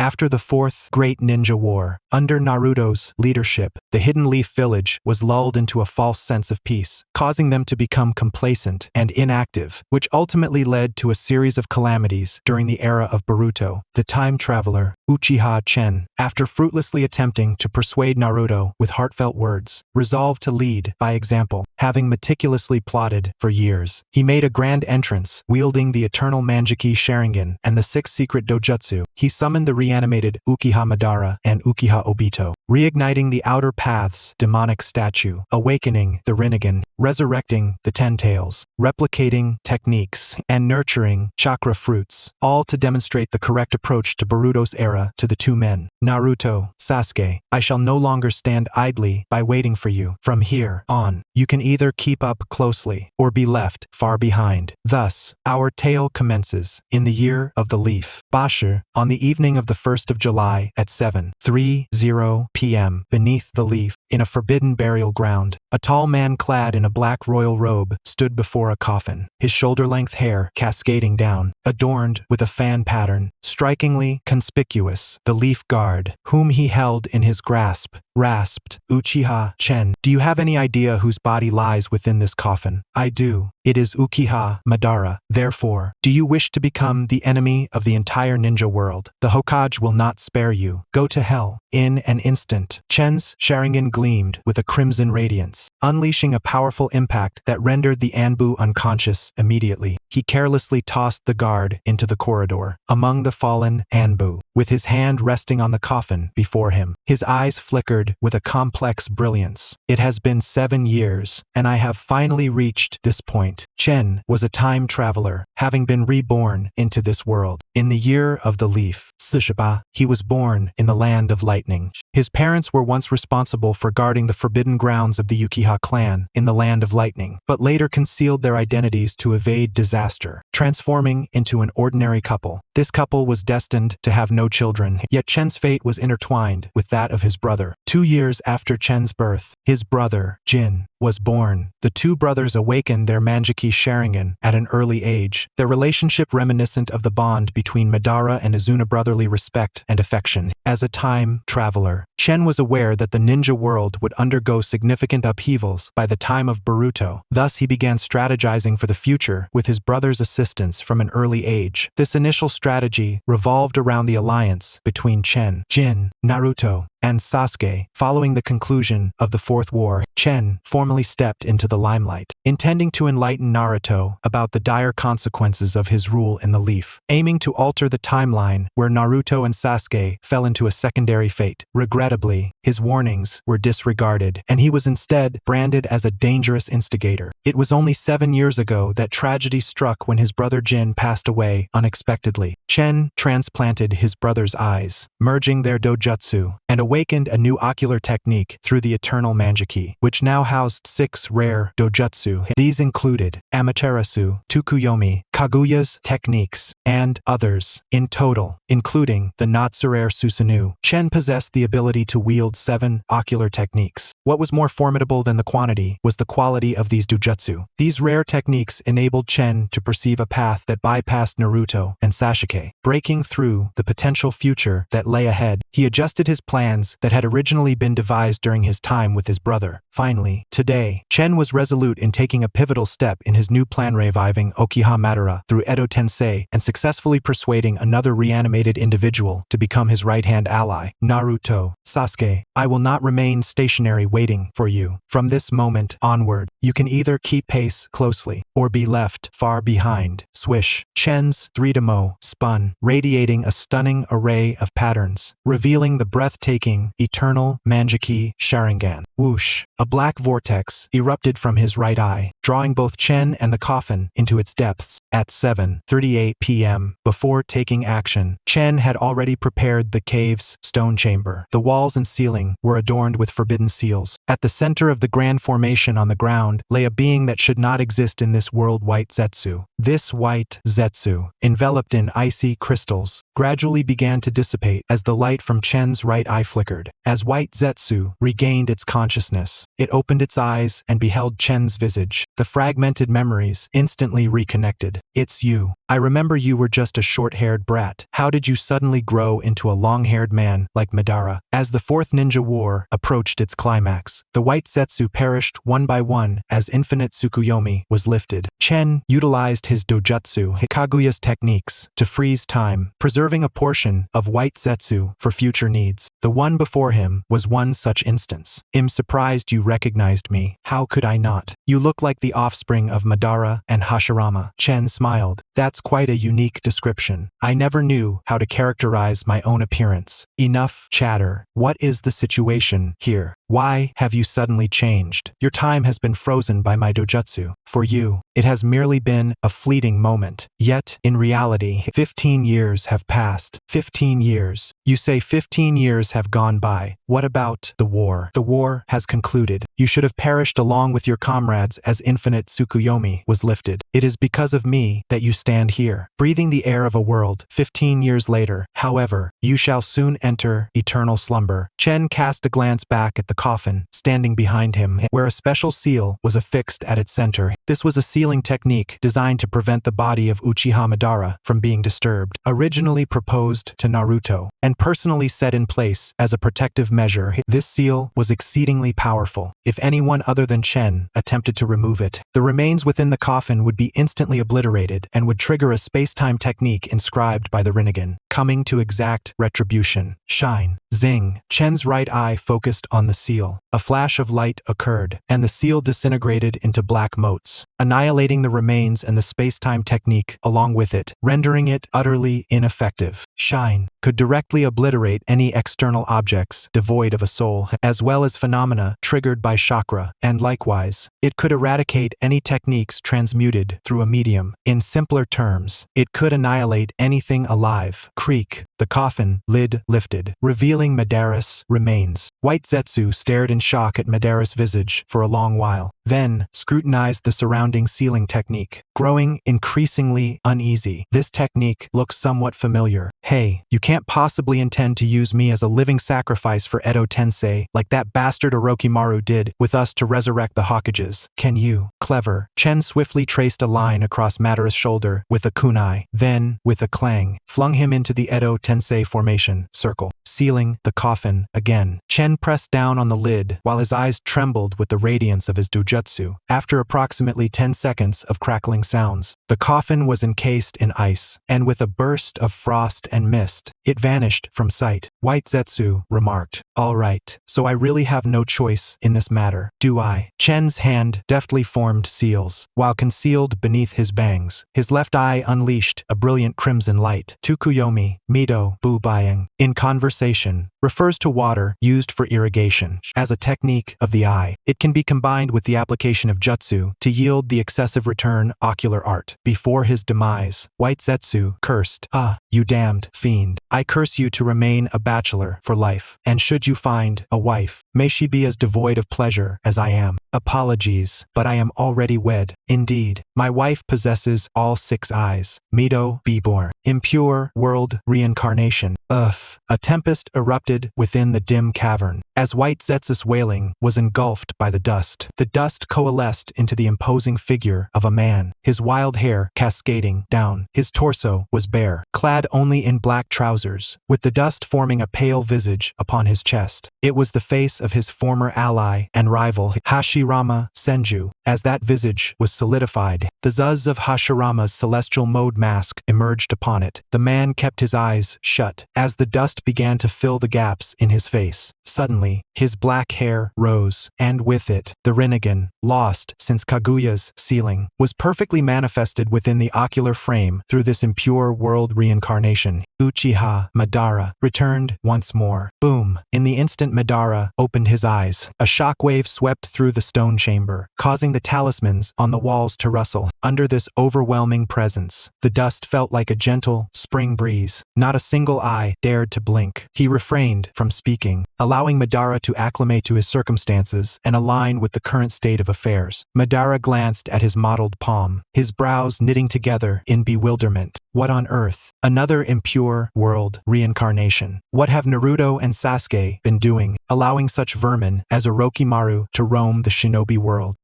After the Fourth Great Ninja War, under Naruto's leadership, the Hidden Leaf Village was lulled into a false sense of peace, causing them to become complacent and inactive, which ultimately led to a series of calamities during the era of Boruto. The time traveler, Uchiha Chen, after fruitlessly attempting to persuade Naruto with heartfelt words, resolved to lead by example. Having meticulously plotted for years, he made a grand entrance, wielding the Eternal Mangekyo Sharingan and the 6 secret dojutsu. He summoned the reanimated Uchiha Madara and Uchiha Obito, reigniting the outer path's demonic statue, awakening the Rinnegan, resurrecting the Ten Tails, replicating techniques, and nurturing chakra fruits, all to demonstrate the correct approach to Boruto's era to the two men. Naruto, Sasuke, I shall no longer stand idly by waiting for you. From here on, you can either keep up closely or be left far behind. Thus, our tale commences in the year of the leaf. Bashir, on the evening of the 1st of July at 7:30 p.m. beneath the leaf, in a forbidden burial ground, a tall man clad in a black royal robe stood before a coffin, his shoulder-length hair cascading down, adorned with a fan pattern, strikingly conspicuous. The leaf guard, whom he held in his grasp, rasped, Uchiha Chen, do you have any idea whose body lies within this coffin? I do. It is Uchiha Madara. Therefore, do you wish to become the enemy of the entire ninja world? The Hokage will not spare you. Go to hell. In an instant, Chen's Sharingan gleamed with a crimson radiance, unleashing a powerful impact that rendered the Anbu unconscious immediately. He carelessly tossed the guard into the corridor, among the fallen Anbu, with his hand resting on the coffin before him. His eyes flickered with a complex brilliance. It has been 7 years, and I have finally reached this point. Chen was a time traveler, having been reborn into this world. In the year of the leaf, Tsushima, he was born in the land of lightning. His parents were once responsible for guarding the forbidden grounds of the Uchiha clan in the land of lightning, but later concealed their identities to evade disaster, transforming into an ordinary couple. This couple was destined to have no children, yet Chen's fate was intertwined with that of his brother. 2 years after Chen's birth, his brother, Jin, was born. The two brothers awakened their Mangekyo Sharingan at an early age, their relationship reminiscent of the bond between Madara and Izuna, brotherly respect and affection. As a time traveler, Chen was aware that the ninja world would undergo significant upheavals by the time of Boruto. Thus, he began strategizing for the future with his brother's assistance from an early age. This initial strategy revolved around the alliance between Chen, Jin, Naruto, and Sasuke. Following the conclusion of the Fourth War, Chen formally stepped into the limelight, intending to enlighten Naruto about the dire consequences of his rule in the leaf, aiming to alter the timeline where Naruto and Sasuke fell into a secondary fate. Regrettably, his warnings were disregarded, and he was instead branded as a dangerous instigator. It was only 7 years ago that tragedy struck when his brother Jin passed away unexpectedly. Chen transplanted his brother's eyes, merging their dojutsu, and awakened a new ocular technique through the Eternal Mangekyo, which now housed 6 rare dojutsu. These included Amaterasu, Tsukuyomi, Kaguya's techniques, and others. In total, including the not-so-rare Susanoo, Chen possessed the ability to wield 7 ocular techniques. What was more formidable than the quantity was the quality of these dojutsu. These rare techniques enabled Chen to perceive a path that bypassed Naruto and Sasuke, breaking through the potential future that lay ahead. He adjusted his plans that had originally been devised during his time with his brother. Finally, today, Chen was resolute in taking a pivotal step in his new plan, reviving Uchiha Madara through Edo Tensei and successfully persuading another reanimated individual to become his right-hand ally. Naruto, Sasuke, I will not remain stationary waiting for you. From this moment onward, you can either keep pace closely or be left far behind. Swish. Chen's 3-mo spun, radiating a stunning array of patterns, revealing the breathtaking Eternal Mangekyo Sharingan. Whoosh. A black vortex erupted from his right eye, drawing both Chen and the coffin into its depths. At 7:38 p.m., before taking action, Chen had already prepared the cave's stone chamber. The walls and ceiling were adorned with forbidden seals. At the center of the grand formation on the ground lay a being that should not exist in this world, white Zetsu. This white Zetsu, enveloped in icy crystals, gradually began to dissipate as the light from Chen's right eye flickered. As white Zetsu regained its consciousness, It opened its eyes and beheld Chen's visage. The fragmented memories instantly reconnected. It's you. I remember you were just a short-haired brat. How did you suddenly grow into a long-haired man like Madara? As the Fourth Ninja War approached its climax, the white Zetsu perished one by one as infinite Tsukuyomi was lifted. Chen utilized his dojutsu, Kaguya's techniques, to freeze time, preserving a portion of white Zetsu for future needs. The one before him was one such instance. I'm surprised you recognized me. How could I not? You look like the offspring of Madara and Hashirama. Chen smiled. That's quite a unique description. I never knew how to characterize my own appearance. Enough chatter. What is the situation here? Why have you suddenly changed? Your time has been frozen by my dojutsu. For you, it has merely been a fleeting moment. Yet, in reality, 15 years have passed. 15 years. You say 15 years have gone by. What about the war? The war has concluded. You should have perished along with your comrades as infinite Tsukuyomi was lifted. It is because of me that you stand here, breathing the air of a world. 15 years later, however, you shall soon enter eternal slumber. Chen cast a glance back at the coffin, standing behind him, where a special seal was affixed at its center. This was a sealing technique designed to prevent the body of Uchiha Madara from being disturbed. Originally proposed to Naruto, and personally set in place as a protective measure, this seal was exceedingly powerful. If anyone other than Chen attempted to remove it, the remains within the coffin would be instantly obliterated and would trigger a space-time technique inscribed by the Rinnegan, coming to exact retribution. Shine. Zing. Chen's right eye focused on the seal. A flash of light occurred, and the seal disintegrated into black motes, annihilating the remains and the space-time technique along with it, rendering it utterly ineffective. Shine could directly obliterate any external objects devoid of a soul, as well as phenomena triggered by chakra, and likewise, it could eradicate any techniques transmuted through a medium. In simpler terms, it could annihilate anything alive. Creak. The coffin lid lifted, revealing Madara's remains. White Zetsu stared in shock at Madara's visage for a long while, then scrutinized the surrounding sealing technique, growing increasingly uneasy. This technique looks somewhat familiar. Hey, you can't possibly intend to use me as a living sacrifice for Edo Tensei like that bastard Orochimaru did with us to resurrect the Hokages, can you? Clever. Chen swiftly traced a line across Madara's shoulder with a kunai, then, with a clang, flung him into the Edo Tensei formation circle, sealing the coffin again. Chen pressed down on the lid while his eyes trembled with the radiance of his dojutsu. After approximately 10 seconds of crackling sounds, the coffin was encased in ice, and with a burst of frost and mist, it vanished from sight. White Zetsu remarked, "All right, so I really have no choice in this matter, do I?" Chen's hand deftly formed seals, while concealed beneath his bangs. His left eye unleashed a brilliant crimson light. Tsukuyomi, Mido, Bubayang, in conversation, refers to water used for irrigation. As a technique of the eye, it can be combined with the application of jutsu to yield the excessive return ocular art. Before his demise, White Zetsu cursed, "Ah, you damned fiend. I curse you to remain a bachelor for life, and should you find a wife, may she be as devoid of pleasure as I am. Apologies, but I am already wed. Indeed, my wife possesses all 6 eyes. Mido, Bibor. Impure world reincarnation. Ugh." A tempest erupted within the dim cavern, as White Zetsu's wailing was engulfed by the dust. The dust coalesced into the imposing figure of a man, his wild hair cascading down. His torso was bare, clad only in black trousers, with the dust forming a pale visage upon his chest. It was the face of his former ally and rival Hashirama Senju. As that visage was solidified, the zuz of Hashirama's celestial mode mask emerged upon it. The man kept his eyes shut as the dust began to fill the gaps in his face. Suddenly, his black hair rose, and with it, the Rinnegan, lost since Kaguya's sealing, was perfectly manifested within the ocular frame through this impure world reincarnation. Uchiha Madara returned once more. Boom! In the instant Madara opened his eyes, a shockwave swept through the stone chamber, causing the talismans on the walls to rustle. Under this overwhelming presence, the dust felt like a gentle spring breeze. Not a single eye dared to blink. He refrained from speaking, allowing Madara to acclimate to his circumstances and align with the current state of affairs. Madara glanced at his mottled palm, his brows knitting together in bewilderment. What on earth? Another impure world reincarnation. What have Naruto and Sasuke been doing, allowing such vermin as Orochimaru to roam the shinobi world?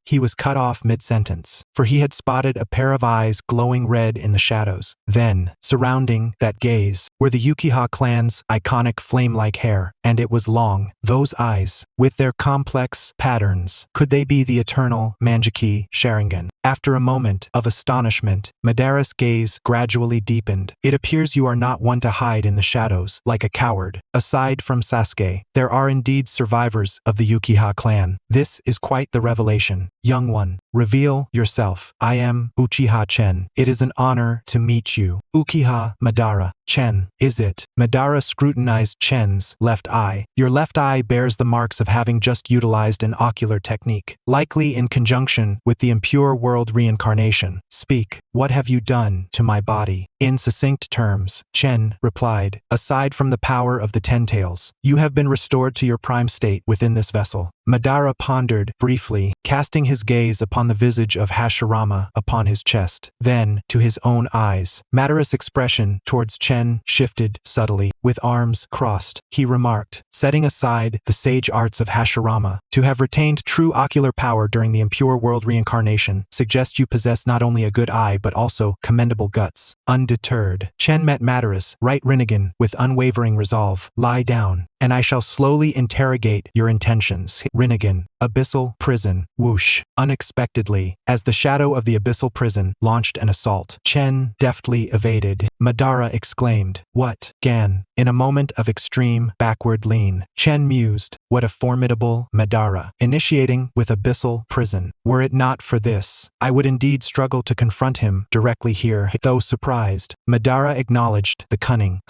He was cut off mid-sentence, for he had spotted a pair of eyes glowing red in the shadows. Then, surrounding that gaze, were the Uchiha clan's iconic flame-like hair, and it was long. Those eyes, with their complex patterns, could they be the Eternal Mangekyo Sharingan? After a moment of astonishment, Madara's gaze gradually deepened. It appears you are not one to hide in the shadows, like a coward. Aside from Sasuke, there are indeed survivors of the Uchiha clan. This is quite the revelation. Young one, reveal yourself. I am Uchiha Chen. It is an honor to meet you. Uchiha Madara. Chen, is it? Madara scrutinized Chen's left eye. Your left eye bears the marks of having just utilized an ocular technique, likely in conjunction with the impure world reincarnation. Speak, what have you done to my body? In succinct terms, Chen replied, aside from the power of the Ten Tails, you have been restored to your prime state within this vessel. Madara pondered briefly, casting his gaze upon the visage of Hashirama upon his chest, then to his own eyes. Madara's expression towards Chen shifted subtly. With arms crossed, he remarked, setting aside the sage arts of Hashirama, to have retained true ocular power during the impure world reincarnation suggests you possess not only a good eye but also commendable guts. Undeterred, Chen met Madara's right Rinnegan with unwavering resolve. Lie down, and I shall slowly interrogate your intentions. Rinnegan, abyssal prison. Whoosh. Unexpectedly, as the shadow of the abyssal prison launched an assault, Chen deftly evaded. Madara exclaimed, what? Gan. In a moment of extreme backward lean, Chen mused, what a formidable Madara, initiating with abyssal prison. Were it not for this, I would indeed struggle to confront him directly here. Though surprised, Madara acknowledged the cunning.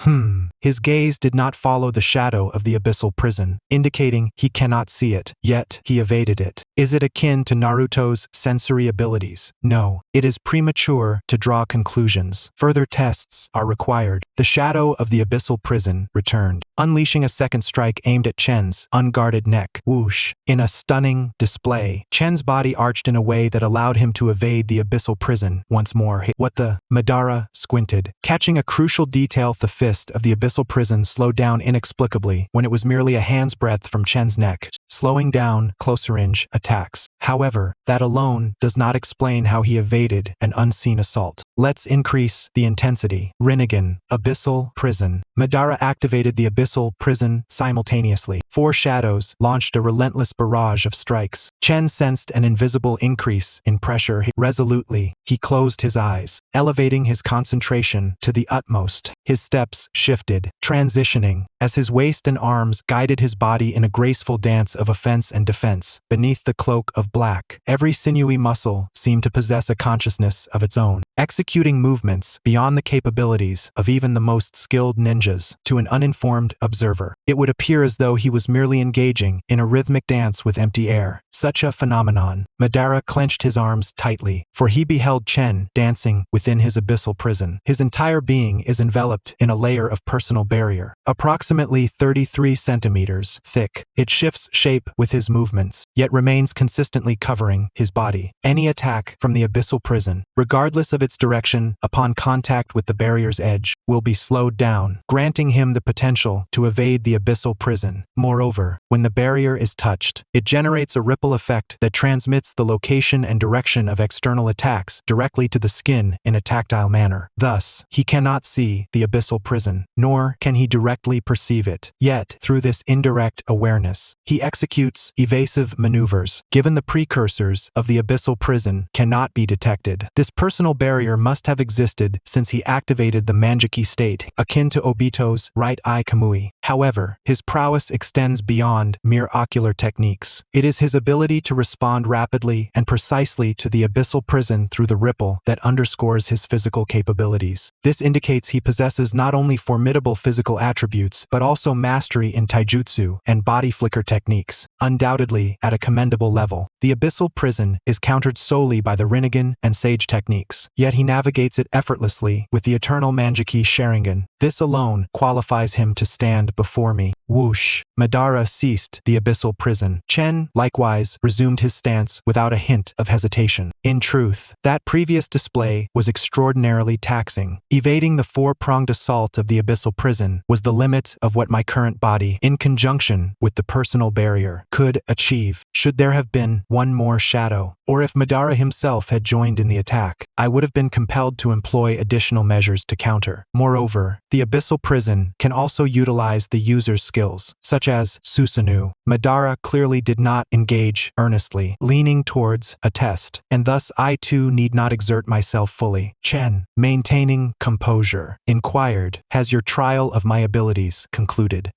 His gaze did not follow the shadow of the abyssal prison, indicating he cannot see it, yet he evaded it. Is it akin to Naruto's sensory abilities? No, it is premature to draw conclusions. Further tests are required. The shadow of the abyssal prison returned, unleashing a second strike aimed at Chen's unguarded neck. Whoosh. In a stunning display, Chen's body arched in a way that allowed him to evade the abyssal prison once more. What the? Madara squinted, catching a crucial detail. The fist of the abyssal prison slowed down inexplicably when it was merely a hand's breadth from Chen's neck, slowing down closer-range attacks. However, that alone does not explain how he evaded an unseen assault. Let's increase the intensity. Rinnegan, abyssal prison. Madara activated the abyssal prison simultaneously. Four shadows launched a relentless barrage of strikes. Chen sensed an invisible increase in pressure. Resolutely, he closed his eyes, elevating his concentration to the utmost. His steps shifted, transitioning, as his waist and arms guided his body in a graceful dance of offense and defense. Beneath the cloak of black, every sinewy muscle seemed to possess a consciousness of its own, executing movements beyond the capabilities of even the most skilled ninjas. To an uninformed observer, it would appear as though he was merely engaging in a rhythmic dance with empty air. Such a phenomenon. Madara clenched his arms tightly, for he beheld Chen dancing within his abyssal prison. His entire being is enveloped in a layer of personal barrier, approximately 33 centimeters thick. It shifts shape with his movements, yet remains consistently covering his body. Any attack from the abyssal prison, regardless of its direction, upon contact with the barrier's edge, will be slowed down, granting him the potential to evade the abyssal prison. Moreover, when the barrier is touched, it generates a ripple effect that transmits the location and direction of external attacks directly to the skin in a tactile manner. Thus, he cannot see the abyssal prison, nor can he directly perceive it. Yet, through this indirect awareness, he executes evasive maneuvers. Given the precursors of the abyssal prison cannot be detected, this personal barrier must have existed since he activated the Mangekyo state, akin to Obito's right eye Kamui. However, his prowess extends beyond mere ocular techniques. It is his ability to respond rapidly and precisely to the abyssal prison through the ripple that underscores his physical capabilities. This indicates he possesses not only formidable physical attributes but also mastery in taijutsu and body flicker techniques, undoubtedly at a commendable level. The abyssal prison is countered solely by the Rinnegan and Sage techniques, yet he navigates it effortlessly with the Eternal Mangekyo Sharingan. This alone qualifies him to stand unfurled before me. Whoosh! Madara ceased the abyssal prison. Chen, likewise, resumed his stance without a hint of hesitation. In truth, that previous display was extraordinarily taxing. Evading the four-pronged assault of the abyssal prison was the limit of what my current body, in conjunction with the personal barrier, could achieve. Should there have been one more shadow, or if Madara himself had joined in the attack, I would have been compelled to employ additional measures to counter. Moreover, the abyssal prison can also utilize the user's skills, such as Susanoo. Madara clearly did not engage earnestly, leaning towards a test, and thus I too need not exert myself fully. Chen, maintaining composure, inquired, "Has your trial of my abilities concluded?"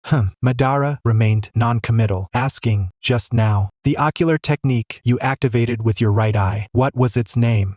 Madara remained non-committal, asking, "Just now, the ocular technique you activated with your right eye, what was its name?"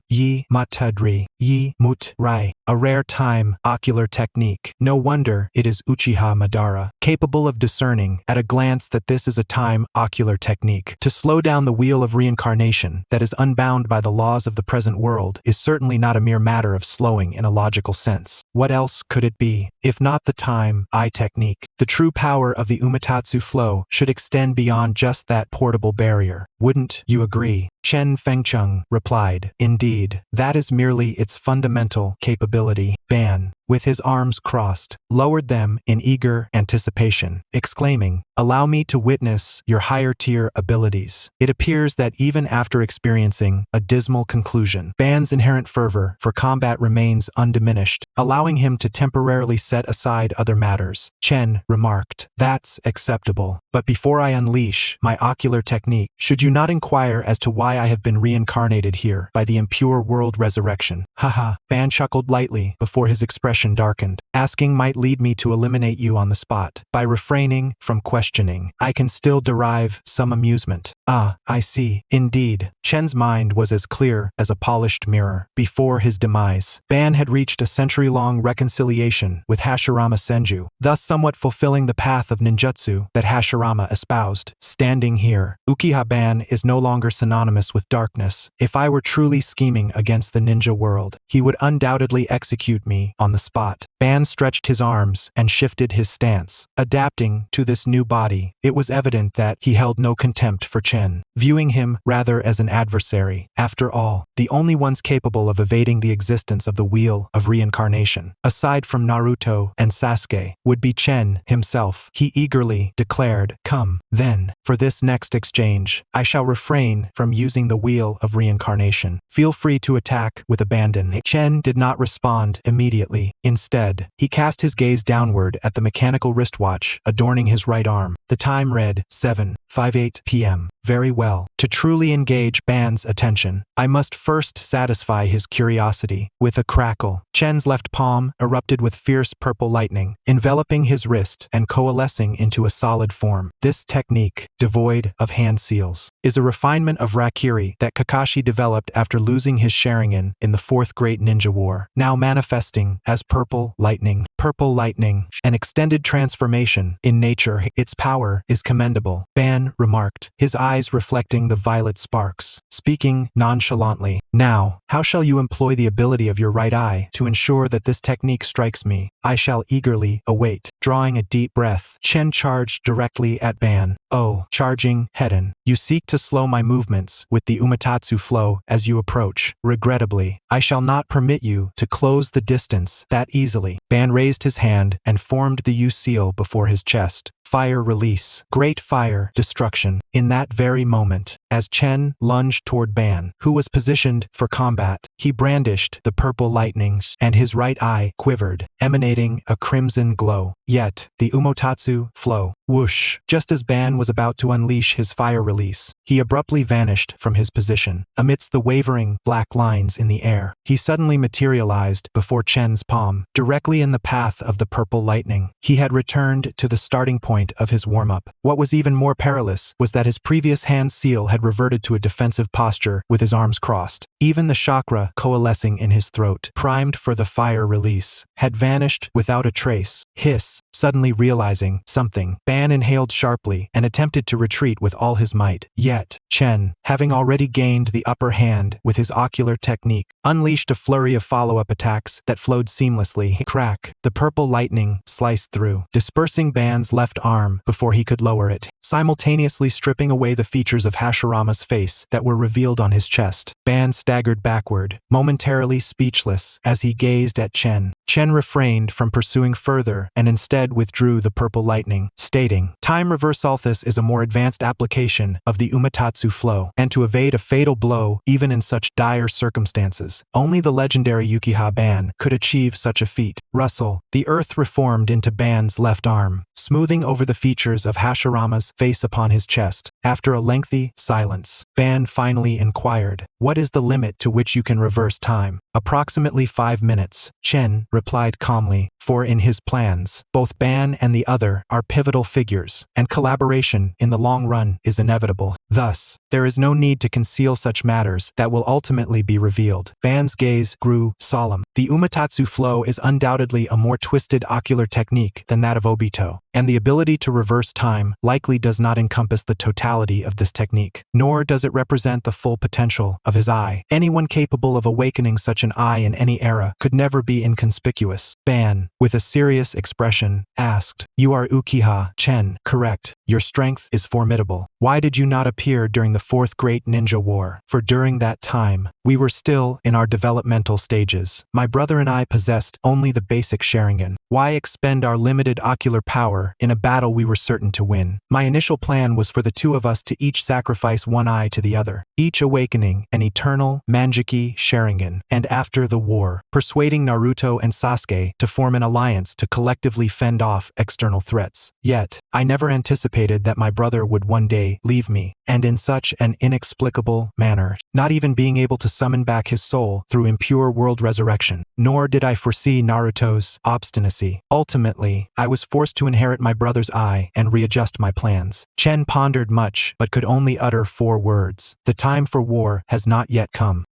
Yi Matadri, Yi Mut Rai, a rare time ocular technique. No wonder it is Uchiha Madara, capable of discerning at a glance that this is a time ocular technique. To slow down the wheel of reincarnation that is unbound by the laws of the present world is certainly not a mere matter of slowing in a logical sense. What else could it be, if not the time eye technique? The true power of the Umotatsu flow should extend beyond just that portable barrier. Wouldn't you agree? Chen Fengcheng replied, "Indeed, that is merely its fundamental capability." Ban, with his arms crossed, lowered them in eager anticipation, exclaiming, "Allow me to witness your higher-tier abilities." It appears that even after experiencing a dismal conclusion, Ban's inherent fervor for combat remains undiminished, allowing him to temporarily set aside other matters. Chen remarked, "That's acceptable. But before I unleash my ocular technique, should you not inquire as to why I have been reincarnated here by the impure world resurrection?" Haha, Ban chuckled lightly before his expression darkened. "Asking might lead me to eliminate you on the spot. By refraining from questioning, I can still derive some amusement." "Ah, I see. Indeed." Chen's mind was as clear as a polished mirror. Before his demise, Ban had reached a century-long reconciliation with Hashirama Senju, thus somewhat fulfilling the path of ninjutsu that Hashirama espoused. Standing here, Uchiha Ban is no longer synonymous with darkness. If I were truly scheming against the ninja world, he would undoubtedly execute me on the spot. Ban stretched his arms and shifted his stance. Adapting to this new body, it was evident that he held no contempt for Chen, viewing him rather as an adversary. After all, the only ones capable of evading the existence of the wheel of reincarnation, aside from Naruto and Sasuke, would be Chen himself. He eagerly declared, "Come, then, for this next exchange, I shall refrain from using the wheel of reincarnation. Feel free to attack with abandon." Chen did not respond immediately. Instead, he cast his gaze downward at the mechanical wristwatch adorning his right arm. The time read 7:58 p.m. Very well. To truly engage Ban's attention, I must first satisfy his curiosity. With a crackle, Chen's left palm erupted with fierce purple lightning, enveloping his wrist and coalescing into a solid form. This technique, devoid of hand seals, is a refinement of Rakiri that Kakashi developed after losing his Sharingan in the Fourth Great Ninja War, now manifesting as purple lightning. Purple lightning, an extended transformation in nature. Its power is commendable, Ban remarked, his eyes reflecting the violet sparks. Speaking nonchalantly, "Now, how shall you employ the ability of your right eye to ensure that this technique strikes me? I shall eagerly await." Drawing a deep breath, Chen charged directly at Ban. "Oh, charging Hedon, you seek to slow my movements with the Umotatsu flow as you approach. Regrettably, I shall not permit you to close the distance that easily." Ban raised his hand and formed the U seal before his chest. Fire release. Great fire destruction. In that very moment, as Chen lunged toward Ban, who was positioned for combat, he brandished the purple lightnings, and his right eye quivered, emanating a crimson glow. Yet, the Umotatsu flow. Whoosh! Just as Ban was about to unleash his fire release, he abruptly vanished from his position. Amidst the wavering black lines in the air, he suddenly materialized before Chen's palm, directly in the path of the purple lightning. He had returned to the starting point of his warm-up. What was even more perilous was that his previous hand seal had reverted to a defensive posture with his arms crossed. Even the chakra coalescing in his throat, primed for the fire release, had vanished without a trace. Hiss! suddenly realizing something. Ban inhaled sharply and attempted to retreat with all his might. Yet, Chen, having already gained the upper hand with his ocular technique, unleashed a flurry of follow-up attacks that flowed seamlessly. Crack! The purple lightning sliced through, dispersing Ban's left arm before he could lower it, simultaneously stripping away the features of Hashirama's face that were revealed on his chest. Ban staggered backward, momentarily speechless, as he gazed at Chen. Chen refrained from pursuing further and instead withdrew the purple lightning, stating, "Time reversal. This is a more advanced application of the Umotatsu flow, and to evade a fatal blow even in such dire circumstances, only the legendary Uchiha Ban could achieve such a feat." Rustle. The earth reformed into Ban's left arm, smoothing over the features of Hashirama's face upon his chest. After a lengthy silence, Ban finally inquired, "What is the limit to which you can reverse time?" "Approximately 5 minutes," Chen replied calmly, for in his plans, both Ban and the other are pivotal figures, and collaboration in the long run is inevitable. Thus, there is no need to conceal such matters that will ultimately be revealed. Ban's gaze grew solemn. The Umotatsu flow is undoubtedly a more twisted ocular technique than that of Obito, and the ability to reverse time likely does not encompass the totality of this technique, nor does it represent the full potential of his eye. Anyone capable of awakening such an eye in any era could never be inconspicuous. Ban, with a serious expression, asked, "You are Uchiha Chen, correct? Your strength is formidable. Why did you not appear during the Fourth Great Ninja War? For during that time, we were still in our developmental stages. My brother and I possessed only the basic Sharingan. Why expend our limited ocular power in a battle we were certain to win? My initial plan was for the two of us to each sacrifice one eye to the other, each awakening an Eternal Mangekyo Sharingan, and after the war, persuading Naruto and Sasuke to form an alliance to collectively fend off external threats. Yet, I never anticipated that my brother would one day leave me, and in such an inexplicable manner, not even being able to summon back his soul through impure world resurrection. Nor did I foresee Naruto's obstinacy. Ultimately, I was forced to inherit my brother's eye and readjust my plans." Chen pondered much but could only utter 4 words. "The time for war has not yet come."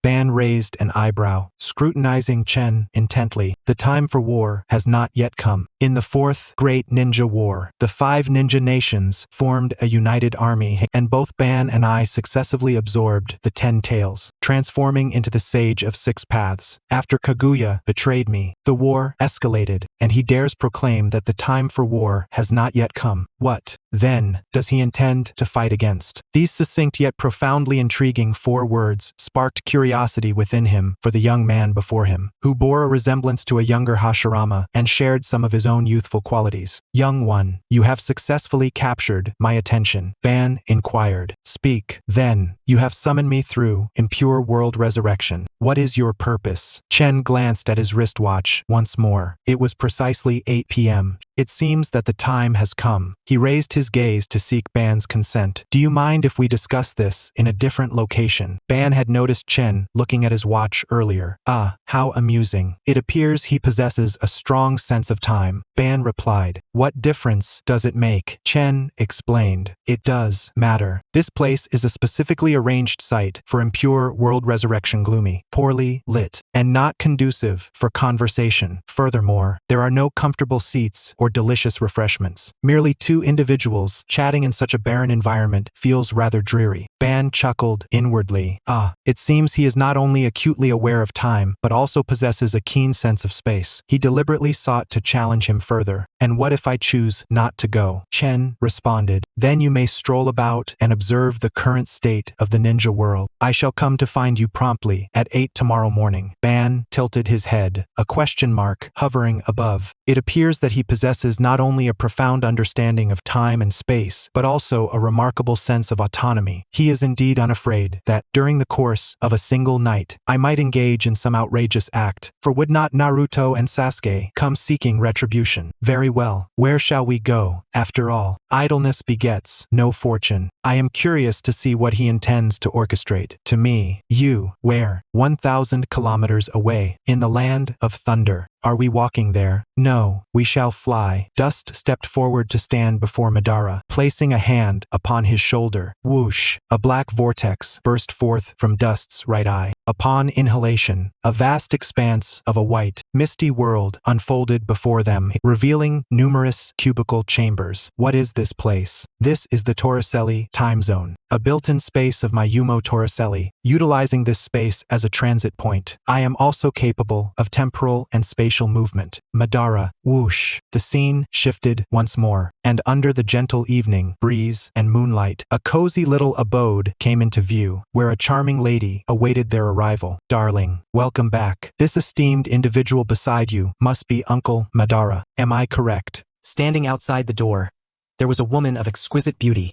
Ban raised an eyebrow, scrutinizing Chen intently. "The time for war has not yet come. In the Fourth Great Ninja War, the 5 ninja nations formed a united army, and both Ban and I successively absorbed the 10 tails, transforming into the Sage of 6 Paths. After Kaguya betrayed me, the war escalated, and he dares proclaim that the time for war has not yet come. What, then, does he intend to fight against?" These succinct yet profoundly intriguing 4 words sparked curiosity within him for the young man before him, who bore a resemblance to a younger Hashirama and shared some of his own youthful qualities. "Young one, you have successfully captured my attention," Ban inquired. "Speak, then. You have summoned me through impure world resurrection. What is your purpose?" Chen glanced at his wristwatch once more. It was precisely 8 p.m. "It seems that the time has come." He raised his gaze to seek Ban's consent. "Do you mind if we discuss this in a different location?" Ban had noticed Chen looking at his watch earlier. "Ah, how amusing. It appears he possesses a strong sense of time," Ban replied. "What difference does it make?" Chen explained. "It does matter. This place is a specifically arranged site for impure world resurrection, gloomy, poorly lit, and not conducive for conversation. Furthermore, there are no comfortable seats or delicious refreshments. Merely 2 individuals chatting in such a barren environment feels rather dreary." Ban chuckled inwardly. "Ah, it seems he is not only acutely aware of time, but also possesses a keen sense of space." He deliberately sought to challenge him further. "And what if I choose not to go?" Chen responded. "Then you may stroll about and observe the current state of the ninja world. I shall come to find you promptly at 8 tomorrow morning." Ban tilted his head, a question mark hovering above. It appears that he possesses not only a profound understanding of time and space, but also a remarkable sense of autonomy. He is indeed unafraid that, during the course of a single night, I might engage in some outrageous act, for would not Naruto and Sasuke come seeking retribution? Very well, where shall we go? After all, idleness begets no fortune. I am curious to see what he intends to orchestrate. To me, you, where? 1,000 kilometers away, in the land of thunder. Are we walking there? No, we shall fly. Dust stepped forward to stand before Madara, placing a hand upon his shoulder. Whoosh! A black vortex burst forth from Dust's right eye. Upon inhalation, a vast expanse of a white, misty world unfolded before them, revealing numerous cubicle chambers. What is this place? This is the Torricelli time zone, a built-in space of my Umotatsu. Utilizing this space as a transit point, I am also capable of temporal and spatial movement. Madara, whoosh. The scene shifted once more, and under the gentle evening breeze and moonlight, a cozy little abode came into view, where a charming lady awaited their arrival. Darling, welcome back. This esteemed individual beside you must be Uncle Madara. Am I correct? Standing outside the door, there was a woman of exquisite beauty,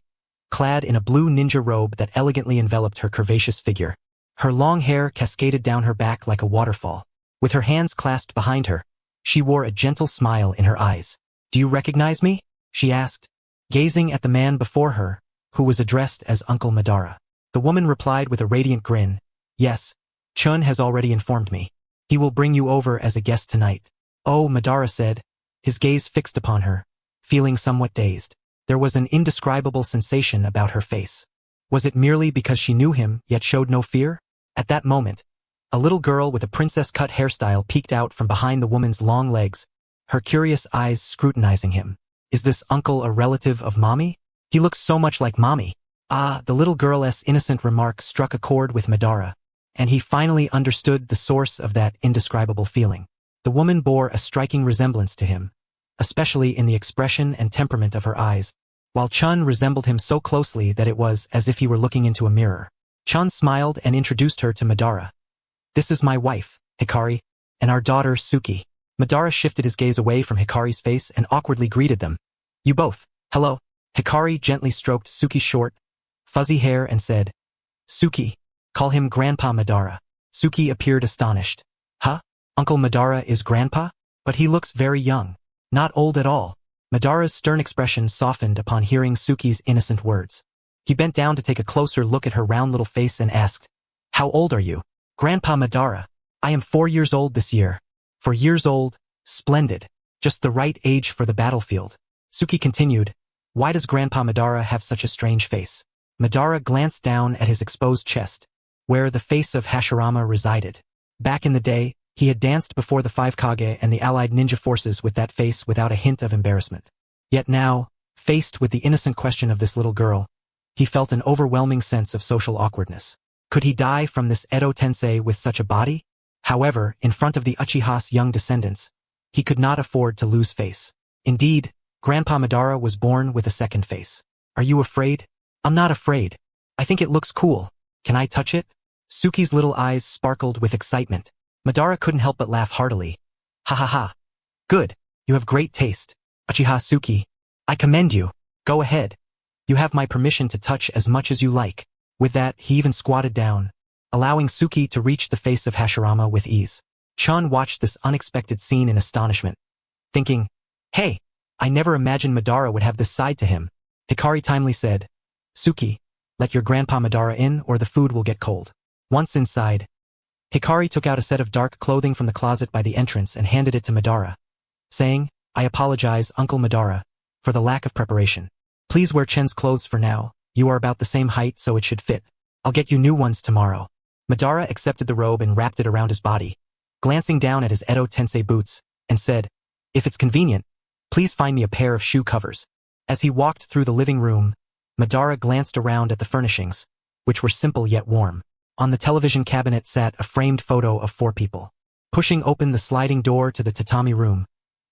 clad in a blue ninja robe that elegantly enveloped her curvaceous figure. Her long hair cascaded down her back like a waterfall. With her hands clasped behind her, she wore a gentle smile in her eyes. "Do you recognize me?" she asked, gazing at the man before her, who was addressed as Uncle Madara. The woman replied with a radiant grin, "Yes, Chen has already informed me. He will bring you over as a guest tonight." "Oh," Madara said, his gaze fixed upon her, feeling somewhat dazed. There was an indescribable sensation about her face. Was it merely because she knew him yet showed no fear? At that moment, a little girl with a princess-cut hairstyle peeked out from behind the woman's long legs, her curious eyes scrutinizing him. "Is this uncle a relative of Mommy? He looks so much like Mommy." Ah, the little girl's innocent remark struck a chord with Madara, and he finally understood the source of that indescribable feeling. The woman bore a striking resemblance to him, especially in the expression and temperament of her eyes, while Chen resembled him so closely that it was as if he were looking into a mirror. Chen smiled and introduced her to Madara. "This is my wife, Hikari, and our daughter, Suki." Madara shifted his gaze away from Hikari's face and awkwardly greeted them. "You both, hello." Hikari gently stroked Suki's short, fuzzy hair and said, "Suki, call him Grandpa Madara." Suki appeared astonished. "Huh? Uncle Madara is Grandpa? But he looks very young. Not old at all." Madara's stern expression softened upon hearing Suki's innocent words. He bent down to take a closer look at her round little face and asked, "How old are you?" "Grandpa Madara, I am 4 years old this year." "4 years old? Splendid. Just the right age for the battlefield." Suki continued, "Why does Grandpa Madara have such a strange face?" Madara glanced down at his exposed chest, where the face of Hashirama resided. Back in the day, he had danced before the 5 Kage and the allied ninja forces with that face without a hint of embarrassment. Yet now, faced with the innocent question of this little girl, he felt an overwhelming sense of social awkwardness. Could he die from this Edo Tensei with such a body? However, in front of the Uchiha's young descendants, he could not afford to lose face. Indeed, Grandpa Madara was born with a second face. "Are you afraid?" "I'm not afraid. I think it looks cool. Can I touch it?" Suki's little eyes sparkled with excitement. Madara couldn't help but laugh heartily. "Ha ha ha. Good. You have great taste. Uchiha Suki, I commend you. Go ahead. You have my permission to touch as much as you like." With that, he even squatted down, allowing Suki to reach the face of Hashirama with ease. Chen watched this unexpected scene in astonishment, thinking, "Hey, I never imagined Madara would have this side to him." Hikari timely said, "Suki, let your Grandpa Madara in or the food will get cold." Once inside, Hikari took out a set of dark clothing from the closet by the entrance and handed it to Madara, saying, "I apologize, Uncle Madara, for the lack of preparation. Please wear Chen's clothes for now. You are about the same height, so it should fit. I'll get you new ones tomorrow." Madara accepted the robe and wrapped it around his body, glancing down at his Edo Tensei boots, and said, "If it's convenient, please find me a pair of shoe covers." As he walked through the living room, Madara glanced around at the furnishings, which were simple yet warm. On the television cabinet sat a framed photo of 4 people. Pushing open the sliding door to the tatami room,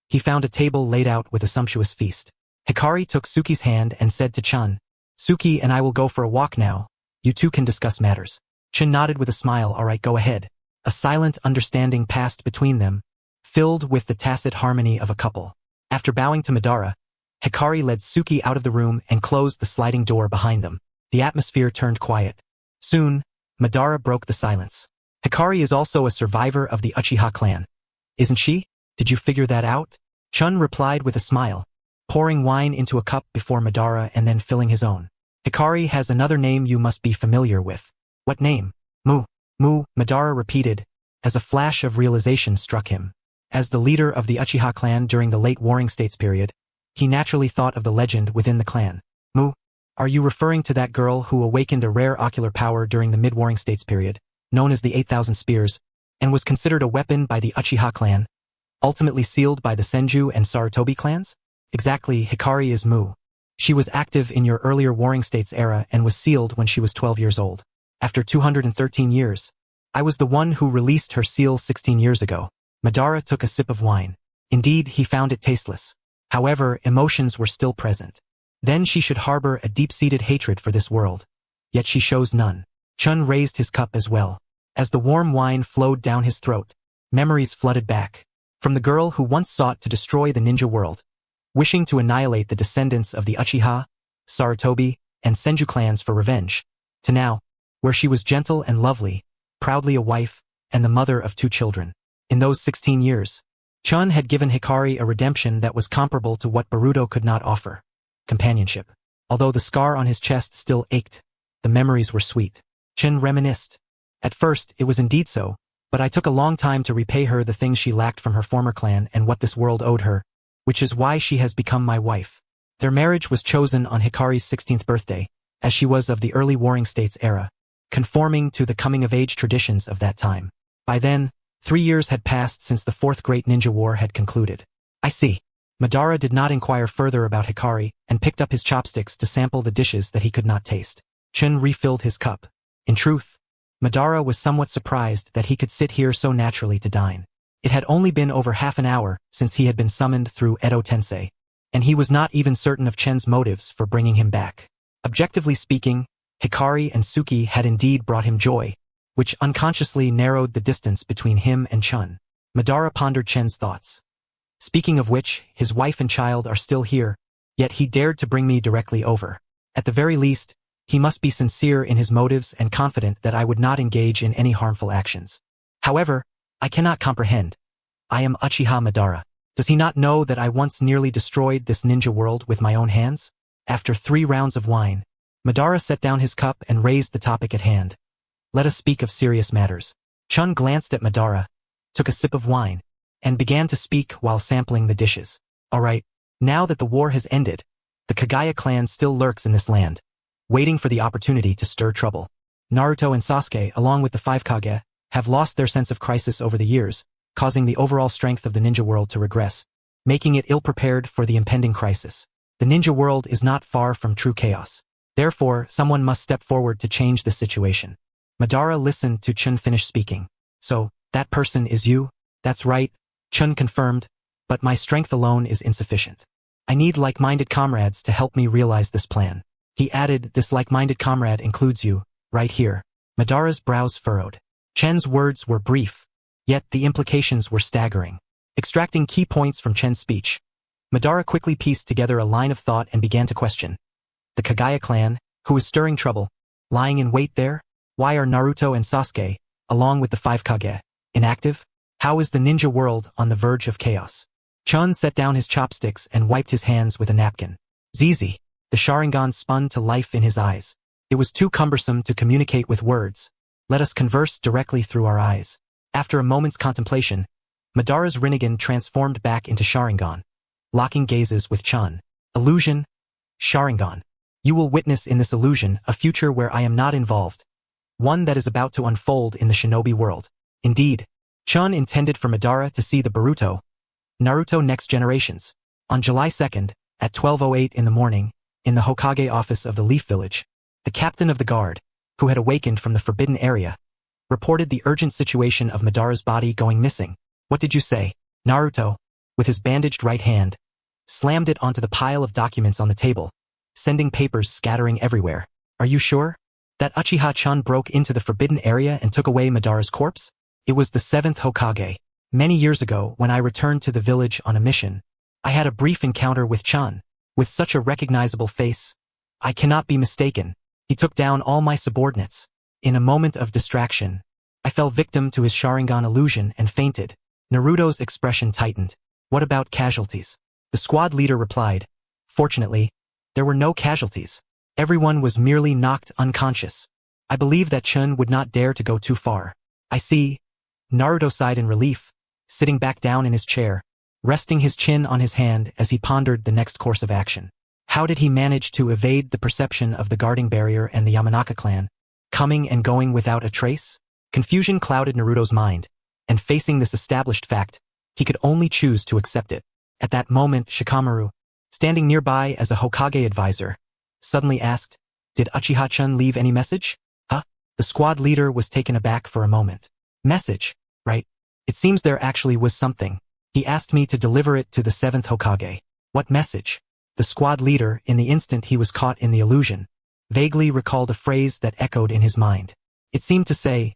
he found a table laid out with a sumptuous feast. Hikari took Suki's hand and said to Chen, "Suki and I will go for a walk now. You two can discuss matters." Chen nodded with a smile. "All right, go ahead." A silent understanding passed between them, filled with the tacit harmony of a couple. After bowing to Madara, Hikari led Suki out of the room and closed the sliding door behind them. The atmosphere turned quiet. Soon, Madara broke the silence. "Hikari is also a survivor of the Uchiha clan, isn't she? Did you figure that out?" Chen replied with a smile, pouring wine into a cup before Madara and then filling his own. "Hikari has another name you must be familiar with." "What name?" "Mu." "Mu," Madara repeated, as a flash of realization struck him. As the leader of the Uchiha clan during the late Warring States period, he naturally thought of the legend within the clan. "Mu? Are you referring to that girl who awakened a rare ocular power during the mid-Warring States period?" known as the 8,000 Spears, and was considered a weapon by the Uchiha clan, ultimately sealed by the Senju and Sarutobi clans? Exactly, Hikari is Mu. She was active in your earlier Warring States era and was sealed when she was 12 years old. After 213 years, I was the one who released her seal 16 years ago. Madara took a sip of wine. Indeed, he found it tasteless. However, emotions were still present. Then she should harbor a deep-seated hatred for this world. Yet she shows none. Chen raised his cup as well. As the warm wine flowed down his throat, memories flooded back. From the girl who once sought to destroy the ninja world, wishing to annihilate the descendants of the Uchiha, Sarutobi, and Senju clans for revenge, to now, where she was gentle and lovely, proudly a wife, and the mother of 2 children. In those 16 years, Chen had given Hikari a redemption that was comparable to what Boruto could not offer. Companionship. Although the scar on his chest still ached, the memories were sweet. Chen reminisced. At first, it was indeed so, but I took a long time to repay her the things she lacked from her former clan and what this world owed her, which is why she has become my wife. Their marriage was chosen on Hikari's 16th birthday, as she was of the early Warring States era, conforming to the coming-of-age traditions of that time. By then, 3 years had passed since the 4th Great Ninja War had concluded. I see. Madara did not inquire further about Hikari and picked up his chopsticks to sample the dishes that he could not taste. Chen refilled his cup. In truth, Madara was somewhat surprised that he could sit here so naturally to dine. It had only been over half an hour since he had been summoned through Edo Tensei, and he was not even certain of Chen's motives for bringing him back. Objectively speaking, Hikari and Suki had indeed brought him joy, which unconsciously narrowed the distance between him and Chen. Madara pondered Chen's thoughts. Speaking of which, his wife and child are still here, yet he dared to bring me directly over. At the very least, he must be sincere in his motives and confident that I would not engage in any harmful actions. However, I cannot comprehend. I am Uchiha Madara. Does he not know that I once nearly destroyed this ninja world with my own hands? After 3 rounds of wine, Madara set down his cup and raised the topic at hand. Let us speak of serious matters. Chen glanced at Madara, took a sip of wine, and began to speak while sampling the dishes. All right, now that the war has ended, the Kagaya clan still lurks in this land, waiting for the opportunity to stir trouble. Naruto and Sasuke, along with the 5 Kage, have lost their sense of crisis over the years, causing the overall strength of the ninja world to regress, making it ill-prepared for the impending crisis. The ninja world is not far from true chaos. Therefore, someone must step forward to change the situation. Madara listened to Chen finish speaking. So, that person is you? That's right, Chen confirmed, but my strength alone is insufficient. I need like-minded comrades to help me realize this plan. He added, this like-minded comrade includes you, right here. Madara's brows furrowed. Chen's words were brief, yet the implications were staggering. Extracting key points from Chen's speech, Madara quickly pieced together a line of thought and began to question. The Kagaya clan, who is stirring trouble, lying in wait there? Why are Naruto and Sasuke, along with the 5 Kage, inactive? How is the ninja world on the verge of chaos? Chen set down his chopsticks and wiped his hands with a napkin. Zizi, the Sharingan spun to life in his eyes. It was too cumbersome to communicate with words. Let us converse directly through our eyes. After a moment's contemplation, Madara's Rinnegan transformed back into Sharingan, locking gazes with Chen. Illusion, Sharingan. You will witness in this illusion a future where I am not involved, one that is about to unfold in the shinobi world. Indeed, Chen intended for Madara to see the Boruto, Naruto Next Generations. On July 2nd, at 12:08 in the morning, in the Hokage office of the Leaf Village, the captain of the guard, who had awakened from the forbidden area, reported the urgent situation of Madara's body going missing. What did you say? Naruto, with his bandaged right hand, slammed it onto the pile of documents on the table, sending papers scattering everywhere. Are you sure? That Uchiha-chan broke into the forbidden area and took away Madara's corpse? It was the 7th Hokage. Many years ago, when I returned to the village on a mission, I had a brief encounter with Chen. With such a recognizable face, I cannot be mistaken. He took down all my subordinates. In a moment of distraction, I fell victim to his Sharingan illusion and fainted. Naruto's expression tightened. What about casualties? The squad leader replied. Fortunately, there were no casualties. Everyone was merely knocked unconscious. I believe that Chen would not dare to go too far. I see. Naruto sighed in relief, sitting back down in his chair, resting his chin on his hand as he pondered the next course of action. How did he manage to evade the perception of the guarding barrier and the Yamanaka clan, coming and going without a trace? Confusion clouded Naruto's mind, and facing this established fact, he could only choose to accept it. At that moment, Shikamaru, standing nearby as a Hokage advisor, suddenly asked, "Did Uchiha-chan leave any message?" Huh? The squad leader was taken aback for a moment. "Message, right? It seems there actually was something. He asked me to deliver it to the 7th Hokage." "What message?" The squad leader, in the instant he was caught in the illusion, vaguely recalled a phrase that echoed in his mind. It seemed to say,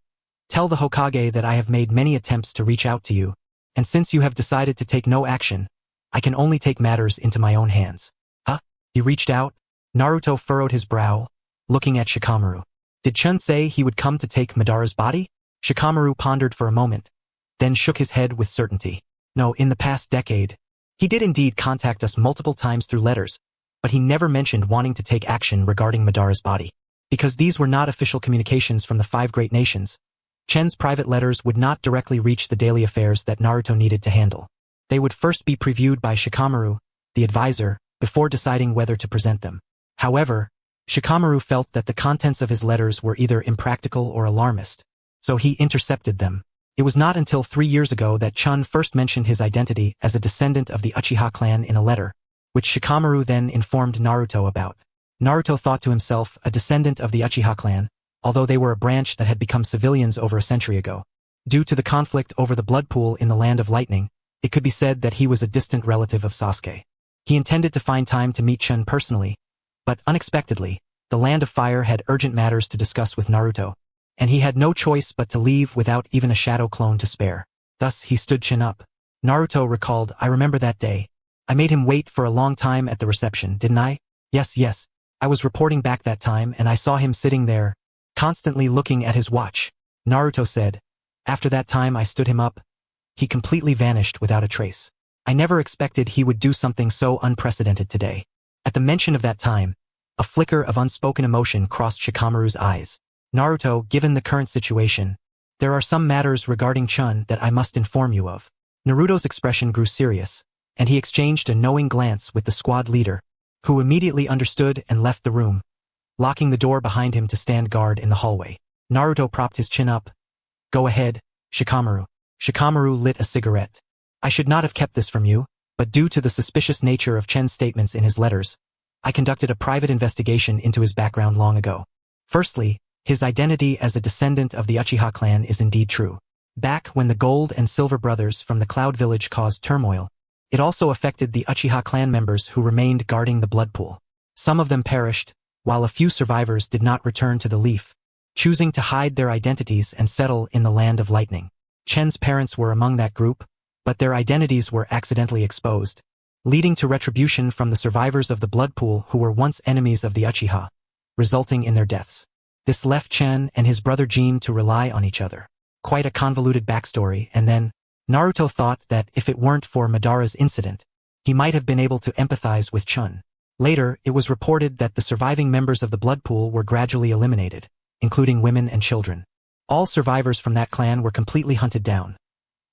"Tell the Hokage that I have made many attempts to reach out to you, and since you have decided to take no action, I can only take matters into my own hands." "Huh? He reached out?" Naruto furrowed his brow, looking at Shikamaru. "Did Chen say he would come to take Madara's body?" Shikamaru pondered for a moment, then shook his head with certainty. "No, in the past decade, he did indeed contact us multiple times through letters, but he never mentioned wanting to take action regarding Madara's body. Because these were not official communications from the 5 great nations, Chen's private letters would not directly reach the daily affairs that Naruto needed to handle. They would first be previewed by Shikamaru, the advisor, before deciding whether to present them. However, Shikamaru felt that the contents of his letters were either impractical or alarmist, so he intercepted them. It was not until 3 years ago that Chen first mentioned his identity as a descendant of the Uchiha clan in a letter, which Shikamaru then informed Naruto about. Naruto thought to himself, a descendant of the Uchiha clan, although they were a branch that had become civilians over a century ago. Due to the conflict over the blood pool in the Land of Lightning, it could be said that he was a distant relative of Sasuke. He intended to find time to meet Chen personally, but unexpectedly, the Land of Fire had urgent matters to discuss with Naruto, and he had no choice but to leave without even a shadow clone to spare. Thus, he stood chin up. Naruto recalled, "I remember that day. I made him wait for a long time at the reception, didn't I?" Yes. I was reporting back that time and I saw him sitting there, constantly looking at his watch." Naruto said, "After that time I stood him up. He completely vanished without a trace. I never expected he would do something so unprecedented today." At the mention of that time, a flicker of unspoken emotion crossed Shikamaru's eyes. "Naruto, given the current situation, there are some matters regarding Chen that I must inform you of." Naruto's expression grew serious, and he exchanged a knowing glance with the squad leader, who immediately understood and left the room, locking the door behind him to stand guard in the hallway. Naruto propped his chin up. "Go ahead, Shikamaru." Shikamaru lit a cigarette. "I should not have kept this from you, but due to the suspicious nature of Chen's statements in his letters, I conducted a private investigation into his background long ago. Firstly, his identity as a descendant of the Uchiha clan is indeed true. Back when the Gold and Silver brothers from the Cloud Village caused turmoil, it also affected the Uchiha clan members who remained guarding the blood pool. Some of them perished, while a few survivors did not return to the Leaf, choosing to hide their identities and settle in the Land of Lightning. Chen's parents were among that group, but their identities were accidentally exposed, leading to retribution from the survivors of the blood pool who were once enemies of the Uchiha, resulting in their deaths. This left Chen and his brother Jin to rely on each other. Quite a convoluted backstory, and then, Naruto thought that if it weren't for Madara's incident, he might have been able to empathize with Chen. Later, it was reported that the surviving members of the blood pool were gradually eliminated, including women and children. All survivors from that clan were completely hunted down.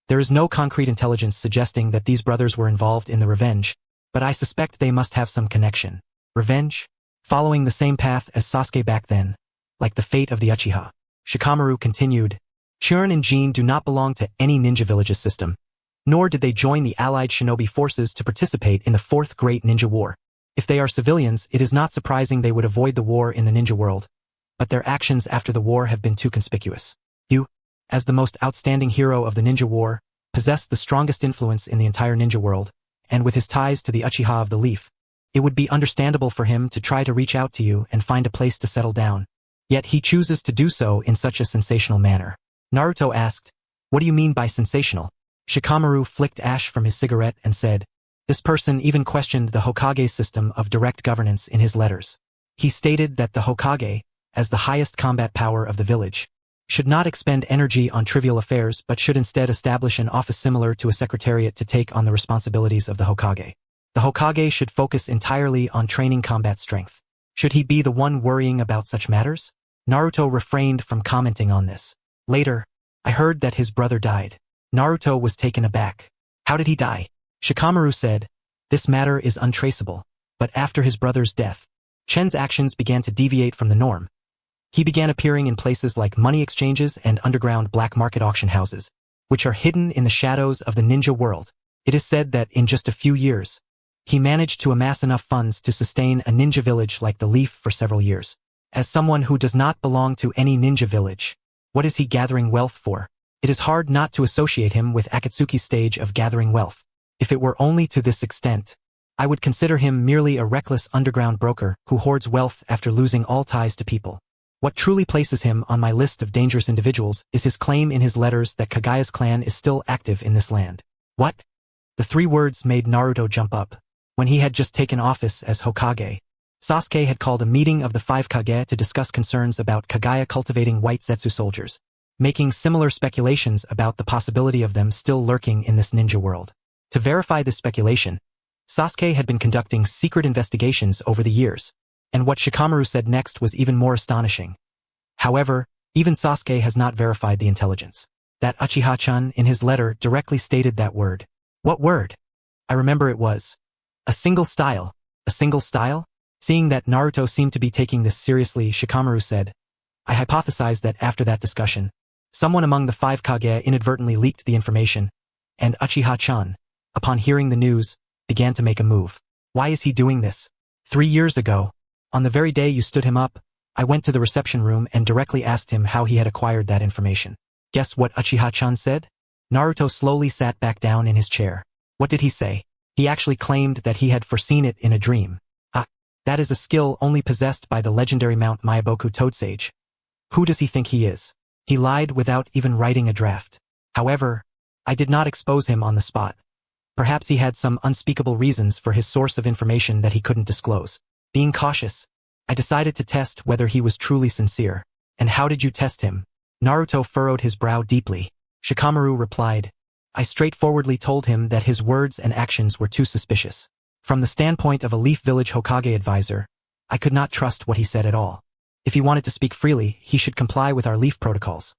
There is no concrete intelligence suggesting that these brothers were involved in the revenge, but I suspect they must have some connection. Revenge? Following the same path as Sasuke back then, like the fate of the Uchiha. Shikamaru continued, "Chen and Jin do not belong to any ninja village's system, nor did they join the allied shinobi forces to participate in the Fourth Great Ninja War. If they are civilians, it is not surprising they would avoid the war in the ninja world, but their actions after the war have been too conspicuous. You, as the most outstanding hero of the ninja war, possess the strongest influence in the entire ninja world, and with his ties to the Uchiha of the Leaf, it would be understandable for him to try to reach out to you and find a place to settle down. Yet he chooses to do so in such a sensational manner." Naruto asked, "What do you mean by sensational?" Shikamaru flicked ash from his cigarette and said, "This person even questioned the Hokage's system of direct governance in his letters. He stated that the Hokage, as the highest combat power of the village, should not expend energy on trivial affairs but should instead establish an office similar to a secretariat to take on the responsibilities of the Hokage. The Hokage should focus entirely on training combat strength. Should he be the one worrying about such matters?" Naruto refrained from commenting on this. Later, I heard that his brother died. Naruto was taken aback. "How did he die?" Shikamaru said, "This matter is untraceable, but after his brother's death, Chen's actions began to deviate from the norm. He began appearing in places like money exchanges and underground black market auction houses, which are hidden in the shadows of the ninja world. It is said that in just a few years, he managed to amass enough funds to sustain a ninja village like the Leaf for several years. As someone who does not belong to any ninja village, what is he gathering wealth for? It is hard not to associate him with Akatsuki's stage of gathering wealth. If it were only to this extent, I would consider him merely a reckless underground broker who hoards wealth after losing all ties to people. What truly places him on my list of dangerous individuals is his claim in his letters that Kagaya's clan is still active in this land. What? The 3 words made Naruto jump up. When he had just taken office as Hokage, Sasuke had called a meeting of the 5 Kage to discuss concerns about Kagaya cultivating white Zetsu soldiers, making similar speculations about the possibility of them still lurking in this ninja world. To verify this speculation, Sasuke had been conducting secret investigations over the years, and what Shikamaru said next was even more astonishing. However, even Sasuke has not verified the intelligence. That Uchiha-chan in his letter directly stated that word. What word? I remember it was a single style. A single style? Seeing that Naruto seemed to be taking this seriously, Shikamaru said, I hypothesized that after that discussion, someone among the 5 Kage inadvertently leaked the information, and Uchiha-chan, upon hearing the news, began to make a move. Why is he doing this? 3 years ago, on the very day you stood him up, I went to the reception room and directly asked him how he had acquired that information. Guess what Uchiha-chan said? Naruto slowly sat back down in his chair. What did he say? He actually claimed that he had foreseen it in a dream. That is a skill only possessed by the legendary Mount Myaboku Toad Sage. Who does he think he is? He lied without even writing a draft. However, I did not expose him on the spot. Perhaps he had some unspeakable reasons for his source of information that he couldn't disclose. Being cautious, I decided to test whether he was truly sincere. And how did you test him? Naruto furrowed his brow deeply. Shikamaru replied, I straightforwardly told him that his words and actions were too suspicious. From the standpoint of a Leaf Village Hokage advisor, I could not trust what he said at all. If he wanted to speak freely, he should comply with our Leaf protocols.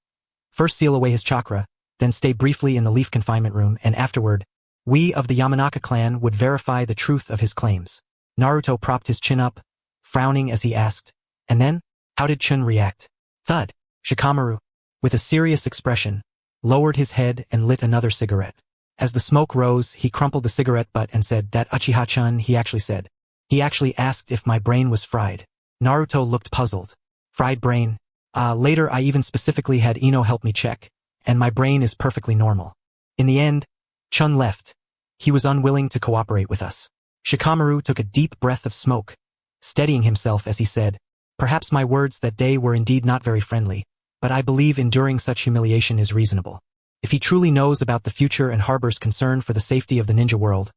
First seal away his chakra, then stay briefly in the Leaf confinement room, and afterward, we of the Yamanaka clan would verify the truth of his claims. Naruto propped his chin up, frowning as he asked, and then, how did Chen react? Thud. Shikamaru, with a serious expression, lowered his head and lit another cigarette. As the smoke rose, he crumpled the cigarette butt and said, that Uchiha-chan, he actually said. He actually asked if my brain was fried. Naruto looked puzzled. Fried brain? Later I even specifically had Ino help me check, and my brain is perfectly normal. In the end, Chun left. He was unwilling to cooperate with us. Shikamaru took a deep breath of smoke, steadying himself as he said, perhaps my words that day were indeed not very friendly, but I believe enduring such humiliation is reasonable. If he truly knows about the future and harbors concern for the safety of the ninja world,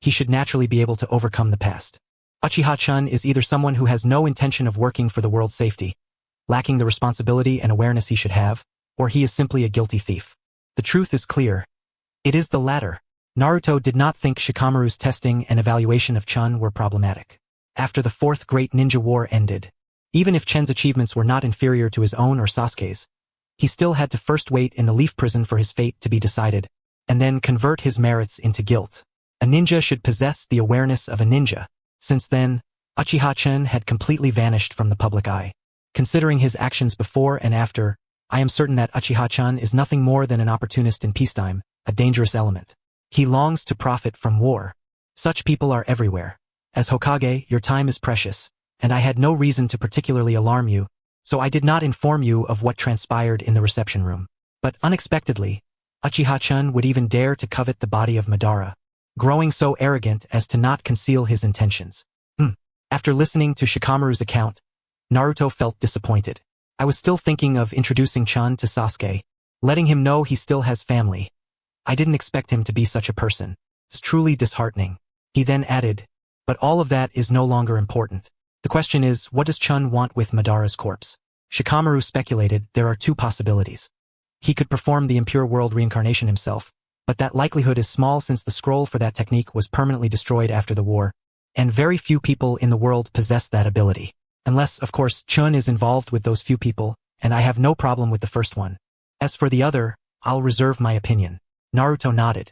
he should naturally be able to overcome the past. Uchiha-chan is either someone who has no intention of working for the world's safety, lacking the responsibility and awareness he should have, or he is simply a guilty thief. The truth is clear. It is the latter. Naruto did not think Shikamaru's testing and evaluation of Chun were problematic. After the 4th Great Ninja War ended, even if Chen's achievements were not inferior to his own or Sasuke's, he still had to first wait in the Leaf prison for his fate to be decided, and then convert his merits into guilt. A ninja should possess the awareness of a ninja. Since then, Uchiha-chan had completely vanished from the public eye. Considering his actions before and after, I am certain that Uchiha-chan is nothing more than an opportunist in peacetime, a dangerous element. He longs to profit from war. Such people are everywhere. As Hokage, your time is precious, and I had no reason to particularly alarm you, so I did not inform you of what transpired in the reception room. But unexpectedly, Uchiha-chan would even dare to covet the body of Madara, growing so arrogant as to not conceal his intentions. After listening to Shikamaru's account, Naruto felt disappointed. I was still thinking of introducing Chun to Sasuke, letting him know he still has family. I didn't expect him to be such a person. It's truly disheartening. He then added, but all of that is no longer important. The question is, what does Chun want with Madara's corpse? Shikamaru speculated there are 2 possibilities. He could perform the impure world reincarnation himself, but that likelihood is small since the scroll for that technique was permanently destroyed after the war, and very few people in the world possess that ability. Unless, of course, Chun is involved with those few people, and I have no problem with the first one. As for the other, I'll reserve my opinion. Naruto nodded.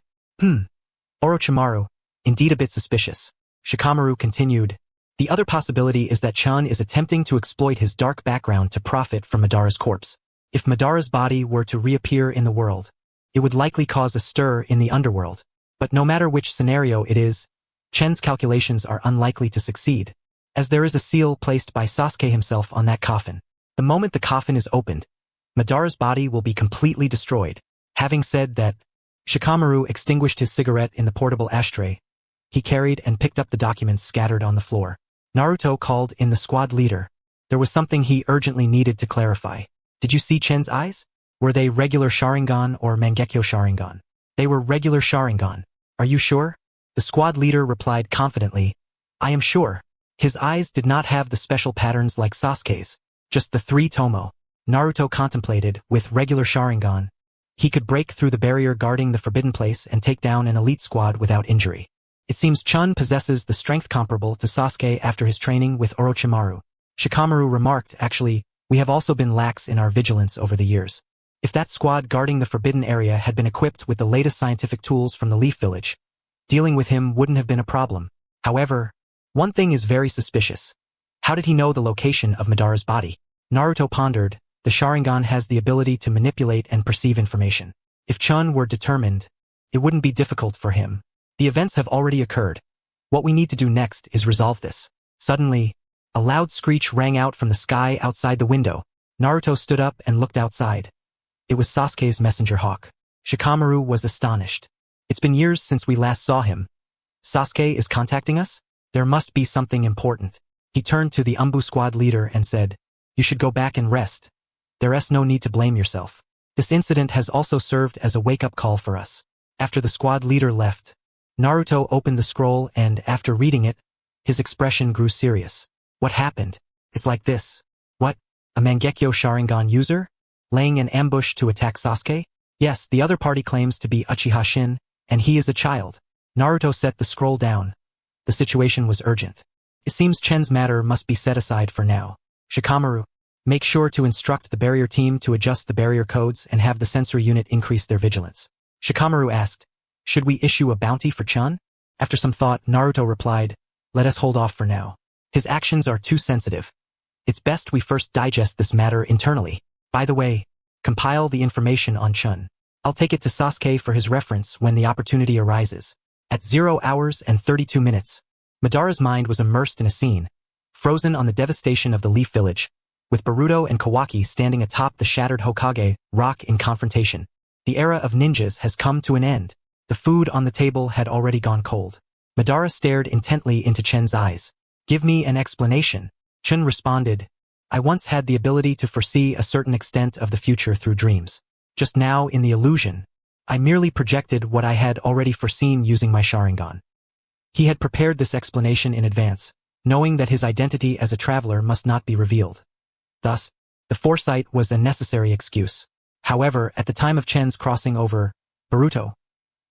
Orochimaru, indeed a bit suspicious. Shikamaru continued, The other possibility is that Chen is attempting to exploit his dark background to profit from Madara's corpse. If Madara's body were to reappear in the world, it would likely cause a stir in the underworld. But no matter which scenario it is, Chen's calculations are unlikely to succeed, as there is a seal placed by Sasuke himself on that coffin. The moment the coffin is opened, Madara's body will be completely destroyed. Having said that, Shikamaru extinguished his cigarette in the portable ashtray he carried and picked up the documents scattered on the floor. Naruto called in the squad leader. There was something he urgently needed to clarify. Did you see Chen's eyes? Were they regular Sharingan or Mangekyo Sharingan? They were regular Sharingan. Are you sure? The squad leader replied confidently. I am sure. His eyes did not have the special patterns like Sasuke's, just the three tomo. Naruto contemplated. With regular Sharingan, he could break through the barrier guarding the forbidden place and take down an elite squad without injury. It seems Chen possesses the strength comparable to Sasuke after his training with Orochimaru. Shikamaru remarked, actually, we have also been lax in our vigilance over the years. If that squad guarding the forbidden area had been equipped with the latest scientific tools from the Leaf Village, dealing with him wouldn't have been a problem. However, one thing is very suspicious. How did he know the location of Madara's body? Naruto pondered. The Sharingan has the ability to manipulate and perceive information. If Chen were determined, it wouldn't be difficult for him. The events have already occurred. What we need to do next is resolve this. Suddenly, a loud screech rang out from the sky outside the window. Naruto stood up and looked outside. It was Sasuke's messenger hawk. Shikamaru was astonished. It's been years since we last saw him. Sasuke is contacting us? There must be something important. He turned to the Umbu squad leader and said, you should go back and rest. There's no need to blame yourself. This incident has also served as a wake-up call for us. After the squad leader left, Naruto opened the scroll and, after reading it, his expression grew serious. What happened? It's like this. What? A Mangekyo Sharingan user? Laying an ambush to attack Sasuke? Yes, the other party claims to be Uchiha Shin, and he is a child. Naruto set the scroll down. The situation was urgent. It seems Chen's matter must be set aside for now. Shikamaru, make sure to instruct the barrier team to adjust the barrier codes and have the sensor unit increase their vigilance. Shikamaru asked, should we issue a bounty for Chen? After some thought, Naruto replied, let us hold off for now. His actions are too sensitive. It's best we first digest this matter internally. By the way, compile the information on Chen. I'll take it to Sasuke for his reference when the opportunity arises. At 0 hours and 32 minutes, Madara's mind was immersed in a scene, frozen on the devastation of the Leaf Village, with Boruto and Kawaki standing atop the shattered Hokage rock in confrontation. The era of ninjas has come to an end. The food on the table had already gone cold. Madara stared intently into Chen's eyes. Give me an explanation. Chen responded, I once had the ability to foresee a certain extent of the future through dreams. Just now, in the illusion, I merely projected what I had already foreseen using my Sharingan. He had prepared this explanation in advance, knowing that his identity as a traveler must not be revealed. Thus, the foresight was a necessary excuse. However, at the time of Chen's crossing over, Boruto,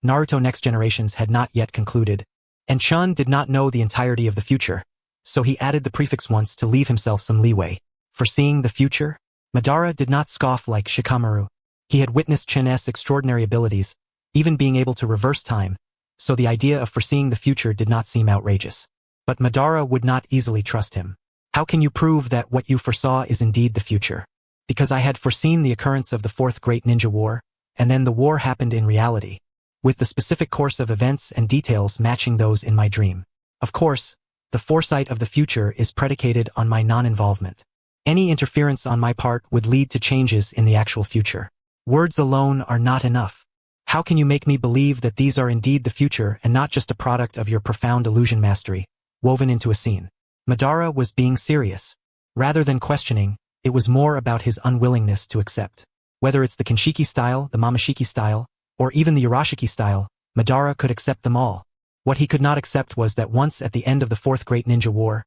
Naruto Next Generations had not yet concluded, and Chen did not know the entirety of the future, so he added the prefix once to leave himself some leeway. Foreseeing the future? Madara did not scoff like Shikamaru. He had witnessed Chen's extraordinary abilities, even being able to reverse time, so the idea of foreseeing the future did not seem outrageous. But Madara would not easily trust him. How can you prove that what you foresaw is indeed the future? Because I had foreseen the occurrence of the Fourth Great Ninja War, and then the war happened in reality, with the specific course of events and details matching those in my dream. Of course, the foresight of the future is predicated on my non-involvement. Any interference on my part would lead to changes in the actual future. Words alone are not enough. How can you make me believe that these are indeed the future and not just a product of your profound illusion mastery, woven into a scene? Madara was being serious. Rather than questioning, it was more about his unwillingness to accept. Whether it's the Kinshiki style, the Momoshiki style, or even the Urashiki style, Madara could accept them all. What he could not accept was that once at the end of the Fourth Great Ninja War,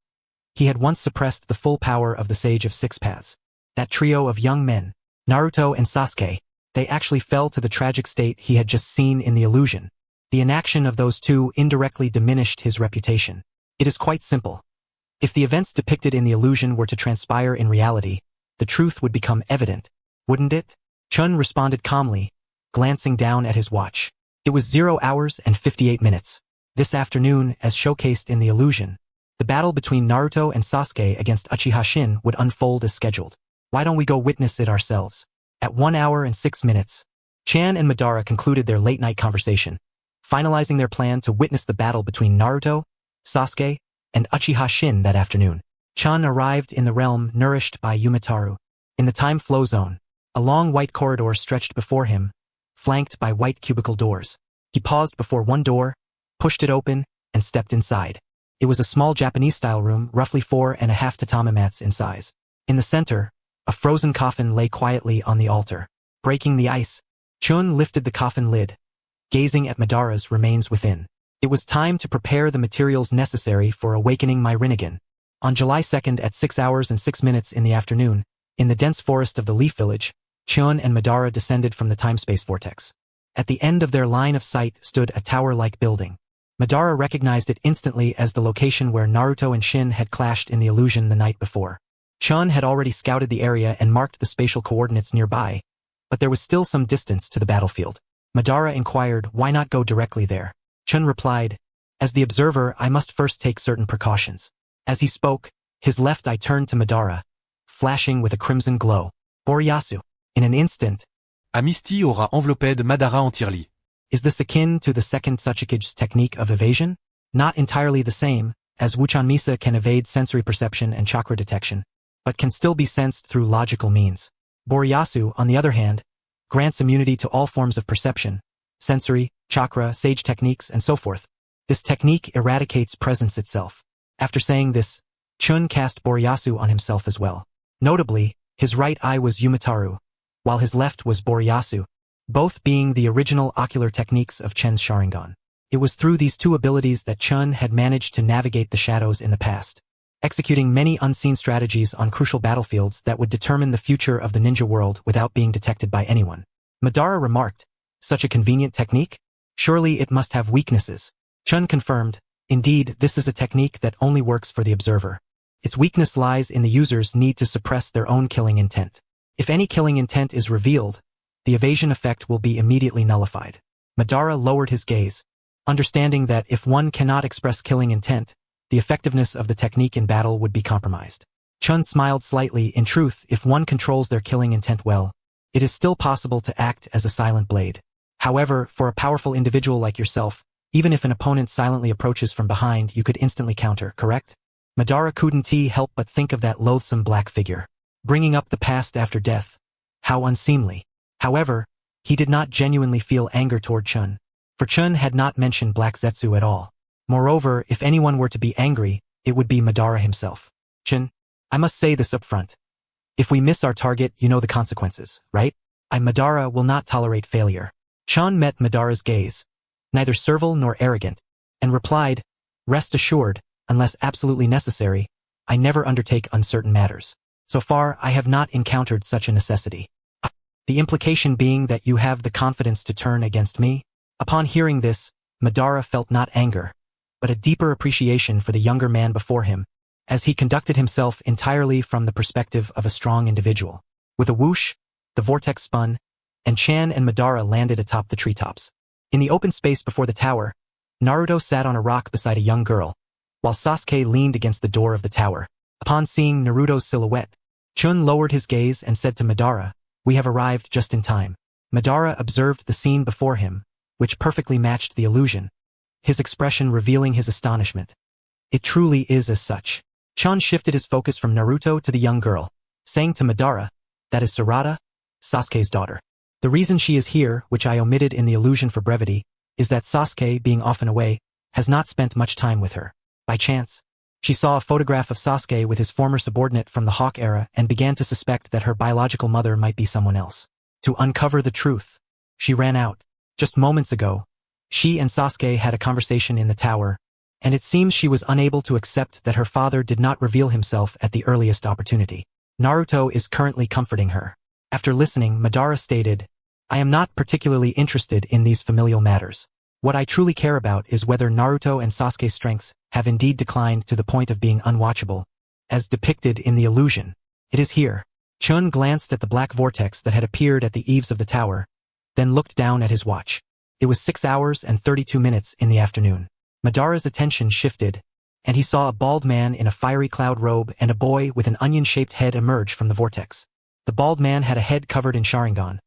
he had once suppressed the full power of the Sage of Six Paths. That trio of young men, Naruto and Sasuke, they actually fell to the tragic state he had just seen in the illusion. The inaction of those two indirectly diminished his reputation. It is quite simple. If the events depicted in the illusion were to transpire in reality, the truth would become evident, wouldn't it? Chen responded calmly, glancing down at his watch. It was 0 hours and 58 minutes. This afternoon, as showcased in the illusion, The battle between Naruto and Sasuke against Uchiha Shin would unfold as scheduled. Why don't we go witness it ourselves? At 1 hour and 6 minutes, Chen and Madara concluded their late-night conversation, finalizing their plan to witness the battle between Naruto, Sasuke, and Uchiha Shin that afternoon. Chen arrived in the realm nourished by Umotatsu. In the time flow zone, a long white corridor stretched before him, flanked by white cubicle doors. He paused before one door, pushed it open, and stepped inside. It was a small Japanese-style room, roughly 4.5 tatami mats in size. In the center, a frozen coffin lay quietly on the altar. Breaking the ice, Chun lifted the coffin lid, gazing at Madara's remains within. It was time to prepare the materials necessary for awakening my Rinnegan. On July 2nd at 6 hours and 6 minutes in the afternoon, in the dense forest of the Leaf Village, Chun and Madara descended from the time-space vortex. At the end of their line of sight stood a tower-like building. Madara recognized it instantly as the location where Naruto and Shin had clashed in the illusion the night before. Chun had already scouted the area and marked the spatial coordinates nearby, but there was still some distance to the battlefield. Madara inquired, why not go directly there? Chun replied, as the observer, I must first take certain precautions. As he spoke, his left eye turned to Madara, flashing with a crimson glow. Boruto. In an instant, Amisti aura enveloppé Madara entièrement. Is this akin to the second Tsuchikage's technique of evasion? Not entirely the same, as Wuchanmisa can evade sensory perception and chakra detection, but can still be sensed through logical means. Boruto, on the other hand, grants immunity to all forms of perception, sensory, chakra, sage techniques, and so forth. This technique eradicates presence itself. After saying this, Chun cast Boruto on himself as well. Notably, his right eye was Umotatsu, while his left was Boruto, both being the original ocular techniques of Chen's Sharingan. It was through these two abilities that Chun had managed to navigate the shadows in the past, executing many unseen strategies on crucial battlefields that would determine the future of the ninja world without being detected by anyone. Madara remarked, such a convenient technique? Surely it must have weaknesses. Chun confirmed, indeed, this is a technique that only works for the observer. Its weakness lies in the user's need to suppress their own killing intent. If any killing intent is revealed, the evasion effect will be immediately nullified. Madara lowered his gaze, understanding that if one cannot express killing intent, the effectiveness of the technique in battle would be compromised. Chun smiled slightly. In truth, if one controls their killing intent well, it is still possible to act as a silent blade. However, for a powerful individual like yourself, even if an opponent silently approaches from behind, you could instantly counter, correct? Madara couldn't help but think of that loathsome black figure, bringing up the past after death. How unseemly. However, he did not genuinely feel anger toward Chun, for Chun had not mentioned Black Zetsu at all. Moreover, if anyone were to be angry, it would be Madara himself. Chun, I must say this up front. If we miss our target, you know the consequences, right? Madara will not tolerate failure. Chun met Madara's gaze, neither servile nor arrogant, and replied, rest assured, unless absolutely necessary, I never undertake uncertain matters. So far, I have not encountered such a necessity. The implication being that you have the confidence to turn against me? Upon hearing this, Madara felt not anger, but a deeper appreciation for the younger man before him, as he conducted himself entirely from the perspective of a strong individual. With a whoosh, the vortex spun, and Chen and Madara landed atop the treetops. In the open space before the tower, Naruto sat on a rock beside a young girl, while Sasuke leaned against the door of the tower. Upon seeing Naruto's silhouette, Chun lowered his gaze and said to Madara, we have arrived just in time. Madara observed the scene before him, which perfectly matched the illusion, his expression revealing his astonishment. It truly is as such. Chun shifted his focus from Naruto to the young girl, saying to Madara, that is Sarada, Sasuke's daughter. The reason she is here, which I omitted in the illusion for brevity, is that Sasuke, being often away, has not spent much time with her. By chance, she saw a photograph of Sasuke with his former subordinate from the Hawk era and began to suspect that her biological mother might be someone else. To uncover the truth, she ran out. Just moments ago, she and Sasuke had a conversation in the tower, and it seems she was unable to accept that her father did not reveal himself at the earliest opportunity. Naruto is currently comforting her. After listening, Madara stated, I am not particularly interested in these familial matters. What I truly care about is whether Naruto and Sasuke's strengths have indeed declined to the point of being unwatchable, as depicted in the illusion. It is here. Chun glanced at the black vortex that had appeared at the eaves of the tower, then looked down at his watch. It was 6 hours and 32 minutes in the afternoon. Madara's attention shifted, and he saw a bald man in a fiery cloud robe and a boy with an onion-shaped head emerge from the vortex. The bald man had a head covered in Sharingan,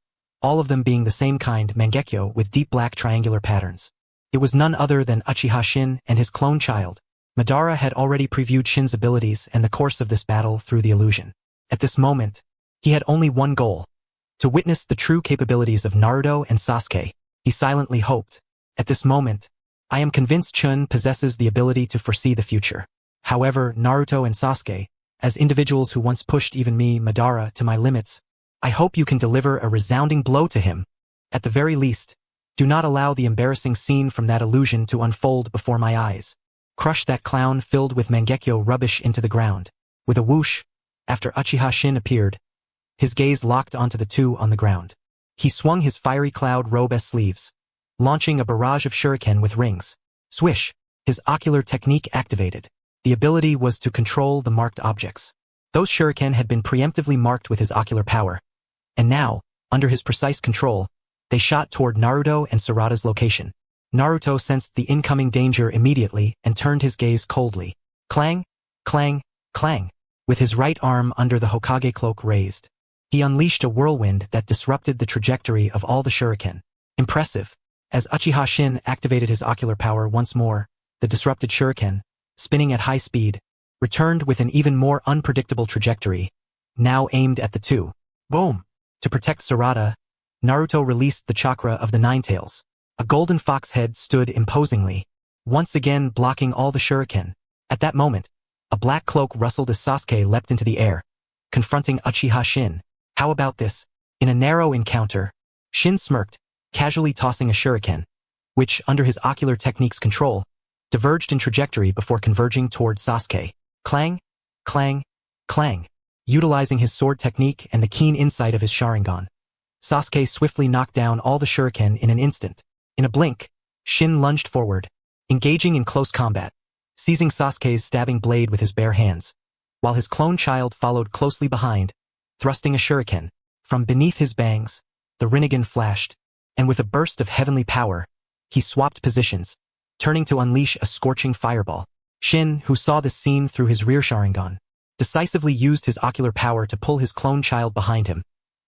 all of them being the same kind, Mangekyo, with deep black triangular patterns. It was none other than Uchiha Shin and his clone child. Madara had already previewed Shin's abilities and the course of this battle through the illusion. At this moment, he had only one goal: to witness the true capabilities of Naruto and Sasuke. He silently hoped. At this moment, I am convinced Chen possesses the ability to foresee the future. However, Naruto and Sasuke, as individuals who once pushed even me, Madara, to my limits, I hope you can deliver a resounding blow to him. At the very least, do not allow the embarrassing scene from that illusion to unfold before my eyes. Crush that clown filled with Mangekyo rubbish into the ground. With a whoosh, after Uchiha Shin appeared, his gaze locked onto the two on the ground. He swung his fiery cloud robe sleeves, launching a barrage of shuriken with rings. Swish! His ocular technique activated. The ability was to control the marked objects. Those shuriken had been preemptively marked with his ocular power, and now, under his precise control, they shot toward Naruto and Sarada's location. Naruto sensed the incoming danger immediately and turned his gaze coldly. Clang, clang, clang. With his right arm under the Hokage cloak raised, he unleashed a whirlwind that disrupted the trajectory of all the shuriken. Impressive. As Uchiha Shin activated his ocular power once more, the disrupted shuriken, spinning at high speed, returned with an even more unpredictable trajectory, now aimed at the two. Boom! To protect Sarada, Naruto released the chakra of the Nine Tails. A golden fox head stood imposingly, once again blocking all the shuriken. At that moment, a black cloak rustled as Sasuke leapt into the air, confronting Uchiha Shin. How about this? In a narrow encounter, Shin smirked, casually tossing a shuriken, which, under his ocular technique's control, diverged in trajectory before converging toward Sasuke. Clang, clang, clang. Utilizing his sword technique and the keen insight of his Sharingan, Sasuke swiftly knocked down all the shuriken in an instant. In a blink, Shin lunged forward, engaging in close combat, seizing Sasuke's stabbing blade with his bare hands, while his clone child followed closely behind, thrusting a shuriken. From beneath his bangs, the Rinnegan flashed, and with a burst of heavenly power, he swapped positions, turning to unleash a scorching fireball. Shin, who saw this scene through his rear Sharingan, decisively used his ocular power to pull his clone child behind him,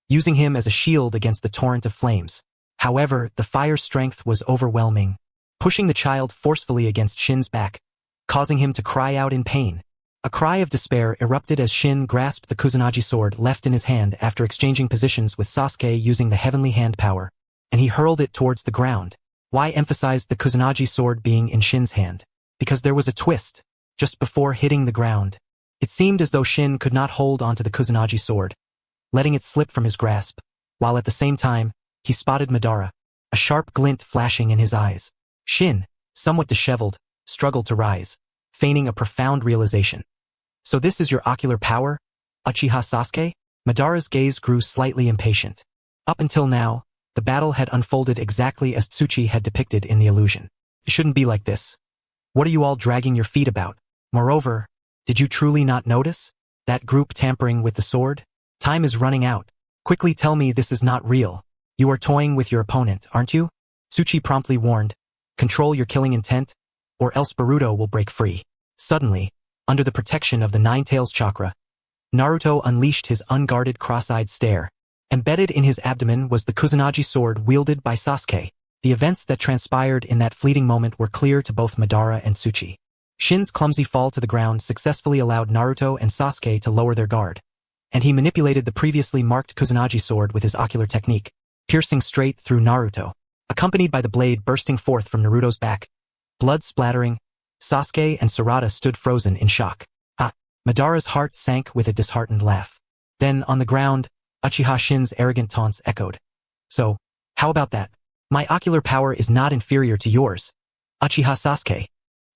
using him as a shield against the torrent of flames. However, the fire's strength was overwhelming, pushing the child forcefully against Shin's back, causing him to cry out in pain. A cry of despair erupted as Shin grasped the Kusanagi sword left in his hand after exchanging positions with Sasuke using the heavenly hand power, and he hurled it towards the ground. Why emphasize the Kusanagi sword being in Shin's hand? Because there was a twist. Just before hitting the ground, it seemed as though Shin could not hold onto the Kusanagi sword, letting it slip from his grasp, while at the same time, he spotted Madara, a sharp glint flashing in his eyes. Shin, somewhat disheveled, struggled to rise, feigning a profound realization. So this is your ocular power, Uchiha Sasuke? Madara's gaze grew slightly impatient. Up until now, the battle had unfolded exactly as Tsuchi had depicted in the illusion. It shouldn't be like this. What are you all dragging your feet about? Moreover, did you truly not notice that group tampering with the sword? Time is running out. Quickly tell me this is not real. You are toying with your opponent, aren't you? Tsuchi promptly warned, control your killing intent, or else Boruto will break free. Suddenly, under the protection of the Nine Tails chakra, Naruto unleashed his unguarded cross-eyed stare. Embedded in his abdomen was the Kusanagi sword wielded by Sasuke. The events that transpired in that fleeting moment were clear to both Madara and Tsuchi. Shin's clumsy fall to the ground successfully allowed Naruto and Sasuke to lower their guard, and he manipulated the previously marked Kusanagi sword with his ocular technique, piercing straight through Naruto. Accompanied by the blade bursting forth from Naruto's back, blood splattering, Sasuke and Sarada stood frozen in shock. Madara's heart sank with a disheartened laugh. Then, on the ground, Uchiha Shin's arrogant taunts echoed. So, how about that? My ocular power is not inferior to yours, Uchiha Sasuke.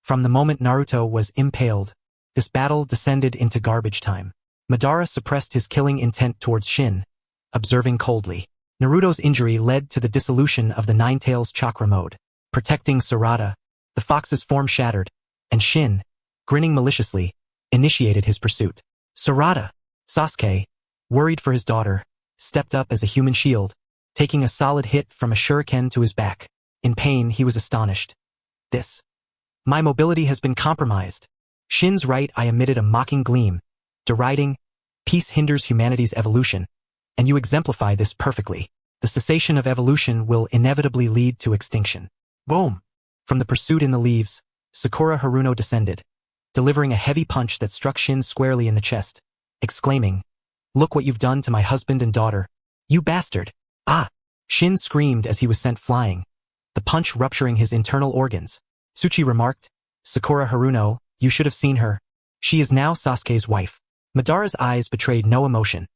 From the moment Naruto was impaled, this battle descended into garbage time. Madara suppressed his killing intent towards Shin, observing coldly. Naruto's injury led to the dissolution of the Nine Tails chakra mode. Protecting Sarada, the fox's form shattered, and Shin, grinning maliciously, initiated his pursuit. Sarada! Sasuke, worried for his daughter, stepped up as a human shield, taking a solid hit from a shuriken to his back. In pain, he was astonished. My mobility has been compromised. Shin's right eye emitted a mocking gleam, deriding, "Peace hinders humanity's evolution, and you exemplify this perfectly. The cessation of evolution will inevitably lead to extinction." Boom! From the pursuit in the leaves, Sakura Haruno descended, delivering a heavy punch that struck Shin squarely in the chest, exclaiming, "Look what you've done to my husband and daughter. You bastard!" Ah! Shin screamed as he was sent flying, the punch rupturing his internal organs. Tsuchi remarked, "Sakura Haruno, you should have seen her. She is now Sasuke's wife." Madara's eyes betrayed no emotion.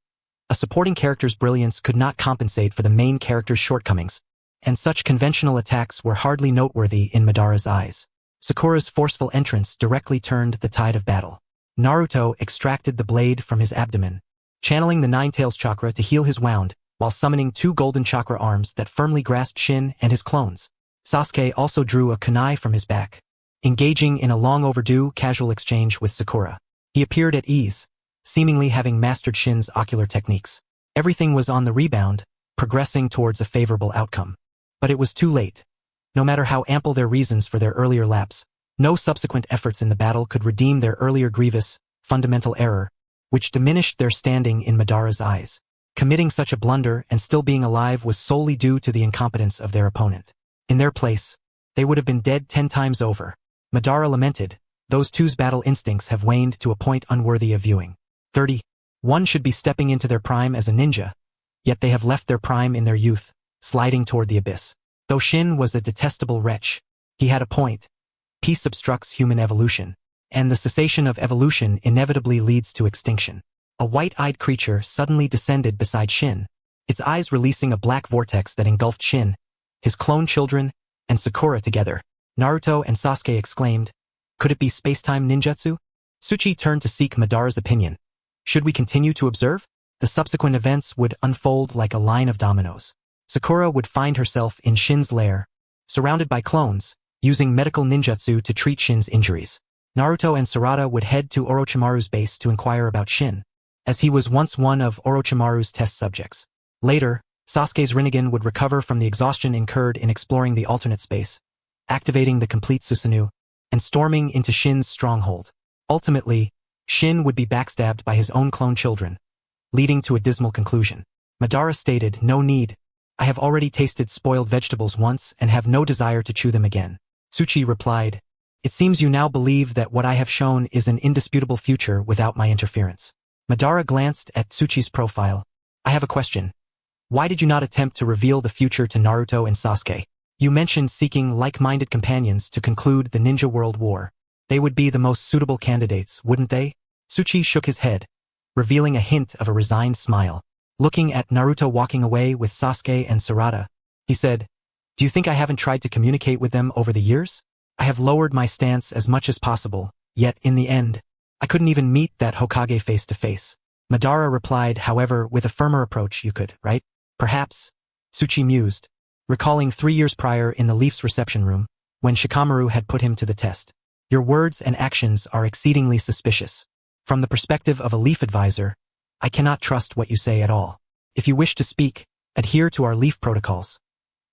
A supporting character's brilliance could not compensate for the main character's shortcomings, and such conventional attacks were hardly noteworthy in Madara's eyes. Sakura's forceful entrance directly turned the tide of battle. Naruto extracted the blade from his abdomen, channeling the Nine-Tails chakra to heal his wound, while summoning 2 golden chakra arms that firmly grasped Shin and his clones. Sasuke also drew a kunai from his back, engaging in a long-overdue casual exchange with Sakura. He appeared at ease, seemingly having mastered Shin's ocular techniques. Everything was on the rebound, progressing towards a favorable outcome. But it was too late. No matter how ample their reasons for their earlier lapse, no subsequent efforts in the battle could redeem their earlier grievous, fundamental error, which diminished their standing in Madara's eyes. Committing such a blunder and still being alive was solely due to the incompetence of their opponent. In their place, they would have been dead 10 times over. Madara lamented, "Those two's battle instincts have waned to a point unworthy of viewing. 30. One should be stepping into their prime as a ninja, yet they have left their prime in their youth, sliding toward the abyss." Though Shin was a detestable wretch, he had a point. Peace obstructs human evolution, and the cessation of evolution inevitably leads to extinction. A white-eyed creature suddenly descended beside Shin, its eyes releasing a black vortex that engulfed Shin, his clone children, and Sakura together. Naruto and Sasuke exclaimed, "Could it be space-time ninjutsu?" Tsuchi turned to seek Madara's opinion. Should we continue to observe? The subsequent events would unfold like a line of dominoes. Sakura would find herself in Shin's lair, surrounded by clones, using medical ninjutsu to treat Shin's injuries. Naruto and Sarada would head to Orochimaru's base to inquire about Shin, as he was once one of Orochimaru's test subjects. Later, Sasuke's Rinnegan would recover from the exhaustion incurred in exploring the alternate space, activating the complete Susanoo, and storming into Shin's stronghold. Ultimately, Shin would be backstabbed by his own clone children, leading to a dismal conclusion. Madara stated, "No need. I have already tasted spoiled vegetables once and have no desire to chew them again." Tsuchi replied, "It seems you now believe that what I have shown is an indisputable future without my interference." Madara glanced at Tsuchi's profile. "I have a question. Why did you not attempt to reveal the future to Naruto and Sasuke? You mentioned seeking like-minded companions to conclude the Ninja World War. They would be the most suitable candidates, wouldn't they?" Tsuchi shook his head, revealing a hint of a resigned smile. Looking at Naruto walking away with Sasuke and Sarada, he said, "Do you think I haven't tried to communicate with them over the years? I have lowered my stance as much as possible, yet in the end, I couldn't even meet that Hokage face to face." Madara replied, "However, with a firmer approach you could, right?" "Perhaps," Tsuchi mused, recalling 3 years prior in the Leaf's reception room, when Shikamaru had put him to the test. "Your words and actions are exceedingly suspicious. From the perspective of a Leaf advisor, I cannot trust what you say at all. If you wish to speak, adhere to our Leaf protocols.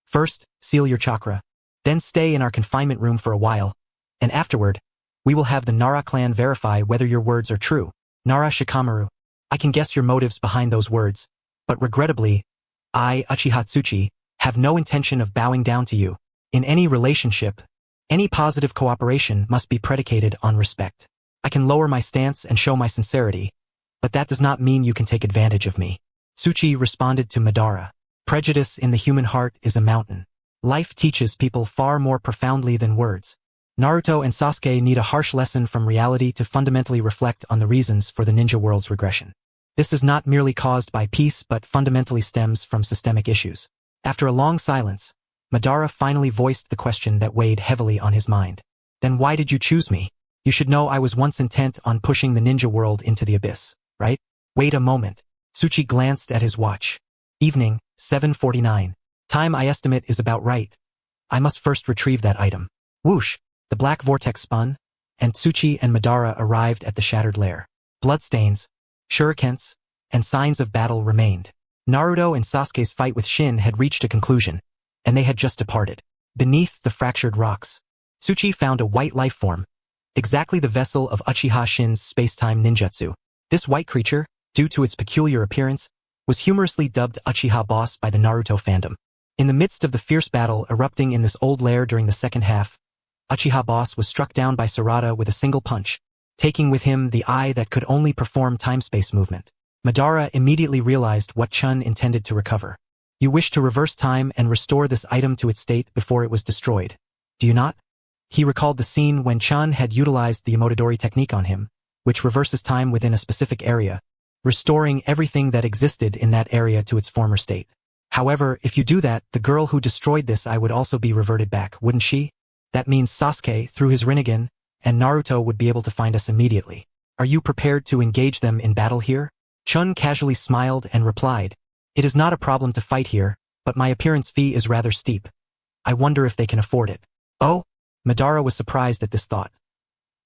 First, seal your chakra, then stay in our confinement room for a while, and afterward, we will have the Nara clan verify whether your words are true." "Nara Shikamaru, I can guess your motives behind those words, but regrettably, I, Uchiha Tsuchi, have no intention of bowing down to you. In any relationship, any positive cooperation must be predicated on respect. I can lower my stance and show my sincerity, but that does not mean you can take advantage of me." Tsuchi responded to Madara, "Prejudice in the human heart is a mountain. Life teaches people far more profoundly than words. Naruto and Sasuke need a harsh lesson from reality to fundamentally reflect on the reasons for the ninja world's regression. This is not merely caused by peace but fundamentally stems from systemic issues." After a long silence, Madara finally voiced the question that weighed heavily on his mind. "Then why did you choose me? You should know I was once intent on pushing the ninja world into the abyss, right?" "Wait a moment." Tsuchi glanced at his watch. "Evening, 7:49. Time I estimate is about right. I must first retrieve that item." Whoosh! The black vortex spun, and Tsuchi and Madara arrived at the shattered lair. Bloodstains, shurikens, and signs of battle remained. Naruto and Sasuke's fight with Shin had reached a conclusion, and they had just departed. Beneath the fractured rocks, Tsuchi found a white life form, exactly the vessel of Uchiha Shin's space-time ninjutsu. This white creature, due to its peculiar appearance, was humorously dubbed Uchiha Boss by the Naruto fandom. In the midst of the fierce battle erupting in this old lair during the second half, Uchiha Boss was struck down by Sarada with a single punch, taking with him the eye that could only perform time-space movement. Madara immediately realized what Chen intended to recover. You wish to reverse time and restore this item to its state before it was destroyed, do you not? He recalled the scene when Chen had utilized the Umotatsu technique on him, which reverses time within a specific area, restoring everything that existed in that area to its former state. However, if you do that, the girl who destroyed this eye would also be reverted back, wouldn't she? That means Sasuke, through his Rinnegan, and Naruto would be able to find us immediately. Are you prepared to engage them in battle here? Chun casually smiled and replied, "It is not a problem to fight here, but my appearance fee is rather steep. I wonder if they can afford it." Oh? Madara was surprised at this thought.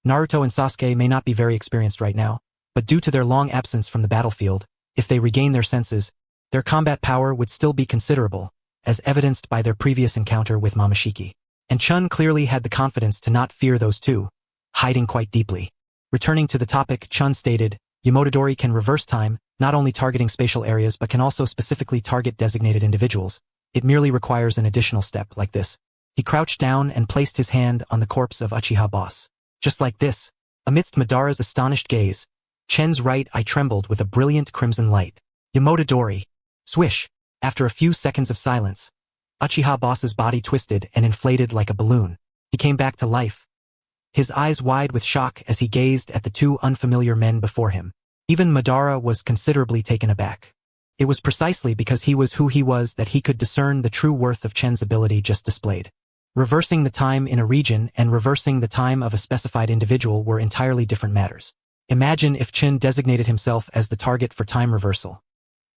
Naruto and Sasuke may not be very experienced right now, but due to their long absence from the battlefield, if they regain their senses, their combat power would still be considerable, as evidenced by their previous encounter with Momoshiki. And Chun clearly had the confidence to not fear those two, hiding quite deeply. Returning to the topic, Chun stated, Umotatsu can reverse time, not only targeting spatial areas but can also specifically target designated individuals. It merely requires an additional step like this. He crouched down and placed his hand on the corpse of Uchiha Boss. Just like this, amidst Madara's astonished gaze, Chen's right eye trembled with a brilliant crimson light. Umotatsu. Swish. After a few seconds of silence, Uchiha Boss's body twisted and inflated like a balloon. He came back to life, his eyes wide with shock as he gazed at the two unfamiliar men before him. Even Madara was considerably taken aback. It was precisely because he was who he was that he could discern the true worth of Chen's ability just displayed. Reversing the time in a region and reversing the time of a specified individual were entirely different matters. Imagine if Chen designated himself as the target for time reversal.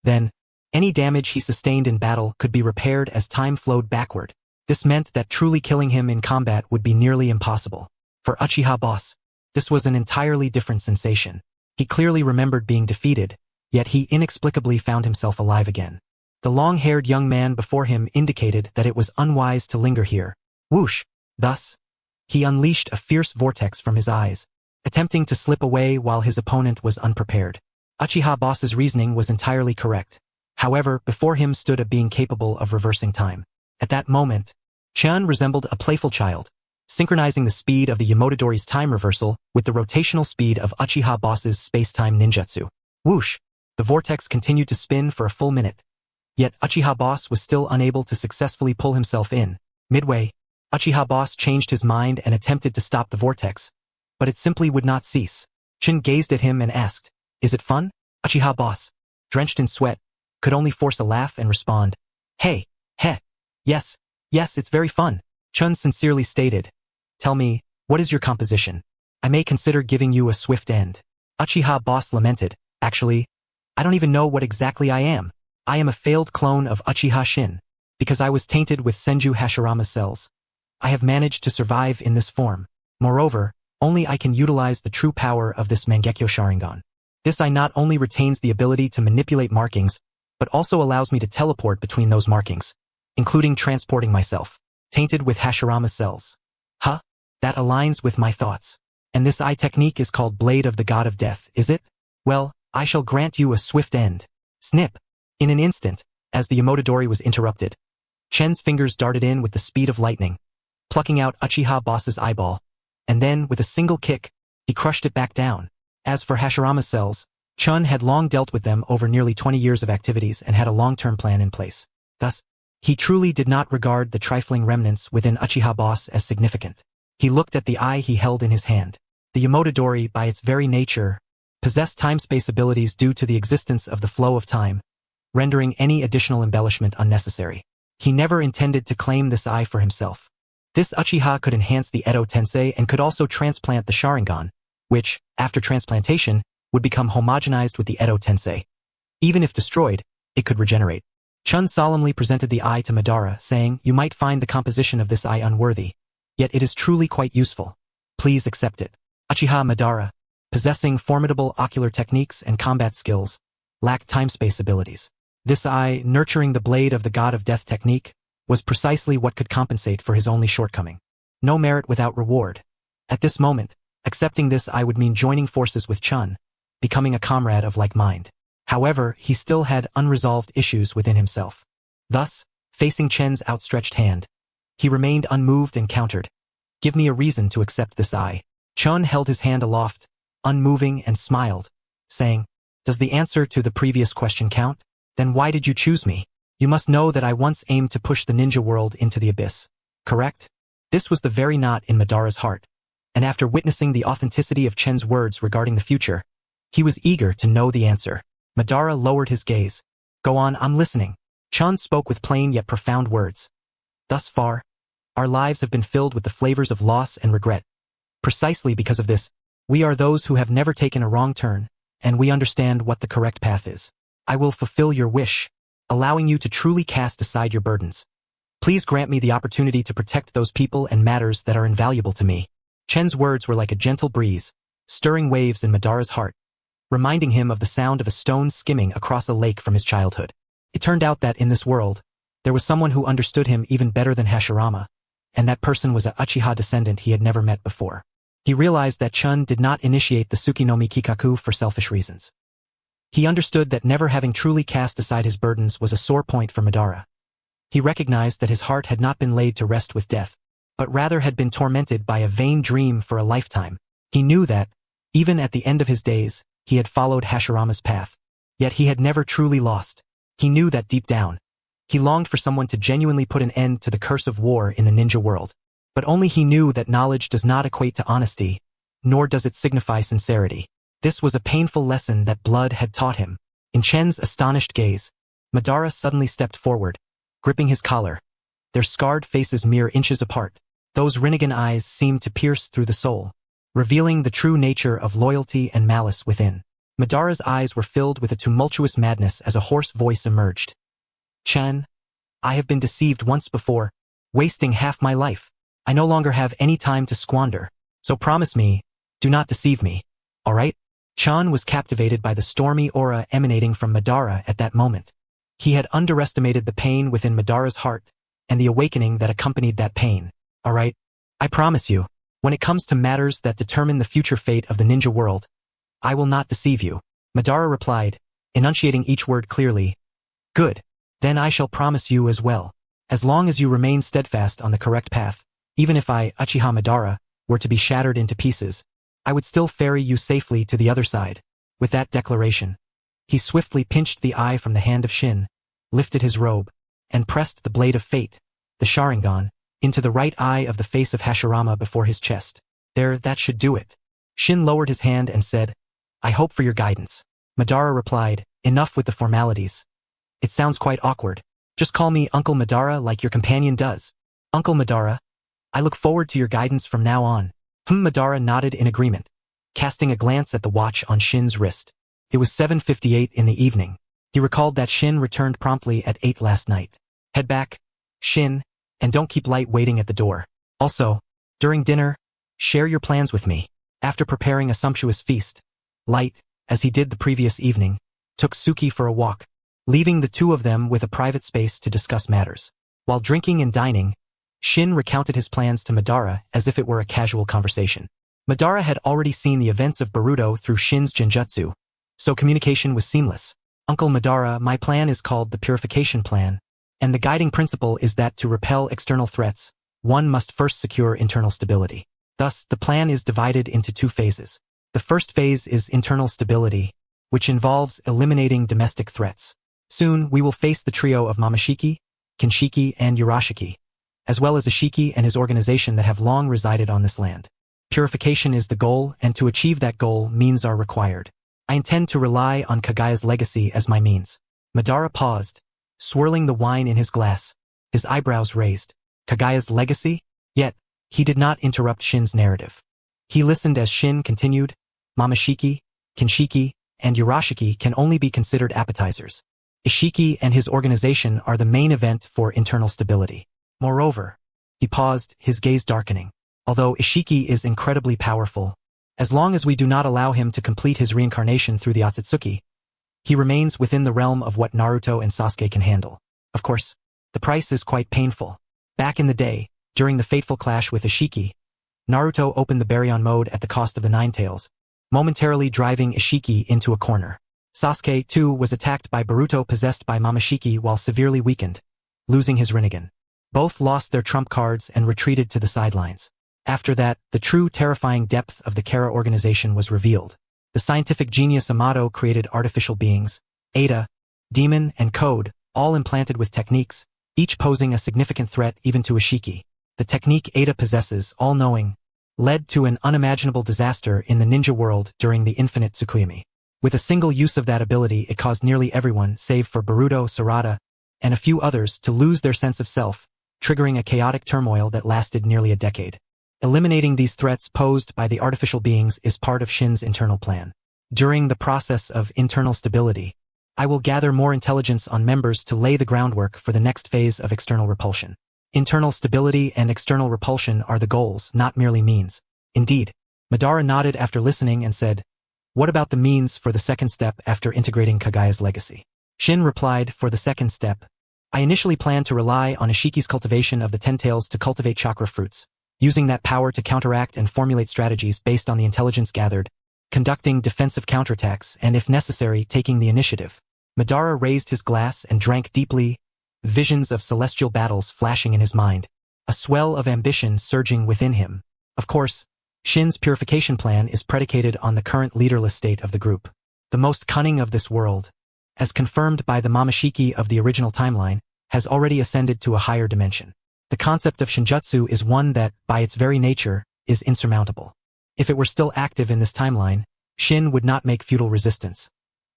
Then, any damage he sustained in battle could be repaired as time flowed backward. This meant that truly killing him in combat would be nearly impossible. For Uchiha Boss, this was an entirely different sensation. He clearly remembered being defeated, yet he inexplicably found himself alive again. The long-haired young man before him indicated that it was unwise to linger here. Whoosh! Thus, he unleashed a fierce vortex from his eyes, attempting to slip away while his opponent was unprepared. Uchiha Boss's reasoning was entirely correct. However, before him stood a being capable of reversing time. At that moment, Chen resembled a playful child, synchronizing the speed of the Umotatsu's time reversal with the rotational speed of Uchiha Boss's space-time ninjutsu. Whoosh! The vortex continued to spin for a full minute. Yet Uchiha Boss was still unable to successfully pull himself in. Midway, Uchiha Boss changed his mind and attempted to stop the vortex, but it simply would not cease. Chen gazed at him and asked, "Is it fun?" Uchiha Boss, drenched in sweat, could only force a laugh and respond, "Hey, heh, yes, it's very fun." Chun sincerely stated, "Tell me, what is your composition? I may consider giving you a swift end." Uchiha Boss lamented, "Actually, I don't even know what exactly I am. I am a failed clone of Uchiha Shin. Because I was tainted with Senju Hashirama's cells, I have managed to survive in this form. Moreover, only I can utilize the true power of this Mangekyo Sharingan. This eye not only retains the ability to manipulate markings, but also allows me to teleport between those markings, including transporting myself, tainted with Hashirama cells. Huh? That aligns with my thoughts. And this eye technique is called Blade of the God of Death, is it? Well, I shall grant you a swift end." Snip! In an instant, as the Umotatsu was interrupted, Chen's fingers darted in with the speed of lightning, plucking out Uchiha Boss's eyeball, and then, with a single kick, he crushed it back down. As for Hashirama cells, Chun had long dealt with them over nearly 20 years of activities and had a long-term plan in place. Thus, he truly did not regard the trifling remnants within Uchiha Boss as significant. He looked at the eye he held in his hand. The Umotatsu, by its very nature, possessed time-space abilities due to the existence of the flow of time, rendering any additional embellishment unnecessary. He never intended to claim this eye for himself. This Uchiha could enhance the Edo Tensei and could also transplant the Sharingan, which, after transplantation, would become homogenized with the Edo Tensei. Even if destroyed, it could regenerate. Chun solemnly presented the eye to Madara, saying, "You might find the composition of this eye unworthy, yet it is truly quite useful. Please accept it." Uchiha Madara, possessing formidable ocular techniques and combat skills, lacked time-space abilities. This eye, nurturing the Blade of the God of Death technique, was precisely what could compensate for his only shortcoming. No merit without reward. At this moment, Accepting this I would mean joining forces with Chen, becoming a comrade of like mind. However, he still had unresolved issues within himself. Thus, facing Chen's outstretched hand, he remained unmoved and countered. Give me a reason to accept this I. Chen held his hand aloft, unmoving, and smiled, saying, Does the answer to the previous question count? Then why did you choose me? You must know that I once aimed to push the ninja world into the abyss. Correct? This was the very knot in Madara's heart, and after witnessing the authenticity of Chen's words regarding the future, he was eager to know the answer. Madara lowered his gaze. Go on, I'm listening. Chen spoke with plain yet profound words. Thus far, our lives have been filled with the flavors of loss and regret. Precisely because of this, we are those who have never taken a wrong turn, and we understand what the correct path is. I will fulfill your wish, allowing you to truly cast aside your burdens. Please grant me the opportunity to protect those people and matters that are invaluable to me. Chen's words were like a gentle breeze, stirring waves in Madara's heart, reminding him of the sound of a stone skimming across a lake from his childhood. It turned out that in this world, there was someone who understood him even better than Hashirama, and that person was a Uchiha descendant he had never met before. He realized that Chen did not initiate the Tsukinomi Kikaku for selfish reasons. He understood that never having truly cast aside his burdens was a sore point for Madara. He recognized that his heart had not been laid to rest with death, but rather had been tormented by a vain dream for a lifetime. He knew that, even at the end of his days, he had followed Hashirama's path. Yet he had never truly lost. He knew that deep down, he longed for someone to genuinely put an end to the curse of war in the ninja world. But only he knew that knowledge does not equate to honesty, nor does it signify sincerity. This was a painful lesson that blood had taught him. In Chen's astonished gaze, Madara suddenly stepped forward, gripping his collar. Their scarred faces mere inches apart. Those Rinnegan eyes seemed to pierce through the soul, revealing the true nature of loyalty and malice within. Madara's eyes were filled with a tumultuous madness as a hoarse voice emerged. Chen, I have been deceived once before, wasting half my life. I no longer have any time to squander, so promise me, do not deceive me, all right? Chen was captivated by the stormy aura emanating from Madara at that moment. He had underestimated the pain within Madara's heart and the awakening that accompanied that pain. All right, I promise you, when it comes to matters that determine the future fate of the ninja world, I will not deceive you. Madara replied, enunciating each word clearly. Good, then I shall promise you as well. As long as you remain steadfast on the correct path, even if I, Uchiha Madara, were to be shattered into pieces, I would still ferry you safely to the other side. With that declaration, he swiftly pinched the eye from the hand of Shin, lifted his robe, and pressed the blade of fate, the Sharingan, into the right eye of the face of Hashirama before his chest. There, that should do it. Shin lowered his hand and said, I hope for your guidance. Madara replied, enough with the formalities. It sounds quite awkward. Just call me Uncle Madara like your companion does. Uncle Madara, I look forward to your guidance from now on. Madara nodded in agreement, casting a glance at the watch on Shin's wrist. It was 7:58 in the evening. He recalled that Shin returned promptly at 8 last night. Head back, Shin, and don't keep Light waiting at the door. Also, during dinner, share your plans with me. After preparing a sumptuous feast, Light, as he did the previous evening, took Suki for a walk, leaving the two of them with a private space to discuss matters. While drinking and dining, Shin recounted his plans to Madara as if it were a casual conversation. Madara had already seen the events of Boruto through Shin's genjutsu, so communication was seamless. Uncle Madara, my plan is called the purification plan, and the guiding principle is that to repel external threats, one must first secure internal stability. Thus, the plan is divided into two phases. The first phase is internal stability, which involves eliminating domestic threats. Soon, we will face the trio of Momoshiki, Kinshiki, and Urashiki, as well as Ishiki and his organization that have long resided on this land. Purification is the goal, and to achieve that goal, means are required. I intend to rely on Kagaya's legacy as my means. Madara paused, swirling the wine in his glass, his eyebrows raised. Kagaya's legacy? Yet, he did not interrupt Shin's narrative. He listened as Shin continued, Momoshiki, Kinshiki, and Urashiki can only be considered appetizers. Ishiki and his organization are the main event for internal stability. Moreover, he paused, his gaze darkening. Although Ishiki is incredibly powerful, as long as we do not allow him to complete his reincarnation through the Otsutsuki, he remains within the realm of what Naruto and Sasuke can handle. Of course, the price is quite painful. Back in the day, during the fateful clash with Ishiki, Naruto opened the baryon mode at the cost of the Nine Tails, momentarily driving Ishiki into a corner. Sasuke, too, was attacked by Boruto possessed by Momoshiki while severely weakened, losing his Rinnegan. Both lost their trump cards and retreated to the sidelines. After that, the true terrifying depth of the Kara organization was revealed. The scientific genius Amato created artificial beings, Ada, Demon, and Code, all implanted with techniques, each posing a significant threat even to Ishiki. The technique Ada possesses, all-knowing, led to an unimaginable disaster in the ninja world during the infinite Tsukuyomi. With a single use of that ability, it caused nearly everyone, save for Boruto, Sarada, and a few others, to lose their sense of self, triggering a chaotic turmoil that lasted nearly a decade. Eliminating these threats posed by the artificial beings is part of Shin's internal plan. During the process of internal stability, I will gather more intelligence on members to lay the groundwork for the next phase of external repulsion. Internal stability and external repulsion are the goals, not merely means. Indeed, Madara nodded after listening and said, "What about the means for the second step after integrating Kagaya's legacy?" Shin replied, "For the second step, I initially planned to rely on Ishiki's cultivation of the Ten Tails to cultivate chakra fruits, using that power to counteract and formulate strategies based on the intelligence gathered, conducting defensive counterattacks, and if necessary, taking the initiative." Madara raised his glass and drank deeply, visions of celestial battles flashing in his mind, a swell of ambition surging within him. Of course, Shin's purification plan is predicated on the current leaderless state of the group. The most cunning of this world, as confirmed by the Momoshiki of the original timeline, has already ascended to a higher dimension. The concept of Shinjutsu is one that, by its very nature, is insurmountable. If it were still active in this timeline, Shin would not make futile resistance.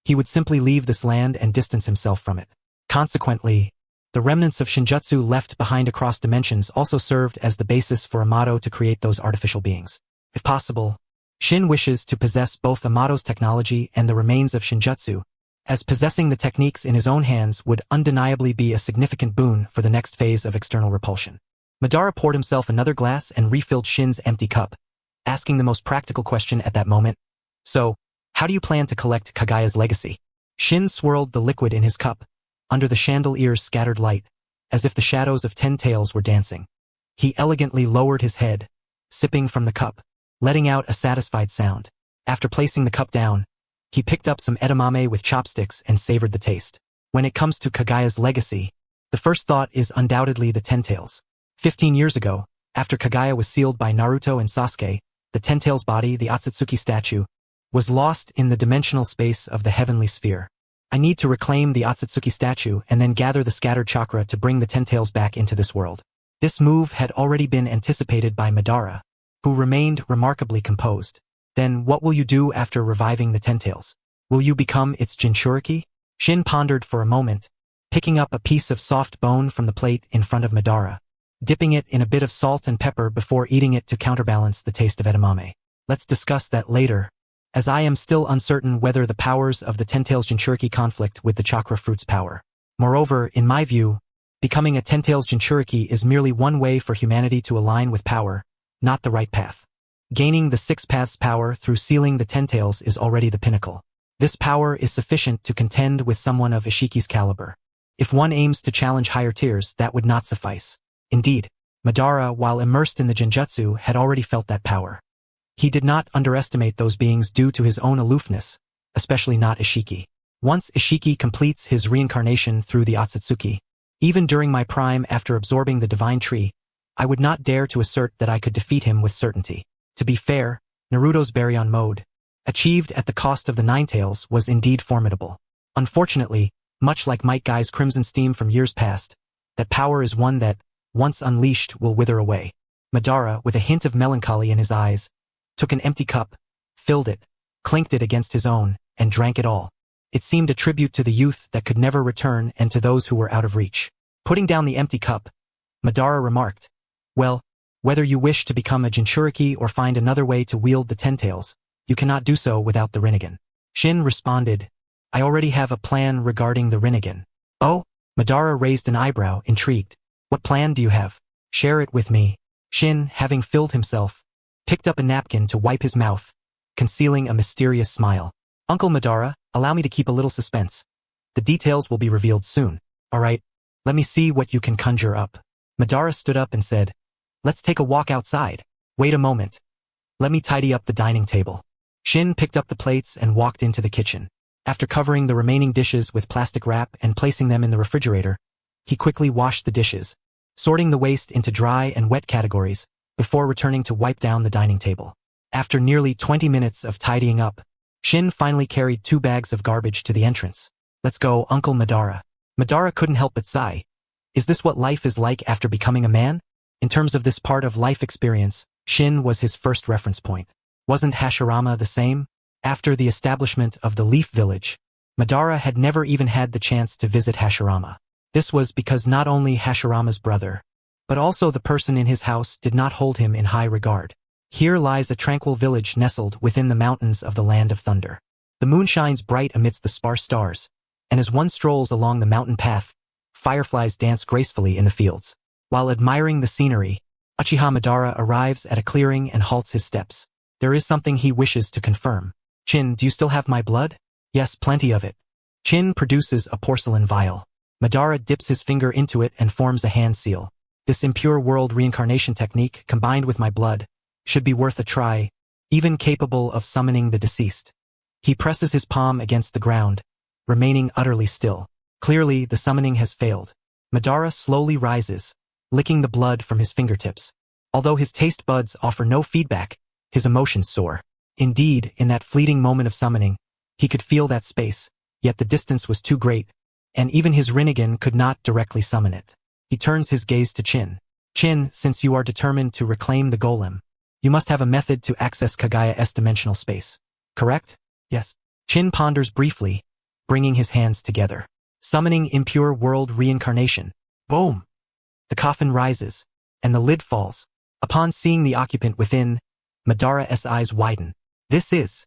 He would simply leave this land and distance himself from it. Consequently, the remnants of Shinjutsu left behind across dimensions also served as the basis for Amato to create those artificial beings. If possible, Shin wishes to possess both Amato's technology and the remains of Shinjutsu, as possessing the techniques in his own hands would undeniably be a significant boon for the next phase of external repulsion. Madara poured himself another glass and refilled Shin's empty cup, asking the most practical question at that moment. "So, how do you plan to collect Kagaya's legacy?" Shin swirled the liquid in his cup, under the chandelier's scattered light, as if the shadows of 10 tails were dancing. He elegantly lowered his head, sipping from the cup, letting out a satisfied sound. After placing the cup down, he picked up some edamame with chopsticks and savored the taste. When it comes to Kagaya's legacy, the first thought is undoubtedly the Ten Tails. 15 years ago, after Kagaya was sealed by Naruto and Sasuke, the Ten Tails body, the Otsutsuki statue, was lost in the dimensional space of the heavenly sphere. I need to reclaim the Otsutsuki statue and then gather the scattered chakra to bring the Ten Tails back into this world. This move had already been anticipated by Madara, who remained remarkably composed. "Then what will you do after reviving the Ten Tails? Will you become its Jinchuriki?" Shin pondered for a moment, picking up a piece of soft bone from the plate in front of Madara, dipping it in a bit of salt and pepper before eating it to counterbalance the taste of edamame. "Let's discuss that later, as I am still uncertain whether the powers of the Ten Tails Jinchuriki conflict with the Chakra Fruit's power. Moreover, in my view, becoming a Ten Tails Jinchuriki is merely one way for humanity to align with power, not the right path. Gaining the Six Paths power through sealing the Ten Tails is already the pinnacle. This power is sufficient to contend with someone of Ishiki's caliber. If one aims to challenge higher tiers, that would not suffice." Indeed, Madara, while immersed in the Genjutsu, had already felt that power. He did not underestimate those beings due to his own aloofness, especially not Ishiki. Once Ishiki completes his reincarnation through the Otsutsuki, even during my prime after absorbing the divine tree, I would not dare to assert that I could defeat him with certainty. To be fair, Naruto's baryon mode, achieved at the cost of the Nine Tails, was indeed formidable. Unfortunately, much like Might Guy's crimson steam from years past, that power is one that, once unleashed, will wither away. Madara, with a hint of melancholy in his eyes, took an empty cup, filled it, clinked it against his own, and drank it all. It seemed a tribute to the youth that could never return and to those who were out of reach. Putting down the empty cup, Madara remarked, "Well, whether you wish to become a Jinchuriki or find another way to wield the Ten Tails, you cannot do so without the Rinnegan." Shin responded, "I already have a plan regarding the Rinnegan." "Oh?" Madara raised an eyebrow, intrigued. "What plan do you have? Share it with me." Shin, having filled himself, picked up a napkin to wipe his mouth, concealing a mysterious smile. "Uncle Madara, allow me to keep a little suspense. The details will be revealed soon. All right, let me see what you can conjure up." Madara stood up and said, "Let's take a walk outside." Wait a moment. Let me tidy up the dining table. Shin picked up the plates and walked into the kitchen. After covering the remaining dishes with plastic wrap and placing them in the refrigerator, he quickly washed the dishes, sorting the waste into dry and wet categories before returning to wipe down the dining table. After nearly 20 minutes of tidying up, Shin finally carried 2 bags of garbage to the entrance. Let's go, Uncle Madara. Madara couldn't help but sigh. Is this what life is like after becoming a man? In terms of this part of life experience, Shin was his first reference point. Wasn't Hashirama the same? After the establishment of the Leaf Village, Madara had never even had the chance to visit Hashirama. This was because not only Hashirama's brother, but also the person in his house did not hold him in high regard. Here lies a tranquil village nestled within the mountains of the Land of Thunder. The moon shines bright amidst the sparse stars, and as one strolls along the mountain path, fireflies dance gracefully in the fields. While admiring the scenery, Uchiha Madara arrives at a clearing and halts his steps. There is something he wishes to confirm. Chin, do you still have my blood? Yes, plenty of it. Chin produces a porcelain vial. Madara dips his finger into it and forms a hand seal. This impure world reincarnation technique, combined with my blood, should be worth a try, even capable of summoning the deceased. He presses his palm against the ground, remaining utterly still. Clearly, the summoning has failed. Madara slowly rises, licking the blood from his fingertips. Although his taste buds offer no feedback, his emotions soar. Indeed, in that fleeting moment of summoning, he could feel that space, yet the distance was too great, and even his Rinnegan could not directly summon it. He turns his gaze to Chin. Chin, since you are determined to reclaim the golem, you must have a method to access Kagaya's dimensional space, correct? Yes. Chin ponders briefly, bringing his hands together. Summoning impure world reincarnation. Boom! The coffin rises, and the lid falls. Upon seeing the occupant within, Madara's eyes widen. This is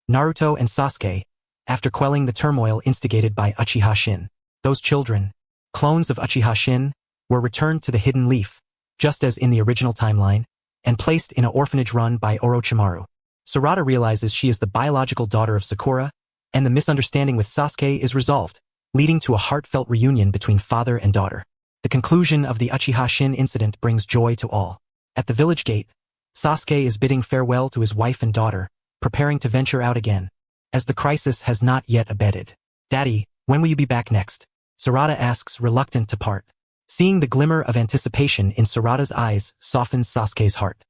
Naruto and Sasuke, after quelling the turmoil instigated by Uchiha Shin. Those children, clones of Uchiha Shin, were returned to the Hidden Leaf, just as in the original timeline, and placed in an orphanage run by Orochimaru. Sarada realizes she is the biological daughter of Sakura, and the misunderstanding with Sasuke is resolved, leading to a heartfelt reunion between father and daughter. The conclusion of the Uchiha Shin incident brings joy to all. At the village gate, Sasuke is bidding farewell to his wife and daughter, preparing to venture out again, as the crisis has not yet abated. Daddy, when will you be back next? Sarada asks, reluctant to part. Seeing the glimmer of anticipation in Sarada's eyes softens Sasuke's heart.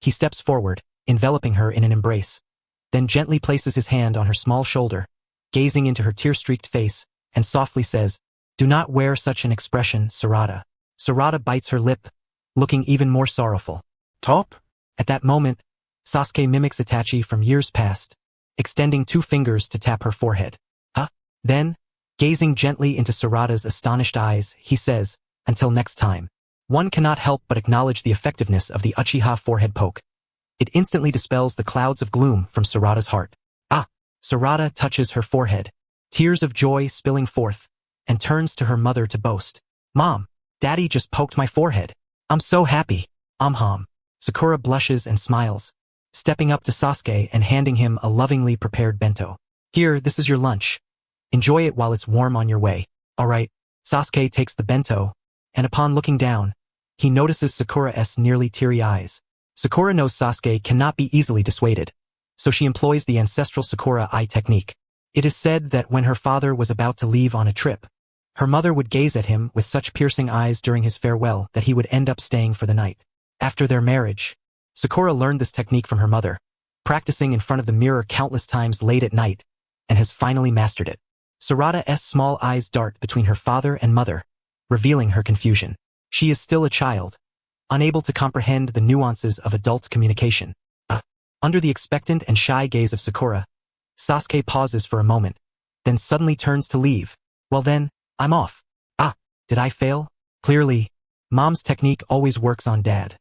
He steps forward, enveloping her in an embrace, then gently places his hand on her small shoulder, gazing into her tear-streaked face, and softly says, "Do not wear such an expression, Sarada." Sarada bites her lip, looking even more sorrowful. Top? At that moment, Sasuke mimics Itachi from years past, extending 2 fingers to tap her forehead. Huh? Then, gazing gently into Sarada's astonished eyes, he says, "Until next time." One cannot help but acknowledge the effectiveness of the Uchiha forehead poke. It instantly dispels the clouds of gloom from Sarada's heart. Ah! Sarada touches her forehead, tears of joy spilling forth, and turns to her mother to boast. "Mom, Daddy just poked my forehead. I'm so happy." Sakura blushes and smiles, stepping up to Sasuke and handing him a lovingly prepared bento. "Here, this is your lunch. Enjoy it while it's warm on your way." "Alright." Sasuke takes the bento, and upon looking down, he notices Sakura's nearly teary eyes. Sakura knows Sasuke cannot be easily dissuaded, so she employs the ancestral Sakura eye technique. It is said that when her father was about to leave on a trip, her mother would gaze at him with such piercing eyes during his farewell that he would end up staying for the night. After their marriage, Sakura learned this technique from her mother, practicing in front of the mirror countless times late at night, and has finally mastered it. Sarada's small eyes dart between her father and mother, revealing her confusion. She is still a child, unable to comprehend the nuances of adult communication. Under the expectant and shy gaze of Sakura, Sasuke pauses for a moment, then suddenly turns to leave. "Well then, I'm off." Did I fail? Clearly, Mom's technique always works on Dad.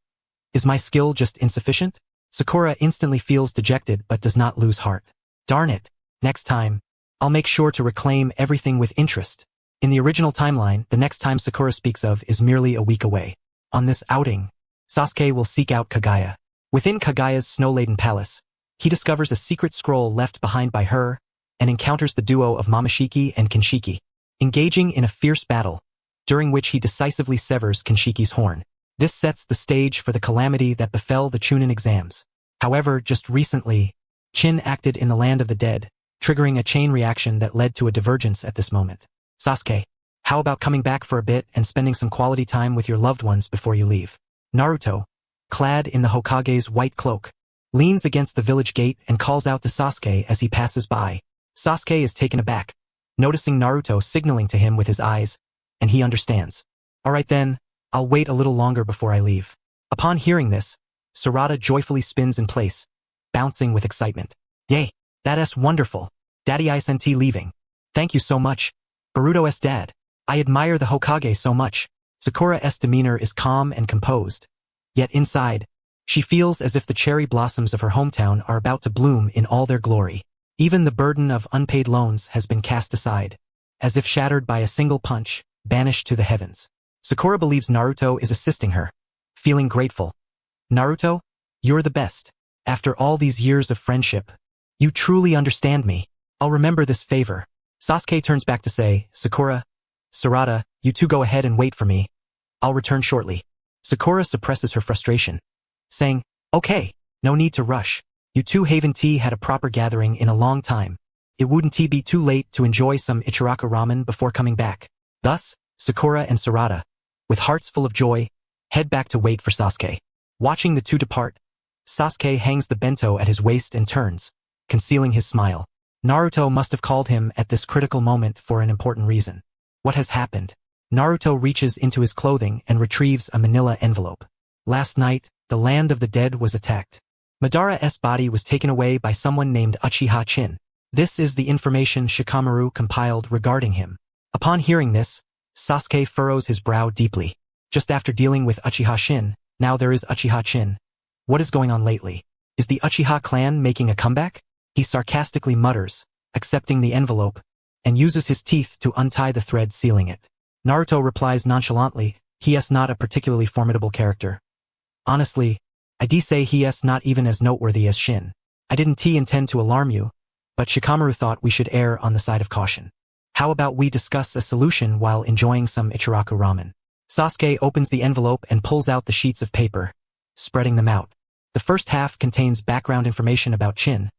Is my skill just insufficient? Sakura instantly feels dejected but does not lose heart. Darn it. Next time, I'll make sure to reclaim everything with interest. In the original timeline, the next time Sakura speaks of is merely a week away. On this outing, Sasuke will seek out Kagaya. Within Kagaya's snow-laden palace, he discovers a secret scroll left behind by her and encounters the duo of Momoshiki and Kinshiki, engaging in a fierce battle, during which he decisively severs Kinshiki's horn. This sets the stage for the calamity that befell the Chunin exams. However, just recently, Chen acted in the land of the dead, triggering a chain reaction that led to a divergence at this moment. Sasuke, how about coming back for a bit and spending some quality time with your loved ones before you leave? Naruto, clad in the Hokage's white cloak, leans against the village gate and calls out to Sasuke as he passes by. Sasuke is taken aback, noticing Naruto signaling to him with his eyes, and he understands. Alright then, I'll wait a little longer before I leave. Upon hearing this, Sarada joyfully spins in place, bouncing with excitement. Yay, that's wonderful. Daddy isn't leaving. Thank you so much. Boruto's dad. I admire the Hokage so much. Sakura's demeanor is calm and composed. Yet inside, she feels as if the cherry blossoms of her hometown are about to bloom in all their glory. Even the burden of unpaid loans has been cast aside, as if shattered by a single punch, banished to the heavens. Sakura believes Naruto is assisting her, feeling grateful. Naruto, you're the best. After all these years of friendship, you truly understand me. I'll remember this favor. Sasuke turns back to say, Sakura, Sarada, you two go ahead and wait for me. I'll return shortly. Sakura suppresses her frustration, saying, okay, no need to rush. You two haven't had a proper gathering in a long time. It wouldn't be too late to enjoy some Ichiraku ramen before coming back. Thus, Sakura and Sarada, with hearts full of joy, head back to wait for Sasuke. Watching the two depart, Sasuke hangs the bento at his waist and turns, concealing his smile. Naruto must have called him at this critical moment for an important reason. What has happened? Naruto reaches into his clothing and retrieves a manila envelope. Last night, the land of the dead was attacked. Madara's body was taken away by someone named Uchiha Jin. This is the information Shikamaru compiled regarding him. Upon hearing this, Sasuke furrows his brow deeply. Just after dealing with Uchiha Shin, now there is Uchiha Jin. What is going on lately? Is the Uchiha clan making a comeback? He sarcastically mutters, accepting the envelope, and uses his teeth to untie the thread sealing it. Naruto replies nonchalantly, he is not a particularly formidable character. Honestly, I'd say he is not even as noteworthy as Shin. I didn't intend to alarm you, but Shikamaru thought we should err on the side of caution. How about we discuss a solution while enjoying some Ichiraku ramen? Sasuke opens the envelope and pulls out the sheets of paper, spreading them out. The first half contains background information about Chen,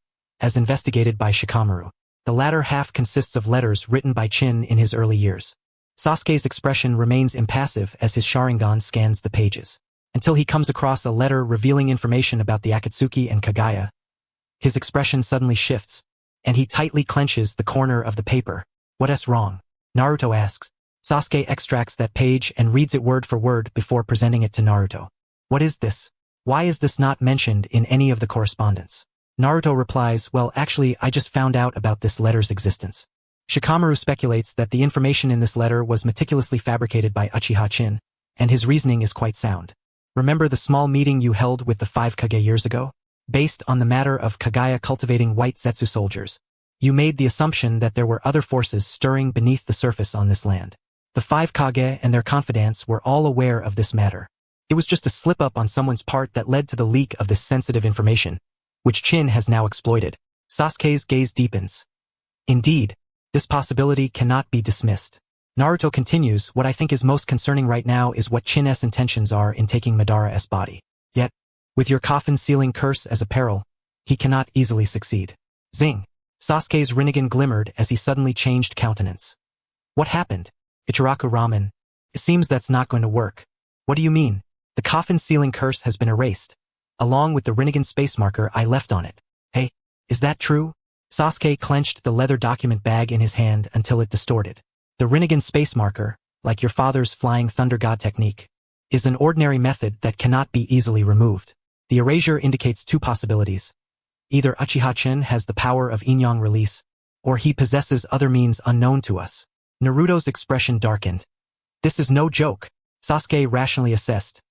as investigated by Shikamaru. The latter half consists of letters written by Chen in his early years. Sasuke's expression remains impassive as his Sharingan scans the pages, until he comes across a letter revealing information about the Akatsuki and Kagaya. His expression suddenly shifts, and he tightly clenches the corner of the paper. What's wrong? Naruto asks. Sasuke extracts that page and reads it word for word before presenting it to Naruto. What is this? Why is this not mentioned in any of the correspondence? Naruto replies, well, actually, I just found out about this letter's existence. Shikamaru speculates that the information in this letter was meticulously fabricated by Uchiha Jin, and his reasoning is quite sound. Remember the small meeting you held with the 5 Kage years ago? Based on the matter of Kagaya cultivating white Zetsu soldiers, you made the assumption that there were other forces stirring beneath the surface on this land. The 5 Kage and their confidants were all aware of this matter. It was just a slip-up on someone's part that led to the leak of this sensitive information, which Chen has now exploited. Sasuke's gaze deepens. Indeed, this possibility cannot be dismissed. Naruto continues, what I think is most concerning right now is what Chin's intentions are in taking Madara's body. Yet, with your coffin-sealing curse as a peril, he cannot easily succeed. Zing! Sasuke's Rinnegan glimmered as he suddenly changed countenance. What happened? Ichiraku ramen. It seems that's not going to work. What do you mean? The coffin-sealing curse has been erased, along with the Rinnegan space marker I left on it. Hey, is that true? Sasuke clenched the leather document bag in his hand until it distorted. The Rinnegan space marker, like your father's flying thunder god technique, is an ordinary method that cannot be easily removed. The erasure indicates two possibilities. Either Uchiha Chen has the power of yin-yang release, or he possesses other means unknown to us. Naruto's expression darkened. This is no joke, Sasuke rationally assessed.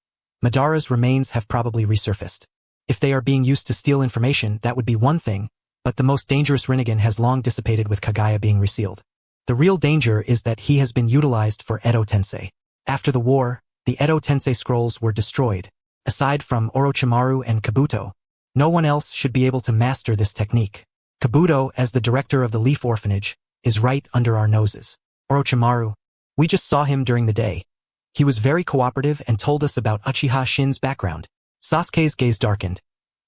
Madara's remains have probably resurfaced. If they are being used to steal information, that would be one thing, but the most dangerous Rinnegan has long dissipated with Kagaya being resealed. The real danger is that he has been utilized for Edo Tensei. After the war, the Edo Tensei scrolls were destroyed. Aside from Orochimaru and Kabuto, no one else should be able to master this technique. Kabuto, as the director of the Leaf Orphanage, is right under our noses. Orochimaru, we just saw him during the day. He was very cooperative and told us about Uchiha Shin's background. Sasuke's gaze darkened.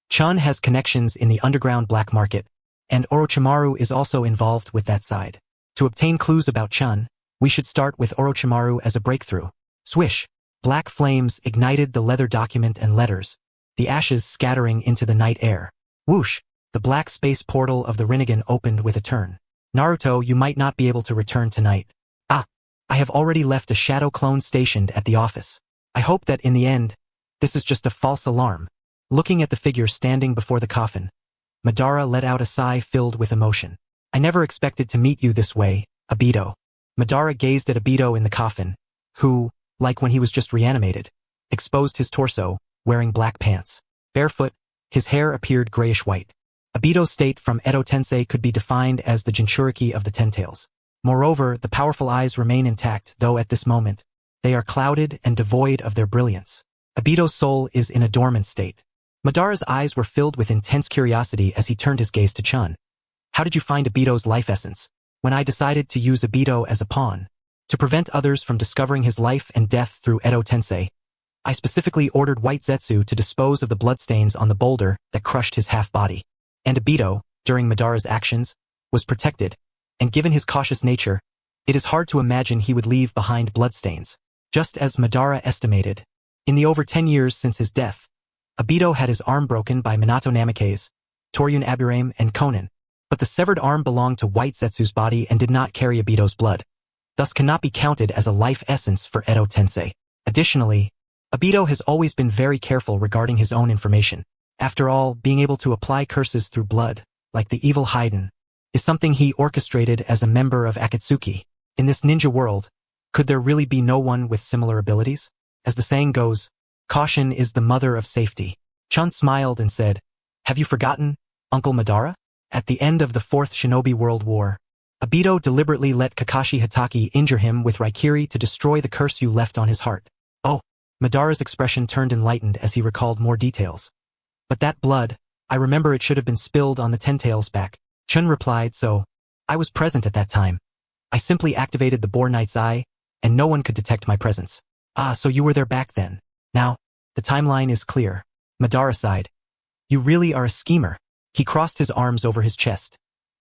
Chen has connections in the underground black market, and Orochimaru is also involved with that side. To obtain clues about Chen, we should start with Orochimaru as a breakthrough. Swish! Black flames ignited the leather document and letters, the ashes scattering into the night air. Whoosh! The black space portal of the Rinnegan opened with a turn. Naruto, you might not be able to return tonight. I have already left a shadow clone stationed at the office. I hope that in the end, this is just a false alarm. Looking at the figure standing before the coffin, Madara let out a sigh filled with emotion. I never expected to meet you this way, Obito. Madara gazed at Obito in the coffin, who, like when he was just reanimated, exposed his torso, wearing black pants. Barefoot, his hair appeared grayish-white. Obito's state from Edo Tensei could be defined as the Jinchuriki of the Ten Tails. Moreover, the powerful eyes remain intact, though at this moment, they are clouded and devoid of their brilliance. Obito's soul is in a dormant state. Madara's eyes were filled with intense curiosity as he turned his gaze to Chen. How did you find Obito's life essence? When I decided to use Obito as a pawn, to prevent others from discovering his life and death through Edo Tensei, I specifically ordered White Zetsu to dispose of the bloodstains on the boulder that crushed his half-body. And Obito, during Madara's actions, was protected, and given his cautious nature, it is hard to imagine he would leave behind bloodstains. Just as Madara estimated, in the over 10 years since his death, Obito had his arm broken by Minato Namikaze, Toryun Aburame, and Konan, but the severed arm belonged to White Zetsu's body and did not carry Obito's blood, thus cannot be counted as a life essence for Edo Tensei. Additionally, Obito has always been very careful regarding his own information. After all, being able to apply curses through blood, like the evil Haiden, is something he orchestrated as a member of Akatsuki. In this ninja world, could there really be no one with similar abilities? As the saying goes, caution is the mother of safety. Chun smiled and said, have you forgotten, Uncle Madara? At the end of the Fourth Shinobi World War, Obito deliberately let Kakashi Hatake injure him with Raikiri to destroy the curse you left on his heart. Oh, Madara's expression turned enlightened as he recalled more details. But that blood, I remember it should have been spilled on the Ten Tails' back. Chun replied, so, I was present at that time. I simply activated the Boar Knight's eye, and no one could detect my presence. Ah, so you were there back then. Now, the timeline is clear. Madara sighed. You really are a schemer. He crossed his arms over his chest.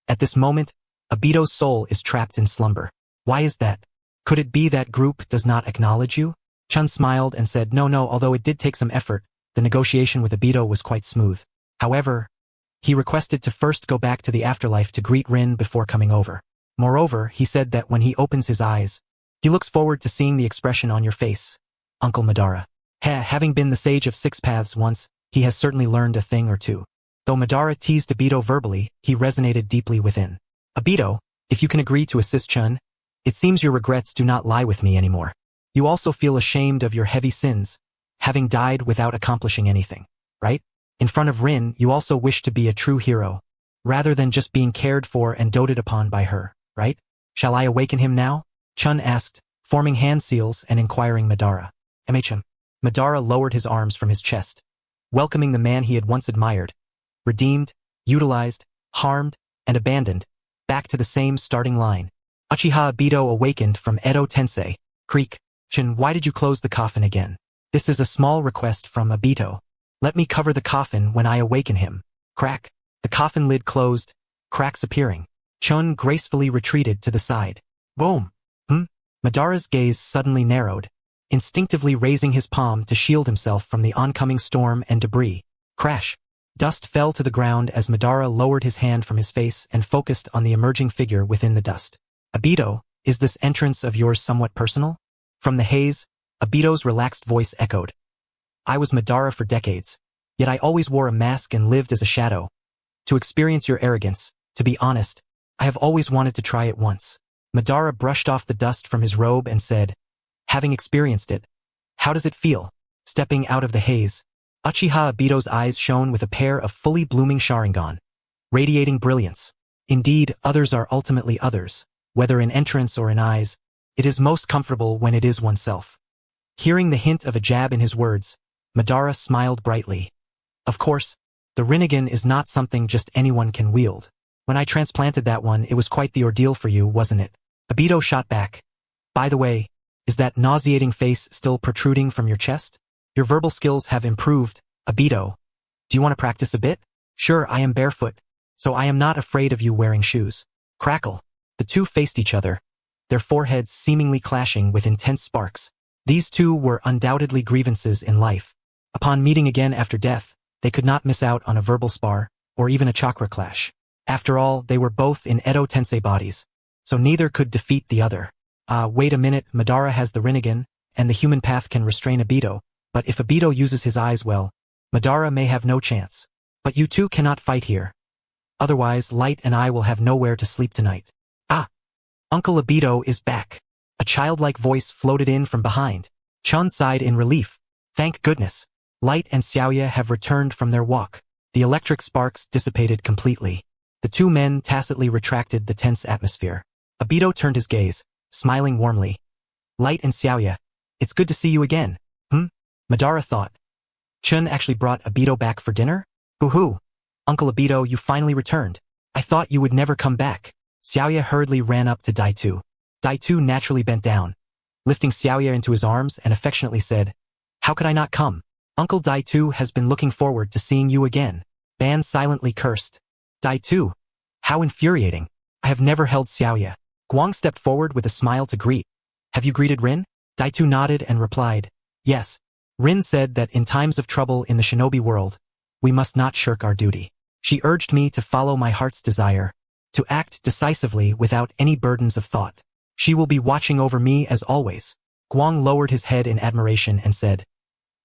At this moment, Obito's soul is trapped in slumber. Why is that? Could it be that group does not acknowledge you? Chun smiled and said, no, although it did take some effort, the negotiation with Obito was quite smooth. However, he requested to first go back to the afterlife to greet Rin before coming over. Moreover, he said that when he opens his eyes, he looks forward to seeing the expression on your face, Uncle Madara. Having been the sage of six paths once, he has certainly learned a thing or two. Though Madara teased Obito verbally, he resonated deeply within. Obito, if you can agree to assist Chun, it seems your regrets do not lie with me anymore. You also feel ashamed of your heavy sins, having died without accomplishing anything, right? In front of Rin, you also wish to be a true hero, rather than just being cared for and doted upon by her, right? Shall I awaken him now? Chun asked, forming hand seals and inquiring Madara. Madara lowered his arms from his chest, welcoming the man he had once admired, redeemed, utilized, harmed, and abandoned, back to the same starting line. Uchiha Obito awakened from Edo Tensei. Creak. Chen, why did you close the coffin again? This is a small request from Obito. Let me cover the coffin when I awaken him. Crack. The coffin lid closed, cracks appearing. Chun gracefully retreated to the side. Boom. Madara's gaze suddenly narrowed, instinctively raising his palm to shield himself from the oncoming storm and debris. Crash. Dust fell to the ground as Madara lowered his hand from his face and focused on the emerging figure within the dust. Obito, is this entrance of yours somewhat personal? From the haze, Obito's relaxed voice echoed. I was Madara for decades, yet I always wore a mask and lived as a shadow. To experience your arrogance, to be honest, I have always wanted to try it once. Madara brushed off the dust from his robe and said, having experienced it, how does it feel? Stepping out of the haze, Uchiha Obito's eyes shone with a pair of fully blooming Sharingan, radiating brilliance. Indeed, others are ultimately others, whether in entrance or in eyes. It is most comfortable when it is oneself. Hearing the hint of a jab in his words, Madara smiled brightly. Of course, the Rinnegan is not something just anyone can wield. When I transplanted that one, it was quite the ordeal for you, wasn't it? Obito shot back. By the way, Is that nauseating face still protruding from your chest? Your verbal skills have improved, Obito. Do you want to practice a bit? Sure, I am barefoot, so I am not afraid of you wearing shoes. Crackle. The two faced each other, their foreheads seemingly clashing with intense sparks. These two were undoubtedly grievances in life. Upon meeting again after death, they could not miss out on a verbal spar, or even a chakra clash. After all, they were both in Edo Tensei bodies, so neither could defeat the other. Wait a minute, Madara has the Rinnegan, and the human path can restrain Obito, but if Obito uses his eyes well, Madara may have no chance. But you two cannot fight here. Otherwise, Light and I will have nowhere to sleep tonight. Ah! Uncle Obito is back. A childlike voice floated in from behind. Chen sighed in relief. Thank goodness. Light and Xiaoya have returned from their walk. The electric sparks dissipated completely. The two men tacitly retracted the tense atmosphere. Obito turned his gaze, smiling warmly. Light and Xiaoya, it's good to see you again. Madara thought. Chen actually brought Obito back for dinner? Boo-hoo. Uncle Obito, you finally returned. I thought you would never come back. Xiaoya hurriedly ran up to Daitu. Daitu naturally bent down, lifting Xiaoya into his arms and affectionately said, How could I not come? Uncle Daitu has been looking forward to seeing you again. Ban silently cursed. Daitu. How infuriating. I have never held Xiaoya. Guang stepped forward with a smile to greet. Have you greeted Rin? Daitu nodded and replied, Yes. Rin said that in times of trouble in the shinobi world, we must not shirk our duty. She urged me to follow my heart's desire, to act decisively without any burdens of thought. She will be watching over me as always. Guang lowered his head in admiration and said,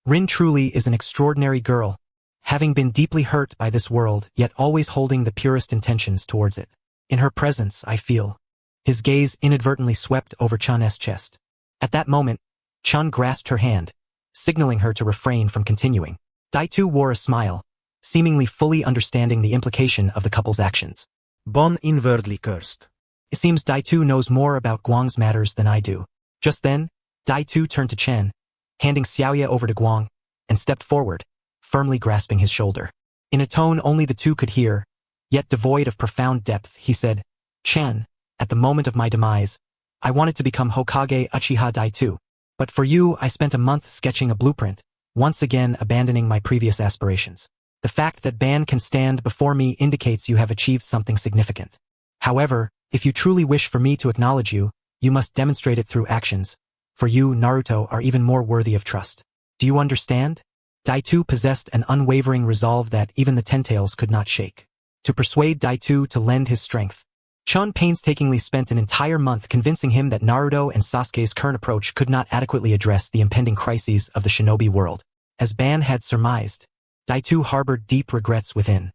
Rin truly is an extraordinary girl, having been deeply hurt by this world yet always holding the purest intentions towards it. In her presence, I feel. His gaze inadvertently swept over Chen's chest. At that moment, Chen grasped her hand, signaling her to refrain from continuing. Daitu wore a smile, seemingly fully understanding the implication of the couple's actions. Bon inwardly cursed. It seems Daitu knows more about Guang's matters than I do. Just then, Daitu turned to Chen, handing Xiaoya over to Guang, and stepped forward, firmly grasping his shoulder. In a tone only the two could hear, yet devoid of profound depth, he said, Chen, at the moment of my demise, I wanted to become Hokage Uchiha Daitu. But for you, I spent a month sketching a blueprint, once again abandoning my previous aspirations. The fact that Ban can stand before me indicates you have achieved something significant. However, if you truly wish for me to acknowledge you, you must demonstrate it through actions. For you, Naruto, are even more worthy of trust. Do you understand? Daitu possessed an unwavering resolve that even the Ten-Tails could not shake. To persuade Daitu to lend his strength, Chen painstakingly spent an entire month convincing him that Naruto and Sasuke's current approach could not adequately address the impending crises of the shinobi world. As Ban had surmised, Daitu harbored deep regrets within.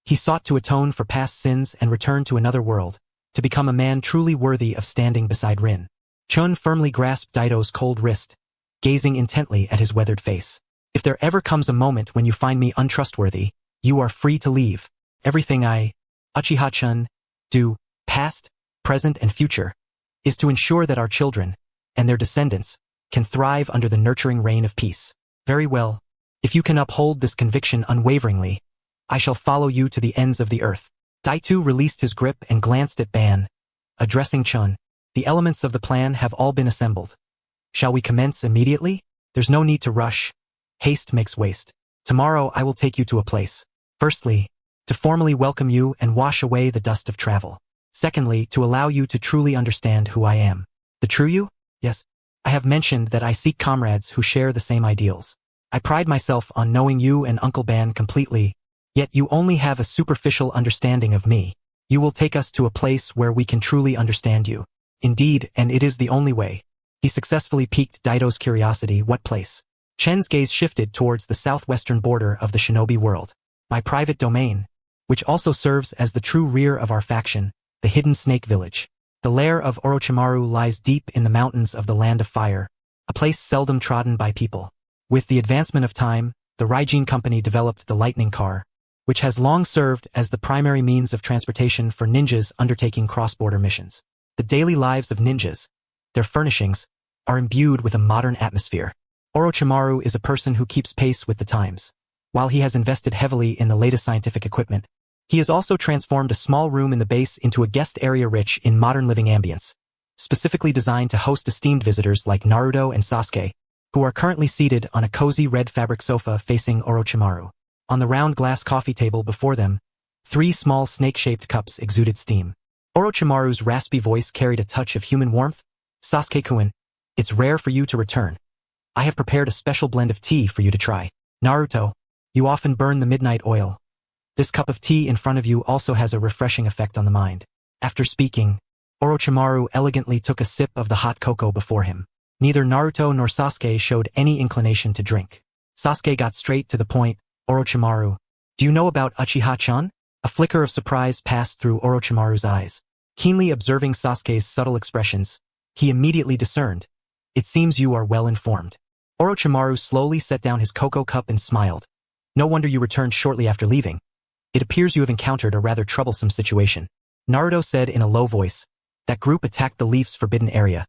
He sought to atone for past sins and return to another world, to become a man truly worthy of standing beside Rin. Chen firmly grasped Daito's cold wrist, gazing intently at his weathered face. If there ever comes a moment when you find me untrustworthy, you are free to leave. Everything I, Uchiha Chen, do, past, present, and future, is to ensure that our children, and their descendants, can thrive under the nurturing reign of peace. Very well. If you can uphold this conviction unwaveringly, I shall follow you to the ends of the earth. Daitu released his grip and glanced at Ban, addressing Chen. The elements of the plan have all been assembled. Shall we commence immediately? There's no need to rush. Haste makes waste. Tomorrow I will take you to a place. Firstly, to formally welcome you and wash away the dust of travel. Secondly, to allow you to truly understand who I am. The true you? Yes. I have mentioned that I seek comrades who share the same ideals. I pride myself on knowing you and Uncle Ban completely, yet you only have a superficial understanding of me. You will take us to a place where we can truly understand you. Indeed, and it is the only way. He successfully piqued Daito's curiosity. What place? Chen's gaze shifted towards the southwestern border of the shinobi world. My private domain, which also serves as the true rear of our faction, the Hidden Snake Village. The lair of Orochimaru lies deep in the mountains of the Land of Fire, a place seldom trodden by people. With the advancement of time, the Raijin Company developed the Lightning Car, which has long served as the primary means of transportation for ninjas undertaking cross-border missions. The daily lives of ninjas, their furnishings, are imbued with a modern atmosphere. Orochimaru is a person who keeps pace with the times. While he has invested heavily in the latest scientific equipment, he has also transformed a small room in the base into a guest area rich in modern living ambience. specifically designed to host esteemed visitors like Naruto and Sasuke, who are currently seated on a cozy red fabric sofa facing Orochimaru. On the round glass coffee table before them, 3 small snake-shaped cups exuded steam. Orochimaru's raspy voice carried a touch of human warmth. Sasuke-kun, it's rare for you to return. I have prepared a special blend of tea for you to try. Naruto, you often burn the midnight oil. This cup of tea in front of you also has a refreshing effect on the mind. After speaking, Orochimaru elegantly took a sip of the hot cocoa before him. Neither Naruto nor Sasuke showed any inclination to drink. Sasuke got straight to the point. Orochimaru, do you know about Uchiha-chan? A flicker of surprise passed through Orochimaru's eyes. Keenly observing Sasuke's subtle expressions, he immediately discerned. It seems you are well informed. Orochimaru slowly set down his cocoa cup and smiled. No wonder you returned shortly after leaving. It appears you have encountered a rather troublesome situation. Naruto said in a low voice. That group attacked the Leaf's forbidden area,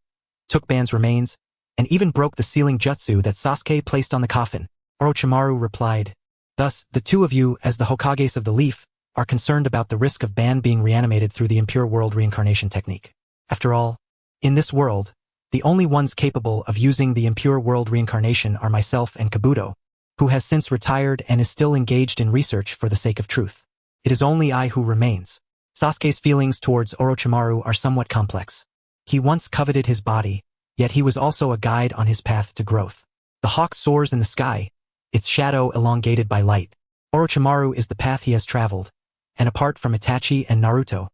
took Ban's remains, and even broke the sealing jutsu that Sasuke placed on the coffin. Orochimaru replied. Thus, the two of you, as the Hokages of the Leaf, are concerned about the risk of Ban being reanimated through the impure world reincarnation technique. After all, in this world, the only ones capable of using the impure world reincarnation are myself and Kabuto, who has since retired and is still engaged in research for the sake of truth. It is only I who remains. Sasuke's feelings towards Orochimaru are somewhat complex. He once coveted his body, yet he was also a guide on his path to growth. The hawk soars in the sky, its shadow elongated by light. Orochimaru is the path he has traveled, and apart from Itachi and Naruto,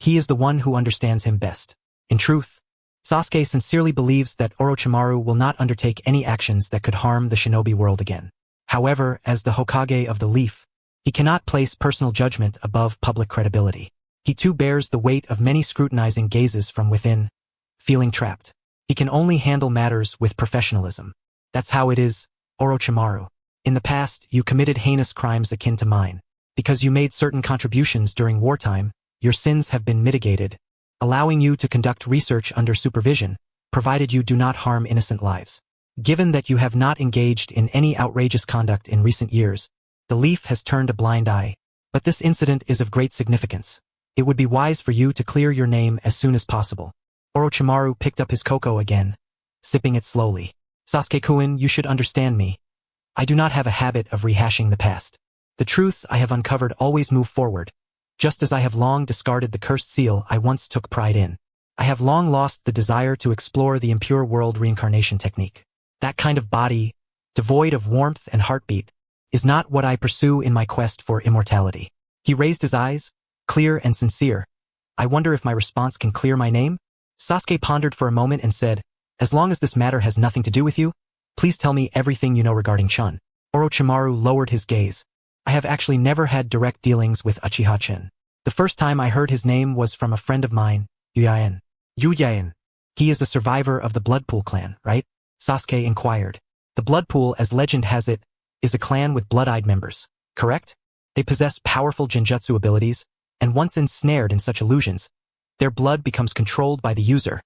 he is the one who understands him best. In truth, Sasuke sincerely believes that Orochimaru will not undertake any actions that could harm the shinobi world again. However, as the Hokage of the Leaf, he cannot place personal judgment above public credibility. He too bears the weight of many scrutinizing gazes from within, feeling trapped. He can only handle matters with professionalism. That's how it is, Orochimaru. In the past, you committed heinous crimes akin to mine. Because you made certain contributions during wartime, your sins have been mitigated, allowing you to conduct research under supervision, provided you do not harm innocent lives. Given that you have not engaged in any outrageous conduct in recent years, the Leaf has turned a blind eye. But this incident is of great significance. It would be wise for you to clear your name as soon as possible. Orochimaru picked up his cocoa again, sipping it slowly. Sasuke-kun, you should understand me. I do not have a habit of rehashing the past. The truths I have uncovered always move forward, just as I have long discarded the cursed seal I once took pride in. I have long lost the desire to explore the impure world reincarnation technique. That kind of body, devoid of warmth and heartbeat, is not what I pursue in my quest for immortality. He raised his eyes, clear and sincere. I wonder if my response can clear my name? Sasuke pondered for a moment and said, as long as this matter has nothing to do with you, please tell me everything you know regarding Chen. Orochimaru lowered his gaze. I have actually never had direct dealings with Uchiha Chen. The first time I heard his name was from a friend of mine, Yuyaen. Yuyaen. He is a survivor of the Bloodpool clan, right? Sasuke inquired. The Bloodpool, as legend has it, is a clan with blood-eyed members, correct? They possess powerful genjutsu abilities, and once ensnared in such illusions, their blood becomes controlled by the user,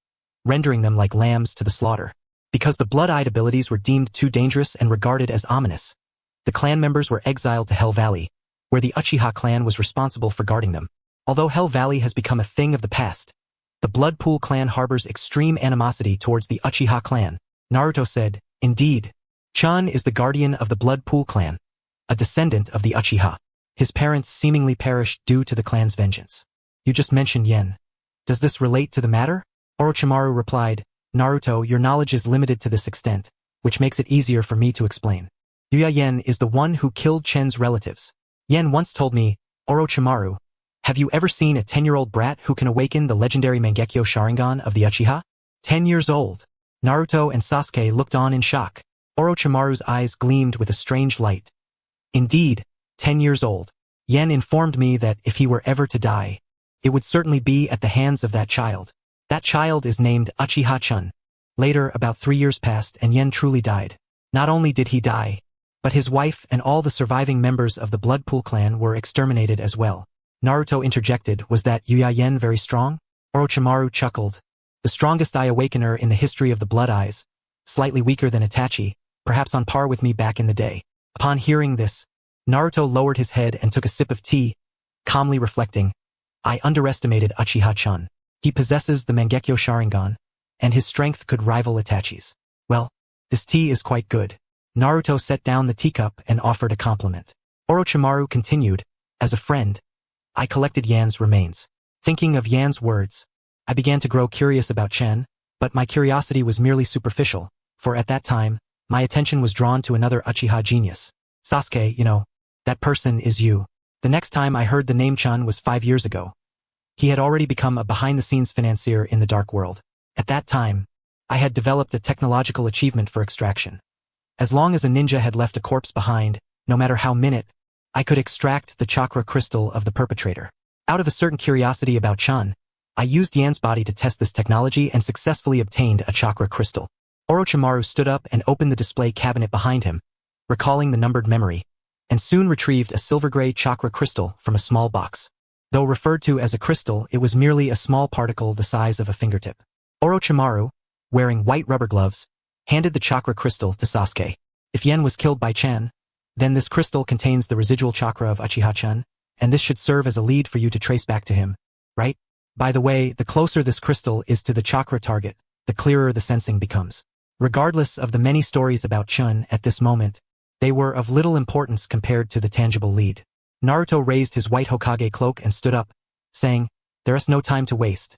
rendering them like lambs to the slaughter. Because the blood-eyed abilities were deemed too dangerous and regarded as ominous, the clan members were exiled to Hell Valley, where the Uchiha clan was responsible for guarding them. Although Hell Valley has become a thing of the past, the Bloodpool clan harbors extreme animosity towards the Uchiha clan. Naruto said, indeed, Chen is the guardian of the Bloodpool clan, a descendant of the Uchiha. His parents seemingly perished due to the clan's vengeance. You just mentioned Yen. Does this relate to the matter? Orochimaru replied, Naruto, your knowledge is limited to this extent, which makes it easier for me to explain. Yen is the one who killed Chen's relatives. Yen once told me, Orochimaru, have you ever seen a 10-year-old brat who can awaken the legendary Mangekyo Sharingan of the Uchiha? 10 years old. Naruto and Sasuke looked on in shock. Orochimaru's eyes gleamed with a strange light. Indeed, 10 years old. Yen informed me that if he were ever to die, it would certainly be at the hands of that child. That child is named Uchiha Chen. Later, about 3 years passed and Yen truly died. Not only did he die, but his wife and all the surviving members of the Bloodpool clan were exterminated as well. Naruto interjected, was that Yen very strong? Orochimaru chuckled. The strongest eye awakener in the history of the Blood Eyes, slightly weaker than Itachi, perhaps on par with me back in the day. Upon hearing this, Naruto lowered his head and took a sip of tea, calmly reflecting, I underestimated Uchiha Chen. He possesses the Mangekyo Sharingan, and his strength could rival Itachi's. Well, this tea is quite good. Naruto set down the teacup and offered a compliment. Orochimaru continued, as a friend, I collected Yan's remains. Thinking of Yan's words, I began to grow curious about Chen, but my curiosity was merely superficial, for at that time, my attention was drawn to another Uchiha genius. Sasuke, you know, that person is you. The next time I heard the name Chen was 5 years ago. He had already become a behind-the-scenes financier in the dark world. At that time, I had developed a technological achievement for extraction. As long as a ninja had left a corpse behind, no matter how minute, I could extract the chakra crystal of the perpetrator. Out of a certain curiosity about Chen, I used Yan's body to test this technology and successfully obtained a chakra crystal. Orochimaru stood up and opened the display cabinet behind him, recalling the numbered memory, and soon retrieved a silver-gray chakra crystal from a small box. Though referred to as a crystal, it was merely a small particle the size of a fingertip. Orochimaru, wearing white rubber gloves, handed the chakra crystal to Sasuke. If Yen was killed by Chen, then this crystal contains the residual chakra of Uchiha Chen, and this should serve as a lead for you to trace back to him, right? By the way, the closer this crystal is to the chakra target, the clearer the sensing becomes. Regardless of the many stories about Chen at this moment, they were of little importance compared to the tangible lead. Naruto raised his white Hokage cloak and stood up, saying, there is no time to waste.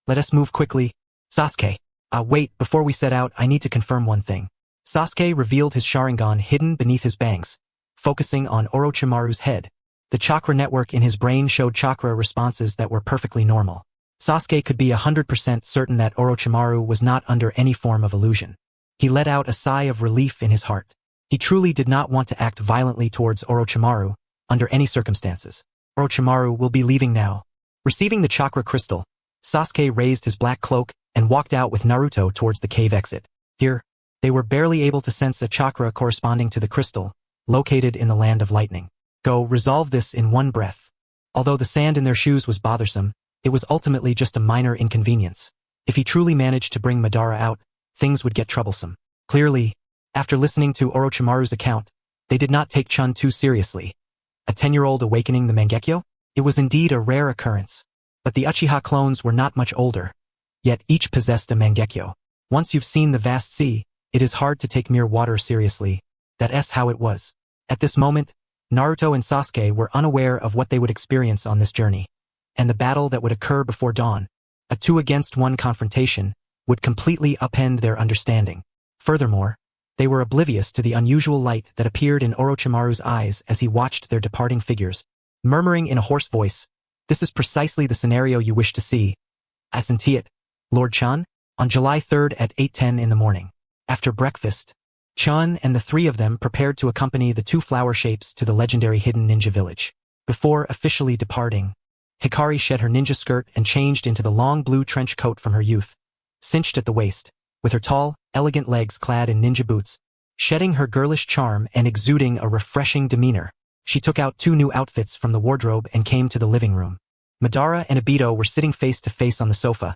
Let us move quickly. Sasuke. Wait, before we set out, I need to confirm one thing. Sasuke revealed his Sharingan hidden beneath his bangs, focusing on Orochimaru's head. The chakra network in his brain showed chakra responses that were perfectly normal. Sasuke could be 100% certain that Orochimaru was not under any form of illusion. He let out a sigh of relief in his heart. He truly did not want to act violently towards Orochimaru, under any circumstances. Orochimaru will be leaving now. Receiving the chakra crystal, Sasuke raised his black cloak and walked out with Naruto towards the cave exit. Here, they were barely able to sense a chakra corresponding to the crystal, located in the land of lightning. Go resolve this in one breath. Although the sand in their shoes was bothersome, it was ultimately just a minor inconvenience. If he truly managed to bring Madara out, things would get troublesome. Clearly, after listening to Orochimaru's account, they did not take Chen too seriously. A 10-year-old awakening the Mangekyo? It was indeed a rare occurrence. But the Uchiha clones were not much older, yet each possessed a Mangekyo. Once you've seen the vast sea, it is hard to take mere water seriously. That's how it was. At this moment, Naruto and Sasuke were unaware of what they would experience on this journey, and the battle that would occur before dawn, a 2-against-1 confrontation, would completely upend their understanding. Furthermore, they were oblivious to the unusual light that appeared in Orochimaru's eyes as he watched their departing figures, murmuring in a hoarse voice, this is precisely the scenario you wish to see. I senti it, Lord Chen, on July 3rd at 8:10 in the morning. After breakfast, Chen and the three of them prepared to accompany the 2 flower shapes to the legendary hidden ninja village. Before officially departing, Hikari shed her ninja skirt and changed into the long blue trench coat from her youth, cinched at the waist, with her tall, elegant legs clad in ninja boots, shedding her girlish charm and exuding a refreshing demeanor. She took out 2 new outfits from the wardrobe and came to the living room. Madara and Obito were sitting face to face on the sofa,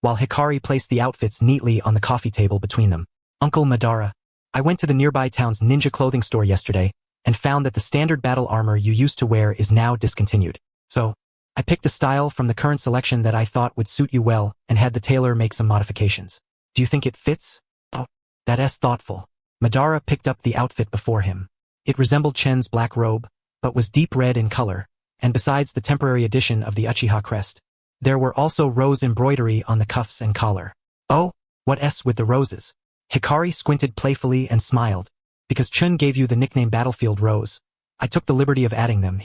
while Hikari placed the outfits neatly on the coffee table between them. Uncle Madara, I went to the nearby town's ninja clothing store yesterday and found that the standard battle armor you used to wear is now discontinued. So, I picked a style from the current selection that I thought would suit you well and had the tailor make some modifications. Do you think it fits? Oh, that's thoughtful. Madara picked up the outfit before him. It resembled Chen's black robe, but was deep red in color, and besides the temporary addition of the Uchiha crest, there were also rose embroidery on the cuffs and collar. Oh, what S with the roses? Hikari squinted playfully and smiled. Because Chen gave you the nickname Battlefield Rose, I took the liberty of adding them.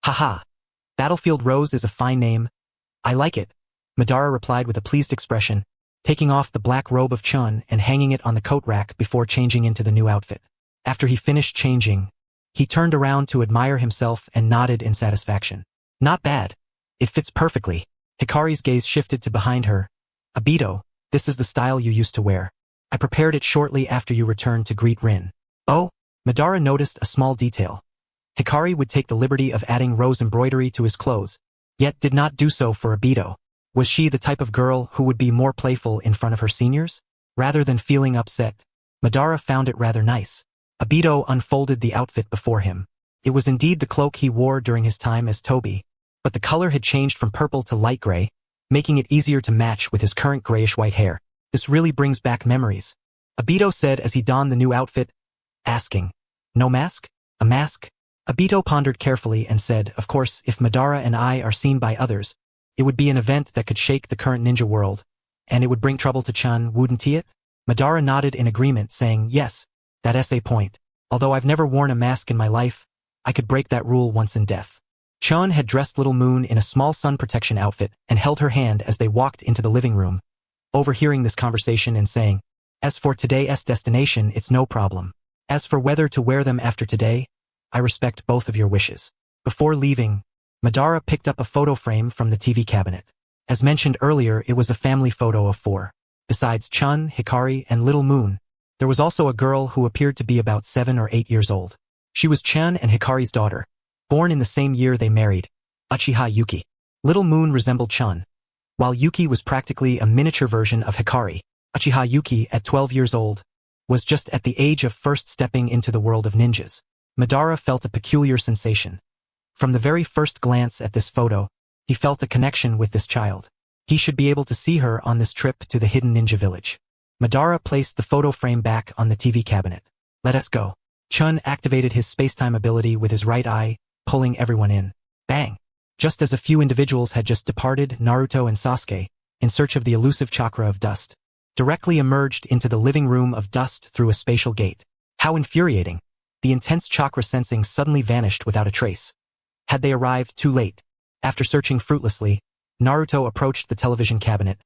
Haha. Battlefield Rose is a fine name. I like it. Madara replied with a pleased expression, taking off the black robe of Chen and hanging it on the coat rack before changing into the new outfit. After he finished changing, he turned around to admire himself and nodded in satisfaction. Not bad. It fits perfectly. Hikari's gaze shifted to behind her. Obito, this is the style you used to wear. I prepared it shortly after you returned to greet Rin. Oh, Madara noticed a small detail. Hikari would take the liberty of adding rose embroidery to his clothes, yet did not do so for Obito. Was she the type of girl who would be more playful in front of her seniors? Rather than feeling upset, Madara found it rather nice. Obito unfolded the outfit before him. It was indeed the cloak he wore during his time as Toby, but the color had changed from purple to light gray, making it easier to match with his current grayish-white hair. This really brings back memories. Obito said as he donned the new outfit, asking, "No mask? A mask?" Obito pondered carefully and said, "Of course, if Madara and I are seen by others, it would be an event that could shake the current ninja world, and it would bring trouble to Chen, wouldn't it?" Madara nodded in agreement, saying, "Yes, that's a point. Although I've never worn a mask in my life, I could break that rule once in death." Chen had dressed Little Moon in a small sun protection outfit and held her hand as they walked into the living room, overhearing this conversation and saying, "As for today's destination, it's no problem. As for whether to wear them after today, I respect both of your wishes." Before leaving, Madara picked up a photo frame from the TV cabinet. As mentioned earlier, it was a family photo of four. Besides Chen, Hikari, and Little Moon, there was also a girl who appeared to be about 7 or 8 years old. She was Chen and Hikari's daughter, born in the same year they married, Uchiha Yuki. Little Moon resembled Chen, while Yuki was practically a miniature version of Hikari. Uchiha Yuki, at 12 years old, was just at the age of first stepping into the world of ninjas. Madara felt a peculiar sensation. From the very first glance at this photo, he felt a connection with this child. He should be able to see her on this trip to the hidden ninja village. Madara placed the photo frame back on the TV cabinet. "Let us go." Chen activated his space-time ability with his right eye, pulling everyone in. Bang! Just as a few individuals had just departed, Naruto and Sasuke, in search of the elusive chakra of dust, directly emerged into the living room of dust through a spatial gate. How infuriating! The intense chakra sensing suddenly vanished without a trace. Had they arrived too late? After searching fruitlessly, Naruto approached the television cabinet,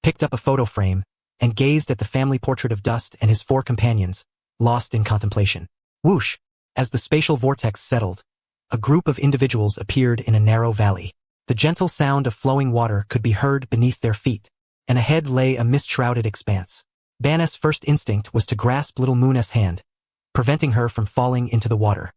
picked up a photo frame, and gazed at the family portrait of Dust and his 4 companions, lost in contemplation. Whoosh! As the spatial vortex settled, a group of individuals appeared in a narrow valley. The gentle sound of flowing water could be heard beneath their feet, and ahead lay a mist-shrouded expanse. Ban's first instinct was to grasp Little Moon's hand, preventing her from falling into the water.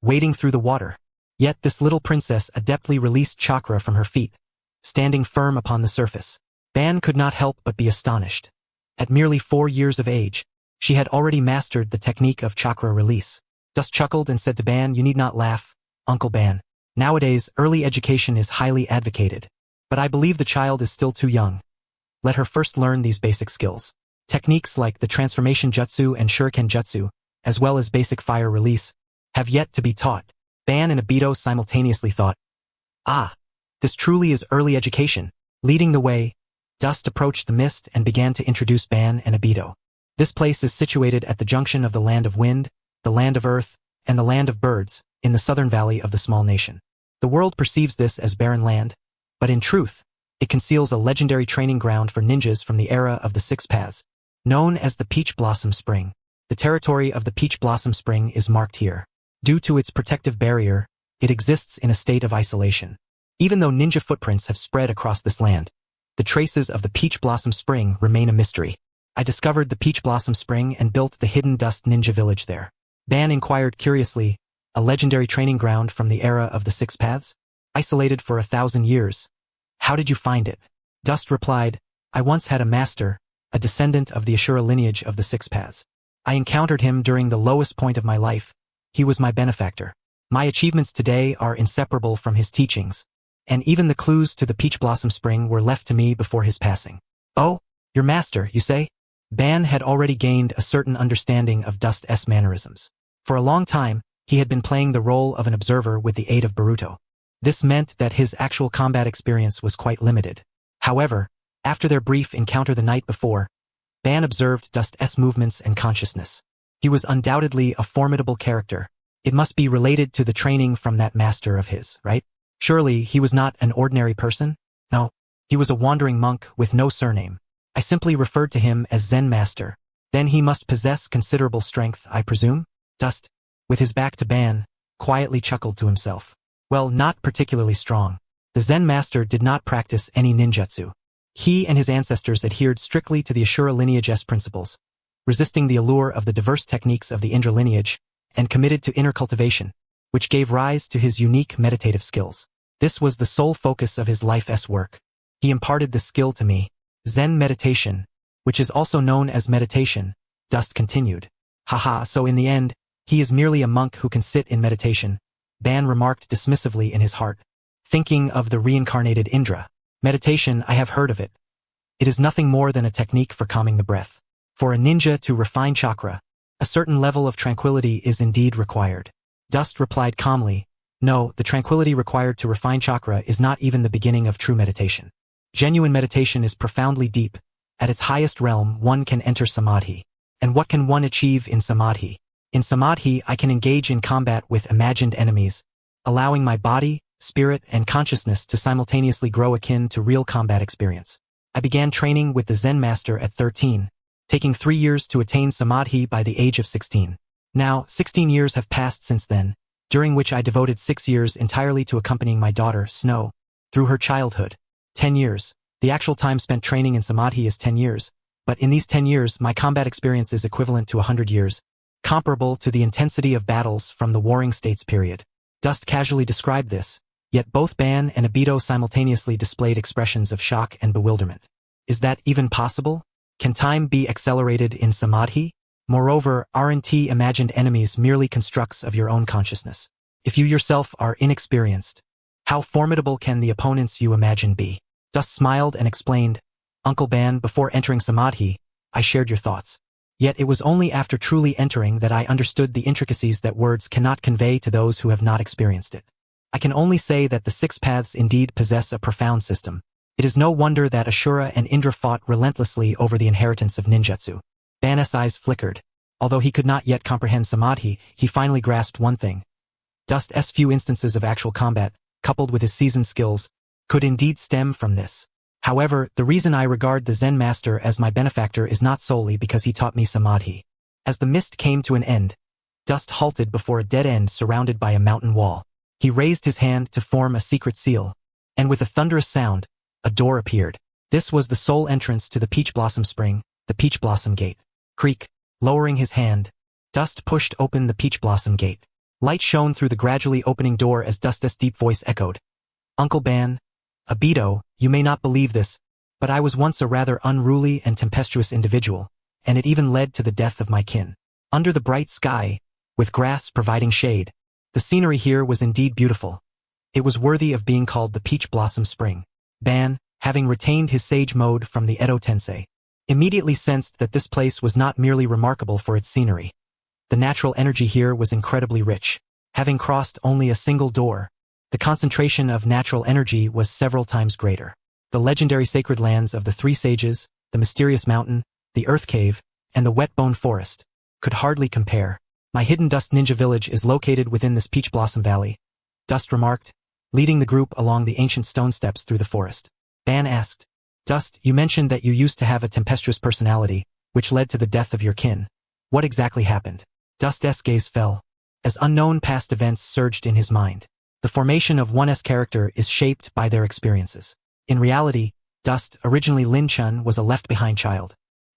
Wading through the water. Yet this little princess adeptly released chakra from her feet, standing firm upon the surface. Ban could not help but be astonished. At merely 4 years of age, she had already mastered the technique of chakra release. Dust chuckled and said to Ban, "You need not laugh, Uncle Ban. Nowadays, early education is highly advocated, but I believe the child is still too young. Let her first learn these basic skills. Techniques like the transformation jutsu and shuriken jutsu, as well as basic fire release, have yet to be taught." Ban and Obito simultaneously thought, "Ah, this truly is early education." Leading the way, Dust approached the mist and began to introduce Ban and Obito. This place is situated at the junction of the land of wind, the land of earth, and the land of birds, in the southern valley of the small nation. The world perceives this as barren land, but in truth, it conceals a legendary training ground for ninjas from the era of the 6 paths, known as the Peach Blossom Spring. The territory of the Peach Blossom Spring is marked here. Due to its protective barrier, it exists in a state of isolation. Even though ninja footprints have spread across this land, the traces of the Peach Blossom Spring remain a mystery. I discovered the Peach Blossom Spring and built the hidden dust ninja village there. Ban inquired curiously, "A legendary training ground from the era of the 6 paths? Isolated for 1,000 years. How did you find it?" Dust replied, "I once had a master, a descendant of the Ashura lineage of the 6 paths. I encountered him during the lowest point of my life. He was my benefactor. My achievements today are inseparable from his teachings, and even the clues to the Peach Blossom Spring were left to me before his passing." "Oh, your master, you say?" Ban had already gained a certain understanding of Dust's mannerisms. For a long time, he had been playing the role of an observer with the aid of Boruto. This meant that his actual combat experience was quite limited. However, after their brief encounter the night before, Ban observed Dust's movements and consciousness. He was undoubtedly a formidable character. It must be related to the training from that master of his, right? Surely he was not an ordinary person? No, he was a wandering monk with no surname. I simply referred to him as Zen Master. Then he must possess considerable strength, I presume? Dust, with his back to Ban, quietly chuckled to himself. Well, not particularly strong. The Zen Master did not practice any ninjutsu. He and his ancestors adhered strictly to the Ashura lineage's principles, resisting the allure of the diverse techniques of the Indra lineage, and committed to inner cultivation, which gave rise to his unique meditative skills. This was the sole focus of his life's work. He imparted the skill to me. Zen meditation, which is also known as meditation, Dust continued. Haha, so in the end, he is merely a monk who can sit in meditation, Ban remarked dismissively in his heart, thinking of the reincarnated Indra. Meditation, I have heard of it. It is nothing more than a technique for calming the breath. For a ninja to refine chakra, a certain level of tranquility is indeed required. Dust replied calmly, no, the tranquility required to refine chakra is not even the beginning of true meditation. Genuine meditation is profoundly deep. At its highest realm, one can enter samadhi. And what can one achieve in samadhi? In samadhi, I can engage in combat with imagined enemies, allowing my body, spirit, and consciousness to simultaneously grow akin to real combat experience. I began training with the Zen master at 13, taking 3 years to attain samadhi by the age of 16. Now, 16 years have passed since then, during which I devoted 6 years entirely to accompanying my daughter, Snow, through her childhood. 10 years. The actual time spent training in samadhi is 10 years, but in these 10 years, my combat experience is equivalent to 100 years, comparable to the intensity of battles from the Warring States period. Dust casually described this, yet both Ban and Obito simultaneously displayed expressions of shock and bewilderment. Is that even possible? Can time be accelerated in samadhi? Moreover, aren't imagined enemies merely constructs of your own consciousness? If you yourself are inexperienced, how formidable can the opponents you imagine be? Dust smiled and explained, Uncle Ban, before entering samadhi, I shared your thoughts. Yet it was only after truly entering that I understood the intricacies that words cannot convey to those who have not experienced it. I can only say that the 6 paths indeed possess a profound system. It is no wonder that Ashura and Indra fought relentlessly over the inheritance of ninjutsu. Ban's eyes flickered. Although he could not yet comprehend samadhi, he finally grasped one thing. Dust's few instances of actual combat, coupled with his seasoned skills, could indeed stem from this. However, the reason I regard the Zen master as my benefactor is not solely because he taught me samadhi. As the mist came to an end, Dust halted before a dead end surrounded by a mountain wall. He raised his hand to form a secret seal, and with a thunderous sound, a door appeared. This was the sole entrance to the Peach Blossom Spring, the Peach Blossom Gate. Creak. Lowering his hand, Dust pushed open the Peach Blossom Gate. Light shone through the gradually opening door as Dust's deep voice echoed. Uncle Ban, Obito, you may not believe this, but I was once a rather unruly and tempestuous individual, and it even led to the death of my kin. Under the bright sky, with grass providing shade, the scenery here was indeed beautiful. It was worthy of being called the Peach Blossom Spring. Ban, having retained his sage mode from the Edo Tensei, immediately sensed that this place was not merely remarkable for its scenery. The natural energy here was incredibly rich. Having crossed only a single door, the concentration of natural energy was several times greater. The legendary sacred lands of the 3 sages, the mysterious mountain, the earth cave, and the wet-bone forest could hardly compare. My hidden Dust Ninja village is located within this Peach Blossom Valley, Dust remarked, leading the group along the ancient stone steps through the forest. Ban asked, Dust, you mentioned that you used to have a tempestuous personality, which led to the death of your kin. What exactly happened? Dust's gaze fell, as unknown past events surged in his mind. The formation of one's character is shaped by their experiences. In reality, Dust, originally Lin Chun, was a left-behind child.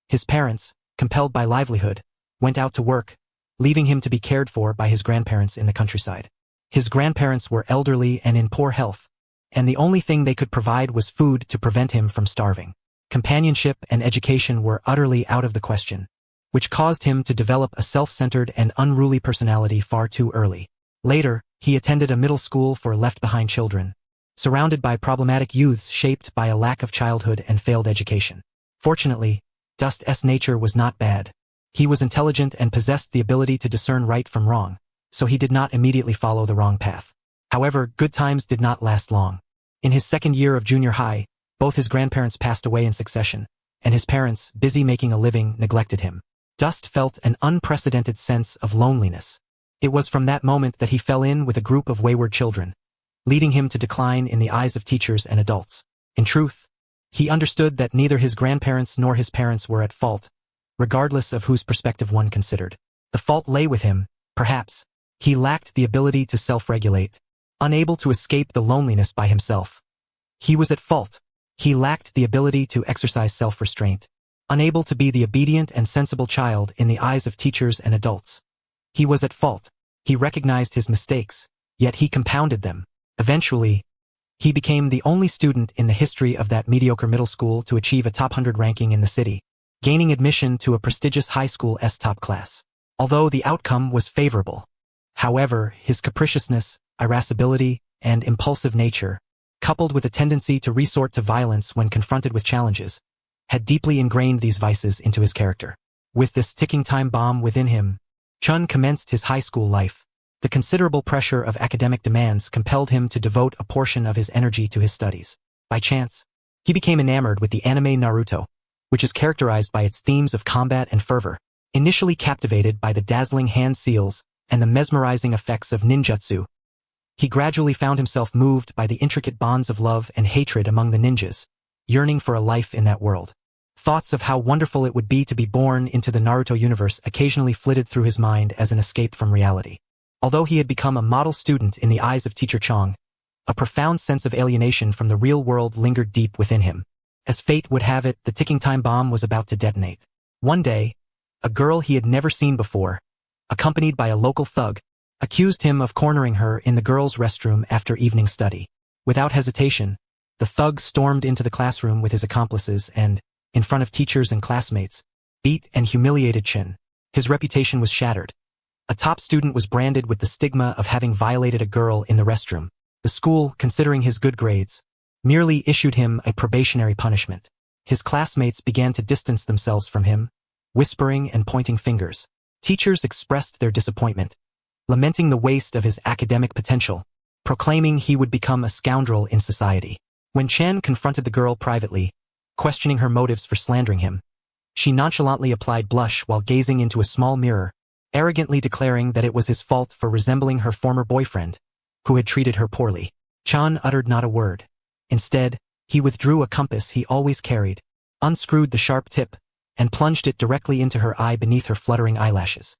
His parents, compelled by livelihood, went out to work, leaving him to be cared for by his grandparents in the countryside. His grandparents were elderly and in poor health, and the only thing they could provide was food to prevent him from starving. Companionship and education were utterly out of the question, which caused him to develop a self-centered and unruly personality far too early. Later, he attended a middle school for left-behind children, surrounded by problematic youths shaped by a lack of childhood and failed education. Fortunately, Dust's nature was not bad. He was intelligent and possessed the ability to discern right from wrong, so he did not immediately follow the wrong path. However, good times did not last long. In his second year of junior high, both his grandparents passed away in succession, and his parents, busy making a living, neglected him. Dust felt an unprecedented sense of loneliness. It was from that moment that he fell in with a group of wayward children, leading him to decline in the eyes of teachers and adults. In truth, he understood that neither his grandparents nor his parents were at fault, regardless of whose perspective one considered. The fault lay with him, perhaps. He lacked the ability to self-regulate, unable to escape the loneliness by himself. He was at fault. He lacked the ability to exercise self-restraint, unable to be the obedient and sensible child in the eyes of teachers and adults. He was at fault. He recognized his mistakes, yet he compounded them. Eventually, he became the only student in the history of that mediocre middle school to achieve a top 100 ranking in the city, gaining admission to a prestigious high school's top class. Although the outcome was favorable, however, his capriciousness, irascibility, and impulsive nature coupled with a tendency to resort to violence when confronted with challenges, had deeply ingrained these vices into his character. With this ticking time bomb within him, Chen commenced his high school life. The considerable pressure of academic demands compelled him to devote a portion of his energy to his studies. By chance, he became enamored with the anime Naruto, which is characterized by its themes of combat and fervor. Initially captivated by the dazzling hand seals and the mesmerizing effects of ninjutsu, he gradually found himself moved by the intricate bonds of love and hatred among the ninjas, yearning for a life in that world. Thoughts of how wonderful it would be to be born into the Naruto universe occasionally flitted through his mind as an escape from reality. Although he had become a model student in the eyes of Teacher Chong, a profound sense of alienation from the real world lingered deep within him. As fate would have it, the ticking time bomb was about to detonate. One day, a girl he had never seen before, accompanied by a local thug, accused him of cornering her in the girls' restroom after evening study. Without hesitation, the thug stormed into the classroom with his accomplices and, in front of teachers and classmates, beat and humiliated Chen. His reputation was shattered. A top student was branded with the stigma of having violated a girl in the restroom. The school, considering his good grades, merely issued him a probationary punishment. His classmates began to distance themselves from him, whispering and pointing fingers. Teachers expressed their disappointment, lamenting the waste of his academic potential, proclaiming he would become a scoundrel in society. When Chen confronted the girl privately, questioning her motives for slandering him, she nonchalantly applied blush while gazing into a small mirror, arrogantly declaring that it was his fault for resembling her former boyfriend, who had treated her poorly. Chen uttered not a word. Instead, he withdrew a compass he always carried, unscrewed the sharp tip, and plunged it directly into her eye beneath her fluttering eyelashes.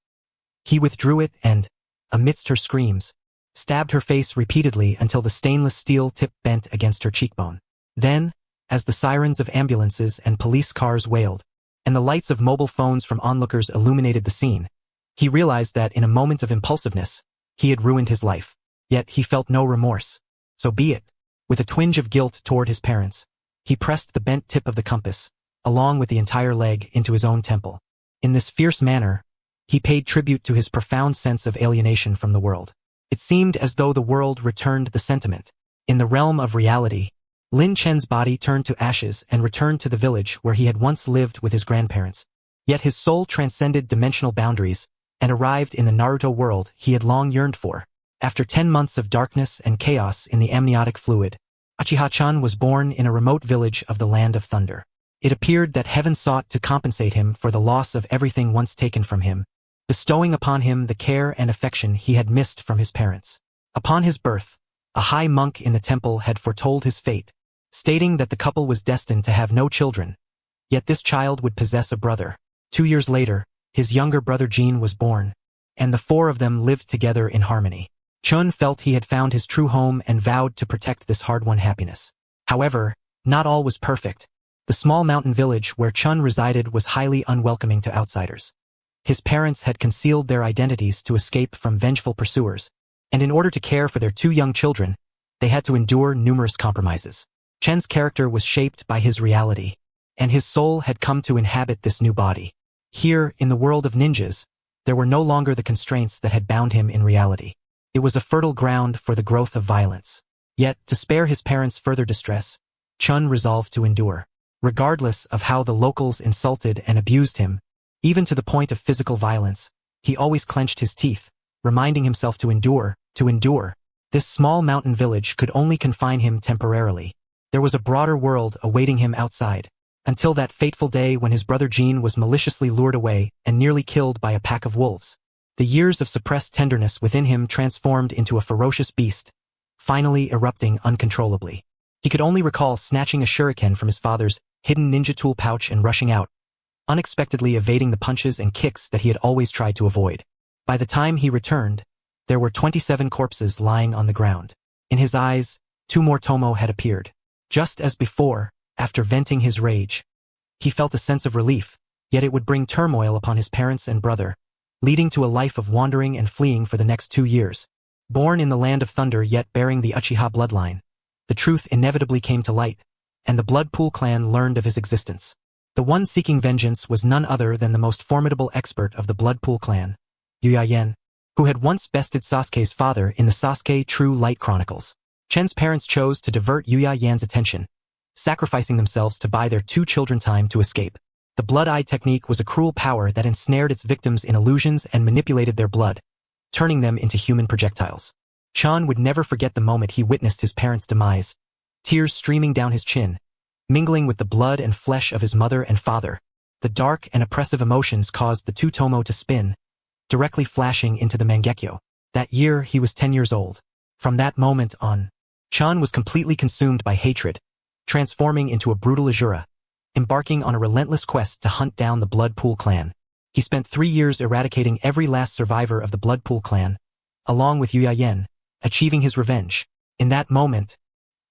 He withdrew it and, amidst her screams, stabbed her face repeatedly until the stainless steel tip bent against her cheekbone. Then, as the sirens of ambulances and police cars wailed, and the lights of mobile phones from onlookers illuminated the scene, he realized that in a moment of impulsiveness, he had ruined his life. Yet he felt no remorse. So be it. With a twinge of guilt toward his parents, he pressed the bent tip of the compass, along with the entire leg, into his own temple. In this fierce manner, he paid tribute to his profound sense of alienation from the world. It seemed as though the world returned the sentiment. In the realm of reality, Lin Chen's body turned to ashes and returned to the village where he had once lived with his grandparents. Yet his soul transcended dimensional boundaries and arrived in the Naruto world he had long yearned for. After 10 months of darkness and chaos in the amniotic fluid, Uchiha Chan was born in a remote village of the Land of Thunder. It appeared that heaven sought to compensate him for the loss of everything once taken from him, bestowing upon him the care and affection he had missed from his parents. Upon his birth, a high monk in the temple had foretold his fate, stating that the couple was destined to have no children, yet this child would possess a brother. 2 years later, his younger brother Jin was born, and the four of them lived together in harmony. Chen felt he had found his true home and vowed to protect this hard-won happiness. However, not all was perfect. The small mountain village where Chen resided was highly unwelcoming to outsiders. His parents had concealed their identities to escape from vengeful pursuers, and in order to care for their 2 young children, they had to endure numerous compromises. Chen's character was shaped by his reality, and his soul had come to inhabit this new body. Here, in the world of ninjas, there were no longer the constraints that had bound him in reality. It was a fertile ground for the growth of violence. Yet, to spare his parents further distress, Chen resolved to endure. Regardless of how the locals insulted and abused him, even to the point of physical violence, he always clenched his teeth, reminding himself to endure, to endure. This small mountain village could only confine him temporarily. There was a broader world awaiting him outside, until that fateful day when his brother Jin was maliciously lured away and nearly killed by a pack of wolves. The years of suppressed tenderness within him transformed into a ferocious beast, finally erupting uncontrollably. He could only recall snatching a shuriken from his father's hidden ninja tool pouch and rushing out, unexpectedly evading the punches and kicks that he had always tried to avoid. By the time he returned, there were 27 corpses lying on the ground. In his eyes, 2 more tomo had appeared. Just as before, after venting his rage, he felt a sense of relief, yet it would bring turmoil upon his parents and brother, leading to a life of wandering and fleeing for the next 2 years. Born in the Land of Thunder yet bearing the Uchiha bloodline, the truth inevitably came to light, and the Blood Pool clan learned of his existence. The one seeking vengeance was none other than the most formidable expert of the Blood Pool clan, Uchiha Jin, who had once bested Sasuke's father in the Sasuke True Light Chronicles. Chen's parents chose to divert Uchiha Jin's attention, sacrificing themselves to buy their 2 children time to escape. The blood eye technique was a cruel power that ensnared its victims in illusions and manipulated their blood, turning them into human projectiles. Chen would never forget the moment he witnessed his parents' demise, tears streaming down his chin, mingling with the blood and flesh of his mother and father. The dark and oppressive emotions caused the 2 tomo to spin, directly flashing into the Mangekyo. That year, he was 10 years old. From that moment on, Chen was completely consumed by hatred, transforming into a brutal Asura, embarking on a relentless quest to hunt down the Blood Pool clan. He spent 3 years eradicating every last survivor of the Blood Pool clan, along with Uchiha Jin, achieving his revenge. In that moment,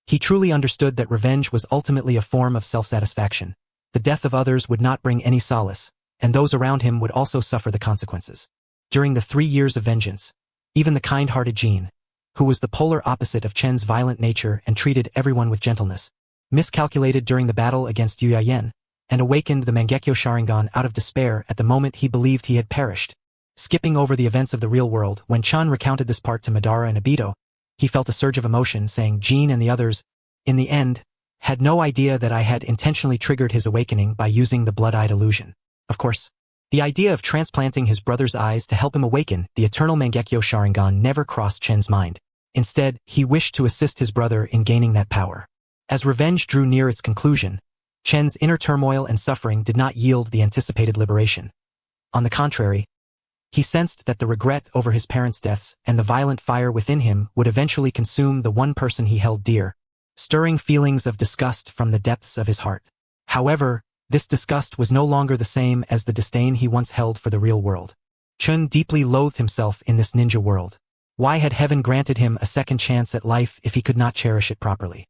he truly understood that revenge was ultimately a form of self-satisfaction. The death of others would not bring any solace, and those around him would also suffer the consequences. During the 3 years of vengeance, even the kind-hearted Jin, who was the polar opposite of Chen's violent nature and treated everyone with gentleness, miscalculated during the battle against Uchiha Jin, and awakened the Mangekyo Sharingan out of despair at the moment he believed he had perished. Skipping over the events of the real world, when Chen recounted this part to Madara and Obito, he felt a surge of emotion, saying Jin and the others, in the end, had no idea that I had intentionally triggered his awakening by using the blood-eyed illusion. Of course, the idea of transplanting his brother's eyes to help him awaken the Eternal Mangekyo Sharingan never crossed Chen's mind. Instead, he wished to assist his brother in gaining that power. As revenge drew near its conclusion, Chen's inner turmoil and suffering did not yield the anticipated liberation. On the contrary, he sensed that the regret over his parents' deaths and the violent fire within him would eventually consume the one person he held dear, stirring feelings of disgust from the depths of his heart. However, this disgust was no longer the same as the disdain he once held for the real world. Chen deeply loathed himself in this ninja world. Why had heaven granted him a second chance at life if he could not cherish it properly?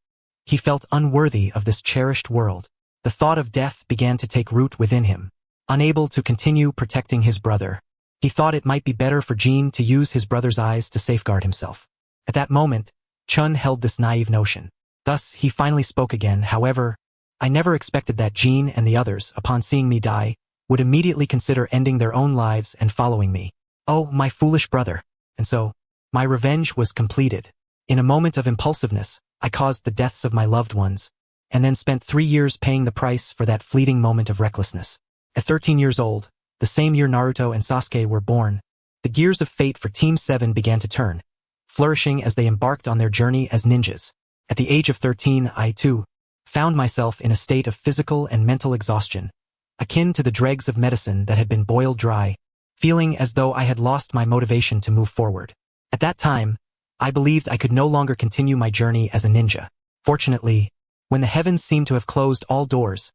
He felt unworthy of this cherished world. The thought of death began to take root within him. Unable to continue protecting his brother, he thought it might be better for Jin to use his brother's eyes to safeguard himself. At that moment, Chen held this naive notion. Thus, he finally spoke again. However, I never expected that Jin and the others, upon seeing me die, would immediately consider ending their own lives and following me. Oh, my foolish brother. And so, my revenge was completed. In a moment of impulsiveness, I caused the deaths of my loved ones, and then spent 3 years paying the price for that fleeting moment of recklessness. At 13 years old, the same year Naruto and Sasuke were born, the gears of fate for Team 7 began to turn, flourishing as they embarked on their journey as ninjas. At the age of 13, I, too, found myself in a state of physical and mental exhaustion, akin to the dregs of medicine that had been boiled dry, feeling as though I had lost my motivation to move forward. At that time, I believed I could no longer continue my journey as a ninja. Fortunately, when the heavens seemed to have closed all doors,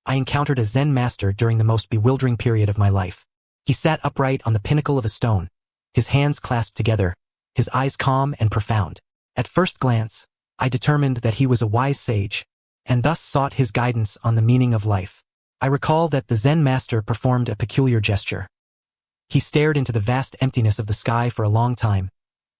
I encountered a Zen master during the most bewildering period of my life. He sat upright on the pinnacle of a stone, his hands clasped together, his eyes calm and profound. At first glance, I determined that he was a wise sage, and thus sought his guidance on the meaning of life. I recall that the Zen master performed a peculiar gesture. He stared into the vast emptiness of the sky for a long time,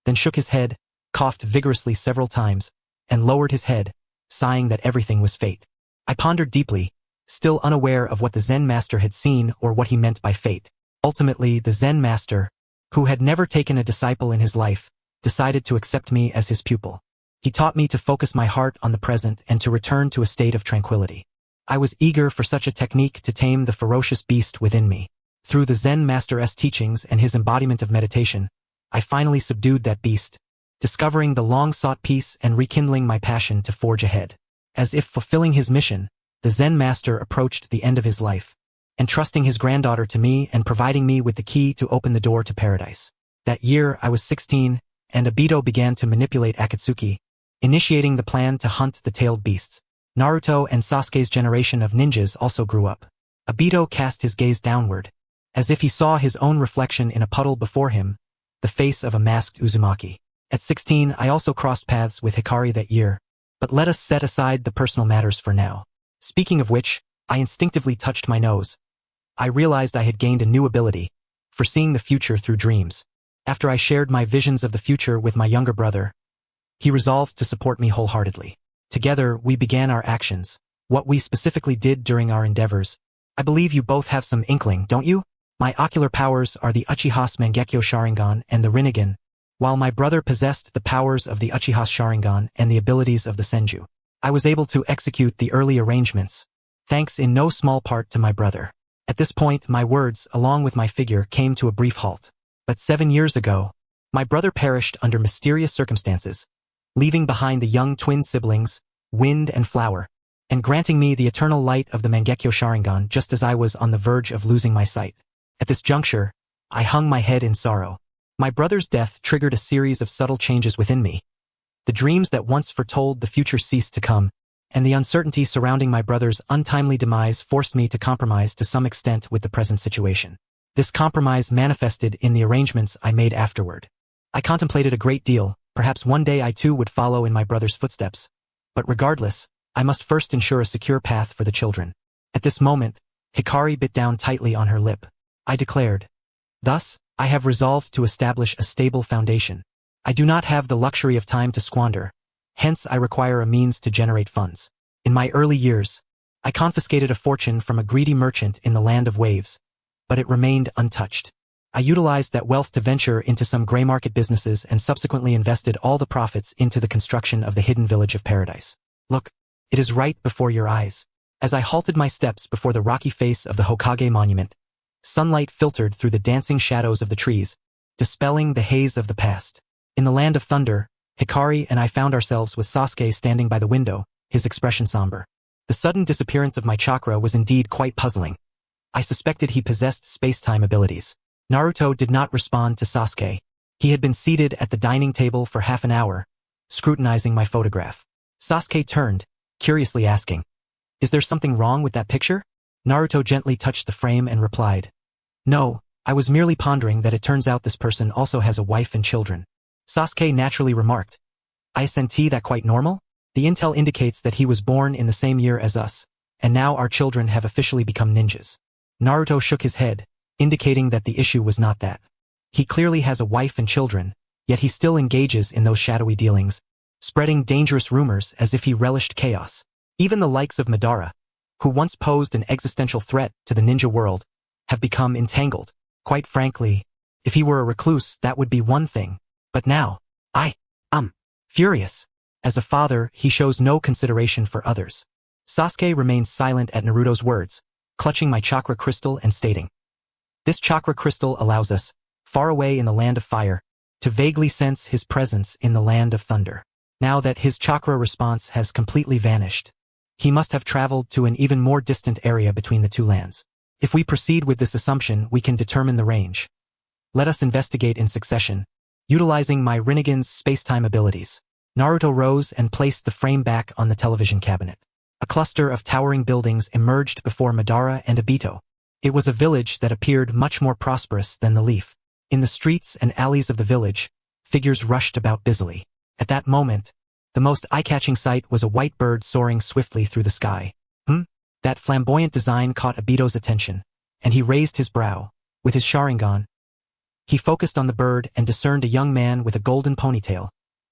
then shook his head, coughed vigorously several times, and lowered his head, sighing that everything was fate. I pondered deeply, still unaware of what the Zen master had seen or what he meant by fate. Ultimately, the Zen master, who had never taken a disciple in his life, decided to accept me as his pupil. He taught me to focus my heart on the present and to return to a state of tranquility. I was eager for such a technique to tame the ferocious beast within me. Through the Zen master's teachings and his embodiment of meditation, I finally subdued that beast, discovering the long-sought peace and rekindling my passion to forge ahead. As if fulfilling his mission, the Zen master approached the end of his life, entrusting his granddaughter to me and providing me with the key to open the door to paradise. That year, I was 16, and Obito began to manipulate Akatsuki, initiating the plan to hunt the tailed beasts. Naruto and Sasuke's generation of ninjas also grew up. Obito cast his gaze downward, as if he saw his own reflection in a puddle before him, the face of a masked Uzumaki. At 16, I also crossed paths with Hikari that year, but let us set aside the personal matters for now. Speaking of which, I instinctively touched my nose. I realized I had gained a new ability, foreseeing the future through dreams. After I shared my visions of the future with my younger brother, he resolved to support me wholeheartedly. Together, we began our actions, what we specifically did during our endeavors. I believe you both have some inkling, don't you? My ocular powers are the Uchiha Mangekyo Sharingan and the Rinnegan, While my brother possessed the powers of the Uchiha Sharingan and the abilities of the Senju, I was able to execute the early arrangements, thanks in no small part to my brother. At this point, my words, along with my figure, came to a brief halt. But 7 years ago, my brother perished under mysterious circumstances, leaving behind the young twin siblings, Wind and Flower, and granting me the eternal light of the Mangekyo Sharingan just as I was on the verge of losing my sight. At this juncture, I hung my head in sorrow. My brother's death triggered a series of subtle changes within me. The dreams that once foretold the future ceased to come, and the uncertainty surrounding my brother's untimely demise forced me to compromise to some extent with the present situation. This compromise manifested in the arrangements I made afterward. I contemplated a great deal, perhaps one day I too would follow in my brother's footsteps. But regardless, I must first ensure a secure path for the children. At this moment, Hikari bit down tightly on her lip. I declared, "Thus, I have resolved to establish a stable foundation. I do not have the luxury of time to squander, hence I require a means to generate funds. In my early years, I confiscated a fortune from a greedy merchant in the land of waves, but it remained untouched. I utilized that wealth to venture into some gray market businesses and subsequently invested all the profits into the construction of the hidden village of paradise. Look, it is right before your eyes." As I halted my steps before the rocky face of the Hokage monument, sunlight filtered through the dancing shadows of the trees, dispelling the haze of the past. In the land of thunder, Hikari and I found ourselves with Sasuke standing by the window, his expression somber. The sudden disappearance of my chakra was indeed quite puzzling. I suspected he possessed space-time abilities. Naruto did not respond to Sasuke. He had been seated at the dining table for half an hour, scrutinizing my photograph. Sasuke turned, curiously asking, "Is there something wrong with that picture?" Naruto gently touched the frame and replied, "No, I was merely pondering that it turns out this person also has a wife and children." Sasuke naturally remarked, "I senti that quite normal? The intel indicates that he was born in the same year as us, and now our children have officially become ninjas." Naruto shook his head, indicating that the issue was not that. He clearly has a wife and children, yet he still engages in those shadowy dealings, spreading dangerous rumors as if he relished chaos. Even the likes of Madara, who once posed an existential threat to the ninja world, have become entangled. Quite frankly, if he were a recluse, that would be one thing. But now, I'm furious. As a father, he shows no consideration for others. Sasuke remained silent at Naruto's words, clutching my chakra crystal and stating, "This chakra crystal allows us, far away in the land of fire, to vaguely sense his presence in the land of thunder. Now that his chakra response has completely vanished, he must have traveled to an even more distant area between the two lands. If we proceed with this assumption, we can determine the range. Let us investigate in succession, utilizing my Rinnegan's space-time abilities." Naruto rose and placed the frame back on the television cabinet. A cluster of towering buildings emerged before Madara and Obito. It was a village that appeared much more prosperous than the Leaf. In the streets and alleys of the village, figures rushed about busily. At that moment, the most eye-catching sight was a white bird soaring swiftly through the sky. That flamboyant design caught Obito's attention, and he raised his brow. With his Sharingan, he focused on the bird and discerned a young man with a golden ponytail,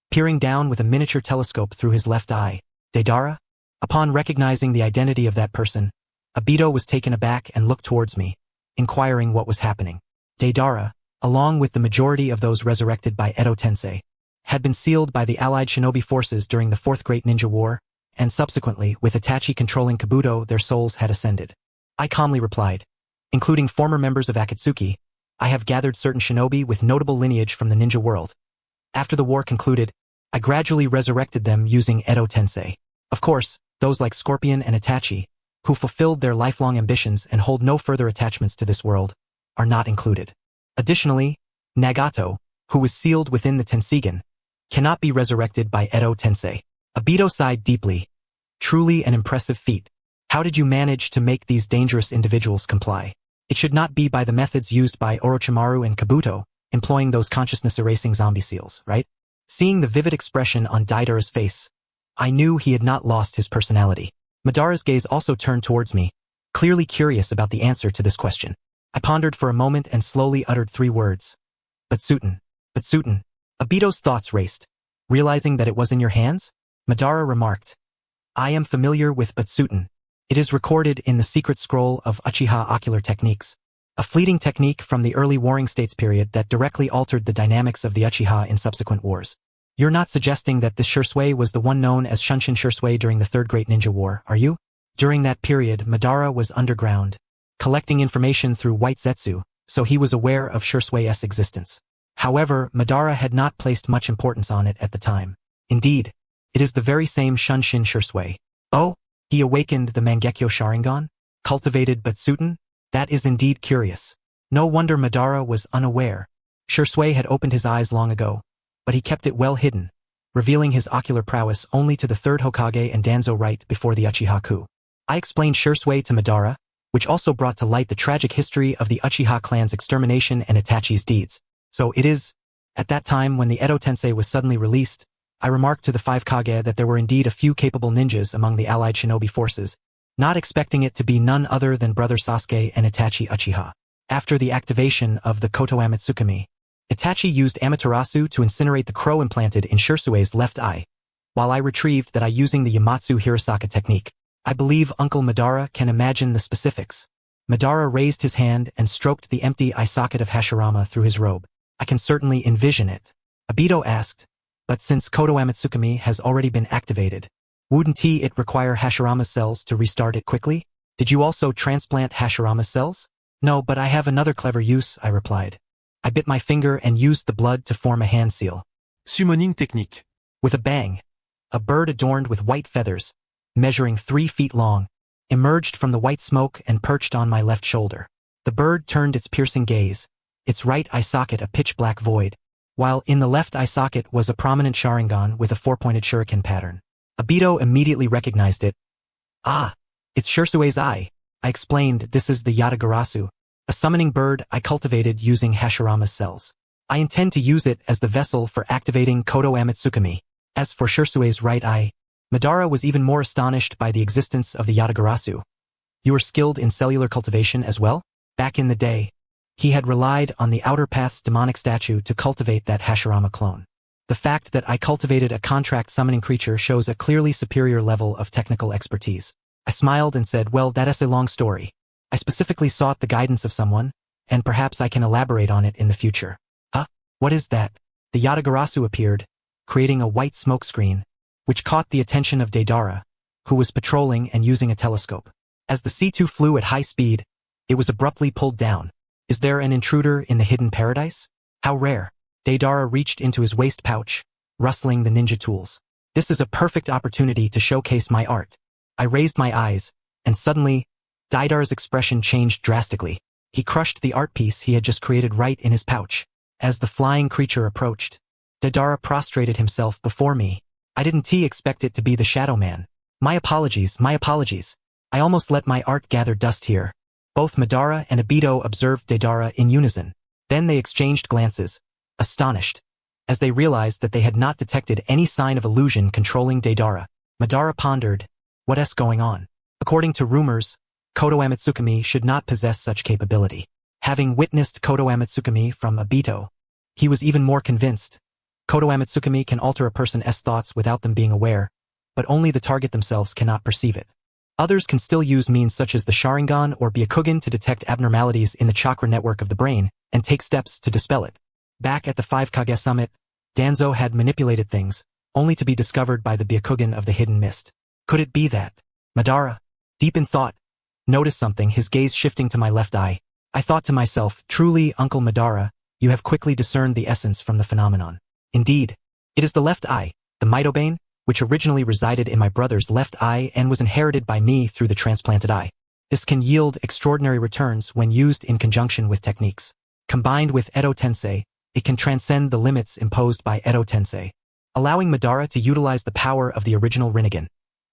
peering down with a miniature telescope through his left eye. Deidara? Upon recognizing the identity of that person, Obito was taken aback and looked towards me, inquiring what was happening. Deidara, along with the majority of those resurrected by Edo Tensei, had been sealed by the allied shinobi forces during the Fourth Great Ninja War, and subsequently, with Itachi controlling Kabuto, their souls had ascended. I calmly replied, "Including former members of Akatsuki, I have gathered certain shinobi with notable lineage from the ninja world. After the war concluded, I gradually resurrected them using Edo Tensei. Of course, those like Scorpion and Itachi, who fulfilled their lifelong ambitions and hold no further attachments to this world, are not included. Additionally, Nagato, who was sealed within the Tenseigan, cannot be resurrected by Edo Tensei." Obito sighed deeply. "Truly an impressive feat. How did you manage to make these dangerous individuals comply? It should not be by the methods used by Orochimaru and Kabuto, employing those consciousness-erasing zombie seals, right?" Seeing the vivid expression on Deidara's face, I knew he had not lost his personality. Madara's gaze also turned towards me, clearly curious about the answer to this question. I pondered for a moment and slowly uttered 3 words. Butsuiten. Butsuiten. Obito's thoughts raced. "Realizing that it was in your hands?" Madara remarked, "I am familiar with Butsuiten. It is recorded in the secret scroll of Uchiha ocular techniques. a fleeting technique from the early Warring States period that directly altered the dynamics of the Uchiha in subsequent wars. You're not suggesting that this Shursui was the one known as Shunshin Shursui during the Third Great Ninja War, are you? During that period, Madara was underground, collecting information through White Zetsu, so he was aware of Shursui's existence. However, Madara had not placed much importance on it at the time. Indeed, it is the very same Shunshin Shursui. Oh, he awakened the Mangekyo Sharingan? Cultivated Butsuiten? That is indeed curious. No wonder Madara was unaware. Shursui had opened his eyes long ago, but he kept it well hidden, revealing his ocular prowess only to the third Hokage and Danzo right before the Uchiha coup. I explained Shursui to Madara, which also brought to light the tragic history of the Uchiha clan's extermination and Itachi's deeds. So it is, at that time when the Edo Tensei was suddenly released, I remarked to the 5 Kage that there were indeed a few capable ninjas among the allied shinobi forces, not expecting it to be none other than brother Sasuke and Itachi Uchiha. After the activation of the Koto Amatsukami, Itachi used Amaterasu to incinerate the crow implanted in Shursui's left eye, while I retrieved that I using the Yamatsu Hirasaka technique. I believe Uncle Madara can imagine the specifics. Madara raised his hand and stroked the empty eye socket of Hashirama through his robe. I can certainly envision it. Obito asked, but since Koto Amatsukami has already been activated, wouldn't it require Hashirama's cells to restart it quickly? Did you also transplant Hashirama's cells? No, but I have another clever use, I replied. I bit my finger and used the blood to form a hand seal. Summoning technique. With a bang, a bird adorned with white feathers, measuring 3 feet long, emerged from the white smoke and perched on my left shoulder. The bird turned its piercing gaze, its right eye socket a pitch-black void, while in the left eye socket was a prominent Sharingan with a 4-pointed shuriken pattern. Obito immediately recognized it. Ah, it's Shursui's eye. I explained this is the Yatagarasu, a summoning bird I cultivated using Hashirama's cells. I intend to use it as the vessel for activating Koto Amatsukami. As for Shursui's right eye, Madara was even more astonished by the existence of the Yatagarasu. You were skilled in cellular cultivation as well? Back in the day, he had relied on the Outer Path's demonic statue to cultivate that Hashirama clone. The fact that I cultivated a contract summoning creature shows a clearly superior level of technical expertise. I smiled and said, well, that is a long story. I specifically sought the guidance of someone, and perhaps I can elaborate on it in the future. Huh? What is that? The Yatagarasu appeared, creating a white smoke screen, which caught the attention of Deidara, who was patrolling and using a telescope. As the C2 flew at high speed, it was abruptly pulled down. Is there an intruder in the hidden paradise? How rare. Deidara reached into his waist pouch, rustling the ninja tools. This is a perfect opportunity to showcase my art. I raised my eyes, and suddenly, Deidara's expression changed drastically. He crushed the art piece he had just created right in his pouch. As the flying creature approached, Deidara prostrated himself before me. I didn't expect it to be the Shadow Man. My apologies, my apologies. I almost let my art gather dust here. Both Madara and Obito observed Deidara in unison. Then they exchanged glances, astonished, as they realized that they had not detected any sign of illusion controlling Deidara. Madara pondered, what's going on? According to rumors, Koto Amatsukami should not possess such capability. Having witnessed Koto Amatsukami from Obito, he was even more convinced. Koto Amatsukami can alter a person's thoughts without them being aware, but only the target themselves cannot perceive it. Others can still use means such as the Sharingan or Byakugan to detect abnormalities in the chakra network of the brain and take steps to dispel it. Back at the 5 Kage summit, Danzo had manipulated things, only to be discovered by the Byakugan of the hidden mist. Could it be that? Madara, deep in thought, noticed something, his gaze shifting to my left eye. I thought to myself, truly, Uncle Madara, you have quickly discerned the essence from the phenomenon. Indeed, it is the left eye, the mitobane, which originally resided in my brother's left eye and was inherited by me through the transplanted eye. This can yield extraordinary returns when used in conjunction with techniques. Combined with Edo Tensei, it can transcend the limits imposed by Edo Tensei, allowing Madara to utilize the power of the original Rinnegan,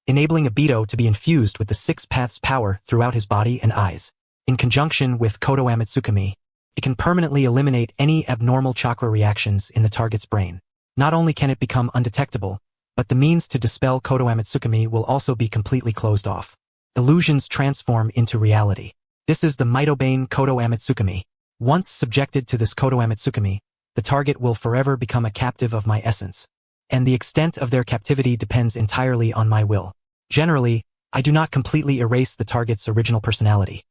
enabling Obito to be infused with the 6 paths power throughout his body and eyes. In conjunction with Koto Amatsukami, it can permanently eliminate any abnormal chakra reactions in the target's brain. Not only can it become undetectable, but the means to dispel Koto Amatsukami will also be completely closed off. Illusions transform into reality. This is the mitobane Koto Amatsukami. Once subjected to this Koto Amatsukami, the target will forever become a captive of my essence, and the extent of their captivity depends entirely on my will. Generally, I do not completely erase the target's original personality.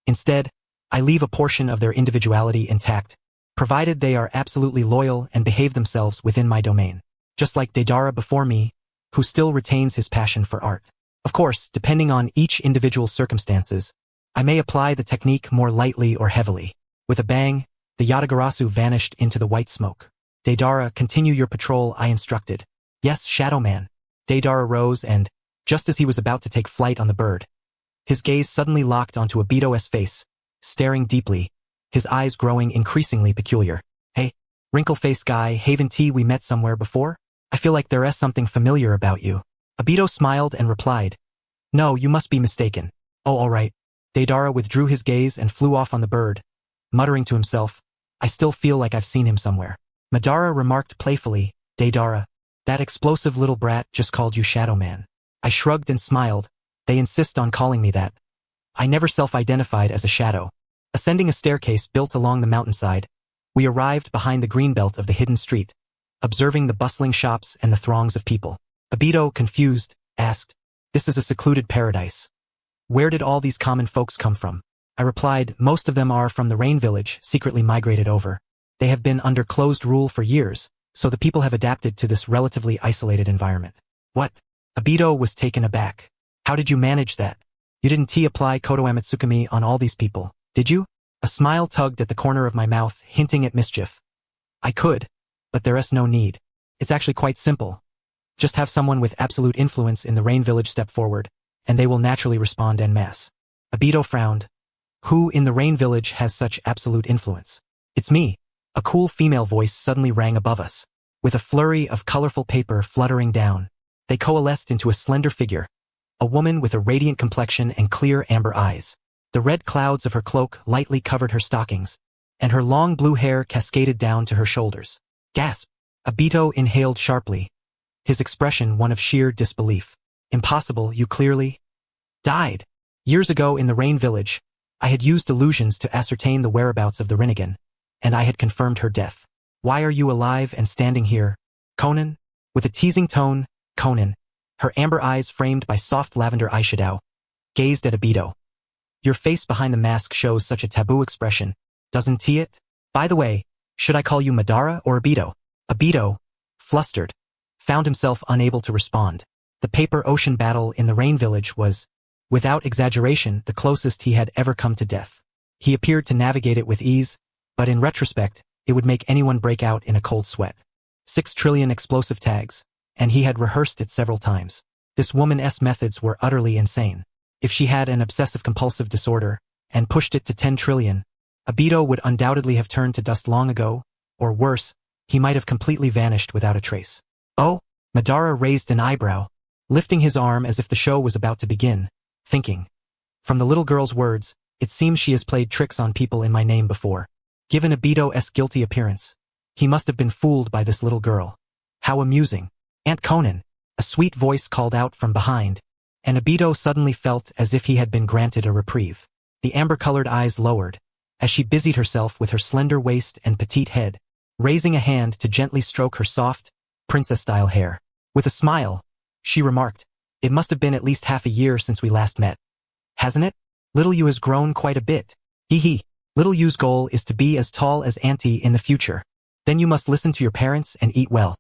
Instead, I leave a portion of their individuality intact, provided they are absolutely loyal and behave themselves within my domain. Just like Deidara before me, who still retains his passion for art. Of course, depending on each individual's circumstances, I may apply the technique more lightly or heavily. With a bang, the Yatagarasu vanished into the white smoke. Deidara, continue your patrol, I instructed. Yes, Shadow Man. Deidara rose and, just as he was about to take flight on the bird, his gaze suddenly locked onto Obito's face, staring deeply, his eyes growing increasingly peculiar. Hey, wrinkle-faced guy, Haven T, we met somewhere before? I feel like there is something familiar about you. Obito smiled and replied, No, you must be mistaken. Oh, all right. Deidara withdrew his gaze and flew off on the bird, muttering to himself, I still feel like I've seen him somewhere. Madara remarked playfully, Deidara, that explosive little brat just called you Shadow Man. I shrugged and smiled. They insist on calling me that. I never self-identified as a shadow. Ascending a staircase built along the mountainside, we arrived behind the greenbelt of the hidden street, observing the bustling shops and the throngs of people. Obito, confused, asked, This is a secluded paradise. Where did all these common folks come from? I replied, Most of them are from the Rain Village, secretly migrated over. They have been under closed rule for years, so the people have adapted to this relatively isolated environment. What? Obito was taken aback. How did you manage that? You didn't apply Kodo Amatsukami on all these people, did you? A smile tugged at the corner of my mouth, hinting at mischief. I could, but there is no need. It's actually quite simple. Just have someone with absolute influence in the Rain Village step forward, and they will naturally respond en masse. Obito frowned. Who in the Rain Village has such absolute influence? It's me. A cool female voice suddenly rang above us. With a flurry of colorful paper fluttering down, they coalesced into a slender figure, a woman with a radiant complexion and clear amber eyes. The red clouds of her cloak lightly covered her stockings, and her long blue hair cascaded down to her shoulders. Gasp! Obito inhaled sharply, his expression one of sheer disbelief. Impossible, you clearly died. Years ago in the Rain Village, I had used illusions to ascertain the whereabouts of the Rinnegan, and I had confirmed her death. Why are you alive and standing here, Conan? With a teasing tone, Conan, her amber eyes framed by soft lavender eyeshadow, gazed at Obito. Your face behind the mask shows such a taboo expression, doesn't it? By the way, should I call you Madara or Obito? Obito, flustered, found himself unable to respond. The paper ocean battle in the Rain Village was, without exaggeration, the closest he had ever come to death. He appeared to navigate it with ease, but in retrospect, it would make anyone break out in a cold sweat. 6 trillion explosive tags, and he had rehearsed it several times. This woman's methods were utterly insane. If she had an obsessive-compulsive disorder, and pushed it to 10 trillion, Obito would undoubtedly have turned to dust long ago, or worse, he might have completely vanished without a trace. Oh, Madara raised an eyebrow, lifting his arm as if the show was about to begin, thinking. From the little girl's words, it seems she has played tricks on people in my name before. Given Obito's guilty appearance, he must have been fooled by this little girl. How amusing. Aunt Conan, a sweet voice called out from behind, and Obito suddenly felt as if he had been granted a reprieve. The amber-colored eyes lowered, as she busied herself with her slender waist and petite head, raising a hand to gently stroke her soft, princess-style hair. With a smile, she remarked, It must have been at least half a year since we last met. Hasn't it? Little you has grown quite a bit. Hee hee. Little you's goal is to be as tall as Auntie in the future. Then you must listen to your parents and eat well.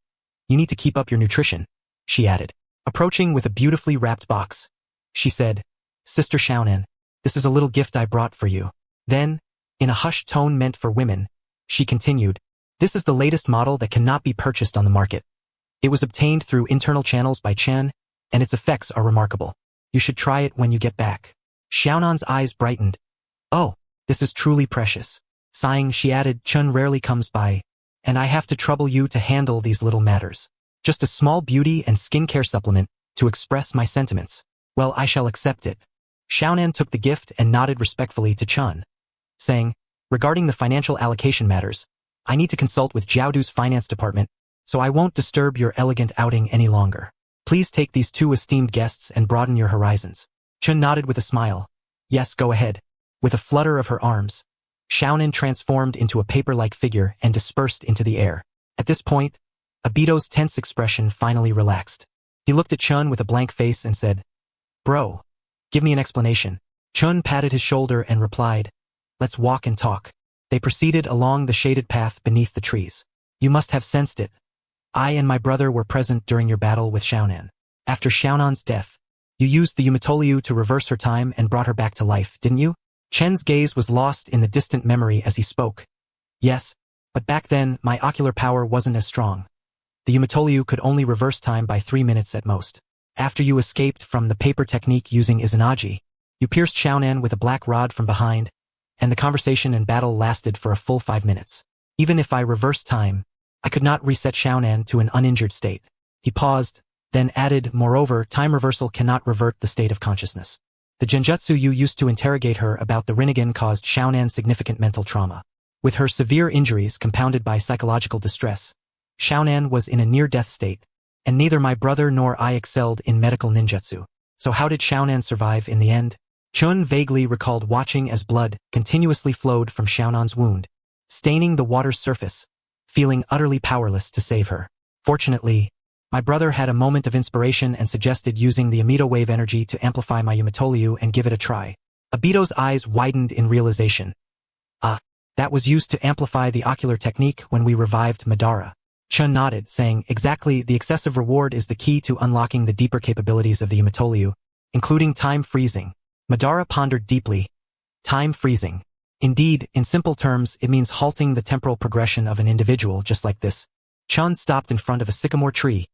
You need to keep up your nutrition, she added. Approaching with a beautifully wrapped box, she said, Sister Shaonan, this is a little gift I brought for you. Then, in a hushed tone meant for women, she continued, This is the latest model that cannot be purchased on the market. It was obtained through internal channels by Chen, and its effects are remarkable. You should try it when you get back. Xiaonan's eyes brightened. Oh, this is truly precious. Sighing, she added, Chun rarely comes by, and I have to trouble you to handle these little matters. Just a small beauty and skincare supplement to express my sentiments. Well, I shall accept it. Xiaonan took the gift and nodded respectfully to Chun, saying, Regarding the financial allocation matters, I need to consult with Jiaodu's finance department, so I won't disturb your elegant outing any longer. Please take these 2 esteemed guests and broaden your horizons. Chun nodded with a smile. Yes, go ahead. With a flutter of her arms, Xiaonan transformed into a paper-like figure and dispersed into the air. At this point, Obito's tense expression finally relaxed. He looked at Chun with a blank face and said, Bro, give me an explanation. Chun patted his shoulder and replied, let's walk and talk. They proceeded along the shaded path beneath the trees. You must have sensed it. I and my brother were present during your battle with Xiaonan. After Xiaonan's death, you used the Umotatsu to reverse her time and brought her back to life, didn't you? Chen's gaze was lost in the distant memory as he spoke. Yes, but back then, my ocular power wasn't as strong. The Umotatsu could only reverse time by 3 minutes at most. After you escaped from the paper technique using Izanagi, you pierced Xiaonan with a black rod from behind, and the conversation and battle lasted for a full 5 minutes. Even if I reversed time, I could not reset Xiaonan to an uninjured state. He paused, then added, moreover, time reversal cannot revert the state of consciousness. The genjutsu you used to interrogate her about the Rinnegan caused Xiaonan significant mental trauma. With her severe injuries compounded by psychological distress, Xiaonan was in a near-death state, and neither my brother nor I excelled in medical ninjutsu. So how did Xiaonan survive in the end? Chun vaguely recalled watching as blood continuously flowed from Xiaonan's wound, staining the water's surface, feeling utterly powerless to save her. Fortunately, my brother had a moment of inspiration and suggested using the Amito wave energy to amplify my Umotatsu and give it a try. Obito's eyes widened in realization. Ah, that was used to amplify the ocular technique when we revived Madara. Chun nodded, saying, exactly, the excessive reward is the key to unlocking the deeper capabilities of the Umotatsu, including time freezing. Madara pondered deeply. Time freezing. Indeed, in simple terms, it means halting the temporal progression of an individual just like this. Chun stopped in front of a sycamore tree,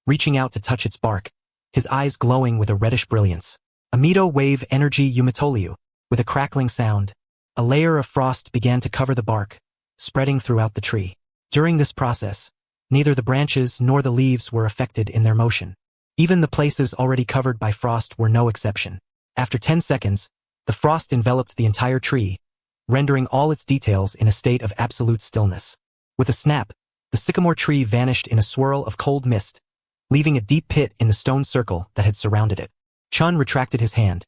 reaching out to touch its bark, his eyes glowing with a reddish brilliance. Amito wave energy Umotatsu. With a crackling sound, a layer of frost began to cover the bark, spreading throughout the tree. During this process, neither the branches nor the leaves were affected in their motion. Even the places already covered by frost were no exception. After 10 seconds, the frost enveloped the entire tree, rendering all its details in a state of absolute stillness. With a snap, the sycamore tree vanished in a swirl of cold mist, leaving a deep pit in the stone circle that had surrounded it. Chun retracted his hand.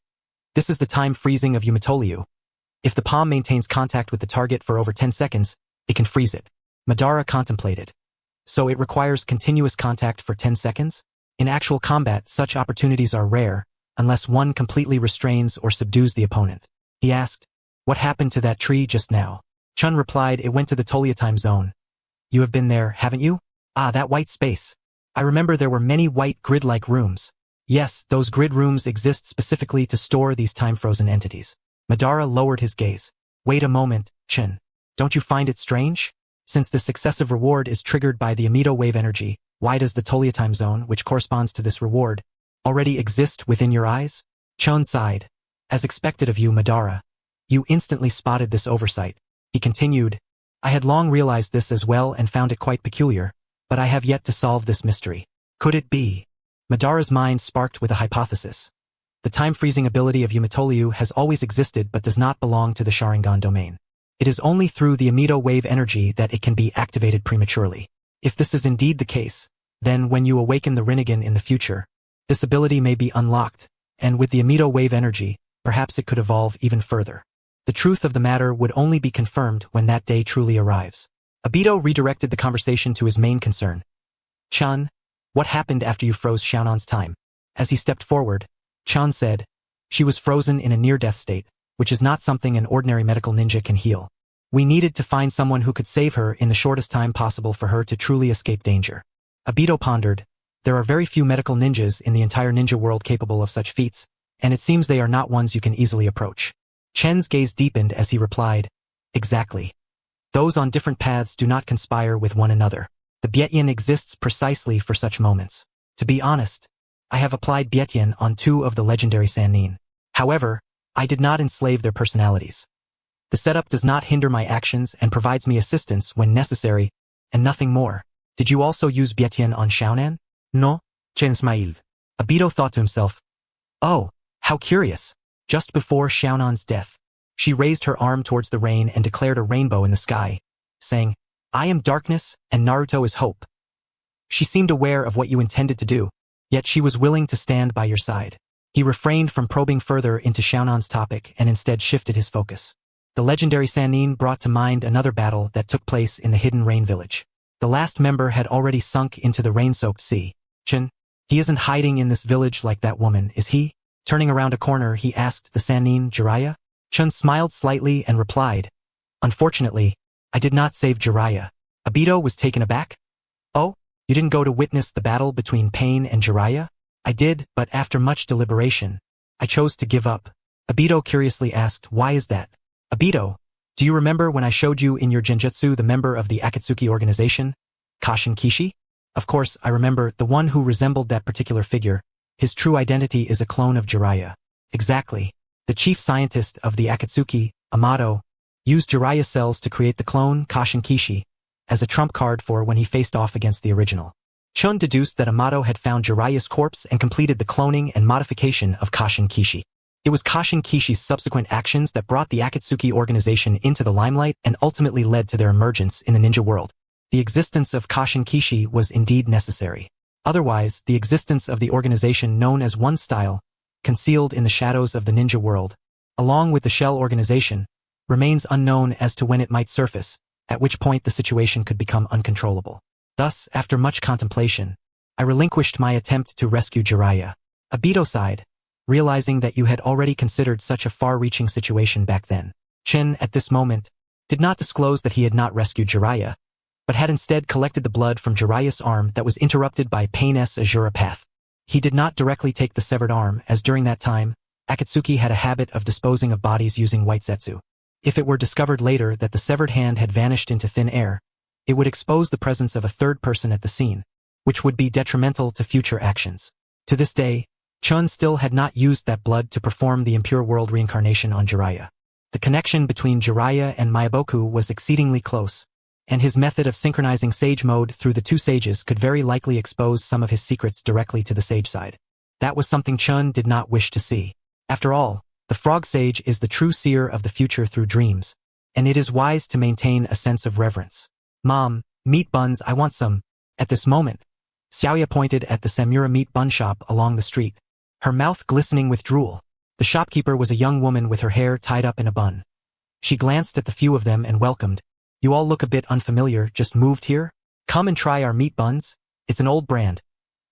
This is the time freezing of Umotatsu. If the palm maintains contact with the target for over 10 seconds, it can freeze it. Madara contemplated. So it requires continuous contact for 10 seconds? In actual combat, such opportunities are rare, unless one completely restrains or subdues the opponent. He asked, what happened to that tree just now? Chun replied, it went to the Tolia time zone. You have been there, haven't you? Ah, that white space. I remember there were many white grid-like rooms. Yes, those grid rooms exist specifically to store these time-frozen entities. Madara lowered his gaze. Wait a moment, Chen. Don't you find it strange? Since this excessive reward is triggered by the Amito wave energy, why does the Tolia time zone, which corresponds to this reward, already exist within your eyes? Chon sighed. As expected of you, Madara. You instantly spotted this oversight. He continued, I had long realized this as well and found it quite peculiar, but I have yet to solve this mystery. Could it be? Madara's mind sparked with a hypothesis. The time-freezing ability of Umotatsu has always existed but does not belong to the Sharingan domain. It is only through the Amito wave energy that it can be activated prematurely. If this is indeed the case, then when you awaken the Rinnegan in the future, this ability may be unlocked, and with the Amito wave energy, perhaps it could evolve even further. The truth of the matter would only be confirmed when that day truly arrives. Obito redirected the conversation to his main concern. Chan, what happened after you froze Xiaonan's time? As he stepped forward, Chan said, she was frozen in a near-death state, which is not something an ordinary medical ninja can heal. We needed to find someone who could save her in the shortest time possible for her to truly escape danger. Obito pondered, there are very few medical ninjas in the entire ninja world capable of such feats, and it seems they are not ones you can easily approach. Chen's gaze deepened as he replied, exactly. Those on different paths do not conspire with one another. The Bietian exists precisely for such moments. To be honest, I have applied Bietian on 2 of the legendary Sannin. However, I did not enslave their personalities. The setup does not hinder my actions and provides me assistance when necessary, and nothing more. Did you also use Bietian on Xiaonan? No, Chen smiled. Obito thought to himself, oh, how curious. Just before Xiaonan's death, she raised her arm towards the rain and declared a rainbow in the sky, saying, I am darkness and Naruto is hope. She seemed aware of what you intended to do, yet she was willing to stand by your side. He refrained from probing further into Xiaonan's topic and instead shifted his focus. The legendary Sannin brought to mind another battle that took place in the hidden rain village. The last member had already sunk into the rain-soaked sea. Chen, he isn't hiding in this village like that woman, is he? Turning around a corner, he asked the Sannin Jiraiya. Chen smiled slightly and replied, "Unfortunately, I did not save Jiraiya." Obito was taken aback. "Oh, you didn't go to witness the battle between Pain and Jiraiya?" "I did, but after much deliberation, I chose to give up." Obito curiously asked, "Why is that?" "Obito, do you remember when I showed you in your genjutsu the member of the Akatsuki organization, Kashin Kishi?" "Of course, I remember, the one who resembled that particular figure. His true identity is a clone of Jiraiya." "Exactly. The chief scientist of the Akatsuki, Amato, used Jiraiya cells to create the clone, Kashin Kishi, as a trump card for when he faced off against the original." Chun deduced that Amato had found Jiraiya's corpse and completed the cloning and modification of Kashin Kishi. It was Kashin Kishi's subsequent actions that brought the Akatsuki organization into the limelight and ultimately led to their emergence in the ninja world. The existence of Kashin Kishi was indeed necessary. Otherwise, the existence of the organization known as One Style, concealed in the shadows of the ninja world, along with the Shell organization, remains unknown as to when it might surface, at which point the situation could become uncontrollable. Thus, after much contemplation, I relinquished my attempt to rescue Jiraiya. Obito sighed, realizing that you had already considered such a far-reaching situation back then. Chen, at this moment, did not disclose that he had not rescued Jiraiya, but had instead collected the blood from Jiraiya's arm that was interrupted by Pain's Azura path. He did not directly take the severed arm, as during that time, Akatsuki had a habit of disposing of bodies using white zetsu. If it were discovered later that the severed hand had vanished into thin air, it would expose the presence of a third person at the scene, which would be detrimental to future actions. To this day, Chun still had not used that blood to perform the impure world reincarnation on Jiraiya. The connection between Jiraiya and Maiboku was exceedingly close, and his method of synchronizing sage mode through the two sages could very likely expose some of his secrets directly to the sage side. That was something Chun did not wish to see. After all, the frog sage is the true seer of the future through dreams, and it is wise to maintain a sense of reverence. "Mom, meat buns, I want some." At this moment, Xiaoya pointed at the Samura meat bun shop along the street, her mouth glistening with drool. The shopkeeper was a young woman with her hair tied up in a bun. She glanced at the few of them and welcomed, "You all look a bit unfamiliar, just moved here? Come and try our meat buns. It's an old brand.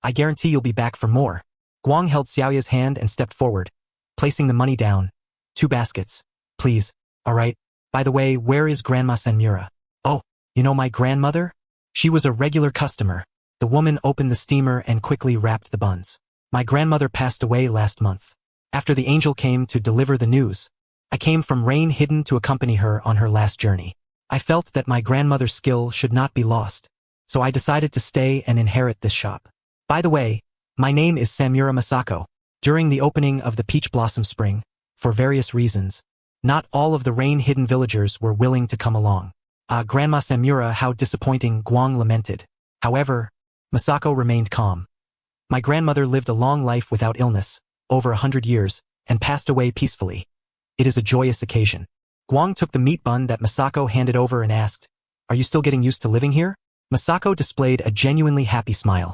I guarantee you'll be back for more." Guang held Xiaoya's hand and stepped forward, placing the money down. "2 baskets, please." "All right. By the way, where is Grandma Samura?" "Oh, you know my grandmother? She was a regular customer." The woman opened the steamer and quickly wrapped the buns. "My grandmother passed away last month. After the angel came to deliver the news, I came from Rain Hidden to accompany her on her last journey. I felt that my grandmother's skill should not be lost, so I decided to stay and inherit this shop. By the way, my name is Samura Masako." During the opening of the Peach Blossom Spring, for various reasons, not all of the Rain Hidden villagers were willing to come along. Grandma Samura, how disappointing," Guang lamented. However, Masako remained calm. "My grandmother lived a long life without illness, over 100 years, and passed away peacefully. It is a joyous occasion." Guang took the meat bun that Masako handed over and asked, "Are you still getting used to living here?" Masako displayed a genuinely happy smile.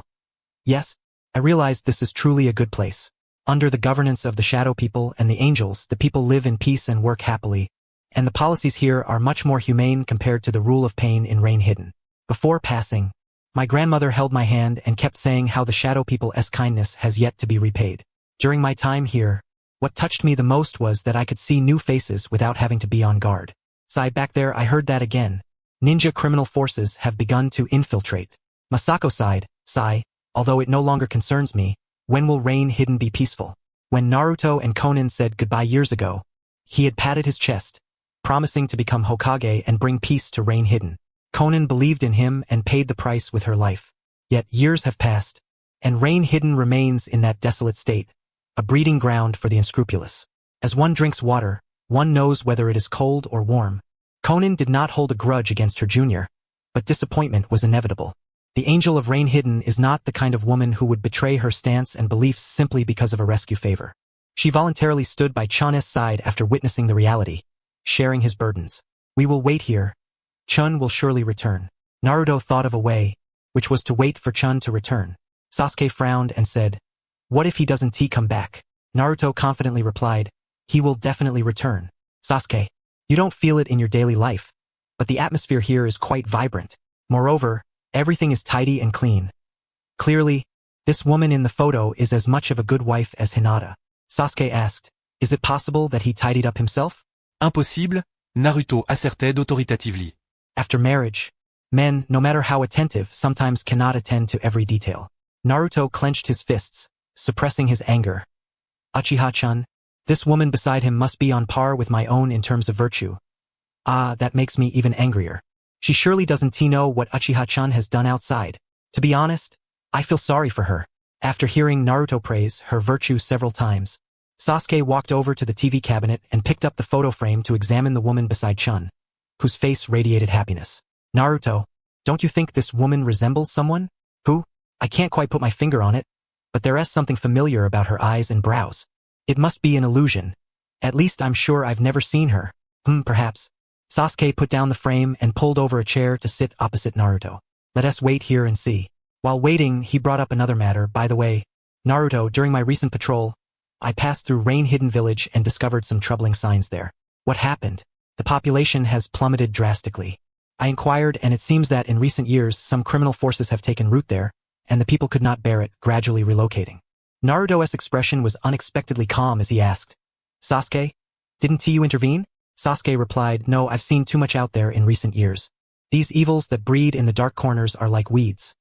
"Yes, I realize this is truly a good place. Under the governance of the Shadow People and the Angels, the people live in peace and work happily, and the policies here are much more humane compared to the rule of pain in Rain Hidden." Before passing, my grandmother held my hand and kept saying how the Shadow People's kindness has yet to be repaid. During my time here, what touched me the most was that I could see new faces without having to be on guard. Sigh, back there I heard that again. Ninja criminal forces have begun to infiltrate. Masako sighed, sigh, although it no longer concerns me. When will Rain Hidden be peaceful? When Naruto and Conan said goodbye years ago, he had patted his chest, promising to become Hokage and bring peace to Rain Hidden. Conan believed in him and paid the price with her life. Yet years have passed, and Rain Hidden remains in that desolate state, a breeding ground for the unscrupulous. As one drinks water, one knows whether it is cold or warm. Conan did not hold a grudge against her junior, but disappointment was inevitable. The Angel of Rain Hidden is not the kind of woman who would betray her stance and beliefs simply because of a rescue favor. She voluntarily stood by Chun's side after witnessing the reality, sharing his burdens. "We will wait here. Chun will surely return." Naruto thought of a way, which was to wait for Chun to return. Sasuke frowned and said, "What if he doesn't come back?" Naruto confidently replied, "He will definitely return." "Sasuke, you don't feel it in your daily life, but the atmosphere here is quite vibrant. Moreover, everything is tidy and clean. Clearly, this woman in the photo is as much of a good wife as Hinata." Sasuke asked, "Is it possible that he tidied up himself?" Impossible, Naruto asserted authoritatively. After marriage, men, no matter how attentive, sometimes cannot attend to every detail. Naruto clenched his fists, suppressing his anger. Uchiha-chan, this woman beside him must be on par with my own in terms of virtue. Ah, that makes me even angrier. She surely doesn't know what Uchiha-chan has done outside. To be honest, I feel sorry for her. After hearing Naruto praise her virtue several times, Sasuke walked over to the TV cabinet and picked up the photo frame to examine the woman beside Chun, whose face radiated happiness. Naruto, don't you think this woman resembles someone? Who? I can't quite put my finger on it, but there is something familiar about her eyes and brows. It must be an illusion. At least I'm sure I've never seen her. Perhaps. Sasuke put down the frame and pulled over a chair to sit opposite Naruto. Let us wait here and see. While waiting, he brought up another matter. By the way, Naruto, during my recent patrol, I passed through Rain Hidden Village and discovered some troubling signs there. What happened? The population has plummeted drastically. I inquired, and it seems that in recent years some criminal forces have taken root there, and the people could not bear it, gradually relocating. Naruto's expression was unexpectedly calm as he asked, Sasuke, didn't you intervene? Sasuke replied, no, I've seen too much out there in recent years. These evils that breed in the dark corners are like weeds.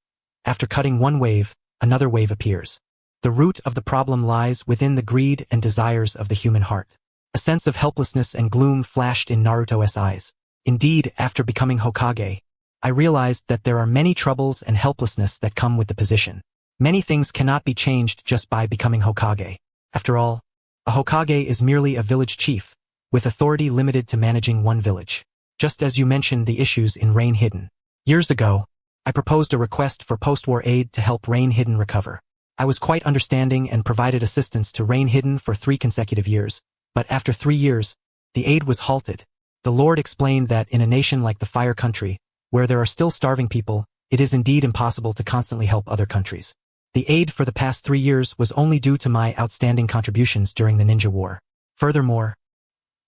After cutting one wave, another wave appears. The root of the problem lies within the greed and desires of the human heart. A sense of helplessness and gloom flashed in Naruto's eyes. Indeed, after becoming Hokage, I realized that there are many troubles and helplessness that come with the position. Many things cannot be changed just by becoming Hokage. After all, a Hokage is merely a village chief, with authority limited to managing one village. Just as you mentioned the issues in Rain Hidden. Years ago, I proposed a request for post-war aid to help Rain Hidden recover. I was quite understanding and provided assistance to Rain Hidden for 3 consecutive years, but after 3 years, the aid was halted. The Lord explained that in a nation like the Fire Country, where there are still starving people, it is indeed impossible to constantly help other countries. The aid for the past 3 years was only due to my outstanding contributions during the Ninja War. Furthermore,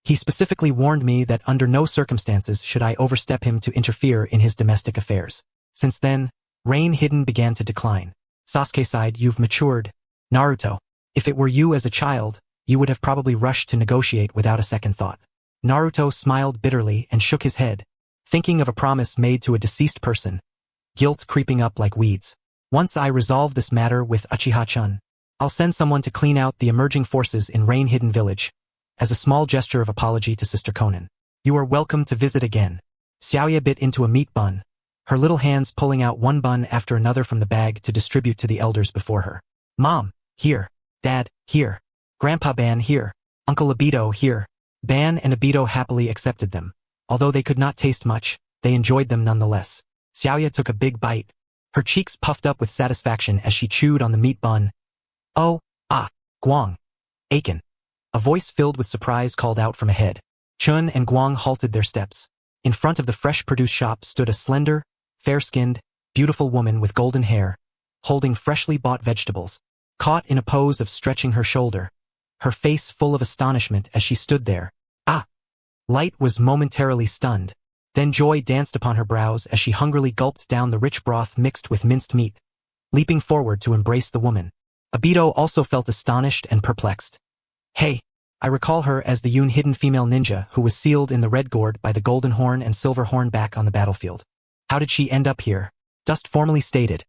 he specifically warned me that under no circumstances should I overstep him to interfere in his domestic affairs. Since then, Rain Hidden began to decline. Sasuke sighed, you've matured. Naruto, if it were you as a child, you would have probably rushed to negotiate without a second thought. Naruto smiled bitterly and shook his head, thinking of a promise made to a deceased person, guilt creeping up like weeds. Once I resolve this matter with Uchiha-chan, I'll send someone to clean out the emerging forces in Rain Hidden Village, as a small gesture of apology to Sister Konan. You are welcome to visit again. Xiaoya bit into a meat bun, her little hands pulling out one bun after another from the bag to distribute to the elders before her. Mom, here. Dad, here. Grandpa Ban, here. Uncle Obito, here. Ban and Obito happily accepted them. Although they could not taste much, they enjoyed them nonetheless. Xiaoya took a big bite. Her cheeks puffed up with satisfaction as she chewed on the meat bun. Oh, Guang. Awaken. A voice filled with surprise called out from ahead. Chun and Guang halted their steps. In front of the fresh produce shop stood a slender, fair-skinned, beautiful woman with golden hair, holding freshly bought vegetables, caught in a pose of stretching her shoulder, her face full of astonishment as she stood there. Light was momentarily stunned. Then joy danced upon her brows as she hungrily gulped down the rich broth mixed with minced meat, leaping forward to embrace the woman. Obito also felt astonished and perplexed. Hey, I recall her as the Yun hidden female ninja who was sealed in the red gourd by the golden horn and silver horn back on the battlefield. How did she end up here? Dust formally stated.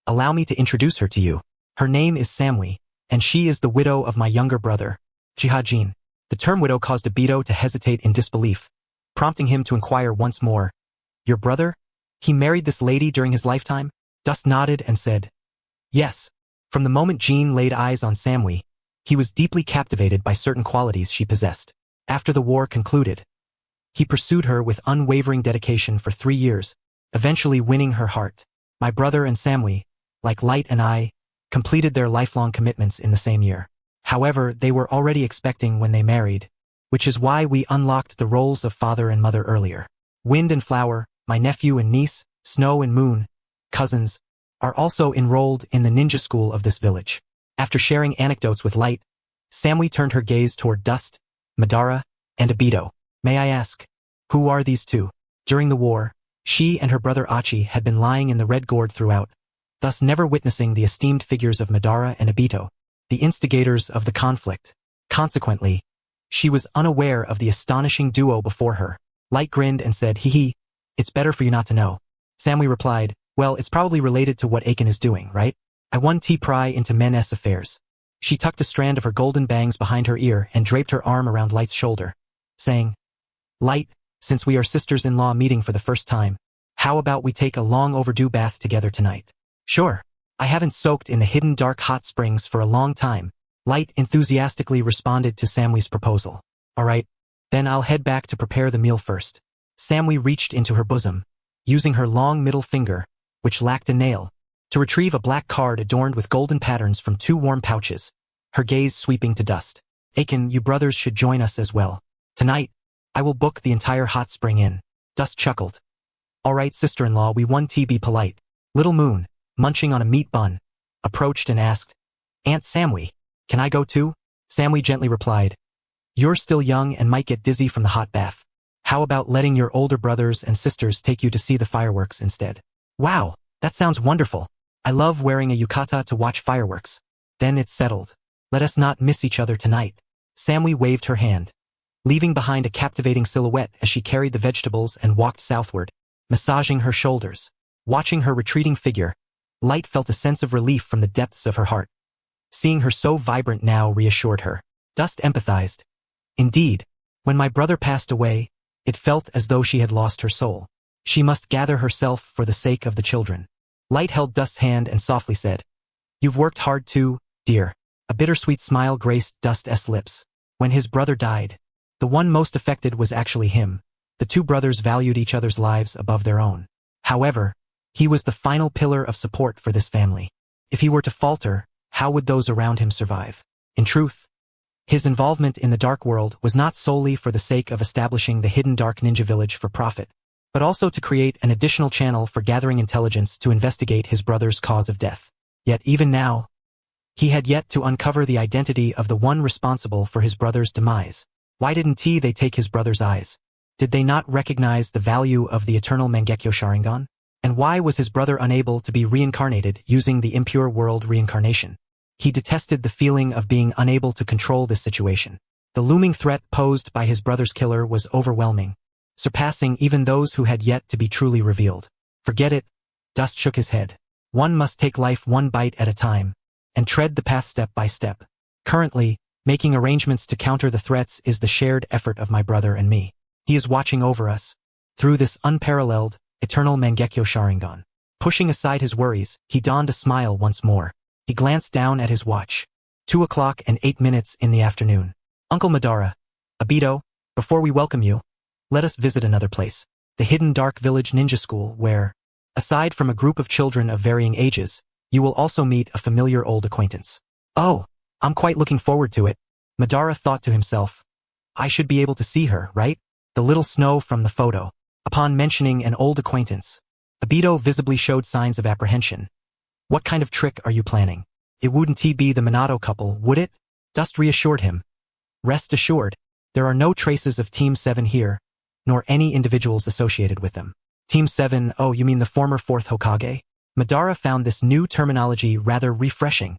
Allow me to introduce her to you. Her name is Samui, and she is the widow of my younger brother, Uchiha Jin. The term widow caused Obito to hesitate in disbelief, prompting him to inquire once more. Your brother? He married this lady during his lifetime? Dust nodded and said, yes. From the moment Jin laid eyes on Samui, he was deeply captivated by certain qualities she possessed. After the war concluded, he pursued her with unwavering dedication for 3 years, eventually winning her heart. My brother and Samui, like Light and I, completed their lifelong commitments in the same year. However, they were already expecting when they married, which is why we unlocked the roles of father and mother earlier. Wind and Flower, my nephew and niece, Snow and Moon, cousins, are also enrolled in the ninja school of this village. After sharing anecdotes with Light, Samui turned her gaze toward Dust, Madara, and Obito. May I ask, who are these two? During the war, she and her brother Achi had been lying in the red gourd throughout, thus never witnessing the esteemed figures of Madara and Obito, the instigators of the conflict. Consequently, She was unaware of the astonishing duo before her. Light grinned and said, hee, it's better for you not to know. Samui replied, well, it's probably related to what Awaken is doing, right? I won tea pry into men's affairs. She tucked a strand of her golden bangs behind her ear and draped her arm around Light's shoulder, saying, Light, since we are sisters-in-law meeting for the first time, how about we take a long overdue bath together tonight? Sure. I haven't soaked in the hidden dark hot springs for a long time. Light enthusiastically responded to Samui's proposal. Alright, then I'll head back to prepare the meal first. Samui reached into her bosom, using her long middle finger, which lacked a nail, to retrieve a black card adorned with golden patterns from 2 warm pouches, her gaze sweeping to dust. Awaken, you brothers should join us as well. Tonight, I will book the entire hot spring inn. Dust chuckled. Alright, sister-in-law, we won tea, be polite. Little Moon, munching on a meat bun, approached and asked, Aunt Samui, can I go too? Samui gently replied, you're still young and might get dizzy from the hot bath. How about letting your older brothers and sisters take you to see the fireworks instead? Wow, that sounds wonderful. I love wearing a yukata to watch fireworks. Then it's settled. Let us not miss each other tonight. Samui waved her hand, leaving behind a captivating silhouette as she carried the vegetables and walked southward, massaging her shoulders. Watching her retreating figure, Light felt a sense of relief from the depths of her heart. Seeing her so vibrant now reassured her. Dust empathized. Indeed, when my brother passed away, it felt as though she had lost her soul. She must gather herself for the sake of the children. Light held Dust's hand and softly said, You've worked hard too, dear. A bittersweet smile graced Dust's lips. When his brother died, the one most affected was actually him. The 2 brothers valued each other's lives above their own. However, he was the final pillar of support for this family. If he were to falter, how would those around him survive? In truth, his involvement in the dark world was not solely for the sake of establishing the hidden dark ninja village for profit, but also to create an additional channel for gathering intelligence to investigate his brother's cause of death. Yet even now, he had yet to uncover the identity of the one responsible for his brother's demise. Why didn't they take his brother's eyes? Did they not recognize the value of the Eternal Mangekyo Sharingan? And why was his brother unable to be reincarnated using the impure world reincarnation? He detested the feeling of being unable to control this situation. The looming threat posed by his brother's killer was overwhelming, surpassing even those who had yet to be truly revealed. Forget it. Dust shook his head. One must take life one bite at a time, and tread the path step by step. Currently, making arrangements to counter the threats is the shared effort of my brother and me. He is watching over us, through this unparalleled, Eternal Mangekyo Sharingan. Pushing aside his worries, he donned a smile once more. He glanced down at his watch. 2:08 in the afternoon. Uncle Madara, Obito, before we welcome you, let us visit another place. The hidden dark village ninja school where, aside from a group of children of varying ages, you will also meet a familiar old acquaintance. Oh, I'm quite looking forward to it. Madara thought to himself. I should be able to see her, right? The little snow from the photo. Upon mentioning an old acquaintance, Obito visibly showed signs of apprehension. What kind of trick are you planning? It wouldn't be the Minato couple, would it? Dust reassured him. Rest assured, there are no traces of Team 7 here, nor any individuals associated with them. Team 7, oh, you mean the former 4th Hokage? Madara found this new terminology rather refreshing.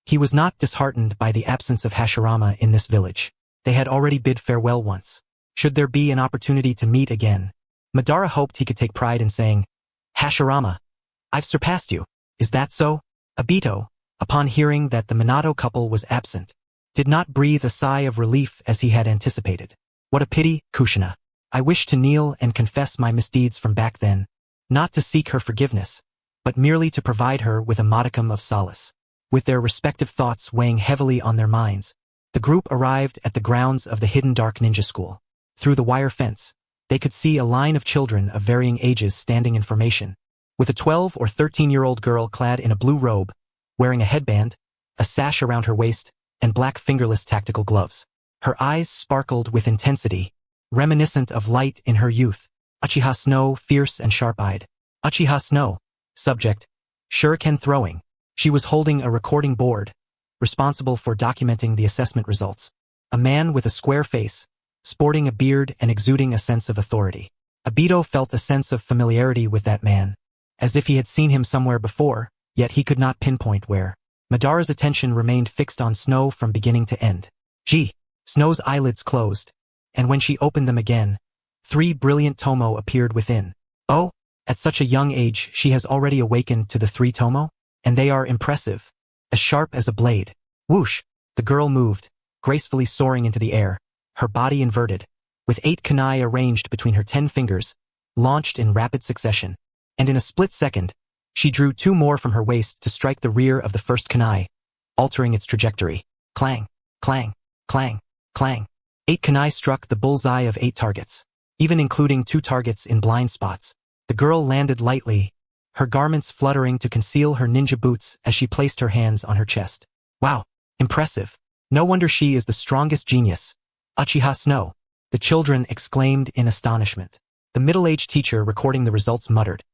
He was not disheartened by the absence of Hashirama in this village. They had already bid farewell once. Should there be an opportunity to meet again, Madara hoped he could take pride in saying, Hashirama, I've surpassed you. Is that so? Obito, upon hearing that the Minato couple was absent, did not breathe a sigh of relief as he had anticipated. What a pity, Kushina. I wish to kneel and confess my misdeeds from back then, not to seek her forgiveness, but merely to provide her with a modicum of solace. With their respective thoughts weighing heavily on their minds, the group arrived at the grounds of the hidden dark ninja school. Through the wire fence, they could see a line of children of varying ages standing in formation, with a 12 or 13-year-old girl clad in a blue robe, wearing a headband, a sash around her waist, and black fingerless tactical gloves. Her eyes sparkled with intensity, reminiscent of Light in her youth. Uchiha Snow, fierce and sharp-eyed. Uchiha Snow. Subject, shuriken throwing. She was holding a recording board, responsible for documenting the assessment results. A man with a square face, sporting a beard and exuding a sense of authority. Obito felt a sense of familiarity with that man, as if he had seen him somewhere before, yet he could not pinpoint where. Madara's attention remained fixed on Snow from beginning to end. Gee, Snow's eyelids closed, and when she opened them again, 3 brilliant tomo appeared within. Oh, at such a young age she has already awakened to the 3 tomo? And they are impressive, as sharp as a blade. Whoosh! The girl moved, gracefully soaring into the air, her body inverted, with 8 kunai arranged between her 10 fingers, launched in rapid succession. And in a split second, she drew 2 more from her waist to strike the rear of the first kunai, altering its trajectory. Clang, clang, clang, clang. 8 kunai struck the bullseye of 8 targets, even including 2 targets in blind spots. The girl landed lightly, her garments fluttering to conceal her ninja boots as she placed her hands on her chest. Wow, impressive. No wonder she is the strongest genius. Uchiha Snow, the children exclaimed in astonishment. The middle-aged teacher recording the results muttered,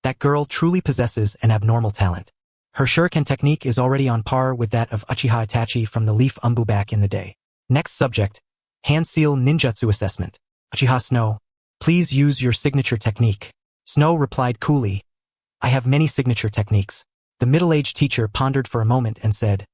"That girl truly possesses an abnormal talent. Her shuriken technique is already on par with that of Uchiha Itachi from the Leaf Umbu back in the day." Next subject, Hand Seal Ninjutsu Assessment. Uchiha Snow, please use your signature technique. Snow replied coolly, "I have many signature techniques." The middle-aged teacher pondered for a moment and said,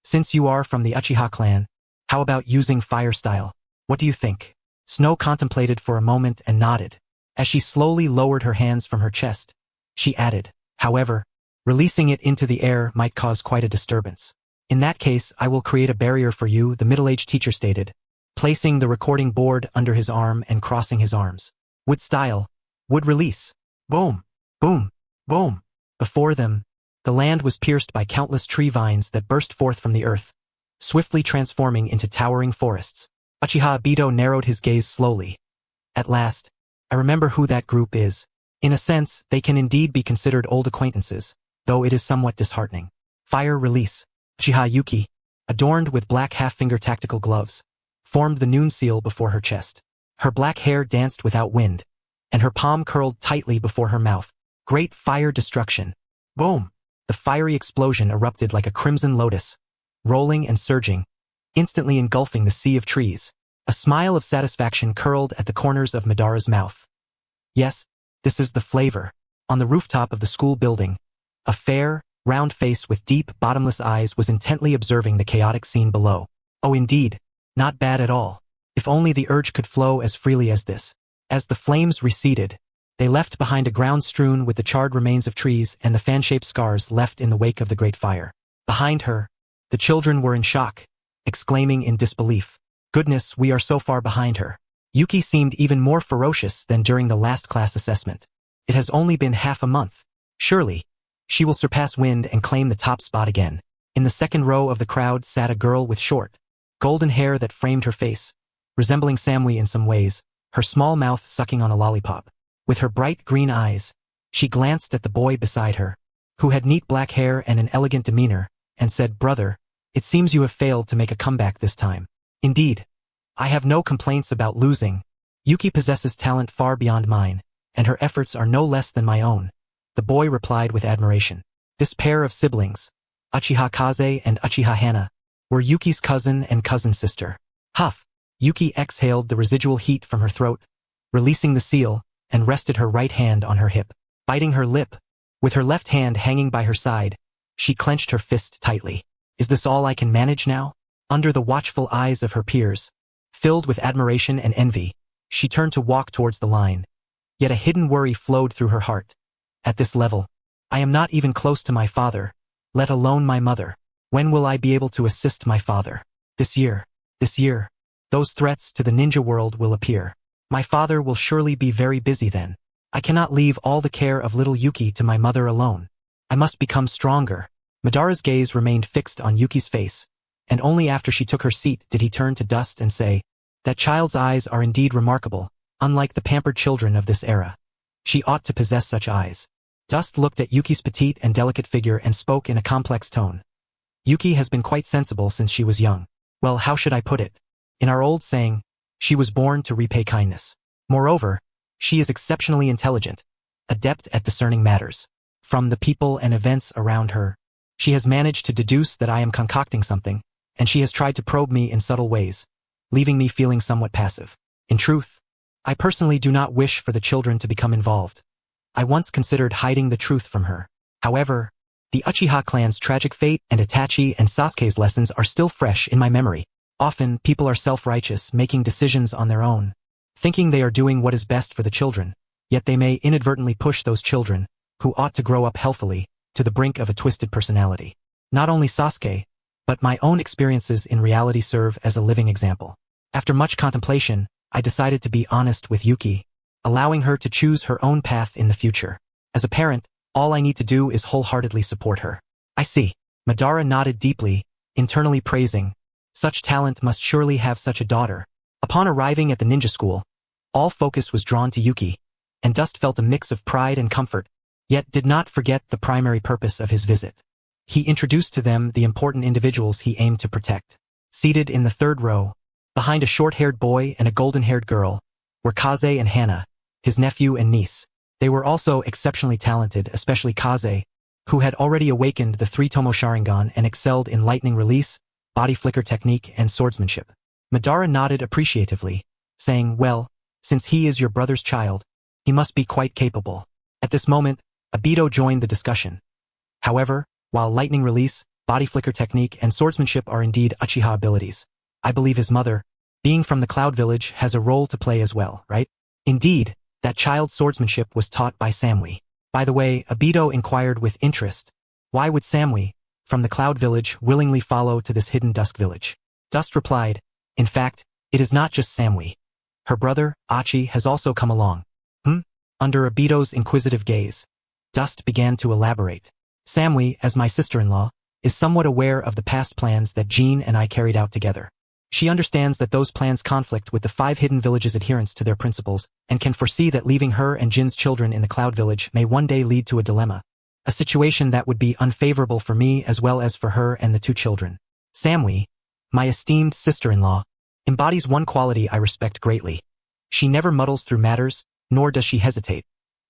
"Since you are from the Uchiha clan, how about using fire style? What do you think?" Snow contemplated for a moment and nodded. As she slowly lowered her hands from her chest, she added, "However, releasing it into the air might cause quite a disturbance. In that case, I will create a barrier for you," the middle-aged teacher stated, placing the recording board under his arm and crossing his arms. Wood style, wood release. Boom, boom, boom. Before them, the land was pierced by countless tree vines that burst forth from the earth, swiftly transforming into towering forests. Uchiha Obito narrowed his gaze slowly. At last, I remember who that group is. In a sense, they can indeed be considered old acquaintances, though it is somewhat disheartening. Fire release. Uchiha Yuki, adorned with black half-finger tactical gloves, formed the noon seal before her chest. Her black hair danced without wind, and her palm curled tightly before her mouth. Great fire destruction. Boom! The fiery explosion erupted like a crimson lotus, rolling and surging, instantly engulfing the sea of trees. A smile of satisfaction curled at the corners of Madara's mouth. Yes, this is the flavor. On the rooftop of the school building, a fair, round face with deep, bottomless eyes was intently observing the chaotic scene below. Oh indeed, not bad at all. If only the urge could flow as freely as this. As the flames receded, they left behind a ground strewn with the charred remains of trees and the fan-shaped scars left in the wake of the great fire. Behind her, the children were in shock, exclaiming in disbelief, "Goodness, we are so far behind her." Yuki seemed even more ferocious than during the last class assessment. It has only been half a month. Surely, she will surpass Wind and claim the top spot again. In the second row of the crowd sat a girl with short, golden hair that framed her face, resembling Samui in some ways, her small mouth sucking on a lollipop. With her bright green eyes, she glanced at the boy beside her, who had neat black hair and an elegant demeanor, and said, "Brother, it seems you have failed to make a comeback this time." "Indeed, I have no complaints about losing. Yuki possesses talent far beyond mine, and her efforts are no less than my own," the boy replied with admiration. This pair of siblings, Uchiha Kaze and Uchiha Hana, were Yuki's cousin and cousin sister. Huff! Yuki exhaled the residual heat from her throat, releasing the seal, and rested her right hand on her hip. Biting her lip, with her left hand hanging by her side, she clenched her fist tightly. "Is this all I can manage now?" Under the watchful eyes of her peers, filled with admiration and envy, she turned to walk towards the line. Yet a hidden worry flowed through her heart. At this level, I am not even close to my father, let alone my mother. When will I be able to assist my father? This year. Those threats to the ninja world will appear. My father will surely be very busy then. I cannot leave all the care of little Yuki to my mother alone. I must become stronger. Madara's gaze remained fixed on Yuki's face, and only after she took her seat did he turn to Dust and say, "That child's eyes are indeed remarkable, unlike the pampered children of this era. She ought to possess such eyes." Dust looked at Yuki's petite and delicate figure and spoke in a complex tone. "Yuki has been quite sensible since she was young. Well, how should I put it? In our old saying, she was born to repay kindness. Moreover, she is exceptionally intelligent, adept at discerning matters. From the people and events around her, she has managed to deduce that I am concocting something, and she has tried to probe me in subtle ways, leaving me feeling somewhat passive. In truth, I personally do not wish for the children to become involved. I once considered hiding the truth from her. However, the Uchiha clan's tragic fate and Itachi and Sasuke's lessons are still fresh in my memory. Often, people are self-righteous, making decisions on their own, thinking they are doing what is best for the children, yet they may inadvertently push those children, who ought to grow up healthily, to the brink of a twisted personality. Not only Sasuke, but my own experiences in reality serve as a living example. After much contemplation, I decided to be honest with Yuki, allowing her to choose her own path in the future. As a parent, all I need to do is wholeheartedly support her. I see. Madara nodded deeply, internally praising, such talent must surely have such a daughter. Upon arriving at the ninja school, all focus was drawn to Yuki, and Dust felt a mix of pride and comfort, yet did not forget the primary purpose of his visit. He introduced to them the important individuals he aimed to protect. Seated in the third row, behind a short-haired boy and a golden-haired girl, were Kaze and Hana, his nephew and niece. They were also exceptionally talented, especially Kaze, who had already awakened the three-tomo Sharingan and excelled in lightning release, body flicker technique, and swordsmanship. Madara nodded appreciatively, saying, well, since he is your brother's child, he must be quite capable. At this moment, Obito joined the discussion. However, while lightning release, body flicker technique, and swordsmanship are indeed Uchiha abilities, I believe his mother, being from the Cloud Village, has a role to play as well, right? Indeed, that child's swordsmanship was taught by Samui. By the way, Obito inquired with interest, why would Samui, from the Cloud Village, willingly follow to this hidden Dusk Village? Dust replied, in fact, it is not just Samui. Her brother, Achi, has also come along. Under Obito's inquisitive gaze, Dust began to elaborate. Samui, as my sister-in-law, is somewhat aware of the past plans that Jin and I carried out together. She understands that those plans conflict with the 5 hidden villages' adherence to their principles, and can foresee that leaving her and Jin's children in the Cloud Village may one day lead to a dilemma, a situation that would be unfavorable for me as well as for her and the 2 children. Samui, my esteemed sister-in-law, embodies one quality I respect greatly. She never muddles through matters, nor does she hesitate.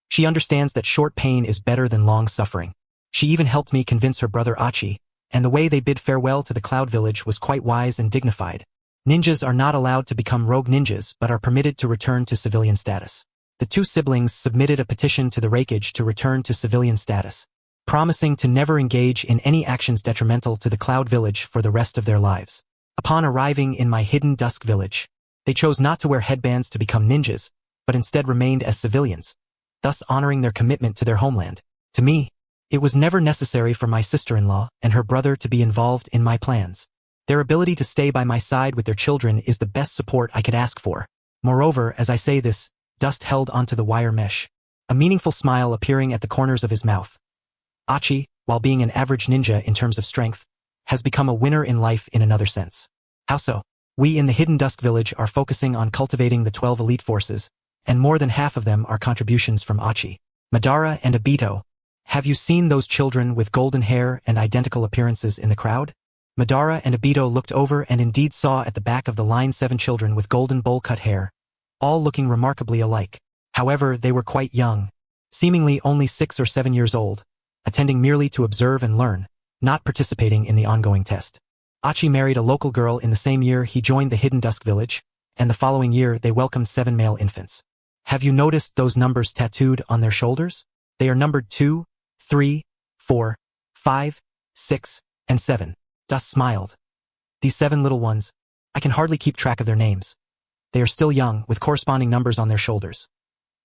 She understands that short pain is better than long suffering. She even helped me convince her brother Achi, and the way they bid farewell to the Cloud Village was quite wise and dignified. Ninjas are not allowed to become rogue ninjas but are permitted to return to civilian status. The 2 siblings submitted a petition to the Raikage to return to civilian status, promising to never engage in any actions detrimental to the Cloud Village for the rest of their lives. Upon arriving in my hidden Dusk Village, they chose not to wear headbands to become ninjas, but instead remained as civilians, thus honoring their commitment to their homeland. To me, it was never necessary for my sister-in-law and her brother to be involved in my plans. Their ability to stay by my side with their children is the best support I could ask for. Moreover, as I say this, Dust held onto the wire mesh, a meaningful smile appearing at the corners of his mouth. Achi, while being an average ninja in terms of strength, has become a winner in life in another sense. How so? We in the Hidden Dusk Village are focusing on cultivating the 12 elite forces, and more than half of them are contributions from Achi. Madara and Obito, have you seen those children with golden hair and identical appearances in the crowd? Madara and Obito looked over and indeed saw at the back of the line 7 children with golden bowl-cut hair, all looking remarkably alike. However, they were quite young, seemingly only 6 or 7 years old, attending merely to observe and learn, not participating in the ongoing test. Achi married a local girl in the same year he joined the Hidden Dusk Village, and the following year they welcomed 7 male infants. Have you noticed those numbers tattooed on their shoulders? They are numbered 2, 3, 4, 5, 6, and 7. Dust smiled. These 7 little ones, I can hardly keep track of their names. They are still young, with corresponding numbers on their shoulders.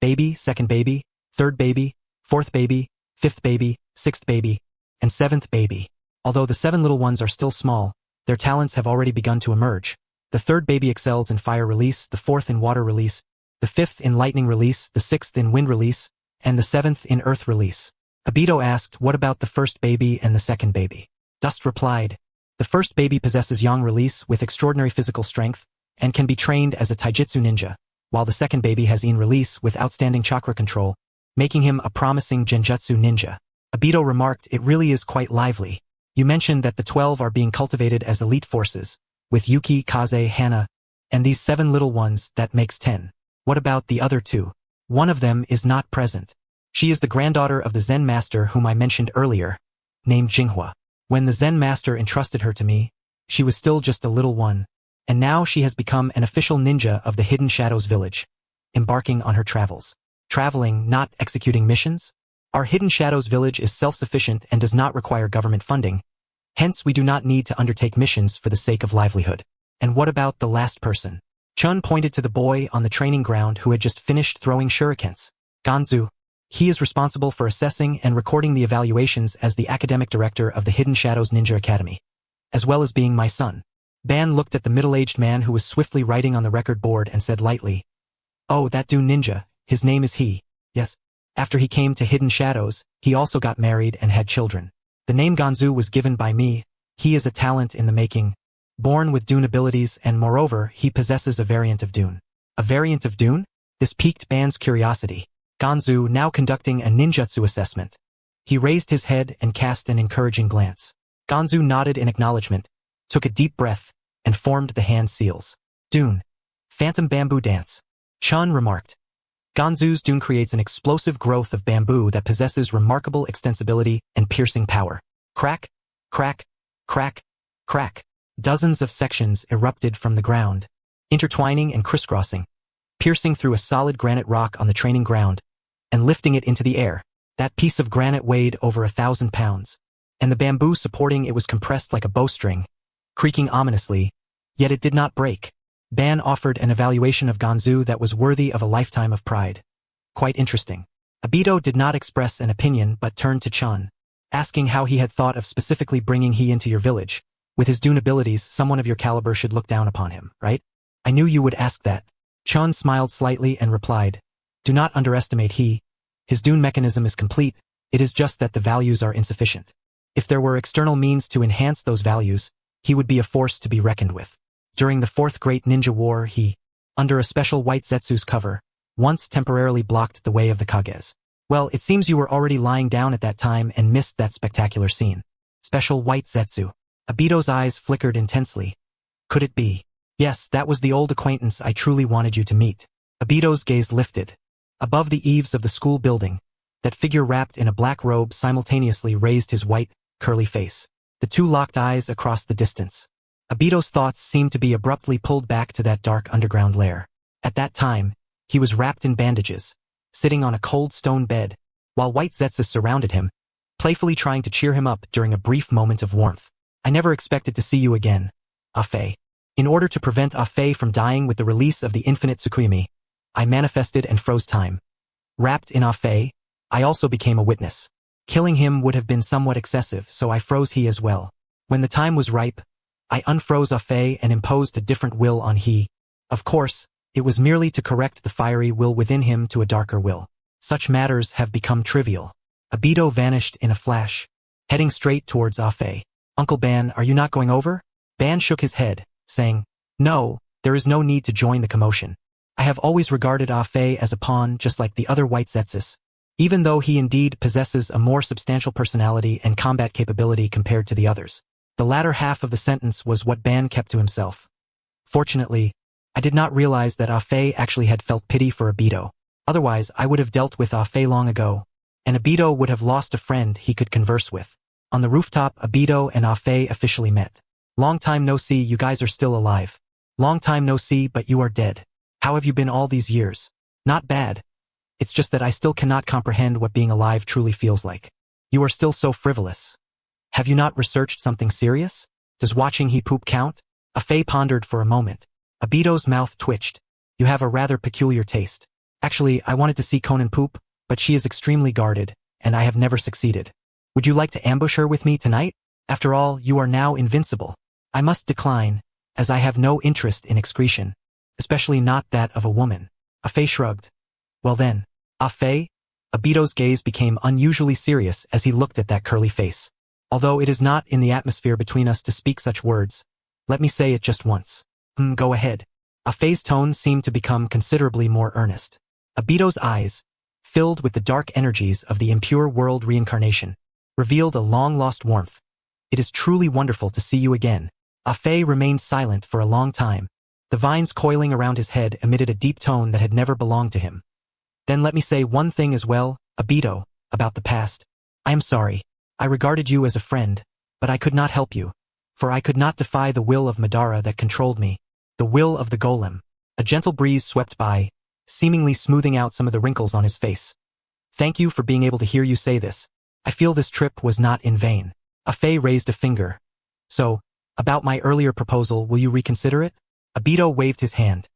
Baby, second baby, third baby, fourth baby, fifth baby, sixth baby, and 7th baby. Although the 7 little ones are still small, their talents have already begun to emerge. The 3rd baby excels in fire release, the 4th in water release, the 5th in lightning release, the 6th in wind release, and the 7th in earth release. Obito asked, what about the 1st baby and the 2nd baby? Dust replied, the 1st baby possesses yang release with extraordinary physical strength and can be trained as a taijutsu ninja, while the 2nd baby has yin release with outstanding chakra control, making him a promising genjutsu ninja. Obito remarked, it really is quite lively. You mentioned that the 12 are being cultivated as elite forces, with Yuki, Kaze, Hana, and these 7 little ones, that makes 10. What about the other 2? One of them is not present. She is the granddaughter of the Zen master whom I mentioned earlier, named Jinghua. When the Zen master entrusted her to me, she was still just a little one, and now she has become an official ninja of the Hidden Shadows Village, embarking on her travels. Traveling, not executing missions? Our Hidden Shadows Village is self-sufficient and does not require government funding, hence we do not need to undertake missions for the sake of livelihood. And what about the last person? Chen pointed to the boy on the training ground who had just finished throwing shurikens. Ganzu. He is responsible for assessing and recording the evaluations as the academic director of the Hidden Shadows Ninja Academy, as well as being my son. Ban looked at the middle-aged man who was swiftly writing on the record board and said lightly, "Oh, that Dune ninja, his name is he. Yes. After he came to Hidden Shadows, he also got married and had children. The name Ganzu was given by me. He is a talent in the making, born with Dune abilities, and moreover, he possesses a variant of Dune." A variant of Dune? This piqued Ban's curiosity. Ganzu now conducting a ninjutsu assessment. He raised his head and cast an encouraging glance. Ganzu nodded in acknowledgement, took a deep breath, and formed the hand seals. Dune. Phantom bamboo dance. Chen remarked. Ganzu's Dune creates an explosive growth of bamboo that possesses remarkable extensibility and piercing power. Crack, crack, crack, crack. Dozens of sections erupted from the ground, intertwining and crisscrossing, piercing through a solid granite rock on the training ground, and lifting it into the air. That piece of granite weighed over 1,000 pounds, and the bamboo supporting it was compressed like a bowstring, creaking ominously, yet it did not break. Ban offered an evaluation of Ganzu that was worthy of a lifetime of pride. Quite interesting. Obito did not express an opinion but turned to Chen, asking how he had thought of specifically bringing he into your village. With his Dune abilities, someone of your caliber should look down upon him, right? I knew you would ask that. Chen smiled slightly and replied, "Do not underestimate he. His Dune mechanism is complete, it is just that the values are insufficient. If there were external means to enhance those values, he would be a force to be reckoned with. During the Fourth Great Ninja War he, under a special white zetsu's cover, once temporarily blocked the way of the Kages. Well, it seems you were already lying down at that time and missed that spectacular scene. Special white zetsu." Obito's eyes flickered intensely. Could it be? Yes, that was the old acquaintance I truly wanted you to meet. Obito's gaze lifted. Above the eaves of the school building, that figure wrapped in a black robe simultaneously raised his white, curly face. The two locked eyes across the distance. Obito's thoughts seemed to be abruptly pulled back to that dark underground lair. At that time, he was wrapped in bandages, sitting on a cold stone bed, while white zetsus surrounded him, playfully trying to cheer him up during a brief moment of warmth. "I never expected to see you again, Afe. In order to prevent Afe from dying with the release of the infinite Tsukuyomi, I manifested and froze time. Wrapped in Afe, I also became a witness. Killing him would have been somewhat excessive, so I froze he as well. When the time was ripe, I unfroze Afe and imposed a different will on he. Of course, it was merely to correct the fiery will within him to a darker will. Such matters have become trivial." Obito vanished in a flash, heading straight towards Afe. "Uncle Ban, are you not going over?" Ban shook his head, saying, "No, there is no need to join the commotion. I have always regarded Afe as a pawn just like the other white zetsus, even though he indeed possesses a more substantial personality and combat capability compared to the others." The latter half of the sentence was what Ban kept to himself. "Fortunately, I did not realize that Afe actually had felt pity for Obito. Otherwise, I would have dealt with Afe long ago, and Obito would have lost a friend he could converse with." On the rooftop, Obito and Afe officially met. "Long time no see, you guys are still alive. Long time no see, but you are dead. How have you been all these years?" "Not bad. It's just that I still cannot comprehend what being alive truly feels like. You are still so frivolous. Have you not researched something serious? Does watching he poop count?" Afe pondered for a moment. Obito's mouth twitched. "You have a rather peculiar taste. Actually, I wanted to see Konan poop, but she is extremely guarded, and I have never succeeded. Would you like to ambush her with me tonight? After all, you are now invincible." "I must decline, as I have no interest in excretion, especially not that of a woman." Afe shrugged. "Well then, Afe?" Obito's gaze became unusually serious as he looked at that curly face. "Although it is not in the atmosphere between us to speak such words, let me say it just once." Go ahead." Afe's tone seemed to become considerably more earnest. Obito's eyes, filled with the dark energies of the impure world reincarnation, revealed a long-lost warmth. "It is truly wonderful to see you again." Afe remained silent for a long time. The vines coiling around his head emitted a deep tone that had never belonged to him. "Then let me say one thing as well, Obito, about the past. I am sorry. I regarded you as a friend, but I could not help you, for I could not defy the will of Madara that controlled me, the will of the golem." A gentle breeze swept by, seemingly smoothing out some of the wrinkles on his face. "Thank you for being able to hear you say this. I feel this trip was not in vain." Afe raised a finger. "So, About my earlier proposal, will you reconsider it? Obito waved his hand.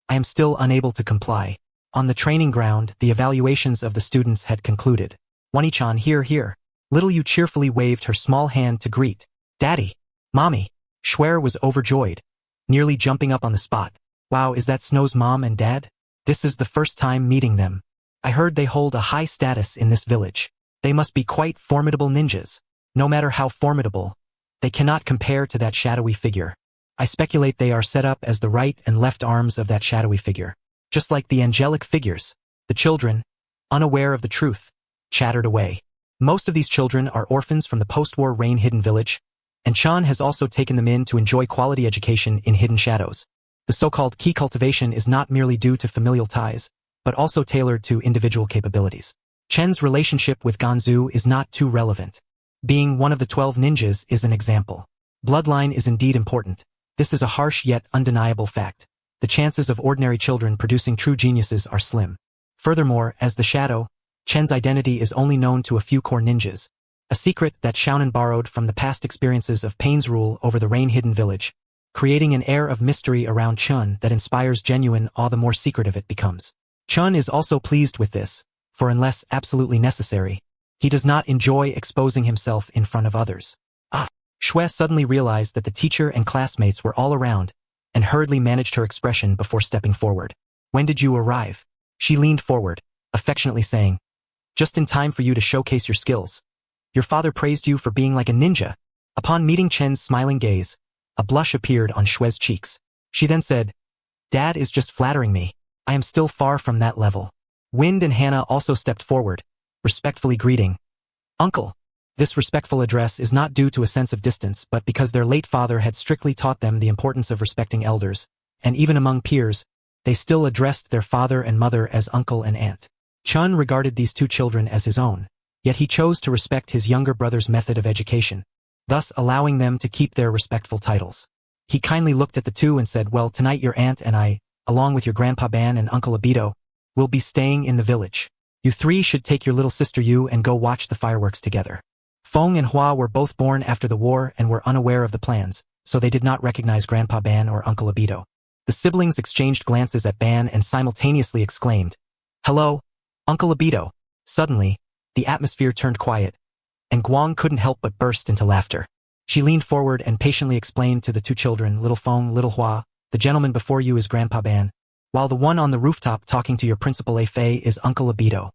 I am still unable to comply. On the training ground, the evaluations of the students had concluded. Wani-chan, here. Little Yu cheerfully waved her small hand to greet. Daddy! Mommy! Schwer was overjoyed, nearly jumping up on the spot. Wow, is that Snow's mom and dad? This is the first time meeting them. I heard they hold a high status in this village. They must be quite formidable ninjas. No matter how formidable, they cannot compare to that shadowy figure. I speculate they are set up as the right and left arms of that shadowy figure. Just like the angelic figures, the children, unaware of the truth, chattered away. Most of these children are orphans from the post-war Rain Hidden Village, and Chen has also taken them in to enjoy quality education in hidden shadows. The so-called key cultivation is not merely due to familial ties, but also tailored to individual capabilities. Chen's relationship with Ganzu is not too relevant. Being one of the 12 ninjas is an example. Bloodline is indeed important. This is a harsh yet undeniable fact. The chances of ordinary children producing true geniuses are slim. Furthermore, as the Shadow, Chen's identity is only known to a few core ninjas, a secret that Shaonan borrowed from the past experiences of Pain's rule over the Rain Hidden Village, creating an air of mystery around Chen that inspires genuine awe the more secretive it becomes. Chen is also pleased with this, for unless absolutely necessary, he does not enjoy exposing himself in front of others. Shui suddenly realized that the teacher and classmates were all around, and hurriedly managed her expression before stepping forward. When did you arrive? She leaned forward, affectionately saying, just in time for you to showcase your skills. Your father praised you for being like a ninja. Upon meeting Chen's smiling gaze, a blush appeared on Shue's cheeks. She then said, Dad is just flattering me. I am still far from that level. Wind and Hannah also stepped forward, respectfully greeting, Uncle. This respectful address is not due to a sense of distance, but because their late father had strictly taught them the importance of respecting elders, and even among peers, they still addressed their father and mother as uncle and aunt. Chen regarded these two children as his own, yet he chose to respect his younger brother's method of education, thus allowing them to keep their respectful titles. He kindly looked at the two and said, well, tonight your aunt and I, along with your grandpa Ban and Uncle Obito, will be staying in the village. You three should take your little sister Yu and go watch the fireworks together. Feng and Hua were both born after the war and were unaware of the plans, so they did not recognize Grandpa Ban or Uncle Obito. The siblings exchanged glances at Ban and simultaneously exclaimed, Hello, Uncle Obito. Suddenly, the atmosphere turned quiet, and Guang couldn't help but burst into laughter. She leaned forward and patiently explained to the two children, Little Feng, Little Hua, the gentleman before you is Grandpa Ban, while the one on the rooftop talking to your principal Fei is Uncle Obito.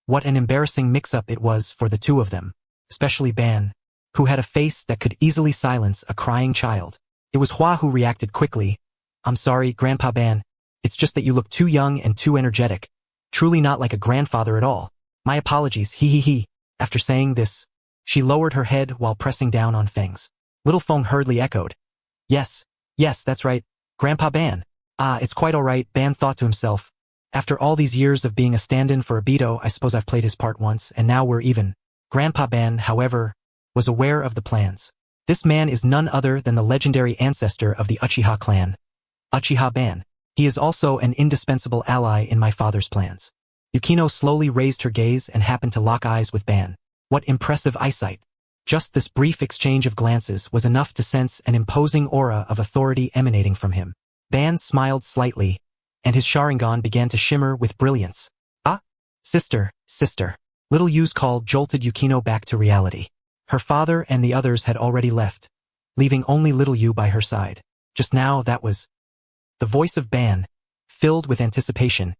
What an embarrassing mix-up it was for the two of them. Especially Ban, who had a face that could easily silence a crying child. It was Hua who reacted quickly. I'm sorry, Grandpa Ban. It's just that you look too young and too energetic. Truly not like a grandfather at all. My apologies, he. After saying this, she lowered her head while pressing down on Feng's. Little Feng hurriedly echoed. Yes, that's right, Grandpa Ban. It's quite all right, Ban thought to himself. After all these years of being a stand-in for Obito, I suppose I've played his part once, and now we're even. Grandpa Ban, however, was aware of the plans. This man is none other than the legendary ancestor of the Uchiha clan, Uchiha Ban. He is also an indispensable ally in my father's plans. Yukino slowly raised her gaze and happened to lock eyes with Ban. What impressive eyesight. Just this brief exchange of glances was enough to sense an imposing aura of authority emanating from him. Ban smiled slightly, and his Sharingan began to shimmer with brilliance. Sister. Little Yu's call jolted Yukino back to reality. Her father and the others had already left, leaving only Little Yu by her side. Just now, that was... The voice of Ban, filled with anticipation,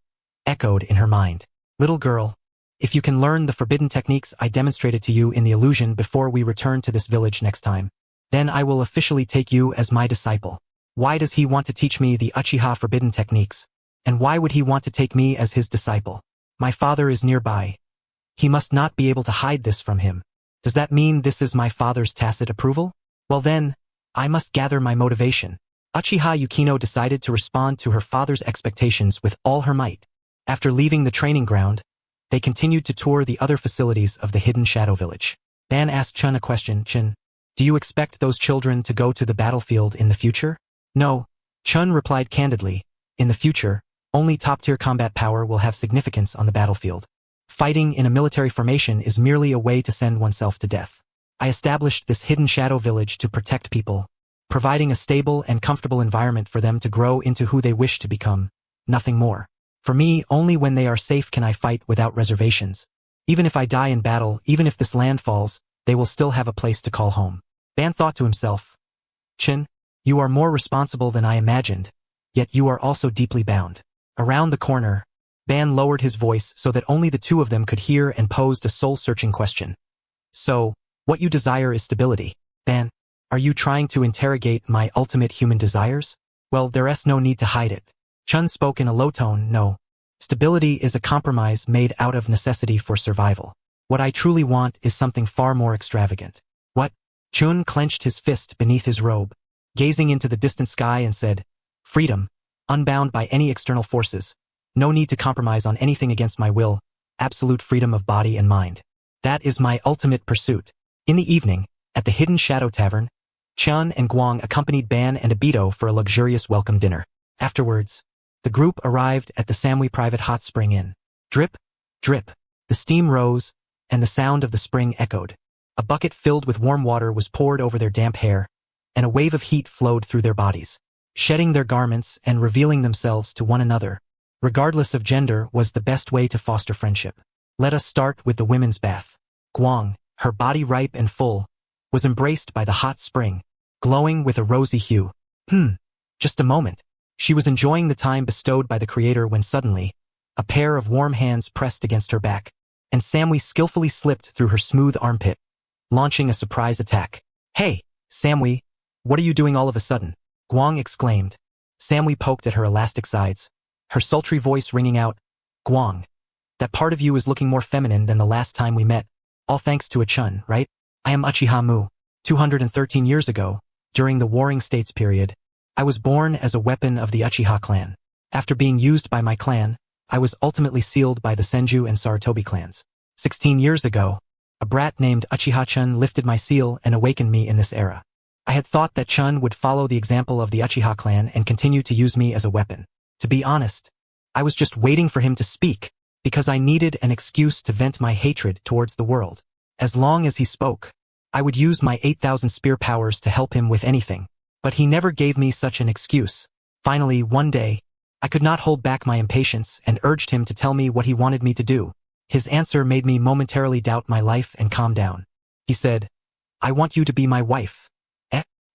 echoed in her mind. Little girl, if you can learn the forbidden techniques I demonstrated to you in the illusion before we return to this village next time, then I will officially take you as my disciple. Why does he want to teach me the Uchiha forbidden techniques? And why would he want to take me as his disciple? My father is nearby. He must not be able to hide this from him. Does that mean this is my father's tacit approval? Well then, I must gather my motivation. Uchiha Yukino decided to respond to her father's expectations with all her might. After leaving the training ground, they continued to tour the other facilities of the hidden shadow village. Ban asked Chen a question. Chen, do you expect those children to go to the battlefield in the future? No, Chen replied candidly. In the future, only top-tier combat power will have significance on the battlefield. Fighting in a military formation is merely a way to send oneself to death. I established this hidden shadow village to protect people, providing a stable and comfortable environment for them to grow into who they wish to become, nothing more. For me, only when they are safe can I fight without reservations. Even if I die in battle, even if this land falls, they will still have a place to call home. Ban thought to himself, Chen, you are more responsible than I imagined, yet you are also deeply bound. Around the corner, Ban lowered his voice so that only the two of them could hear and posed a soul-searching question. So, what you desire is stability. Ban, are you trying to interrogate my ultimate human desires? Well, there's no need to hide it. Chen spoke in a low tone, no. Stability is a compromise made out of necessity for survival. What I truly want is something far more extravagant. What? Chun clenched his fist beneath his robe, gazing into the distant sky and said, freedom, unbound by any external forces. No need to compromise on anything against my will, absolute freedom of body and mind. That is my ultimate pursuit. In the evening, at the Hidden Shadow Tavern, Chen and Guang accompanied Ban and Obito for a luxurious welcome dinner. Afterwards, the group arrived at the Samui Private Hot Spring Inn. Drip, drip, the steam rose, and the sound of the spring echoed. A bucket filled with warm water was poured over their damp hair, and a wave of heat flowed through their bodies, shedding their garments and revealing themselves to one another. Regardless of gender, was the best way to foster friendship. Let us start with the women's bath. Guang, her body ripe and full, was embraced by the hot spring, glowing with a rosy hue. Just a moment. She was enjoying the time bestowed by the Creator when suddenly, a pair of warm hands pressed against her back, and Samui skillfully slipped through her smooth armpit, launching a surprise attack. Hey, Samui, what are you doing all of a sudden? Guang exclaimed. Samui poked at her elastic sides, her sultry voice ringing out, Guang, that part of you is looking more feminine than the last time we met, all thanks to a Chun, right? I am Uchiha Mu. 213 years ago, during the Warring States period, I was born as a weapon of the Uchiha clan. After being used by my clan, I was ultimately sealed by the Senju and Sarutobi clans. 16 years ago, a brat named Uchiha Chun lifted my seal and awakened me in this era. I had thought that Chun would follow the example of the Uchiha clan and continue to use me as a weapon. To be honest, I was just waiting for him to speak, because I needed an excuse to vent my hatred towards the world. As long as he spoke, I would use my 8,000 spear powers to help him with anything. But he never gave me such an excuse. Finally, one day, I could not hold back my impatience and urged him to tell me what he wanted me to do. His answer made me momentarily doubt my life and calm down. He said, I want you to be my wife.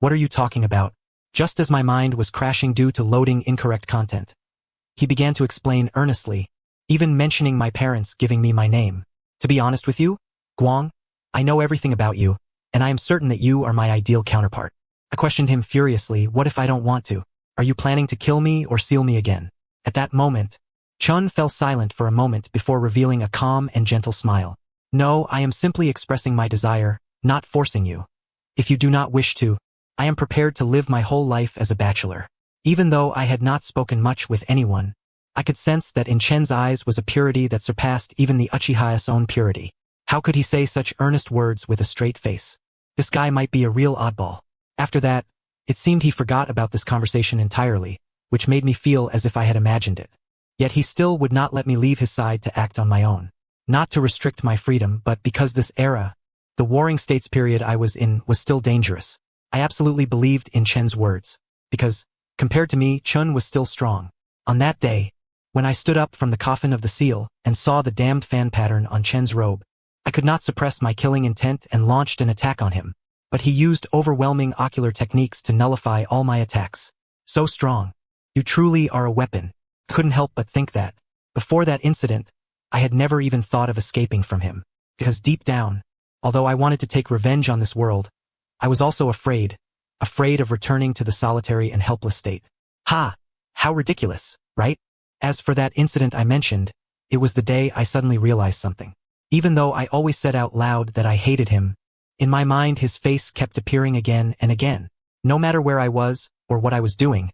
What are you talking about? Just as my mind was crashing due to loading incorrect content, he began to explain earnestly, even mentioning my parents giving me my name. To be honest with you, Guang, I know everything about you, and I am certain that you are my ideal counterpart. I questioned him furiously, what if I don't want to? Are you planning to kill me or seal me again? At that moment, Chun fell silent for a moment before revealing a calm and gentle smile. No, I am simply expressing my desire, not forcing you. If you do not wish to, I am prepared to live my whole life as a bachelor. Even though I had not spoken much with anyone, I could sense that in Chen's eyes was a purity that surpassed even the Uchiha's own purity. How could he say such earnest words with a straight face? This guy might be a real oddball. After that, it seemed he forgot about this conversation entirely, which made me feel as if I had imagined it. Yet he still would not let me leave his side to act on my own. Not to restrict my freedom, but because this era, the Warring States period I was in, was still dangerous. I absolutely believed in Chen's words, because, compared to me, Chun was still strong. On that day, when I stood up from the coffin of the seal and saw the damned fan pattern on Chen's robe, I could not suppress my killing intent and launched an attack on him. But he used overwhelming ocular techniques to nullify all my attacks. So strong. You truly are a weapon. I couldn't help but think that. Before that incident, I had never even thought of escaping from him. Because deep down, although I wanted to take revenge on this world, I was also afraid of returning to the solitary and helpless state. Ha! How ridiculous, right? As for that incident I mentioned, it was the day I suddenly realized something. Even though I always said out loud that I hated him, in my mind his face kept appearing again and again. No matter where I was, or what I was doing,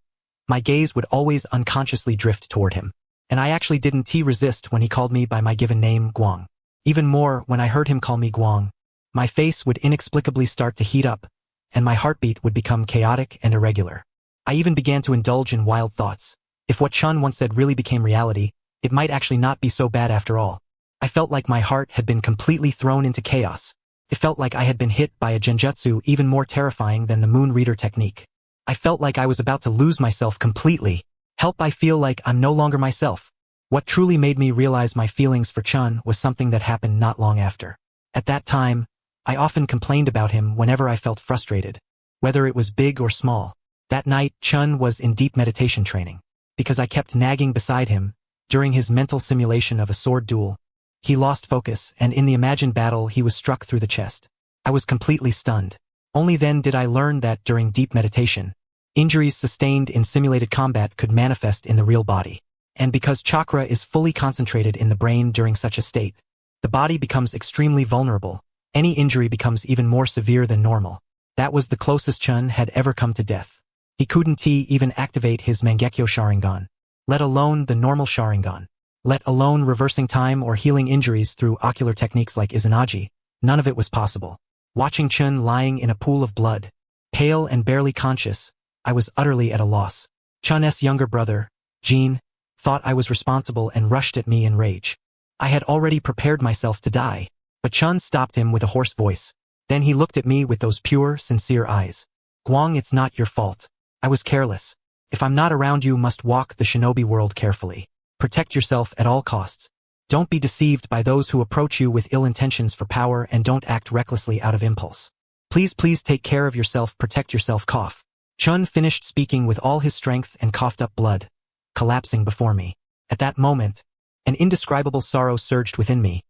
my gaze would always unconsciously drift toward him. And I actually didn't resist when he called me by my given name, Guang. Even more, when I heard him call me Guang, my face would inexplicably start to heat up, and my heartbeat would become chaotic and irregular. I even began to indulge in wild thoughts. If what Chun once said really became reality, it might actually not be so bad after all. I felt like my heart had been completely thrown into chaos. It felt like I had been hit by a genjutsu even more terrifying than the moon reader technique. I felt like I was about to lose myself completely. Help, I feel like I'm no longer myself. What truly made me realize my feelings for Chen was something that happened not long after. At that time, I often complained about him whenever I felt frustrated, whether it was big or small. That night, Chen was in deep meditation training. Because I kept nagging beside him, during his mental simulation of a sword duel, he lost focus, and in the imagined battle he was struck through the chest. I was completely stunned. Only then did I learn that during deep meditation, injuries sustained in simulated combat could manifest in the real body. And because chakra is fully concentrated in the brain during such a state, the body becomes extremely vulnerable. Any injury becomes even more severe than normal. That was the closest Chen had ever come to death. He couldn't even activate his Mangekyo Sharingan, let alone the normal Sharingan, let alone reversing time or healing injuries through ocular techniques like Izanagi. None of it was possible. Watching Chen lying in a pool of blood, pale and barely conscious, I was utterly at a loss. Chen's younger brother, Jin, thought I was responsible and rushed at me in rage. I had already prepared myself to die, but Chen stopped him with a hoarse voice. Then he looked at me with those pure, sincere eyes. Guang, it's not your fault. I was careless. If I'm not around, you must walk the shinobi world carefully. Protect yourself at all costs. Don't be deceived by those who approach you with ill intentions for power, and don't act recklessly out of impulse. Please take care of yourself, protect yourself. Cough. Chen finished speaking with all his strength and coughed up blood, collapsing before me. At that moment, an indescribable sorrow surged within me,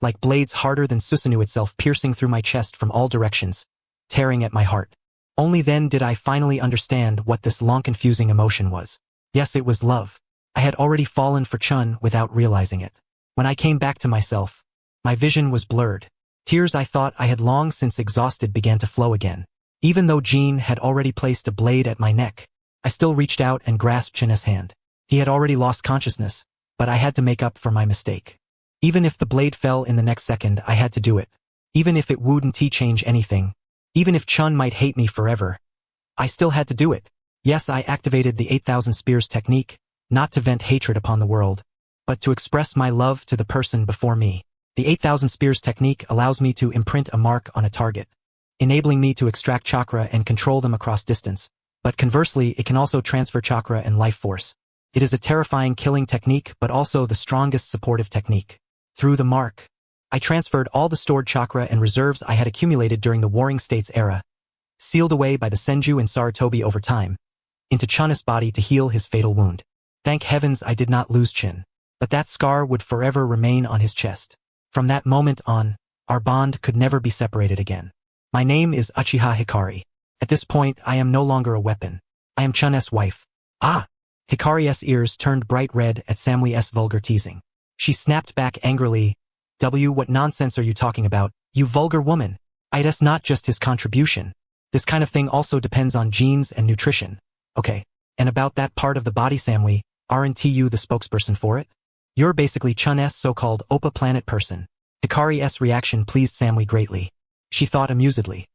like blades harder than Susanoo itself, piercing through my chest from all directions, tearing at my heart. Only then did I finally understand what this long confusing emotion was. Yes, it was love. I had already fallen for Chen without realizing it. When I came back to myself, my vision was blurred. Tears I thought I had long since exhausted began to flow again. Even though Jin had already placed a blade at my neck, I still reached out and grasped Chen's hand. He had already lost consciousness, but I had to make up for my mistake. Even if the blade fell in the next second, I had to do it. Even if it wouldn't change anything, even if Chen might hate me forever, I still had to do it. Yes, I activated the 8,000 Spears technique, not to vent hatred upon the world, but to express my love to the person before me. The 8,000 Spears technique allows me to imprint a mark on a target, enabling me to extract chakra and control them across distance, but conversely, it can also transfer chakra and life force. It is a terrifying killing technique, but also the strongest supportive technique. Through the mark, I transferred all the stored chakra and reserves I had accumulated during the Warring States era, sealed away by the Senju and Sarutobi over time, into Chen's body to heal his fatal wound. Thank heavens I did not lose Chen, but that scar would forever remain on his chest. From that moment on, our bond could never be separated again. My name is Uchiha Hikari. At this point, I am no longer a weapon. I am Chen's wife. Ah! Hikari's ears turned bright red at Samui's vulgar teasing. She snapped back angrily. What nonsense are you talking about, you vulgar woman? It's not just his contribution. This kind of thing also depends on genes and nutrition. Okay. And about that part of the body, Samui, aren't you the spokesperson for it? You're basically Chen's so-called Oppa planet person. Hikari's reaction pleased Samui greatly. She thought amusedly.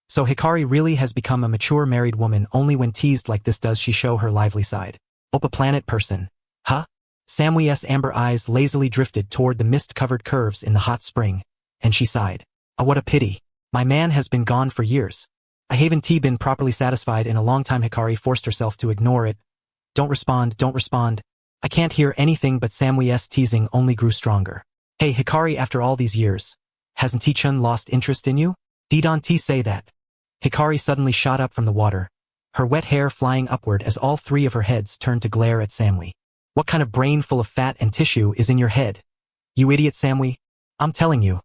So Hikari really has become a mature married woman. Only when teased like this does she show her lively side. Oppa planet person. Huh? Samui's amber eyes lazily drifted toward the mist-covered curves in the hot spring, and she sighed. Oh, what a pity. My man has been gone for years. I haven't been properly satisfied in a long time. Hikari forced herself to ignore it. Don't respond. I can't hear anything, but Samui's teasing only grew stronger. Hey Hikari, after all these years, hasn't Chen lost interest in you? Didn't say that? Hikari suddenly shot up from the water, her wet hair flying upward as all three of her heads turned to glare at Samui. What kind of brain full of fat and tissue is in your head? You idiot, Samui. I'm telling you.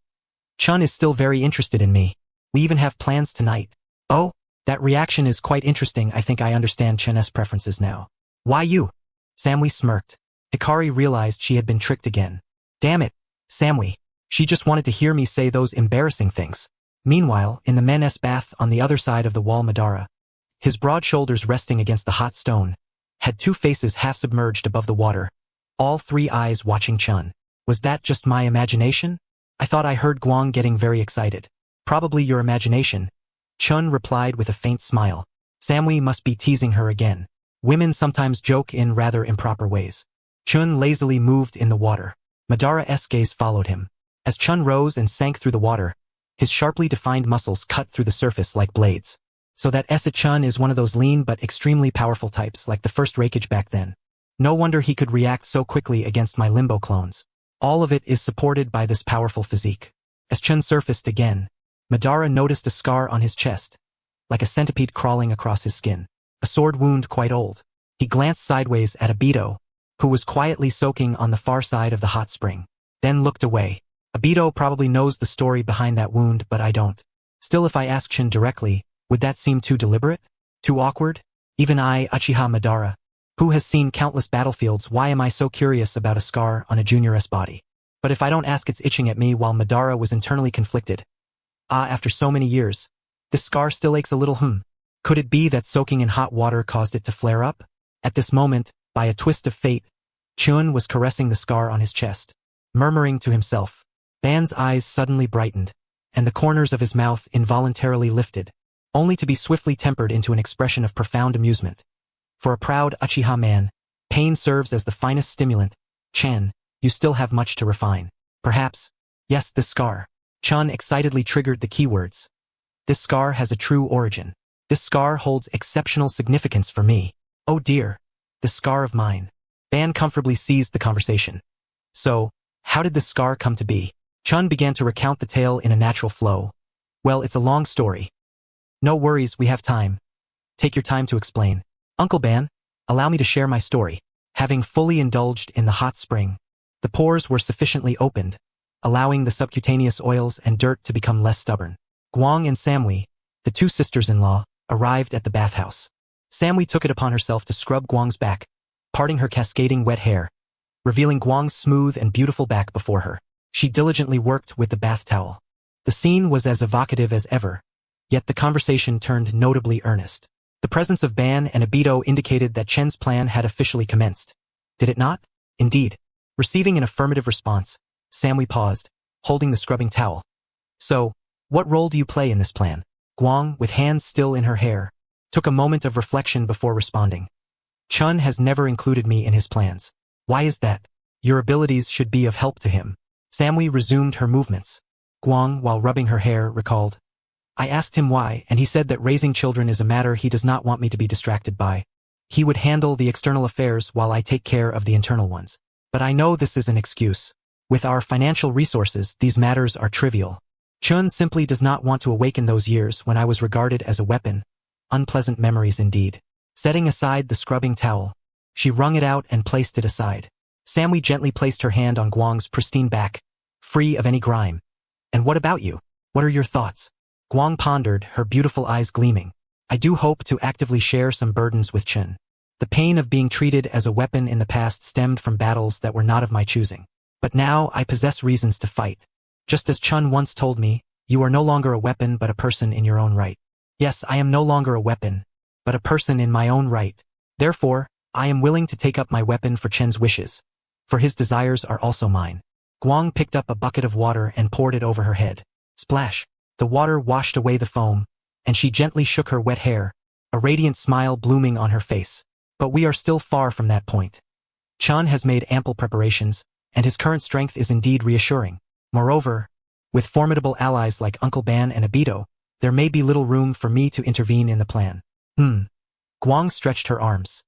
Chen is still very interested in me. We even have plans tonight. Oh, that reaction is quite interesting. I think I understand Chen's preferences now. Why you? Samui smirked. Hikari realized she had been tricked again. Damn it, Samui. She just wanted to hear me say those embarrassing things. Meanwhile, in the men's bath on the other side of the wall, Madara, his broad shoulders resting against the hot stone, had two faces half submerged above the water, all three eyes watching Chen. Was that just my imagination? I thought I heard Guang getting very excited. Probably your imagination, Chen replied with a faint smile. Samui must be teasing her again. Women sometimes joke in rather improper ways. Chen lazily moved in the water. Madara's gaze followed him. As Chen rose and sank through the water, His sharply defined muscles cut through the surface like blades. So that Chen is one of those lean but extremely powerful types like the first Raikage back then. No wonder he could react so quickly against my limbo clones. All of it is supported by this powerful physique. As Chen surfaced again, Madara noticed a scar on his chest, like a centipede crawling across his skin. A sword wound quite old. He glanced sideways at Obito, who was quietly soaking on the far side of the hot spring, then looked away. Obito probably knows the story behind that wound, but I don't. Still, if I ask Shin directly, would that seem too deliberate? Too awkward? Even I, Uchiha Madara, who has seen countless battlefields, why am I so curious about a scar on a junior's body? But if I don't ask, it's itching at me while Madara was internally conflicted. After so many years, this scar still aches a little. Could it be that soaking in hot water caused it to flare up? At this moment, by a twist of fate, Chun was caressing the scar on his chest, murmuring to himself. Ban's eyes suddenly brightened, and the corners of his mouth involuntarily lifted, only to be swiftly tempered into an expression of profound amusement. For a proud Uchiha man, pain serves as the finest stimulant. Chen, you still have much to refine. Perhaps, yes, this scar. Chun excitedly triggered the keywords. This scar has a true origin. This scar holds exceptional significance for me. Oh dear, the scar of mine. Ban comfortably seized the conversation. So, how did this scar come to be? Chun began to recount the tale in a natural flow. Well, it's a long story. No worries, we have time. Take your time to explain. Uncle Ban, allow me to share my story. Having fully indulged in the hot spring, the pores were sufficiently opened, allowing the subcutaneous oils and dirt to become less stubborn. Guang and Samui, the two sisters-in-law, arrived at the bathhouse. Samui took it upon herself to scrub Guang's back, parting her cascading wet hair, revealing Guang's smooth and beautiful back before her. She diligently worked with the bath towel. The scene was as evocative as ever, yet the conversation turned notably earnest. The presence of Ban and Obito indicated that Chen's plan had officially commenced. Did it not? Indeed. Receiving an affirmative response, Samui paused, holding the scrubbing towel. So, what role do you play in this plan? Guang, with hands still in her hair, took a moment of reflection before responding. Chun has never included me in his plans. Why is that? Your abilities should be of help to him. Samui resumed her movements. Guang, while rubbing her hair, recalled. I asked him why, and he said that raising children is a matter he does not want me to be distracted by. He would handle the external affairs while I take care of the internal ones. But I know this is an excuse. With our financial resources, these matters are trivial. Chun simply does not want to awaken those years when I was regarded as a weapon. Unpleasant memories indeed. Setting aside the scrubbing towel, she wrung it out and placed it aside. Samui gently placed her hand on Guang's pristine back, free of any grime. And what about you? What are your thoughts? Guang pondered, her beautiful eyes gleaming. I do hope to actively share some burdens with Chen. The pain of being treated as a weapon in the past stemmed from battles that were not of my choosing. But now I possess reasons to fight. Just as Chun once told me, you are no longer a weapon but a person in your own right. Yes, I am no longer a weapon, but a person in my own right. Therefore, I am willing to take up my weapon for Chen's wishes, for his desires are also mine. Guang picked up a bucket of water and poured it over her head. Splash! The water washed away the foam, and she gently shook her wet hair, a radiant smile blooming on her face. But we are still far from that point. Chun has made ample preparations, and his current strength is indeed reassuring. Moreover, with formidable allies like Uncle Ban and Obito, there may be little room for me to intervene in the plan. Guang stretched her arms.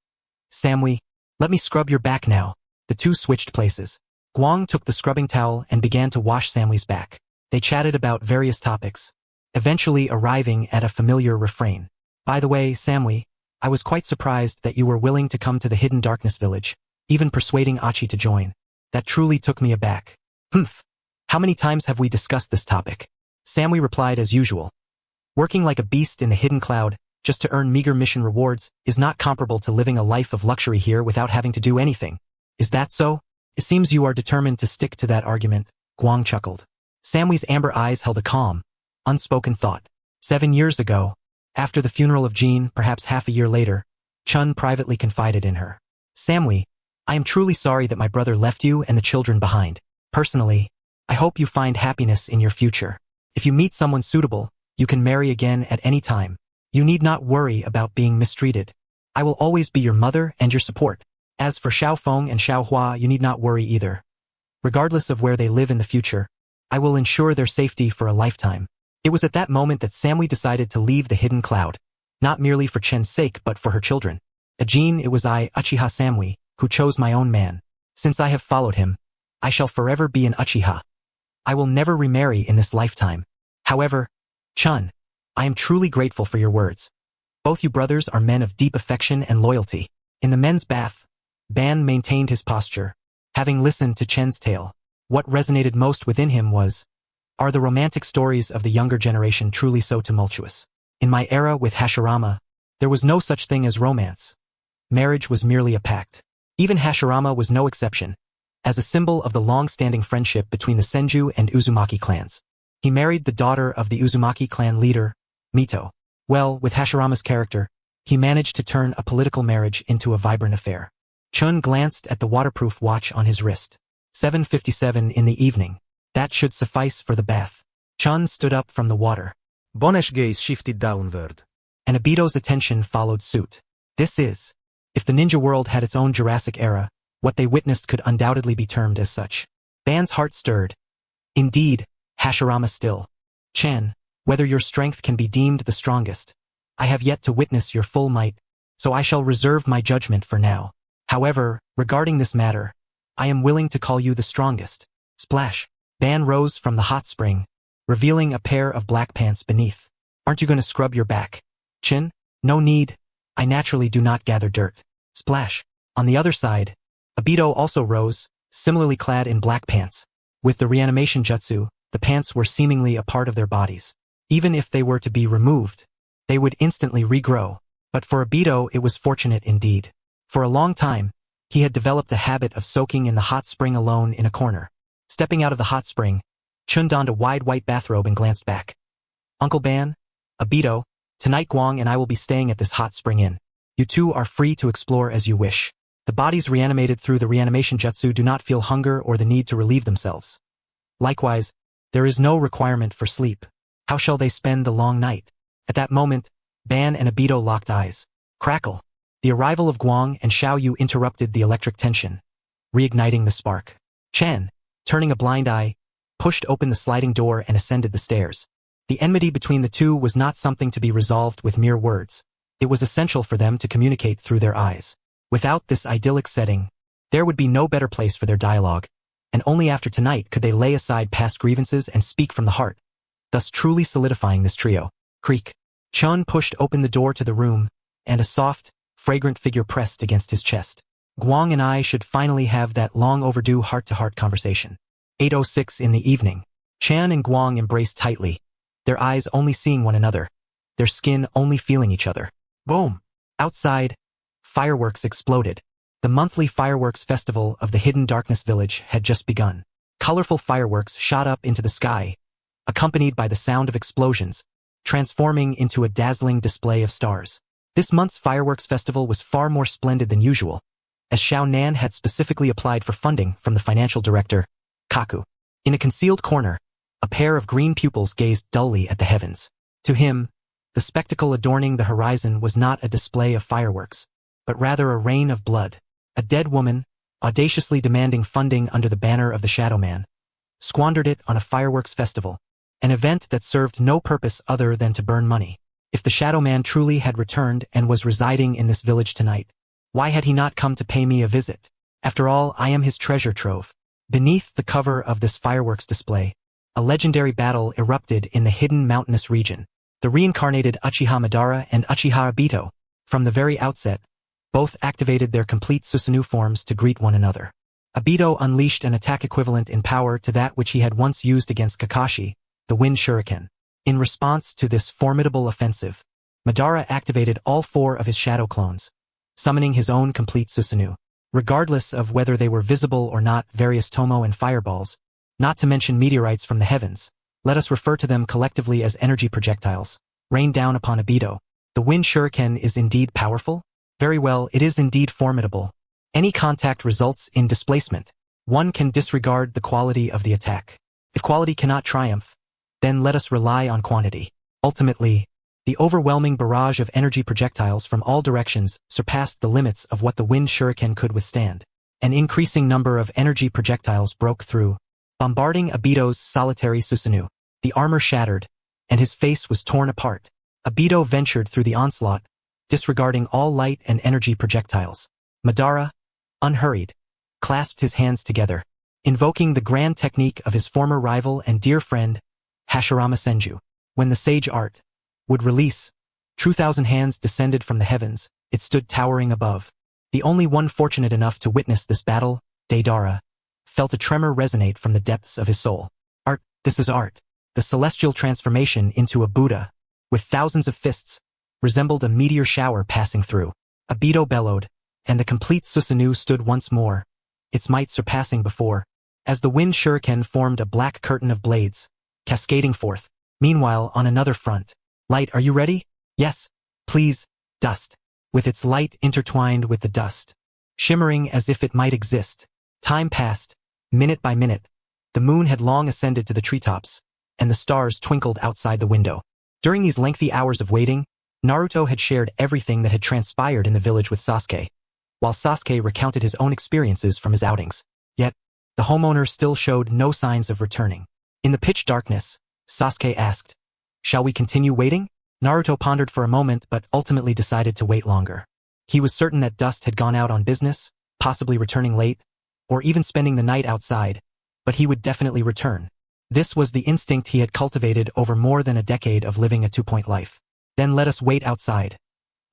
Samui, let me scrub your back now. The two switched places. Guang took the scrubbing towel and began to wash Samui's back. They chatted about various topics, eventually arriving at a familiar refrain. By the way, Samui, I was quite surprised that you were willing to come to the Hidden Darkness Village, even persuading Achi to join. That truly took me aback. How many times have we discussed this topic? Samui replied as usual. Working like a beast in the hidden cloud, just to earn meager mission rewards, is not comparable to living a life of luxury here without having to do anything. Is that so? It seems you are determined to stick to that argument, Guang chuckled. Samui's amber eyes held a calm, unspoken thought. 7 years ago, after the funeral of Jin, perhaps half a year later, Chun privately confided in her. Samui, I am truly sorry that my brother left you and the children behind. Personally, I hope you find happiness in your future. If you meet someone suitable, you can marry again at any time. You need not worry about being mistreated. I will always be your mother and your support. As for Xiaofeng and Xiaohua, you need not worry either. Regardless of where they live in the future, I will ensure their safety for a lifetime. It was at that moment that Samui decided to leave the hidden cloud, not merely for Chen's sake but for her children. Ajin, it was I, Uchiha Samui, who chose my own man. Since I have followed him, I shall forever be an Uchiha. I will never remarry in this lifetime. However, Chun, I am truly grateful for your words. Both you brothers are men of deep affection and loyalty. In the men's bath, Ban maintained his posture. Having listened to Chen's tale, what resonated most within him was, are the romantic stories of the younger generation truly so tumultuous? In my era with Hashirama, there was no such thing as romance. Marriage was merely a pact. Even Hashirama was no exception, as a symbol of the long-standing friendship between the Senju and Uzumaki clans. He married the daughter of the Uzumaki clan leader, Mito. Well, with Hashirama's character, he managed to turn a political marriage into a vibrant affair. Chun glanced at the waterproof watch on his wrist. 7:57 in the evening. That should suffice for the bath. Chun stood up from the water. Bonesh's gaze shifted downward. And Obito's attention followed suit. This is, if the ninja world had its own Jurassic era, what they witnessed could undoubtedly be termed as such. Ban's heart stirred. Indeed, Hashirama still. Chen, whether your strength can be deemed the strongest, I have yet to witness your full might, so I shall reserve my judgment for now. However, regarding this matter, I am willing to call you the strongest. Splash. Ban rose from the hot spring, revealing a pair of black pants beneath. Aren't you going to scrub your back? Chin? No need. I naturally do not gather dirt. Splash. On the other side, Obito also rose, similarly clad in black pants. With the reanimation jutsu, the pants were seemingly a part of their bodies. Even if they were to be removed, they would instantly regrow. But for Obito it was fortunate indeed. For a long time, he had developed a habit of soaking in the hot spring alone in a corner. Stepping out of the hot spring, Chun donned a wide white bathrobe and glanced back. Uncle Ban, Obito, tonight Guang and I will be staying at this hot spring inn. You two are free to explore as you wish. The bodies reanimated through the reanimation jutsu do not feel hunger or the need to relieve themselves. Likewise, there is no requirement for sleep. How shall they spend the long night? At that moment, Ban and Obito locked eyes. Crackle. The arrival of Guang and Xiao Yu interrupted the electric tension, reigniting the spark. Chen, turning a blind eye, pushed open the sliding door and ascended the stairs. The enmity between the two was not something to be resolved with mere words. It was essential for them to communicate through their eyes. Without this idyllic setting, there would be no better place for their dialogue, and only after tonight could they lay aside past grievances and speak from the heart, thus truly solidifying this trio. Creak. Chun pushed open the door to the room, and a soft, fragrant figure pressed against his chest. Guang and I should finally have that long-overdue heart-to-heart conversation. 8:06 in the evening. Chan and Guang embraced tightly, their eyes only seeing one another, their skin only feeling each other. Boom! Outside, fireworks exploded. The monthly fireworks festival of the Hidden Darkness Village had just begun. Colorful fireworks shot up into the sky, accompanied by the sound of explosions, transforming into a dazzling display of stars. This month's fireworks festival was far more splendid than usual, as Xiao Nan had specifically applied for funding from the financial director, Kaku. In a concealed corner, a pair of green pupils gazed dully at the heavens. To him, the spectacle adorning the horizon was not a display of fireworks, but rather a rain of blood. A dead woman, audaciously demanding funding under the banner of the Shadow Man, squandered it on a fireworks festival, an event that served no purpose other than to burn money. If the Shadow Man truly had returned and was residing in this village tonight, why had he not come to pay me a visit? After all, I am his treasure trove. Beneath the cover of this fireworks display, a legendary battle erupted in the hidden mountainous region. The reincarnated Uchiha Madara and Uchiha Obito, from the very outset, both activated their complete Susanoo forms to greet one another. Obito unleashed an attack equivalent in power to that which he had once used against Kakashi, the Wind Shuriken. In response to this formidable offensive, Madara activated all 4 of his shadow clones, summoning his own complete Susanoo. Regardless of whether they were visible or not, various tomo and fireballs, not to mention meteorites from the heavens, let us refer to them collectively as energy projectiles, rained down upon Obito. The Wind Shuriken is indeed powerful? Very well, it is indeed formidable. Any contact results in displacement. One can disregard the quality of the attack. If quality cannot triumph, then let us rely on quantity. Ultimately, the overwhelming barrage of energy projectiles from all directions surpassed the limits of what the Wind Shuriken could withstand. An increasing number of energy projectiles broke through, bombarding Obito's solitary Susanoo. The armor shattered, and his face was torn apart. Obito ventured through the onslaught, disregarding all light and energy projectiles. Madara, unhurried, clasped his hands together, invoking the grand technique of his former rival and dear friend, Hashirama Senju. When the sage art would release, 2,000 hands descended from the heavens. It stood towering above. The only one fortunate enough to witness this battle, Deidara, felt a tremor resonate from the depths of his soul. Art, this is art. The celestial transformation into a Buddha, with thousands of fists, resembled a meteor shower passing through. Obito bellowed, and the complete Susanoo stood once more, its might surpassing before, as the wind shuriken formed a black curtain of blades, cascading forth. Meanwhile, on another front, Light, are you ready? Yes, please, dust. With its light intertwined with the dust, shimmering as if it might exist. Time passed, minute by minute. The moon had long ascended to the treetops, and the stars twinkled outside the window. During these lengthy hours of waiting, Naruto had shared everything that had transpired in the village with Sasuke, while Sasuke recounted his own experiences from his outings. Yet, the homeowner still showed no signs of returning. In the pitch darkness, Sasuke asked, "Shall we continue waiting?" Naruto pondered for a moment but ultimately decided to wait longer. He was certain that Dust had gone out on business, possibly returning late, or even spending the night outside, but he would definitely return. This was the instinct he had cultivated over more than a decade of living a two-point life. Then let us wait outside.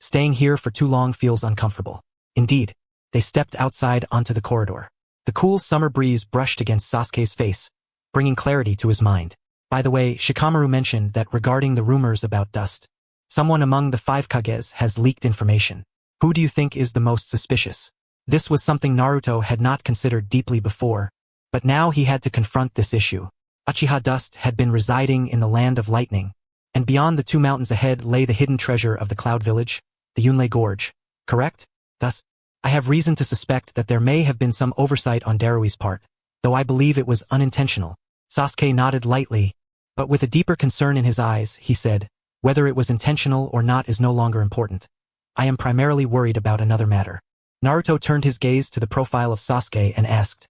Staying here for too long feels uncomfortable. Indeed, they stepped outside onto the corridor. The cool summer breeze brushed against Sasuke's face, bringing clarity to his mind. By the way, Shikamaru mentioned that regarding the rumors about Dust, someone among the 5 Kages has leaked information. Who do you think is the most suspicious? This was something Naruto had not considered deeply before, but now he had to confront this issue. Uchiha Dust had been residing in the land of lightning, and beyond the 2 mountains ahead lay the hidden treasure of the Cloud Village, the Yunlei Gorge. Correct? Thus, I have reason to suspect that there may have been some oversight on Darui's part, though I believe it was unintentional. Sasuke nodded lightly, but with a deeper concern in his eyes, he said, "Whether it was intentional or not is no longer important. I am primarily worried about another matter." Naruto turned his gaze to the profile of Sasuke and asked,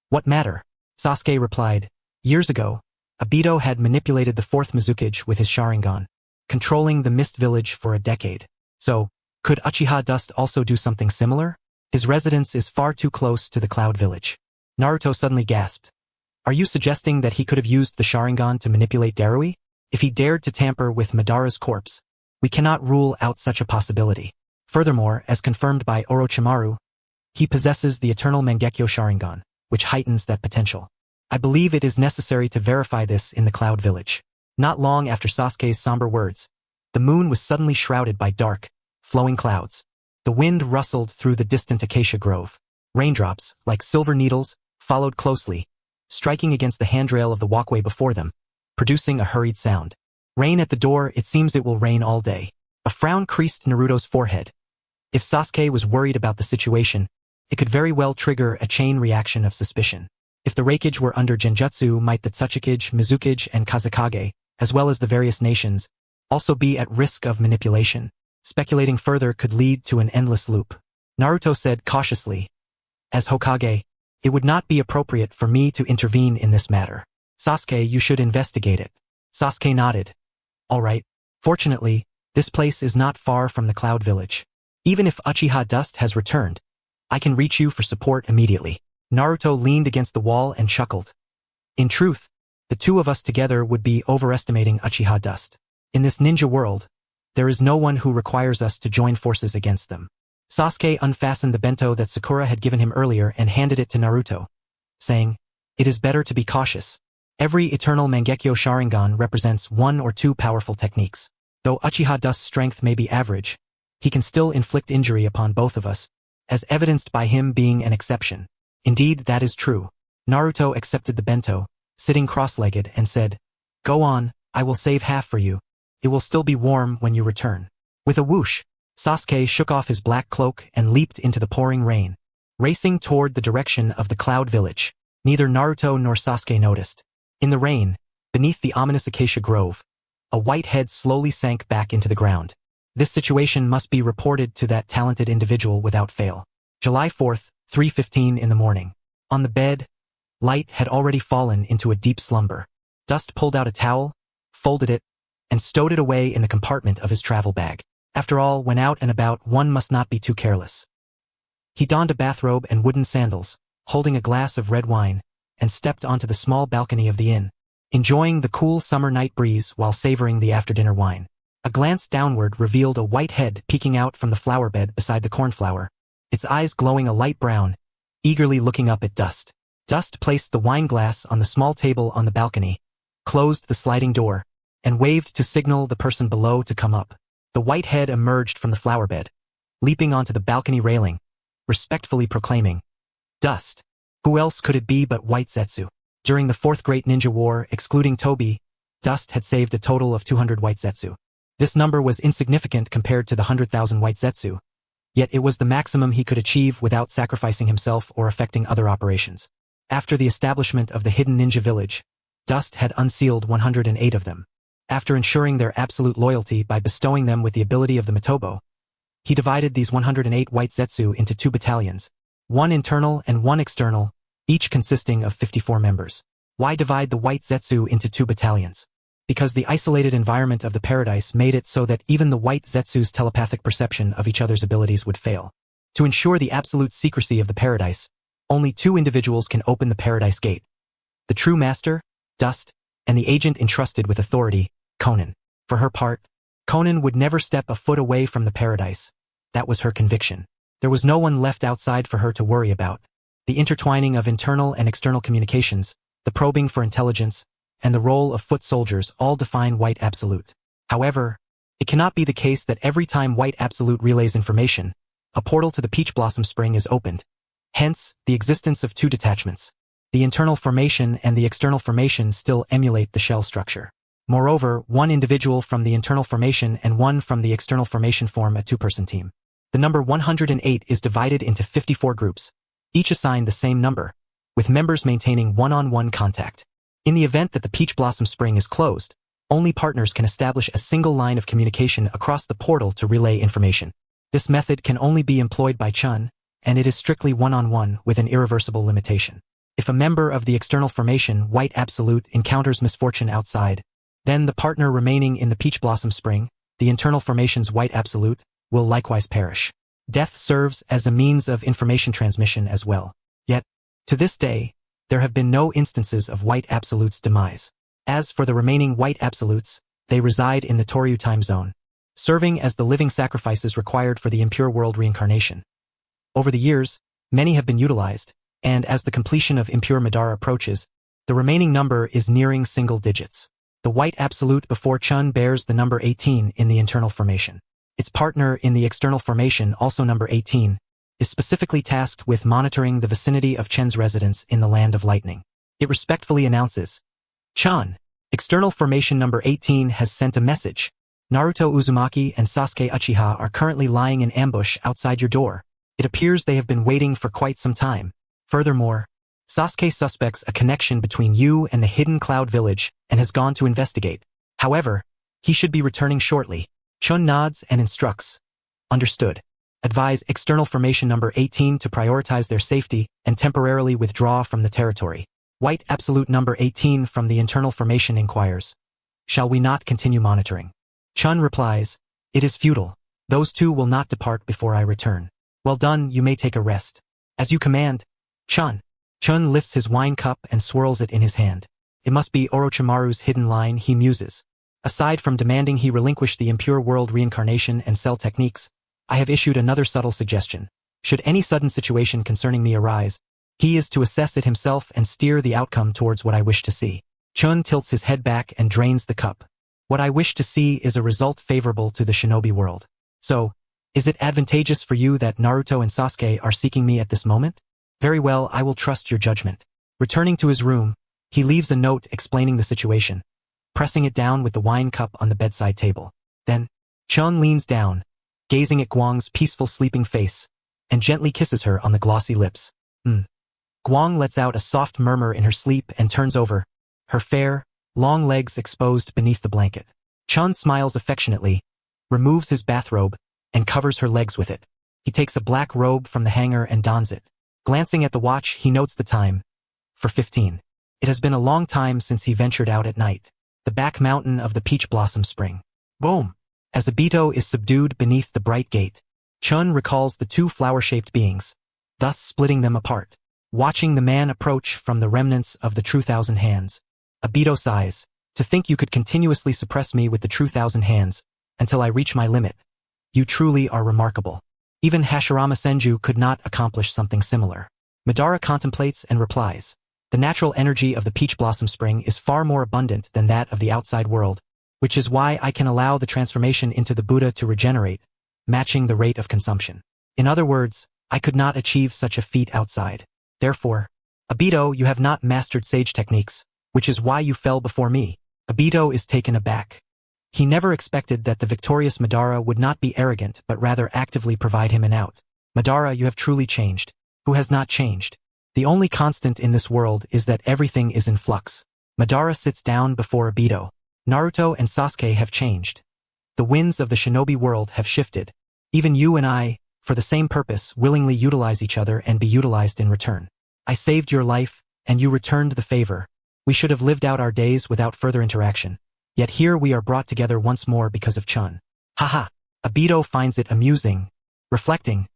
"What matter?" Sasuke replied, "Years ago, Obito had manipulated the 4th Mizukage with his Sharingan, controlling the Mist Village for a decade. So, could Uchiha Dust also do something similar? His residence is far too close to the Cloud Village." Naruto suddenly gasped. "Are you suggesting that he could have used the Sharingan to manipulate Darui? If he dared to tamper with Madara's corpse, we cannot rule out such a possibility. Furthermore, as confirmed by Orochimaru, he possesses the Eternal Mangekyo Sharingan, which heightens that potential. I believe it is necessary to verify this in the Cloud Village." Not long after Sasuke's somber words, the moon was suddenly shrouded by dark, flowing clouds. The wind rustled through the distant acacia grove. Raindrops, like silver needles, followed closely, striking against the handrail of the walkway before them, producing a hurried sound. "Rain at the door, it seems it will rain all day." A frown creased Naruto's forehead. If Sasuke was worried about the situation, it could very well trigger a chain reaction of suspicion. If the Reikage were under Genjutsu, might the Tsuchikage, Mizukage, and Kazekage, as well as the various nations, also be at risk of manipulation? Speculating further could lead to an endless loop. Naruto said cautiously, "As Hokage, it would not be appropriate for me to intervene in this matter. Sasuke, you should investigate it." Sasuke nodded. "All right. Fortunately, this place is not far from the Cloud Village. Even if Uchiha Dust has returned, I can reach you for support immediately." Naruto leaned against the wall and chuckled. In truth, the two of us together would be overestimating Uchiha Dust. In this ninja world, there is no one who requires us to join forces against them. Sasuke unfastened the bento that Sakura had given him earlier and handed it to Naruto, saying, "It is better to be cautious. Every Eternal Mangekyo Sharingan represents 1 or 2 powerful techniques. Though Uchiha Dust's strength may be average, he can still inflict injury upon both of us, as evidenced by him being an exception." Indeed, that is true. Naruto accepted the bento, sitting cross-legged, and said, "Go on, I will save half for you. It will still be warm when you return." With a whoosh, Sasuke shook off his black cloak and leaped into the pouring rain, racing toward the direction of the Cloud Village. Neither Naruto nor Sasuke noticed. In the rain, beneath the ominous acacia grove, a white head slowly sank back into the ground. This situation must be reported to that talented individual without fail. July 4th, 3:15 in the morning. On the bed, Light had already fallen into a deep slumber. Dust pulled out a towel, folded it, and stowed it away in the compartment of his travel bag. After all, when out and about, one must not be too careless. He donned a bathrobe and wooden sandals, holding a glass of red wine, and stepped onto the small balcony of the inn, enjoying the cool summer night breeze while savoring the after-dinner wine. A glance downward revealed a white head peeking out from the flower bed beside the cornflower, its eyes glowing a light brown, eagerly looking up at Dust. Dust placed the wine glass on the small table on the balcony, closed the sliding door, and waved to signal the person below to come up. The white head emerged from the flower bed, leaping onto the balcony railing, respectfully proclaiming, "Dust. Who else could it be but White Zetsu?" During the Fourth Great Ninja War, excluding Tobi, Dust had saved a total of 200 White Zetsu. This number was insignificant compared to the 100,000 White Zetsu, yet it was the maximum he could achieve without sacrificing himself or affecting other operations. After the establishment of the hidden ninja village, Dust had unsealed 108 of them. After ensuring their absolute loyalty by bestowing them with the ability of the Mitobo, he divided these 108 White Zetsu into 2 battalions, one internal and one external, each consisting of 54 members. Why divide the White Zetsu into 2 battalions? Because the isolated environment of the paradise made it so that even the White Zetsu's telepathic perception of each other's abilities would fail. To ensure the absolute secrecy of the paradise, only 2 individuals can open the paradise gate: the true master, Dust, and the agent entrusted with authority, Conan. For her part, Conan would never step a foot away from the paradise. That was her conviction. There was no one left outside for her to worry about. The intertwining of internal and external communications, the probing for intelligence, and the role of foot soldiers all define White Absolute. However, it cannot be the case that every time White Absolute relays information, a portal to the Peach Blossom Spring is opened. Hence, the existence of 2 detachments. The internal formation and the external formation still emulate the shell structure. Moreover, 1 individual from the internal formation and 1 from the external formation form a 2-person team. The number 108 is divided into 54 groups, each assigned the same number, with members maintaining one-on-one contact. In the event that the Peach Blossom Spring is closed, only partners can establish a single line of communication across the portal to relay information. This method can only be employed by Chen, and it is strictly one-on-one with an irreversible limitation. If a member of the external formation, White Absolute, encounters misfortune outside, then the partner remaining in the Peach Blossom Spring, the internal formation's White Absolute, will likewise perish. Death serves as a means of information transmission as well. Yet, to this day, there have been no instances of White Absolute's demise. As for the remaining White Absolutes, they reside in the Toryu time zone, serving as the living sacrifices required for the impure world reincarnation. Over the years, many have been utilized, and as the completion of impure Madara approaches, the remaining number is nearing single digits. The White Absolute before Chun bears the number 18 in the internal formation. Its partner in the external formation, also number 18, is specifically tasked with monitoring the vicinity of Chen's residence in the Land of Lightning. It respectfully announces, "Chan, external formation number 18 has sent a message. Naruto Uzumaki and Sasuke Uchiha are currently lying in ambush outside your door. It appears they have been waiting for quite some time. Furthermore, Sasuke suspects a connection between you and the Hidden Cloud Village and has gone to investigate. However, he should be returning shortly." Chun nods and instructs, "Understood. Advise external formation number 18 to prioritize their safety and temporarily withdraw from the territory." White Absolute number 18 from the internal formation inquires, "Shall we not continue monitoring?" Chun replies, "It is futile. Those 2 will not depart before I return." "Well done, you may take a rest." "As you command, Chun." Chun lifts his wine cup and swirls it in his hand. It must be Orochimaru's hidden line, he muses. Aside from demanding he relinquish the impure world reincarnation and cell techniques, I have issued another subtle suggestion. Should any sudden situation concerning me arise, he is to assess it himself and steer the outcome towards what I wish to see. Chun tilts his head back and drains the cup. What I wish to see is a result favorable to the shinobi world. So, is it advantageous for you that Naruto and Sasuke are seeking me at this moment? Very well, I will trust your judgment. Returning to his room, he leaves a note explaining the situation, pressing it down with the wine cup on the bedside table. Then, Chun leans down, gazing at Guang's peaceful sleeping face, and gently kisses her on the glossy lips. Guang lets out a soft murmur in her sleep and turns over, her fair, long legs exposed beneath the blanket. Chun smiles affectionately, removes his bathrobe, and covers her legs with it. He takes a black robe from the hanger and dons it. Glancing at the watch, he notes the time. 4:15. It has been a long time since he ventured out at night. the back mountain of the peach blossom spring. Boom! As Obito is subdued beneath the bright gate, Chen recalls the two flower-shaped beings, thus splitting them apart. Watching the man approach from the remnants of the true thousand hands, Obito sighs, to think you could continuously suppress me with the true thousand hands, until I reach my limit. You truly are remarkable. Even Hashirama Senju could not accomplish something similar. Madara contemplates and replies, the natural energy of the peach blossom spring is far more abundant than that of the outside world, which is why I can allow the transformation into the Buddha to regenerate, matching the rate of consumption. In other words, I could not achieve such a feat outside. Therefore, Obito, you have not mastered sage techniques, which is why you fell before me. Obito is taken aback. He never expected that the victorious Madara would not be arrogant but rather actively provide him an out. Madara, you have truly changed. Who has not changed? The only constant in this world is that everything is in flux. Madara sits down before Obito. Naruto and Sasuke have changed. The winds of the shinobi world have shifted. Even you and I, for the same purpose, willingly utilize each other and be utilized in return. I saved your life, and you returned the favor. We should have lived out our days without further interaction. Yet here we are brought together once more because of Chen. Haha. Obito finds it amusing. Reflecting.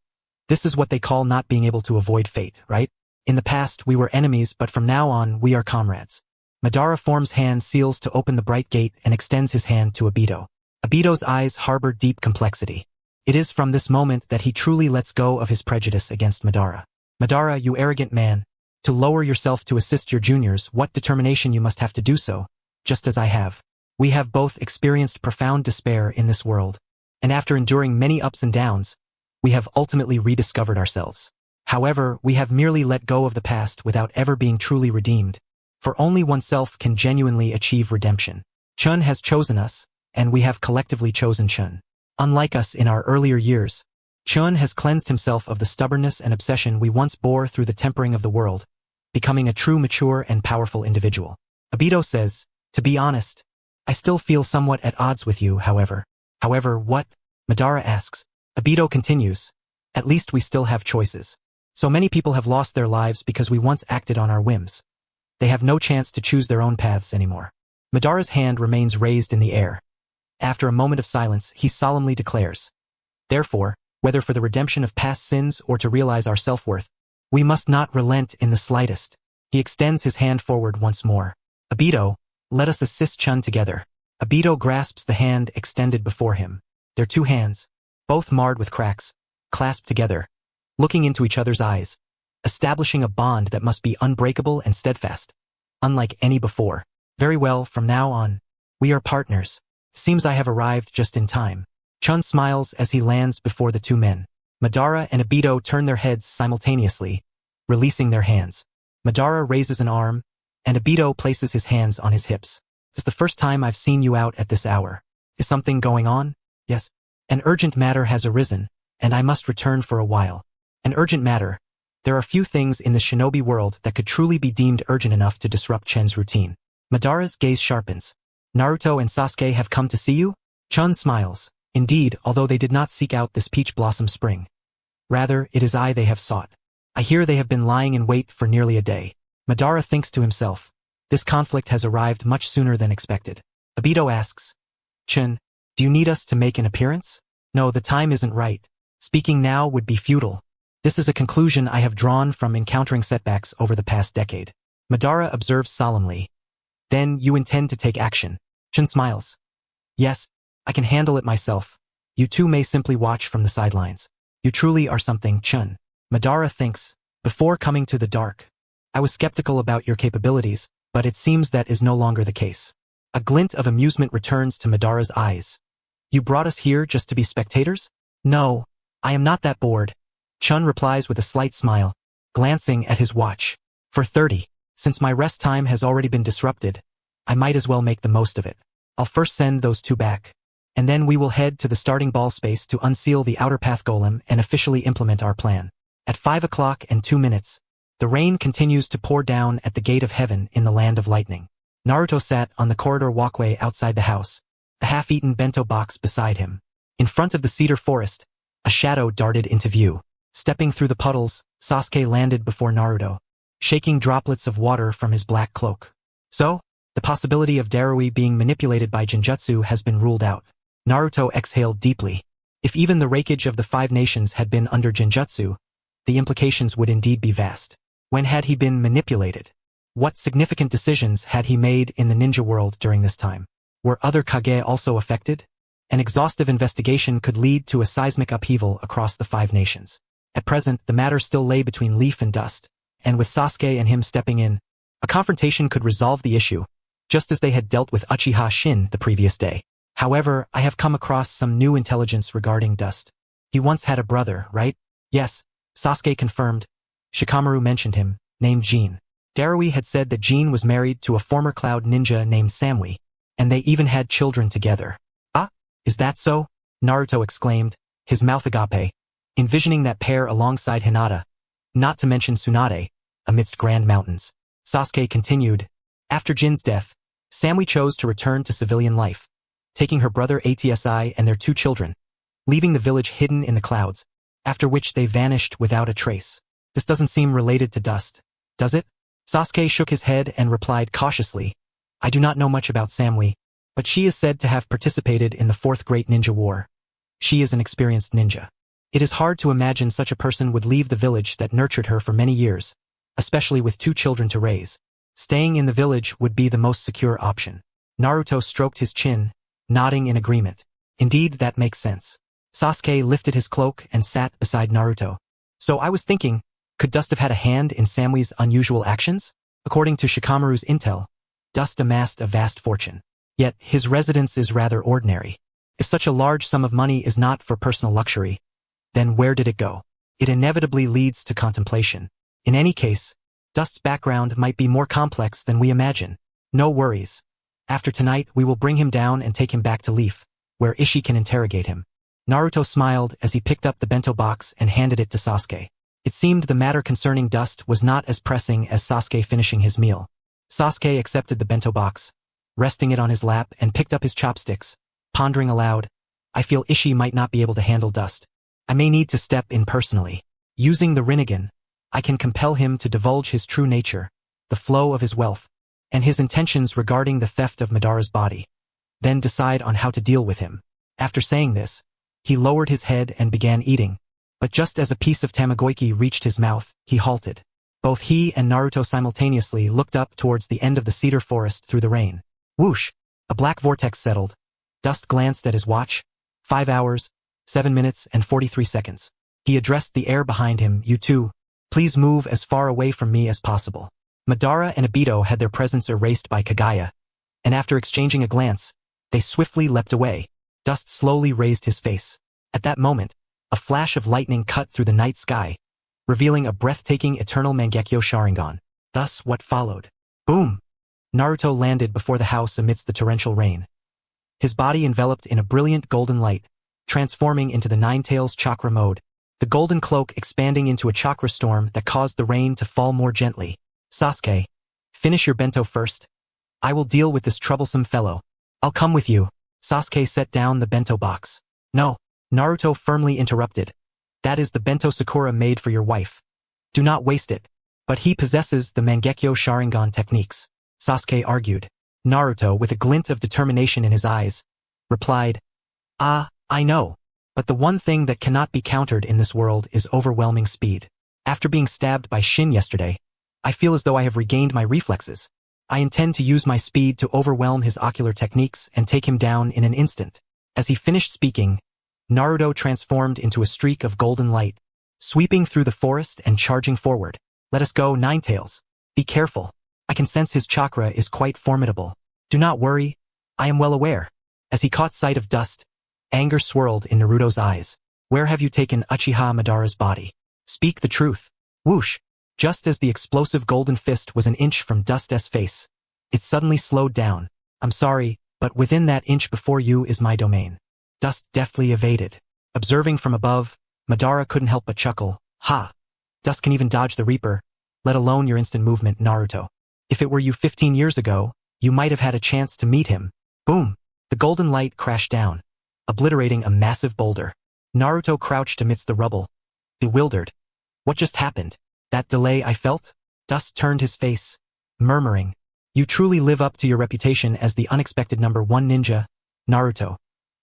This is what they call not being able to avoid fate, right? In the past, we were enemies, but from now on, we are comrades. Madara forms hand seals to open the bright gate and extends his hand to Obito. Obito's eyes harbor deep complexity. It is from this moment that he truly lets go of his prejudice against Madara. Madara, you arrogant man, to lower yourself to assist your juniors, what determination you must have to do so, just as I have. We have both experienced profound despair in this world, and after enduring many ups and downs, we have ultimately rediscovered ourselves. However, we have merely let go of the past without ever being truly redeemed, for only oneself can genuinely achieve redemption. Chen has chosen us, and we have collectively chosen Chen. Unlike us in our earlier years, Chen has cleansed himself of the stubbornness and obsession we once bore through the tempering of the world, becoming a true mature and powerful individual. Obito says, to be honest, I still feel somewhat at odds with you, however. However, what? Madara asks. Obito continues, at least we still have choices. So many people have lost their lives because we once acted on our whims. They have no chance to choose their own paths anymore. Madara's hand remains raised in the air. After a moment of silence, he solemnly declares, therefore, whether for the redemption of past sins or to realize our self-worth, we must not relent in the slightest. He extends his hand forward once more. Obito, let us assist Chen together. Obito grasps the hand extended before him. Their two hands, both marred with cracks, clasped together, looking into each other's eyes, establishing a bond that must be unbreakable and steadfast, unlike any before. Very well, from now on, we are partners. Seems I have arrived just in time. Chen smiles as he lands before the two men. Madara and Obito turn their heads simultaneously, releasing their hands. Madara raises an arm, and Obito places his hands on his hips. It's the first time I've seen you out at this hour. Is something going on? Yes. An urgent matter has arisen, and I must return for a while. An urgent matter. There are few things in the shinobi world that could truly be deemed urgent enough to disrupt Chen's routine. Madara's gaze sharpens. Naruto and Sasuke have come to see you? Chen smiles. Indeed, although they did not seek out this peach blossom spring. Rather, it is I they have sought. I hear they have been lying in wait for nearly a day. Madara thinks to himself. This conflict has arrived much sooner than expected. Obito asks, Chen, do you need us to make an appearance? No, the time isn't right. Speaking now would be futile. This is a conclusion I have drawn from encountering setbacks over the past decade. Madara observes solemnly. Then you intend to take action. Chen smiles. Yes, I can handle it myself. You two may simply watch from the sidelines. You truly are something, Chen. Madara thinks, before coming to the dark, I was skeptical about your capabilities, but it seems that is no longer the case. A glint of amusement returns to Madara's eyes. You brought us here just to be spectators? No, I am not that bored. Chen replies with a slight smile, glancing at his watch. For 30, since my rest time has already been disrupted, I might as well make the most of it. I'll first send those two back, and then we will head to the starting ball space to unseal the outer path golem and officially implement our plan. At 5:02, the rain continues to pour down at the gate of heaven in the land of lightning. Naruto sat on the corridor walkway outside the house, a half-eaten bento box beside him. In front of the cedar forest, a shadow darted into view. Stepping through the puddles, Sasuke landed before Naruto, shaking droplets of water from his black cloak. So, the The possibility of Darui being manipulated by Genjutsu has been ruled out. Naruto exhaled deeply. If even the rakeage of the 5 nations had been under Genjutsu, the implications would indeed be vast. When had he been manipulated? What significant decisions had he made in the ninja world during this time? Were other Kage also affected? An exhaustive investigation could lead to a seismic upheaval across the 5 nations. At present, the matter still lay between leaf and dust, and with Sasuke and him stepping in, a confrontation could resolve the issue, just as they had dealt with Uchiha Shin the previous day. However, I have come across some new intelligence regarding Dust. He once had a brother, right? Yes, Sasuke confirmed. Shikamaru mentioned him, named Jin. Darui had said that Jin was married to a former cloud ninja named Samui, and they even had children together. Ah, is that so? Naruto exclaimed, his mouth agape, envisioning that pair alongside Hinata, not to mention Tsunade, amidst grand mountains. Sasuke continued, after Jin's death, Samui chose to return to civilian life, taking her brother Atsi and their 2 children, leaving the village hidden in the clouds, after which they vanished without a trace. This doesn't seem related to Dust, does it? Sasuke shook his head and replied cautiously, I do not know much about Samui, but she is said to have participated in the 4th Great Ninja War. She is an experienced ninja. It is hard to imagine such a person would leave the village that nurtured her for many years, especially with 2 children to raise. Staying in the village would be the most secure option. Naruto stroked his chin, nodding in agreement. Indeed, that makes sense. Sasuke lifted his cloak and sat beside Naruto. So I was thinking, could Dust have had a hand in Samui's unusual actions? According to Shikamaru's intel, Dust amassed a vast fortune. Yet, his residence is rather ordinary. If such a large sum of money is not for personal luxury, then where did it go? It inevitably leads to contemplation. In any case, Dust's background might be more complex than we imagine. No worries. After tonight, we will bring him down and take him back to Leaf, where Ishii can interrogate him. Naruto smiled as he picked up the bento box and handed it to Sasuke. It seemed the matter concerning Dust was not as pressing as Sasuke finishing his meal. Sasuke accepted the bento box, resting it on his lap, and picked up his chopsticks, pondering aloud, I feel Ishii might not be able to handle Dust. I may need to step in personally. Using the Rinnegan, I can compel him to divulge his true nature, the flow of his wealth, and his intentions regarding the theft of Madara's body. Then decide on how to deal with him. After saying this, he lowered his head and began eating, but just as a piece of tamagoyaki reached his mouth, he halted. Both he and Naruto simultaneously looked up towards the end of the cedar forest through the rain. Whoosh! A black vortex settled. Dust glanced at his watch. 5 hours, 7 minutes, and 43 seconds. He addressed the air behind him, you two, please move as far away from me as possible. Madara and Obito had their presence erased by Kagaya, and after exchanging a glance, they swiftly leapt away. Dust slowly raised his face. At that moment, a flash of lightning cut through the night sky, revealing a breathtaking Eternal Mangekyo Sharingan. Thus, what followed? Boom! Naruto landed before the house amidst the torrential rain. His body enveloped in a brilliant golden light, transforming into the Nine-Tails chakra mode, the golden cloak expanding into a chakra storm that caused the rain to fall more gently. Sasuke, finish your bento first. I will deal with this troublesome fellow. I'll come with you. Sasuke set down the bento box. No, Naruto firmly interrupted. That is the bento Sakura made for your wife. Do not waste it. But he possesses the Mangekyo Sharingan techniques, Sasuke argued. Naruto, with a glint of determination in his eyes, replied, I know. But the one thing that cannot be countered in this world is overwhelming speed. After being stabbed by Shin yesterday, I feel as though I have regained my reflexes. I intend to use my speed to overwhelm his ocular techniques and take him down in an instant. As he finished speaking, Naruto transformed into a streak of golden light, sweeping through the forest and charging forward. Let us go, Nine-Tails. Be careful. I can sense his chakra is quite formidable. Do not worry. I am well aware. As he caught sight of Dust, anger swirled in Naruto's eyes. Where have you taken Uchiha Madara's body? Speak the truth. Whoosh! Just as the explosive golden fist was an inch from Dust's face, it suddenly slowed down. I'm sorry, but within that inch before you is my domain. Dust deftly evaded. Observing from above, Madara couldn't help but chuckle. Ha! Dust can even dodge the Reaper, let alone your instant movement, Naruto. If it were you 15 years ago, you might have had a chance to meet him. Boom! The golden light crashed down, obliterating a massive boulder. Naruto crouched amidst the rubble, bewildered. What just happened? That delay I felt? Dust turned his face, murmuring, You truly live up to your reputation as the unexpected #1 ninja, Naruto.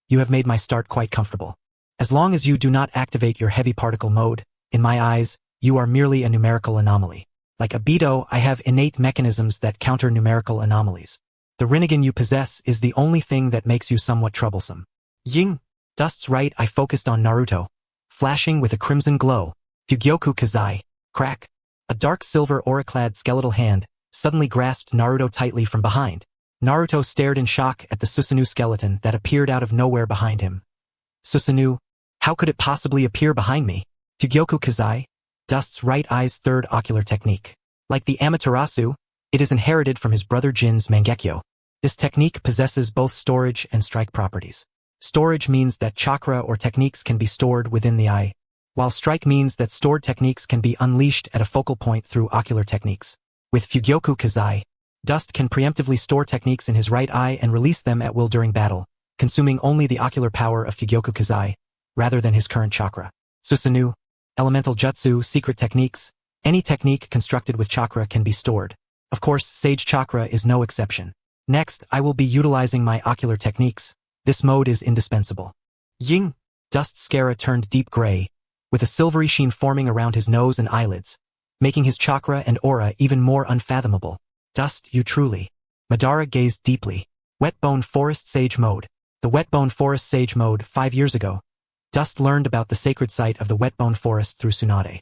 You have made my start quite comfortable. As long as you do not activate your heavy particle mode, in my eyes, you are merely a numerical anomaly. Like Obito, I have innate mechanisms that counter numerical anomalies. The Rinnegan you possess is the only thing that makes you somewhat troublesome. Ying. Dust's right eye focused on Naruto, flashing with a crimson glow. Fugyoku Kazai. Crack. A dark silver aura-clad skeletal hand suddenly grasped Naruto tightly from behind. Naruto stared in shock at the Susanoo skeleton that appeared out of nowhere behind him. Susanoo? How could it possibly appear behind me? Fugyoku Kazai. Dust's right eye's third ocular technique. Like the Amaterasu, it is inherited from his brother Jin's Mangekyo. This technique possesses both storage and strike properties. Storage means that chakra or techniques can be stored within the eye, while strike means that stored techniques can be unleashed at a focal point through ocular techniques. With Fugyoku Kazai, Dust can preemptively store techniques in his right eye and release them at will during battle, consuming only the ocular power of Fugyoku Kazai, rather than his current chakra. Susanoo, elemental jutsu, secret techniques, any technique constructed with chakra can be stored. Of course, Sage Chakra is no exception. Next, I will be utilizing my ocular techniques. This mode is indispensable. Ying! Dust's scara turned deep gray, with a silvery sheen forming around his nose and eyelids, making his chakra and aura even more unfathomable. Dust, you truly. Madara gazed deeply. Wetbone Forest Sage Mode. The Wetbone Forest Sage Mode 5 years ago. Dust learned about the sacred site of the Wetbone Forest through Tsunade.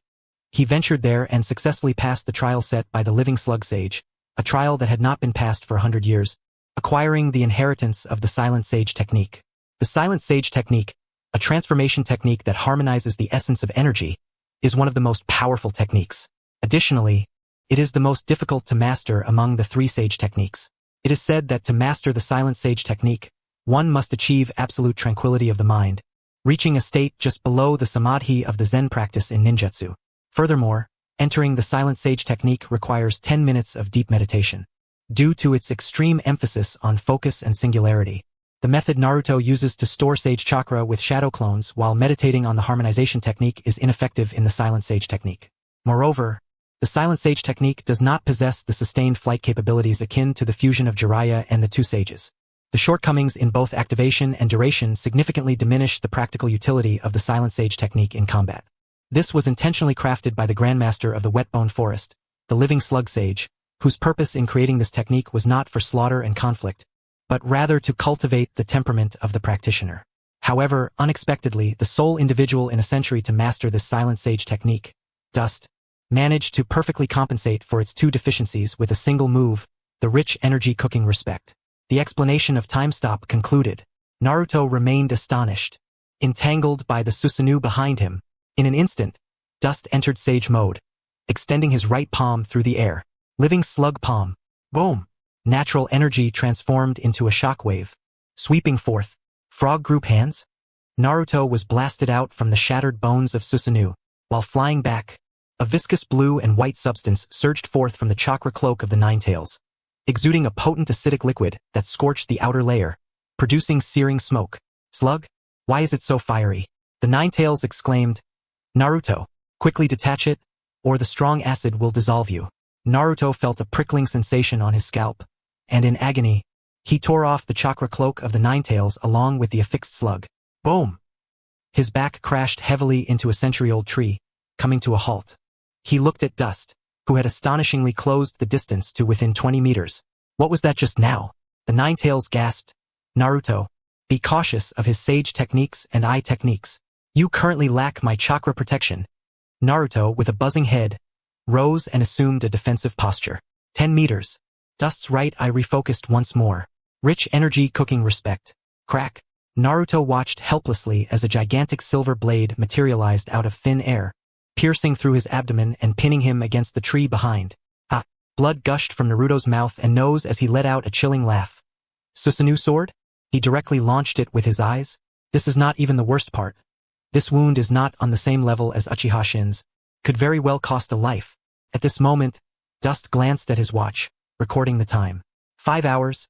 He ventured there and successfully passed the trial set by the Living Slug Sage, a trial that had not been passed for 100 years, acquiring the inheritance of the Silent Sage Technique. The Silent Sage Technique, a transformation technique that harmonizes the essence of energy, is one of the most powerful techniques. Additionally, it is the most difficult to master among the 3 Sage Techniques. It is said that to master the Silent Sage Technique, one must achieve absolute tranquility of the mind, reaching a state just below the samadhi of the Zen practice in ninjutsu. Furthermore, entering the Silent Sage Technique requires 10 minutes of deep meditation. Due to its extreme emphasis on focus and singularity, the method Naruto uses to store Sage Chakra with shadow clones while meditating on the harmonization technique is ineffective in the Silent Sage Technique. Moreover, the Silent Sage Technique does not possess the sustained flight capabilities akin to the fusion of Jiraiya and the 2 sages. The shortcomings in both activation and duration significantly diminish the practical utility of the Silent Sage Technique in combat. This was intentionally crafted by the Grandmaster of the Wetbone Forest, the Living Slug Sage, whose purpose in creating this technique was not for slaughter and conflict, but rather to cultivate the temperament of the practitioner. However, unexpectedly, the sole individual in a century to master this Silent Sage Technique, Dust, managed to perfectly compensate for its 2 deficiencies with a single move, the rich energy cooking respect. The explanation of time stop concluded. Naruto remained astonished, entangled by the Susanoo behind him. In an instant, Dust entered Sage Mode, extending his right palm through the air. Living Slug Palm. Boom! Natural energy transformed into a shockwave, sweeping forth. Frog Group Hands? Naruto was blasted out from the shattered bones of Susanoo. While flying back, a viscous blue and white substance surged forth from the chakra cloak of the Ninetales, exuding a potent acidic liquid that scorched the outer layer, producing searing smoke. Slug? Why is it so fiery? The Ninetales exclaimed. Naruto, quickly detach it, or the strong acid will dissolve you. Naruto felt a prickling sensation on his scalp, and in agony, he tore off the chakra cloak of the Ninetales along with the affixed slug. Boom! His back crashed heavily into a century-old tree, coming to a halt. He looked at Dust, who had astonishingly closed the distance to within 20 meters. What was that just now? The Ninetales gasped. Naruto, be cautious of his sage techniques and eye techniques. You currently lack my chakra protection. Naruto, with a buzzing head, rose and assumed a defensive posture. 10 meters. Dust's right eye refocused once more. Rich energy cooking respect. Crack. Naruto watched helplessly as a gigantic silver blade materialized out of thin air, piercing through his abdomen and pinning him against the tree behind. Ah! Blood gushed from Naruto's mouth and nose as he let out a chilling laugh. Susanoo sword? He directly launched it with his eyes. This is not even the worst part. This wound is not on the same level as Uchiha Shin's, could very well cost a life. At this moment, Dust glanced at his watch, recording the time. 5 hours,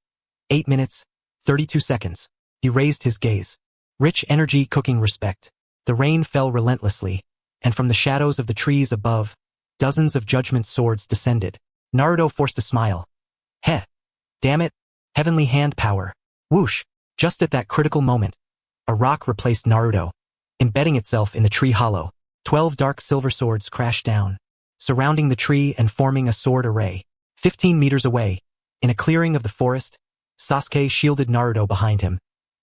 8 minutes, 32 seconds. He raised his gaze. Rich energy cooking respect. The rain fell relentlessly, and from the shadows of the trees above, dozens of judgment swords descended. Naruto forced a smile. Heh. Damn it. Heavenly hand power. Whoosh. Just at that critical moment, a rock replaced Naruto, embedding itself in the tree hollow. 12 dark silver swords crashed down, surrounding the tree and forming a sword array. 15 meters away, in a clearing of the forest, Sasuke shielded Naruto behind him,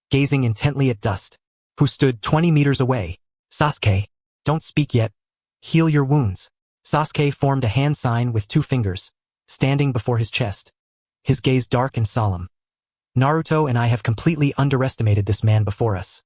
gazing intently at Dust, who stood 20 meters away. Sasuke, don't speak yet. Heal your wounds. Sasuke formed a hand sign with 2 fingers, standing before his chest, his gaze dark and solemn. Naruto and I have completely underestimated this man before us.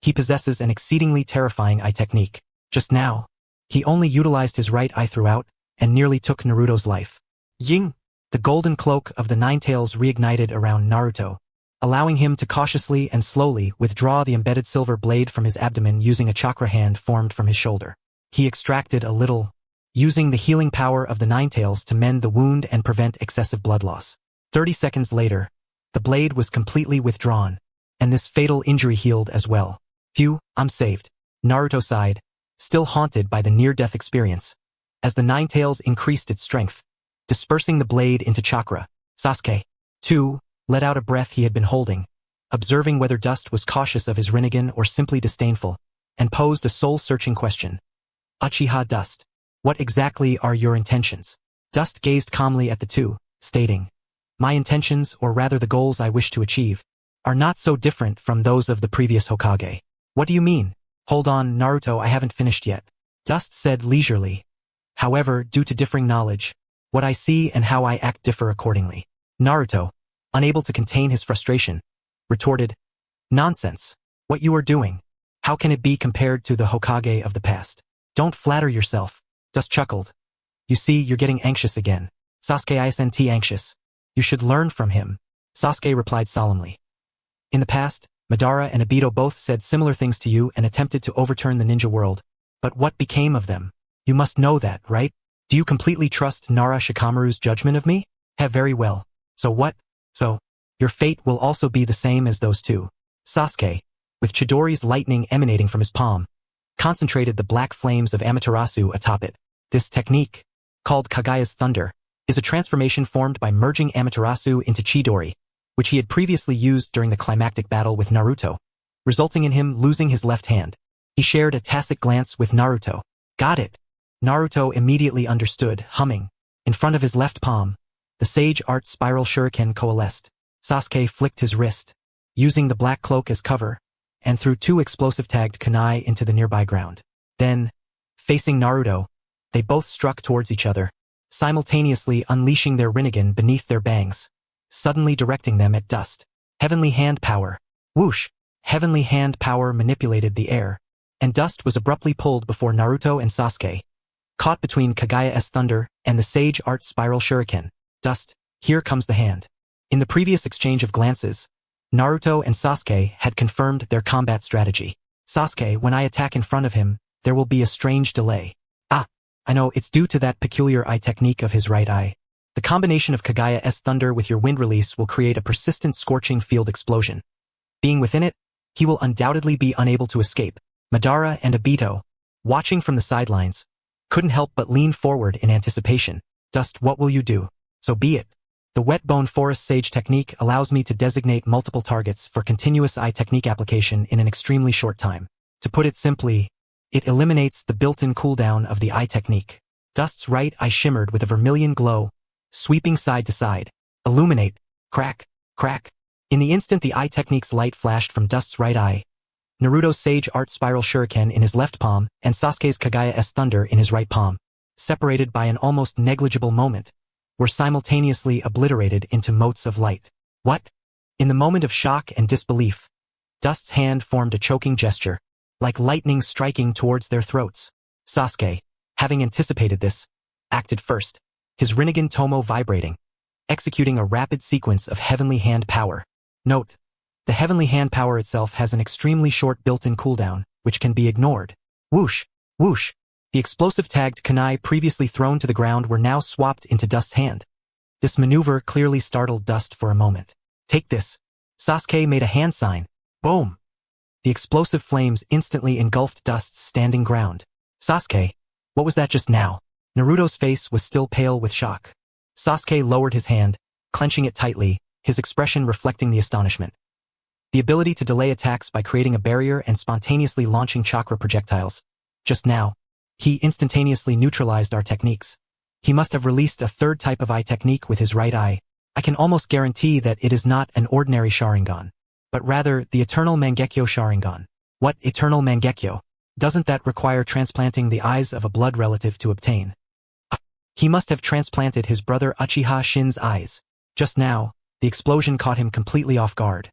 He possesses an exceedingly terrifying eye technique. Just now, he only utilized his right eye throughout and nearly took Naruto's life. Ying! The golden cloak of the Nine Tails reignited around Naruto, allowing him to cautiously and slowly withdraw the embedded silver blade from his abdomen using a chakra hand formed from his shoulder. He extracted a little, using the healing power of the Nine Tails to mend the wound and prevent excessive blood loss. 30 seconds later, the blade was completely withdrawn, and this fatal injury healed as well. Phew, I'm saved. Naruto sighed, still haunted by the near-death experience, as the Nine Tails increased its strength, dispersing the blade into chakra. Sasuke, too, let out a breath he had been holding, observing whether Dust was cautious of his Rinnegan or simply disdainful, and posed a soul-searching question. Uchiha Dust, what exactly are your intentions? Dust gazed calmly at the two, stating, my intentions, or rather the goals I wish to achieve, are not so different from those of the previous Hokage. What do you mean? Hold on, Naruto, I haven't finished yet. Dust said leisurely. However, due to differing knowledge, what I see and how I act differ accordingly. Naruto, unable to contain his frustration, retorted, nonsense. What you are doing, how can it be compared to the Hokage of the past? Don't flatter yourself. Dust chuckled. You see, you're getting anxious again. Sasuke isn't anxious. You should learn from him. Sasuke replied solemnly. In the past, Madara and Obito both said similar things to you and attempted to overturn the ninja world. But what became of them? You must know that, right? Do you completely trust Nara Shikamaru's judgment of me? Very well. So what? So, your fate will also be the same as those two. Sasuke, with Chidori's lightning emanating from his palm, concentrated the black flames of Amaterasu atop it. This technique, called Kagaya's Thunder, is a transformation formed by merging Amaterasu into Chidori, which he had previously used during the climactic battle with Naruto, resulting in him losing his left hand. He shared a tacit glance with Naruto. Got it. Naruto immediately understood, humming. In front of his left palm, the Sage Art Spiral Shuriken coalesced. Sasuke flicked his wrist, using the black cloak as cover, and threw 2 explosive-tagged kunai into the nearby ground. Then, facing Naruto, they both struck towards each other, simultaneously unleashing their Rinnegan beneath their bangs, suddenly directing them at Dust. Heavenly hand power. Whoosh! Heavenly hand power manipulated the air, and Dust was abruptly pulled before Naruto and Sasuke, caught between Kagaya's Thunder and the Sage Art Spiral Shuriken. Dust, here comes the hand. In the previous exchange of glances, Naruto and Sasuke had confirmed their combat strategy. Sasuke, when I attack in front of him, there will be a strange delay. Ah, I know, it's due to that peculiar eye technique of his right eye. The combination of Kagaya's Thunder with your wind release will create a persistent scorching field explosion. Being within it, he will undoubtedly be unable to escape. Madara and Obito, watching from the sidelines, couldn't help but lean forward in anticipation. Dust, what will you do? So be it. The Wet Bone Forest Sage technique allows me to designate multiple targets for continuous eye technique application in an extremely short time. To put it simply, it eliminates the built-in cooldown of the eye technique. Dust's right eye shimmered with a vermilion glow, sweeping side to side. Illuminate. Crack. Crack. In the instant the eye technique's light flashed from Dust's right eye, Naruto's Sage Art Spiral Shuriken in his left palm and Sasuke's Kagaya's Thunder in his right palm, separated by an almost negligible moment, were simultaneously obliterated into motes of light. What? In the moment of shock and disbelief, Dust's hand formed a choking gesture, like lightning striking towards their throats. Sasuke, having anticipated this, acted first, his Rinnegan Tomo vibrating, executing a rapid sequence of heavenly hand power. Note, the heavenly hand power itself has an extremely short built-in cooldown, which can be ignored. Whoosh! Whoosh! The explosive-tagged kunai previously thrown to the ground were now swapped into Dust's hand. This maneuver clearly startled Dust for a moment. Take this. Sasuke made a hand sign. Boom! The explosive flames instantly engulfed Dust's standing ground. Sasuke, what was that just now? Naruto's face was still pale with shock. Sasuke lowered his hand, clenching it tightly, his expression reflecting the astonishment. The ability to delay attacks by creating a barrier and spontaneously launching chakra projectiles. Just now, he instantaneously neutralized our techniques. He must have released a third type of eye technique with his right eye. I can almost guarantee that it is not an ordinary Sharingan, but rather the Eternal Mangekyo Sharingan. What Eternal Mangekyo? Doesn't that require transplanting the eyes of a blood relative to obtain? He must have transplanted his brother Uchiha Shin's eyes. Just now, the explosion caught him completely off guard.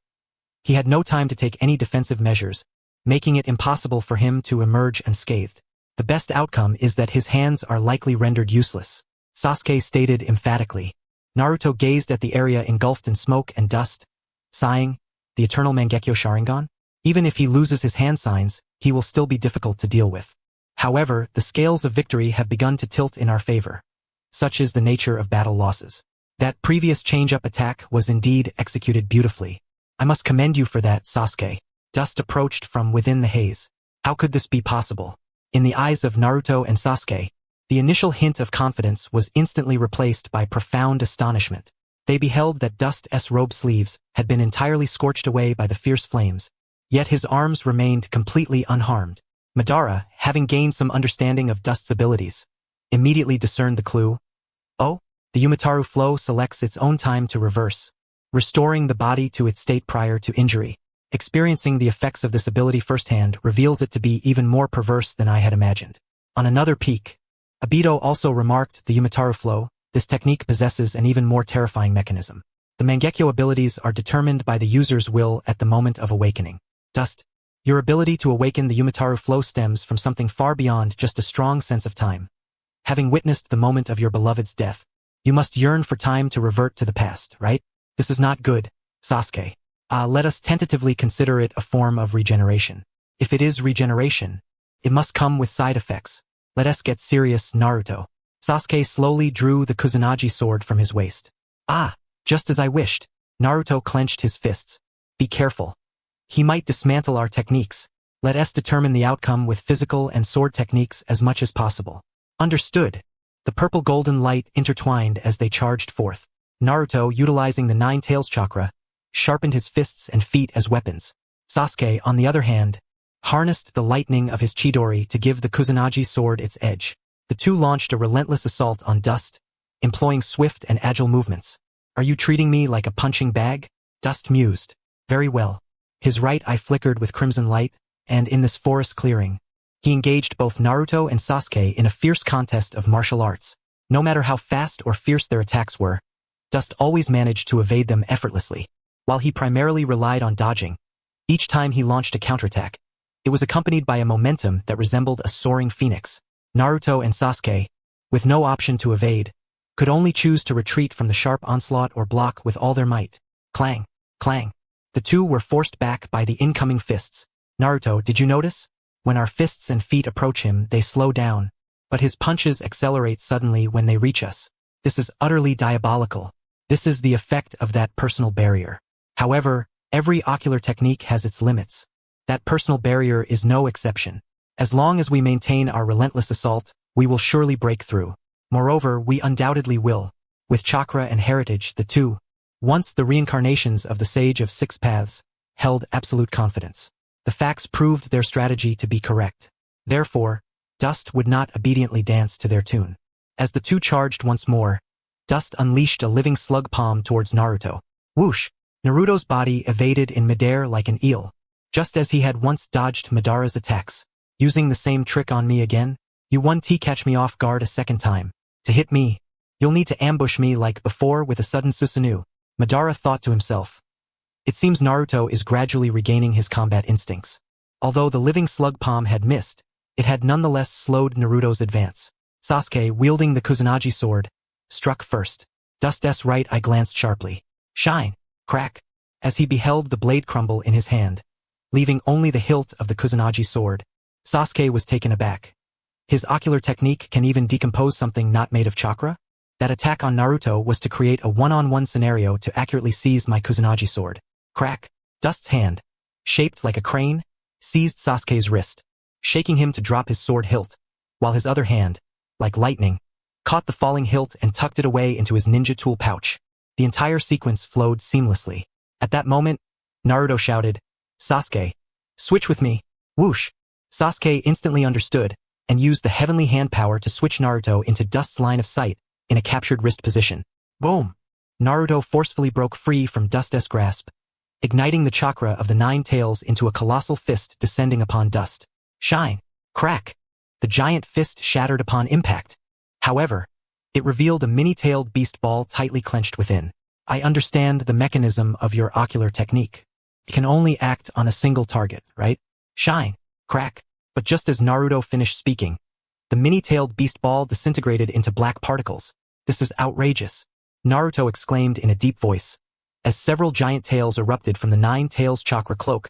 He had no time to take any defensive measures, making it impossible for him to emerge unscathed. The best outcome is that his hands are likely rendered useless, Sasuke stated emphatically. Naruto gazed at the area engulfed in smoke and dust, sighing, the Eternal Mangekyo Sharingan? Even if he loses his hand signs, he will still be difficult to deal with. However, the scales of victory have begun to tilt in our favor. Such is the nature of battle losses. That previous change-up attack was indeed executed beautifully. I must commend you for that, Sasuke. Dust approached from within the haze. How could this be possible? In the eyes of Naruto and Sasuke, the initial hint of confidence was instantly replaced by profound astonishment. They beheld that Dust's robe sleeves had been entirely scorched away by the fierce flames, yet his arms remained completely unharmed. Madara, having gained some understanding of Dust's abilities, immediately discerned the clue. Oh, the Umotatsu flow selects its own time to reverse, restoring the body to its state prior to injury. Experiencing the effects of this ability firsthand reveals it to be even more perverse than I had imagined. On another peak, Obito also remarked the Umotatsu flow. This technique possesses an even more terrifying mechanism. The Mangekyo abilities are determined by the user's will at the moment of awakening. Dust, your ability to awaken the Umotatsu flow stems from something far beyond just a strong sense of time. Having witnessed the moment of your beloved's death, you must yearn for time to revert to the past, right? This is not good, Sasuke. Let us tentatively consider it a form of regeneration. If it is regeneration, it must come with side effects. Let us get serious, Naruto. Sasuke slowly drew the Kusanagi sword from his waist. Ah, just as I wished. Naruto clenched his fists. Be careful. He might dismantle our techniques. Let us determine the outcome with physical and sword techniques as much as possible. Understood. The purple-golden light intertwined as they charged forth. Naruto, utilizing the Nine Tails chakra, sharpened his fists and feet as weapons. Sasuke, on the other hand, harnessed the lightning of his Chidori to give the Kusanagi sword its edge. The two launched a relentless assault on Dust, employing swift and agile movements. Are you treating me like a punching bag? Dust mused. Very well. His right eye flickered with crimson light, and in this forest clearing, he engaged both Naruto and Sasuke in a fierce contest of martial arts. No matter how fast or fierce their attacks were, Dust always managed to evade them effortlessly. While he primarily relied on dodging, each time he launched a counterattack, it was accompanied by a momentum that resembled a soaring phoenix. Naruto and Sasuke, with no option to evade, could only choose to retreat from the sharp onslaught or block with all their might. Clang, clang. The two were forced back by the incoming fists. Naruto, did you notice? When our fists and feet approach him, they slow down, but his punches accelerate suddenly when they reach us. This is utterly diabolical. This is the effect of that personal barrier. However, every ocular technique has its limits. That personal barrier is no exception. As long as we maintain our relentless assault, we will surely break through. Moreover, we undoubtedly will. With chakra and heritage, the two, once the reincarnations of the Sage of Six Paths, held absolute confidence. The facts proved their strategy to be correct. Therefore, Dust would not obediently dance to their tune. As the two charged once more, Dust unleashed a living slug palm towards Naruto. Whoosh! Naruto's body evaded in midair like an eel, just as he had once dodged Madara's attacks. Using the same trick on me again? You won't catch me off guard a second time. To hit me, you'll need to ambush me like before with a sudden Susanoo. Madara thought to himself. It seems Naruto is gradually regaining his combat instincts. Although the living slug palm had missed, it had nonetheless slowed Naruto's advance. Sasuke, wielding the Kusanagi sword, struck first. Dust's right eye glanced sharply. Shine! Crack! As he beheld the blade crumble in his hand, leaving only the hilt of the Kusanagi sword, Sasuke was taken aback. His ocular technique can even decompose something not made of chakra? That attack on Naruto was to create a one-on-one scenario to accurately seize my Kusanagi sword. Crack! Dust's hand, shaped like a crane, seized Sasuke's wrist, shaking him to drop his sword hilt, while his other hand, like lightning, caught the falling hilt and tucked it away into his ninja tool pouch. The entire sequence flowed seamlessly. At that moment, Naruto shouted, "Sasuke, switch with me." Whoosh! Sasuke instantly understood and used the heavenly hand power to switch Naruto into Dust's line of sight in a captured wrist position. Boom! Naruto forcefully broke free from Dust's grasp, igniting the chakra of the 9 tails into a colossal fist descending upon Dust. Shine! Crack! The giant fist shattered upon impact. However, it revealed a mini-tailed beast ball tightly clenched within. I understand the mechanism of your ocular technique. It can only act on a single target, right? Shine! Crack! But just as Naruto finished speaking, the mini-tailed beast ball disintegrated into black particles. This is outrageous, Naruto exclaimed in a deep voice, as several giant tails erupted from the 9 tails chakra cloak,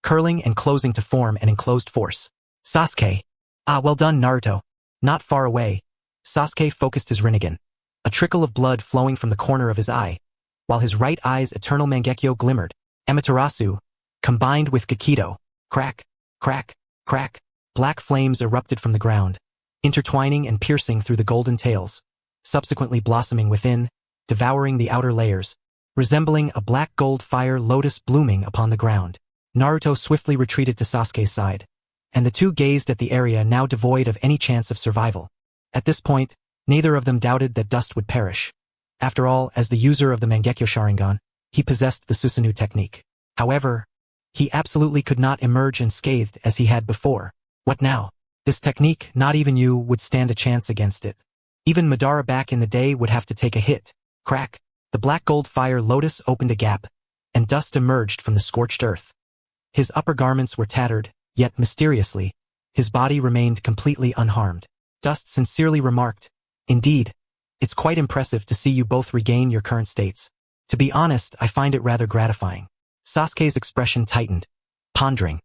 curling and closing to form an enclosed force. Sasuke. Ah, well done, Naruto. Not far away, Sasuke focused his Rinnegan, a trickle of blood flowing from the corner of his eye, while his right eye's Eternal Mangekyo glimmered. Amaterasu, combined with Gekido. Crack, crack, crack. Black flames erupted from the ground, intertwining and piercing through the golden tails, subsequently blossoming within, devouring the outer layers, resembling a black gold fire lotus blooming upon the ground. Naruto swiftly retreated to Sasuke's side, and the two gazed at the area now devoid of any chance of survival. At this point, neither of them doubted that Dust would perish. After all, as the user of the Mangekyo Sharingan, he possessed the Susanoo technique. However, he absolutely could not emerge unscathed as he had before. What now? This technique, not even you would stand a chance against it. Even Madara back in the day would have to take a hit. Crack! The black gold fire lotus opened a gap, and Dust emerged from the scorched earth. His upper garments were tattered, yet mysteriously, his body remained completely unharmed. Dust sincerely remarked, "Indeed, it's quite impressive to see you both regain your current states. To be honest, I find it rather gratifying." Sasuke's expression tightened, pondering.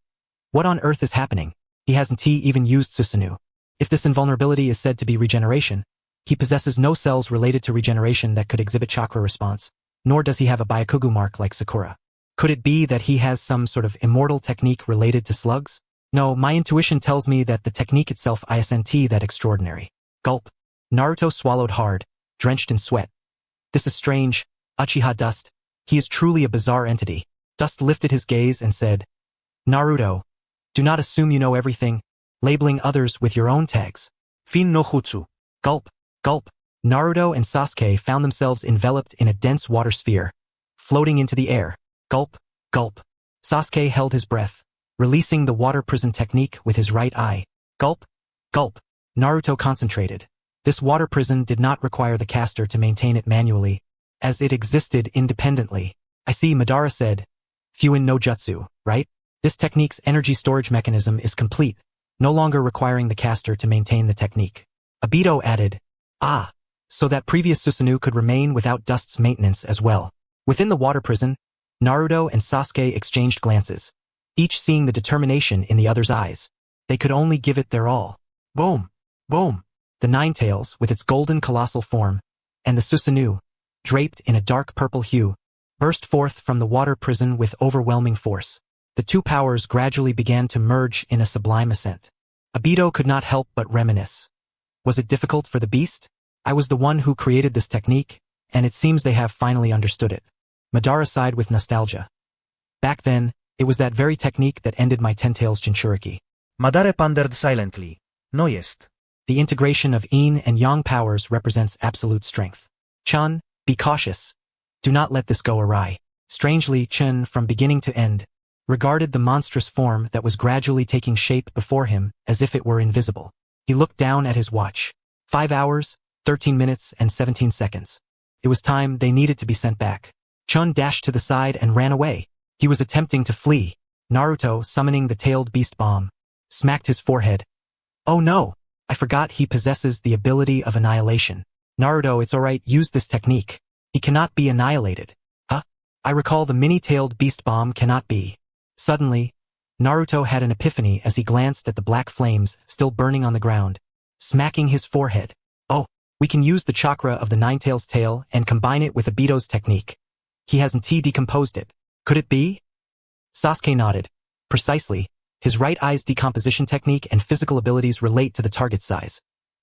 What on earth is happening? He hasn't even used Susanoo. If this invulnerability is said to be regeneration, he possesses no cells related to regeneration that could exhibit chakra response, nor does he have a Byakugan mark like Sakura. Could it be that he has some sort of immortal technique related to slugs? No, my intuition tells me that the technique itself isn't that extraordinary. Gulp. Naruto swallowed hard, drenched in sweat. This is strange, Uchiha Dust. He is truly a bizarre entity. Dust lifted his gaze and said, "Naruto, do not assume you know everything, labeling others with your own tags. Fin no jutsu." Gulp, gulp. Naruto and Sasuke found themselves enveloped in a dense water sphere, floating into the air. Gulp, gulp. Sasuke held his breath, releasing the water prison technique with his right eye. Gulp, gulp. Naruto concentrated. This water prison did not require the caster to maintain it manually, as it existed independently. I see, Madara said. Fuin no jutsu, right? This technique's energy storage mechanism is complete, no longer requiring the caster to maintain the technique. Obito added, "Ah, so that previous Susanoo could remain without Dust's maintenance as well." Within the water prison, Naruto and Sasuke exchanged glances, each seeing the determination in the other's eyes. They could only give it their all. Boom! Boom! The 9 tails, with its golden colossal form, and the Susanoo, draped in a dark purple hue, burst forth from the water prison with overwhelming force. The two powers gradually began to merge in a sublime ascent. Obito could not help but reminisce. Was it difficult for the beast? I was the one who created this technique, and it seems they have finally understood it. Madara sighed with nostalgia. Back then, it was that very technique that ended my 10 tails Jinchuriki. Madara pondered silently. Noyest. The integration of yin and yang powers represents absolute strength. Chen, be cautious. Do not let this go awry. Strangely, Chen, from beginning to end, regarded the monstrous form that was gradually taking shape before him as if it were invisible. He looked down at his watch. 5 hours, 13 minutes, and 17 seconds. It was time they needed to be sent back. Chun dashed to the side and ran away. He was attempting to flee. Naruto, summoning the tailed beast bomb, smacked his forehead. "Oh no, I forgot he possesses the ability of annihilation. Naruto, it's alright, use this technique. He cannot be annihilated." Huh? I recall the mini-tailed beast bomb cannot be. Suddenly, Naruto had an epiphany as he glanced at the black flames still burning on the ground, smacking his forehead. "Oh, we can use the chakra of the 9 tails tail and combine it with Obito's technique. He hasn't decomposed it. Could it be?" Sasuke nodded. Precisely, his right eye's decomposition technique and physical abilities relate to the target size.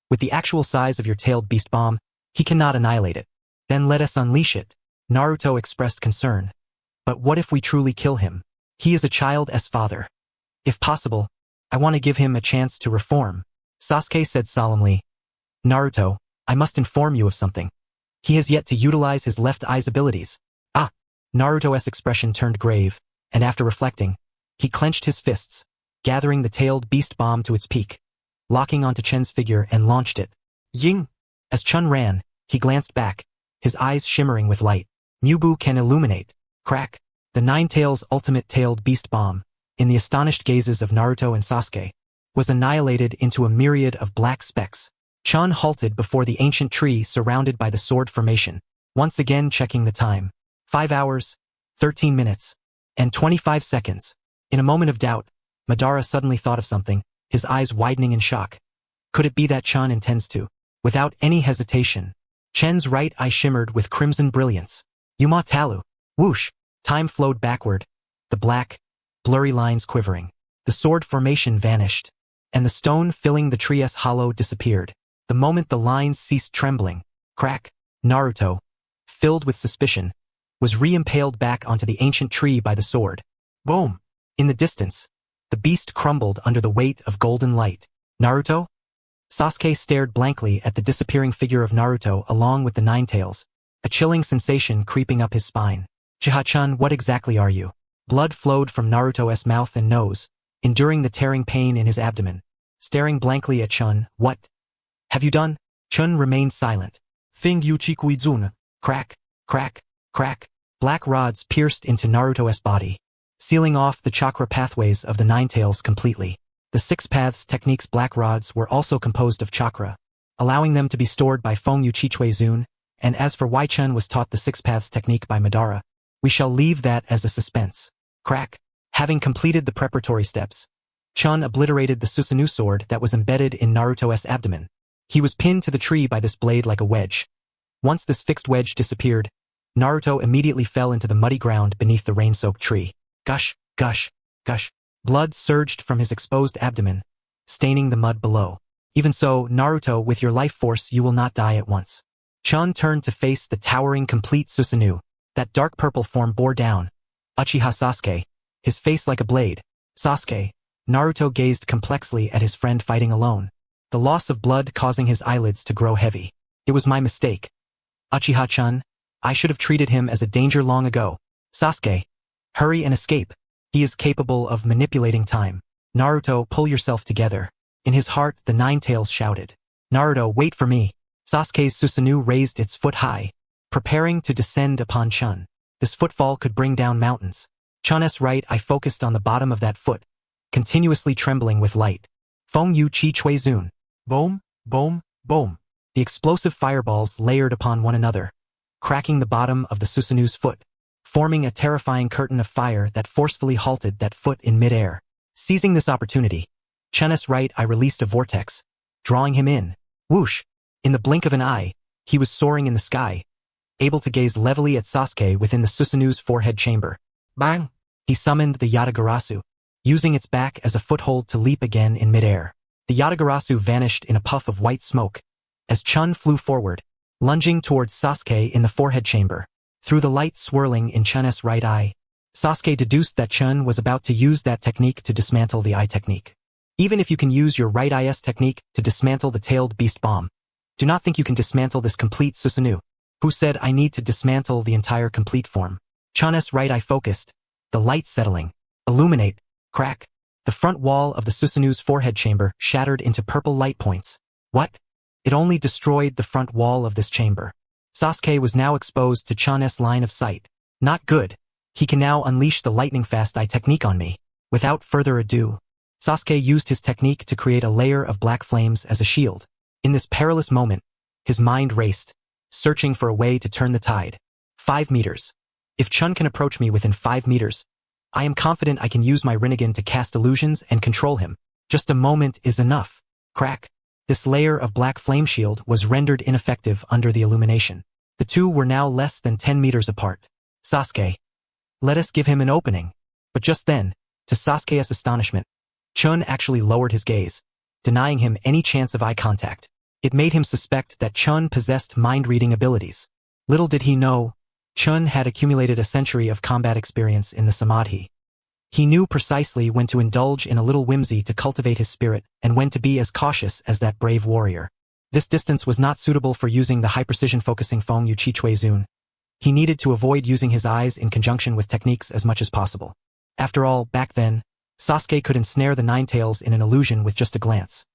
With the actual size of your tailed beast bomb, he cannot annihilate it. Then let us unleash it. Naruto expressed concern. But what if we truly kill him? He is a child's father. If possible, I want to give him a chance to reform. Sasuke said solemnly. Naruto, I must inform you of something. He has yet to utilize his left eye's abilities. Ah! Naruto's expression turned grave, and after reflecting, he clenched his fists, gathering the tailed beast bomb to its peak, locking onto Chen's figure and launched it. Ying! As Chen ran, he glanced back, his eyes shimmering with light. Mubu can illuminate. Crack! The Nine-Tails' ultimate tailed beast bomb, in the astonished gazes of Naruto and Sasuke, was annihilated into a myriad of black specks. Chen halted before the ancient tree surrounded by the sword formation, once again checking the time. 5 hours, 13 minutes, and 25 seconds. In a moment of doubt, Madara suddenly thought of something, his eyes widening in shock. Could it be that Chen intends to? Without any hesitation, Chen's right eye shimmered with crimson brilliance. Umotatsu! Whoosh! Time flowed backward, the black, blurry lines quivering. The sword formation vanished, and the stone filling the tree's hollow disappeared. The moment the lines ceased trembling, crack, Naruto, filled with suspicion, was re-impaled back onto the ancient tree by the sword. Boom! In the distance, the beast crumbled under the weight of golden light. Naruto? Sasuke stared blankly at the disappearing figure of Naruto along with the Nine-Tails, a chilling sensation creeping up his spine. Uchiha-chan, what exactly are you? Blood flowed from Naruto's mouth and nose, enduring the tearing pain in his abdomen. Staring blankly at Chen, what have you done? Chen remained silent. Fing yu chikuizun. Crack, crack, crack. Black rods pierced into Naruto's body, sealing off the chakra pathways of the Nine-Tails completely. The Six Paths Technique's black rods were also composed of chakra, allowing them to be stored by Feng Yu Chichuizun, and as for why Chen was taught the Six Paths Technique by Madara, we shall leave that as a suspense. Crack. Having completed the preparatory steps, Chen obliterated the Susanoo sword that was embedded in Naruto's abdomen. He was pinned to the tree by this blade like a wedge. Once this fixed wedge disappeared, Naruto immediately fell into the muddy ground beneath the rain-soaked tree. Gush, gush, gush. Blood surged from his exposed abdomen, staining the mud below. Even so, Naruto, with your life force you will not die at once. Chen turned to face the towering complete Susanoo. That dark purple form bore down. Uchiha Sasuke, his face like a blade. Sasuke. Naruto gazed complexly at his friend fighting alone, the loss of blood causing his eyelids to grow heavy. It was my mistake. Uchiha-chan, I should have treated him as a danger long ago. Sasuke. Hurry and escape. He is capable of manipulating time. Naruto, pull yourself together. In his heart, the Nine-Tails shouted. Naruto, wait for me. Sasuke's Susanoo raised its foot high, preparing to descend upon Chen. This footfall could bring down mountains. Chen's right eye focused on the bottom of that foot, continuously trembling with light. Feng Yu Chi Chuizun. Boom, boom, boom. The explosive fireballs layered upon one another, cracking the bottom of the Susanoo's foot, forming a terrifying curtain of fire that forcefully halted that foot in midair. Seizing this opportunity, Chen's right eye released a vortex, drawing him in. Whoosh! In the blink of an eye, he was soaring in the sky, able to gaze levelly at Sasuke within the Susanoo's forehead chamber. Bang! He summoned the Yatagarasu, using its back as a foothold to leap again in midair. The Yatagarasu vanished in a puff of white smoke, as Chen flew forward, lunging towards Sasuke in the forehead chamber. Through the light swirling in Chen's right eye, Sasuke deduced that Chen was about to use that technique to dismantle the eye technique. Even if you can use your right eye's technique to dismantle the tailed beast bomb, do not think you can dismantle this complete Susanoo. Who said I need to dismantle the entire complete form? Chen's right eye focused, the light settling. Illuminate. Crack. The front wall of the Susanoo's forehead chamber shattered into purple light points. What? It only destroyed the front wall of this chamber. Sasuke was now exposed to Chen's line of sight. Not good. He can now unleash the lightning-fast eye technique on me. Without further ado, Sasuke used his technique to create a layer of black flames as a shield. In this perilous moment, his mind raced, searching for a way to turn the tide. 5 meters. If Chen can approach me within 5 meters, I am confident I can use my Rinnegan to cast illusions and control him. Just a moment is enough. Crack. This layer of black flame shield was rendered ineffective under the illumination. The two were now less than 10 meters apart. Sasuke. Let us give him an opening. But just then, to Sasuke's astonishment, Chen actually lowered his gaze, denying him any chance of eye contact. It made him suspect that Chen possessed mind-reading abilities. Little did he know, Chen had accumulated a century of combat experience in the Samadhi. He knew precisely when to indulge in a little whimsy to cultivate his spirit and when to be as cautious as that brave warrior. This distance was not suitable for using the high-precision focusing Feng Yu Chi Chui Zun. He needed to avoid using his eyes in conjunction with techniques as much as possible. After all, back then, Sasuke could ensnare the Ninetales in an illusion with just a glance.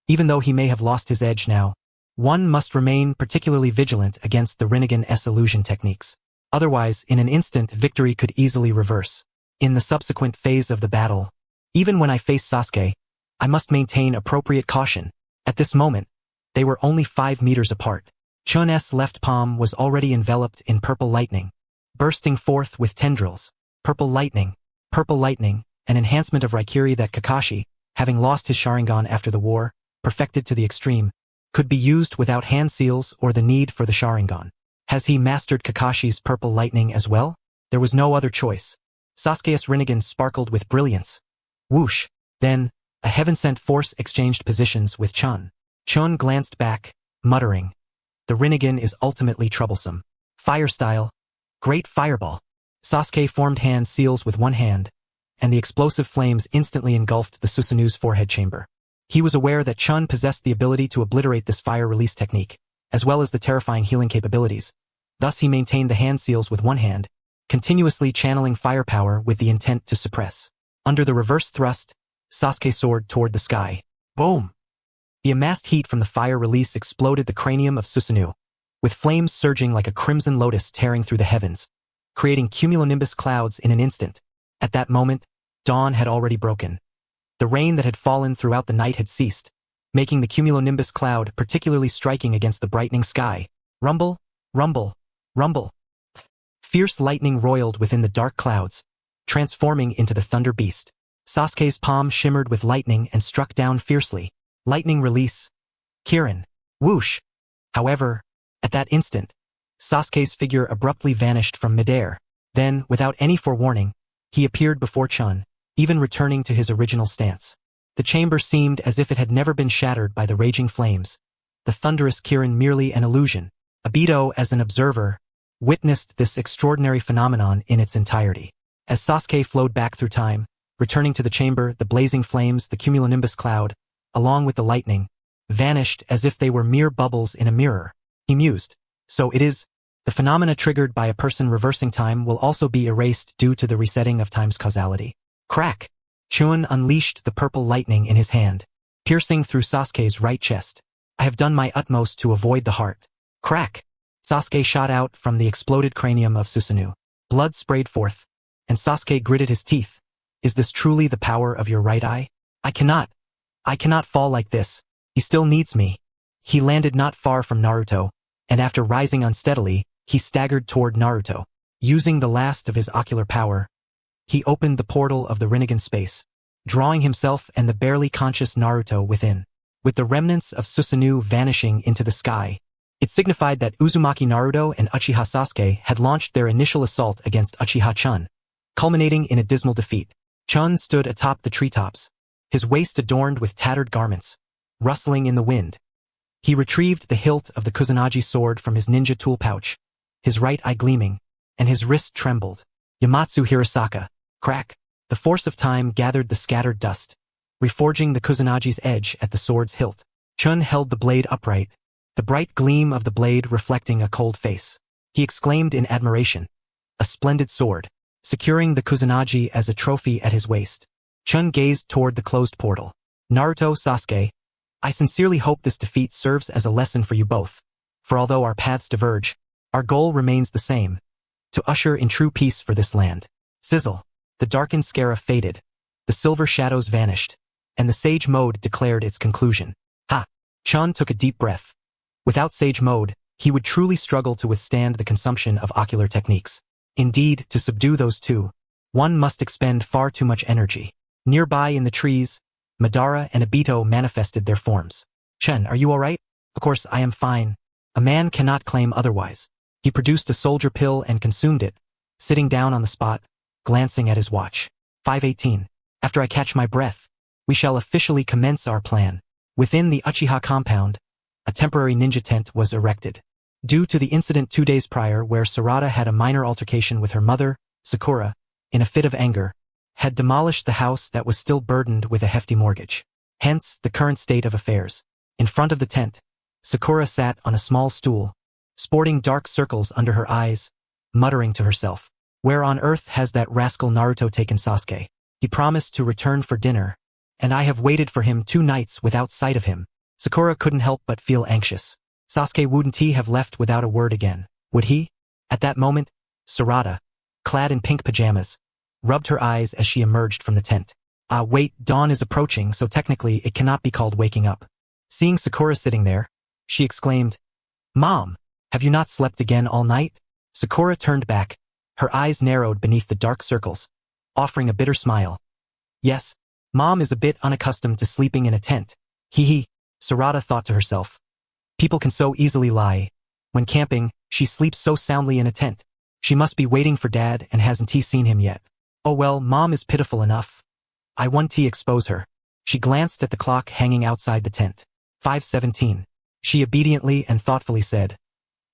Even though he may have lost his edge now, one must remain particularly vigilant against the Rinnegan-S illusion techniques. Otherwise, in an instant, victory could easily reverse. In the subsequent phase of the battle, even when I face Sasuke, I must maintain appropriate caution. At this moment, they were only 5 meters apart. Chun's left palm was already enveloped in purple lightning, bursting forth with tendrils. Purple lightning, an enhancement of Raikiri that Kakashi, having lost his Sharingan after the war, perfected to the extreme, could be used without hand seals or the need for the Sharingan. Has he mastered Kakashi's purple lightning as well? There was no other choice. Sasuke's Rinnegan sparkled with brilliance. Whoosh! Then, a heaven-sent force exchanged positions with Chen. Chen glanced back, muttering, "The Rinnegan is ultimately troublesome. Fire style. Great fireball." Sasuke formed hand seals with one hand, and the explosive flames instantly engulfed the Susanu's forehead chamber. He was aware that Chen possessed the ability to obliterate this fire release technique, as well as the terrifying healing capabilities. Thus he maintained the hand seals with one hand, continuously channeling firepower with the intent to suppress. Under the reverse thrust, Sasuke soared toward the sky. Boom! The amassed heat from the fire release exploded the cranium of Susanu, with flames surging like a crimson lotus tearing through the heavens, creating cumulonimbus clouds in an instant. At that moment, dawn had already broken. The rain that had fallen throughout the night had ceased, making the cumulonimbus cloud particularly striking against the brightening sky. Rumble, rumble, rumble. Fierce lightning roiled within the dark clouds, transforming into the thunder beast. Sasuke's palm shimmered with lightning and struck down fiercely. Lightning release. Kirin. Whoosh. However, at that instant, Sasuke's figure abruptly vanished from midair. Then, without any forewarning, he appeared before Chen, even returning to his original stance. The chamber seemed as if it had never been shattered by the raging flames. The thunderous Kirin merely an illusion. Obito, as an observer, witnessed this extraordinary phenomenon in its entirety. As Sasuke flowed back through time, returning to the chamber, the blazing flames, the cumulonimbus cloud, along with the lightning, vanished as if they were mere bubbles in a mirror. He mused. So it is, the phenomena triggered by a person reversing time will also be erased due to the resetting of time's causality. Crack! Chun unleashed the purple lightning in his hand, piercing through Sasuke's right chest. I have done my utmost to avoid the heart. Crack! Sasuke shot out from the exploded cranium of Susanoo. Blood sprayed forth, and Sasuke gritted his teeth. Is this truly the power of your right eye? I cannot fall like this. He still needs me. He landed not far from Naruto, and after rising unsteadily, he staggered toward Naruto. Using the last of his ocular power, he opened the portal of the Rinnegan space, drawing himself and the barely conscious Naruto within. With the remnants of Susanoo vanishing into the sky, it signified that Uzumaki Naruto and Uchiha Sasuke had launched their initial assault against Uchiha Chen, culminating in a dismal defeat. Chen stood atop the treetops, his waist adorned with tattered garments, rustling in the wind. He retrieved the hilt of the Kusanagi sword from his ninja tool pouch, his right eye gleaming, and his wrist trembled. Yamatsu Hirasaka. Crack! The force of time gathered the scattered dust, reforging the Kusanagi's edge at the sword's hilt. Chun held the blade upright, the bright gleam of the blade reflecting a cold face. He exclaimed in admiration. A splendid sword. Securing the Kusanagi as a trophy at his waist, Chun gazed toward the closed portal. Naruto, Sasuke, I sincerely hope this defeat serves as a lesson for you both, for although our paths diverge, our goal remains the same, to usher in true peace for this land. Sizzle. The darkened scarab faded, the silver shadows vanished, and the sage mode declared its conclusion. Ha! Chun took a deep breath. Without sage mode, he would truly struggle to withstand the consumption of ocular techniques. Indeed, to subdue those two, one must expend far too much energy. Nearby in the trees, Madara and Obito manifested their forms. Chen, are you alright? Of course I am fine. A man cannot claim otherwise. He produced a soldier pill and consumed it, sitting down on the spot, glancing at his watch. 5:18. After I catch my breath, we shall officially commence our plan. Within the Uchiha compound, a temporary ninja tent was erected. Due to the incident 2 days prior where Sarada had a minor altercation with her mother, Sakura, in a fit of anger, had demolished the house that was still burdened with a hefty mortgage. Hence, the current state of affairs. In front of the tent, Sakura sat on a small stool, sporting dark circles under her eyes, muttering to herself, "Where on earth has that rascal Naruto taken Sasuke? He promised to return for dinner, and I have waited for him 2 nights without sight of him." Sakura couldn't help but feel anxious. Sasuke wouldn't he have left without a word again? Would he? At that moment, Sarada, clad in pink pajamas, rubbed her eyes as she emerged from the tent. Wait, dawn is approaching, so technically it cannot be called waking up. Seeing Sakura sitting there, she exclaimed, "Mom, have you not slept again all night?" Sakura turned back, her eyes narrowed beneath the dark circles, offering a bitter smile. "Yes, Mom is a bit unaccustomed to sleeping in a tent. Hee, Sarada thought to herself. People can so easily lie. When camping, she sleeps so soundly in a tent. She must be waiting for Dad and hasn't he seen him yet. Oh well, Mom is pitiful enough. I won't expose her." She glanced at the clock hanging outside the tent. 5:17. She obediently and thoughtfully said,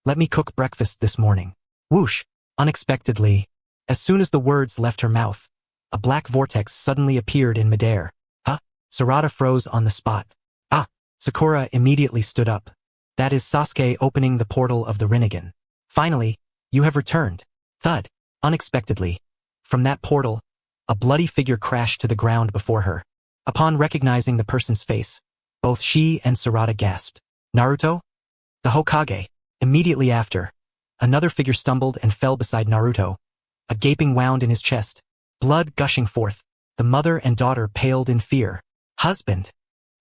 "Let me cook breakfast this morning." Whoosh! Unexpectedly, as soon as the words left her mouth, a black vortex suddenly appeared in midair. Sarada froze on the spot. Sakura immediately stood up. That is Sasuke opening the portal of the Rinnegan. "Finally, you have returned." Thud. Unexpectedly, from that portal, a bloody figure crashed to the ground before her. Upon recognizing the person's face, both she and Sarada gasped. Naruto? The Hokage. Immediately after, another figure stumbled and fell beside Naruto, a gaping wound in his chest, blood gushing forth. The mother and daughter paled in fear. "Husband!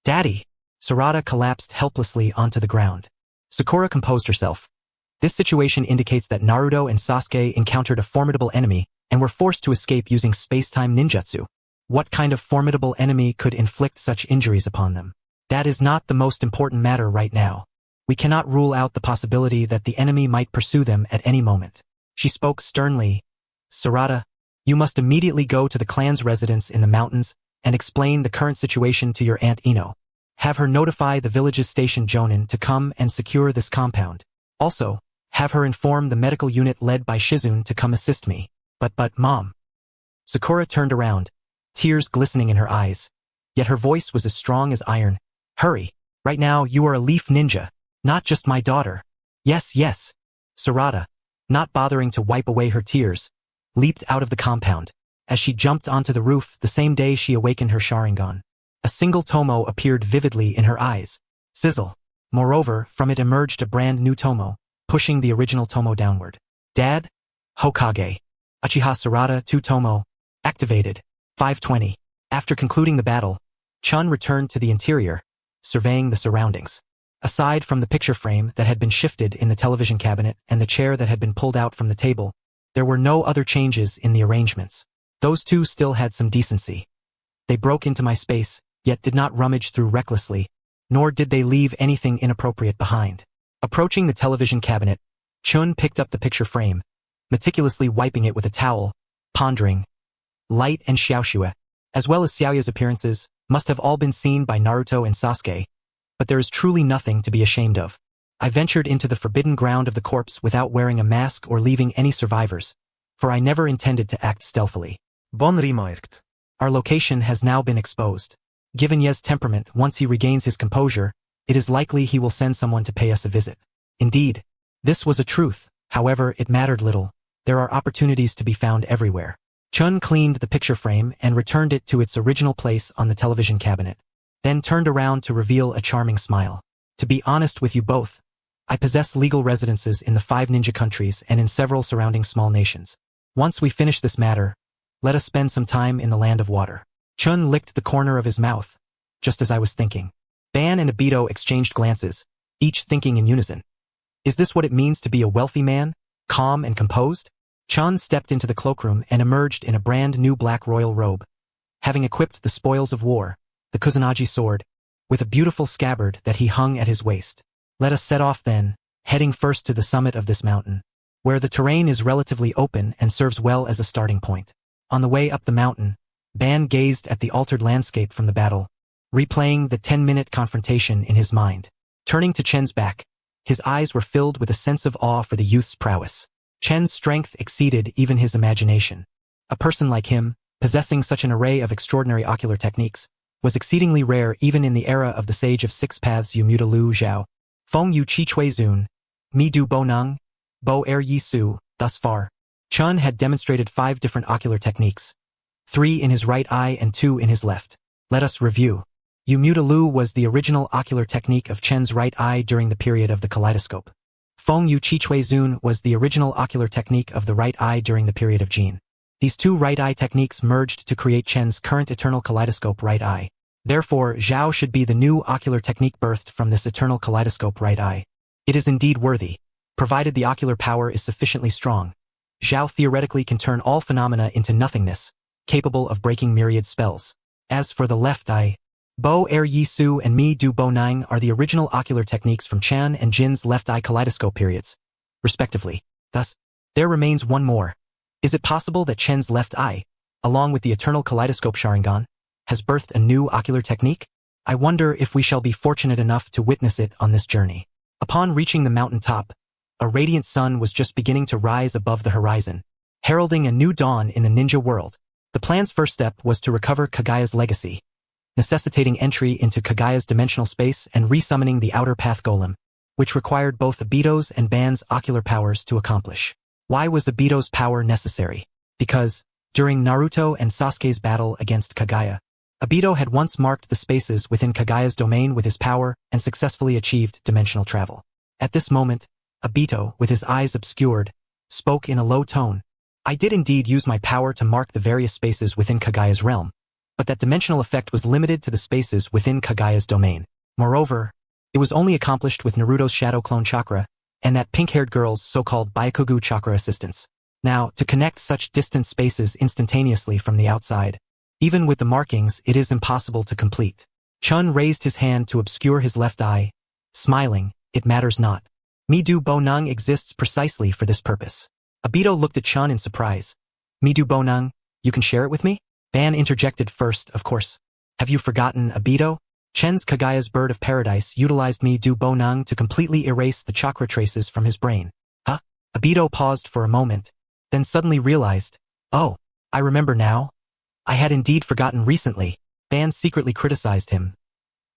Daddy!" Sarada collapsed helplessly onto the ground. Sakura composed herself. This situation indicates that Naruto and Sasuke encountered a formidable enemy and were forced to escape using space-time ninjutsu. What kind of formidable enemy could inflict such injuries upon them? That is not the most important matter right now. We cannot rule out the possibility that the enemy might pursue them at any moment. She spoke sternly. "Sarada, you must immediately go to the clan's residence in the mountains and explain the current situation to your Aunt Ino. Have her notify the village's station Jonin to come and secure this compound. Also, have her inform the medical unit led by Shizune to come assist me." But Mom." Sakura turned around, tears glistening in her eyes, yet her voice was as strong as iron. "Hurry. Right now you are a leaf ninja, not just my daughter." Yes. Sarada, not bothering to wipe away her tears, leaped out of the compound. As she jumped onto the roof the same day she awakened her Sharingan, a single tomo appeared vividly in her eyes. Sizzle. Moreover, from it emerged a brand new tomo, pushing the original tomo downward. "Dad? Hokage. Uchiha Sarada 2 tomo. Activated." 5:20. After concluding the battle, Chen returned to the interior, surveying the surroundings. Aside from the picture frame that had been shifted in the television cabinet and the chair that had been pulled out from the table, there were no other changes in the arrangements. Those two still had some decency. They broke into my space, yet did not rummage through recklessly, nor did they leave anything inappropriate behind. Approaching the television cabinet, Chun picked up the picture frame, meticulously wiping it with a towel, pondering. Light and Xiaoxue, as well as Xiaoya's appearances, must have all been seen by Naruto and Sasuke, but there is truly nothing to be ashamed of. I ventured into the forbidden ground of the corpse without wearing a mask or leaving any survivors, for I never intended to act stealthily. Bon remarked. Our location has now been exposed. Given Ye's temperament, once he regains his composure, it is likely he will send someone to pay us a visit. Indeed, this was a truth, however it mattered little. There are opportunities to be found everywhere. Chun cleaned the picture frame and returned it to its original place on the television cabinet, then turned around to reveal a charming smile. To be honest with you both, I possess legal residences in the 5 ninja countries and in several surrounding small nations. Once we finish this matter, let us spend some time in the land of water. Chun licked the corner of his mouth, just as I was thinking. Ban and Obito exchanged glances, each thinking in unison. Is this what it means to be a wealthy man, calm and composed? Chun stepped into the cloakroom and emerged in a brand new black royal robe, having equipped the spoils of war, the Kusanagi sword, with a beautiful scabbard that he hung at his waist. Let us set off then, heading first to the summit of this mountain, where the terrain is relatively open and serves well as a starting point. On the way up the mountain, Ban gazed at the altered landscape from the battle, replaying the 10-minute confrontation in his mind. Turning to Chen's back, His eyes were filled with a sense of awe for the youth's prowess. Chen's strength exceeded even his imagination. A person like him, possessing such an array of extraordinary ocular techniques, was exceedingly rare even in the era of the Sage of Six Paths Umuta Lu Zhao. Feng Yu Chi Chui Zun, Mi Du Bo Nang, Bo Er Yi Su. Thus far, Chen had demonstrated 5 different ocular techniques, 3 in his right eye and 2 in his left. Let us review. Umuta Lu was the original ocular technique of Chen's right eye during the period of the kaleidoscope. Feng Yu Chi Chui Zun was the original ocular technique of the right eye during the period of Jin. These 2 right eye techniques merged to create Chen's current eternal kaleidoscope right eye. Therefore, Zhao should be the new ocular technique birthed from this eternal kaleidoscope right eye. It is indeed worthy, provided the ocular power is sufficiently strong. Zhao theoretically can turn all phenomena into nothingness, capable of breaking myriad spells. As for the left eye, Bo Er Yi Su and Mi Du Bo Nang are the original ocular techniques from Chen and Jin's left eye kaleidoscope periods, respectively. Thus, there remains one more. Is it possible that Chen's left eye, along with the eternal kaleidoscope Sharingan, has birthed a new ocular technique? I wonder if we shall be fortunate enough to witness it on this journey. Upon reaching the mountain top, a radiant sun was just beginning to rise above the horizon, heralding a new dawn in the ninja world. The plan's first step was to recover Kagaya's legacy, necessitating entry into Kagaya's dimensional space and resummoning the outer path golem, which required both Obito's and Ban's ocular powers to accomplish. Why was Obito's power necessary? Because, during Naruto and Sasuke's battle against Kagaya, Obito had once marked the spaces within Kagaya's domain with his power and successfully achieved dimensional travel. At this moment, Obito, with his eyes obscured, spoke in a low tone. I did indeed use my power to mark the various spaces within Kagaya's realm, but that dimensional effect was limited to the spaces within Kagaya's domain. Moreover, it was only accomplished with Naruto's shadow clone chakra and that pink-haired girl's so-called Byakugan chakra assistance. Now, to connect such distant spaces instantaneously from the outside, even with the markings, it is impossible to complete. Chun raised his hand to obscure his left eye, smiling, it matters not. Mi Du Bo Nang exists precisely for this purpose. Obito looked at Chun in surprise. Mi Du Bo Nang, you can share it with me? Ban interjected first, of course. Have you forgotten, Obito? Chen's Kagaya's bird of paradise utilized Mi Du Bo Nang to completely erase the chakra traces from his brain. Huh? Obito paused for a moment, then suddenly realized, oh, I remember now. I had indeed forgotten recently. Ban secretly criticized him.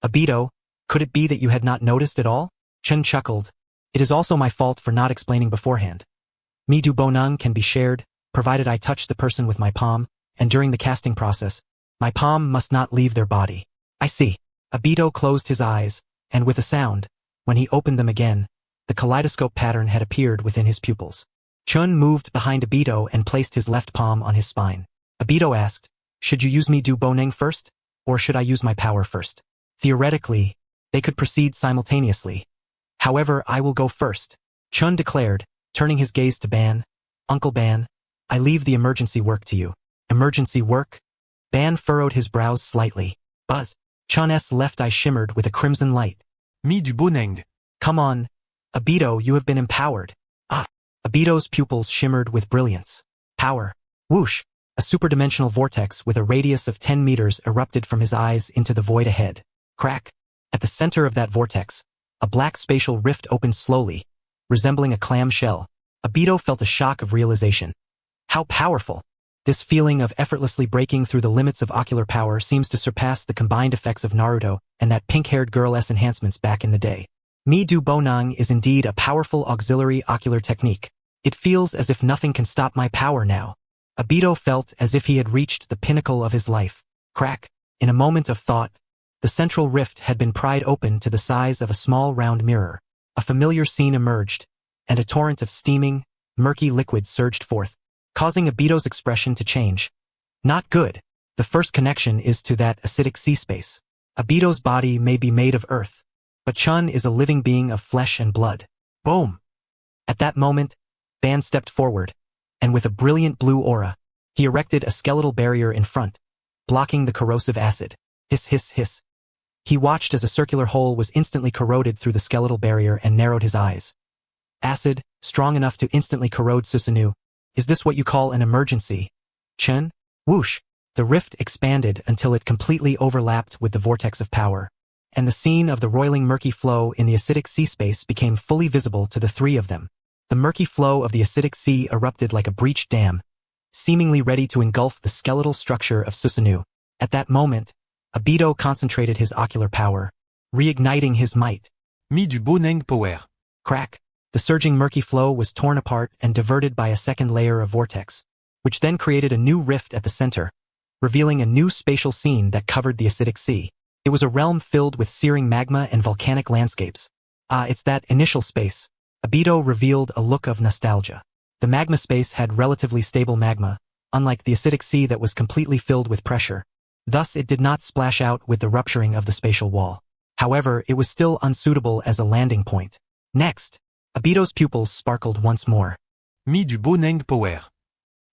Obito, could it be that you had not noticed at all? Chen chuckled. It is also my fault for not explaining beforehand. Mi Du Bo Nang can be shared, provided I touch the person with my palm, and during the casting process, my palm must not leave their body. I see. Obito closed his eyes, and with a sound, when he opened them again, the kaleidoscope pattern had appeared within his pupils. Chun moved behind Obito and placed his left palm on his spine. Obito asked, should you use Mi Du Bo Nang first, or should I use my power first? Theoretically, they could proceed simultaneously. However, I will go first. Chun declared, turning his gaze to Ban. Uncle Ban, I leave the emergency work to you. Emergency work? Ban furrowed his brows slightly. Buzz. Chun's left eye shimmered with a crimson light. Mi Du Bo Nang. Come on. Obito, you have been empowered. Ah. Obito's pupils shimmered with brilliance. Power. Whoosh. A superdimensional vortex with a radius of 10 meters erupted from his eyes into the void ahead. Crack. At the center of that vortex, a black spatial rift opened slowly, resembling a clam shell. Obito felt a shock of realization. How powerful! This feeling of effortlessly breaking through the limits of ocular power seems to surpass the combined effects of Naruto and that pink-haired girl's enhancements back in the day. Mi Du Bo Nang is indeed a powerful auxiliary ocular technique. It feels as if nothing can stop my power now. Obito felt as if he had reached the pinnacle of his life. Crack. In a moment of thought, the central rift had been pried open to the size of a small round mirror. A familiar scene emerged, and a torrent of steaming, murky liquid surged forth, causing Obito's expression to change. Not good. The first connection is to that acidic sea space. Obito's body may be made of earth, but Chun is a living being of flesh and blood. Boom! At that moment, Ban stepped forward, and with a brilliant blue aura, he erected a skeletal barrier in front, blocking the corrosive acid. Hiss, hiss, hiss. He watched as a circular hole was instantly corroded through the skeletal barrier and narrowed his eyes. Acid, strong enough to instantly corrode Susanoo. Is this what you call an emergency? Chen? Whoosh! The rift expanded until it completely overlapped with the vortex of power, and the scene of the roiling murky flow in the acidic sea space became fully visible to the three of them. The murky flow of the acidic sea erupted like a breached dam, seemingly ready to engulf the skeletal structure of Susanoo. At that moment, Obito concentrated his ocular power, reigniting his might. Mi du boneng power. Crack! The surging murky flow was torn apart and diverted by a second layer of vortex, which then created a new rift at the center, revealing a new spatial scene that covered the acidic sea. It was a realm filled with searing magma and volcanic landscapes. It's that initial space. Obito revealed a look of nostalgia. The magma space had relatively stable magma, unlike the acidic sea that was completely filled with pressure. Thus, it did not splash out with the rupturing of the spatial wall. However, it was still unsuitable as a landing point. Next, Obito's pupils sparkled once more. Mi du boneng power.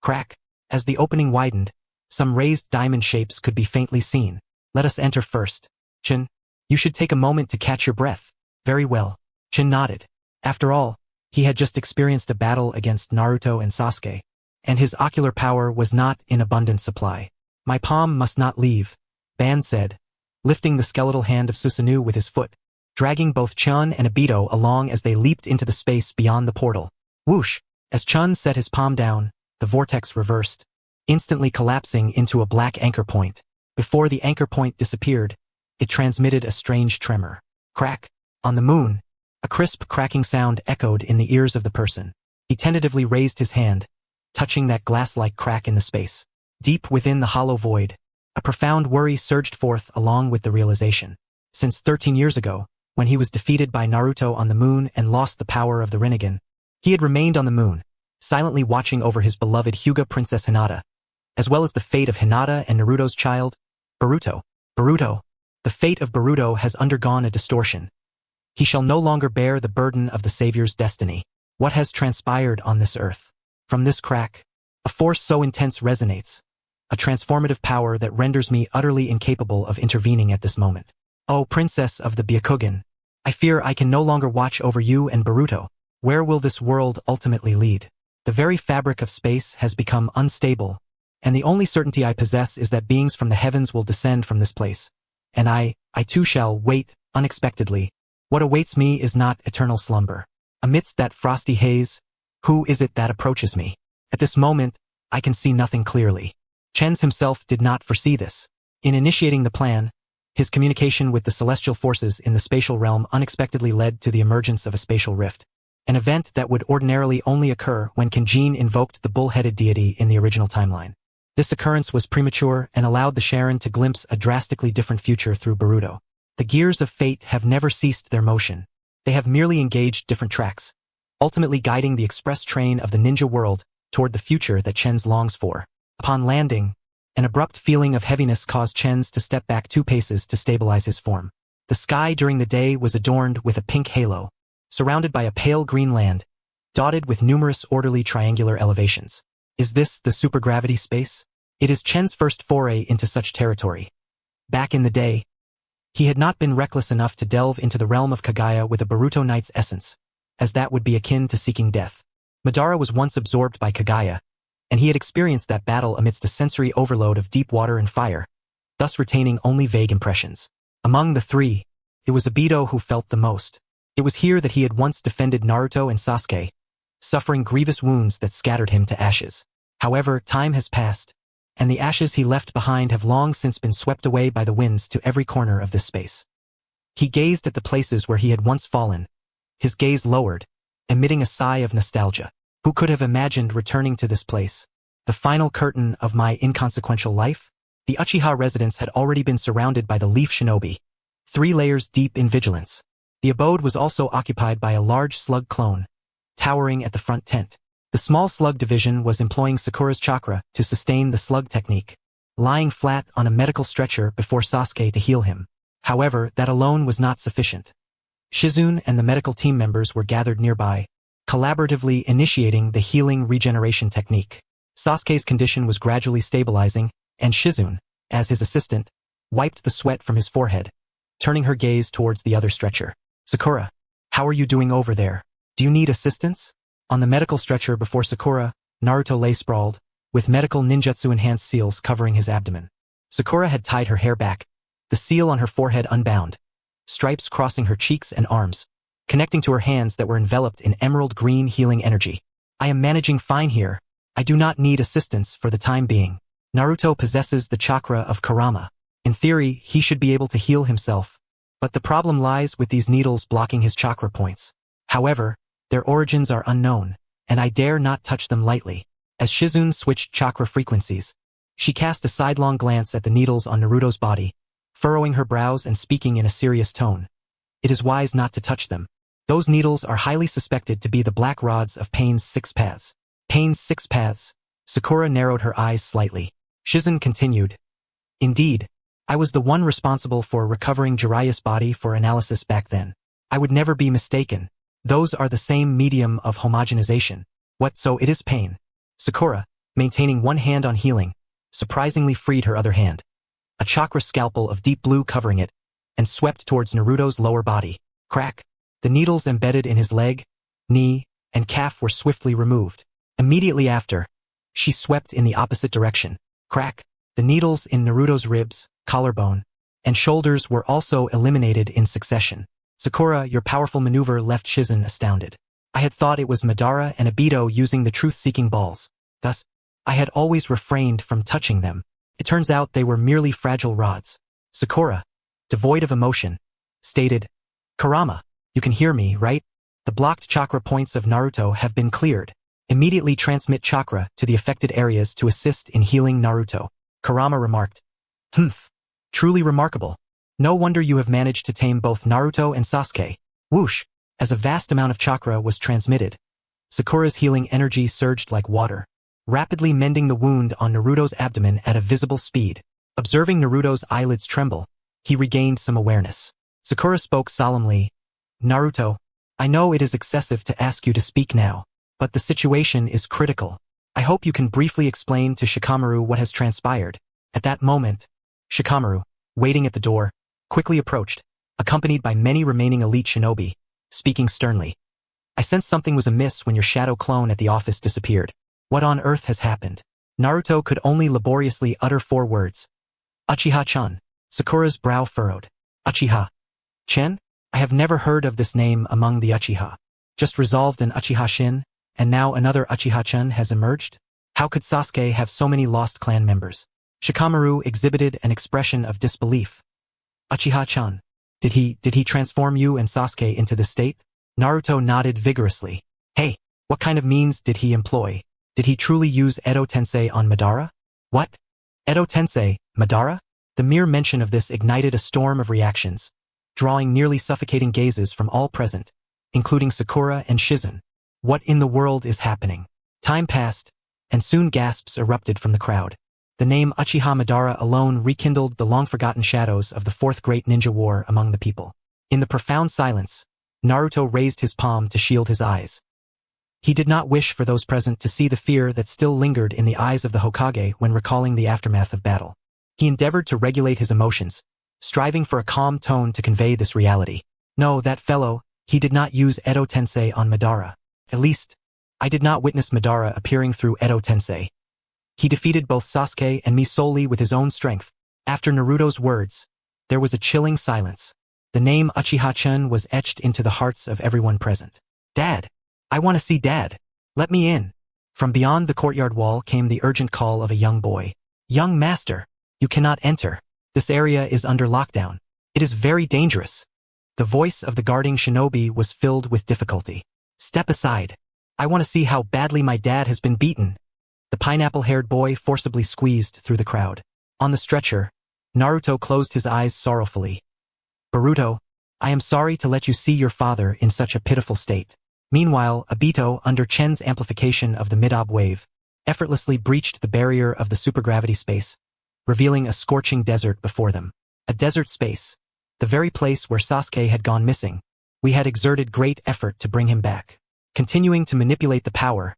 Crack! As the opening widened, some raised diamond shapes could be faintly seen. Let us enter first. Chen, you should take a moment to catch your breath. Very well. Chen nodded. After all, he had just experienced a battle against Naruto and Sasuke, and his ocular power was not in abundant supply. My palm must not leave, Ban said, lifting the skeletal hand of Susanoo with his foot, dragging both Chun and Obito along as they leaped into the space beyond the portal. Whoosh! As Chun set his palm down, the vortex reversed, instantly collapsing into a black anchor point. Before the anchor point disappeared, it transmitted a strange tremor. Crack! On the moon, a crisp cracking sound echoed in the ears of the person. He tentatively raised his hand, touching that glass-like crack in the space. Deep within the hollow void, a profound worry surged forth along with the realization. Since 13 years ago, when he was defeated by Naruto on the moon and lost the power of the Rinnegan, he had remained on the moon, silently watching over his beloved Hyuga Princess Hinata, as well as the fate of Hinata and Naruto's child, Boruto. Boruto. The fate of Boruto has undergone a distortion. He shall no longer bear the burden of the Savior's destiny. What has transpired on this earth? From this crack, a force so intense resonates, a transformative power that renders me utterly incapable of intervening at this moment. Oh, Princess of the Byakugan, I fear I can no longer watch over you and Boruto. Where will this world ultimately lead? The very fabric of space has become unstable, and the only certainty I possess is that beings from the heavens will descend from this place. And I too shall wait, unexpectedly. What awaits me is not eternal slumber. Amidst that frosty haze, who is it that approaches me? At this moment, I can see nothing clearly. Chen himself did not foresee this. In initiating the plan, his communication with the celestial forces in the spatial realm unexpectedly led to the emergence of a spatial rift, an event that would ordinarily only occur when Kenjin invoked the bull-headed deity in the original timeline. This occurrence was premature and allowed the Sharon to glimpse a drastically different future through Boruto. The gears of fate have never ceased their motion. They have merely engaged different tracks, ultimately guiding the express train of the ninja world toward the future that Chen's longs for. Upon landing, an abrupt feeling of heaviness caused Chen's to step back 2 paces to stabilize his form. The sky during the day was adorned with a pink halo, surrounded by a pale green land, dotted with numerous orderly triangular elevations. Is this the supergravity space? It is Chen's first foray into such territory. Back in the day, he had not been reckless enough to delve into the realm of Kagaya with a Boruto Knight's essence, as that would be akin to seeking death. Madara was once absorbed by Kagaya, and he had experienced that battle amidst a sensory overload of deep water and fire, thus retaining only vague impressions. Among the 3, it was Obito who felt the most. It was here that he had once defended Naruto and Sasuke, suffering grievous wounds that scattered him to ashes. However, time has passed, and the ashes he left behind have long since been swept away by the winds to every corner of this space. He gazed at the places where he had once fallen, his gaze lowered, emitting a sigh of nostalgia. Who could have imagined returning to this place? The final curtain of my inconsequential life? The Uchiha residence had already been surrounded by the Leaf Shinobi, 3 layers deep in vigilance. The abode was also occupied by a large slug clone, towering at the front tent. The small slug division was employing Sakura's chakra to sustain the slug technique, lying flat on a medical stretcher before Sasuke to heal him. However, that alone was not sufficient. Shizune and the medical team members were gathered nearby, collaboratively initiating the healing regeneration technique. Sasuke's condition was gradually stabilizing, and Shizune, as his assistant, wiped the sweat from his forehead, turning her gaze towards the other stretcher. Sakura, how are you doing over there? Do you need assistance? On the medical stretcher before Sakura, Naruto lay sprawled, with medical ninjutsu-enhanced seals covering his abdomen. Sakura had tied her hair back, the seal on her forehead unbound, stripes crossing her cheeks and arms, connecting to her hands that were enveloped in emerald green healing energy. I am managing fine here. I do not need assistance for the time being. Naruto possesses the chakra of Kurama. In theory, he should be able to heal himself, but the problem lies with these needles blocking his chakra points. However, their origins are unknown, and I dare not touch them lightly. As Shizune switched chakra frequencies, she cast a sidelong glance at the needles on Naruto's body, furrowing her brows and speaking in a serious tone. It is wise not to touch them. Those needles are highly suspected to be the black rods of Pain's 6 paths. Pain's 6 paths. Sakura narrowed her eyes slightly. Shizune continued. Indeed, I was the one responsible for recovering Jiraiya's body for analysis back then. I would never be mistaken. Those are the same medium of homogenization. What, so it is Pain? Sakura, maintaining one hand on healing, surprisingly freed her other hand. A chakra scalpel of deep blue covering it, and swept towards Naruto's lower body. Crack. The needles embedded in his leg, knee, and calf were swiftly removed. Immediately after, she swept in the opposite direction. Crack. The needles in Naruto's ribs, collarbone, and shoulders were also eliminated in succession. Sakura, your powerful maneuver left Shizune astounded. I had thought it was Madara and Obito using the truth-seeking balls. Thus, I had always refrained from touching them. It turns out they were merely fragile rods. Sakura, devoid of emotion, stated, Kurama, you can hear me, right? The blocked chakra points of Naruto have been cleared. Immediately transmit chakra to the affected areas to assist in healing Naruto. Kurama remarked. Humph. Truly remarkable. No wonder you have managed to tame both Naruto and Sasuke. Whoosh. As a vast amount of chakra was transmitted, Sakura's healing energy surged like water, rapidly mending the wound on Naruto's abdomen at a visible speed. Observing Naruto's eyelids tremble, he regained some awareness. Sakura spoke solemnly. Naruto, I know it is excessive to ask you to speak now, but the situation is critical. I hope you can briefly explain to Shikamaru what has transpired. At that moment, Shikamaru, waiting at the door, quickly approached, accompanied by many remaining elite shinobi, speaking sternly. I sensed something was amiss when your shadow clone at the office disappeared. What on earth has happened? Naruto could only laboriously utter 4 words. Uchiha-chan. Sakura's brow furrowed. Uchiha. Chen? I have never heard of this name among the Uchiha. Just resolved an Uchiha Shin, and now another Uchiha-chan has emerged? How could Sasuke have so many lost clan members? Shikamaru exhibited an expression of disbelief. Uchiha-chan. Did he transform you and Sasuke into this state? Naruto nodded vigorously. Hey, what kind of means did he employ? Did he truly use Edo Tensei on Madara? What? Edo Tensei, Madara? The mere mention of this ignited a storm of reactions, drawing nearly suffocating gazes from all present, including Sakura and Shizune. What in the world is happening? Time passed, and soon gasps erupted from the crowd. The name Uchiha Madara alone rekindled the long-forgotten shadows of the Fourth Great Ninja War among the people. In the profound silence, Naruto raised his palm to shield his eyes. He did not wish for those present to see the fear that still lingered in the eyes of the Hokage when recalling the aftermath of battle. He endeavored to regulate his emotions, striving for a calm tone to convey this reality. No, that fellow, he did not use Edo Tensei on Madara. At least, I did not witness Madara appearing through Edo Tensei. He defeated both Sasuke and me solely with his own strength. After Naruto's words, there was a chilling silence. The name Uchiha-chan was etched into the hearts of everyone present. Dad! I want to see Dad. Let me in. From beyond the courtyard wall came the urgent call of a young boy. Young master, you cannot enter. This area is under lockdown. It is very dangerous. The voice of the guarding shinobi was filled with difficulty. Step aside. I want to see how badly my dad has been beaten. The pineapple-haired boy forcibly squeezed through the crowd. On the stretcher, Naruto closed his eyes sorrowfully. Boruto, I am sorry to let you see your father in such a pitiful state. Meanwhile, Obito, under Chen's amplification of the mid-ob wave, effortlessly breached the barrier of the supergravity space, revealing a scorching desert before them. A desert space, the very place where Sasuke had gone missing. We had exerted great effort to bring him back. Continuing to manipulate the power,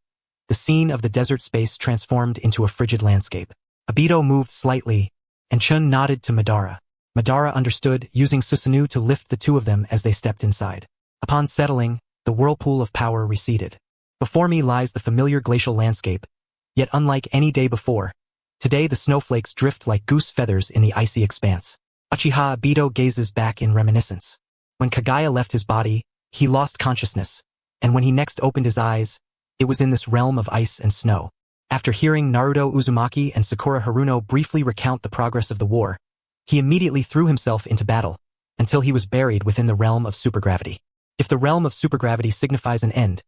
the scene of the desert space transformed into a frigid landscape. Obito moved slightly, and Chen nodded to Madara. Madara understood, using Susanoo to lift the two of them as they stepped inside. Upon settling, the whirlpool of power receded. Before me lies the familiar glacial landscape, yet unlike any day before, today the snowflakes drift like goose feathers in the icy expanse. Uchiha Obito gazes back in reminiscence. When Kagaya left his body, he lost consciousness, and when he next opened his eyes, it was in this realm of ice and snow. After hearing Naruto Uzumaki and Sakura Haruno briefly recount the progress of the war, he immediately threw himself into battle, until he was buried within the realm of supergravity. If the realm of supergravity signifies an end,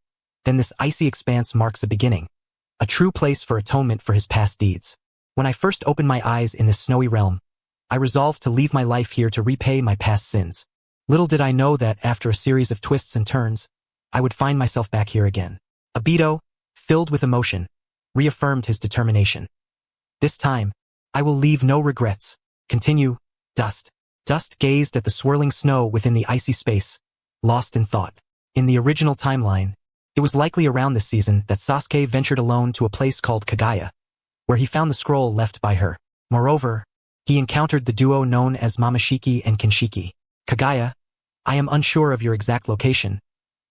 then this icy expanse marks a beginning, a true place for atonement for his past deeds. When I first opened my eyes in this snowy realm, I resolved to leave my life here to repay my past sins. Little did I know that after a series of twists and turns, I would find myself back here again. Obito, filled with emotion, reaffirmed his determination. This time, I will leave no regrets. Continue, Dust. Dust gazed at the swirling snow within the icy space, lost in thought. In the original timeline, it was likely around this season that Sasuke ventured alone to a place called Kagaya, where he found the scroll left by her. Moreover, he encountered the duo known as Momoshiki and Kinshiki. Kagaya, I am unsure of your exact location,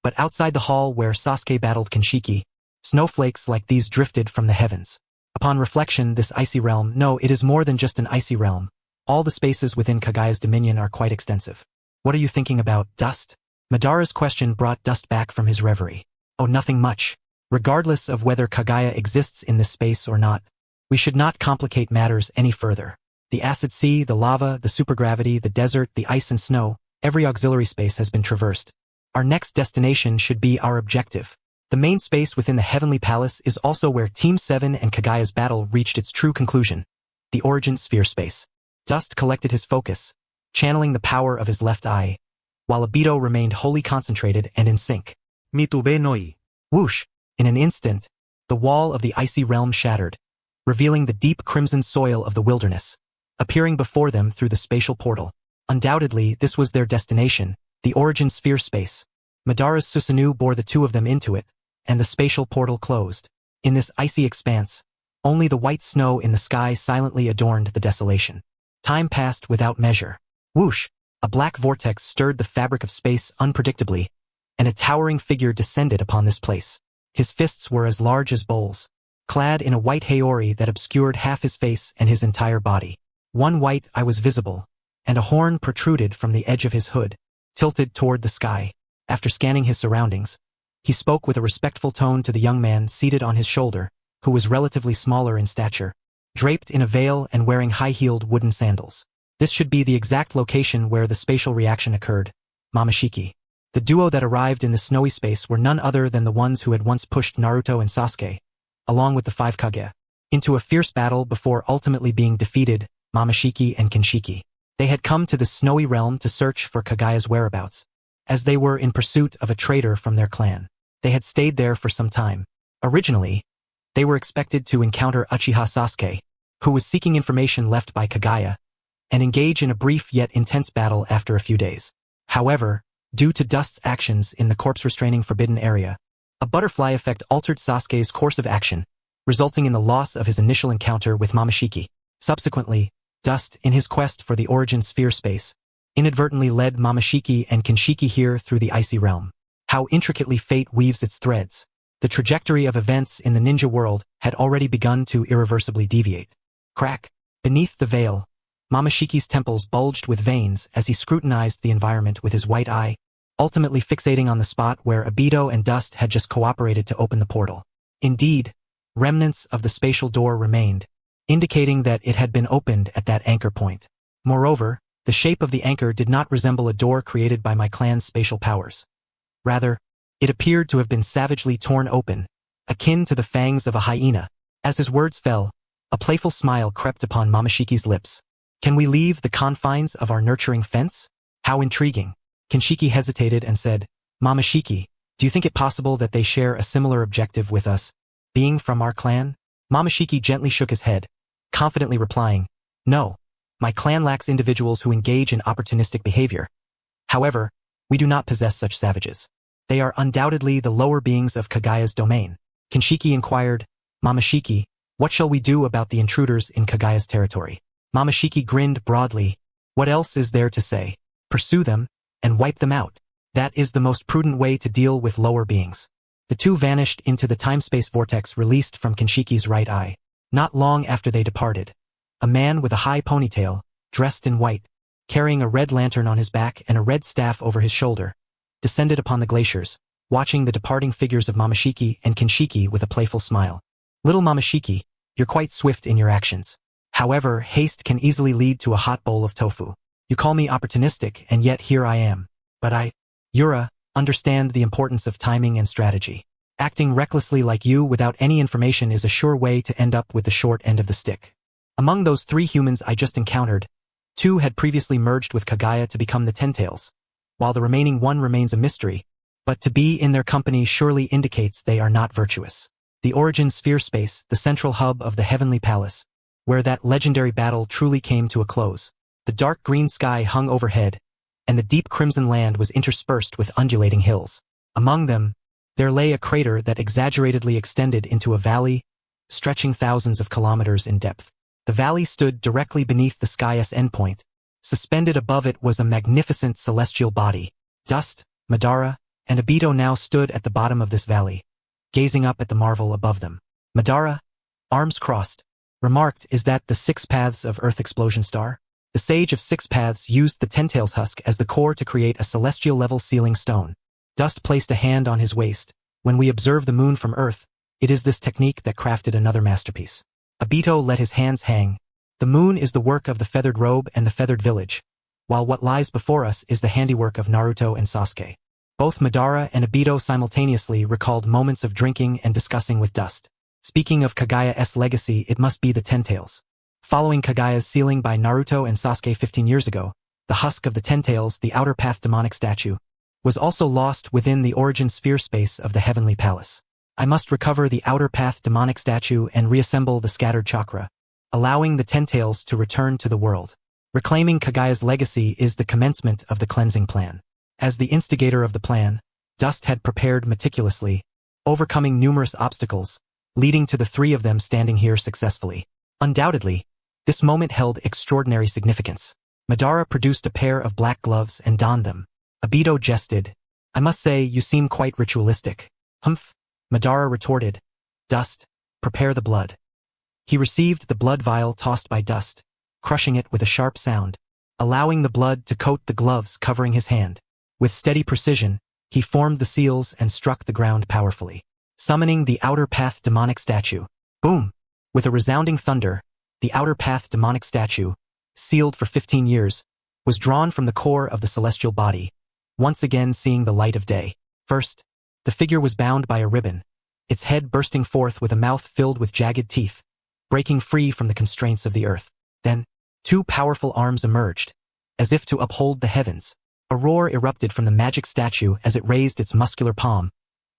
but outside the hall where Sasuke battled Kinshiki, snowflakes like these drifted from the heavens. Upon reflection, this icy realm, no, it is more than just an icy realm. All the spaces within Kagaya's dominion are quite extensive. What are you thinking about, Dust? Madara's question brought Dust back from his reverie. Oh, nothing much. Regardless of whether Kagaya exists in this space or not, we should not complicate matters any further. The acid sea, the lava, the supergravity, the desert, the ice and snow, every auxiliary space has been traversed. Our next destination should be our objective. The main space within the Heavenly Palace is also where Team 7 and Kagaya's battle reached its true conclusion, the origin sphere space. Dust collected his focus, channeling the power of his left eye, while Obito remained wholly concentrated and in sync. Mitube noi. Whoosh! In an instant, the wall of the icy realm shattered, revealing the deep crimson soil of the wilderness, appearing before them through the spatial portal. Undoubtedly, this was their destination, the origin sphere space. Madara's Susanoo bore the two of them into it, and the spatial portal closed. In this icy expanse, only the white snow in the sky silently adorned the desolation. Time passed without measure. Whoosh! A black vortex stirred the fabric of space unpredictably, and a towering figure descended upon this place. His fists were as large as bowls, clad in a white haori that obscured half his face and his entire body. One white eye was visible, and a horn protruded from the edge of his hood, tilted toward the sky. After scanning his surroundings, he spoke with a respectful tone to the young man seated on his shoulder, who was relatively smaller in stature, draped in a veil and wearing high-heeled wooden sandals. This should be the exact location where the spatial reaction occurred, Momoshiki. The duo that arrived in the snowy space were none other than the ones who had once pushed Naruto and Sasuke, along with the 5 Kage, into a fierce battle before ultimately being defeated, Momoshiki and Kinshiki. They had come to the snowy realm to search for Kagaya's whereabouts, as they were in pursuit of a traitor from their clan. They had stayed there for some time. Originally, they were expected to encounter Uchiha Sasuke, who was seeking information left by Kagaya, and engage in a brief yet intense battle after a few days. However, due to Dust's actions in the corpse-restraining forbidden area, a butterfly effect altered Sasuke's course of action, resulting in the loss of his initial encounter with Momoshiki. Subsequently, Dust, in his quest for the origin sphere space, inadvertently led Momoshiki and Kinshiki here through the icy realm. How intricately fate weaves its threads. The trajectory of events in the ninja world had already begun to irreversibly deviate. Crack. Beneath the veil, Momoshiki's temples bulged with veins as he scrutinized the environment with his white eye, ultimately fixating on the spot where Obito and Dust had just cooperated to open the portal. Indeed, remnants of the spatial door remained, indicating that it had been opened at that anchor point. Moreover, the shape of the anchor did not resemble a door created by my clan's spatial powers. Rather, it appeared to have been savagely torn open, akin to the fangs of a hyena. As his words fell, a playful smile crept upon Momoshiki's lips. Can we leave the confines of our nurturing fence? How intriguing. Kinshiki hesitated and said, Momoshiki, do you think it possible that they share a similar objective with us, being from our clan? Momoshiki gently shook his head, confidently replying, No, my clan lacks individuals who engage in opportunistic behavior. However, we do not possess such savages. They are undoubtedly the lower beings of Kagaya's domain. Kinshiki inquired, Momoshiki, what shall we do about the intruders in Kagaya's territory? Momoshiki grinned broadly. What else is there to say? Pursue them, and wipe them out. That is the most prudent way to deal with lower beings. The two vanished into the time-space vortex released from Kinshiki's right eye. Not long after they departed, a man with a high ponytail, dressed in white, carrying a red lantern on his back and a red staff over his shoulder, descended upon the glaciers, watching the departing figures of Momoshiki and Kinshiki with a playful smile. Little Momoshiki, you're quite swift in your actions. However, haste can easily lead to a hot bowl of tofu. You call me opportunistic, and yet here I am. But Yura, understand the importance of timing and strategy. Acting recklessly like you without any information is a sure way to end up with the short end of the stick. Among those 3 humans I just encountered, 2 had previously merged with Kagaya to become the Ten-Tails, while the remaining 1 remains a mystery, but to be in their company surely indicates they are not virtuous. The origin sphere space, the central hub of the Heavenly Palace, where that legendary battle truly came to a close. The dark green sky hung overhead, and the deep crimson land was interspersed with undulating hills. Among them, there lay a crater that exaggeratedly extended into a valley, stretching thousands of kilometers in depth. The valley stood directly beneath the sky's endpoint. Suspended above it was a magnificent celestial body. Dust, Madara, and Obito now stood at the bottom of this valley, gazing up at the marvel above them. Madara, arms crossed, remarked, "Is that the 6 paths of Earth explosion star?" The Sage of 6 Paths used the Ten-Tails husk as the core to create a celestial-level sealing stone. Dust placed a hand on his waist. "When we observe the moon from Earth, it is this technique that crafted another masterpiece." Obito let his hands hang. "The moon is the work of the feathered robe and the feathered village, while what lies before us is the handiwork of Naruto and Sasuke." Both Madara and Obito simultaneously recalled moments of drinking and discussing with Dust. Speaking of Kagaya's legacy, it must be the Ten-Tails. Following Kagaya's sealing by Naruto and Sasuke 15 years ago, the husk of the Ten-Tails, the outer path demonic statue, was also lost within the origin sphere space of the Heavenly Palace. I must recover the outer path demonic statue and reassemble the scattered chakra, allowing the Ten-Tails to return to the world. Reclaiming Kagaya's legacy is the commencement of the cleansing plan. As the instigator of the plan, Dust had prepared meticulously, overcoming numerous obstacles, leading to the 3 of them standing here successfully. Undoubtedly, this moment held extraordinary significance. Madara produced a pair of black gloves and donned them. Obito jested, "I must say, you seem quite ritualistic." "Humph," Madara retorted. "Dust, prepare the blood." He received the blood vial tossed by Dust, crushing it with a sharp sound, allowing the blood to coat the gloves covering his hand. With steady precision, he formed the seals and struck the ground powerfully, summoning the outer path demonic statue. Boom! With a resounding thunder, the outer path demonic statue, sealed for 15 years, was drawn from the core of the celestial body, once again seeing the light of day. First, the figure was bound by a ribbon, its head bursting forth with a mouth filled with jagged teeth, breaking free from the constraints of the earth. Then, 2 powerful arms emerged, as if to uphold the heavens. A roar erupted from the magic statue as it raised its muscular palm,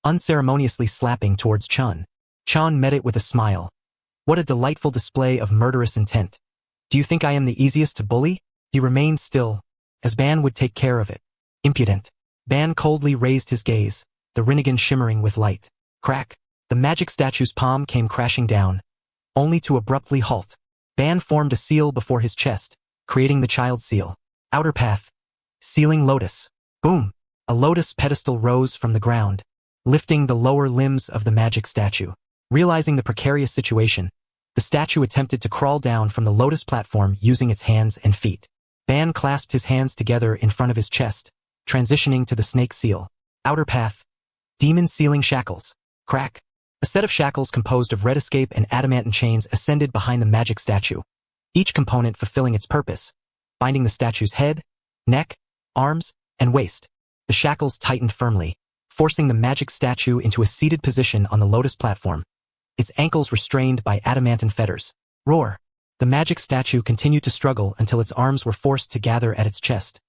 unceremoniously slapping towards Chen. Chen met it with a smile. "What a delightful display of murderous intent. Do you think I am the easiest to bully?" He remained still, as Ban would take care of it. "Impudent." Ban coldly raised his gaze, the Rinnegan shimmering with light. Crack! The magic statue's palm came crashing down, only to abruptly halt. Ban formed a seal before his chest, creating the child seal. Outer path. Sealing lotus. Boom! A lotus pedestal rose from the ground, lifting the lower limbs of the magic statue. Realizing the precarious situation, the statue attempted to crawl down from the lotus platform using its hands and feet. Ban clasped his hands together in front of his chest, transitioning to the snake seal. Outer path. Demon sealing shackles. Crack. A set of shackles composed of red escape and adamantine chains ascended behind the magic statue, each component fulfilling its purpose, binding the statue's head, neck, arms, and waist. The shackles tightened firmly, forcing the magic statue into a seated position on the lotus platform, its ankles restrained by adamantine fetters. Roar! The magic statue continued to struggle until its arms were forced to gather at its chest,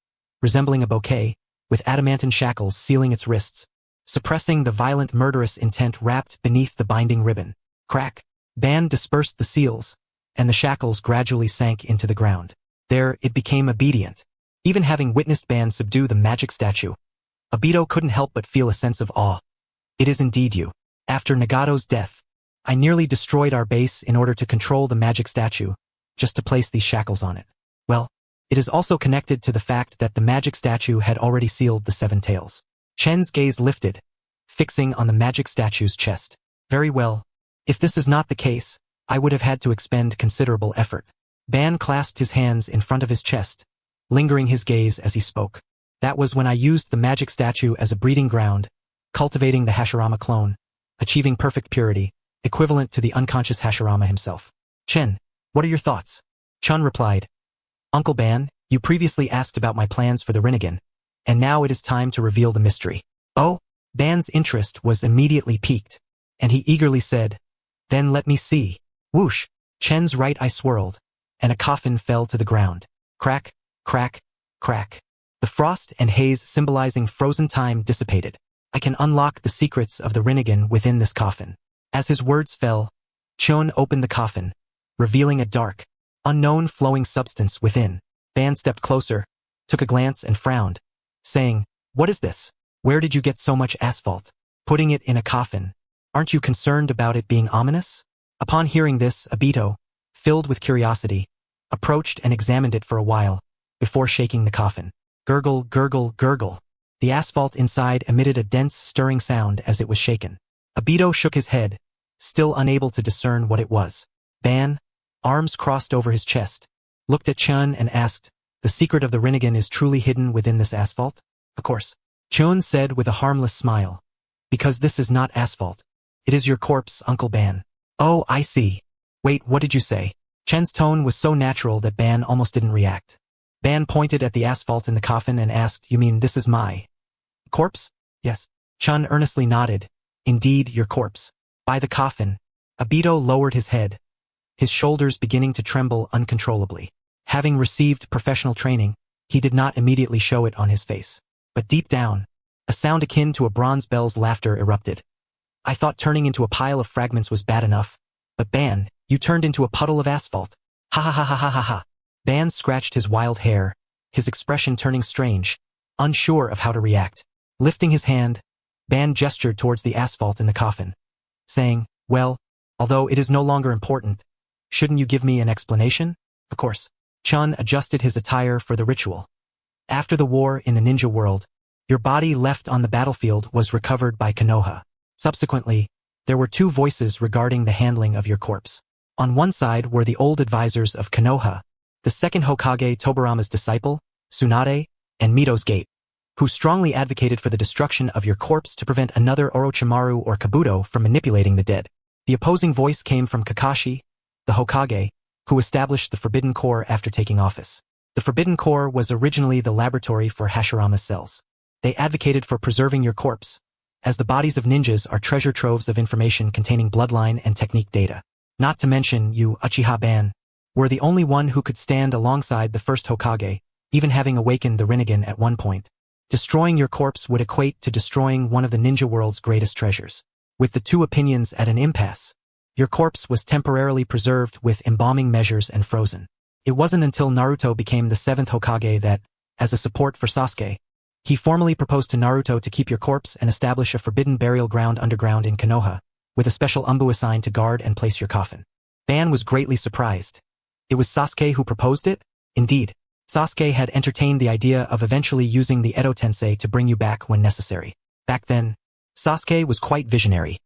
resembling a bouquet, with adamantine shackles sealing its wrists, suppressing the violent murderous intent wrapped beneath the binding ribbon. Crack! Ban dispersed the seals, and the shackles gradually sank into the ground. There, it became obedient. Even having witnessed Ban subdue the magic statue, Obito couldn't help but feel a sense of awe. "It is indeed you. After Nagato's death, I nearly destroyed our base in order to control the magic statue, just to place these shackles on it. Well, it is also connected to the fact that the magic statue had already sealed the 7 tails." Chen's gaze lifted, fixing on the magic statue's chest. "Very well. If this is not the case, I would have had to expend considerable effort." Ban clasped his hands in front of his chest, lingering his gaze as he spoke. That was when I used the magic statue as a breeding ground, cultivating the Hashirama clone, achieving perfect purity, equivalent to the unconscious Hashirama himself. Chen, what are your thoughts? Chun replied, Uncle Ban, you previously asked about my plans for the Rinnegan, and now it is time to reveal the mystery. Oh, Ban's interest was immediately piqued, and he eagerly said, then let me see. Whoosh, Chen's right eye swirled, and a coffin fell to the ground. Crack, crack, crack. The frost and haze symbolizing frozen time dissipated. I can unlock the secrets of the Rinnegan within this coffin. As his words fell, Chun opened the coffin, revealing a dark, unknown flowing substance within. Ban stepped closer, took a glance and frowned, saying, what is this? Where did you get so much asphalt? Putting it in a coffin. Aren't you concerned about it being ominous? Upon hearing this, Obito, filled with curiosity, approached and examined it for a while, before shaking the coffin. Gurgle, gurgle, gurgle. The asphalt inside emitted a dense, stirring sound as it was shaken. Obito shook his head, still unable to discern what it was. Ban, arms crossed over his chest, looked at Chun and asked, the secret of the Rinnegan is truly hidden within this asphalt? Of course. Chun said with a harmless smile. Because this is not asphalt. It is your corpse, Uncle Ban. Oh, I see. Wait, what did you say? Chen's tone was so natural that Ban almost didn't react. Ban pointed at the asphalt in the coffin and asked, you mean this is my corpse? Yes. Chun earnestly nodded. Indeed, your corpse. By the coffin, Obito lowered his head, his shoulders beginning to tremble uncontrollably. Having received professional training, he did not immediately show it on his face. But deep down, a sound akin to a bronze bell's laughter erupted. I thought turning into a pile of fragments was bad enough, but Ban, you turned into a puddle of asphalt. Ha ha ha ha ha ha ha. Ban scratched his wild hair, his expression turning strange, unsure of how to react. Lifting his hand, Ban gestured towards the asphalt in the coffin, saying, well, although it is no longer important, shouldn't you give me an explanation? Of course. Chun adjusted his attire for the ritual. After the war in the ninja world, your body left on the battlefield was recovered by Konoha. Subsequently, there were two voices regarding the handling of your corpse. On one side were the old advisors of Konoha, the second Hokage Tobarama's disciple, Tsunade, and Mito's Gate, who strongly advocated for the destruction of your corpse to prevent another Orochimaru or Kabuto from manipulating the dead. The opposing voice came from Kakashi, the Hokage, who established the Forbidden Core after taking office. The Forbidden Core was originally the laboratory for Hashirama's cells. They advocated for preserving your corpse, as the bodies of ninjas are treasure troves of information containing bloodline and technique data. Not to mention you, Uchiha Ban, were the only one who could stand alongside the first Hokage, even having awakened the Rinnegan at one point. Destroying your corpse would equate to destroying one of the ninja world's greatest treasures. With the two opinions at an impasse, your corpse was temporarily preserved with embalming measures and frozen. It wasn't until Naruto became the seventh Hokage that, as a support for Sasuke, he formally proposed to Naruto to keep your corpse and establish a forbidden burial ground underground in Konoha, with a special umbu assigned to guard and place your coffin. Ban was greatly surprised. It was Sasuke who proposed it? Indeed, Sasuke had entertained the idea of eventually using the Edo Tensei to bring you back when necessary. Back then, Sasuke was quite visionary.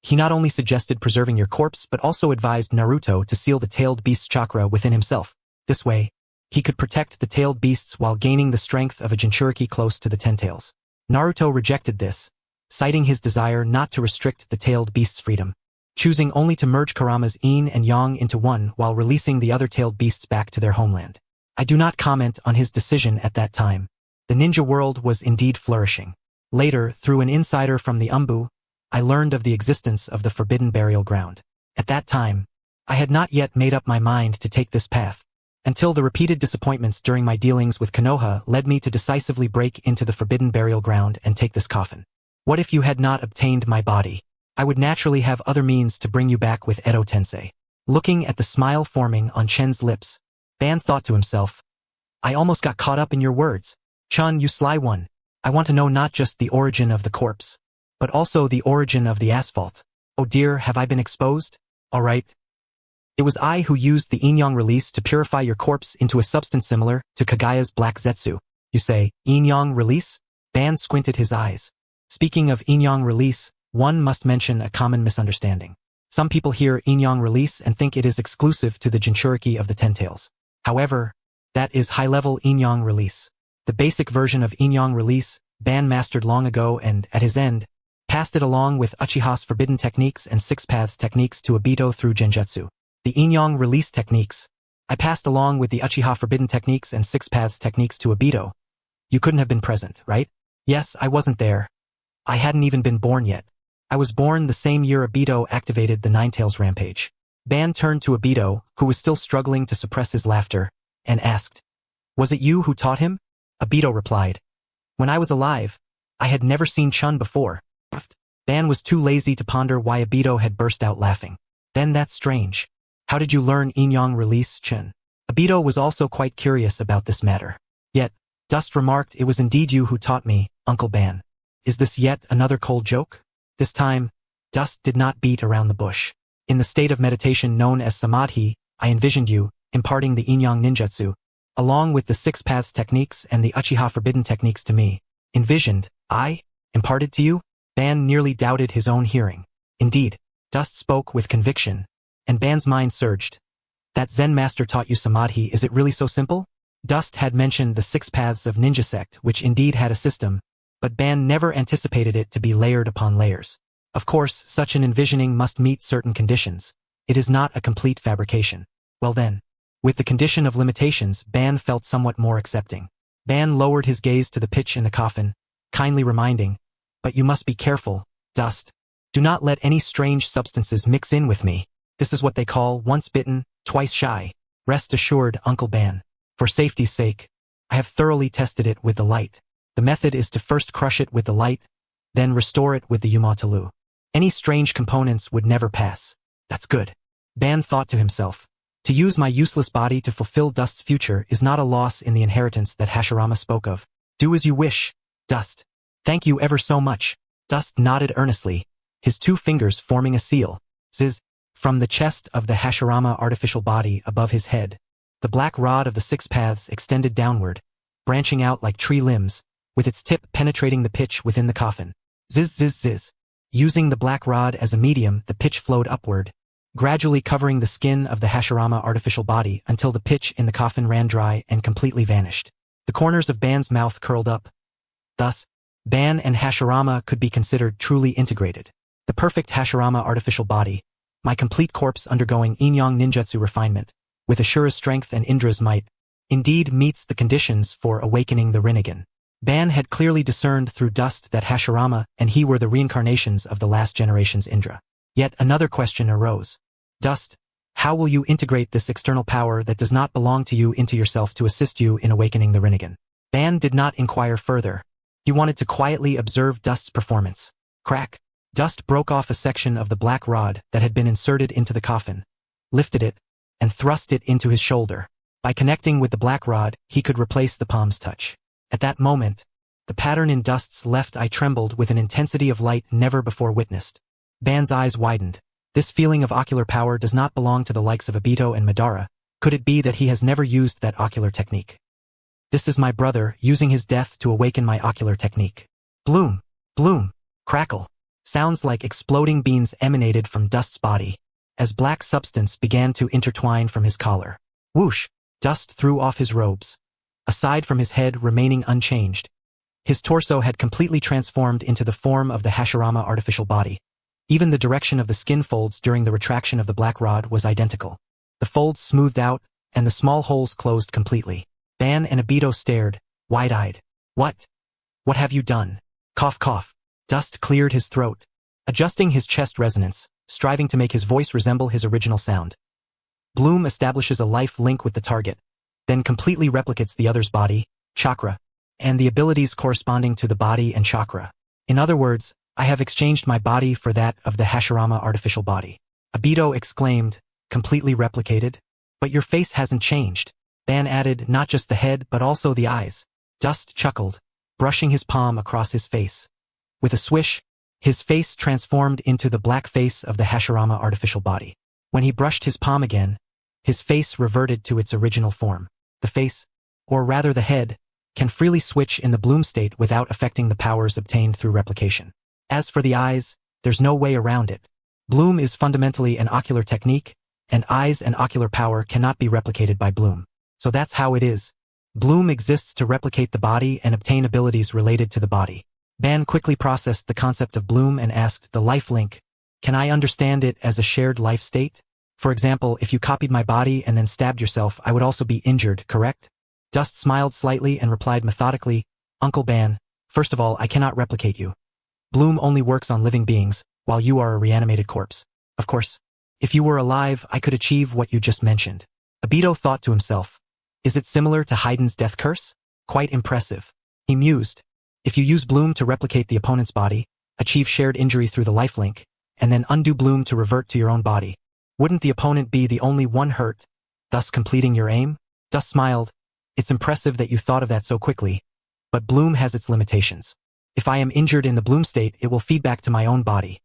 He not only suggested preserving your corpse but also advised Naruto to seal the tailed beast's chakra within himself. This way, he could protect the tailed beasts while gaining the strength of a Jinchuriki close to the Ten Tails. Naruto rejected this, citing his desire not to restrict the tailed beast's freedom, choosing only to merge Kurama's yin and yang into one while releasing the other tailed beasts back to their homeland. I do not comment on his decision at that time. The ninja world was indeed flourishing. Later, through an insider from the Umbu, I learned of the existence of the forbidden burial ground. At that time, I had not yet made up my mind to take this path, until the repeated disappointments during my dealings with Konoha led me to decisively break into the forbidden burial ground and take this coffin. What if you had not obtained my body? I would naturally have other means to bring you back with Edo Tensei. Looking at the smile forming on Chen's lips, Ban thought to himself, I almost got caught up in your words. Chun, you sly one. I want to know not just the origin of the corpse, but also the origin of the asphalt. Oh dear, have I been exposed? All right. It was I who used the yin-yang release to purify your corpse into a substance similar to Kagaya's black zetsu. You say, yin-yang release? Ban squinted his eyes. Speaking of yin-yang release, one must mention a common misunderstanding. Some people hear yin-yang release and think it is exclusive to the Jinchuriki of the Ten Tails. However, That is high-level Yin-Yang release. The basic version of Yin-Yang release, Ban mastered long ago and, at his end, passed it along with Uchiha's forbidden techniques and Six Paths techniques to Obito through Genjutsu. The Yin-Yang release techniques, I passed along with the Uchiha forbidden techniques and Six Paths techniques to Obito. You couldn't have been present, right? Yes, I wasn't there. I hadn't even been born yet. I was born the same year Obito activated the Ninetales rampage. Ban turned to Obito, who was still struggling to suppress his laughter, and asked, "Was it you who taught him?" Obito replied, "When I was alive, I had never seen Chen before." Ban was too lazy to ponder why Obito had burst out laughing. "Then that's strange. How did you learn Yin-Yang release, Chen?" Obito was also quite curious about this matter. Yet, Dust remarked, "It was indeed you who taught me, Uncle Ban. Is this yet another cold joke?" This time, Dust did not beat around the bush. "In the state of meditation known as Samadhi, I envisioned you, imparting the Yin-Yang ninjutsu, along with the Six Paths techniques and the Uchiha forbidden techniques to me." "Envisioned, I? Imparted to you?" Ban nearly doubted his own hearing. Indeed, Dust spoke with conviction, and Ban's mind surged. "That Zen master taught you Samadhi, is it really so simple?" Dust had mentioned the Six Paths of Ninja sect, which indeed had a system, but Ban never anticipated it to be layered upon layers. Of course, such an envisioning must meet certain conditions. It is not a complete fabrication. Well then, with the condition of limitations, Ban felt somewhat more accepting. Ban lowered his gaze to the pitch in the coffin, kindly reminding, "But you must be careful, Dust. Do not let any strange substances mix in with me. This is what they call once bitten, twice shy. Rest assured, Uncle Ban. For safety's sake, I have thoroughly tested it with the light. The method is to first crush it with the light, then restore it with the Umotatsu. Any strange components would never pass." "That's good," Ban thought to himself. "To use my useless body to fulfill Dust's future is not a loss in the inheritance that Hashirama spoke of. Do as you wish, Dust. Thank you ever so much." Dust nodded earnestly, his two fingers forming a seal. Ziz. From the chest of the Hashirama artificial body above his head, the black rod of the Six Paths extended downward, branching out like tree limbs, with its tip penetrating the pitch within the coffin. Ziz ziz ziz. Using the black rod as a medium, the pitch flowed upward, gradually covering the skin of the Hashirama artificial body until the pitch in the coffin ran dry and completely vanished. The corners of Ban's mouth curled up. Thus, Ban and Hashirama could be considered truly integrated. The perfect Hashirama artificial body, my complete corpse undergoing Yin-Yang ninjutsu refinement, with Ashura's strength and Indra's might, indeed meets the conditions for awakening the Rinnegan. Ban had clearly discerned through Dust that Hashirama and he were the reincarnations of the last generation's Indra. Yet another question arose. "Dust, how will you integrate this external power that does not belong to you into yourself to assist you in awakening the Rinnegan?" Ban did not inquire further. He wanted to quietly observe Dust's performance. Crack. Dust broke off a section of the black rod that had been inserted into the coffin, lifted it, and thrust it into his shoulder. By connecting with the black rod, he could replace the palm's touch. At that moment, the pattern in Dust's left eye trembled with an intensity of light never before witnessed. Ban's eyes widened. This feeling of ocular power does not belong to the likes of Obito and Madara. Could it be that he has never used that ocular technique? This is my brother, using his death to awaken my ocular technique. Bloom, bloom, crackle. Sounds like exploding beans emanated from Dust's body, as black substance began to intertwine from his collar. Whoosh! Dust threw off his robes. Aside from his head remaining unchanged, his torso had completely transformed into the form of the Hashirama artificial body. Even the direction of the skin folds during the retraction of the black rod was identical. The folds smoothed out, and the small holes closed completely. Ban and Obito stared, wide-eyed. "What? What have you done?" Cough cough. Dust cleared his throat, adjusting his chest resonance, striving to make his voice resemble his original sound. Bloom establishes a life link with the target, then completely replicates the other's body, chakra, and the abilities corresponding to the body and chakra. In other words, I have exchanged my body for that of the Hashirama artificial body. Obito exclaimed, completely replicated? But your face hasn't changed. Ban added, not just the head but also the eyes. Dust chuckled, brushing his palm across his face. With a swish, his face transformed into the black face of the Hashirama artificial body. When he brushed his palm again, his face reverted to its original form. The face, or rather the head, can freely switch in the bloom state without affecting the powers obtained through replication. As for the eyes, there's no way around it. Bloom is fundamentally an ocular technique, and eyes and ocular power cannot be replicated by bloom. So that's how it is. Bloom exists to replicate the body and obtain abilities related to the body. Ban quickly processed the concept of Bloom and asked the life link, can I understand it as a shared life state? For example, if you copied my body and then stabbed yourself, I would also be injured, correct? Dust smiled slightly and replied methodically, Uncle Ban, first of all, I cannot replicate you. Bloom only works on living beings, while you are a reanimated corpse. Of course, if you were alive, I could achieve what you just mentioned. Obito thought to himself, is it similar to Haydn's death curse? Quite impressive. He mused, if you use Bloom to replicate the opponent's body, achieve shared injury through the lifelink, and then undo Bloom to revert to your own body, wouldn't the opponent be the only one hurt, thus completing your aim? Dust smiled, it's impressive that you thought of that so quickly, but Bloom has its limitations. If I am injured in the Bloom state, it will feed back to my own body.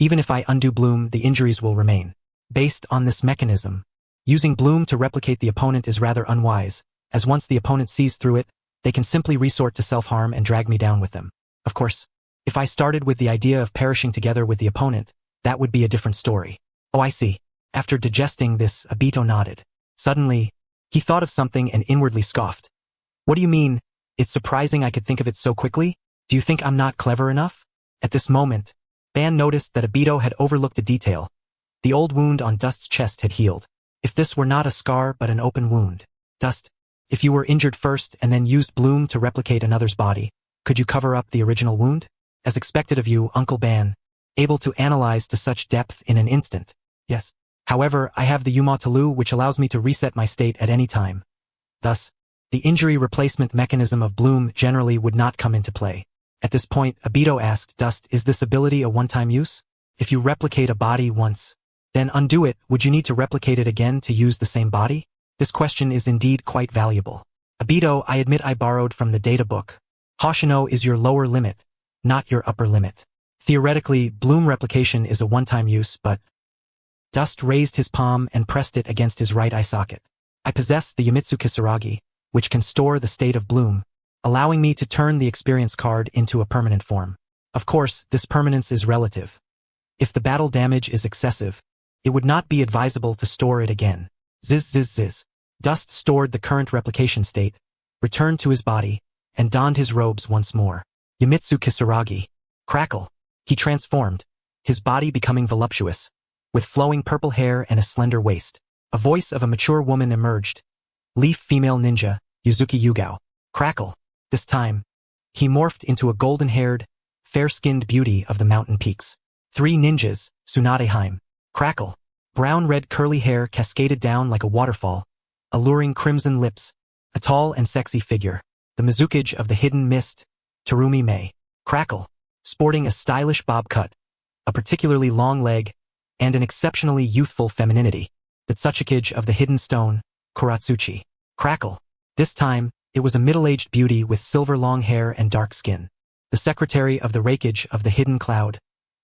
Even if I undo Bloom, the injuries will remain. Based on this mechanism, using Bloom to replicate the opponent is rather unwise, as once the opponent sees through it, they can simply resort to self-harm and drag me down with them. Of course, if I started with the idea of perishing together with the opponent, that would be a different story. Oh, I see. After digesting this, Obito nodded. Suddenly, he thought of something and inwardly scoffed. What do you mean? It's surprising I could think of it so quickly? Do you think I'm not clever enough? At this moment, Ban noticed that Obito had overlooked a detail. The old wound on Dust's chest had healed. If this were not a scar but an open wound. Dust, if you were injured first and then used Bloom to replicate another's body, could you cover up the original wound? As expected of you, Uncle Ban, able to analyze to such depth in an instant. Yes. However, I have the Umotatsu which allows me to reset my state at any time. Thus, the injury replacement mechanism of Bloom generally would not come into play. At this point, Obito asked Dust, is this ability a one-time use? If you replicate a body once, then undo it, would you need to replicate it again to use the same body? This question is indeed quite valuable. Obito, I admit I borrowed from the data book. Hoshino is your lower limit, not your upper limit. Theoretically, Bloom replication is a one-time use, but Dust raised his palm and pressed it against his right eye socket. I possess the Yamitsu Kisaragi, which can store the state of Bloom, allowing me to turn the experience card into a permanent form. Of course, this permanence is relative. If the battle damage is excessive, it would not be advisable to store it again. Ziz ziz ziz. Dust stored the current replication state, returned to his body, and donned his robes once more. Yamitsu Kisaragi. Crackle. He transformed, his body becoming voluptuous, with flowing purple hair and a slender waist. A voice of a mature woman emerged. Leaf female ninja, Yuzuki Yugao. Crackle. This time, he morphed into a golden-haired, fair-skinned beauty of the mountain peaks. 3 ninjas, Tsunadeheim. Crackle. Brown-red curly hair cascaded down like a waterfall, alluring crimson lips, a tall and sexy figure. The Mizukage of the hidden mist, Terumi Mei. Crackle. Sporting a stylish bob cut, a particularly long leg, and an exceptionally youthful femininity. The Tsuchikage of the hidden stone, Kuratsuchi. Crackle. This time, it was a middle-aged beauty with silver long hair and dark skin. The secretary of the Rakage of the hidden cloud,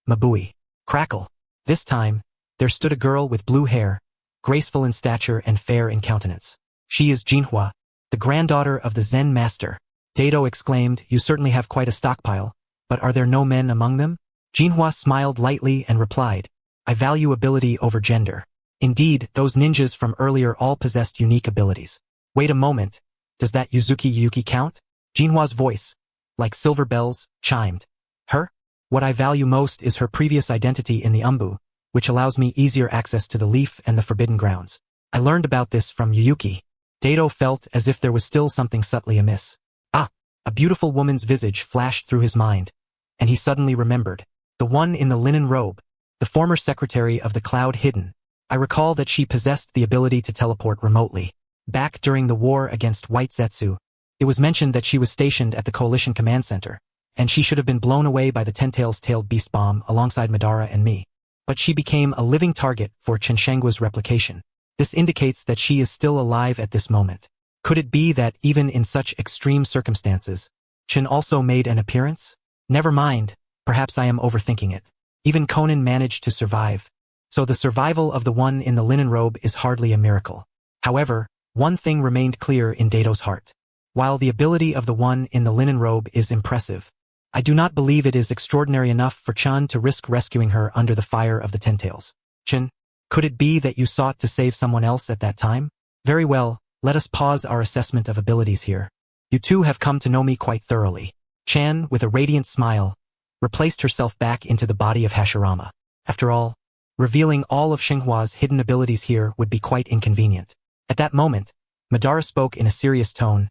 Mabui. Crackle. This time, there stood a girl with blue hair, graceful in stature and fair in countenance. She is Jinhua, the granddaughter of the Zen master. Dado exclaimed, you certainly have quite a stockpile, but are there no men among them? Jinhua smiled lightly and replied, I value ability over gender. Indeed, those ninjas from earlier all possessed unique abilities. Wait a moment, does that Yuki count? Jinhua's voice, like silver bells, chimed. Her? What I value most is her previous identity in the Umbu, which allows me easier access to the leaf and the forbidden grounds. I learned about this from Yuyuki. Dado felt as if there was still something subtly amiss. Ah, a beautiful woman's visage flashed through his mind, and he suddenly remembered. The one in the linen robe, the former secretary of the Cloud Hidden. I recall that she possessed the ability to teleport remotely. Back during the war against White Zetsu, it was mentioned that she was stationed at the Coalition Command Center, and she should have been blown away by the Ten-Tails-tailed beast bomb alongside Madara and me. But she became a living target for Chenshengwa's replication. This indicates that she is still alive at this moment. Could it be that even in such extreme circumstances, Chen also made an appearance? Never mind, perhaps I am overthinking it. Even Conan managed to survive. So the survival of the one in the linen robe is hardly a miracle. However, one thing remained clear in Dado's heart. While the ability of the one in the linen robe is impressive, I do not believe it is extraordinary enough for Chen to risk rescuing her under the fire of the Ten-Tails. Chen, could it be that you sought to save someone else at that time? Very well, Let us pause our assessment of abilities here. You two have come to know me quite thoroughly. Chan, with a radiant smile, replaced herself back into the body of Hashirama. After all, revealing all of Xinghua's hidden abilities here would be quite inconvenient. At that moment, Madara spoke in a serious tone.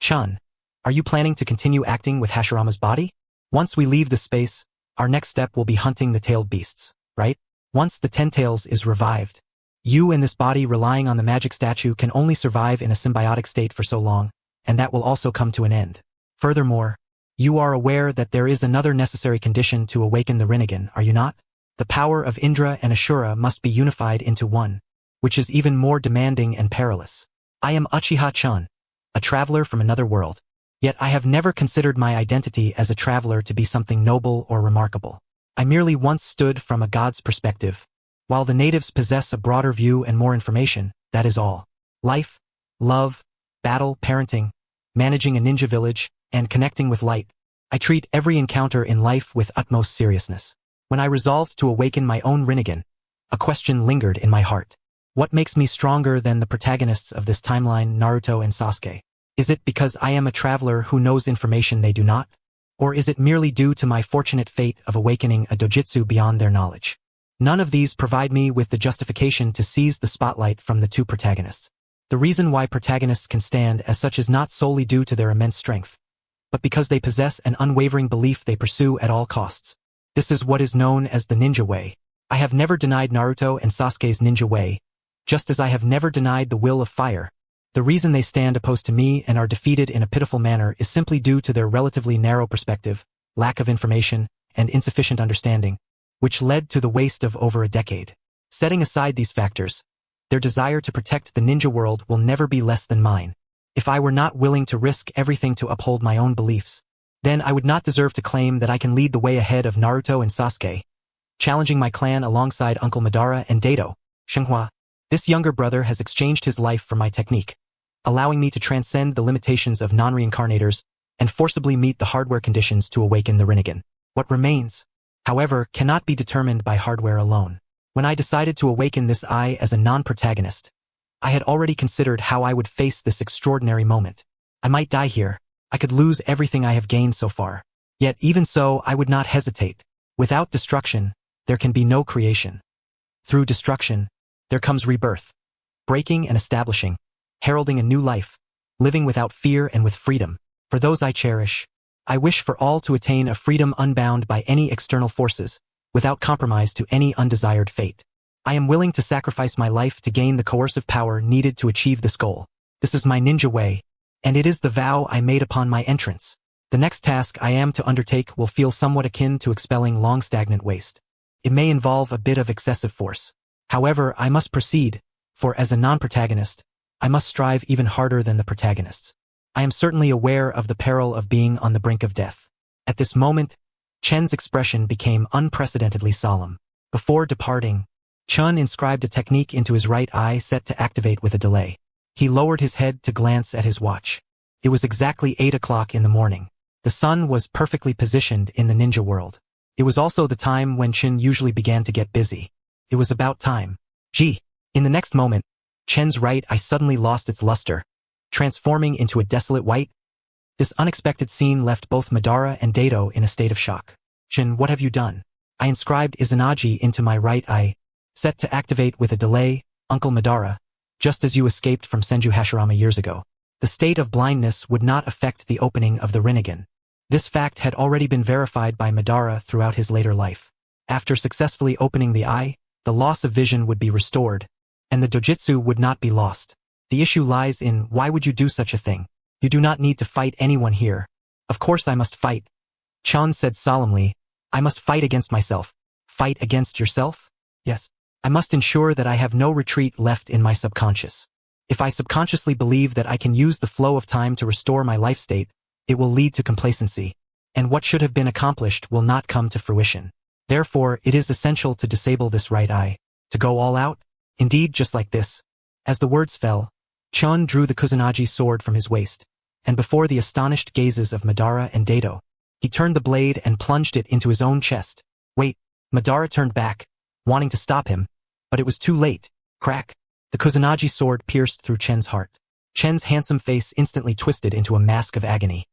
Chun, are you planning to continue acting with Hashirama's body? Once we leave this space, our next step will be hunting the tailed beasts, right? Once the Ten Tails is revived, you and this body relying on the magic statue can only survive in a symbiotic state for so long, and that will also come to an end. Furthermore, you are aware that there is another necessary condition to awaken the Rinnegan, are you not? The power of Indra and Ashura must be unified into one, which is even more demanding and perilous. I am Uchiha Chun, a traveler from another world. Yet I have never considered my identity as a traveler to be something noble or remarkable. I merely once stood from a god's perspective. While the natives possess a broader view and more information, that is all. Life, love, battle, parenting, managing a ninja village, and connecting with light. I treat every encounter in life with utmost seriousness. When I resolved to awaken my own Rinnegan, a question lingered in my heart. What makes me stronger than the protagonists of this timeline, Naruto and Sasuke? Is it because I am a traveler who knows information they do not? Or is it merely due to my fortunate fate of awakening a dojutsu beyond their knowledge? None of these provide me with the justification to seize the spotlight from the two protagonists. The reason why protagonists can stand as such is not solely due to their immense strength, but because they possess an unwavering belief they pursue at all costs. This is what is known as the ninja way. I have never denied Naruto and Sasuke's ninja way, just as I have never denied the will of fire. The reason they stand opposed to me and are defeated in a pitiful manner is simply due to their relatively narrow perspective, lack of information, and insufficient understanding, which led to the waste of over a decade. Setting aside these factors, their desire to protect the ninja world will never be less than mine. If I were not willing to risk everything to uphold my own beliefs, then I would not deserve to claim that I can lead the way ahead of Naruto and Sasuke, challenging my clan alongside Uncle Madara and Gedo, Xinghua. This younger brother has exchanged his life for my technique, allowing me to transcend the limitations of non-reincarnators and forcibly meet the hardware conditions to awaken the Rinnegan. What remains, however, cannot be determined by hardware alone. When I decided to awaken this I as a non-protagonist, I had already considered how I would face this extraordinary moment. I might die here. I could lose everything I have gained so far. Yet even so, I would not hesitate. Without destruction, there can be no creation. Through destruction, there comes rebirth, breaking and establishing, heralding a new life, living without fear and with freedom. For those I cherish, I wish for all to attain a freedom unbound by any external forces, without compromise to any undesired fate. I am willing to sacrifice my life to gain the coercive power needed to achieve this goal. This is my ninja way, and it is the vow I made upon my entrance. The next task I am to undertake will feel somewhat akin to expelling long stagnant waste. It may involve a bit of excessive force. However, I must proceed, for as a non-protagonist, I must strive even harder than the protagonists. I am certainly aware of the peril of being on the brink of death. At this moment, Chen's expression became unprecedentedly solemn. Before departing, Chun inscribed a technique into his right eye set to activate with a delay. He lowered his head to glance at his watch. It was exactly 8 o'clock in the morning. The sun was perfectly positioned in the ninja world. It was also the time when Chen usually began to get busy. It was about time. Gee! In the next moment, Chen's right eye suddenly lost its luster, transforming into a desolate white. This unexpected scene left both Madara and Gedo in a state of shock. Chen, what have you done? I inscribed Izanagi into my right eye, set to activate with a delay, Uncle Madara, just as you escaped from Senju Hashirama years ago. The state of blindness would not affect the opening of the Rinnegan. This fact had already been verified by Madara throughout his later life. After successfully opening the eye, the loss of vision would be restored, and the dojutsu would not be lost. The issue lies in why would you do such a thing? You do not need to fight anyone here. Of course I must fight. Chan said solemnly, I must fight against myself. Fight against yourself? Yes. I must ensure that I have no retreat left in my subconscious. If I subconsciously believe that I can use the flow of time to restore my life state, it will lead to complacency, and what should have been accomplished will not come to fruition. Therefore, it is essential to disable this right eye. To go all out? Indeed, just like this. As the words fell, Chun drew the Kusanagi sword from his waist, and before the astonished gazes of Madara and Gedo, he turned the blade and plunged it into his own chest. Wait! Madara turned back, wanting to stop him, but it was too late. Crack! The Kusanagi sword pierced through Chen's heart. Chen's handsome face instantly twisted into a mask of agony.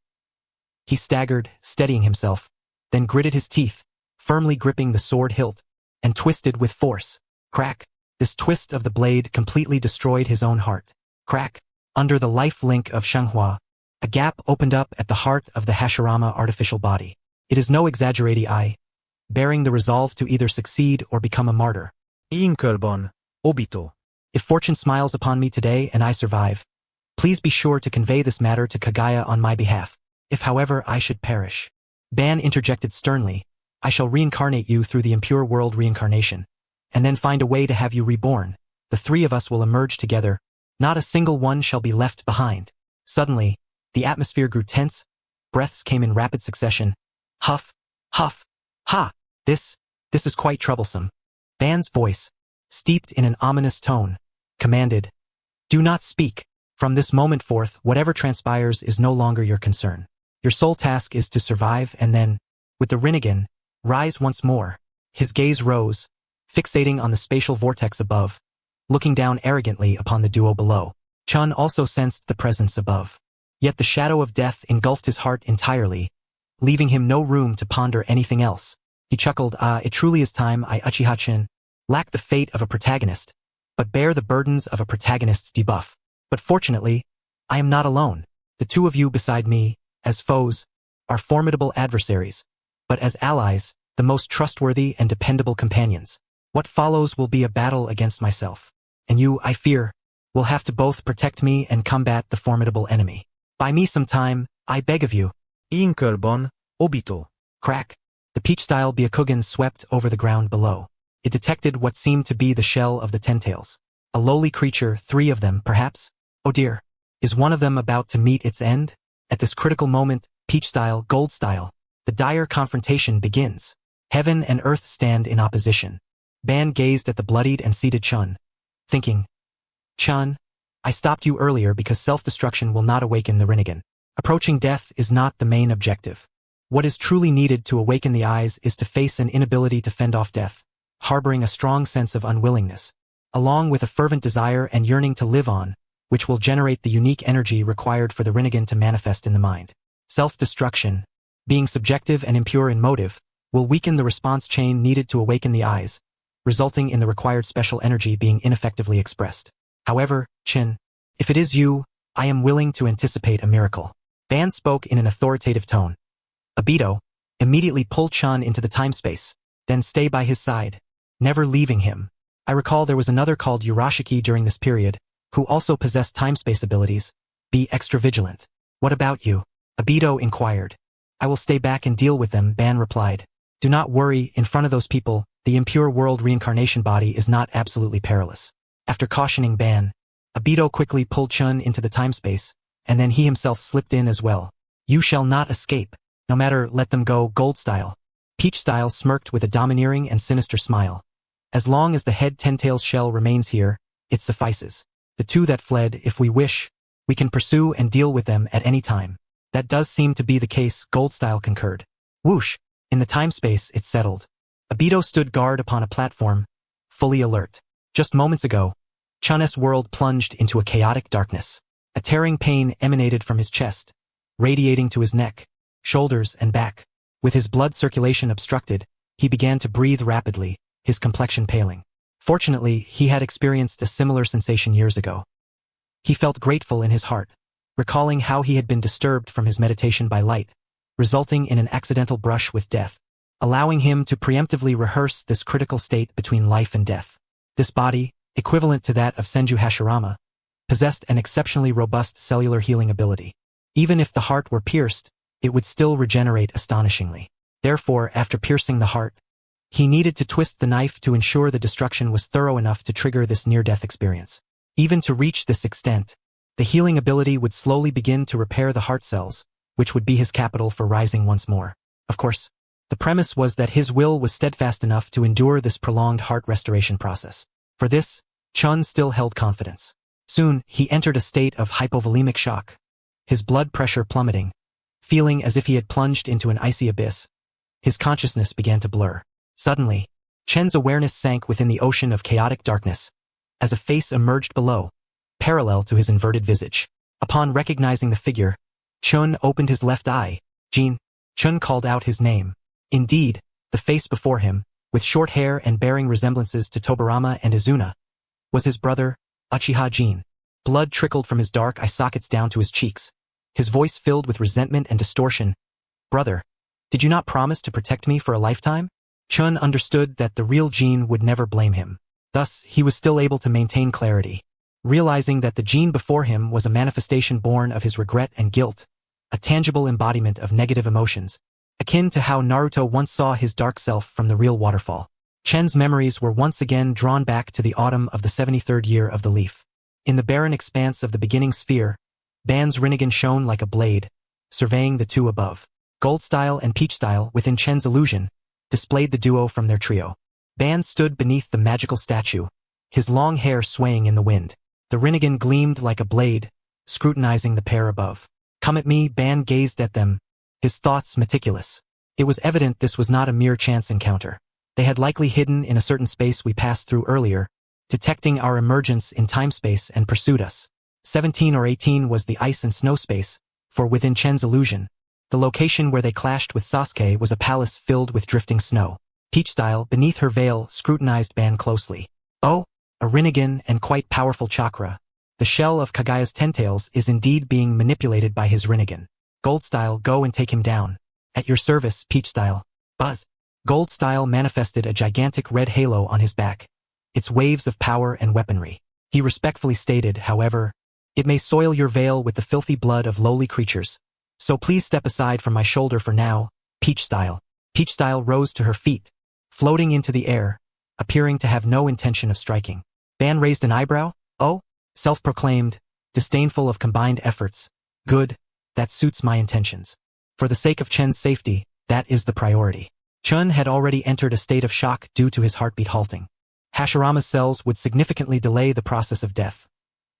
He staggered, steadying himself, then gritted his teeth, firmly gripping the sword hilt, and twisted with force. Crack! This twist of the blade completely destroyed his own heart. Crack! Under the life link of Shanghua, a gap opened up at the heart of the Hashirama artificial body. It is no exaggerating bearing the resolve to either succeed or become a martyr. Inkelbon, Obito. If fortune smiles upon me today and I survive, please be sure to convey this matter to Kagaya on my behalf. If however I should perish, Ban interjected sternly, I shall reincarnate you through the impure world reincarnation, and then find a way to have you reborn. The three of us will emerge together. Not a single one shall be left behind. Suddenly, the atmosphere grew tense. Breaths came in rapid succession. Huff, huff, ha! This is quite troublesome. Ban's voice, steeped in an ominous tone, commanded, do not speak. From this moment forth, whatever transpires is no longer your concern. Your sole task is to survive and then, with the Rinnegan, rise once more. His gaze rose, fixating on the spatial vortex above, looking down arrogantly upon the duo below. Chen also sensed the presence above. Yet the shadow of death engulfed his heart entirely, leaving him no room to ponder anything else. He chuckled, it truly is time I Uchiha Jin lack the fate of a protagonist, but bear the burdens of a protagonist's debuff. But fortunately, I am not alone. The two of you beside me, as foes, are formidable adversaries, but as allies, the most trustworthy and dependable companions. What follows will be a battle against myself, and you, I fear, will have to both protect me and combat the formidable enemy. Buy me some time, I beg of you. Inkelbon, Obito. Crack! The peach-style Byakugan swept over the ground below. It detected what seemed to be the shell of the Tentails. A lowly creature, three of them, perhaps? Oh dear, is one of them about to meet its end? At this critical moment, peach-style, gold-style, the dire confrontation begins. Heaven and earth stand in opposition. Ban gazed at the bloodied and seated Chun, thinking, Chun, I stopped you earlier because self-destruction will not awaken the Rinnegan. Approaching death is not the main objective. What is truly needed to awaken the eyes is to face an inability to fend off death, harboring a strong sense of unwillingness, along with a fervent desire and yearning to live on, which will generate the unique energy required for the Rinnegan to manifest in the mind. Self-destruction, being subjective and impure in motive, will weaken the response chain needed to awaken the eyes, resulting in the required special energy being ineffectively expressed. However, Chen, if it is you, I am willing to anticipate a miracle. Ban spoke in an authoritative tone. Obito, immediately pull Chen into the time-space, then stay by his side, never leaving him. I recall there was another called Urashiki during this period, who also possessed time-space abilities. Be extra vigilant. What about you? Obito inquired. I will stay back and deal with them, Ban replied. Do not worry, in front of those people, the impure world reincarnation body is not absolutely perilous. After cautioning Ban, Obito quickly pulled Chun into the time-space, and then he himself slipped in as well. You shall not escape. No matter, let them go, gold-style. Peach-style smirked with a domineering and sinister smile. As long as the head Tentail's shell remains here, it suffices. The two that fled, if we wish, we can pursue and deal with them at any time. That does seem to be the case, gold-style concurred. Whoosh! In the time-space, it settled. Obito stood guard upon a platform, fully alert. Just moments ago, Chun's world plunged into a chaotic darkness. A tearing pain emanated from his chest, radiating to his neck, shoulders, and back. With his blood circulation obstructed, he began to breathe rapidly, his complexion paling. Fortunately, he had experienced a similar sensation years ago. He felt grateful in his heart, recalling how he had been disturbed from his meditation by light, resulting in an accidental brush with death, allowing him to preemptively rehearse this critical state between life and death. This body, equivalent to that of Senju Hashirama, possessed an exceptionally robust cellular healing ability. Even if the heart were pierced, it would still regenerate astonishingly. Therefore, after piercing the heart, he needed to twist the knife to ensure the destruction was thorough enough to trigger this near-death experience. Even to reach this extent, the healing ability would slowly begin to repair the heart cells, which would be his capital for rising once more. Of course, the premise was that his will was steadfast enough to endure this prolonged heart restoration process. For this, Chun still held confidence. Soon, he entered a state of hypovolemic shock, his blood pressure plummeting. Feeling as if he had plunged into an icy abyss, his consciousness began to blur. Suddenly, Chen's awareness sank within the ocean of chaotic darkness, as a face emerged below, parallel to his inverted visage. Upon recognizing the figure, Chun opened his left eye. Jin. Chun called out his name. Indeed, the face before him, with short hair and bearing resemblances to Tobirama and Izuna, was his brother, Uchiha Jin. Blood trickled from his dark eye sockets down to his cheeks. His voice filled with resentment and distortion. Brother, did you not promise to protect me for a lifetime? Chun understood that the real Jin would never blame him. Thus, he was still able to maintain clarity. Realizing that the Jin before him was a manifestation born of his regret and guilt, a tangible embodiment of negative emotions, akin to how Naruto once saw his dark self from the real waterfall. Chen's memories were once again drawn back to the autumn of the 73rd year of the leaf. In the barren expanse of the beginning sphere, Ban's Rinnegan shone like a blade, surveying the two above. Gold Style and Peach Style, within Chen's illusion, displayed the duo from their trio. Ban stood beneath the magical statue, his long hair swaying in the wind. The Rinnegan gleamed like a blade, scrutinizing the pair above. Come at me, Ban gazed at them, his thoughts meticulous. It was evident this was not a mere chance encounter. They had likely hidden in a certain space we passed through earlier, detecting our emergence in time-space and pursued us. 17 or 18 was the ice and snow space, for within Chen's illusion, the location where they clashed with Sasuke was a palace filled with drifting snow. Peach Style, beneath her veil, scrutinized Ban closely. Oh, a Rinnegan and quite powerful chakra. The shell of Kagaya's tentails is indeed being manipulated by his Rinnegan. Gold Style, go and take him down. At your service, Peach Style. Buzz. Gold Style manifested a gigantic red halo on his back, its waves of power and weaponry. He respectfully stated, however, it may soil your veil with the filthy blood of lowly creatures, so please step aside from my shoulder for now, Peach Style. Peach Style rose to her feet, floating into the air, appearing to have no intention of striking. Ban raised an eyebrow. Oh, self-proclaimed, disdainful of combined efforts. Good, that suits my intentions. For the sake of Chen's safety, that is the priority. Chun had already entered a state of shock due to his heartbeat halting. Hashirama's cells would significantly delay the process of death.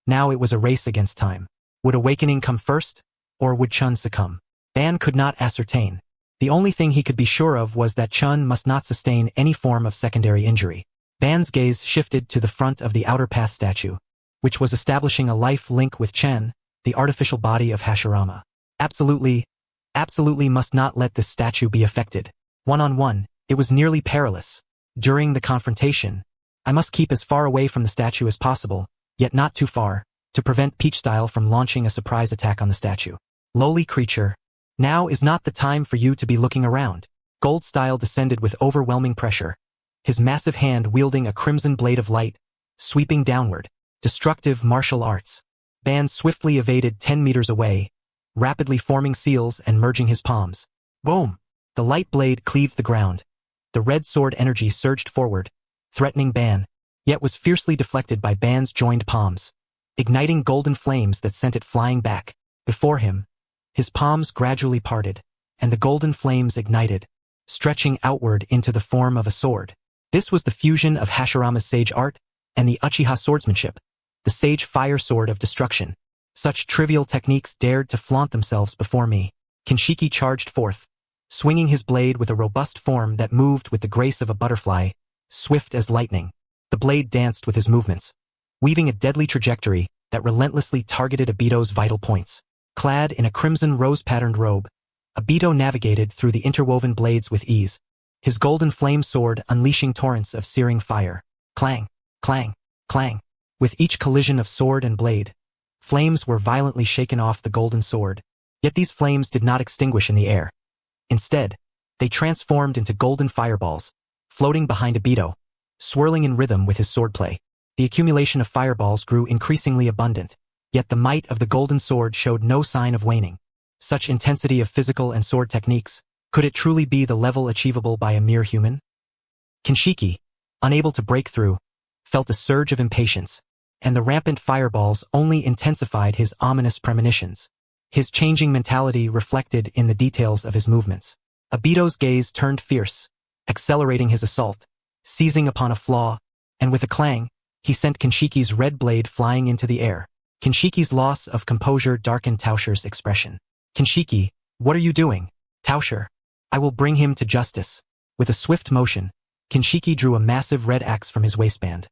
Now it was a race against time. Would awakening come first, or would Chun succumb? Ban could not ascertain. The only thing he could be sure of was that Chun must not sustain any form of secondary injury. Ban's gaze shifted to the front of the outer path statue, which was establishing a life link with Chen, the artificial body of Hashirama. Absolutely must not let this statue be affected. One-on-one, it was nearly perilous. During the confrontation, I must keep as far away from the statue as possible, yet not too far, to prevent Peach Style from launching a surprise attack on the statue. Lowly creature, now is not the time for you to be looking around. Gold Style descended with overwhelming pressure, his massive hand wielding a crimson blade of light, sweeping downward. Destructive martial arts. Ban swiftly evaded 10 meters away, rapidly forming seals and merging his palms. Boom! The light blade cleaved the ground. The red sword energy surged forward, threatening Ban, yet was fiercely deflected by Ban's joined palms, igniting golden flames that sent it flying back. Before him, his palms gradually parted, and the golden flames ignited, stretching outward into the form of a sword. This was the fusion of Hashirama's sage art and the Uchiha swordsmanship, the sage fire sword of destruction. Such trivial techniques dared to flaunt themselves before me. Kinshiki charged forth, swinging his blade with a robust form that moved with the grace of a butterfly, swift as lightning. The blade danced with his movements, weaving a deadly trajectory that relentlessly targeted Obito's vital points. Clad in a crimson rose-patterned robe, Obito navigated through the interwoven blades with ease, his golden flame sword unleashing torrents of searing fire. Clang, clang, clang. With each collision of sword and blade, flames were violently shaken off the golden sword. Yet these flames did not extinguish in the air. Instead, they transformed into golden fireballs, floating behind Obito, swirling in rhythm with his swordplay. The accumulation of fireballs grew increasingly abundant, yet the might of the golden sword showed no sign of waning. Such intensity of physical and sword techniques, could it truly be the level achievable by a mere human? Kinshiki, unable to break through, felt a surge of impatience, and the rampant fireballs only intensified his ominous premonitions. His changing mentality reflected in the details of his movements. Obito's gaze turned fierce, accelerating his assault, seizing upon a flaw, and with a clang, he sent Kinshiki's red blade flying into the air. Kinshiki's loss of composure darkened Tauscher's expression. Kinshiki, what are you doing? Tauscher, I will bring him to justice. With a swift motion, Kinshiki drew a massive red axe from his waistband,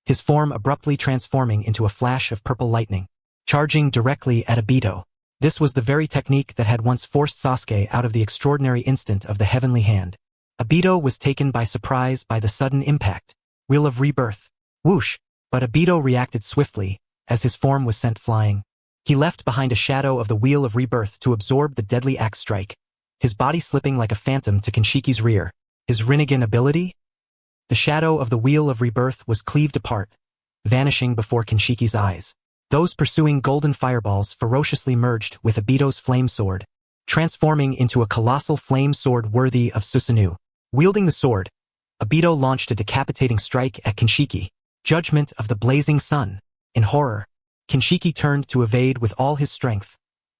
his form abruptly transforming into a flash of purple lightning. charging directly at Obito. This was the very technique that had once forced Sasuke out of the extraordinary instant of the heavenly hand. Obito was taken by surprise by the sudden impact. Wheel of rebirth. Whoosh! But Obito reacted swiftly, as his form was sent flying. He left behind a shadow of the wheel of rebirth to absorb the deadly axe strike, his body slipping like a phantom to Kinshiki's rear. His Rinnegan ability? The shadow of the wheel of rebirth was cleaved apart, vanishing before Kinshiki's eyes. Those pursuing golden fireballs ferociously merged with Obito's flame sword, transforming into a colossal flame sword worthy of Susanoo. Wielding the sword, Obito launched a decapitating strike at Kinshiki. Judgment of the blazing sun. In horror, Kinshiki turned to evade with all his strength,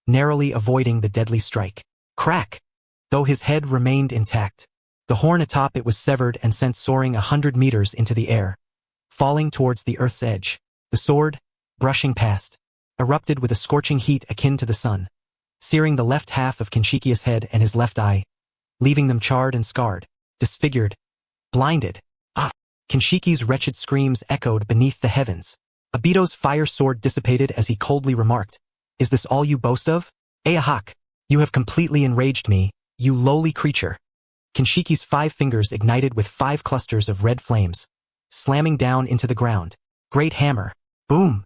narrowly avoiding the deadly strike. Crack! Though his head remained intact, the horn atop it was severed and sent soaring 100 meters into the air, falling towards the earth's edge. The sword, brushing past, erupted with a scorching heat akin to the sun, searing the left half of Kinshiki's head and his left eye, leaving them charred and scarred, disfigured, blinded. Ah! Kinshiki's wretched screams echoed beneath the heavens. Obito's fire sword dissipated as he coldly remarked, "Is this all you boast of? Ahak! You have completely enraged me, you lowly creature." Kinshiki's 5 fingers ignited with 5 clusters of red flames, slamming down into the ground. Great hammer. Boom!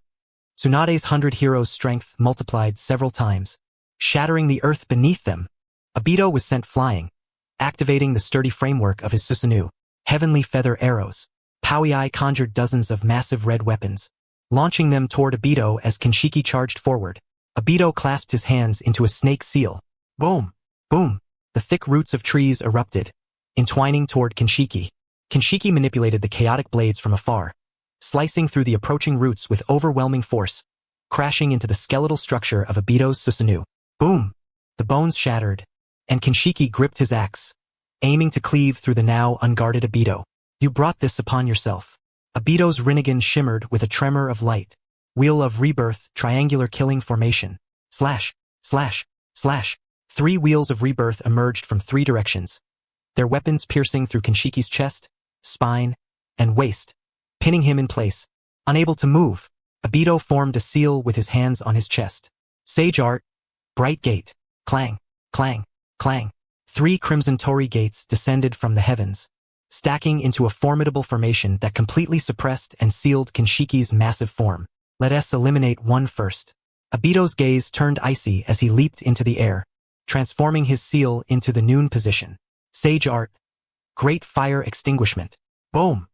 Tsunade's 100 heroes' strength multiplied several times, shattering the earth beneath them. Obito was sent flying, activating the sturdy framework of his Susanoo. Heavenly feather arrows. Pauiai conjured dozens of massive red weapons, launching them toward Obito as Kinshiki charged forward. Obito clasped his hands into a snake seal. Boom! Boom! The thick roots of trees erupted, entwining toward Kinshiki. Kinshiki manipulated the chaotic blades from afar, slicing through the approaching roots with overwhelming force, crashing into the skeletal structure of Obito's Susanoo. Boom! The bones shattered, and Kinshiki gripped his axe, aiming to cleave through the now unguarded Obito. You brought this upon yourself. Obito's Rinnegan shimmered with a tremor of light. Wheel of rebirth, triangular killing formation. Slash, slash, slash. 3 wheels of rebirth emerged from 3 directions, their weapons piercing through Kinshiki's chest, spine, and waist, pinning him in place. Unable to move, Obito formed a seal with his hands on his chest. Sage art. Bright gate. Clang, clang, clang. 3 crimson torii gates descended from the heavens, stacking into a formidable formation that completely suppressed and sealed Kinshiki's massive form. Let us eliminate one first. Obito's gaze turned icy as he leaped into the air, transforming his seal into the noon position. Sage art. Great fire extinguishment. Boom!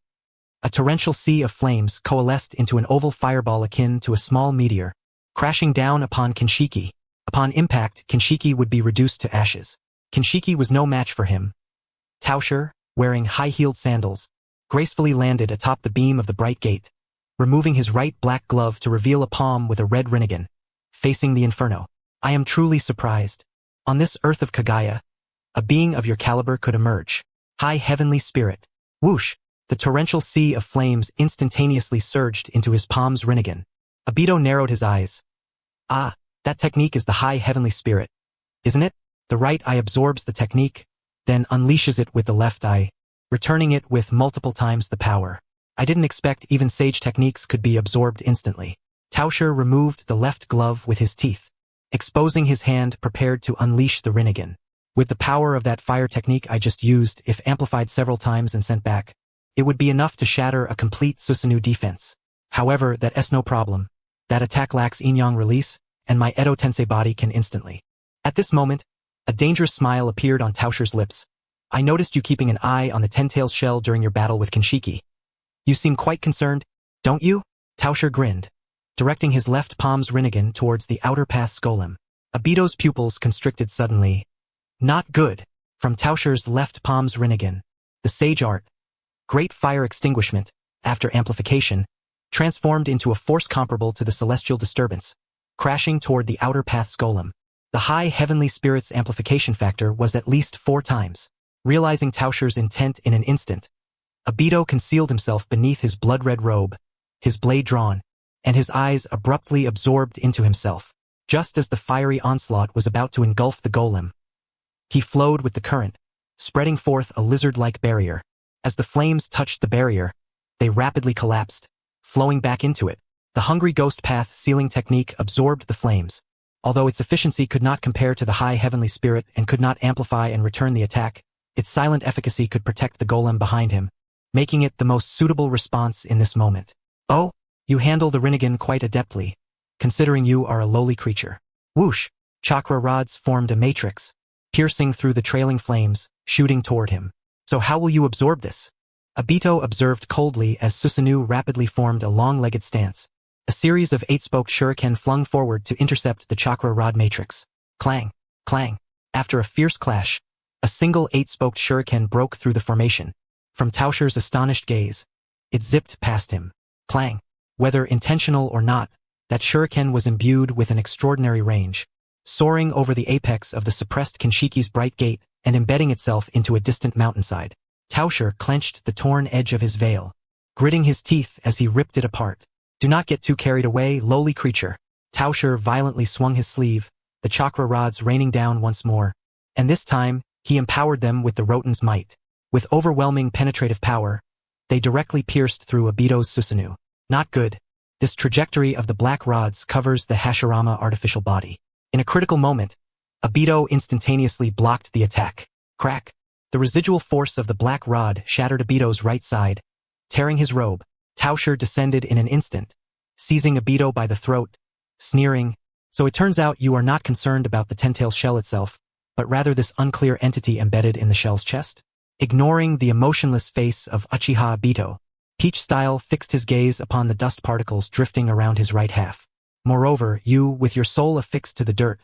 A torrential sea of flames coalesced into an oval fireball akin to a small meteor, crashing down upon Kinshiki. Upon impact, Kinshiki would be reduced to ashes. Kinshiki was no match for him. Tauscher, wearing high-heeled sandals, gracefully landed atop the beam of the bright gate, removing his right black glove to reveal a palm with a red Rinnegan, facing the inferno. I am truly surprised. On this earth of Kaguya, a being of your caliber could emerge. High heavenly spirit. Whoosh! The torrential sea of flames instantaneously surged into his palm's Rinnegan. Obito narrowed his eyes. Ah, that technique is the high heavenly spirit, isn't it? The right eye absorbs the technique, then unleashes it with the left eye, returning it with multiple times the power. I didn't expect even sage techniques could be absorbed instantly. Tauscher removed the left glove with his teeth, exposing his hand prepared to unleash the Rinnegan. With the power of that fire technique I just used, if amplified several times and sent back, it would be enough to shatter a complete Susanoo defense. However, that's no problem. That attack lacks yin-yang release, and my Edo Tensei body can instantly. At this moment, a dangerous smile appeared on Tauscher's lips. I noticed you keeping an eye on the Ten-Tailed shell during your battle with Kinshiki. You seem quite concerned, don't you? Tauscher grinned, directing his left palm's Rinnegan towards the outer path's golem. Obito's pupils constricted suddenly. Not good. From Tauscher's left palm's Rinnegan, the sage art, great fire extinguishment, after amplification, transformed into a force comparable to the celestial disturbance, crashing toward the outer path's golem. The high heavenly spirit's amplification factor was at least 4 times. Realizing Tauscher's intent in an instant, Obito concealed himself beneath his blood-red robe, his blade drawn, and his eyes abruptly absorbed into himself. Just as the fiery onslaught was about to engulf the golem, he flowed with the current, spreading forth a lizard-like barrier. As the flames touched the barrier, they rapidly collapsed, flowing back into it, The Hungry Ghost Path sealing technique absorbed the flames. Although its efficiency could not compare to the high heavenly spirit and could not amplify and return the attack, its silent efficacy could protect the golem behind him, making it the most suitable response in this moment. Oh, you handle the Rinnegan quite adeptly, considering you are a lowly creature. Whoosh! Chakra rods formed a matrix, piercing through the trailing flames, shooting toward him. So how will you absorb this? Obito observed coldly as Susanoo rapidly formed a long-legged stance. A series of 8-spoked shuriken flung forward to intercept the chakra rod matrix. Clang! Clang! After a fierce clash, a single 8-spoked shuriken broke through the formation. From Tauscher's astonished gaze, it zipped past him. Clang! Whether intentional or not, that shuriken was imbued with an extraordinary range, soaring over the apex of the suppressed Kinshiki's bright gate and embedding itself into a distant mountainside. Tauscher clenched the torn edge of his veil, gritting his teeth as he ripped it apart. Do not get too carried away, lowly creature. Tauscher violently swung his sleeve, the chakra rods raining down once more, and this time, he empowered them with the Roten's might. With overwhelming penetrative power, they directly pierced through Obito's Susanoo. Not good. This trajectory of the black rods covers the Hashirama artificial body. In a critical moment, Obito instantaneously blocked the attack. Crack! The residual force of the black rod shattered Obito's right side, tearing his robe. Tauscher descended in an instant, seizing Obito by the throat, sneering, "So it turns out you are not concerned about the tentacle shell itself, but rather this unclear entity embedded in the shell's chest?" Ignoring the emotionless face of Uchiha Obito, Peach-style fixed his gaze upon the dust particles drifting around his right half. "Moreover, you, with your soul affixed to the dirt,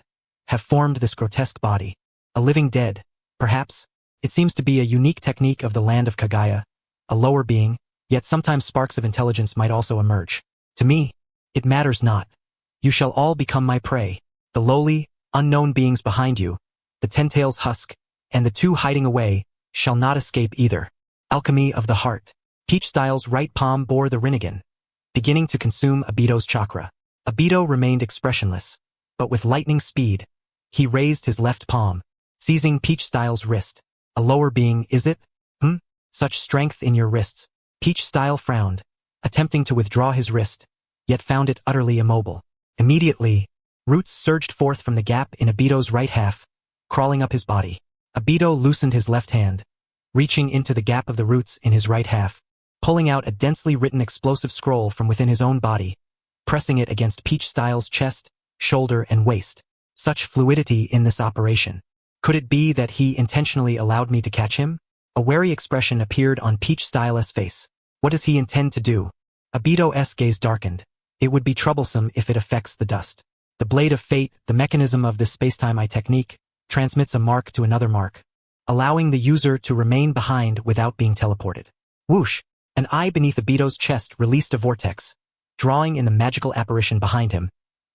have formed this grotesque body. A living dead, perhaps? It seems to be a unique technique of the land of Kagaya, a lower being, yet sometimes sparks of intelligence might also emerge. To me, it matters not. You shall all become my prey, the lowly, unknown beings behind you, the tentail's husk, and the two hiding away, shall not escape either." Alchemy of the heart. Peach-style's right palm bore the Rinnegan, beginning to consume Obito's chakra. Obito remained expressionless, but with lightning speed, he raised his left palm, seizing Peach-style's wrist. "A lower being, is it? Such strength in your wrists." Peach-style frowned, attempting to withdraw his wrist, yet found it utterly immobile. Immediately, roots surged forth from the gap in Obito's right half, crawling up his body. Obito loosened his left hand, reaching into the gap of the roots in his right half, pulling out a densely written explosive scroll from within his own body, pressing it against Peach-style's chest, shoulder, and waist. Such fluidity in this operation. Could it be that he intentionally allowed me to catch him? A wary expression appeared on Peach-style's face. What does he intend to do? Obito's gaze darkened. It would be troublesome if it affects the dust. The blade of fate, the mechanism of this spacetime technique, transmits a mark to another mark, allowing the user to remain behind without being teleported. Whoosh! An eye beneath Obito's chest released a vortex, drawing in the magical apparition behind him,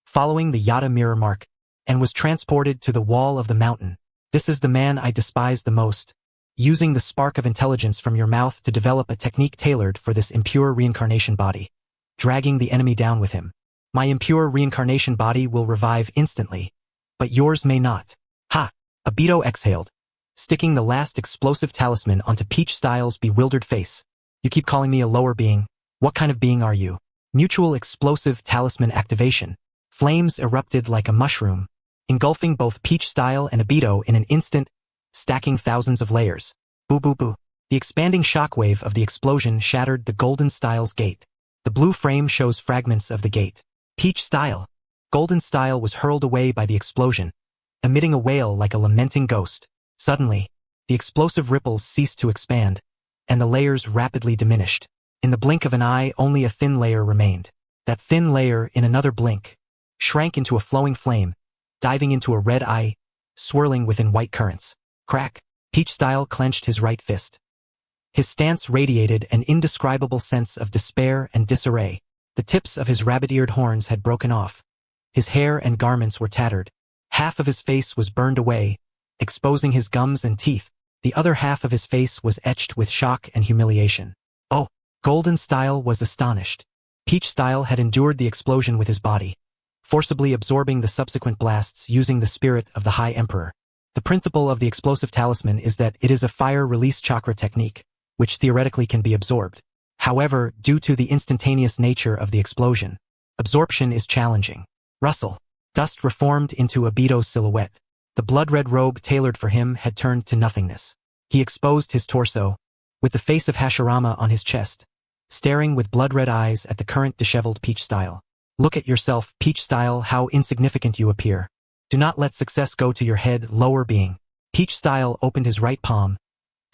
following the Yata mirror mark, and was transported to the wall of the mountain. "This is the man I despise the most. Using the spark of intelligence from your mouth to develop a technique tailored for this impure reincarnation body, dragging the enemy down with him. My impure reincarnation body will revive instantly, but yours may not." Ha! Obito exhaled, sticking the last explosive talisman onto Peach-style's bewildered face. "You keep calling me a lower being. What kind of being are you?" Mutual explosive talisman activation. Flames erupted like a mushroom, engulfing both Peach-style and Obito in an instant, stacking thousands of layers. Boo boo boo. The expanding shockwave of the explosion shattered the Golden Style's gate. The blue frame shows fragments of the gate. Peach-style. Golden Style was hurled away by the explosion, emitting a wail like a lamenting ghost. Suddenly, the explosive ripples ceased to expand, and the layers rapidly diminished. In the blink of an eye, only a thin layer remained. That thin layer, in another blink, shrank into a flowing flame, diving into a red eye, swirling within white currents. Crack! Peach-style clenched his right fist. His stance radiated an indescribable sense of despair and disarray. The tips of his rabbit-eared horns had broken off. His hair and garments were tattered. Half of his face was burned away, exposing his gums and teeth. The other half of his face was etched with shock and humiliation. Oh! Golden Style was astonished. Peach-style had endured the explosion with his body, forcibly absorbing the subsequent blasts using the spirit of the High Emperor. The principle of the explosive talisman is that it is a fire-release chakra technique, which theoretically can be absorbed. However, due to the instantaneous nature of the explosion, Absorption is challenging. Rustle. Dust reformed into Obito's silhouette. The blood-red robe tailored for him had turned to nothingness. He exposed his torso, with the face of Hashirama on his chest, staring with blood-red eyes at the current disheveled Peach Style. Look at yourself, Peach Style, how insignificant you appear. Do not let success go to your head, lower being. Peach Style opened his right palm,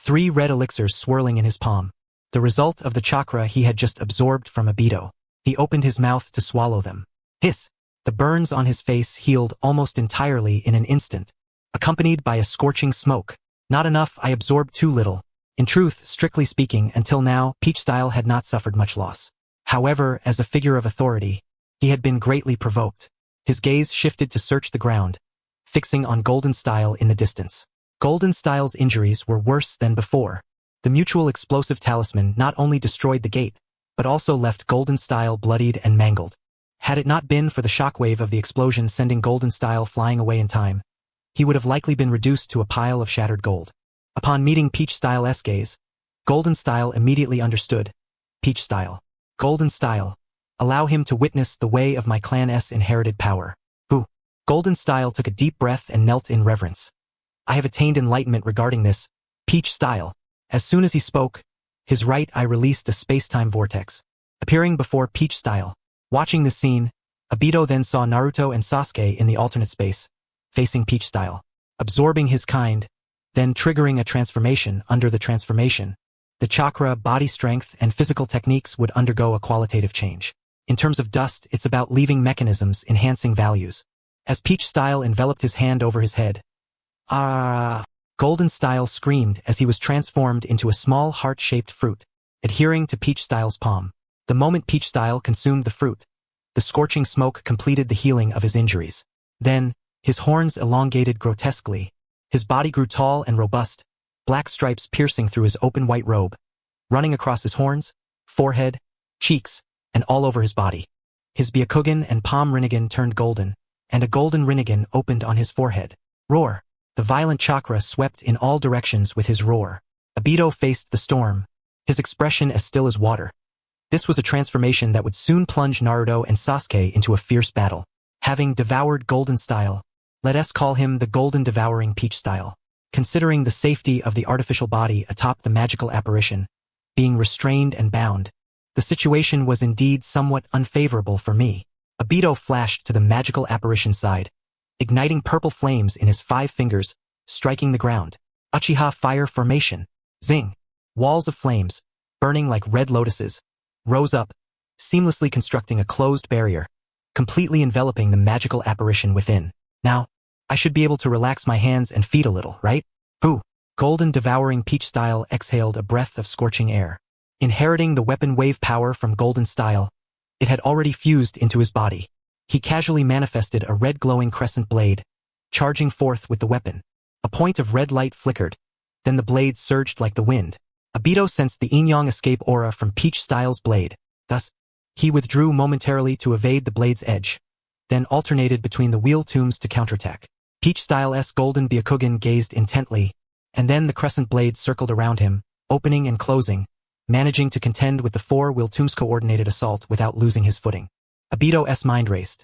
3 red elixirs swirling in his palm. The result of the chakra he had just absorbed from Obito. He opened his mouth to swallow them. Hiss! The burns on his face healed almost entirely in an instant, accompanied by a scorching smoke. Not enough, I absorbed too little. In truth, strictly speaking, until now, Peach Style had not suffered much loss. However, as a figure of authority, he had been greatly provoked. His gaze shifted to search the ground, fixing on Golden Style in the distance. Golden Style's injuries were worse than before. The mutual explosive talisman not only destroyed the gate, but also left Golden Style bloodied and mangled. Had it not been for the shockwave of the explosion sending Golden Style flying away in time, he would have likely been reduced to a pile of shattered gold. Upon meeting Peach Style's gaze, Golden Style immediately understood. Peach Style. Golden Style. Allow him to witness the way of my clan's inherited power. Who? Golden Style took a deep breath and knelt in reverence. I have attained enlightenment regarding this, Peach Style. As soon as he spoke, his right eye released a space-time vortex, appearing before Peach Style. Watching this scene, Obito then saw Naruto and Sasuke in the alternate space, facing Peach Style, absorbing his kind, then triggering a transformation. Under the transformation, the chakra, body strength, and physical techniques would undergo a qualitative change. In terms of dust, it's about leaving mechanisms, enhancing values. As Peach Style enveloped his hand over his head, "Ah!" Golden Style screamed as he was transformed into a small heart-shaped fruit, adhering to Peach Style's palm. The moment Peach Style consumed the fruit, the scorching smoke completed the healing of his injuries. Then, his horns elongated grotesquely. His body grew tall and robust, black stripes piercing through his open white robe, running across his horns, forehead, cheeks, and all over his body. His Byakugan and palm Rinnegan turned golden, and a golden Rinnegan opened on his forehead. Roar! The violent chakra swept in all directions with his roar. Obito faced the storm, his expression as still as water. This was a transformation that would soon plunge Naruto and Sasuke into a fierce battle. Having devoured Golden Style, let us call him the Golden Devouring Peach Style. Considering the safety of the artificial body atop the magical apparition, being restrained and bound, the situation was indeed somewhat unfavorable for me. Obito flashed to the magical apparition side, igniting purple flames in his 5 fingers, striking the ground. Uchiha Fire Formation. Zing! Walls of flames, burning like red lotuses, rose up, seamlessly constructing a closed barrier, completely enveloping the magical apparition within. Now, I should be able to relax my hands and feet a little, right? Boo! Golden Devouring Peach Style exhaled a breath of scorching air. Inheriting the weapon wave power from Golden Style, it had already fused into his body. He casually manifested a red glowing crescent blade, charging forth with the weapon. A point of red light flickered, then the blade surged like the wind. Obito sensed the yin-yang escape aura from Peach Style's blade. Thus, he withdrew momentarily to evade the blade's edge, then alternated between the wheel tombs to counterattack. Peach Style's golden Byakugan gazed intently, and then the crescent blade circled around him, opening and closing, managing to contend with the 4 wheel tombs' coordinated assault without losing his footing. Obito's mind raced.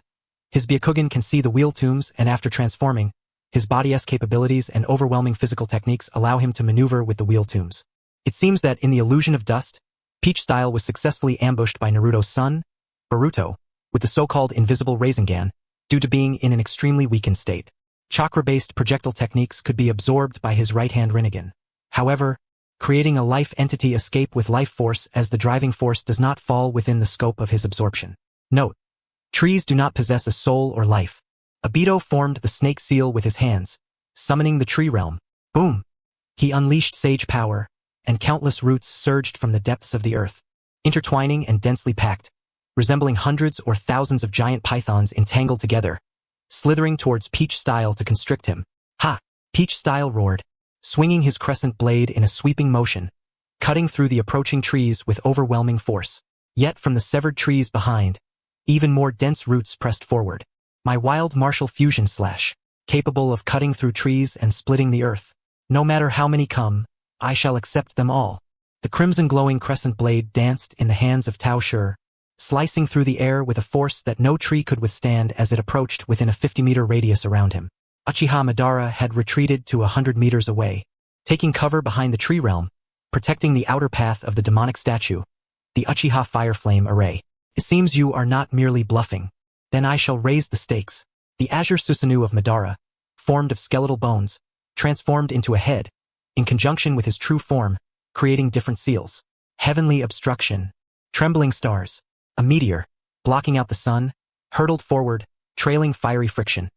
His Byakugan can see the wheel tombs, and after transforming, his body's capabilities and overwhelming physical techniques allow him to maneuver with the wheel tombs. It seems that in the illusion of dust, Peach Style was successfully ambushed by Naruto's son, Boruto, with the so-called invisible Rinnegan, due to being in an extremely weakened state. Chakra-based projectile techniques could be absorbed by his right-hand Rinnegan. However, creating a life entity escape with life force as the driving force does not fall within the scope of his absorption. Note: trees do not possess a soul or life. Obito formed the snake seal with his hands, summoning the tree realm. Boom! He unleashed sage power, and countless roots surged from the depths of the earth, intertwining and densely packed, resembling hundreds or thousands of giant pythons entangled together, slithering towards Peach Style to constrict him. Ha! Peach Style roared, swinging his crescent blade in a sweeping motion, cutting through the approaching trees with overwhelming force. Yet from the severed trees behind, even more dense roots pressed forward. My wild martial fusion slash, capable of cutting through trees and splitting the earth. No matter how many come, I shall accept them all. The crimson glowing crescent blade danced in the hands of Tao Shi, slicing through the air with a force that no tree could withstand as it approached within a 50-meter radius around him. Uchiha Madara had retreated to 100 meters away, taking cover behind the tree realm, protecting the outer path of the demonic statue, the Uchiha Fire Flame Array. It seems you are not merely bluffing. Then I shall raise the stakes. The Azure Susanoo of Madara, formed of skeletal bones, transformed into a head, in conjunction with his true form, creating different seals. Heavenly obstruction, trembling stars, a meteor, blocking out the sun, hurtled forward, trailing fiery friction.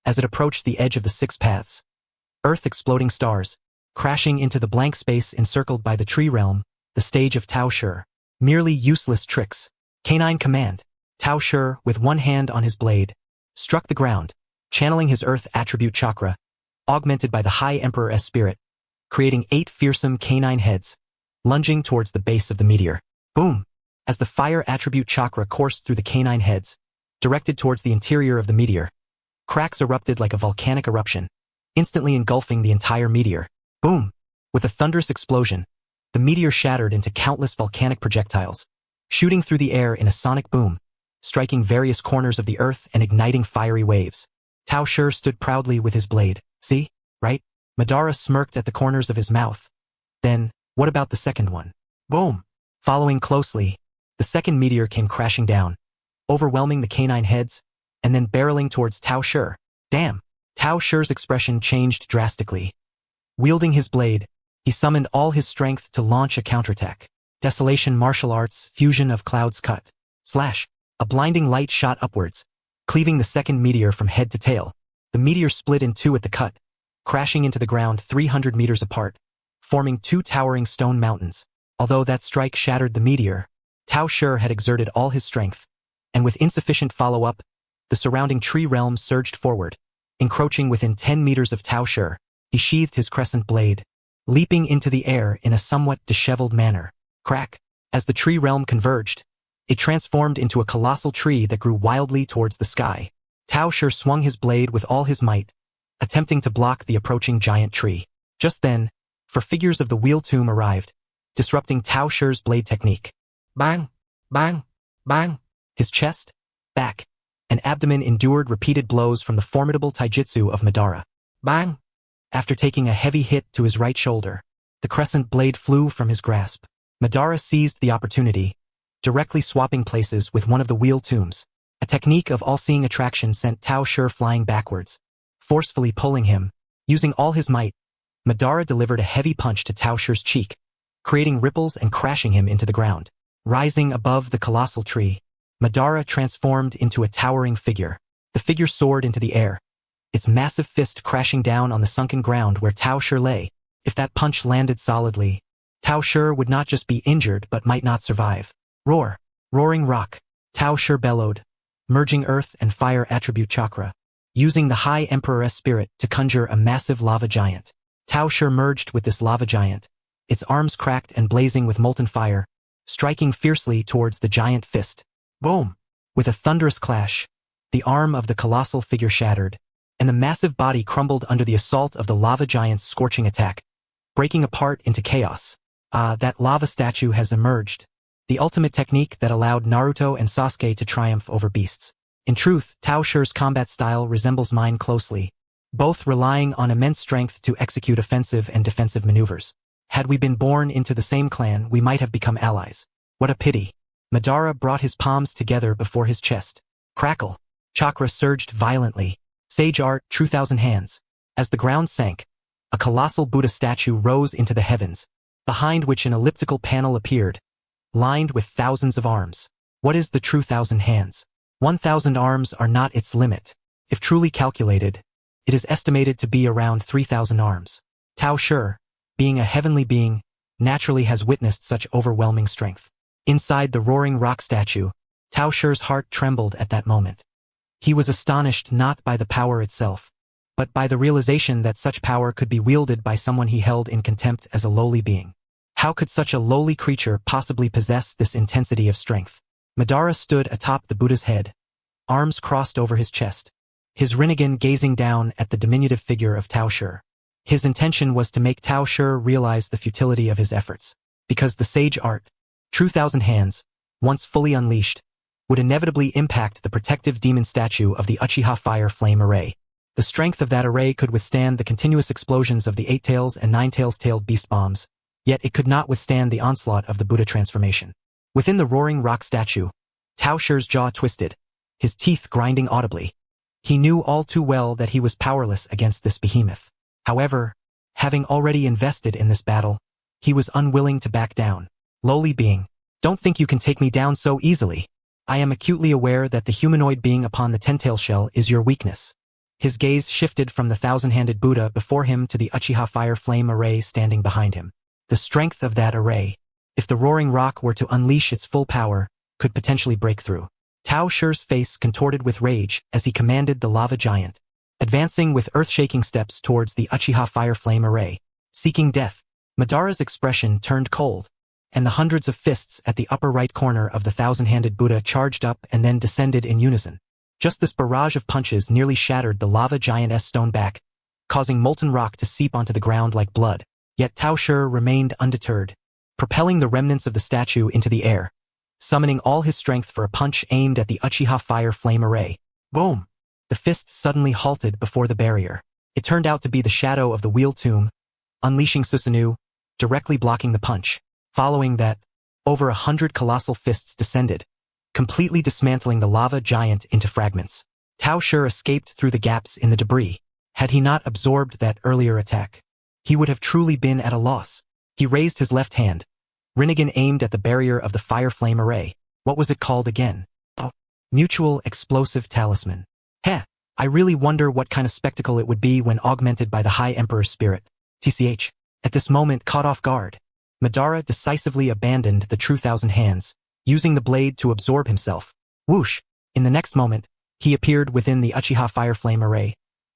As it approached the edge of the six paths, earth exploding stars, crashing into the blank space encircled by the tree realm, the stage of Tao Shi. Merely useless tricks. Canine command. Tao Shi, with one hand on his blade, struck the ground, channeling his earth attribute chakra, augmented by the High Emperor's spirit, creating 8 fearsome canine heads, lunging towards the base of the meteor. Boom! As the fire attribute chakra coursed through the canine heads, directed towards the interior of the meteor, cracks erupted like a volcanic eruption, instantly engulfing the entire meteor. Boom! With a thunderous explosion, the meteor shattered into countless volcanic projectiles, shooting through the air in a sonic boom, striking various corners of the earth and igniting fiery waves. Tao Shi stood proudly with his blade. See? Right? Madara smirked at the corners of his mouth. Then, what about the second one? Boom! Following closely, the second meteor came crashing down, overwhelming the canine heads, and then barreling towards Tao Shi. Damn! Tao Shi's expression changed drastically. Wielding his blade, he summoned all his strength to launch a counterattack. Desolation martial arts, fusion of clouds cut. Slash! A blinding light shot upwards, cleaving the second meteor from head to tail. The meteor split in two at the cut, crashing into the ground 300 meters apart, forming 2 towering stone mountains. Although that strike shattered the meteor, Tao Shi had exerted all his strength, and with insufficient follow-up, the surrounding tree realm surged forward, encroaching within 10 meters of Tao Shi. He sheathed his crescent blade, leaping into the air in a somewhat disheveled manner. Crack! As the tree realm converged, it transformed into a colossal tree that grew wildly towards the sky. Tao Shi swung his blade with all his might, attempting to block the approaching giant tree. Just then, 4 figures of the wheel tomb arrived, disrupting Tao Shi's blade technique. Bang! Bang! Bang! His chest, back, and abdomen endured repeated blows from the formidable taijutsu of Madara. Bang! After taking a heavy hit to his right shoulder, the crescent blade flew from his grasp. Madara seized the opportunity, directly swapping places with one of the wheel tombs. A technique of all-seeing attraction sent Tao Shi flying backwards, forcefully pulling him. Using all his might, Madara delivered a heavy punch to Tao Shi's cheek, creating ripples and crashing him into the ground. Rising above the colossal tree, Madara transformed into a towering figure. The figure soared into the air, its massive fist crashing down on the sunken ground where Tao Shi lay. If that punch landed solidly, Tao Shi would not just be injured but might not survive. Roar! Roaring rock! Tao Shi bellowed, merging earth and fire attribute chakra, using the High Emperor's spirit to conjure a massive lava giant. Tao Shi merged with this lava giant, its arms cracked and blazing with molten fire, striking fiercely towards the giant fist. Boom! With a thunderous clash, the arm of the colossal figure shattered, and the massive body crumbled under the assault of the lava giant's scorching attack, breaking apart into chaos. That lava statue has emerged, the ultimate technique that allowed Naruto and Sasuke to triumph over beasts. In truth, Tao Shi's combat style resembles mine closely, both relying on immense strength to execute offensive and defensive maneuvers. Had we been born into the same clan, we might have become allies. What a pity. Madara brought his palms together before his chest. Crackle. Chakra surged violently. Sage art, true thousand hands. As the ground sank, a colossal Buddha statue rose into the heavens, behind which an elliptical panel appeared, lined with thousands of arms. What is the true thousand hands? 1,000 arms are not its limit. If truly calculated, it is estimated to be around 3,000 arms. Tao Shi, being a heavenly being, naturally has witnessed such overwhelming strength. Inside the roaring rock statue, Tao Shi's heart trembled at that moment. He was astonished not by the power itself, but by the realization that such power could be wielded by someone he held in contempt as a lowly being. How could such a lowly creature possibly possess this intensity of strength? Madara stood atop the Buddha's head, arms crossed over his chest, his Rinnegan gazing down at the diminutive figure of Tao Shi. His intention was to make Tao Shi realize the futility of his efforts, because the sage art, true thousand hands, once fully unleashed, would inevitably impact the protective demon statue of the Uchiha Fire Flame Array. The strength of that array could withstand the continuous explosions of the 8 Tails and 9 Tails tailed beast bombs, yet it could not withstand the onslaught of the Buddha transformation. Within the roaring rock statue, Tao Shi's jaw twisted, his teeth grinding audibly. He knew all too well that he was powerless against this behemoth. However, having already invested in this battle, he was unwilling to back down. Lowly being, don't think you can take me down so easily. I am acutely aware that the humanoid being upon the 10-tail shell is your weakness. His gaze shifted from the thousand-handed Buddha before him to the Uchiha Fire Flame Array standing behind him. The strength of that array, if the roaring rock were to unleash its full power, could potentially break through. Tao Shi's face contorted with rage as he commanded the lava giant, advancing with earth-shaking steps towards the Uchiha Fire Flame Array, seeking death. Madara's expression turned cold, and the hundreds of fists at the upper right corner of the thousand-handed Buddha charged up and then descended in unison. Just this barrage of punches nearly shattered the lava giant's stone back, causing molten rock to seep onto the ground like blood. Yet Tao Shi remained undeterred, propelling the remnants of the statue into the air, summoning all his strength for a punch aimed at the Uchiha Fire Flame Array. Boom! The fist suddenly halted before the barrier. It turned out to be the shadow of the wheel tomb, unleashing Susanoo, directly blocking the punch. Following that, over 100 colossal fists descended, completely dismantling the lava giant into fragments. Tao Shi escaped through the gaps in the debris. Had he not absorbed that earlier attack, he would have truly been at a loss. He raised his left hand. Rinnegan aimed at the barrier of the Fire Flame Array. What was it called again? Oh, Mutual Explosive Talisman. Heh, I really wonder what kind of spectacle it would be when augmented by the High Emperor's spirit. TCH. At this moment, caught off guard, Madara decisively abandoned the True Thousand Hands, using the blade to absorb himself. Whoosh! In the next moment, he appeared within the Uchiha Fire Flame Array,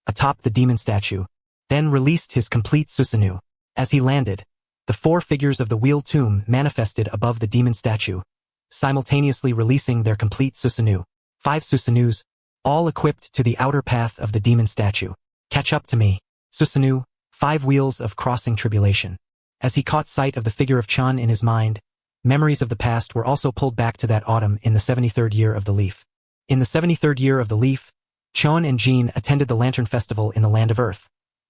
atop the demon statue, then released his complete Susanoo. As he landed, the 4 figures of the wheel tomb manifested above the demon statue, simultaneously releasing their complete Susanoo. 5 Susanoos, all equipped to the outer path of the demon statue. Catch up to me, Susanoo, 5 wheels of crossing tribulation. As he caught sight of the figure of Chen in his mind, memories of the past were also pulled back to that autumn in the 73rd year of the leaf. In the 73rd year of the leaf, Chen and Jin attended the Lantern Festival in the Land of Earth,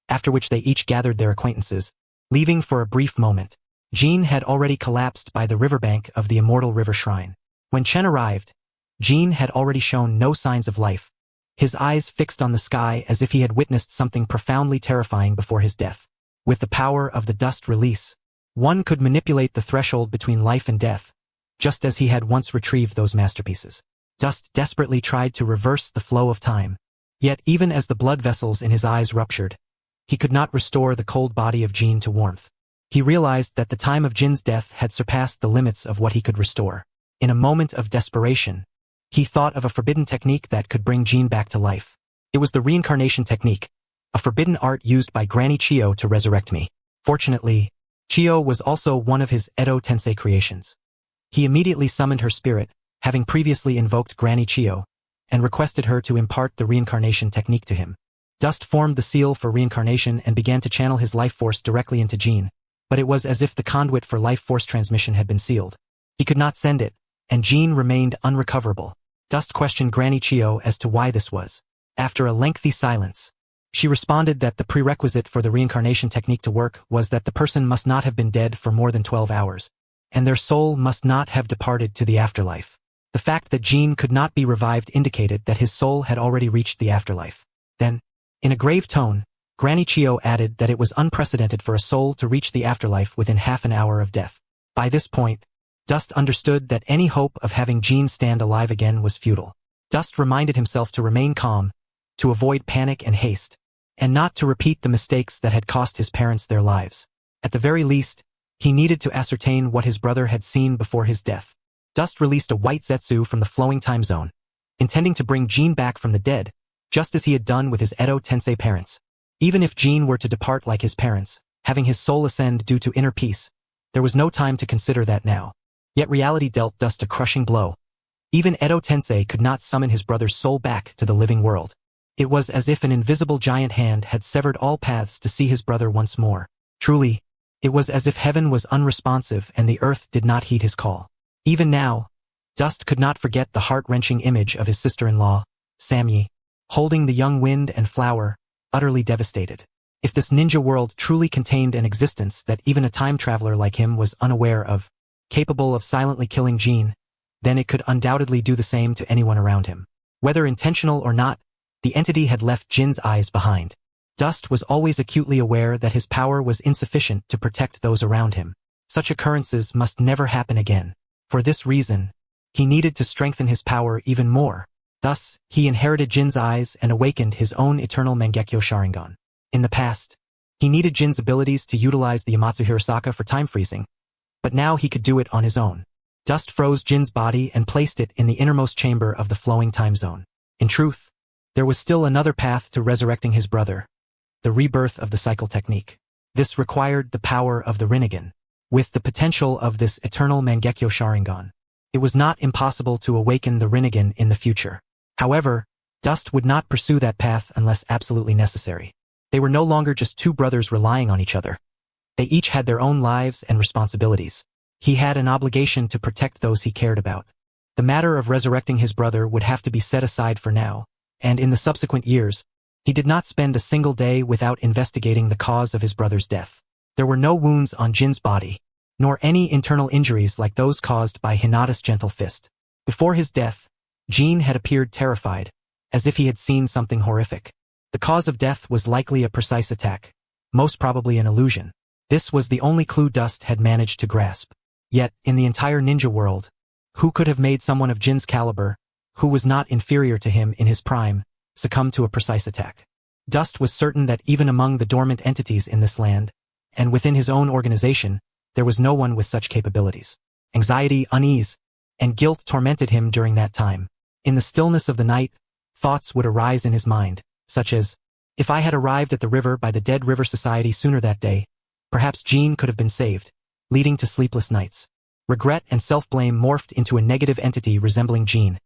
after which they each gathered their acquaintances, leaving for a brief moment. Jin had already collapsed by the riverbank of the Immortal River Shrine. When Chen arrived, Jin had already shown no signs of life, his eyes fixed on the sky as if he had witnessed something profoundly terrifying before his death. With the power of the dust release, one could manipulate the threshold between life and death, just as he had once retrieved those masterpieces. Dust desperately tried to reverse the flow of time. Yet even as the blood vessels in his eyes ruptured, he could not restore the cold body of Jin to warmth. He realized that the time of Jin's death had surpassed the limits of what he could restore. In a moment of desperation, he thought of a forbidden technique that could bring Jin back to life. It was the reincarnation technique, a forbidden art used by Granny Chiyo to resurrect me. Fortunately, Chiyo was also one of his Edo Tensei creations. He immediately summoned her spirit, having previously invoked Granny Chiyo, and requested her to impart the reincarnation technique to him. Dust formed the seal for reincarnation and began to channel his life force directly into Jin, but it was as if the conduit for life force transmission had been sealed. He could not send it, and Jin remained unrecoverable. Dust questioned Granny Chiyo as to why this was. After a lengthy silence, she responded that the prerequisite for the reincarnation technique to work was that the person must not have been dead for more than 12 hours, and their soul must not have departed to the afterlife. The fact that Jin could not be revived indicated that his soul had already reached the afterlife. Then, in a grave tone, Granny Chiyo added that it was unprecedented for a soul to reach the afterlife within half an hour of death. By this point, Dust understood that any hope of having Jin stand alive again was futile. Dust reminded himself to remain calm, to avoid panic and haste, and not to repeat the mistakes that had cost his parents their lives. At the very least, he needed to ascertain what his brother had seen before his death. Dust released a white zetsu from the flowing time zone, intending to bring Jin back from the dead, just as he had done with his Edo Tensei parents. Even if Jin were to depart like his parents, having his soul ascend due to inner peace, there was no time to consider that now. Yet reality dealt Dust a crushing blow. Even Edo Tensei could not summon his brother's soul back to the living world. It was as if an invisible giant hand had severed all paths to see his brother once more. Truly, it was as if heaven was unresponsive and the earth did not heed his call. Even now, Dust could not forget the heart-wrenching image of his sister-in-law, Samyi, holding the young wind and flower, utterly devastated. If this ninja world truly contained an existence that even a time traveler like him was unaware of, capable of silently killing Jin, then it could undoubtedly do the same to anyone around him. Whether intentional or not, the entity had left Jin's eyes behind. Dust was always acutely aware that his power was insufficient to protect those around him. Such occurrences must never happen again. For this reason, he needed to strengthen his power even more. Thus, he inherited Jin's eyes and awakened his own Eternal Mangekyo Sharingan. In the past, he needed Jin's abilities to utilize the Yamatsu Hirasaka for time freezing, but now he could do it on his own. Dust froze Jin's body and placed it in the innermost chamber of the flowing time zone. In truth, there was still another path to resurrecting his brother, the rebirth of the cycle technique. This required the power of the Rinnegan. With the potential of this Eternal Mangekyo Sharingan, it was not impossible to awaken the Rinnegan in the future. However, Dust would not pursue that path unless absolutely necessary. They were no longer just two brothers relying on each other. They each had their own lives and responsibilities. He had an obligation to protect those he cared about. The matter of resurrecting his brother would have to be set aside for now, and in the subsequent years, he did not spend a single day without investigating the cause of his brother's death. There were no wounds on Jin's body, nor any internal injuries like those caused by Hinata's gentle fist. Before his death, Jin had appeared terrified, as if he had seen something horrific. The cause of death was likely a precise attack, most probably an illusion. This was the only clue Dust had managed to grasp. Yet, in the entire ninja world, who could have made someone of Jin's caliber, who was not inferior to him in his prime, succumb to a precise attack? Dust was certain that even among the dormant entities in this land, and within his own organization, there was no one with such capabilities. Anxiety, unease, and guilt tormented him during that time. In the stillness of the night, thoughts would arise in his mind, such as, if I had arrived at the river by the Dead River Society sooner that day, perhaps Jin could have been saved, leading to sleepless nights. Regret and self-blame morphed into a negative entity resembling Jin,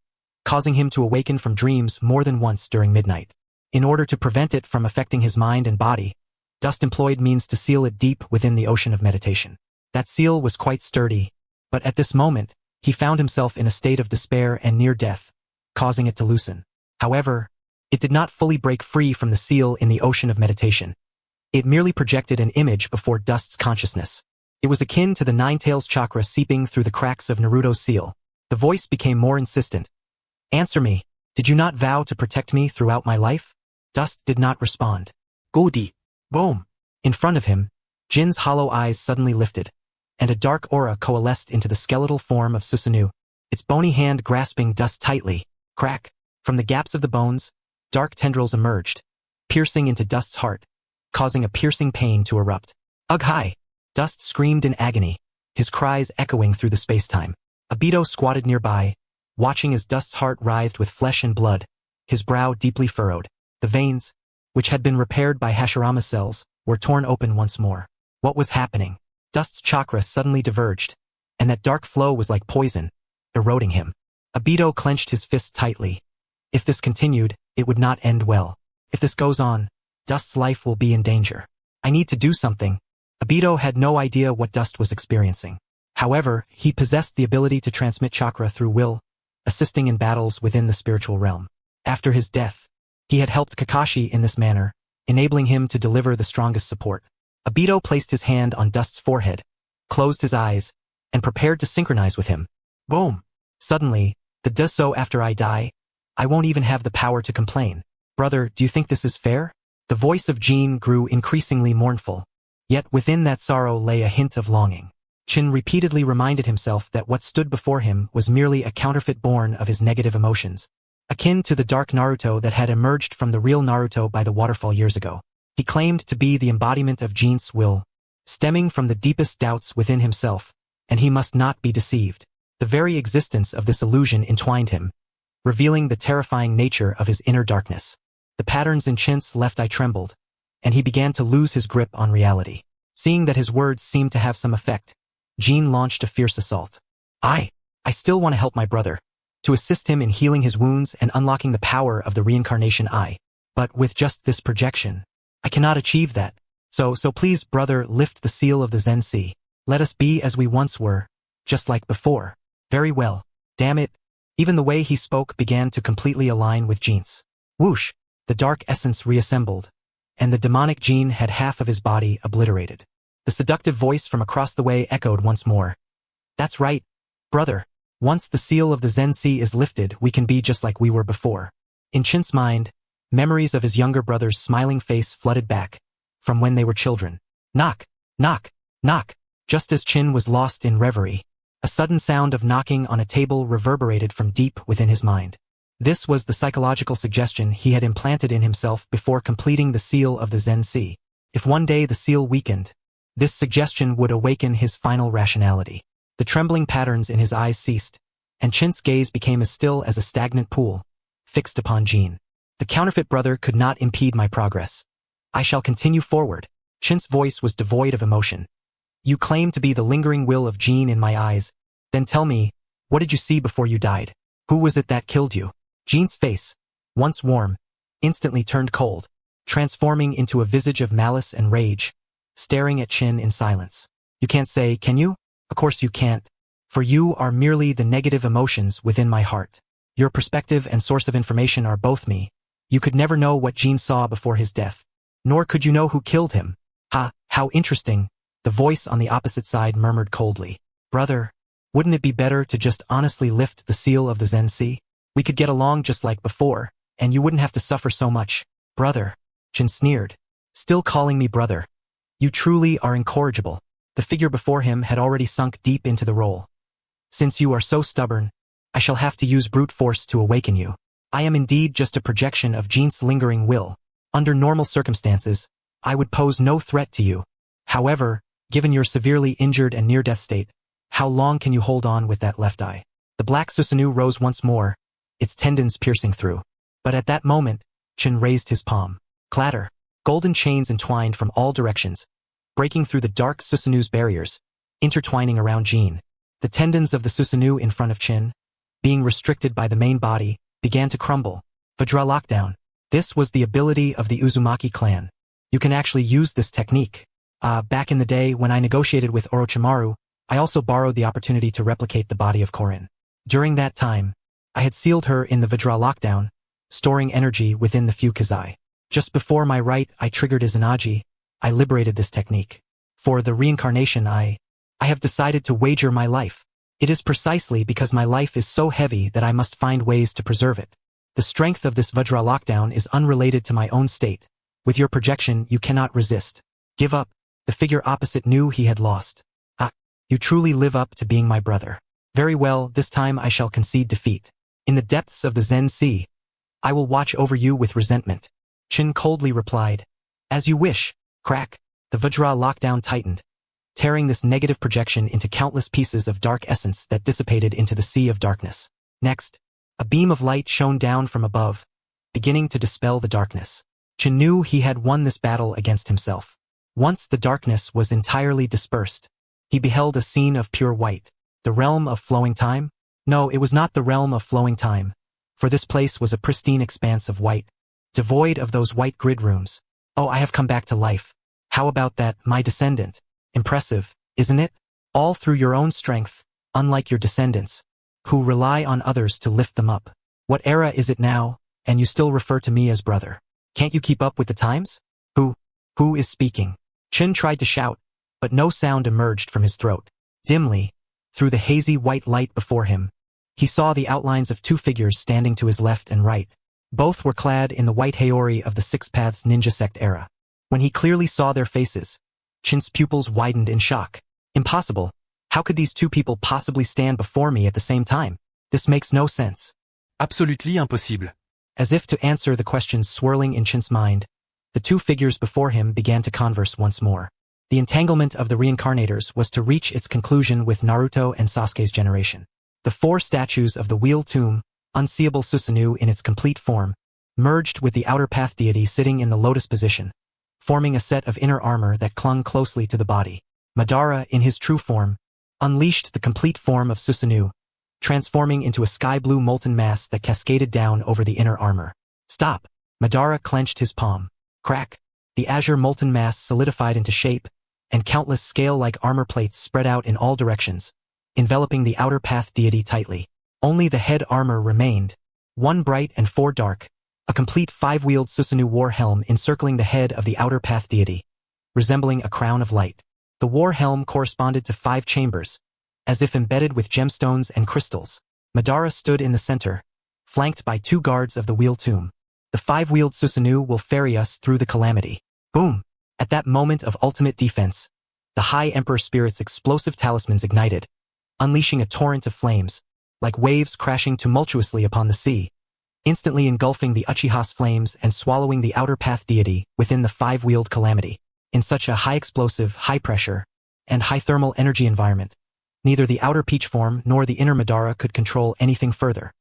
causing him to awaken from dreams more than once during midnight. In order to prevent it from affecting his mind and body, Dust employed means to seal it deep within the ocean of meditation. That seal was quite sturdy, but at this moment, he found himself in a state of despair and near death, causing it to loosen. However, it did not fully break free from the seal in the ocean of meditation. It merely projected an image before Dust's consciousness. It was akin to the Nine-Tails chakra seeping through the cracks of Naruto's seal. The voice became more insistent. Answer me, did you not vow to protect me throughout my life? Dust did not respond. Godi. Boom. In front of him, Jin's hollow eyes suddenly lifted, and a dark aura coalesced into the skeletal form of Susanoo, its bony hand grasping Dust tightly. Crack. From the gaps of the bones, dark tendrils emerged, piercing into Dust's heart, causing a piercing pain to erupt. Ugh hi! Dust screamed in agony, his cries echoing through the space-time. Obito squatted nearby, watching as Dust's heart writhed with flesh and blood, his brow deeply furrowed. The veins, which had been repaired by Hashirama cells, were torn open once more. What was happening? Dust's chakra suddenly diverged, and that dark flow was like poison, eroding him. Obito clenched his fist tightly. If this continued, it would not end well. If this goes on, Dust's life will be in danger. I need to do something. Obito had no idea what Dust was experiencing. However, he possessed the ability to transmit chakra through will, assisting in battles within the spiritual realm. After his death, he had helped Kakashi in this manner, enabling him to deliver the strongest support. Obito placed his hand on Dust's forehead, closed his eyes, and prepared to synchronize with him. Boom! Suddenly, the does so after I die, I won't even have the power to complain. Brother, do you think this is fair? The voice of Jin grew increasingly mournful, yet within that sorrow lay a hint of longing. Chen repeatedly reminded himself that what stood before him was merely a counterfeit born of his negative emotions, akin to the dark Naruto that had emerged from the real Naruto by the waterfall years ago. He claimed to be the embodiment of Jin's will, stemming from the deepest doubts within himself, and he must not be deceived. The very existence of this illusion entwined him, revealing the terrifying nature of his inner darkness. The patterns in Chen's left eye trembled, and he began to lose his grip on reality. Seeing that his words seemed to have some effect, Jin launched a fierce assault. I still want to help my brother, to assist him in healing his wounds and unlocking the power of the reincarnation eye. But with just this projection, I cannot achieve that. So please, brother, lift the seal of the Zen Sea. Let us be as we once were, just like before. Very well. Damn it. Even the way he spoke began to completely align with Jin's. Whoosh, the dark essence reassembled, and the demonic Jin had half of his body obliterated. The seductive voice from across the way echoed once more. That's right, brother. Once the seal of the Zen Sea is lifted, we can be just like we were before. In Chin's mind, memories of his younger brother's smiling face flooded back, from when they were children. Knock, knock, knock. Just as Chen was lost in reverie, a sudden sound of knocking on a table reverberated from deep within his mind. This was the psychological suggestion he had implanted in himself before completing the seal of the Zen Sea. If one day the seal weakened, this suggestion would awaken his final rationality. The trembling patterns in his eyes ceased, and Chen's gaze became as still as a stagnant pool, fixed upon Jin. The counterfeit brother could not impede my progress. I shall continue forward. Chen's voice was devoid of emotion. You claim to be the lingering will of Jin in my eyes. Then tell me, what did you see before you died? Who was it that killed you? Jin's face, once warm, instantly turned cold, transforming into a visage of malice and rage, staring at Chen in silence. You can't say, can you? Of course you can't, for you are merely the negative emotions within my heart. Your perspective and source of information are both me. You could never know what Jin saw before his death, nor could you know who killed him. Ha, how interesting, the voice on the opposite side murmured coldly. Brother, wouldn't it be better to just honestly lift the seal of the Zen Sea? We could get along just like before, and you wouldn't have to suffer so much. Brother, Chen sneered, still calling me brother. You truly are incorrigible. The figure before him had already sunk deep into the role. Since you are so stubborn, I shall have to use brute force to awaken you. I am indeed just a projection of Jin's lingering will. Under normal circumstances, I would pose no threat to you. However, given your severely injured and near-death state, how long can you hold on with that left eye? The black Susanoo rose once more, its tendons piercing through. But at that moment, Chen raised his palm. Clatter. Golden chains entwined from all directions, breaking through the dark Susanoo's barriers, intertwining around Jin. The tendons of the Susanoo in front of Chen, being restricted by the main body, began to crumble. Vajra lockdown. This was the ability of the Uzumaki clan. You can actually use this technique. Back in the day when I negotiated with Orochimaru, I also borrowed the opportunity to replicate the body of Korin. During that time, I had sealed her in the Vajra lockdown, storing energy within the Fukizai. Just before my right eye triggered Izanagi, I liberated this technique. For the reincarnation I have decided to wager my life. It is precisely because my life is so heavy that I must find ways to preserve it. The strength of this Vajra lockdown is unrelated to my own state. With your projection, you cannot resist. Give up. The figure opposite knew he had lost. You truly live up to being my brother. Very well, this time I shall concede defeat. In the depths of the Zen Sea, I will watch over you with resentment. Chen coldly replied. As you wish. Crack. The Vajra lockdown tightened, tearing this negative projection into countless pieces of dark essence that dissipated into the sea of darkness. Next, a beam of light shone down from above, beginning to dispel the darkness. Chen knew he had won this battle against himself. Once the darkness was entirely dispersed, he beheld a scene of pure white. The realm of flowing time? No, it was not the realm of flowing time, for this place was a pristine expanse of white, devoid of those white grid rooms. Oh, I have come back to life. How about that, my descendant? Impressive, isn't it? All through your own strength, unlike your descendants, who rely on others to lift them up. What era is it now, and you still refer to me as brother? Can't you keep up with the times? Who is speaking? Chen tried to shout, but no sound emerged from his throat. Dimly, through the hazy white light before him, he saw the outlines of two figures standing to his left and right. Both were clad in the white haori of the Six Paths ninja sect era. When he clearly saw their faces, Chen's pupils widened in shock. Impossible. How could these two people possibly stand before me at the same time? This makes no sense. Absolutely impossible. As if to answer the questions swirling in Chen's mind, the two figures before him began to converse once more. The entanglement of the reincarnators was to reach its conclusion with Naruto and Sasuke's generation. The four statues of the Wheel Tomb, unseeable Susanoo in its complete form, merged with the outer path deity sitting in the lotus position, forming a set of inner armor that clung closely to the body. Madara, in his true form, unleashed the complete form of Susanoo, transforming into a sky-blue molten mass that cascaded down over the inner armor. Stop! Madara clenched his palm. Crack! The azure molten mass solidified into shape, and countless scale-like armor plates spread out in all directions, enveloping the outer path deity tightly. Only the head armor remained, 1 bright and 4 dark, a complete 5-wheeled Susanoo war helm encircling the head of the outer path deity, resembling a crown of light. The war helm corresponded to 5 chambers, as if embedded with gemstones and crystals. Madara stood in the center, flanked by 2 guards of the wheel tomb. The 5-wheeled Susanoo will ferry us through the calamity. Boom! At that moment of ultimate defense, the High Emperor Spirit's explosive talismans ignited, unleashing a torrent of flames, like waves crashing tumultuously upon the sea, instantly engulfing the Uchiha's flames and swallowing the outer path deity within the 5-wheeled calamity. In such a high-explosive, high-pressure, and high-thermal energy environment, neither the outer peach form nor the inner Madara could control anything further.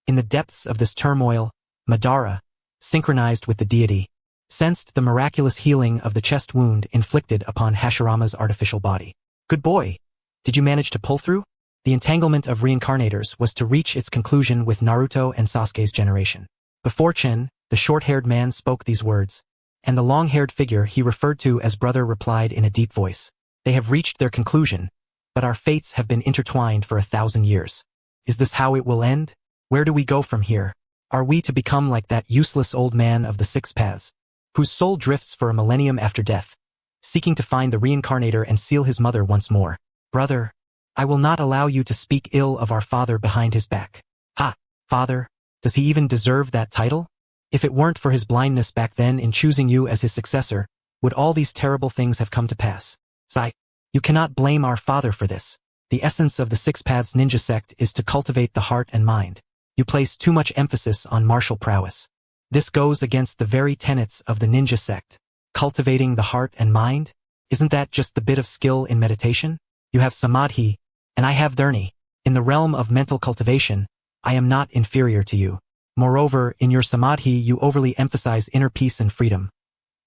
In the depths of this turmoil, Madara, synchronized with the deity, sensed the miraculous healing of the chest wound inflicted upon Hashirama's artificial body. Good boy! Did you manage to pull through? The entanglement of reincarnators was to reach its conclusion with Naruto and Sasuke's generation. Before Chen, the short-haired man spoke these words, and the long-haired figure he referred to as brother replied in a deep voice. They have reached their conclusion, but our fates have been intertwined for 1,000 years. Is this how it will end? Where do we go from here? Are we to become like that useless old man of the 6 paths, whose soul drifts for a millennium after death, seeking to find the reincarnator and seal his mother once more? Brother, I will not allow you to speak ill of our father behind his back. Ha! Father, does he even deserve that title? If it weren't for his blindness back then in choosing you as his successor, would all these terrible things have come to pass? Sigh. You cannot blame our father for this. The essence of the 6 Paths ninja sect is to cultivate the heart and mind. You place too much emphasis on martial prowess. This goes against the very tenets of the ninja sect. Cultivating the heart and mind? Isn't that just the bit of skill in meditation? You have samadhi, and I have dharni. In the realm of mental cultivation, I am not inferior to you. Moreover, in your samadhi you overly emphasize inner peace and freedom.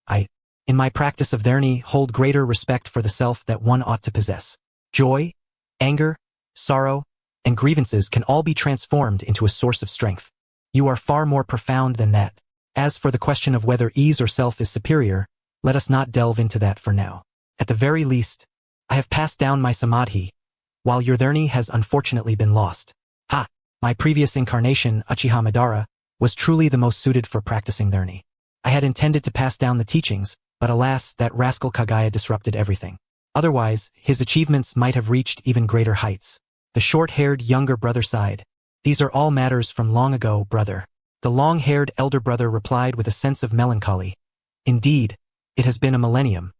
I, in my practice of dharni, hold greater respect for the self that one ought to possess. Joy, anger, sorrow, and grievances can all be transformed into a source of strength. You are far more profound than that. As for the question of whether ease or self is superior, let us not delve into that for now. At the very least, I have passed down my samadhi, while your dharni has unfortunately been lost. Ha! My previous incarnation, Uchiha Madara, was truly the most suited for practicing dharni. I had intended to pass down the teachings, but alas, that rascal Kagaya disrupted everything. Otherwise, his achievements might have reached even greater heights. The short-haired younger brother sighed. These are all matters from long ago, brother. The long-haired elder brother replied with a sense of melancholy. Indeed, it has been a millennium.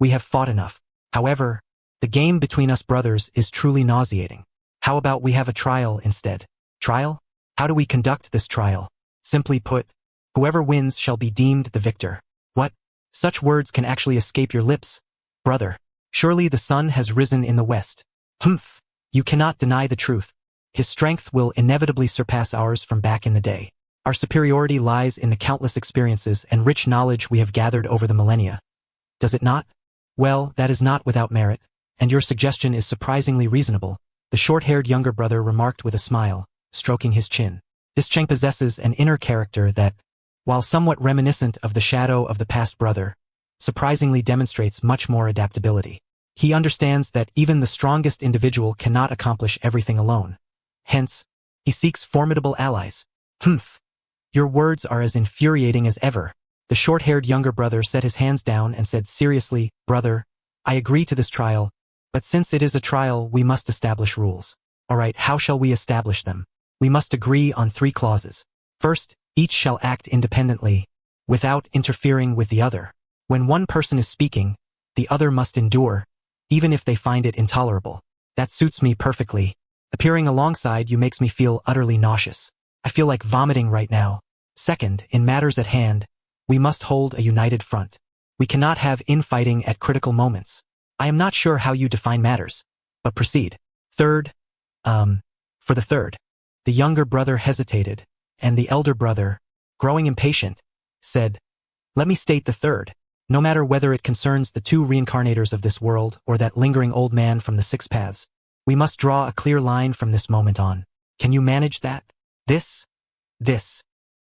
We have fought enough. However, the game between us brothers is truly nauseating. How about we have a trial instead? Trial? How do we conduct this trial? Simply put, whoever wins shall be deemed the victor. What? Such words can actually escape your lips? Brother, surely the sun has risen in the west. Humph! You cannot deny the truth. His strength will inevitably surpass ours from back in the day. Our superiority lies in the countless experiences and rich knowledge we have gathered over the millennia. Does it not? Well, that is not without merit, and your suggestion is surprisingly reasonable, the short-haired younger brother remarked with a smile, stroking his chin. This Chen possesses an inner character that, while somewhat reminiscent of the shadow of the past brother, surprisingly demonstrates much more adaptability. He understands that even the strongest individual cannot accomplish everything alone. Hence, he seeks formidable allies. Humph! Your words are as infuriating as ever. The short-haired younger brother set his hands down and said seriously, Brother, I agree to this trial, but since it is a trial, we must establish rules. Alright, how shall we establish them? We must agree on 3 clauses. First, each shall act independently, without interfering with the other. When one person is speaking, the other must endure, even if they find it intolerable. That suits me perfectly. Appearing alongside you makes me feel utterly nauseous. I feel like vomiting right now. Second, in matters at hand, we must hold a united front. We cannot have infighting at critical moments. I am not sure how you define matters, but proceed. Third, for the third. The younger brother hesitated, and the elder brother, growing impatient, said, Let me state the third. No matter whether it concerns the 2 reincarnators of this world or that lingering old man from the 6 paths, we must draw a clear line from this moment on. Can you manage that? This.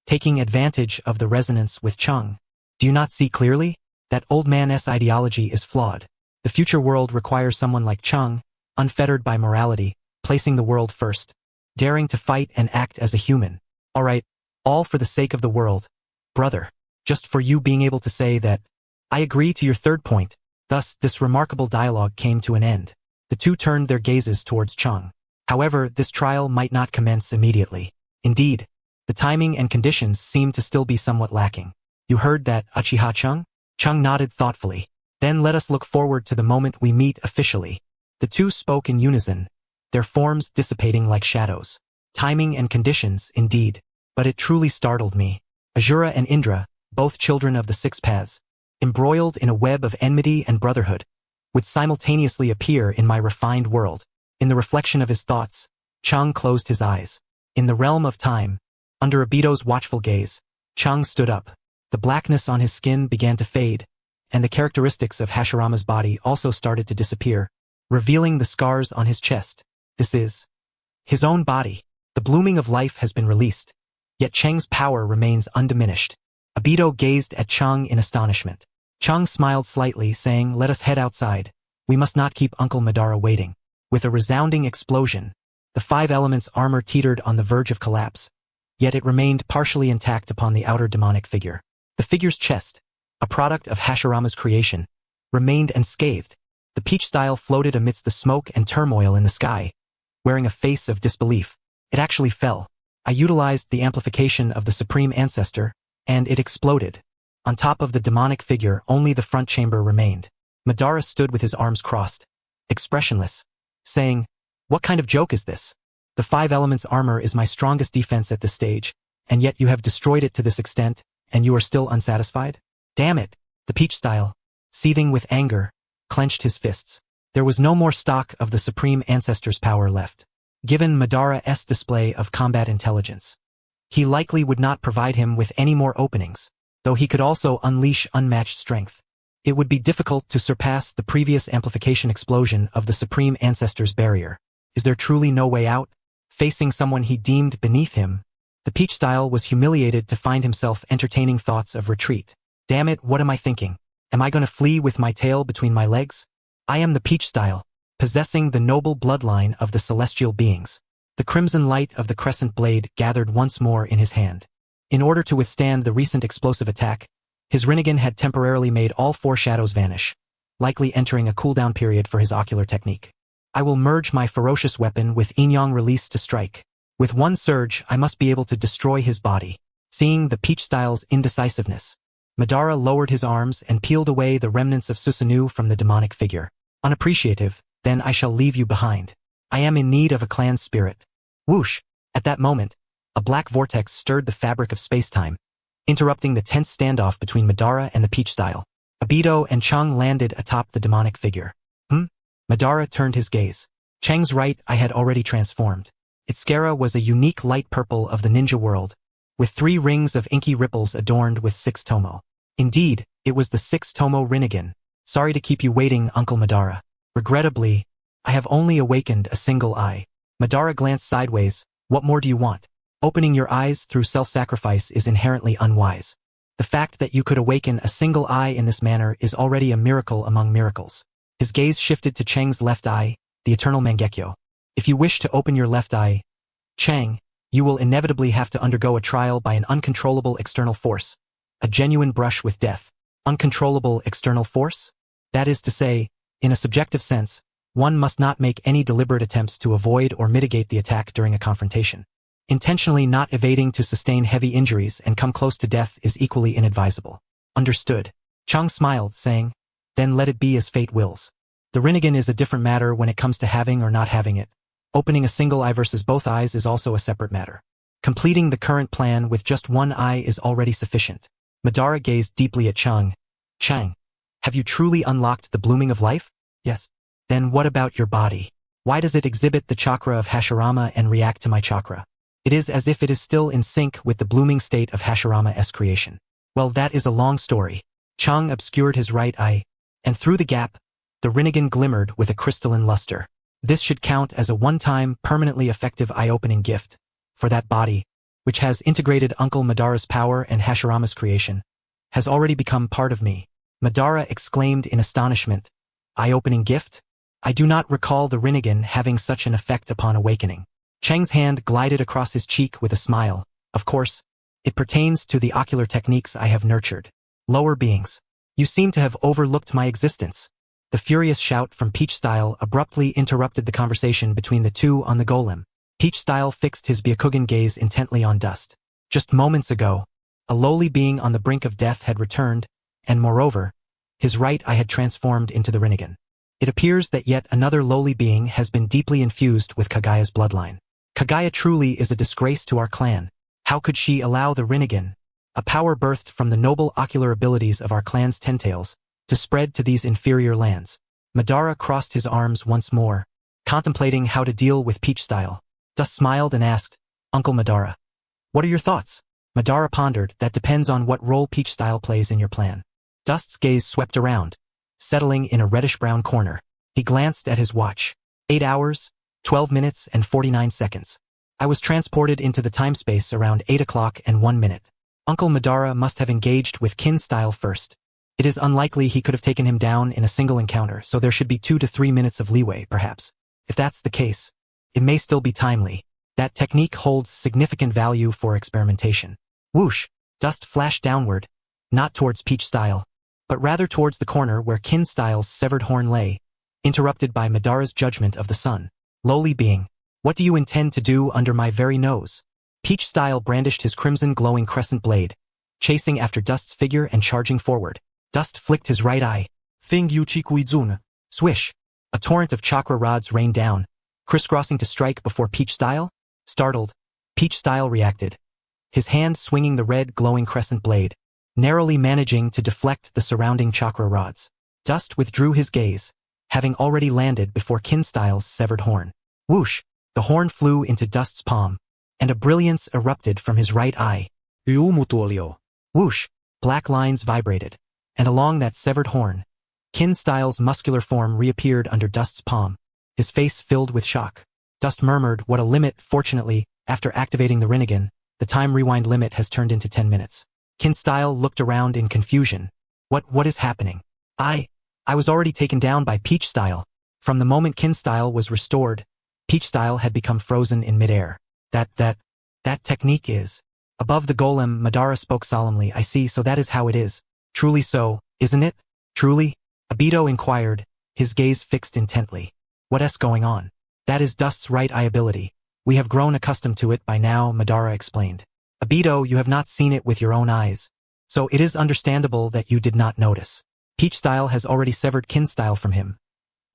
Taking advantage of the resonance with Chung. Do you not see clearly? That old man's ideology is flawed. The future world requires someone like Chung, unfettered by morality, placing the world first. daring to fight and act as a human. Alright, all for the sake of the world. Brother, just for you being able to say that, I agree to your third point. Thus, this remarkable dialogue came to an end. The two turned their gazes towards Chung. However, this trial might not commence immediately. Indeed, the timing and conditions seemed to still be somewhat lacking. You heard that, Uchiha Chung? Chung nodded thoughtfully. Then let us look forward to the moment we meet officially. The two spoke in unison, their forms dissipating like shadows. Timing and conditions, indeed. But it truly startled me. Azura and Indra, both children of the Six Paths, embroiled in a web of enmity and brotherhood, would simultaneously appear in my refined world. In the reflection of his thoughts, Chung closed his eyes. In the realm of time, under Obito's watchful gaze, Chung stood up. The blackness on his skin began to fade, and the characteristics of Hashirama's body also started to disappear, revealing the scars on his chest. This is his own body. The blooming of life has been released, yet Cheng's power remains undiminished. Obito gazed at Chung in astonishment. Chung smiled slightly, saying, "Let us head outside. We must not keep Uncle Madara waiting." With a resounding explosion, the five elements' armor teetered on the verge of collapse, yet it remained partially intact upon the outer demonic figure. The figure's chest, a product of Hashirama's creation, remained unscathed. The peach style floated amidst the smoke and turmoil in the sky, wearing a face of disbelief. It actually fell. I utilized the amplification of the Supreme Ancestor, and it exploded. On top of the demonic figure, only the front chamber remained. Madara stood with his arms crossed, expressionless, saying, "What kind of joke is this? The five elements armor is my strongest defense at this stage, and yet you have destroyed it to this extent, and you are still unsatisfied? Damn it!" The peach style, seething with anger, clenched his fists. There was no more stock of the Supreme Ancestor's power left. Given Madara's display of combat intelligence, he likely would not provide him with any more openings, though he could also unleash unmatched strength. It would be difficult to surpass the previous amplification explosion of the Supreme Ancestor's barrier. Is there truly no way out? Facing someone he deemed beneath him, the peach style was humiliated to find himself entertaining thoughts of retreat. Damn it, what am I thinking? Am I going to flee with my tail between my legs? I am the peach style, possessing the noble bloodline of the celestial beings. The crimson light of the crescent blade gathered once more in his hand. In order to withstand the recent explosive attack, his Rinnegan had temporarily made all four shadows vanish, likely entering a cooldown period for his ocular technique. I will merge my ferocious weapon with Yin-Yang release to strike. With one surge, I must be able to destroy his body. Seeing the peach style's indecisiveness, Madara lowered his arms and peeled away the remnants of Susanoo from the demonic figure. Unappreciative, then I shall leave you behind. I am in need of a clan spirit. Whoosh! At that moment, a black vortex stirred the fabric of space-time, interrupting the tense standoff between Madara and the peach style. Obito and Chung landed atop the demonic figure. Madara turned his gaze. Cheng's right eye had already transformed. Its scara was a unique light purple of the ninja world, with 3 rings of inky ripples adorned with 6 tomo. Indeed, it was the 6 tomo Rinnegan. Sorry to keep you waiting, Uncle Madara. Regrettably, I have only awakened a single eye. Madara glanced sideways. What more do you want? Opening your eyes through self-sacrifice is inherently unwise. The fact that you could awaken a single eye in this manner is already a miracle among miracles. His gaze shifted to Cheng's left eye, the Eternal Mangekyo. If you wish to open your left eye, Cheng, you will inevitably have to undergo a trial by an uncontrollable external force. A genuine brush with death. Uncontrollable external force? That is to say, in a subjective sense, one must not make any deliberate attempts to avoid or mitigate the attack during a confrontation. Intentionally not evading to sustain heavy injuries and come close to death is equally inadvisable. Understood. Chung smiled, saying, "Then let it be as fate wills." The Rinnegan is a different matter when it comes to having or not having it. Opening a single eye versus both eyes is also a separate matter. Completing the current plan with just one eye is already sufficient. Madara gazed deeply at Chung. Chang, have you truly unlocked the blooming of life? Yes. Then what about your body? Why does it exhibit the chakra of Hashirama and react to my chakra? It is as if it is still in sync with the blooming state of Hashirama's creation. Well, that is a long story. Chung obscured his right eye, and through the gap, the Rinnegan glimmered with a crystalline luster. This should count as a one-time, permanently effective eye-opening gift, for that body, which has integrated Uncle Madara's power and Hashirama's creation, has already become part of me. Madara exclaimed in astonishment. Eye-opening gift? I do not recall the Rinnegan having such an effect upon awakening. Cheng's hand glided across his cheek with a smile. Of course, it pertains to the ocular techniques I have nurtured. Lower beings. You seem to have overlooked my existence. The furious shout from Peach Style abruptly interrupted the conversation between the two on the golem. Peach Style fixed his Byakugan gaze intently on Dust. Just moments ago, a lowly being on the brink of death had returned, and moreover, his right eye had transformed into the Rinnegan. It appears that yet another lowly being has been deeply infused with Kagaya's bloodline. Kagaya truly is a disgrace to our clan. How could she allow the Rinnegan, a power birthed from the noble ocular abilities of our clan's tentails, to spread to these inferior lands? Madara crossed his arms once more, contemplating how to deal with Peach Style. Dust smiled and asked, Uncle Madara, what are your thoughts? Madara pondered, that depends on what role Peach Style plays in your plan. Dust's gaze swept around, settling in a reddish-brown corner. He glanced at his watch. 8 hours, 12 minutes and 49 seconds. I was transported into the time-space around 8 o'clock and 1 minute. Uncle Madara must have engaged with Kin Style first. It is unlikely he could have taken him down in a single encounter, so there should be 2 to 3 minutes of leeway, perhaps. If that's the case, it may still be timely. That technique holds significant value for experimentation. Whoosh! Dust flashed downward, not towards Peach Style, but rather towards the corner where Kin Style's severed horn lay, interrupted by Madara's judgment of the sun. Lowly being, what do you intend to do under my very nose? Peach Style brandished his crimson glowing crescent blade, chasing after Dust's figure and charging forward. Dust flicked his right eye. Fing yu chikuizun. Swish! A torrent of chakra rods rained down, crisscrossing to strike before Peach Style. Startled, Peach Style reacted, his hand swinging the red glowing crescent blade, narrowly managing to deflect the surrounding chakra rods. Dust withdrew his gaze, having already landed before Kin Style's severed horn. Whoosh! The horn flew into Dust's palm, and a brilliance erupted from his right eye. Umotatsu. Whoosh! Black lines vibrated, and along that severed horn, Kin Style's muscular form reappeared under Dust's palm, his face filled with shock. Dust murmured, what a limit. Fortunately, after activating the Rinnegan, the time rewind limit has turned into 10 minutes. Kin Style looked around in confusion. What is happening? I was already taken down by Peach Style. From the moment Kin Style was restored, Peach Style had become frozen in midair. That technique is. Above the golem, Madara spoke solemnly. I see, so that is how it is. Truly so, isn't it? Truly? Obito inquired, his gaze fixed intently. What's going on? That is Dust's right eye ability. We have grown accustomed to it by now, Madara explained. Obito, you have not seen it with your own eyes, so it is understandable that you did not notice. Peach Style has already severed Kin Style from him.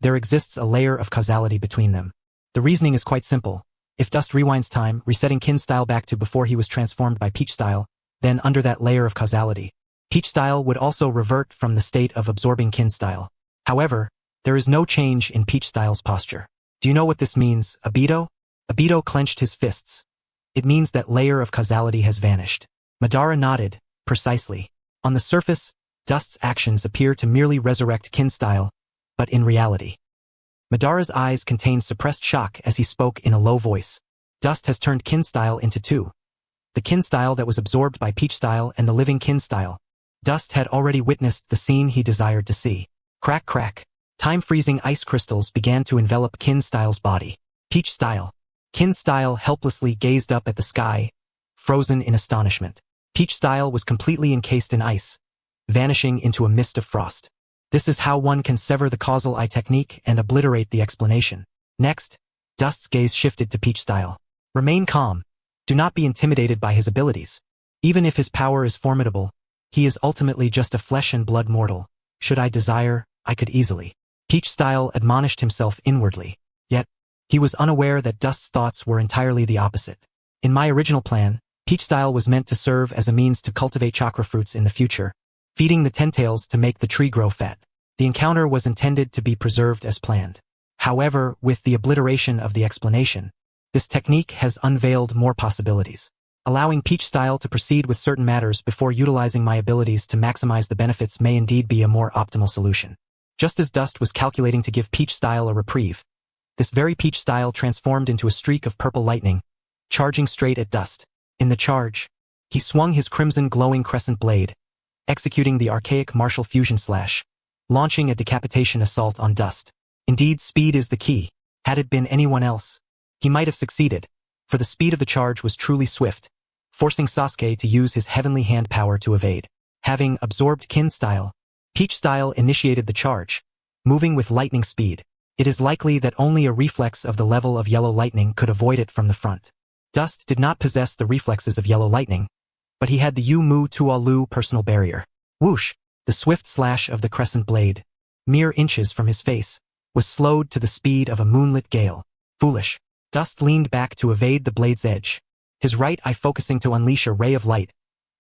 There exists a layer of causality between them. The reasoning is quite simple. If Dust rewinds time, resetting Kin Style back to before he was transformed by Peach Style, then under that layer of causality, Peach Style would also revert from the state of absorbing Kin Style. However, there is no change in Peach Style's posture. Do you know what this means, Obito? Obito clenched his fists. It means that layer of causality has vanished. Madara nodded, precisely. On the surface, Dust's actions appear to merely resurrect Kin Style, but in reality. Madara's eyes contained suppressed shock as he spoke in a low voice. Dust has turned Kin Style into two. The Kin Style that was absorbed by Peach Style and the living Kin Style. Dust had already witnessed the scene he desired to see. Crack crack. Time-freezing ice crystals began to envelop Kin Style's body. Peach Style. Kin Style helplessly gazed up at the sky, frozen in astonishment. Peach Style was completely encased in ice, vanishing into a mist of frost. This is how one can sever the causal eye technique and obliterate the explanation. Next, Dust's gaze shifted to Peach Style. Remain calm. Do not be intimidated by his abilities. Even if his power is formidable, he is ultimately just a flesh and blood mortal. Should I desire, I could easily. Peach Style admonished himself inwardly. Yet, he was unaware that Dust's thoughts were entirely the opposite. In my original plan, Peach Style was meant to serve as a means to cultivate chakra fruits in the future, feeding the tentails to make the tree grow fat. The encounter was intended to be preserved as planned. However, with the obliteration of the explanation, this technique has unveiled more possibilities, allowing Peach Style to proceed with certain matters before utilizing my abilities to maximize the benefits may indeed be a more optimal solution. Just as Dust was calculating to give Peach Style a reprieve, this very Peach Style transformed into a streak of purple lightning, charging straight at Dust. In the charge, he swung his crimson glowing crescent blade, executing the archaic martial fusion slash, launching a decapitation assault on Dust. Indeed, speed is the key. Had it been anyone else, he might have succeeded, for the speed of the charge was truly swift, forcing Sasuke to use his heavenly hand power to evade. Having absorbed Kin style, Peach style initiated the charge, moving with lightning speed. It is likely that only a reflex of the level of yellow lightning could avoid it from the front. Dust did not possess the reflexes of yellow lightning, but he had the Yu Mu Tualu personal barrier. Whoosh! The swift slash of the crescent blade, mere inches from his face, was slowed to the speed of a moonlit gale. Foolish. Dust leaned back to evade the blade's edge, his right eye focusing to unleash a ray of light,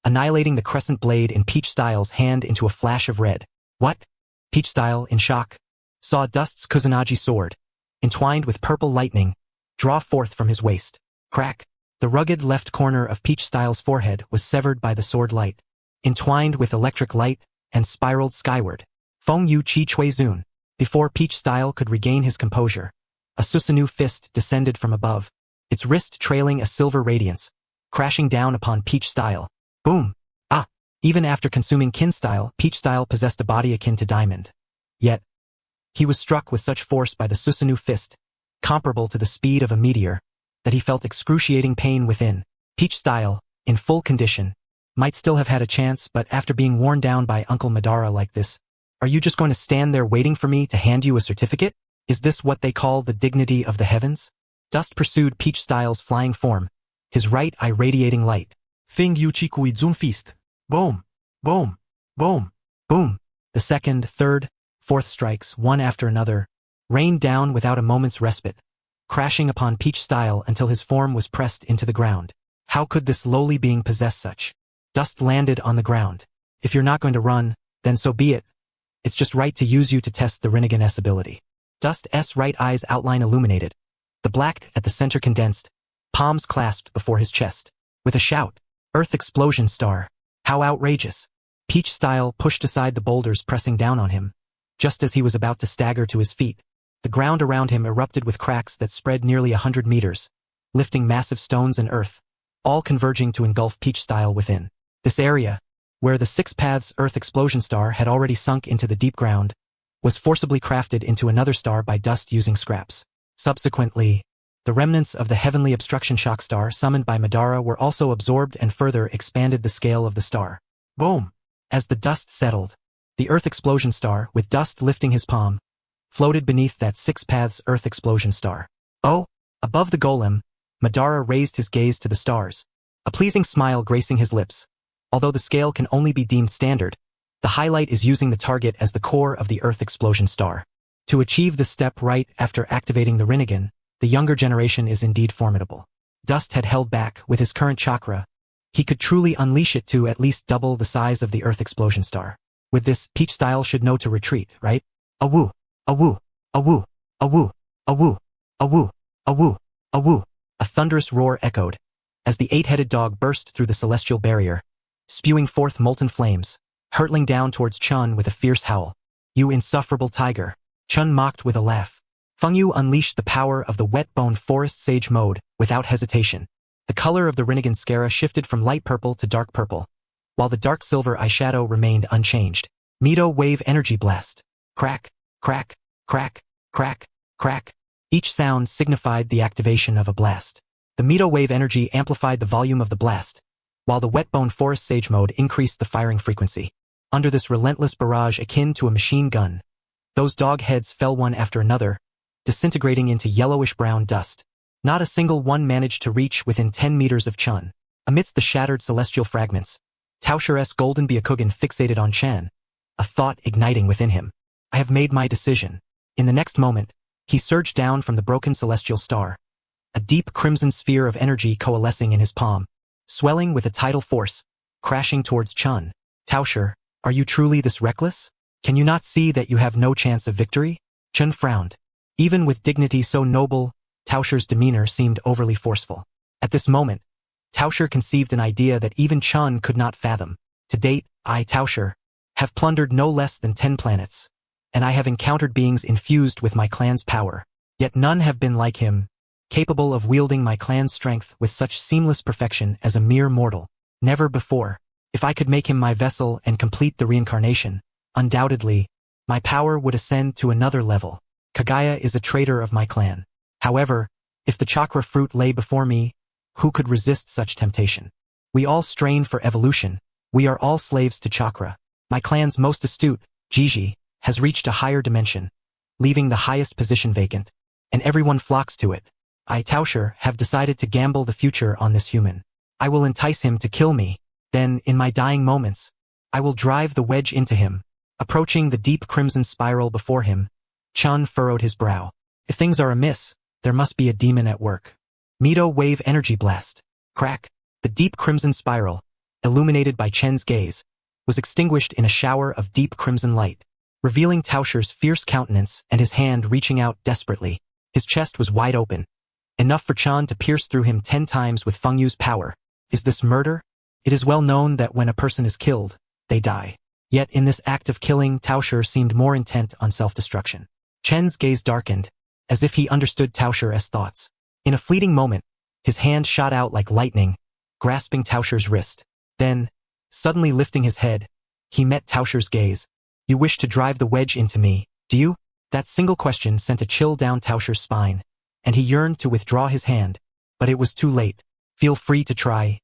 annihilating the crescent blade in Peach Style's hand into a flash of red. What? Peach Style, in shock, saw Dust's Kusanagi sword, entwined with purple lightning, draw forth from his waist. Crack! The rugged left corner of Peach Style's forehead was severed by the sword light, entwined with electric light, and spiraled skyward. Feng Yu Chi Chui Zun. Before Peach Style could regain his composure, a Susanoo fist descended from above, its wrist trailing a silver radiance, crashing down upon Peach Style. Boom! Ah! Even after consuming Kin Style, Peach Style possessed a body akin to diamond. Yet, he was struck with such force by the Susanoo fist, comparable to the speed of a meteor, that he felt excruciating pain within. Peach Style, in full condition, might still have had a chance, but after being worn down by Uncle Madara like this, are you just going to stand there waiting for me to hand you a certificate? Is this what they call the dignity of the heavens? Dust pursued Peach Style's flying form, his right eye radiating light. Feng Yu Chi Kui Zun Fist. Boom! Boom! Boom! Boom! The second, third, fourth strikes, one after another, rained down without a moment's respite, crashing upon Peach Style until his form was pressed into the ground. How could this lowly being possess such? Dust landed on the ground. If you're not going to run, then so be it. It's just right to use you to test the Rinnegan's ability. Dust's right eye's outline illuminated, the black at the center condensed, palms clasped before his chest. With a shout, Earth Explosion Star. How outrageous. Peach Style pushed aside the boulders pressing down on him. Just as he was about to stagger to his feet, the ground around him erupted with cracks that spread nearly 100 meters, lifting massive stones and earth, all converging to engulf Peach Style within. This area, where the 6 paths Earth Explosion Star had already sunk into the deep ground, was forcibly crafted into another star by Dust using scraps. Subsequently, the remnants of the heavenly obstruction shock star summoned by Madara were also absorbed and further expanded the scale of the star. Boom! As the dust settled, the Earth Explosion Star, with Dust lifting his palm, floated beneath that 6 paths Earth Explosion Star. Oh! Above the golem, Madara raised his gaze to the stars, a pleasing smile gracing his lips. Although the scale can only be deemed standard, the highlight is using the target as the core of the Earth Explosion Star. To achieve this step right after activating the Rinnegan, the younger generation is indeed formidable. Dust had held back with his current chakra. He could truly unleash it to at least double the size of the Earth Explosion Star. With this, Peach Style should know to retreat, right? Awoo! Awoo! Awoo! Awoo! Awoo! Awoo! Awoo! Awoo! A thunderous roar echoed, as the 8-headed dog burst through the celestial barrier, spewing forth molten flames, hurtling down towards Chen with a fierce howl. You insufferable tiger! Chen mocked with a laugh. Feng Yu unleashed the power of the wet-bone forest sage mode without hesitation. The color of the Rinnegan Scara shifted from light purple to dark purple, while the dark silver eyeshadow remained unchanged. Mito Wave Energy Blast. Crack, crack, crack, crack, crack. Each sound signified the activation of a blast. The Mito Wave Energy amplified the volume of the blast, while the wet-bone forest sage mode increased the firing frequency. Under this relentless barrage akin to a machine gun, those dog heads fell one after another, disintegrating into yellowish-brown dust. Not a single one managed to reach within 10 meters of Chen. Amidst the shattered celestial fragments, Taoshire's golden Byakugan fixated on Chen, a thought igniting within him. I have made my decision. In the next moment, he surged down from the broken celestial star, a deep crimson sphere of energy coalescing in his palm, swelling with a tidal force, crashing towards Chen. Taoshire, are you truly this reckless? Can you not see that you have no chance of victory? Chen frowned. Even with dignity so noble, Taoshire's demeanor seemed overly forceful. At this moment, Taoshire conceived an idea that even Chen could not fathom. To date, I, Taoshire, have plundered no less than 10 planets, and I have encountered beings infused with my clan's power. Yet none have been like him, capable of wielding my clan's strength with such seamless perfection as a mere mortal. Never before. If I could make him my vessel and complete the reincarnation, undoubtedly, my power would ascend to another level. Kagaya is a traitor of my clan. However, if the Chakra Fruit lay before me, Who could resist such temptation? We all strain for evolution. We are all slaves to chakra. My clan's most astute, Gigi, has reached a higher dimension, leaving the highest position vacant, and everyone flocks to it. I, Tauscher, have decided to gamble the future on this human. I will entice him to kill me. Then, in my dying moments, I will drive the wedge into him. Approaching the deep crimson spiral before him, Chen furrowed his brow. If things are amiss, there must be a demon at work. Mito wave energy blast. Crack. The deep crimson spiral, illuminated by Chen's gaze, was extinguished in a shower of deep crimson light, revealing Tauscher's fierce countenance and his hand reaching out desperately. His chest was wide open, enough for Chen to pierce through him 10 times with Feng Yu's power. Is this murder? It is well known that when a person is killed, they die. Yet in this act of killing, Tauscher seemed more intent on self-destruction. Chen's gaze darkened, as if he understood Tauscher's thoughts. In a fleeting moment, his hand shot out like lightning, grasping Tauscher's wrist. Then, suddenly lifting his head, he met Tauscher's gaze. You wish to drive the wedge into me, do you? That single question sent a chill down Tauscher's spine, and he yearned to withdraw his hand, but it was too late. Feel free to try.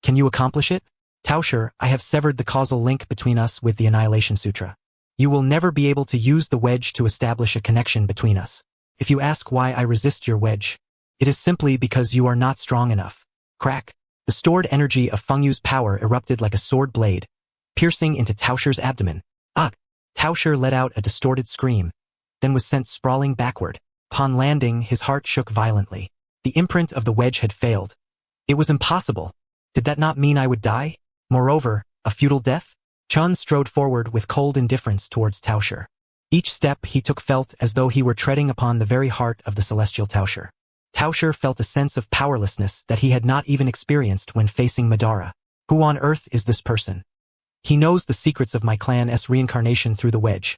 Can you accomplish it? Tauscher, I have severed the causal link between us with the Annihilation Sutra. You will never be able to use the wedge to establish a connection between us. If you ask why I resist your wedge, it is simply because you are not strong enough. Crack. The stored energy of Feng Yu's power erupted like a sword blade, piercing into Tauscher's abdomen. Ah! Tauscher let out a distorted scream, then was sent sprawling backward. Upon landing, his heart shook violently. The imprint of the wedge had failed. It was impossible. Did that not mean I would die? Moreover, a futile death? Chen strode forward with cold indifference towards Tauscher. Each step he took felt as though he were treading upon the very heart of the celestial Tauscher. Tauscher felt a sense of powerlessness that he had not even experienced when facing Madara. Who on earth is this person? He knows the secrets of my clan's reincarnation through the wedge.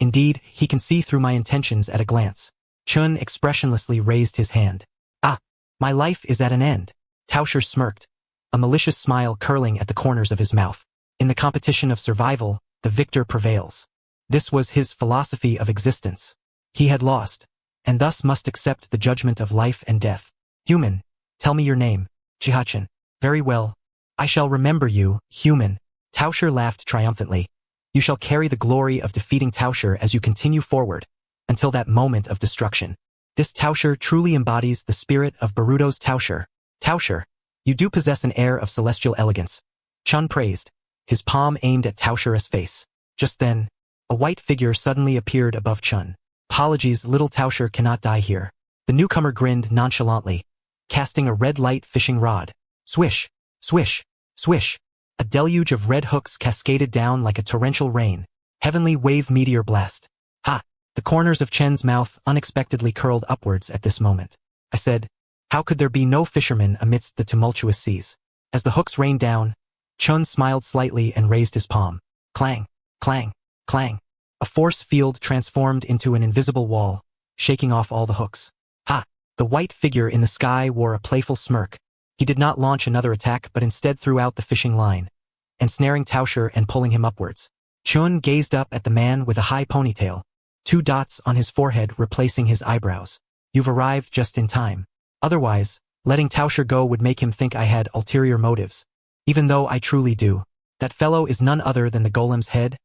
Indeed, he can see through my intentions at a glance. Chen expressionlessly raised his hand. Ah! My life is at an end. Tauscher smirked, a malicious smile curling at the corners of his mouth. In the competition of survival, the victor prevails. This was his philosophy of existence. He had lost, and thus must accept the judgment of life and death. Human, tell me your name. Uchiha Jin. Very well. I shall remember you, human. Tauscher laughed triumphantly. You shall carry the glory of defeating Tauscher as you continue forward, until that moment of destruction. This Tauscher truly embodies the spirit of Boruto's Tauscher. Tauscher, you do possess an air of celestial elegance. Chen praised, his palm aimed at Tauscher's face. Just then, a white figure suddenly appeared above Chen. Apologies, little Tauscher cannot die here. The newcomer grinned nonchalantly, casting a red light fishing rod. Swish, swish, swish. A deluge of red hooks cascaded down like a torrential rain. Heavenly wave meteor blast. Ha! The corners of Chen's mouth unexpectedly curled upwards at this moment. I said, how could there be no fishermen amidst the tumultuous seas? As the hooks rained down, Chen smiled slightly and raised his palm. Clang, clang, clang. A force field transformed into an invisible wall, shaking off all the hooks. Ha! The white figure in the sky wore a playful smirk. He did not launch another attack but instead threw out the fishing line, ensnaring Tauscher and pulling him upwards. Chen gazed up at the man with a high ponytail, 2 dots on his forehead replacing his eyebrows. You've arrived just in time. Otherwise, letting Tauscher go would make him think I had ulterior motives. Even though I truly do. That fellow is none other than the golem's head,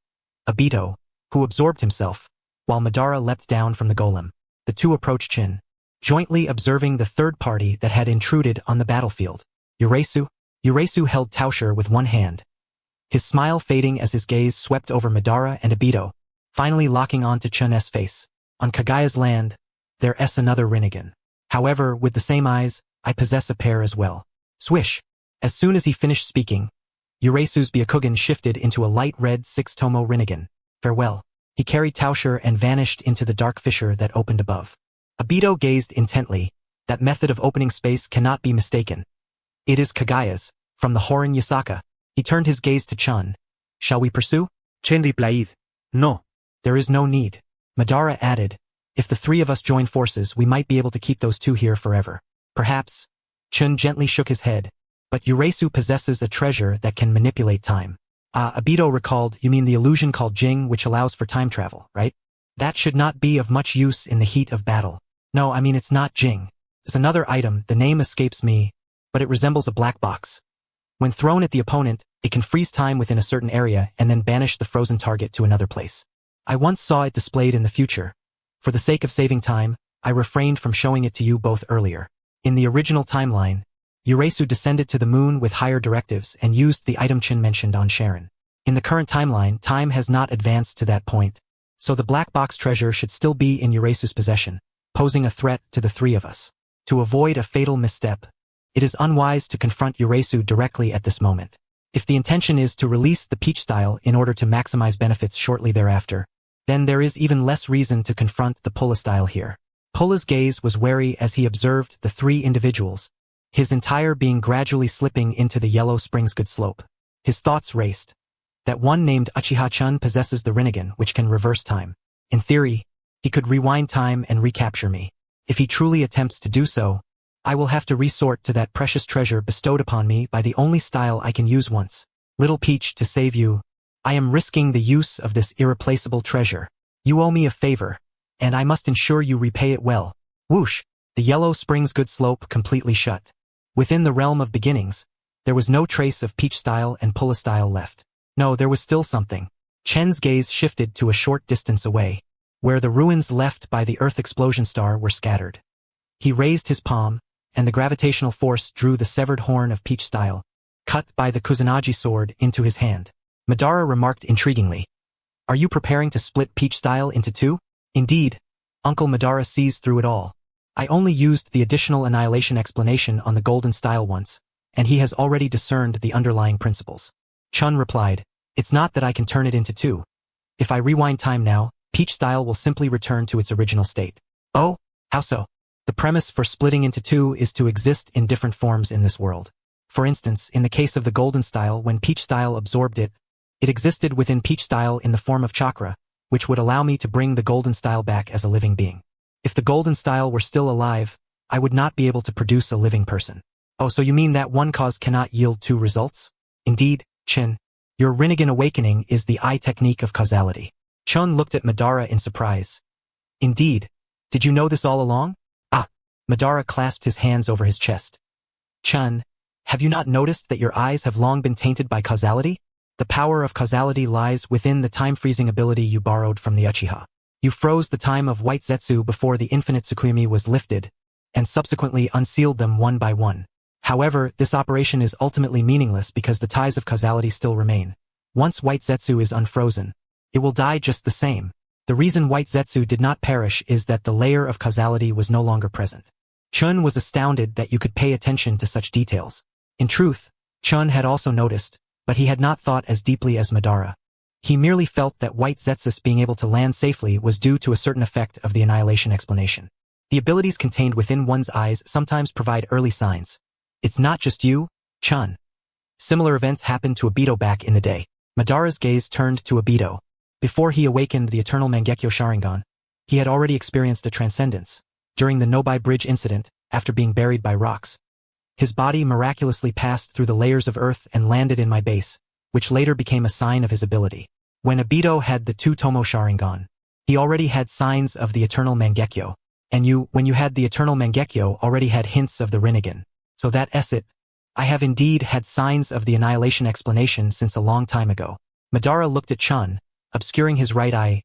Obito, who absorbed himself, while Madara leapt down from the golem. The two approached Chen, jointly observing the third party that had intruded on the battlefield. Urasu held Tauscher with one hand, his smile fading as his gaze swept over Madara and Obito, finally locking onto Chen's face. On Kagaya's land, there's another Rinnegan. However, with the same eyes, I possess a pair as well. Swish! As soon as he finished speaking, Urasu's Byakugan shifted into a light red 6-tomo Rinnegan. Farewell. He carried Tauscher and vanished into the dark fissure that opened above. Obito gazed intently. That method of opening space cannot be mistaken. It is Kagaya's, from the Horin Yasaka. He turned his gaze to Chen. Shall we pursue? Chen replied, no. There is no need. Madara added, if the 3 of us join forces, we might be able to keep those 2 here forever. Perhaps. Chen gently shook his head. But Urasu possesses a treasure that can manipulate time. Obito recalled, you mean the illusion called Jing, which allows for time travel, right? That should not be of much use in the heat of battle. No, I mean it's not Jing. It's another item, the name escapes me. but it resembles a black box. When thrown at the opponent, it can freeze time within a certain area and then banish the frozen target to another place. I once saw it displayed in the future. For the sake of saving time, I refrained from showing it to you both earlier. In the original timeline, Urasu descended to the moon with higher directives and used the item Chen mentioned on Sharon. In the current timeline, time has not advanced to that point, so the black box treasure should still be in Urasu's possession, posing a threat to the three of us. To avoid a fatal misstep, it is unwise to confront Urasu directly at this moment. If the intention is to release the peach style in order to maximize benefits shortly thereafter, then there is even less reason to confront the Pulla style here. Pulla's gaze was wary as he observed the three individuals, his entire being gradually slipping into the yellow Springs Good slope. His thoughts raced. That one named Uchiha Chun possesses the Rinnegan, which can reverse time. In theory, he could rewind time and recapture me. If he truly attempts to do so, I will have to resort to that precious treasure bestowed upon me by the only style I can use once. Little Peach, to save you, I am risking the use of this irreplaceable treasure. You owe me a favor, and I must ensure you repay it well. Whoosh! The yellow Springs Good slope completely shut. Within the realm of beginnings, there was no trace of Peach style and Pulla style left. No, there was still something. Chen's gaze shifted to a short distance away, where the ruins left by the Earth explosion star were scattered. He raised his palm, and the gravitational force drew the severed horn of Peach style, cut by the Kusanagi sword, into his hand. Madara remarked intriguingly, "Are you preparing to split Peach style into two?" Indeed, Uncle Madara sees through it all. I only used the additional annihilation explanation on the golden style once, and he has already discerned the underlying principles. Chun replied, "It's not that I can turn it into two. If I rewind time now, Peach style will simply return to its original state." "Oh, how so?" "The premise for splitting into two is to exist in different forms in this world. For instance, in the case of the golden style, when Peach style absorbed it, it existed within Peach style in the form of chakra, which would allow me to bring the golden style back as a living being. If the golden style were still alive, I would not be able to produce a living person." "Oh, so you mean that one cause cannot yield two results?" "Indeed, Chen. Your Rinnegan awakening is the eye technique of causality." Chun looked at Madara in surprise. "Indeed. Did you know this all along?" "Ah." Madara clasped his hands over his chest. "Chun, have you not noticed that your eyes have long been tainted by causality? The power of causality lies within the time-freezing ability you borrowed from the Uchiha. You froze the time of White Zetsu before the infinite Tsukuyomi was lifted, and subsequently unsealed them one by one. However, this operation is ultimately meaningless because the ties of causality still remain. Once White Zetsu is unfrozen, it will die just the same. The reason White Zetsu did not perish is that the layer of causality was no longer present." Chun was astounded that you could pay attention to such details. In truth, Chun had also noticed, but he had not thought as deeply as Madara. He merely felt that White Zetsus being able to land safely was due to a certain effect of the annihilation explanation. The abilities contained within one's eyes sometimes provide early signs. It's not just you, Chun. Similar events happened to Obito back in the day. Madara's gaze turned to Obito. Before he awakened the Eternal Mangekyo Sharingan, he had already experienced a transcendence. During the Nobai Bridge incident, after being buried by rocks, his body miraculously passed through the layers of earth and landed in my base, which later became a sign of his ability. When Obito had the two-tomo Sharingan, he already had signs of the Eternal Mangekyo, and you, when you had the Eternal Mangekyo, already had hints of the Rinnegan. So that's it. I have indeed had signs of the annihilation explanation since a long time ago. Madara looked at Chun, obscuring his right eye.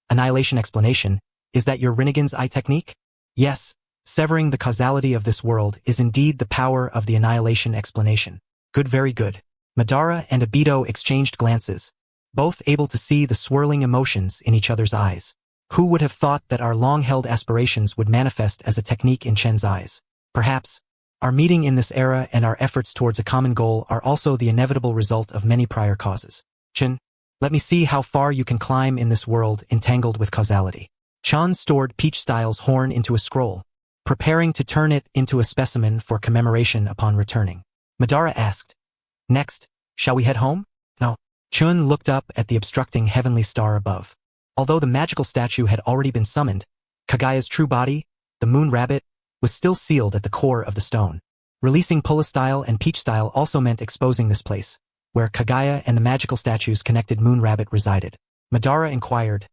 Annihilation explanation, is that your Rinnegan's eye technique? Yes, severing the causality of this world is indeed the power of the annihilation explanation. Good, very good. Madara and Obito exchanged glances, both able to see the swirling emotions in each other's eyes. Who would have thought that our long-held aspirations would manifest as a technique in Chen's eyes? Perhaps, our meeting in this era and our efforts towards a common goal are also the inevitable result of many prior causes. Chen, let me see how far you can climb in this world entangled with causality. Chan stored Peach Style's horn into a scroll, preparing to turn it into a specimen for commemoration upon returning. Madara asked, "Next, shall we head home?" "No." Chun looked up at the obstructing heavenly star above. Although the magical statue had already been summoned, Kagaya's true body, the moon rabbit, was still sealed at the core of the stone. Releasing Pulla Style and Peach Style also meant exposing this place, where Kagaya and the magical statue's connected moon rabbit resided. Madara inquired,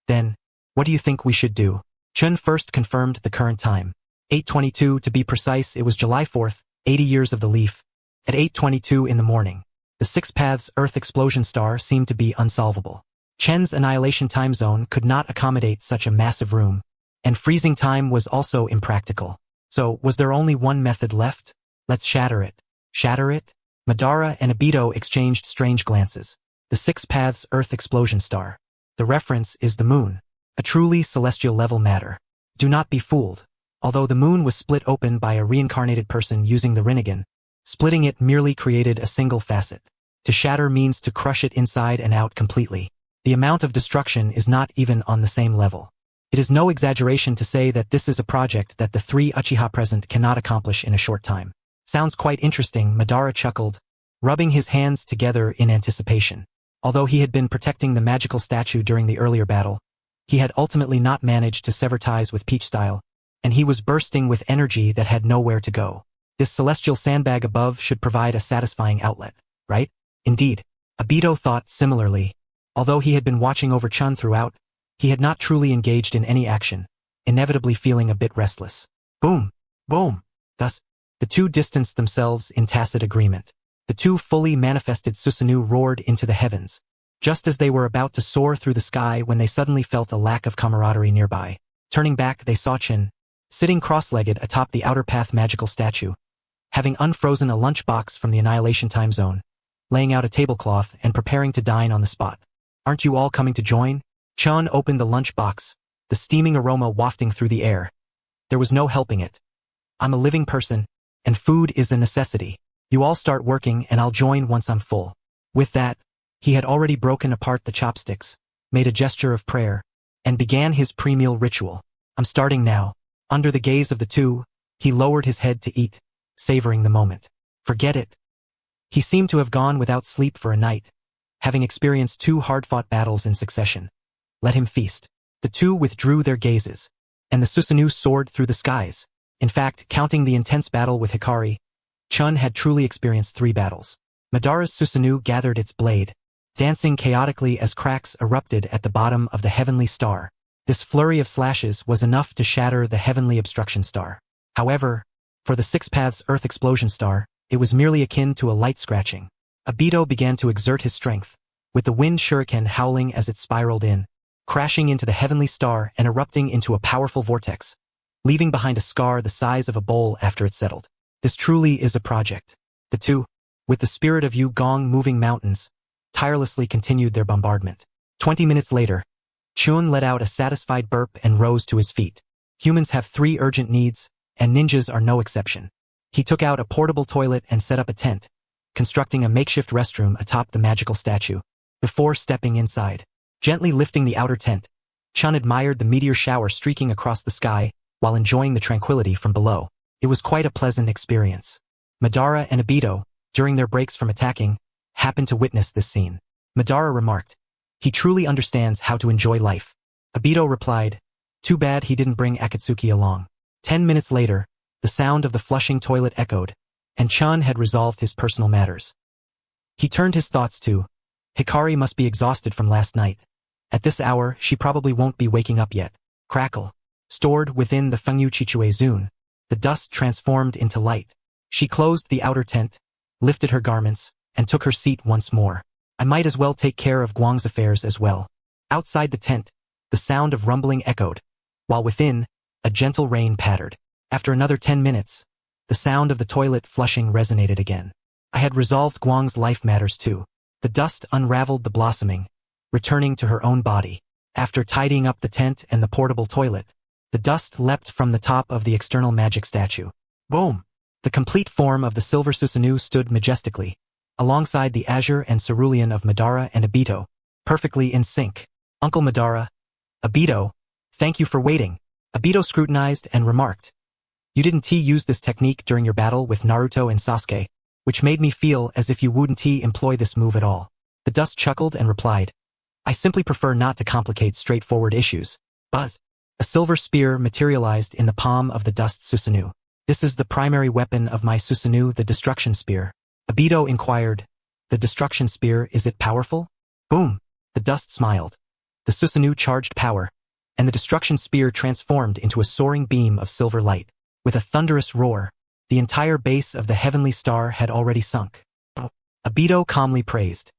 "Then, what do you think we should do?" Chun first confirmed the current time. 8:22 to be precise. It was July 4th, 80 years of the leaf. At 8:22 in the morning, the Six Paths Earth explosion star seemed to be unsolvable. Chen's annihilation time zone could not accommodate such a massive room, and freezing time was also impractical. So, was there only one method left? Let's shatter it. Shatter it? Madara and Obito exchanged strange glances. The Six Paths Earth explosion star. The reference is the moon, a truly celestial level matter. Do not be fooled. Although the moon was split open by a reincarnated person using the Rinnegan, splitting it merely created a single facet. To shatter means to crush it inside and out completely. The amount of destruction is not even on the same level. It is no exaggeration to say that this is a project that the three Uchiha present cannot accomplish in a short time. Sounds quite interesting, Madara chuckled, rubbing his hands together in anticipation. Although he had been protecting the magical statue during the earlier battle, he had ultimately not managed to sever ties with Peach Style, and he was bursting with energy that had nowhere to go. This celestial sandbag above should provide a satisfying outlet, right? Indeed, Obito thought similarly. Although he had been watching over Chen throughout, he had not truly engaged in any action, inevitably feeling a bit restless. Boom! Boom! Thus, the two distanced themselves in tacit agreement. The two fully manifested Susanoo roared into the heavens, just as they were about to soar through the sky when they suddenly felt a lack of camaraderie nearby. Turning back, they saw Chen, sitting cross-legged atop the outer path magical statue, having unfrozen a lunchbox from the annihilation time zone, laying out a tablecloth and preparing to dine on the spot. Aren't you all coming to join? Chen opened the lunchbox, the steaming aroma wafting through the air. There was no helping it. I'm a living person, and food is a necessity. You all start working and I'll join once I'm full. With that, he had already broken apart the chopsticks, made a gesture of prayer, and began his pre-meal ritual. I'm starting now. Under the gaze of the two, he lowered his head to eat, savoring the moment. Forget it. He seemed to have gone without sleep for a night, having experienced 2 hard-fought battles in succession. Let him feast. The two withdrew their gazes, and the Susanoo soared through the skies. In fact, counting the intense battle with Hikari, Chen had truly experienced 3 battles. Madara's Susanoo gathered its blade, dancing chaotically as cracks erupted at the bottom of the heavenly star. This flurry of slashes was enough to shatter the heavenly obstruction star. However, for the Six Paths Earth explosion star, it was merely akin to a light scratching. Obito began to exert his strength, with the wind shuriken howling as it spiraled in, crashing into the heavenly star and erupting into a powerful vortex, leaving behind a scar the size of a bowl after it settled. This truly is a project. The two, with the spirit of Yu Gong moving mountains, tirelessly continued their bombardment. 20 minutes later, Chun let out a satisfied burp and rose to his feet. Humans have 3 urgent needs, and ninjas are no exception. He took out a portable toilet and set up a tent, constructing a makeshift restroom atop the magical statue. Before stepping inside, gently lifting the outer tent, Chun admired the meteor shower streaking across the sky while enjoying the tranquility from below. It was quite a pleasant experience. Madara and Obito, during their breaks from attacking, happened to witness this scene. Madara remarked, "He truly understands how to enjoy life." Obito replied, "Too bad he didn't bring Akatsuki along." 10 minutes later, the sound of the flushing toilet echoed, and Chun had resolved his personal matters. He turned his thoughts to, Hikari must be exhausted from last night. At this hour, she probably won't be waking up yet. Crackle. Stored within the Fengyu Chichue Zun, the dust transformed into light. She closed the outer tent, lifted her garments, and took her seat once more. I might as well take care of Guang's affairs as well. Outside the tent, the sound of rumbling echoed, while within, a gentle rain pattered. After another 10 minutes, the sound of the toilet flushing resonated again. I had resolved Guang's life matters too. The dust unraveled the blossoming, returning to her own body. After tidying up the tent and the portable toilet, the dust leapt from the top of the external magic statue. Boom! The complete form of the silver Susanoo stood majestically, alongside the azure and cerulean of Madara and Obito, perfectly in sync. Uncle Madara, Obito, thank you for waiting. Obito scrutinized and remarked, "You didn't use this technique during your battle with Naruto and Sasuke, which made me feel as if you wouldn't employ this move at all." The dust chuckled and replied, "I simply prefer not to complicate straightforward issues." Buzz. A silver spear materialized in the palm of the dust Susanoo. "This is the primary weapon of my Susanoo, the destruction spear." Obito inquired, "The destruction spear, is it powerful?" Boom! The dust smiled. The Susanoo charged power, and the destruction spear transformed into a soaring beam of silver light. With a thunderous roar, The entire base of the heavenly star had already sunk. Obito calmly praised.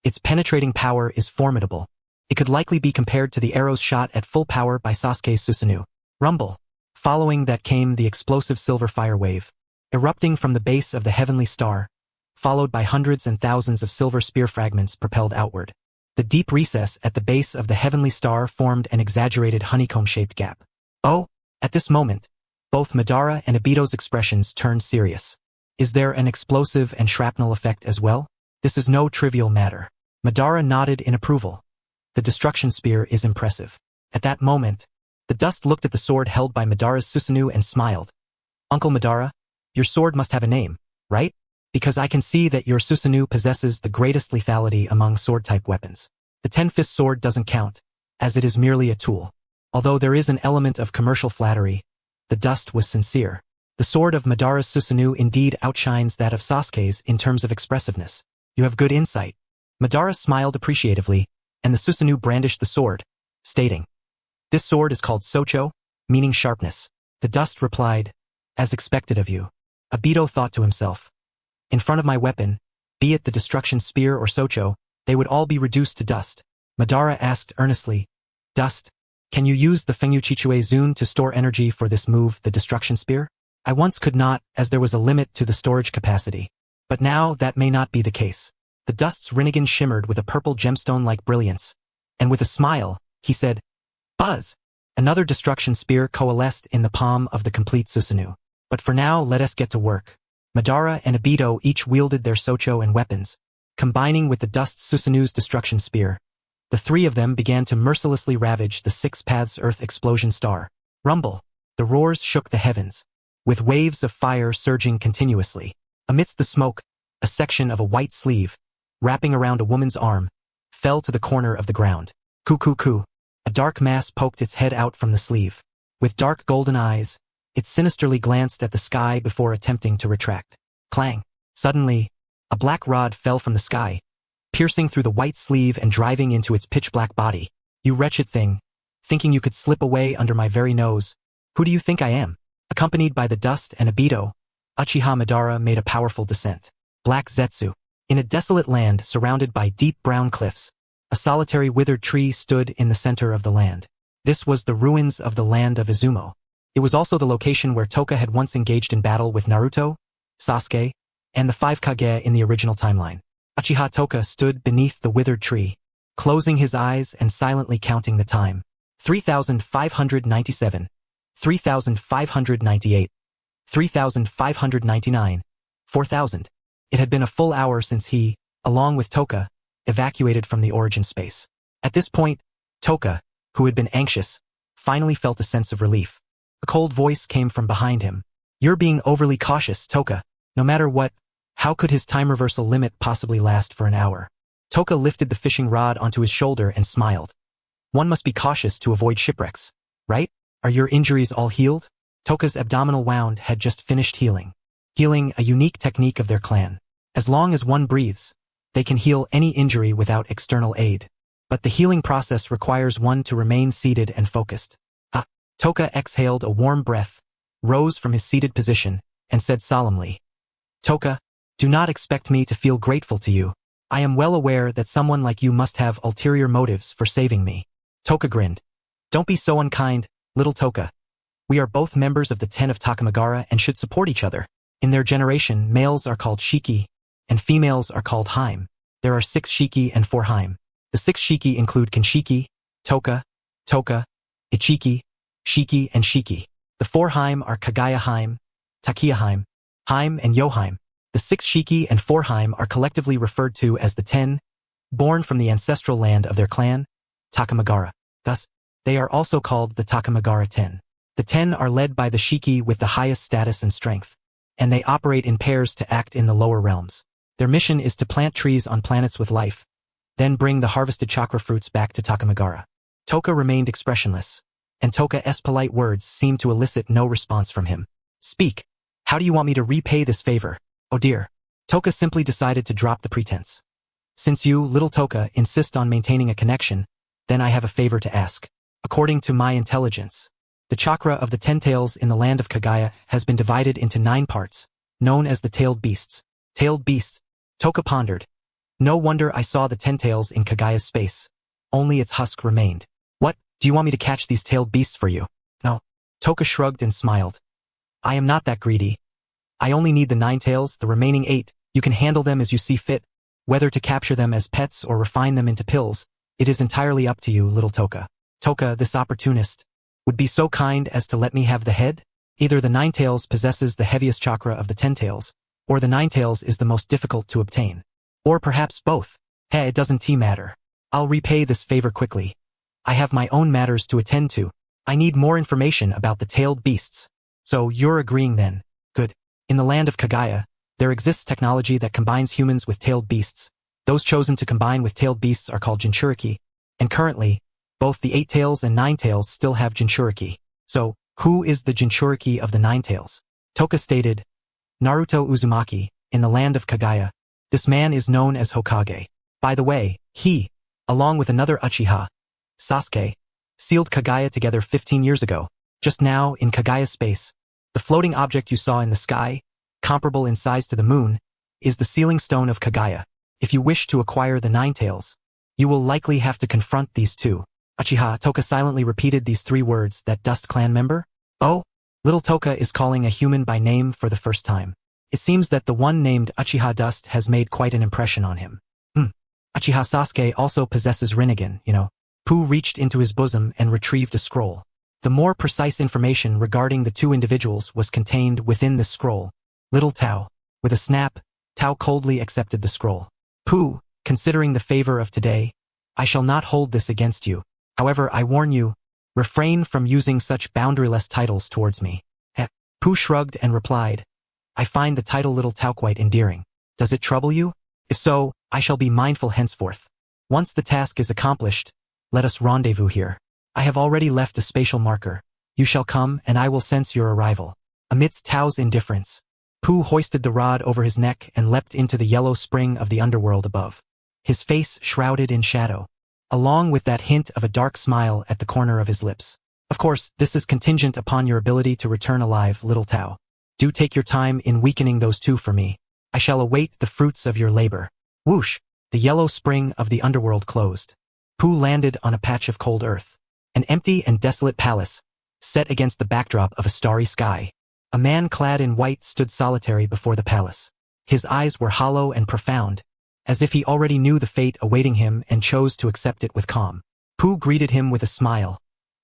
Its penetrating power is formidable. It could likely be compared to the arrows shot at full power by Sasuke's Susanoo. Rumble. Following that came the explosive silver fire wave, erupting from the base of the heavenly star, followed by hundreds and thousands of silver spear fragments propelled outward. The deep recess at the base of the heavenly star formed an exaggerated honeycomb-shaped gap. Oh, at this moment, both Madara and Obito's expressions turned serious. Is there an explosive and shrapnel effect as well? This is no trivial matter. Madara nodded in approval. The destruction spear is impressive. At that moment, the dust looked at the sword held by Madara's Susanoo and smiled. Uncle Madara, your sword must have a name, right? Because I can see that your Susanoo possesses the greatest lethality among sword-type weapons. The ten-fist sword doesn't count, as it is merely a tool. Although there is an element of commercial flattery, the dust was sincere. The sword of Madara's Susanoo indeed outshines that of Sasuke's in terms of expressiveness. You have good insight. Madara smiled appreciatively, and the Susanoo brandished the sword, stating, "This sword is called Socho, meaning sharpness." The dust replied, "As expected of you." Obito thought to himself, "In front of my weapon, be it the destruction spear or Socho, they would all be reduced to dust." Madara asked earnestly, "Dust, can you use the Fengyu Chichue Zun to store energy for this move, the destruction spear?" "I once could not, as there was a limit to the storage capacity. But now that may not be the case." The dust's Rinnegan shimmered with a purple gemstone-like brilliance, and with a smile, he said, "Buzz!" Another destruction spear coalesced in the palm of the complete Susanoo. But for now, let us get to work. Madara and Obito each wielded their Socho and weapons, combining with the dust's Susanoo's destruction spear. The three of them began to mercilessly ravage the Six Paths Earth explosion star. Rumble. The roars shook the heavens, with waves of fire surging continuously. Amidst the smoke, a section of a white sleeve, wrapping around a woman's arm, fell to the corner of the ground. Ku. A dark mass poked its head out from the sleeve. With dark golden eyes, it sinisterly glanced at the sky before attempting to retract. Clang. Suddenly, a black rod fell from the sky, piercing through the white sleeve and driving into its pitch-black body. "You wretched thing, thinking you could slip away under my very nose. Who do you think I am?" Accompanied by the dust and Obito, Uchiha Madara made a powerful descent. Black Zetsu. In a desolate land surrounded by deep brown cliffs, a solitary withered tree stood in the center of the land. This was the ruins of the land of Izumo. It was also the location where Toka had once engaged in battle with Naruto, Sasuke, and the five Kage in the original timeline. Uchiha Toka stood beneath the withered tree, closing his eyes and silently counting the time. 3,597, 3,598, 3,599, 4,000. It had been a full hour since he, along with Toka, evacuated from the origin space. At this point, Toka, who had been anxious, finally felt a sense of relief. A cold voice came from behind him. "You're being overly cautious, Toka. No matter what, how could his time reversal limit possibly last for an hour?" Toka lifted the fishing rod onto his shoulder and smiled. "One must be cautious to avoid shipwrecks, right? Are your injuries all healed?" Toka's abdominal wound had just finished healing. Healing, a unique technique of their clan. As long as one breathes, they can heal any injury without external aid. But the healing process requires one to remain seated and focused. Toka exhaled a warm breath, rose from his seated position, and said solemnly, "Toka, do not expect me to feel grateful to you. I am well aware that someone like you must have ulterior motives for saving me." Toka grinned. "Don't be so unkind, little Toka. We are both members of the 10 of Takamagara and should support each other. In their generation, males are called Shiki, and females are called Haim. There are 6 Shiki and 4 Haim. The 6 Shiki include Kinshiki, Toka, Ichiki, Shiki, and Shiki. The 4 Haim are Kagaya Haim, Takiya Haim, and Yohaim. The 6 Shiki and 4 Haim are collectively referred to as the 10, born from the ancestral land of their clan, Takamagara. Thus, they are also called the Takamagara 10. The 10 are led by the Shiki with the highest status and strength, and they operate in pairs to act in the lower realms. Their mission is to plant trees on planets with life, then bring the harvested chakra fruits back to Takamagara. Toka remained expressionless, and Toka's polite words seemed to elicit no response from him. "Speak. How do you want me to repay this favor?" "Oh dear." Toka simply decided to drop the pretense. "Since you, little Toka, insist on maintaining a connection, then I have a favor to ask. According to my intelligence, The chakra of the 10 tails in the land of Kagaya has been divided into 9 parts, known as the tailed beasts. Tailed beasts, Toka pondered. No wonder I saw the 10 tails in Kagaya's space. Only its husk remained. What, do you want me to catch these tailed beasts for you? No. Toka shrugged and smiled. I am not that greedy. I only need the 9 tails, the remaining 8, you can handle them as you see fit. Whether to capture them as pets or refine them into pills, it is entirely up to you, little Toka. Toka, this opportunist, would be so kind as to let me have the head? Either the 9 tails possesses the heaviest chakra of the 10 tails, or the 9 tails is the most difficult to obtain. Or perhaps both. Hey, it doesn't matter. I'll repay this favor quickly. I have my own matters to attend to. I need more information about the tailed beasts. So you're agreeing then? Good. In the land of Kagaya, there exists technology that combines humans with tailed beasts. Those chosen to combine with tailed beasts are called Jinchuriki, and currently, both the 8 tails and 9 tails still have Jinchuriki. So, who is the Jinchuriki of the 9 tails? Toka stated, Naruto Uzumaki, in the land of Kagaya. This man is known as Hokage. By the way, he, along with another Uchiha, Sasuke, sealed Kagaya together 15 years ago. Just now, in Kagaya's space, the floating object you saw in the sky, comparable in size to the moon, is the sealing stone of Kagaya. If you wish to acquire the 9 tails, you will likely have to confront these 2. Uchiha. Toka silently repeated these 3 words. That Dust Clan member? Oh, little Toka is calling a human by name for the first time. It seems that the one named Uchiha Dust has made quite an impression on him. Uchiha Sasuke also possesses Rinnegan, you know. Pooh reached into his bosom and retrieved a scroll. The more precise information regarding the 2 individuals was contained within this scroll. Little Tao. With a snap, Tao coldly accepted the scroll. Pooh, considering the favor of today, I shall not hold this against you. However, I warn you, refrain from using such boundaryless titles towards me. Pooh shrugged and replied, I find the title Little Tao quite endearing. Does it trouble you? If so, I shall be mindful henceforth. Once the task is accomplished, let us rendezvous here. I have already left a spatial marker. You shall come and I will sense your arrival. Amidst Tao's indifference, Pooh hoisted the rod over his neck and leapt into the yellow spring of the underworld above. His face shrouded in shadow, along with that hint of a dark smile at the corner of his lips. Of course, this is contingent upon your ability to return alive, little Tao. Do take your time in weakening those 2 for me. I shall await the fruits of your labor. Whoosh! The yellow spring of the underworld closed. Pooh landed on a patch of cold earth. An empty and desolate palace, set against the backdrop of a starry sky. A man clad in white stood solitary before the palace. His eyes were hollow and profound, as if he already knew the fate awaiting him and chose to accept it with calm. Pooh greeted him with a smile.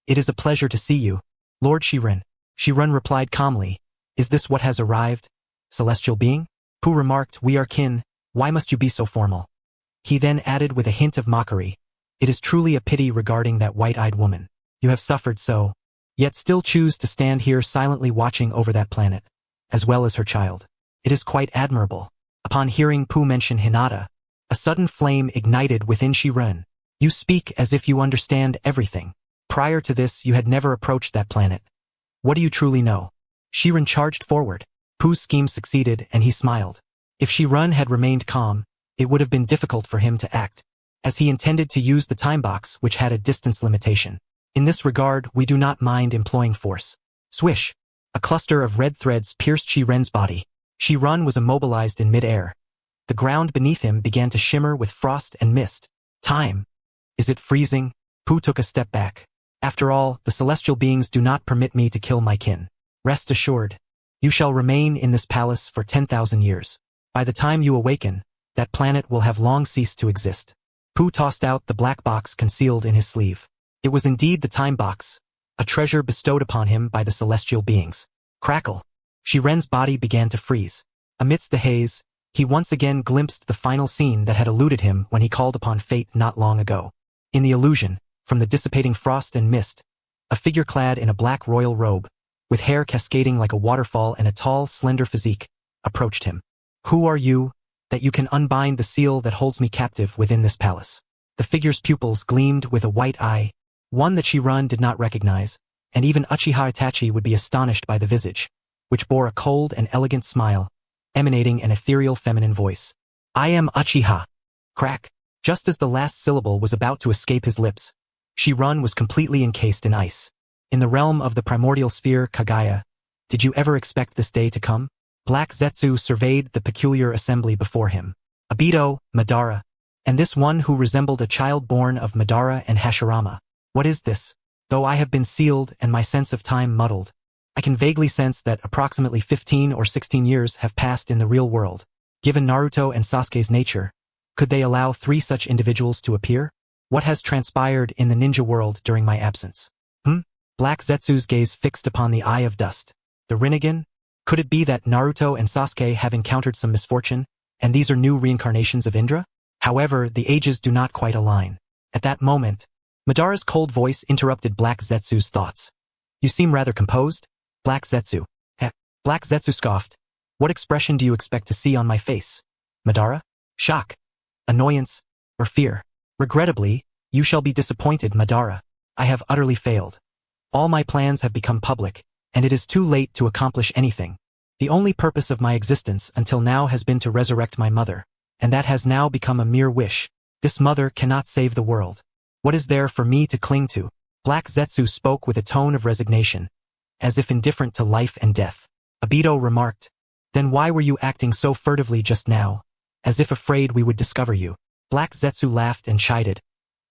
It is a pleasure to see you, Lord Shirin. Shirin replied calmly. Is this what has arrived, celestial being? Pooh remarked, we are kin, why must you be so formal? He then added with a hint of mockery, it is truly a pity regarding that white-eyed woman. You have suffered so, yet still choose to stand here silently watching over that planet, as well as her child. It is quite admirable. Upon hearing Pooh mention Hinata, a sudden flame ignited within Shirin. You speak as if you understand everything. Prior to this, you had never approached that planet. What do you truly know? Shirin charged forward. Pooh's scheme succeeded and he smiled. If Shirin had remained calm, it would have been difficult for him to act, as he intended to use the time box which had a distance limitation. In this regard, we do not mind employing force. Swish! A cluster of red threads pierced Shirin's body. Shirin was immobilized in mid-air. The ground beneath him began to shimmer with frost and mist. Time! Is it freezing? Pooh took a step back. After all, the celestial beings do not permit me to kill my kin. Rest assured, you shall remain in this palace for 10,000 years. By the time you awaken, that planet will have long ceased to exist. Pooh tossed out the black box concealed in his sleeve. It was indeed the time box, a treasure bestowed upon him by the celestial beings. Crackle! Shiren's body began to freeze. Amidst the haze, he once again glimpsed the final scene that had eluded him when he called upon fate not long ago. In the illusion, from the dissipating frost and mist, a figure clad in a black royal robe, with hair cascading like a waterfall and a tall, slender physique, approached him. Who are you, that you can unbind the seal that holds me captive within this palace? The figure's pupils gleamed with a white eye, one that Shirin did not recognize, and even Uchiha Itachi would be astonished by the visage, which bore a cold and elegant smile, emanating an ethereal feminine voice. I am Uchiha. Crack! Just as the last syllable was about to escape his lips, Shirin was completely encased in ice. In the realm of the primordial sphere, Kagaya, did you ever expect this day to come? Black Zetsu surveyed the peculiar assembly before him. Obito, Madara, and this one who resembled a child born of Madara and Hashirama. What is this? Though I have been sealed and my sense of time muddled, I can vaguely sense that approximately 15 or 16 years have passed in the real world. Given Naruto and Sasuke's nature, could they allow 3 such individuals to appear? What has transpired in the ninja world during my absence? Black Zetsu's gaze fixed upon the Eye of Dust. The Rinnegan? Could it be that Naruto and Sasuke have encountered some misfortune, and these are new reincarnations of Indra? However, the ages do not quite align. At that moment, Madara's cold voice interrupted Black Zetsu's thoughts. You seem rather composed? Black Zetsu. Black Zetsu scoffed. What expression do you expect to see on my face? Madara? Shock? Annoyance? Or fear? Regrettably, you shall be disappointed, Madara. I have utterly failed. All my plans have become public, and it is too late to accomplish anything. The only purpose of my existence until now has been to resurrect my mother, and that has now become a mere wish. This mother cannot save the world. What is there for me to cling to? Black Zetsu spoke with a tone of resignation, as if indifferent to life and death. Obito remarked, Then why were you acting so furtively just now, as if afraid we would discover you? Black Zetsu laughed and chided.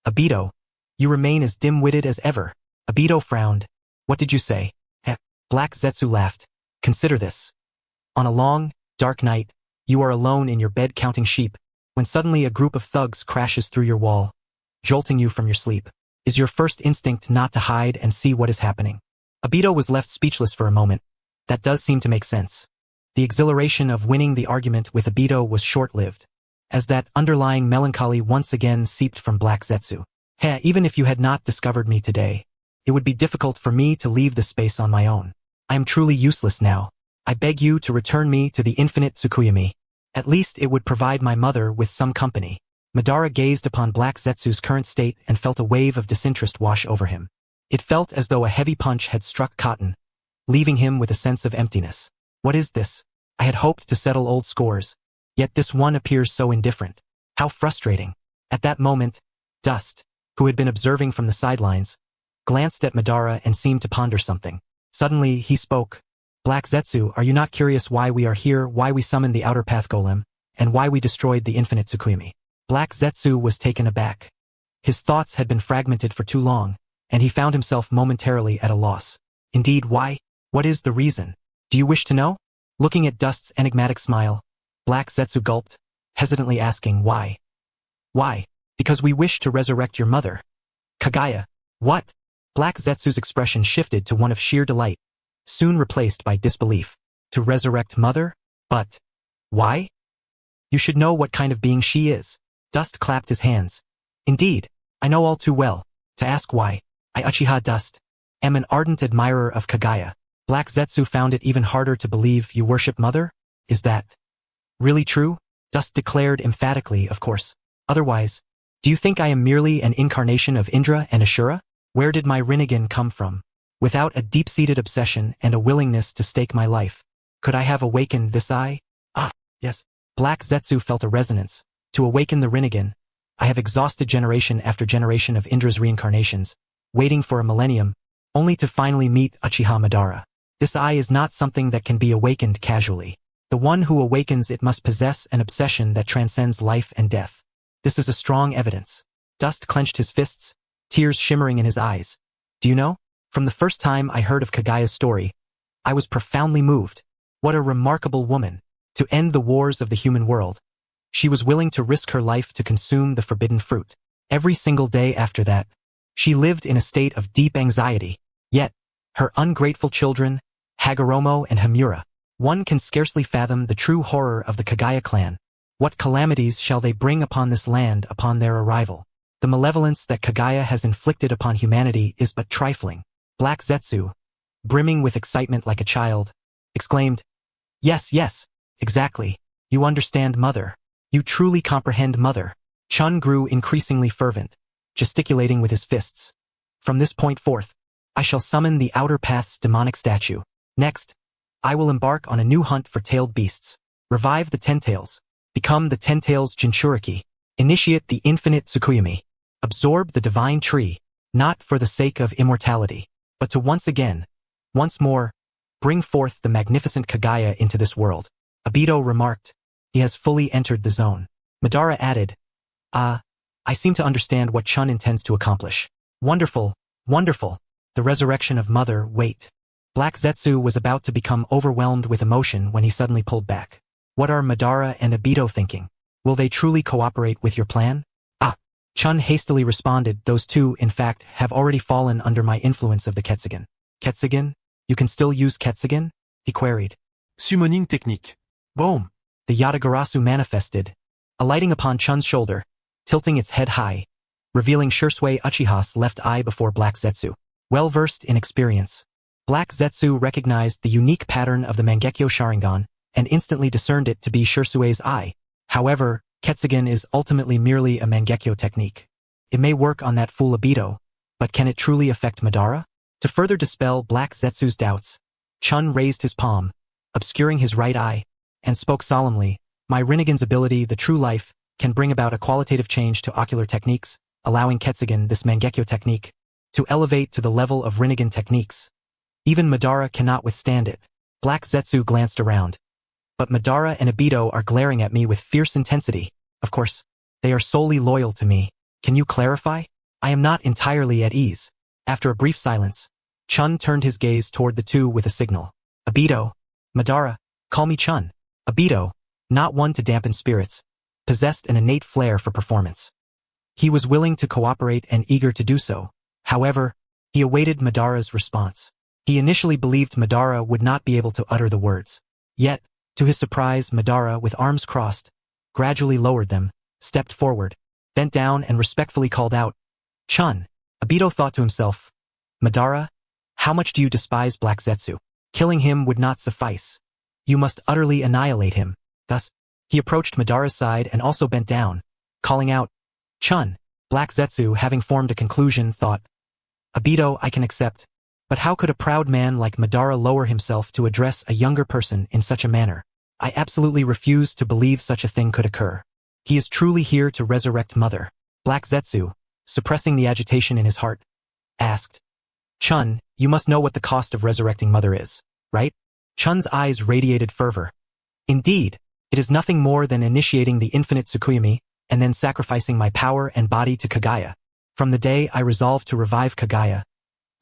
Obito, you remain as dim-witted as ever. Obito frowned. What did you say? Black Zetsu laughed. Consider this. On a long, dark night, you are alone in your bed counting sheep, when suddenly a group of thugs crashes through your wall, jolting you from your sleep. Is your first instinct not to hide and see what is happening? Obito was left speechless for a moment. That does seem to make sense. The exhilaration of winning the argument with Obito was short-lived, as that underlying melancholy once again seeped from Black Zetsu. Even if you had not discovered me today, it would be difficult for me to leave this space on my own. I am truly useless now. I beg you to return me to the infinite Tsukuyami. At least it would provide my mother with some company. Madara gazed upon Black Zetsu's current state and felt a wave of disinterest wash over him. It felt as though a heavy punch had struck cotton, leaving him with a sense of emptiness. What is this? I had hoped to settle old scores, yet this one appears so indifferent. How frustrating. At that moment, Dust, who had been observing from the sidelines, glanced at Madara and seemed to ponder something. Suddenly, he spoke. Black Zetsu, are you not curious why we are here, why we summoned the Outer Path Golem, and why we destroyed the infinite Tsukuyami? Black Zetsu was taken aback. His thoughts had been fragmented for too long, and he found himself momentarily at a loss. Indeed, why? What is the reason? Do you wish to know? Looking at Dust's enigmatic smile, Black Zetsu gulped, hesitantly asking why. Why? Because we wish to resurrect your mother. Kagaya. What? Black Zetsu's expression shifted to one of sheer delight, soon replaced by disbelief. To resurrect mother? But why? You should know what kind of being she is. Dust clapped his hands. Indeed, I know all too well. To ask why, I Uchiha Dust, am an ardent admirer of Kagaya. Black Zetsu found it even harder to believe you worship mother? Is that really true? Dust declared emphatically, of course. Otherwise, do you think I am merely an incarnation of Indra and Ashura? Where did my Rinnegan come from? Without a deep-seated obsession and a willingness to stake my life, could I have awakened this eye? Ah, yes. Black Zetsu felt a resonance. To awaken the Rinnegan, I have exhausted generation after generation of Indra's reincarnations, waiting for a millennium, only to finally meet Uchiha Madara. This eye is not something that can be awakened casually. The one who awakens it must possess an obsession that transcends life and death. This is a strong evidence. Dust clenched his fists, tears shimmering in his eyes. Do you know? From the first time I heard of Kagaya's story, I was profoundly moved. What a remarkable woman. To end the wars of the human world, she was willing to risk her life to consume the forbidden fruit. Every single day after that, she lived in a state of deep anxiety. Yet, her ungrateful children, Hagoromo and Hamura, one can scarcely fathom the true horror of the Kagaya clan. What calamities shall they bring upon this land upon their arrival? The malevolence that Kagaya has inflicted upon humanity is but trifling. Black Zetsu, brimming with excitement like a child, exclaimed, Yes, exactly. You understand mother. You truly comprehend mother. Chun grew increasingly fervent, gesticulating with his fists. From this point forth, I shall summon the Outer Path's demonic statue. Next, I will embark on a new hunt for tailed beasts. Revive the Ten-Tails. Become the Ten-Tails Jinchuriki. Initiate the infinite Tsukuyami. Absorb the divine tree, not for the sake of immortality, but but to once more, bring forth the magnificent Kagaya into this world. Obito remarked. He has fully entered the zone. Madara added, I seem to understand what Chen intends to accomplish. Wonderful, wonderful. The resurrection of Mother, wait. Black Zetsu was about to become overwhelmed with emotion when he suddenly pulled back. What are Madara and Obito thinking? Will they truly cooperate with your plan? Chen hastily responded, those two, in fact, have already fallen under my influence of the Ketsugen. Ketsugen? You can still use Ketsugen? He queried. Summoning technique. Boom. The Yatagarasu manifested, alighting upon Chun's shoulder, tilting its head high, revealing Shursui Uchiha's left eye before Black Zetsu. Well versed in experience, Black Zetsu recognized the unique pattern of the Mangekyo Sharingan and instantly discerned it to be Shursui's eye. However, Ketsugen is ultimately merely a Mangekyo technique. It may work on that fool Obito, but can it truly affect Madara? To further dispel Black Zetsu's doubts, Chun raised his palm, obscuring his right eye, and spoke solemnly, my Rinnegan's ability, the true life, can bring about a qualitative change to ocular techniques, allowing Ketsugen, this Mangekyo technique, to elevate to the level of Rinnegan techniques. Even Madara cannot withstand it. Black Zetsu glanced around. But Madara and Obito are glaring at me with fierce intensity. Of course, they are solely loyal to me. Can you clarify? I am not entirely at ease. After a brief silence, Chun turned his gaze toward the two with a signal. Obito, Madara, call me Chun. Obito, not one to dampen spirits, possessed an innate flair for performance. He was willing to cooperate and eager to do so. However, he awaited Madara's response. He initially believed Madara would not be able to utter the words. Yet, to his surprise, Madara, with arms crossed, gradually lowered them, stepped forward, bent down and respectfully called out, Chun. Obito thought to himself, Madara, how much do you despise Black Zetsu? Killing him would not suffice. You must utterly annihilate him. Thus, he approached Madara's side and also bent down, calling out, Chun. Black Zetsu, having formed a conclusion, thought, Obito I can accept, but how could a proud man like Madara lower himself to address a younger person in such a manner? I absolutely refuse to believe such a thing could occur. He is truly here to resurrect Mother. Black Zetsu, suppressing the agitation in his heart, asked, Chun, you must know what the cost of resurrecting Mother is, right? Chun's eyes radiated fervor. Indeed, it is nothing more than initiating the infinite Tsukuyomi and then sacrificing my power and body to Kagaya. From the day I resolved to revive Kagaya,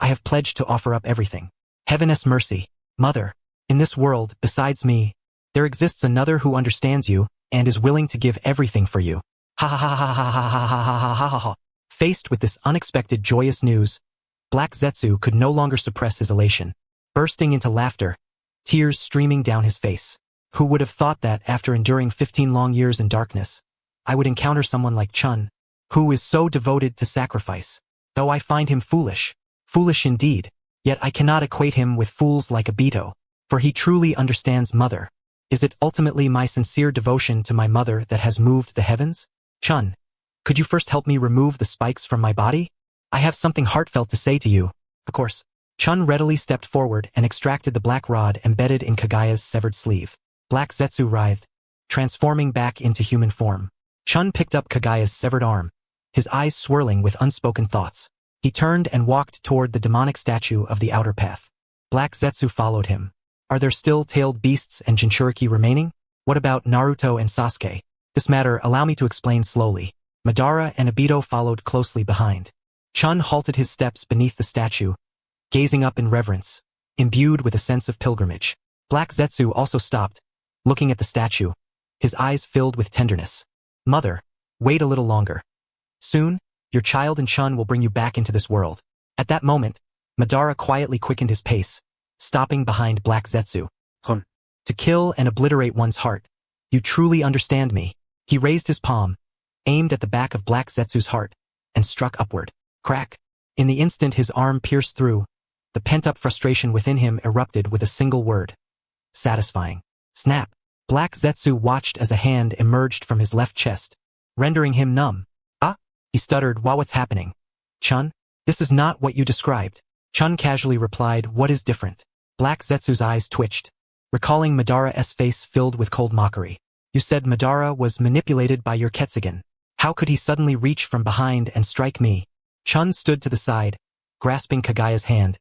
I have pledged to offer up everything. Heaven's mercy, Mother, in this world, besides me, there exists another who understands you and is willing to give everything for you. Ha ha ha ha ha ha ha ha ha ha ha ha. Faced with this unexpected joyous news, Black Zetsu could no longer suppress his elation, bursting into laughter, tears streaming down his face. Who would have thought that after enduring 15 long years in darkness, I would encounter someone like Chun, who is so devoted to sacrifice? Though I find him foolish indeed, yet I cannot equate him with fools like Obito, for he truly understands Mother. Is it ultimately my sincere devotion to my mother that has moved the heavens? Chun, could you first help me remove the spikes from my body? I have something heartfelt to say to you. Of course. Chun readily stepped forward and extracted the black rod embedded in Kagaya's severed sleeve. Black Zetsu writhed, transforming back into human form. Chun picked up Kagaya's severed arm, his eyes swirling with unspoken thoughts. He turned and walked toward the demonic statue of the outer path. Black Zetsu followed him. Are there still tailed beasts and Jinchuriki remaining? What about Naruto and Sasuke? This matter allow me to explain slowly. Madara and Obito followed closely behind. Chun halted his steps beneath the statue, gazing up in reverence, imbued with a sense of pilgrimage. Black Zetsu also stopped, looking at the statue, his eyes filled with tenderness. Mother, wait a little longer. Soon, your child and Chun will bring you back into this world. At that moment, Madara quietly quickened his pace, stopping behind Black Zetsu. Hun. To kill and obliterate one's heart. You truly understand me. He raised his palm, aimed at the back of Black Zetsu's heart, and struck upward. Crack. In the instant his arm pierced through, the pent-up frustration within him erupted with a single word. Satisfying. Snap. Black Zetsu watched as a hand emerged from his left chest, rendering him numb. Ah? He stuttered, what's happening? Chun? This is not what you described. Chun casually replied, what is different? Black Zetsu's eyes twitched, recalling Madara's face filled with cold mockery. You said Madara was manipulated by your Ketsugen. How could he suddenly reach from behind and strike me? Chun stood to the side, grasping Kagaya's hand,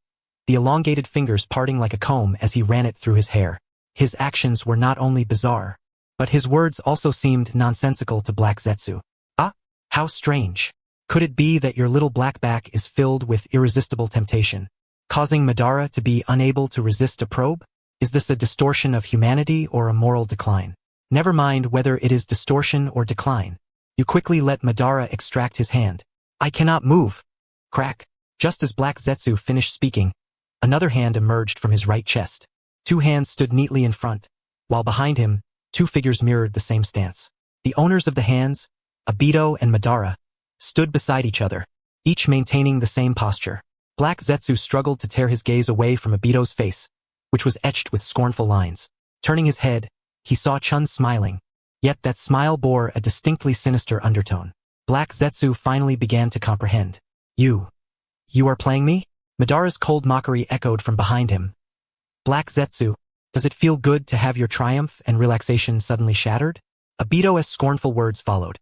the elongated fingers parting like a comb as he ran it through his hair. His actions were not only bizarre, but his words also seemed nonsensical to Black Zetsu. Ah, how strange. Could it be that your little black back is filled with irresistible temptation, causing Madara to be unable to resist a probe? Is this a distortion of humanity or a moral decline? Never mind whether it is distortion or decline. You quickly let Madara extract his hand. I cannot move. Crack. Just as Black Zetsu finished speaking, another hand emerged from his right chest. Two hands stood neatly in front, while behind him, two figures mirrored the same stance. The owners of the hands, Obito and Madara, stood beside each other, each maintaining the same posture. Black Zetsu struggled to tear his gaze away from Obito's face, which was etched with scornful lines. Turning his head, he saw Chun smiling, yet that smile bore a distinctly sinister undertone. Black Zetsu finally began to comprehend. You are playing me? Madara's cold mockery echoed from behind him. Black Zetsu, does it feel good to have your triumph and relaxation suddenly shattered? Obito's scornful words followed.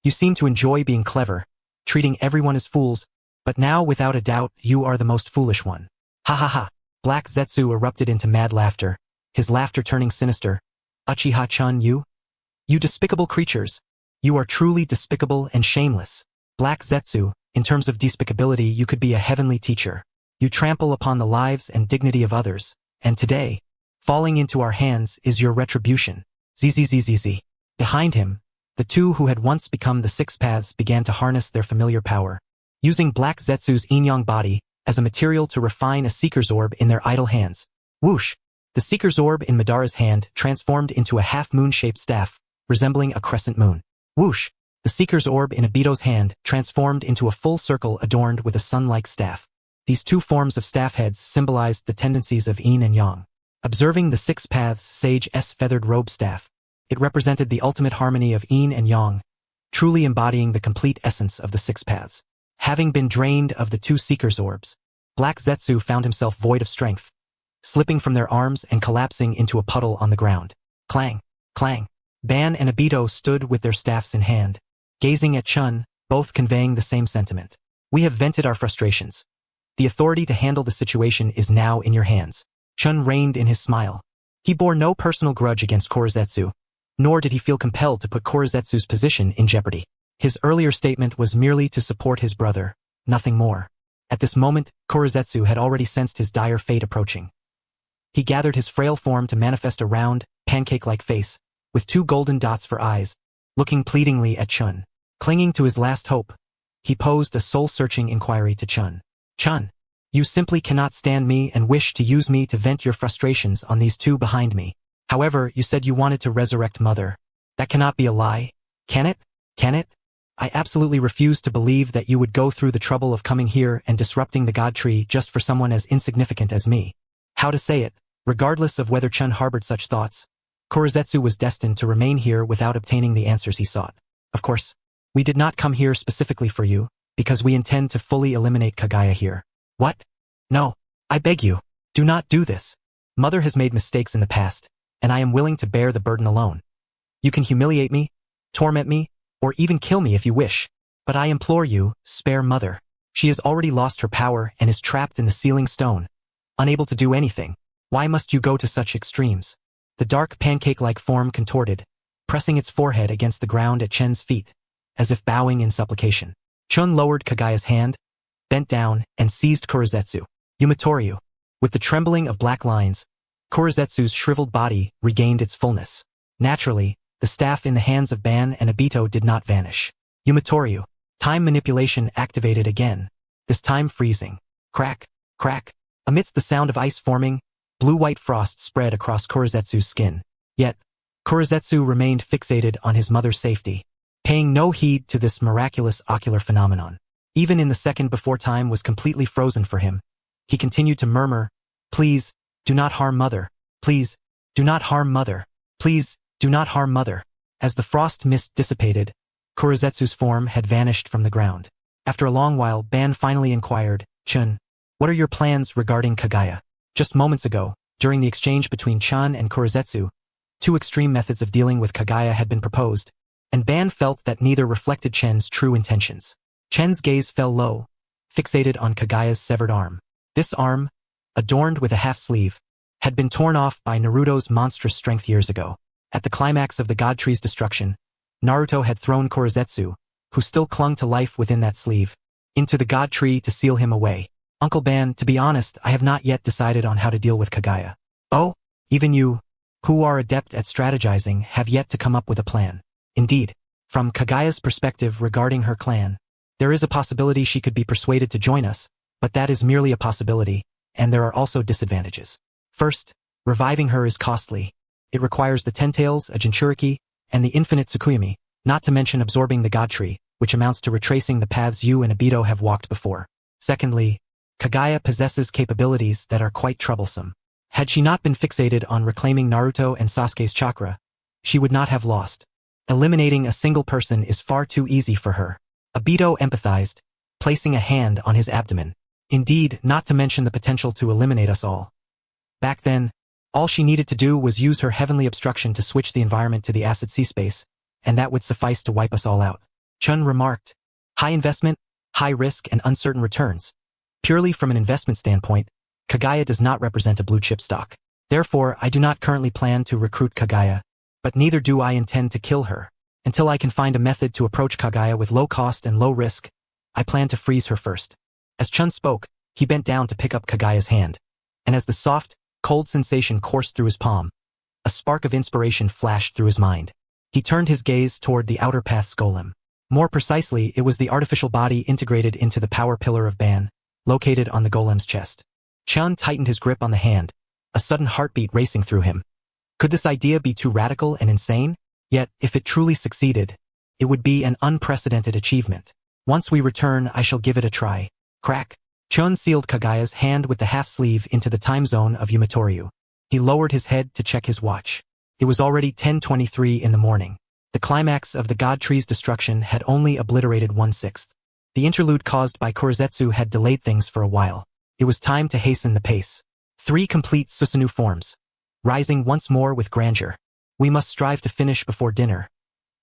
You seem to enjoy being clever, treating everyone as fools, but now without a doubt you are the most foolish one. Ha ha ha. Black Zetsu erupted into mad laughter, his laughter turning sinister. Uchiha-chan, you despicable creatures. You are truly despicable and shameless. Black Zetsu, in terms of despicability you could be a heavenly teacher. You trample upon the lives and dignity of others, and today, falling into our hands is your retribution. Zzz. Behind him, the two who had once become the Six Paths began to harness their familiar power, using Black Zetsu's yin-yang body as a material to refine a Seeker's Orb in their idle hands. Whoosh! The Seeker's Orb in Madara's hand transformed into a half-moon-shaped staff, resembling a crescent moon. Whoosh! The Seeker's Orb in Obito's hand transformed into a full circle adorned with a sun-like staff. These two forms of staff heads symbolized the tendencies of yin and yang. Observing the Six Paths Sage's feathered robe staff, it represented the ultimate harmony of yin and yang, truly embodying the complete essence of the Six Paths. Having been drained of the two Seeker's Orbs, Black Zetsu found himself void of strength, slipping from their arms and collapsing into a puddle on the ground. Clang, clang. Ban and Obito stood with their staffs in hand, gazing at Chun, both conveying the same sentiment. We have vented our frustrations. The authority to handle the situation is now in your hands. Chun reined in his smile. He bore no personal grudge against Korezetsu, nor did he feel compelled to put Korezetsu's position in jeopardy. His earlier statement was merely to support his brother, nothing more. At this moment, Korezetsu had already sensed his dire fate approaching. He gathered his frail form to manifest a round, pancake-like face, with two golden dots for eyes, looking pleadingly at Chun. Clinging to his last hope, he posed a soul-searching inquiry to Chun. Chun, you simply cannot stand me and wish to use me to vent your frustrations on these two behind me. However, you said you wanted to resurrect Mother. That cannot be a lie, can it? Can it? I absolutely refuse to believe that you would go through the trouble of coming here and disrupting the God Tree just for someone as insignificant as me. How to say it, regardless of whether Chun harbored such thoughts, Korezetsu was destined to remain here without obtaining the answers he sought. Of course, we did not come here specifically for you, because we intend to fully eliminate Kaguya here. What? No, I beg you, do not do this. Mother has made mistakes in the past, and I am willing to bear the burden alone. You can humiliate me, torment me, or even kill me if you wish, but I implore you, spare Mother. She has already lost her power and is trapped in the sealing stone, unable to do anything. Why must you go to such extremes? The dark pancake-like form contorted, pressing its forehead against the ground at Chen's feet, as if bowing in supplication. Chun lowered Kaguya's hand, bent down, and seized Korezetsu. Umotatsu. With the trembling of black lines, Korezetsu's shriveled body regained its fullness. Naturally, the staff in the hands of Ban and Obito did not vanish. Umotatsu. Time manipulation activated again, this time freezing. Crack, crack. Amidst the sound of ice forming, blue-white frost spread across Korezetsu's skin. Yet, Korezetsu remained fixated on his mother's safety, paying no heed to this miraculous ocular phenomenon. Even in the second before time was completely frozen for him, he continued to murmur, "Please, do not harm Mother. Please, do not harm Mother. Please, do not harm Mother." As the frost mist dissipated, Korezetsu's form had vanished from the ground. After a long while, Ban finally inquired, "Chun, what are your plans regarding Kaguya?" Just moments ago, during the exchange between Chun and Korezetsu, two extreme methods of dealing with Kaguya had been proposed, and Ban felt that neither reflected Chen's true intentions. Chen's gaze fell low, fixated on Kaguya's severed arm. This arm, adorned with a half-sleeve, had been torn off by Naruto's monstrous strength years ago. At the climax of the God Tree's destruction, Naruto had thrown Korezetsu, who still clung to life within that sleeve, into the God Tree to seal him away. Uncle Ban, to be honest, I have not yet decided on how to deal with Kaguya. Oh, even you, who are adept at strategizing, have yet to come up with a plan. Indeed, from Kaguya's perspective regarding her clan, there is a possibility she could be persuaded to join us, but that is merely a possibility, and there are also disadvantages. First, reviving her is costly. It requires the Ten Tails, a Jinchuriki, and the infinite Tsukuyomi, not to mention absorbing the God Tree, which amounts to retracing the paths you and Obito have walked before. Secondly, Kaguya possesses capabilities that are quite troublesome. Had she not been fixated on reclaiming Naruto and Sasuke's chakra, she would not have lost. Eliminating a single person is far too easy for her. Obito empathized, placing a hand on his abdomen. Indeed, not to mention the potential to eliminate us all. Back then, all she needed to do was use her heavenly obstruction to switch the environment to the acid sea space, and that would suffice to wipe us all out. Chen remarked, high investment, high risk, and uncertain returns. Purely from an investment standpoint, Kaguya does not represent a blue-chip stock. Therefore, I do not currently plan to recruit Kaguya, but neither do I intend to kill her. Until I can find a method to approach Kaguya with low cost and low risk, I plan to freeze her first. As Chen spoke, he bent down to pick up Kaguya's hand, and as the soft, cold sensation coursed through his palm, a spark of inspiration flashed through his mind. He turned his gaze toward the outer path's golem. More precisely, it was the artificial body integrated into the power pillar of Ban, located on the golem's chest. Chen tightened his grip on the hand, a sudden heartbeat racing through him. Could this idea be too radical and insane? Yet, if it truly succeeded, it would be an unprecedented achievement. Once we return, I shall give it a try. Crack. Chen sealed Kaguya's hand with the half-sleeve into the time zone of Umotatsu. He lowered his head to check his watch. It was already 10:23 in the morning. The climax of the God Tree's destruction had only obliterated 1/6. The interlude caused by Korezetsu had delayed things for a while. It was time to hasten the pace. 3 complete Susanoo forms, rising once more with grandeur. We must strive to finish before dinner.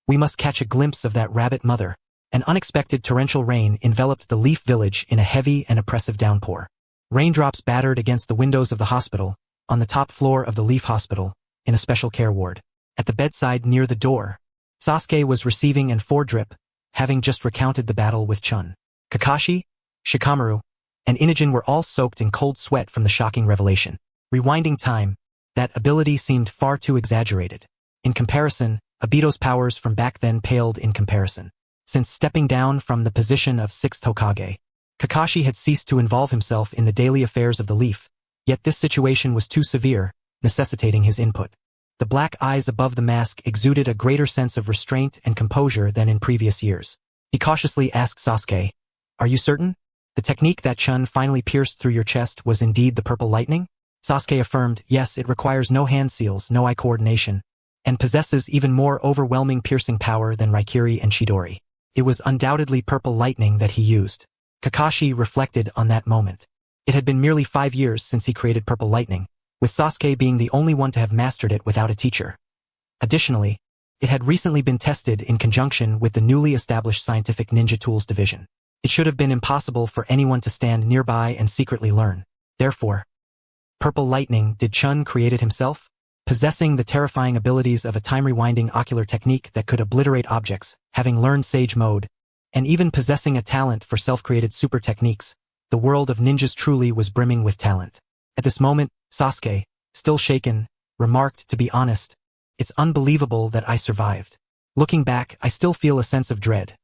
We must catch a glimpse of that rabbit mother. An unexpected torrential rain enveloped the Leaf Village in a heavy and oppressive downpour. Raindrops battered against the windows of the hospital, on the top floor of the Leaf Hospital, in a special care ward. At the bedside near the door, Sasuke was receiving an foredrip, having just recounted the battle with Chun. Kakashi, Shikamaru, and Rinnegan were all soaked in cold sweat from the shocking revelation. Rewinding time, that ability seemed far too exaggerated. In comparison, Obito's powers from back then paled in comparison. Since stepping down from the position of 6th Hokage, Kakashi had ceased to involve himself in the daily affairs of the Leaf, yet this situation was too severe, necessitating his input. The black eyes above the mask exuded a greater sense of restraint and composure than in previous years. He cautiously asked Sasuke, "Are you certain? The technique that Chun finally pierced through your chest was indeed the purple lightning?" Sasuke affirmed, "Yes, it requires no hand seals, no eye coordination, and possesses even more overwhelming piercing power than Raikiri and Chidori. It was undoubtedly purple lightning that he used." Kakashi reflected on that moment. It had been merely 5 years since he created purple lightning, with Sasuke being the only one to have mastered it without a teacher. Additionally, it had recently been tested in conjunction with the newly established Scientific Ninja Tools Division. It should have been impossible for anyone to stand nearby and secretly learn. Therefore, purple lightning, did Chun create it himself? Possessing the terrifying abilities of a time-rewinding ocular technique that could obliterate objects, having learned Sage Mode, and even possessing a talent for self-created super techniques, the world of ninjas truly was brimming with talent. At this moment, Sasuke, still shaken, remarked, "To be honest, it's unbelievable that I survived. Looking back, I still feel a sense of dread.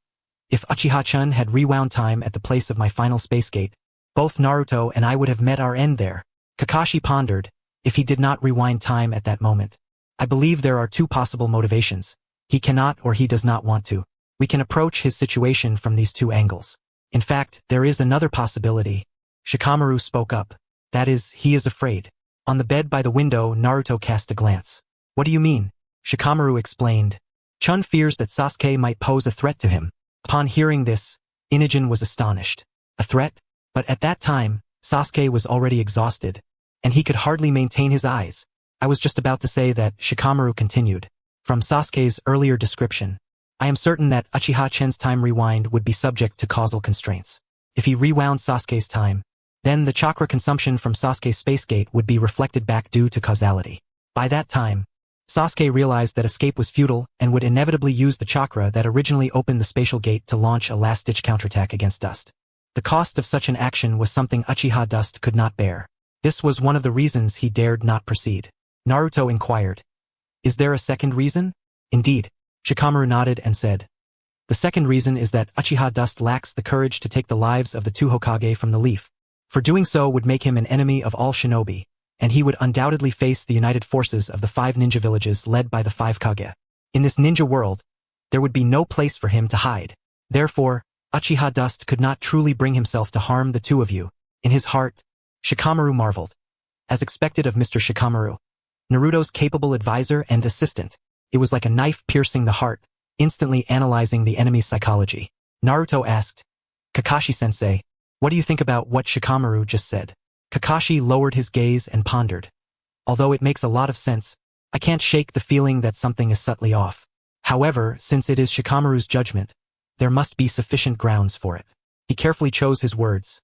If Uchiha-Chun had rewound time at the place of my final space gate, both Naruto and I would have met our end there." Kakashi pondered, if he did not rewind time at that moment. "I believe there are 2 possible motivations. He cannot or he does not want to. We can approach his situation from these 2 angles. In fact, there is another possibility." Shikamaru spoke up. "That is, he is afraid." On the bed by the window, Naruto cast a glance. "What do you mean?" Shikamaru explained. "Chun fears that Sasuke might pose a threat to him." Upon hearing this, Rinnegan was astonished. A threat? But at that time, Sasuke was already exhausted, and he could hardly maintain his eyes. "I was just about to say that," Shikamaru continued. "From Sasuke's earlier description, I am certain that Uchiha Chen's time rewind would be subject to causal constraints. If he rewound Sasuke's time, Then the chakra consumption from Sasuke's space gate would be reflected back due to causality. By that time, Sasuke realized that escape was futile and would inevitably use the chakra that originally opened the spatial gate to launch a last-ditch counterattack against Dust. The cost of such an action was something Uchiha Dust could not bear. This was one of the reasons he dared not proceed. Naruto inquired, "Is there a second reason?" "Indeed." Shikamaru nodded and said, "The second reason is that Uchiha Dust lacks the courage to take the lives of the two Hokage from the leaf. For doing so would make him an enemy of all shinobi, and he would undoubtedly face the united forces of the 5 ninja villages led by the 5 Kage. In this ninja world, there would be no place for him to hide. Therefore, Uchiha Dust could not truly bring himself to harm the two of you." In his heart, Shikamaru marveled. As expected of Mr. Shikamaru, Naruto's capable advisor and assistant, it was like a knife piercing the heart, instantly analyzing the enemy's psychology. Naruto asked, "Kakashi-sensei, what do you think about what Shikamaru just said?" Kakashi lowered his gaze and pondered. "Although it makes a lot of sense, I can't shake the feeling that something is subtly off. However, since it is Shikamaru's judgment, there must be sufficient grounds for it." He carefully chose his words.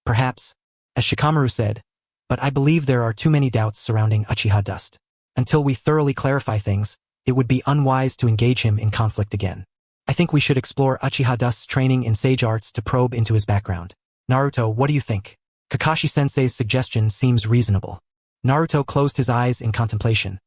"Perhaps, as Shikamaru said, but I believe there are too many doubts surrounding Uchiha Dust. Until we thoroughly clarify things, it would be unwise to engage him in conflict again. I think we should explore Uchiha Dust's training in sage arts to probe into his background. Naruto, what do you think?" Kakashi-sensei's suggestion seems reasonable. Naruto closed his eyes in contemplation.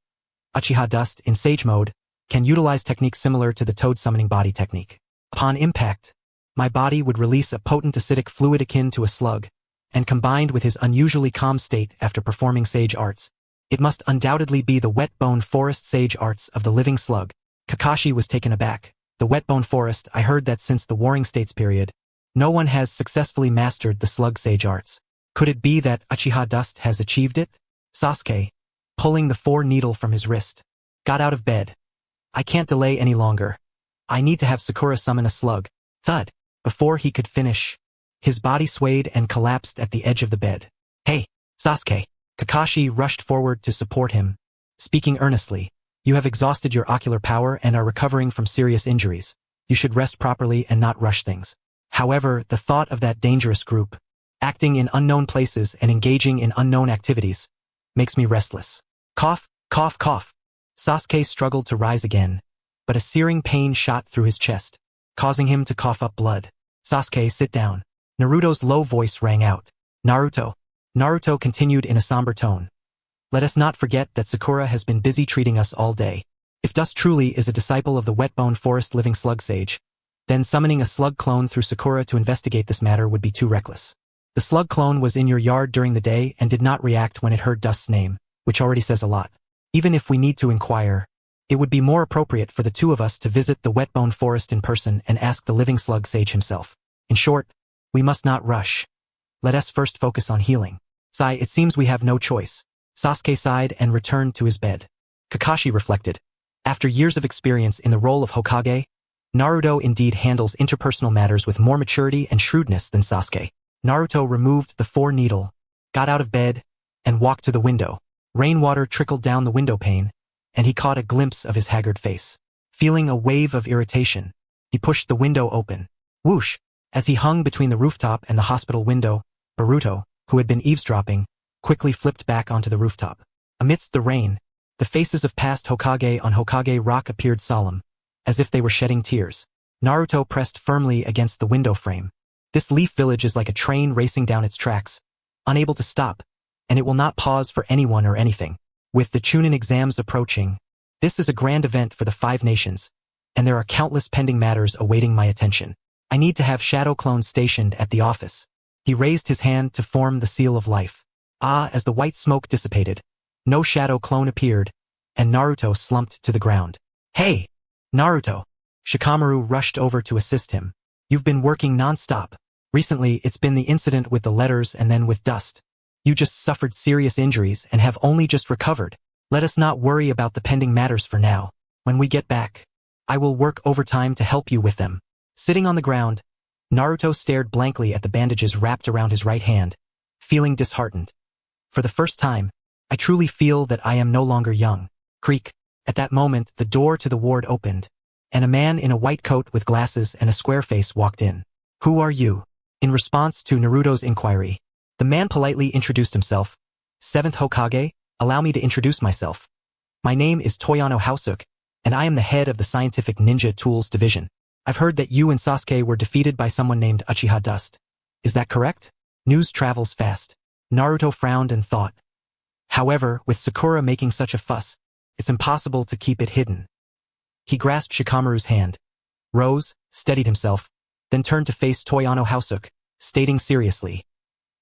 Uchiha Dust, in sage mode, can utilize techniques similar to the toad summoning body technique. Upon impact, my body would release a potent acidic fluid akin to a slug, and combined with his unusually calm state after performing sage arts, it must undoubtedly be the wet bone forest sage arts of the living slug. Kakashi was taken aback. The wet bone forest, I heard that since the Warring States period, no one has successfully mastered the slug sage arts. Could it be that Uchiha Dust has achieved it? Sasuke, pulling the 4 needle from his wrist, got out of bed. "I can't delay any longer. I need to have Sakura summon a slug." Thud. Before he could finish, his body swayed and collapsed at the edge of the bed. "Hey, Sasuke." Kakashi rushed forward to support him, speaking earnestly. "You have exhausted your ocular power and are recovering from serious injuries. You should rest properly and not rush things. However, the thought of that dangerous group, acting in unknown places and engaging in unknown activities, makes me restless." Cough, cough, cough. Sasuke struggled to rise again, but a searing pain shot through his chest, causing him to cough up blood. "Sasuke, sit down." Naruto's low voice rang out. "Naruto." Naruto continued in a somber tone. "Let us not forget that Sakura has been busy treating us all day. If Dust truly is a disciple of the wet-bone forest living slug sage, then summoning a slug clone through Sakura to investigate this matter would be too reckless. The slug clone was in your yard during the day and did not react when it heard Dust's name, which already says a lot. Even if we need to inquire, it would be more appropriate for the two of us to visit the wet-bone forest in person and ask the living slug sage himself. In short, we must not rush. Let us first focus on healing." "Sai, it seems we have no choice." Sasuke sighed and returned to his bed. Kakashi reflected. After years of experience in the role of Hokage, Naruto indeed handles interpersonal matters with more maturity and shrewdness than Sasuke. Naruto removed the 4 needle, got out of bed, and walked to the window. Rainwater trickled down the window pane, and he caught a glimpse of his haggard face. Feeling a wave of irritation, he pushed the window open. Whoosh! As he hung between the rooftop and the hospital window, Boruto, who had been eavesdropping, quickly flipped back onto the rooftop. Amidst the rain, the faces of past Hokage on Hokage Rock appeared solemn, as if they were shedding tears. Naruto pressed firmly against the window frame. This leaf village is like a train racing down its tracks, unable to stop, and it will not pause for anyone or anything. With the Chunin exams approaching, this is a grand event for the 5 nations, and there are countless pending matters awaiting my attention. I need to have shadow clones stationed at the office. He raised his hand to form the seal of life. As the white smoke dissipated, no shadow clone appeared, and Naruto slumped to the ground. "Hey, Naruto!" Shikamaru rushed over to assist him. "You've been working non-stop. Recently, it's been the incident with the letters and then with Dust. You just suffered serious injuries and have only just recovered. Let us not worry about the pending matters for now. When we get back, I will work overtime to help you with them." Sitting on the ground, Naruto stared blankly at the bandages wrapped around his right hand, feeling disheartened. "For the first time, I truly feel that I am no longer young." Creak. At that moment, the door to the ward opened, and a man in a white coat with glasses and a square face walked in. "Who are you?" In response to Naruto's inquiry, The man politely introduced himself. 7th Hokage, allow me to introduce myself. My name is Toyano Housuk, and I am the head of the Scientific Ninja Tools Division. I've heard that you and Sasuke were defeated by someone named Uchiha Dust. Is that correct? News travels fast. Naruto frowned and thought. However, with Sakura making such a fuss, it's impossible to keep it hidden. He grasped Shikamaru's hand, rose, steadied himself, then turned to face Toyano Housuk, stating seriously,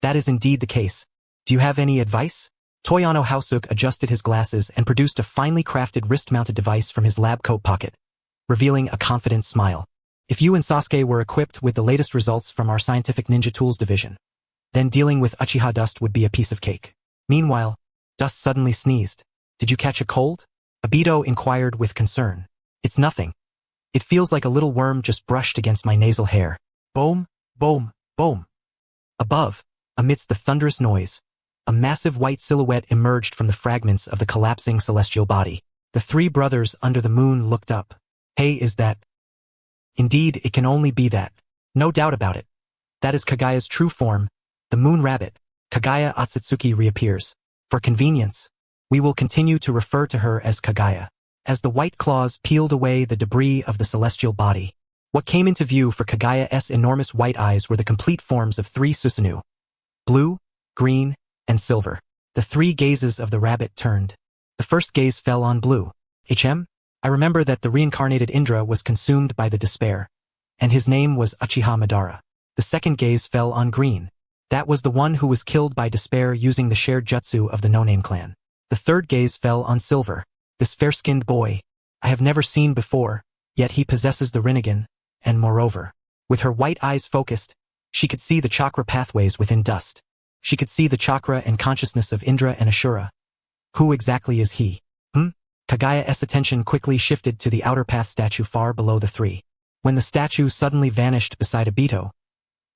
that is indeed the case. Do you have any advice? Toyano Housuk adjusted his glasses and produced a finely crafted wrist-mounted device from his lab coat pocket, revealing a confident smile. If you and Sasuke were equipped with the latest results from our Scientific Ninja Tools Division, then dealing with Uchiha Dust would be a piece of cake. Meanwhile, Dust suddenly sneezed. Did you catch a cold? Obito inquired with concern. It's nothing. It feels like a little worm just brushed against my nasal hair. Boom, boom, boom. Above, amidst the thunderous noise, a massive white silhouette emerged from the fragments of the collapsing celestial body. The three brothers under the moon looked up. Hey, is that? Indeed, it can only be that. No doubt about it. That is Kagaya's true form, the moon rabbit. Kagaya Otsutsuki reappears. For convenience, we will continue to refer to her as Kagaya. As the white claws peeled away the debris of the celestial body, what came into view for Kagaya's enormous white eyes were the complete forms of 3 Susanoo. Blue, green, and silver. The 3 gazes of the rabbit turned. The first gaze fell on blue. I remember that the reincarnated Indra was consumed by the despair, and his name was Uchiha Madara. The second gaze fell on green. That was the one who was killed by despair using the shared jutsu of the no-name clan. The third gaze fell on silver. This fair-skinned boy, I have never seen before, yet he possesses the Rinnegan, and moreover, with her white eyes focused, she could see the chakra pathways within Dust. She could see the chakra and consciousness of Indra and Ashura. Who exactly is he? Kagaya's attention quickly shifted to the outer path statue far below the 3. When the statue suddenly vanished beside Obito,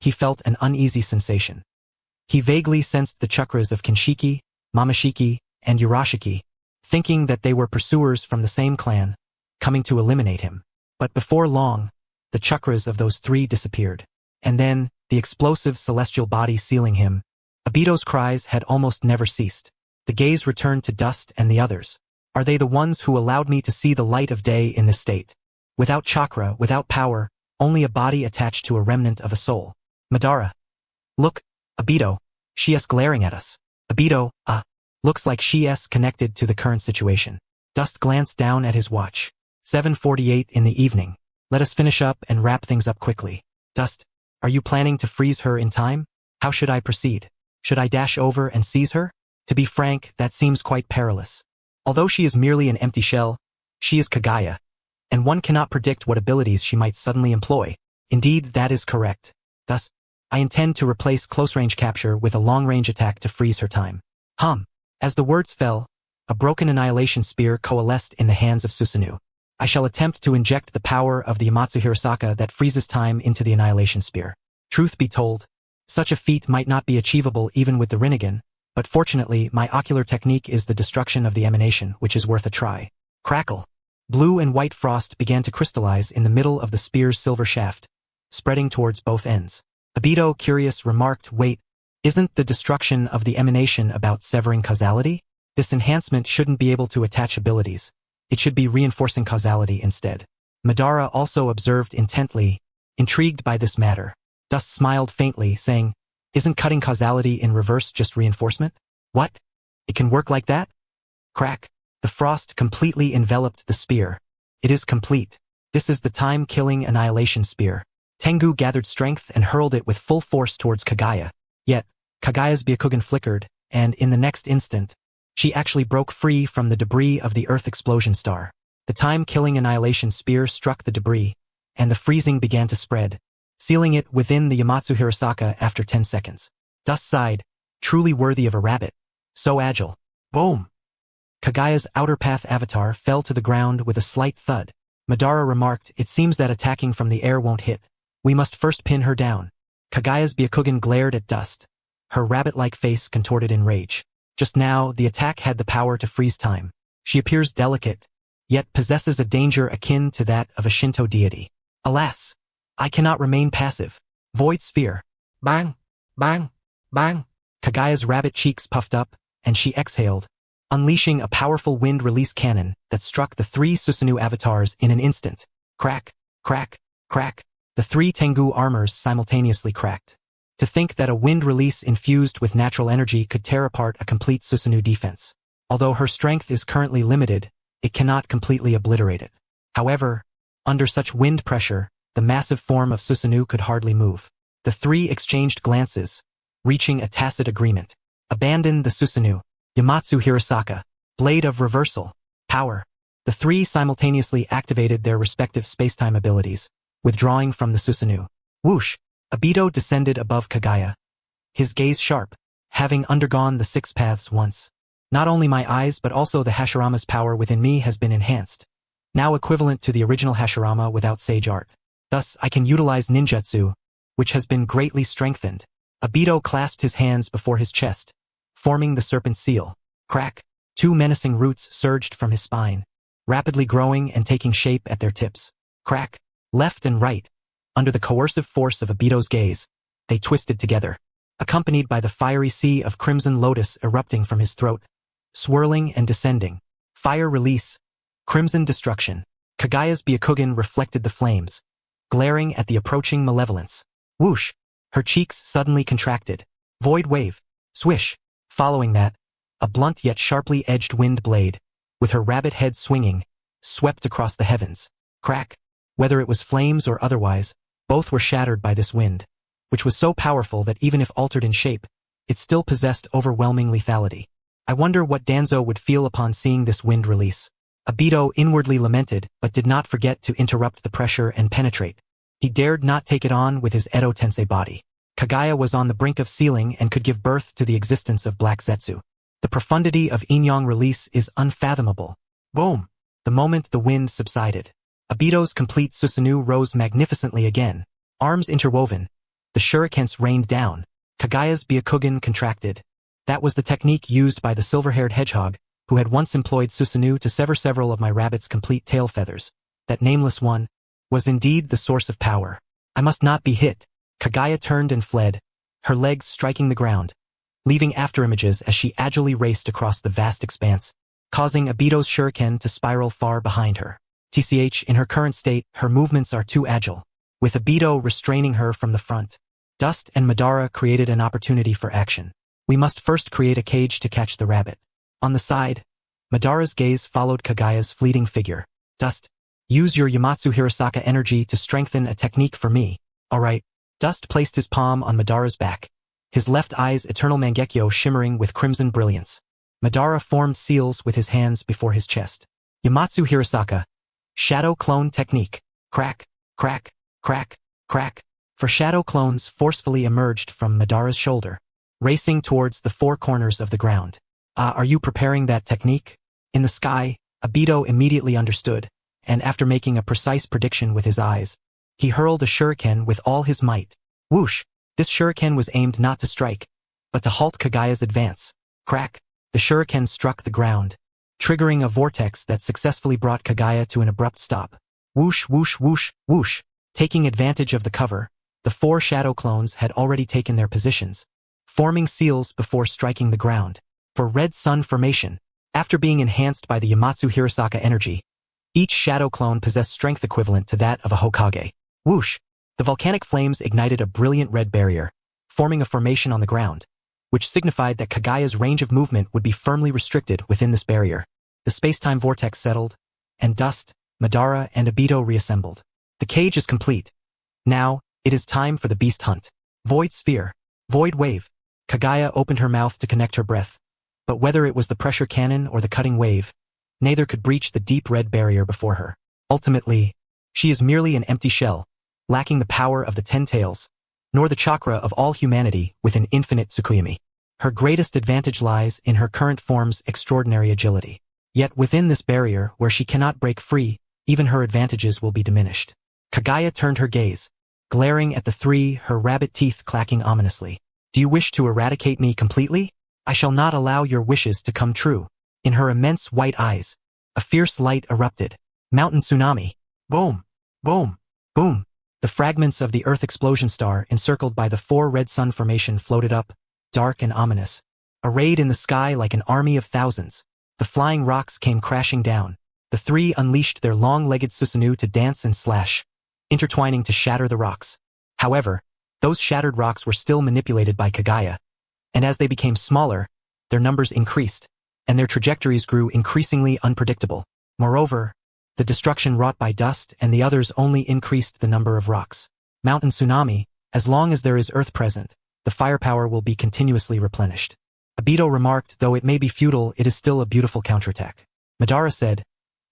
he felt an uneasy sensation. He vaguely sensed the chakras of Kinshiki, Mamashiki, and Urashiki, thinking that they were pursuers from the same clan, coming to eliminate him. But before long, the chakras of those 3 disappeared. And then, the explosive celestial body sealing him, Obito's cries had almost never ceased. The gaze returned to Dust and the others. Are they the ones who allowed me to see the light of day in this state? Without chakra, without power, only a body attached to a remnant of a soul. Madara. Look, Obito, she is glaring at us. Obito, looks like she is connected to the current situation. Dust glanced down at his watch. 7:48 in the evening. Let us finish up and wrap things up quickly. Dust, are you planning to freeze her in time? How should I proceed? Should I dash over and seize her? To be frank, that seems quite perilous. Although she is merely an empty shell, she is Kagaya, and one cannot predict what abilities she might suddenly employ. Indeed, that is correct. Thus, I intend to replace close-range capture with a long-range attack to freeze her time. As the words fell, a broken annihilation spear coalesced in the hands of Susanoo. I shall attempt to inject the power of the Yamatsu Hirasaka that freezes time into the annihilation spear. Truth be told, such a feat might not be achievable even with the Rinnegan, but fortunately my ocular technique is the destruction of the emanation, which is worth a try. Crackle. Blue and white frost began to crystallize in the middle of the spear's silver shaft, spreading towards both ends. Obito, curious, remarked, wait, isn't the destruction of the emanation about severing causality? This enhancement shouldn't be able to attach abilities. It should be reinforcing causality instead. Madara also observed intently, intrigued by this matter. Dust smiled faintly, saying, isn't cutting causality in reverse just reinforcement? What? It can work like that? Crack. The frost completely enveloped the spear. It is complete. This is the time-killing annihilation spear. Tengu gathered strength and hurled it with full force towards Kagaya. Yet, Kagaya's Byakugan flickered, and in the next instant, she actually broke free from the debris of the Earth explosion star. The time-killing annihilation spear struck the debris, and the freezing began to spread, sealing it within the Yamatsu Hirasaka after 10 seconds. Dust sighed, truly worthy of a rabbit. So agile. Boom! Kagaya's outer path avatar fell to the ground with a slight thud. Madara remarked, it seems that attacking from the air won't hit. We must first pin her down. Kagaya's Byakugan glared at Dust, her rabbit-like face contorted in rage. Just now, the attack had the power to freeze time. She appears delicate, yet possesses a danger akin to that of a Shinto deity. Alas, I cannot remain passive. Void sphere. Bang! Bang! Bang! Kagaya's rabbit cheeks puffed up, and she exhaled, unleashing a powerful wind release cannon that struck the 3 Susanoo avatars in an instant. Crack, crack, crack. The 3 Tengu armors simultaneously cracked. To think that a wind release infused with natural energy could tear apart a complete Susanoo defense. Although her strength is currently limited, it cannot completely obliterate it. However, under such wind pressure, the massive form of Susanoo could hardly move. The 3 exchanged glances, reaching a tacit agreement. Abandon the Susanoo. Yamatsu Hirasaka. Blade of Reversal. Power. The 3 simultaneously activated their respective spacetime abilities, withdrawing from the Susanoo. Whoosh! Obito descended above Kagaya. His gaze sharp, having undergone the 6 paths once. Not only my eyes but also the Hashirama's power within me has been enhanced, now equivalent to the original Hashirama without sage art. Thus, I can utilize ninjutsu, which has been greatly strengthened. Obito clasped his hands before his chest, forming the serpent seal. Crack! 2 menacing roots surged from his spine, rapidly growing and taking shape at their tips. Crack! Left and right. Under the coercive force of Obito's gaze, they twisted together, accompanied by the fiery sea of crimson lotus erupting from his throat, swirling and descending. Fire release. Crimson destruction. Kagaya's Byakugan reflected the flames, glaring at the approaching malevolence. Whoosh! Her cheeks suddenly contracted. Void wave. Swish! Following that, a blunt yet sharply edged wind blade, with her rabbit head swinging, swept across the heavens. Crack! Whether it was flames or otherwise, both were shattered by this wind, which was so powerful that even if altered in shape, it still possessed overwhelming lethality. I wonder what Danzo would feel upon seeing this wind release. Obito inwardly lamented, but did not forget to interrupt the pressure and penetrate. He dared not take it on with his Edo Tensei body. Kagaya was on the brink of sealing and could give birth to the existence of Black Zetsu. The profundity of Yin-Yang release is unfathomable. Boom! The moment the wind subsided, Obito's complete Susanoo rose magnificently again. Arms interwoven, the shurikens rained down. Kagaya's Byakugan contracted. That was the technique used by the silver-haired hedgehog, who had once employed Susanoo to sever several of my rabbit's complete tail feathers. That nameless one was indeed the source of power. I must not be hit. Kagaya turned and fled, her legs striking the ground, leaving afterimages as she agilely raced across the vast expanse, causing Obito's shuriken to spiral far behind her. TCH, in her current state, her movements are too agile, with Obito restraining her from the front. Dust and Madara created an opportunity for action. We must first create a cage to catch the rabbit. On the side, Madara's gaze followed Kagaya's fleeting figure. Dust, use your Yamatsu Hirasaka energy to strengthen a technique for me. Alright. Dust placed his palm on Madara's back, his left eye's Eternal Mangekyo shimmering with crimson brilliance. Madara formed seals with his hands before his chest. Yamatsu Hirasaka. Shadow Clone Technique. Crack, crack, crack, crack. For shadow clones forcefully emerged from Madara's shoulder, racing towards the 4 corners of the ground. Are you preparing that technique? In the sky, Obito immediately understood, and after making a precise prediction with his eyes, he hurled a shuriken with all his might. Whoosh! This shuriken was aimed not to strike, but to halt Kagaya's advance. Crack! The shuriken struck the ground, triggering a vortex that successfully brought Kagaya to an abrupt stop. Whoosh, whoosh, whoosh, whoosh! Taking advantage of the cover, the 4 shadow clones had already taken their positions, forming seals before striking the ground. For Red Sun formation, after being enhanced by the Yamatsu Hirasaka energy, each shadow clone possessed strength equivalent to that of a Hokage. Whoosh! The volcanic flames ignited a brilliant red barrier, forming a formation on the ground, which signified that Kagaya's range of movement would be firmly restricted within this barrier. The space-time vortex settled, and Dust, Madara, and Obito reassembled. The cage is complete. Now, it is time for the beast hunt. Void Sphere. Void Wave. Kagaya opened her mouth to connect her breath, but whether it was the pressure cannon or the cutting wave, neither could breach the deep red barrier before her. Ultimately, she is merely an empty shell, lacking the power of the 10 tails, nor the chakra of all humanity with an infinite Tsukuyomi. Her greatest advantage lies in her current form's extraordinary agility. Yet within this barrier where she cannot break free, even her advantages will be diminished. Kagaya turned her gaze, glaring at the 3, her rabbit teeth clacking ominously. Do you wish to eradicate me completely? I shall not allow your wishes to come true. In her immense white eyes, a fierce light erupted. Mountain tsunami. Boom! Boom! Boom! The fragments of the Earth explosion star encircled by the 4 red sun formation floated up, dark and ominous. Arrayed in the sky like an army of thousands, the flying rocks came crashing down. The three unleashed their long-legged Susanoo to dance and slash, intertwining to shatter the rocks. However, those shattered rocks were still manipulated by Kaguya, and as they became smaller, their numbers increased, and their trajectories grew increasingly unpredictable. Moreover, the destruction wrought by dust and the others only increased the number of rocks. Mountain tsunami, as long as there is earth present, the firepower will be continuously replenished. Obito remarked, though it may be futile, it is still a beautiful counterattack. Madara said,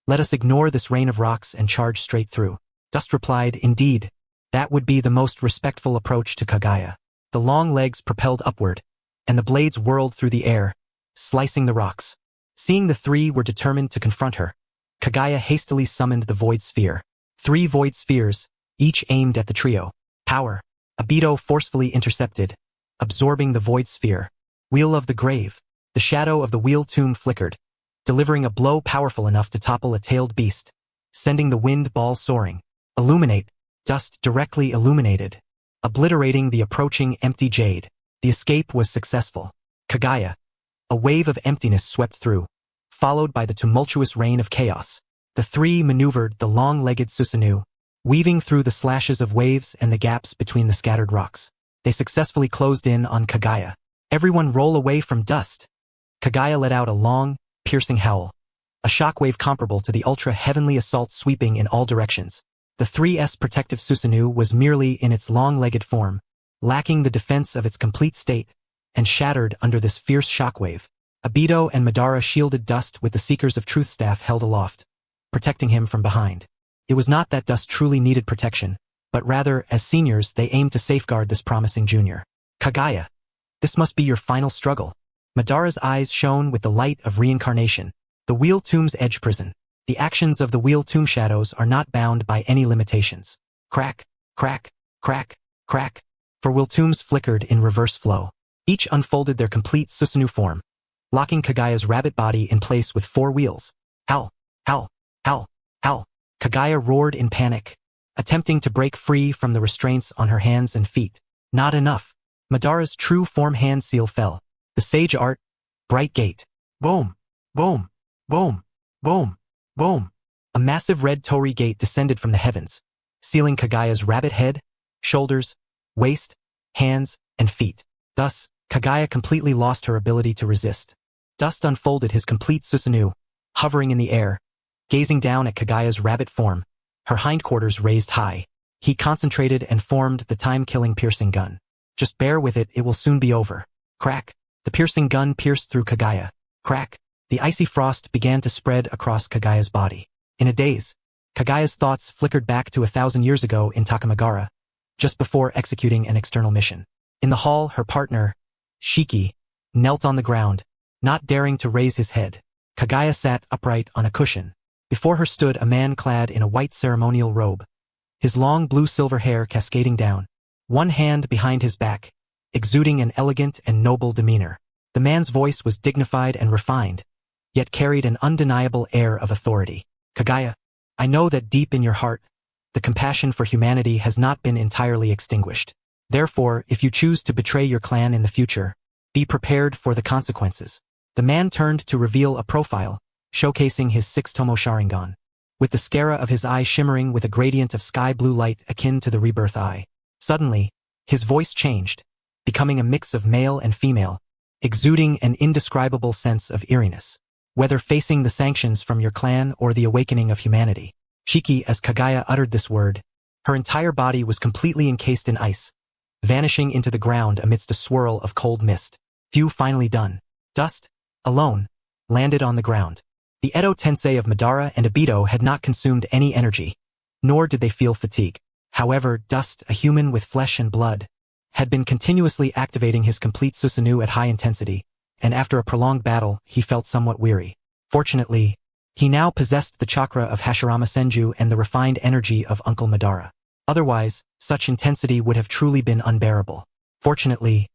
let us ignore this rain of rocks and charge straight through. Dust replied, indeed, that would be the most respectful approach to Kaguya. The long legs propelled upward, and the blades whirled through the air, slicing the rocks. Seeing the three were determined to confront her, Kaguya hastily summoned the Void Sphere. 3 Void Spheres, each aimed at the trio. Power. Obito forcefully intercepted, absorbing the Void Sphere. Wheel of the Grave. The shadow of the wheel tomb flickered, delivering a blow powerful enough to topple a tailed beast, sending the wind ball soaring. Illuminate. Dust directly illuminated, obliterating the approaching empty jade. The escape was successful. Kaguya. A wave of emptiness swept through, followed by the tumultuous rain of chaos. The three maneuvered the long-legged Susanoo, weaving through the slashes of waves and the gaps between the scattered rocks. They successfully closed in on Kaguya. Everyone roll away from dust. Kaguya let out a long, piercing howl, a shockwave comparable to the ultra-heavenly assault sweeping in all directions. The 3's protective Susanoo was merely in its long-legged form, lacking the defense of its complete state, and shattered under this fierce shockwave. Obito and Madara shielded Dust with the Seekers of Truth staff held aloft, protecting him from behind. It was not that Dust truly needed protection, but rather, as seniors, they aimed to safeguard this promising junior. Kaguya, this must be your final struggle. Madara's eyes shone with the light of reincarnation. The Wheel Tomb's edge prison. The actions of the Wheel Tomb shadows are not bound by any limitations. Crack, crack, crack, crack. For Wheel Tombs flickered in reverse flow. Each unfolded their complete Susanoo form, locking Kaguya's rabbit body in place with 4 wheels. Howl, howl, howl, howl. Kaguya roared in panic, attempting to break free from the restraints on her hands and feet. Not enough. Madara's true form hand seal fell. The sage art, bright gate. Boom, boom, boom, boom, boom. A massive red torii gate descended from the heavens, sealing Kaguya's rabbit head, shoulders, waist, hands, and feet. Thus, Kaguya completely lost her ability to resist. Dust unfolded his complete Susanoo, hovering in the air, gazing down at Kaguya's rabbit form, her hindquarters raised high. He concentrated and formed the time-killing piercing gun. Just bear with it, it will soon be over. Crack. The piercing gun pierced through Kaguya. Crack. The icy frost began to spread across Kaguya's body. In a daze, Kaguya's thoughts flickered back to 1,000 years ago in Takamagara, just before executing an external mission. In the hall, her partner, Shiki, knelt on the ground, not daring to raise his head. Kaguya sat upright on a cushion. Before her stood a man clad in a white ceremonial robe, his long blue-silver hair cascading down, one hand behind his back, exuding an elegant and noble demeanor. The man's voice was dignified and refined, yet carried an undeniable air of authority. Kaguya, I know that deep in your heart, the compassion for humanity has not been entirely extinguished. Therefore, if you choose to betray your clan in the future, be prepared for the consequences. The man turned to reveal a profile, showcasing his 6-tomo Sharingan, with the scara of his eye shimmering with a gradient of sky-blue light akin to the rebirth eye. Suddenly, his voice changed, becoming a mix of male and female, exuding an indescribable sense of eeriness. Whether facing the sanctions from your clan or the awakening of humanity. Shiki, as Kaguya uttered this word, her entire body was completely encased in ice, vanishing into the ground amidst a swirl of cold mist. Few finally done. Dust, alone, landed on the ground. The Edo Tensei of Madara and Obito had not consumed any energy, nor did they feel fatigue. However, Dust, a human with flesh and blood, had been continuously activating his complete Susanoo at high intensity, and after a prolonged battle, he felt somewhat weary. Fortunately, he now possessed the chakra of Hashirama Senju and the refined energy of Uncle Madara. Otherwise, such intensity would have truly been unbearable. Fortunately,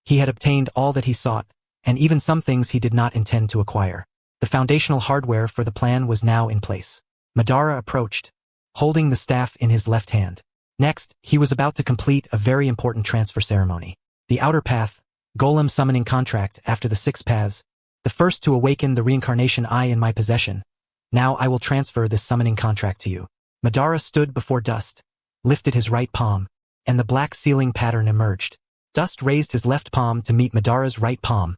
he had obtained all that he sought, and even some things he did not intend to acquire. The foundational hardware for the plan was now in place. Madara approached, holding the staff in his left hand. Next, he was about to complete a very important transfer ceremony. The outer path, Golem summoning contract after the 6 paths. The first to awaken the reincarnation eye in my possession. Now I will transfer this summoning contract to you. Madara stood before Dust, lifted his right palm, and the black sealing pattern emerged. Dust raised his left palm to meet Madara's right palm.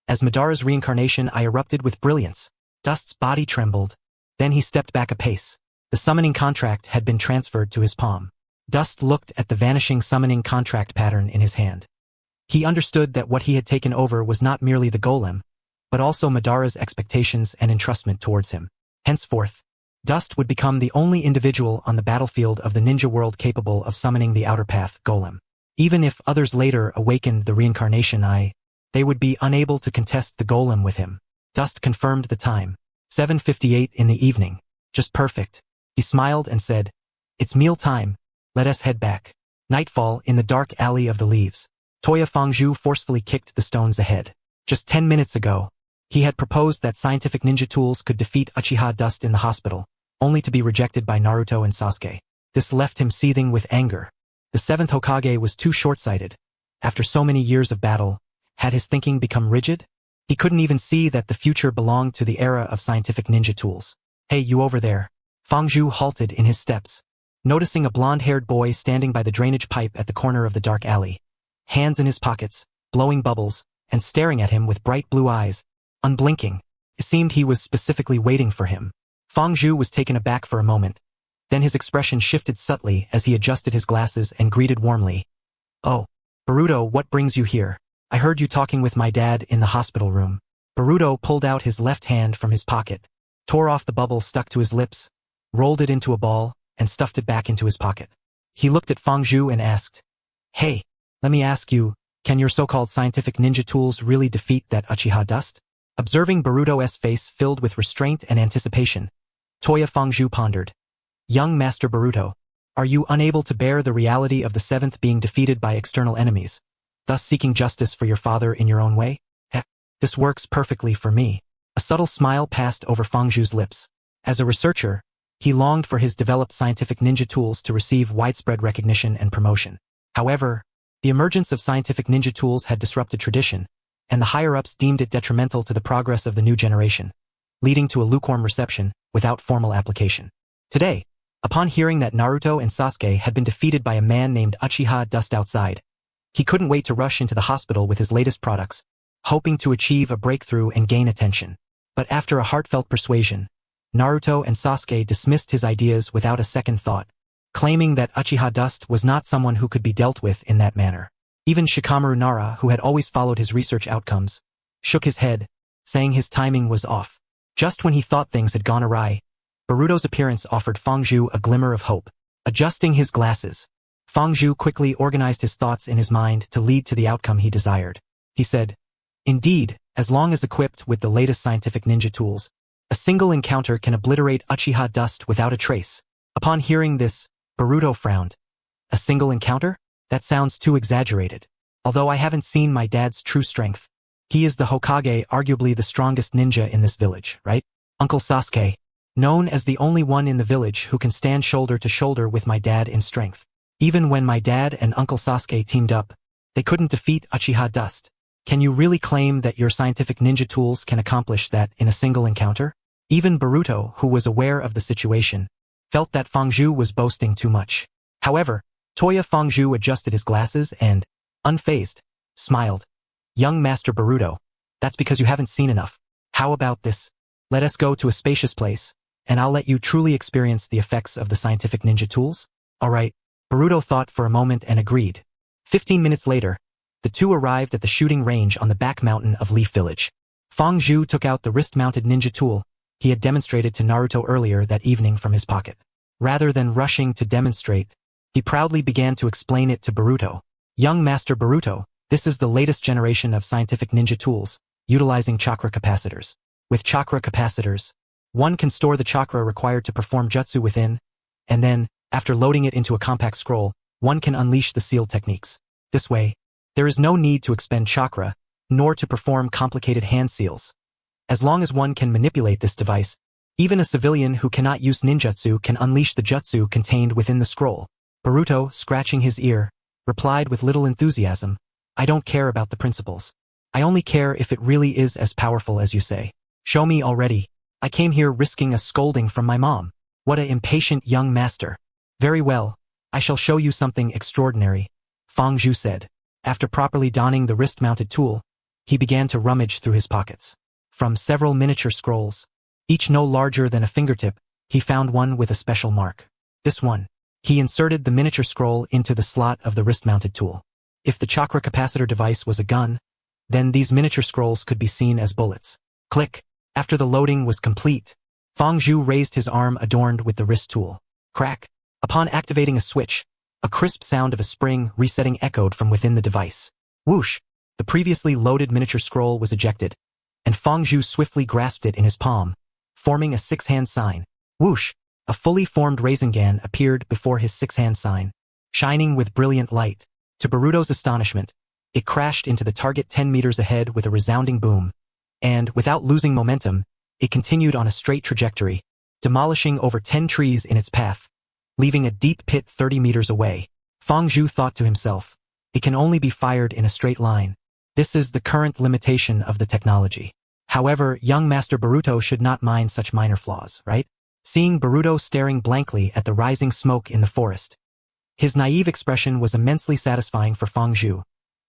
As Madara's reincarnation eye erupted with brilliance, Dust's body trembled. Then he stepped back a pace. The summoning contract had been transferred to his palm. Dust looked at the vanishing summoning contract pattern in his hand. He understood that what he had taken over was not merely the golem, but also Madara's expectations and entrustment towards him. Henceforth, Dust would become the only individual on the battlefield of the ninja world capable of summoning the outer path golem. Even if others later awakened the reincarnation eye, they would be unable to contest the golem with him. Dust confirmed the time. 7:58 in the evening. Just perfect. He smiled and said, "It's meal time. Let us head back." Nightfall in the dark alley of the leaves. Toya Fangzhu forcefully kicked the stones ahead. Just 10 minutes ago, he had proposed that scientific ninja tools could defeat Uchiha Dust in the hospital, only to be rejected by Naruto and Sasuke. This left him seething with anger. The 7th Hokage was too short-sighted. After so many years of battle, had his thinking become rigid? He couldn't even see that the future belonged to the era of scientific ninja tools. "Hey, you over there." Fangzhu halted in his steps, noticing a blonde-haired boy standing by the drainage pipe at the corner of the dark alley, hands in his pockets, blowing bubbles, and staring at him with bright blue eyes, unblinking. It seemed he was specifically waiting for him. Fangzhu was taken aback for a moment. Then his expression shifted subtly as he adjusted his glasses and greeted warmly. "Oh, Boruto, what brings you here? I heard you talking with my dad in the hospital room." Boruto pulled out his left hand from his pocket, tore off the bubble stuck to his lips, rolled it into a ball, and stuffed it back into his pocket. He looked at Fangzhu and asked, "Hey, let me ask you, can your so-called scientific ninja tools really defeat that Uchiha Dust?" Observing Boruto's face filled with restraint and anticipation, Toya Fangzhu pondered. "Young Master Boruto, are you unable to bear the reality of the 7th being defeated by external enemies, thus seeking justice for your father in your own way?" This works perfectly for me." A subtle smile passed over Fangzhu's lips. As a researcher, he longed for his developed scientific ninja tools to receive widespread recognition and promotion. However, the emergence of scientific ninja tools had disrupted tradition, and the higher-ups deemed it detrimental to the progress of the new generation, leading to a lukewarm reception without formal application. Today, upon hearing that Naruto and Sasuke had been defeated by a man named Uchiha Dust outside, he couldn't wait to rush into the hospital with his latest products, hoping to achieve a breakthrough and gain attention. But after a heartfelt persuasion, Naruto and Sasuke dismissed his ideas without a second thought, claiming that Uchiha Dust was not someone who could be dealt with in that manner. Even Shikamaru Nara, who had always followed his research outcomes, shook his head, saying his timing was off. Just when he thought things had gone awry, Boruto's appearance offered Fangzhu a glimmer of hope. Adjusting his glasses, Fangzhu quickly organized his thoughts in his mind to lead to the outcome he desired. He said, "Indeed, as long as equipped with the latest scientific ninja tools, a single encounter can obliterate Uchiha Dust without a trace." Upon hearing this, Boruto frowned. "A single encounter? That sounds too exaggerated. Although I haven't seen my dad's true strength. He is the Hokage, arguably the strongest ninja in this village, right? Uncle Sasuke, known as the only one in the village who can stand shoulder to shoulder with my dad in strength. Even when my dad and Uncle Sasuke teamed up, they couldn't defeat Uchiha Dust. Can you really claim that your scientific ninja tools can accomplish that in a single encounter?" Even Boruto, who was aware of the situation, felt that Fangzhu was boasting too much. However, Toya Fangzhu adjusted his glasses and, unfazed, smiled. "Young Master Boruto, that's because you haven't seen enough. How about this? Let us go to a spacious place, and I'll let you truly experience the effects of the scientific ninja tools?" "All right." Boruto thought for a moment and agreed. 15 minutes later, the two arrived at the shooting range on the back mountain of Leaf Village. Fangzhu took out the wrist-mounted ninja tool he had demonstrated to Naruto earlier that evening from his pocket. Rather than rushing to demonstrate, he proudly began to explain it to Boruto. "Young Master Boruto, this is the latest generation of scientific ninja tools, utilizing chakra capacitors. With chakra capacitors, one can store the chakra required to perform jutsu within, and then, after loading it into a compact scroll, one can unleash the seal techniques. This way, there is no need to expend chakra, nor to perform complicated hand seals. As long as one can manipulate this device, even a civilian who cannot use ninjutsu can unleash the jutsu contained within the scroll." Boruto, scratching his ear, replied with little enthusiasm, I don't care about the principles. I only care if it really is as powerful as you say. Show me already. I came here risking a scolding from my mom. What a impatient young master. Very well. I shall show you something extraordinary, Fang Zhu said. After properly donning the wrist-mounted tool, he began to rummage through his pockets. From several miniature scrolls, each no larger than a fingertip, he found one with a special mark. This one. He inserted the miniature scroll into the slot of the wrist-mounted tool. If the chakra capacitor device was a gun, then these miniature scrolls could be seen as bullets. Click. After the loading was complete, Fang Zhu raised his arm adorned with the wrist tool. Crack. Upon activating a switch, a crisp sound of a spring resetting echoed from within the device. Whoosh! The previously loaded miniature scroll was ejected, and Fang Zhu swiftly grasped it in his palm, forming a six-hand sign. Whoosh! A fully formed Rinnegan appeared before his six-hand sign, shining with brilliant light. To Boruto's astonishment, it crashed into the target 10 meters ahead with a resounding boom, and, without losing momentum, it continued on a straight trajectory, demolishing over 10 trees in its path, leaving a deep pit 30 meters away. Fang Zhu thought to himself, it can only be fired in a straight line. This is the current limitation of the technology. However, young Master Boruto should not mind such minor flaws, right? Seeing Boruto staring blankly at the rising smoke in the forest, his naive expression was immensely satisfying for Fang Zhu.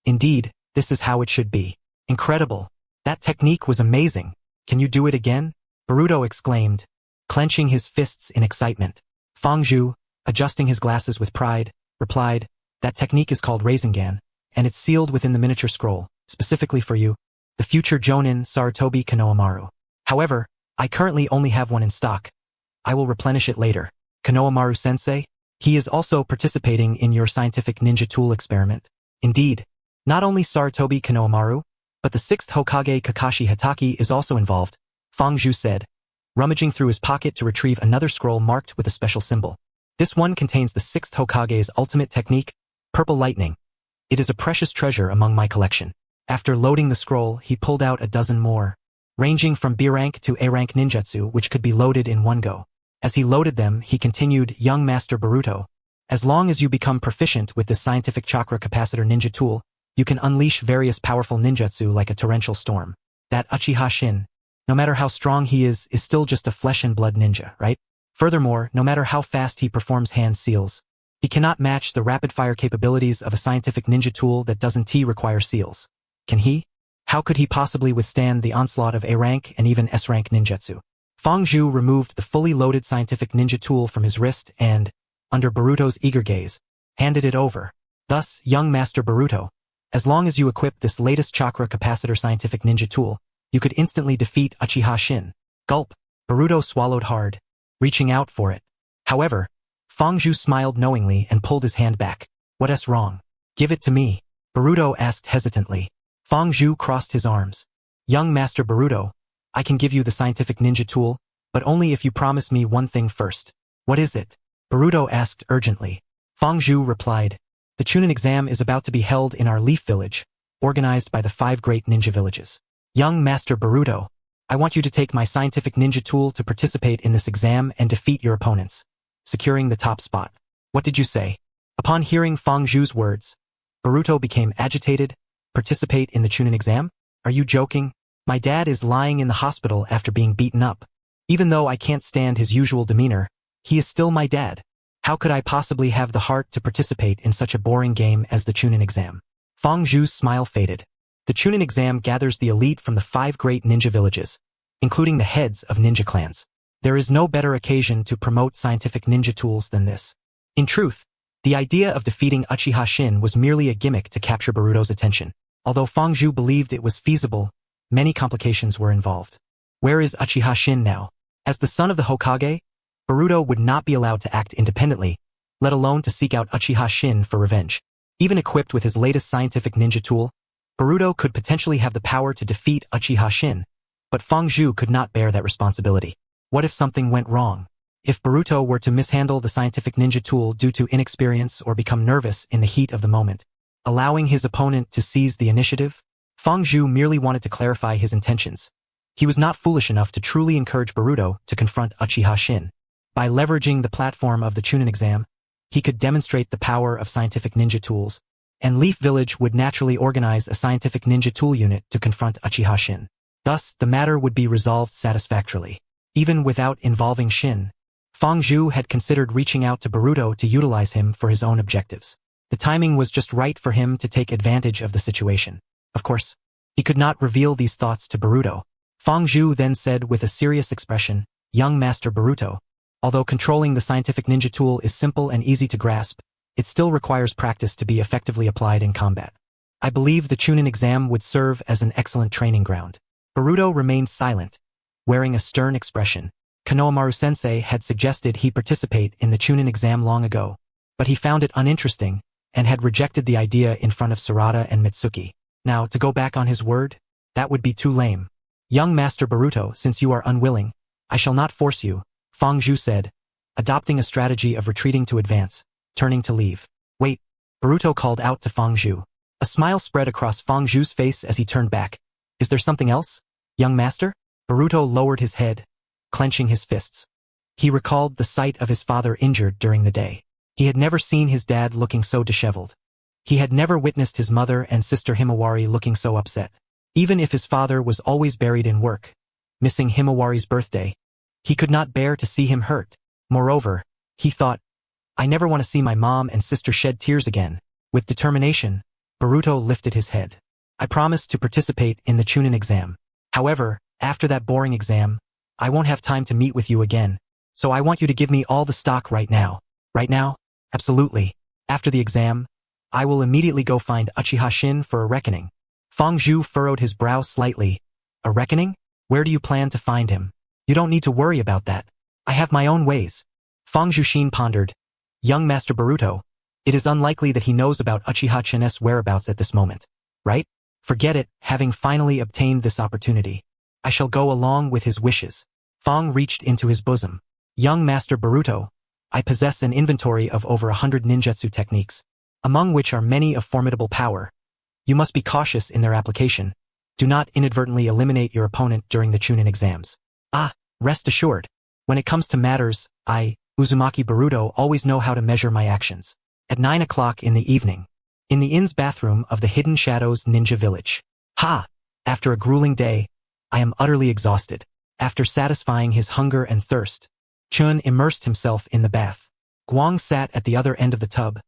Indeed, this is how it should be. Incredible. That technique was amazing. Can you do it again? Boruto exclaimed, clenching his fists in excitement. Fang Zhu, adjusting his glasses with pride, replied, that technique is called Rinnegan, and it's sealed within the miniature scroll, specifically for you, the future Jonin Sarutobi Konohamaru. However, I currently only have one in stock. I will replenish it later. Konohamaru-sensei? He is also participating in your scientific ninja tool experiment. Indeed, not only Sarutobi Konohamaru, but the 6th Hokage Kakashi Hatake is also involved, Fang Zhu said, rummaging through his pocket to retrieve another scroll marked with a special symbol. This one contains the 6th Hokage's ultimate technique, Purple Lightning. It is a precious treasure among my collection. After loading the scroll, he pulled out a dozen more, ranging from B rank to A rank ninjutsu, which could be loaded in one go. As he loaded them, he continued, young Master Boruto, as long as you become proficient with this scientific chakra capacitor ninja tool, you can unleash various powerful ninjutsu like a torrential storm. That Uchiha Shin, no matter how strong he is still just a flesh and blood ninja, right? Furthermore, no matter how fast he performs hand seals, he cannot match the rapid-fire capabilities of a scientific ninja tool that doesn't require seals. Can he? How could he possibly withstand the onslaught of A rank and even S rank ninjutsu? Fang Zhu removed the fully loaded scientific ninja tool from his wrist and, under Boruto's eager gaze, handed it over. Thus, young Master Boruto, as long as you equip this latest chakra capacitor scientific ninja tool, you could instantly defeat Uchiha Shin. Gulp. Boruto swallowed hard, reaching out for it. However, Fang Zhu smiled knowingly and pulled his hand back. What's wrong? Give it to me, Boruto asked hesitantly. Fang Zhu crossed his arms. Young Master Boruto, I can give you the scientific ninja tool, but only if you promise me one thing first. What is it? Boruto asked urgently. Fang Zhu replied, the Chunin exam is about to be held in our Leaf Village, organized by the 5 great ninja villages. Young Master Boruto, I want you to take my scientific ninja tool to participate in this exam and defeat your opponents, securing the top spot. What did you say? Upon hearing Fang Zhu's words, Boruto became agitated. Participate in the Chunin exam? Are you joking? My dad is lying in the hospital after being beaten up. Even though I can't stand his usual demeanor, he is still my dad. How could I possibly have the heart to participate in such a boring game as the Chunin exam? Fang Zhu's smile faded. The Chunin exam gathers the elite from the 5 great ninja villages, including the heads of ninja clans. There is no better occasion to promote scientific ninja tools than this. In truth, the idea of defeating Uchiha Shin was merely a gimmick to capture Boruto's attention. Although Fang Zhu believed it was feasible, many complications were involved. Where is Uchiha Shin now? As the son of the Hokage, Boruto would not be allowed to act independently, let alone to seek out Uchiha Shin for revenge. Even equipped with his latest scientific ninja tool, Boruto could potentially have the power to defeat Uchiha Shin, but Fang Zhu could not bear that responsibility. What if something went wrong? If Boruto were to mishandle the scientific ninja tool due to inexperience or become nervous in the heat of the moment, allowing his opponent to seize the initiative? Fang Zhu merely wanted to clarify his intentions. He was not foolish enough to truly encourage Boruto to confront Uchiha Shin. By leveraging the platform of the Chunin exam, he could demonstrate the power of scientific ninja tools, and Leaf Village would naturally organize a scientific ninja tool unit to confront Uchiha Shin. Thus, the matter would be resolved satisfactorily. Even without involving Shin, Fang Zhu had considered reaching out to Boruto to utilize him for his own objectives. The timing was just right for him to take advantage of the situation. Of course, he could not reveal these thoughts to Boruto. Fang Zhu then said with a serious expression, "Young Master Boruto, although controlling the scientific ninja tool is simple and easy to grasp, it still requires practice to be effectively applied in combat. I believe the Chunin exam would serve as an excellent training ground." Boruto remained silent, wearing a stern expression. Konohamaru-sensei had suggested he participate in the Chunin exam long ago, but he found it uninteresting and had rejected the idea in front of Sarada and Mitsuki. Now, to go back on his word? That would be too lame. "Young Master Boruto, since you are unwilling, I shall not force you," Fang Zhu said, adopting a strategy of retreating to advance, turning to leave. "Wait," Boruto called out to Fang Zhu. A smile spread across Fang Zhu's face as he turned back. "Is there something else, young master?" Boruto lowered his head, clenching his fists. He recalled the sight of his father injured during the day. He had never seen his dad looking so disheveled. He had never witnessed his mother and sister Himawari looking so upset. Even if his father was always buried in work, missing Himawari's birthday, he could not bear to see him hurt. Moreover, he thought, "I never want to see my mom and sister shed tears again." With determination, Boruto lifted his head. "I promise to participate in the Chunin exam. However, after that boring exam, I won't have time to meet with you again, so I want you to give me all the stock right now." "Right now? Absolutely. After the exam, I will immediately go find Uchiha Shin for a reckoning." Fang Zhu furrowed his brow slightly. "A reckoning? Where do you plan to find him?" "You don't need to worry about that. I have my own ways." Fang Zhu pondered. "Young Master Boruto, it is unlikely that he knows about Uchiha Shin's whereabouts at this moment, right? Forget it, having finally obtained this opportunity. I shall go along with his wishes." Fang reached into his bosom. "Young Master Boruto, I possess an inventory of over 100 ninjutsu techniques, among which are many of formidable power. You must be cautious in their application. Do not inadvertently eliminate your opponent during the Chunin exams. Rest assured, when it comes to matters, I, Uzumaki Boruto, always know how to measure my actions." At 9 o'clock in the evening, in the inn's bathroom of the Hidden Shadows Ninja Village. After a grueling day, I am utterly exhausted. After satisfying his hunger and thirst, Chen immersed himself in the bath. Guang sat at the other end of the tub,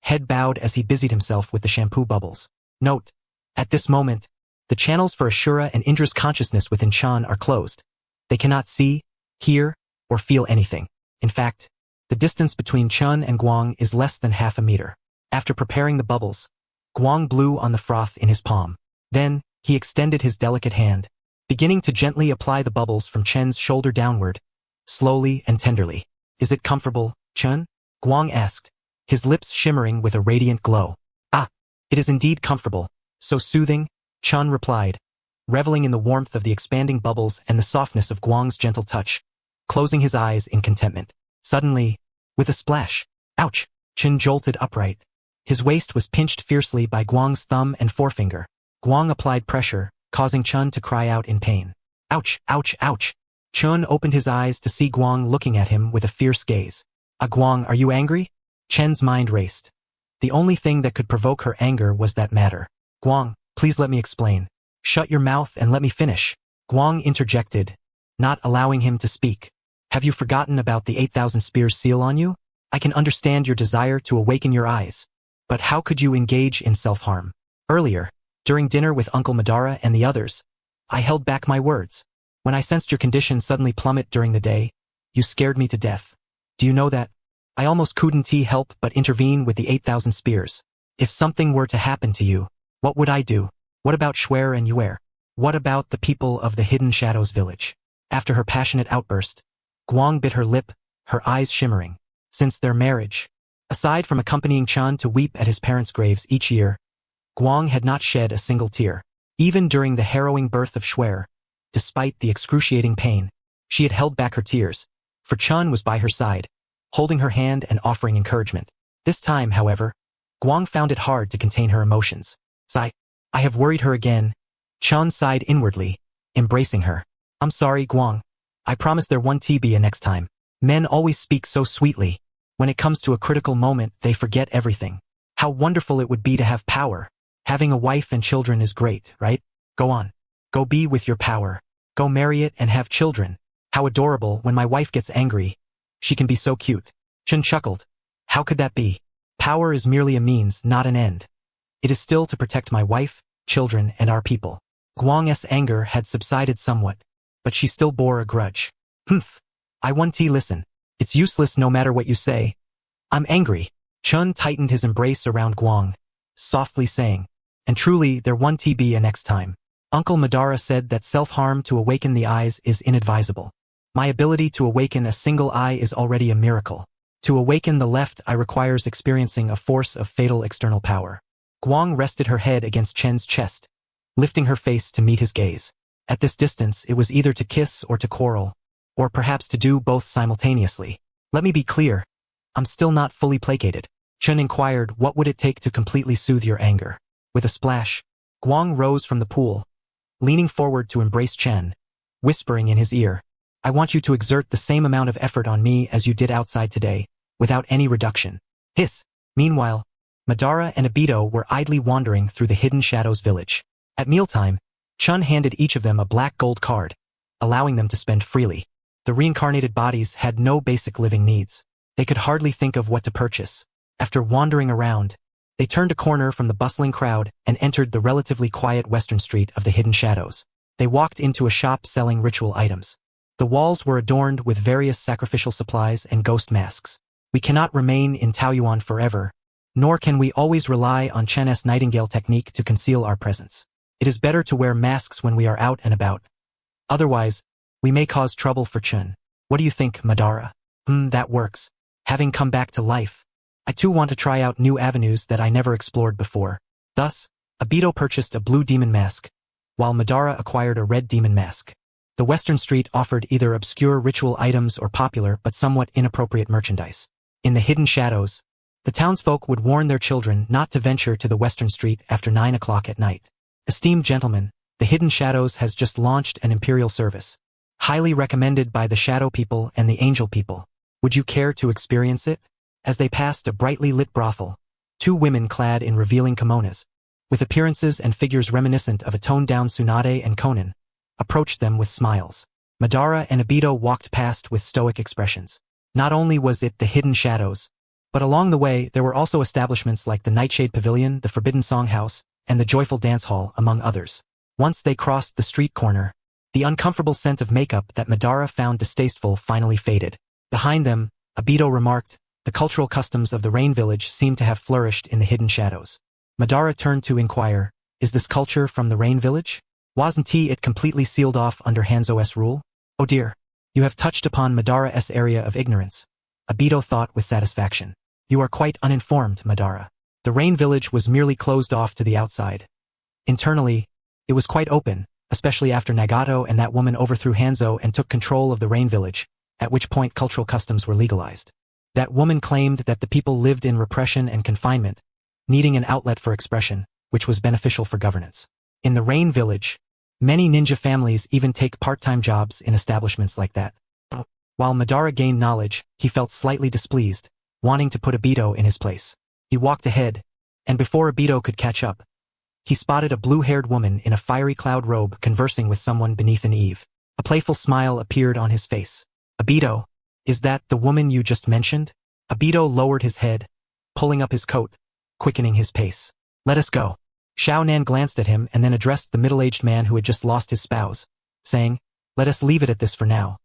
head bowed as he busied himself with the shampoo bubbles. Note: at this moment, the channels for Ashura and Indra's consciousness within Chen are closed. They cannot see, hear, or feel anything. In fact, the distance between Chen and Guang is less than half a meter. After preparing the bubbles, Guang blew on the froth in his palm. Then, he extended his delicate hand, beginning to gently apply the bubbles from Chen's shoulder downward, slowly and tenderly. "Is it comfortable, Chen?" Guang asked, his lips shimmering with a radiant glow. It is indeed comfortable, so soothing," Chen replied, reveling in the warmth of the expanding bubbles and the softness of Guang's gentle touch, closing his eyes in contentment. Suddenly, with a splash, "Ouch!" Chen jolted upright. His waist was pinched fiercely by Guang's thumb and forefinger. Guang applied pressure, causing Chen to cry out in pain. "Ouch, ouch, ouch!" Chen opened his eyes to see Guang looking at him with a fierce gaze. Guang, are you angry?" Chen's mind raced. The only thing that could provoke her anger was that matter. "Guang, please let me explain." "Shut your mouth and let me finish," Guang interjected, not allowing him to speak. "Have you forgotten about the 8,000 spears seal on you? I can understand your desire to awaken your eyes. But how could you engage in self-harm? Earlier, during dinner with Uncle Madara and the others, I held back my words. When I sensed your condition suddenly plummet during the day, you scared me to death. Do you know that? I almost couldn't help but intervene with the 8,000 spears. If something were to happen to you, what would I do? What about Schwer and Yuer? What about the people of the Hidden Shadows village?" After her passionate outburst, Guang bit her lip, her eyes shimmering. Since their marriage, aside from accompanying Chen to weep at his parents' graves each year, Guang had not shed a single tear. Even during the harrowing birth of Schwer, despite the excruciating pain, she had held back her tears, for Chen was by her side, holding her hand and offering encouragement. This time, however, Guang found it hard to contain her emotions. "I have worried her again." Chen sighed inwardly, embracing her. "I'm sorry, Guang. I promise there won't be a next time. Men always speak so sweetly. When it comes to a critical moment, they forget everything." How wonderful it would be to have power. Having a wife and children is great, right? Go on. Go be with your power. Go marry it and have children. How adorable when my wife gets angry. She can be so cute. Chen chuckled. How could that be? Power is merely a means, not an end. It is still to protect my wife, children, and our people. Guang's anger had subsided somewhat, but she still bore a grudge. I want to listen. It's useless no matter what you say. I'm angry. Chen tightened his embrace around Guang, softly saying, and truly there won't be a next time. Uncle Madara said that self-harm to awaken the eyes is inadvisable. My ability to awaken a single eye is already a miracle. To awaken the left eye requires experiencing a force of fatal external power. Guang rested her head against Chen's chest, lifting her face to meet his gaze. At this distance, it was either to kiss or to quarrel, or perhaps to do both simultaneously. Let me be clear. I'm still not fully placated. Chen inquired, what would it take to completely soothe your anger? With a splash, Guang rose from the pool, leaning forward to embrace Chen, whispering in his ear, I want you to exert the same amount of effort on me as you did outside today, without any reduction. Hiss. Meanwhile, Madara and Obito were idly wandering through the Hidden Shadows village. At mealtime, Chen handed each of them a black gold card, allowing them to spend freely. The reincarnated bodies had no basic living needs. They could hardly think of what to purchase. After wandering around, they turned a corner from the bustling crowd and entered the relatively quiet western street of the Hidden Shadows. They walked into a shop selling ritual items. The walls were adorned with various sacrificial supplies and ghost masks. We cannot remain in Taoyuan forever, nor can we always rely on Chen's nightingale technique to conceal our presence. It is better to wear masks when we are out and about. Otherwise, we may cause trouble for Chen. What do you think, Madara? That works. Having come back to life, I too want to try out new avenues that I never explored before. Thus, Obito purchased a blue demon mask, while Madara acquired a red demon mask. The Western Street offered either obscure ritual items or popular but somewhat inappropriate merchandise. In the Hidden Shadows, the townsfolk would warn their children not to venture to the Western Street after 9 o'clock at night. Esteemed gentlemen, the Hidden Shadows has just launched an imperial service, highly recommended by the Shadow People and the Angel People. Would you care to experience it? As they passed a brightly lit brothel, 2 women clad in revealing kimonos, with appearances and figures reminiscent of a toned-down Tsunade and Conan, approached them with smiles. Madara and Obito walked past with stoic expressions. Not only was it the Hidden Shadows, but along the way there were also establishments like the Nightshade Pavilion, the Forbidden Song House, and the Joyful Dance Hall, among others. Once they crossed the street corner, the uncomfortable scent of makeup that Madara found distasteful finally faded. Behind them, Obito remarked, the cultural customs of the Rain Village seem to have flourished in the Hidden Shadows. Madara turned to inquire, is this culture from the Rain Village? Wasn't it completely sealed off under Hanzo's rule? Oh dear, you have touched upon Madara's area of ignorance, Obito thought with satisfaction. You are quite uninformed, Madara. The Rain Village was merely closed off to the outside. Internally, it was quite open, especially after Nagato and that woman overthrew Hanzo and took control of the Rain Village, at which point cultural customs were legalized. That woman claimed that the people lived in repression and confinement, needing an outlet for expression, which was beneficial for governance. In the Rain Village, many ninja families even take part-time jobs in establishments like that. While Madara gained knowledge, he felt slightly displeased, wanting to put Obito in his place. He walked ahead, and before Obito could catch up, he spotted a blue-haired woman in a fiery cloud robe conversing with someone beneath an eave. A playful smile appeared on his face. Obito, is that the woman you just mentioned? Obito lowered his head, pulling up his coat, quickening his pace. Let us go. Xiao Nan glanced at him and then addressed the middle-aged man who had just lost his spouse, saying, let us leave it at this for now.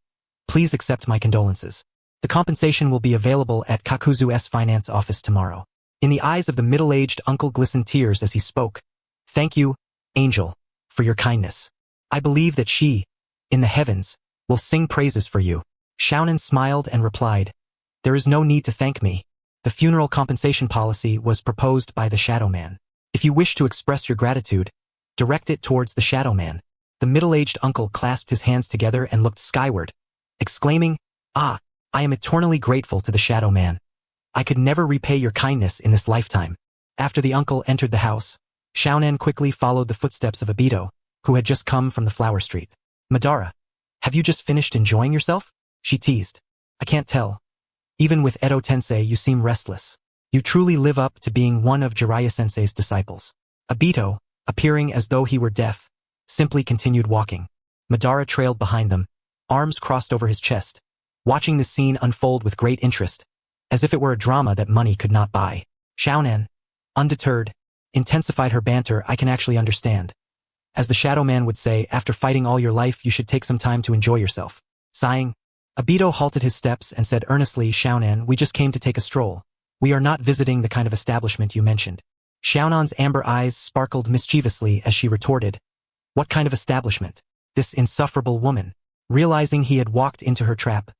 Please accept my condolences. The compensation will be available at Kakuzu's finance office tomorrow. In the eyes of the middle-aged uncle glistened tears as he spoke. Thank you, Angel, for your kindness. I believe that she, in the heavens, will sing praises for you. Xiaonan smiled and replied, there is no need to thank me. The funeral compensation policy was proposed by the Shadow Man. If you wish to express your gratitude, direct it towards the Shadow Man. The middle-aged uncle clasped his hands together and looked skyward, exclaiming, I am eternally grateful to the Shadow Man. I could never repay your kindness in this lifetime. After the uncle entered the house, Xiaonan quickly followed the footsteps of Obito, who had just come from the flower street. Madara, have you just finished enjoying yourself? She teased. I can't tell. Even with Edo Tensei you seem restless. You truly live up to being one of Jiraiya-sensei's disciples. Obito, appearing as though he were deaf, simply continued walking. Madara trailed behind them, arms crossed over his chest, watching the scene unfold with great interest, as if it were a drama that money could not buy. Xiaonan, undeterred, intensified her banter. I can actually understand. As the Shadow Man would say, after fighting all your life you should take some time to enjoy yourself. Sighing, Obito halted his steps and said earnestly, Xiaonan, we just came to take a stroll. We are not visiting the kind of establishment you mentioned. Xiaonan's amber eyes sparkled mischievously as she retorted, what kind of establishment? This insufferable woman. Realizing he had walked into her trap,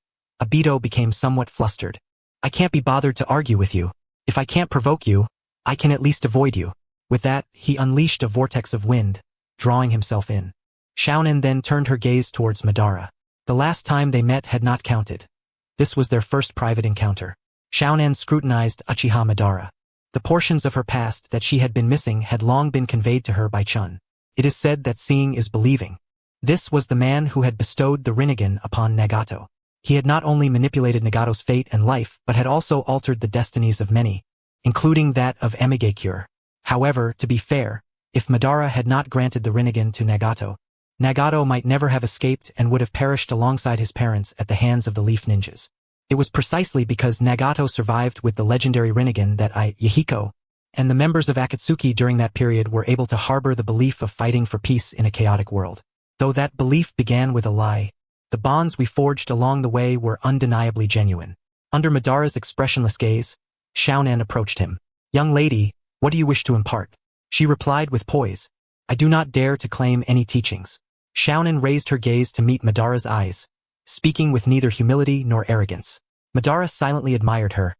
Obito became somewhat flustered. I can't be bothered to argue with you. If I can't provoke you, I can at least avoid you. With that, he unleashed a vortex of wind, drawing himself in. Xiaonan then turned her gaze towards Madara. The last time they met had not counted. This was their first private encounter. Xiaonan scrutinized Uchiha Madara. The portions of her past that she had been missing had long been conveyed to her by Chen. It is said that seeing is believing. This was the man who had bestowed the Rinnegan upon Nagato. He had not only manipulated Nagato's fate and life but had also altered the destinies of many, including that of Mangekyo. However, to be fair, if Madara had not granted the Rinnegan to Nagato, Nagato might never have escaped and would have perished alongside his parents at the hands of the Leaf Ninjas. It was precisely because Nagato survived with the legendary Rinnegan that Yahiko and the members of Akatsuki during that period were able to harbor the belief of fighting for peace in a chaotic world. Though that belief began with a lie, the bonds we forged along the way were undeniably genuine. Under Madara's expressionless gaze, Xiaonan approached him. Young lady, what do you wish to impart? She replied with poise. I do not dare to claim any teachings. Xiaonan raised her gaze to meet Madara's eyes, speaking with neither humility nor arrogance. Madara silently admired her.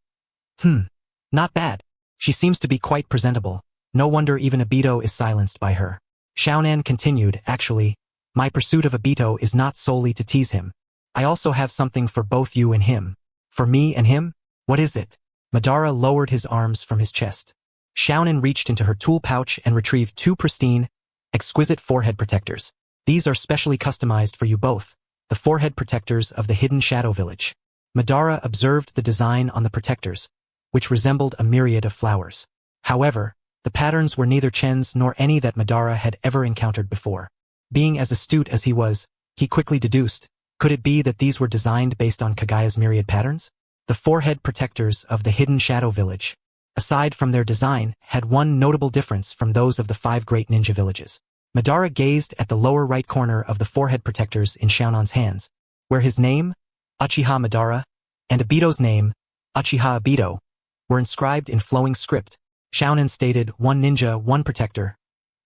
Not bad. She seems to be quite presentable. No wonder even Obito is silenced by her. Xiaonan continued, actually, my pursuit of Obito is not solely to tease him. I also have something for both you and him. For me and him? What is it? Madara lowered his arms from his chest. Xiaonan reached into her tool pouch and retrieved two pristine, exquisite forehead protectors. These are specially customized for you both, the forehead protectors of the Hidden Shadow Village. Madara observed the design on the protectors, which resembled a myriad of flowers. However, the patterns were neither Chen's nor any that Madara had ever encountered before. Being as astute as he was, he quickly deduced, could it be that these were designed based on Kagaya's myriad patterns? The forehead protectors of the Hidden Shadow Village, aside from their design, had one notable difference from those of the 5 great ninja villages. Madara gazed at the lower right corner of the forehead protectors in Xiaonan's hands, where his name, Uchiha Madara, and Obito's name, Uchiha Obito, were inscribed in flowing script. Xiaonan stated, one ninja, one protector.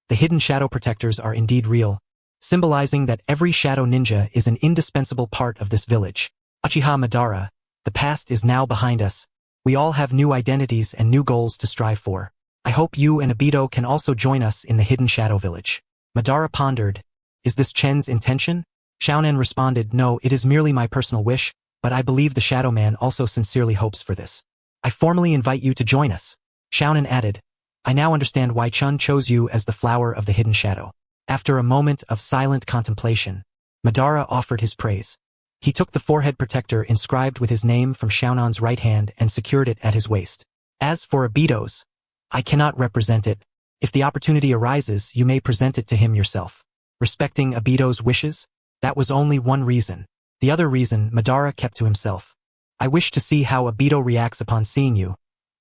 The hidden shadow protectors are indeed real, symbolizing that every shadow ninja is an indispensable part of this village. Uchiha Madara, the past is now behind us. We all have new identities and new goals to strive for. I hope you and Obito can also join us in the Hidden Shadow Village. Madara pondered, is this Chen's intention? Xiaonan responded, no, it is merely my personal wish, but I believe the Shadow Man also sincerely hopes for this. I formally invite you to join us. Xiaonan added, I now understand why Chen chose you as the flower of the hidden shadow. After a moment of silent contemplation, Madara offered his praise. He took the forehead protector inscribed with his name from Xiaonan's right hand and secured it at his waist. As for Obito's, I cannot represent it. If the opportunity arises, you may present it to him yourself. Respecting Obito's wishes? That was only one reason. The other reason Madara kept to himself. I wish to see how Obito reacts upon seeing you,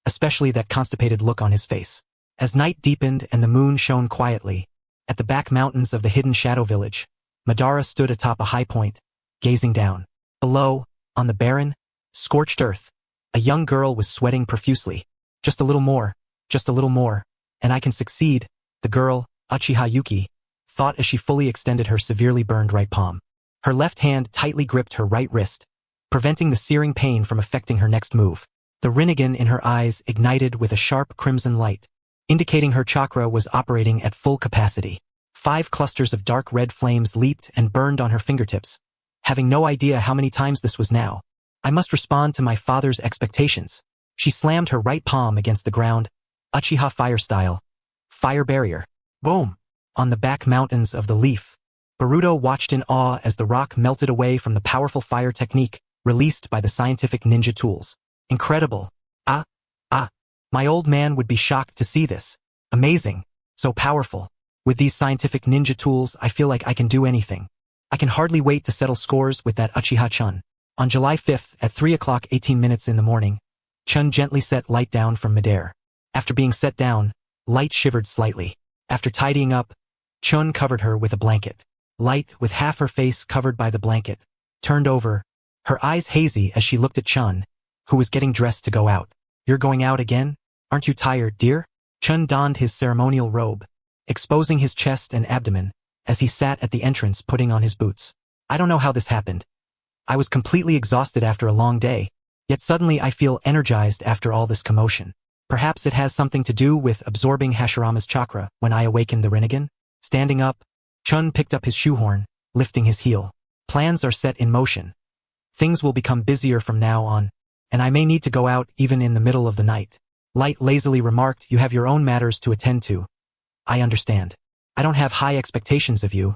especially that constipated look on his face. As night deepened and the moon shone quietly, at the back mountains of the Hidden Shadow Village, Madara stood atop a high point, gazing down. Below, on the barren, scorched earth, a young girl was sweating profusely. Just a little more, and I can succeed, the girl, Uchiha Yuki, thought as she fully extended her severely burned right palm. Her left hand tightly gripped her right wrist, preventing the searing pain from affecting her next move. The Rinnegan in her eyes ignited with a sharp crimson light, indicating her chakra was operating at full capacity. 5 clusters of dark red flames leaped and burned on her fingertips. Having no idea how many times this was now, I must respond to my father's expectations. She slammed her right palm against the ground, Uchiha fire style. Fire barrier. Boom! On the back mountains of the Leaf, Boruto watched in awe as the rock melted away from the powerful fire technique released by the scientific ninja tools. Incredible. My old man would be shocked to see this. Amazing. So powerful. With these scientific ninja tools, I feel like I can do anything. I can hardly wait to settle scores with that Uchiha Chen. On July 5th at 3 o'clock 18 minutes in the morning, Chen gently set Light down from midair. After being set down, Light shivered slightly. After tidying up, Chen covered her with a blanket. Light, with half her face covered by the blanket, turned over, her eyes hazy as she looked at Chen, who was getting dressed to go out. You're going out again? Aren't you tired, dear? Chen donned his ceremonial robe, exposing his chest and abdomen, as he sat at the entrance putting on his boots. I don't know how this happened. I was completely exhausted after a long day, yet suddenly I feel energized after all this commotion. Perhaps it has something to do with absorbing Hashirama's chakra when I awakened the Rinnegan? Standing up, Chen picked up his shoehorn, lifting his heel. Plans are set in motion. Things will become busier from now on, and I may need to go out even in the middle of the night. Light lazily remarked, you have your own matters to attend to. I understand. I don't have high expectations of you.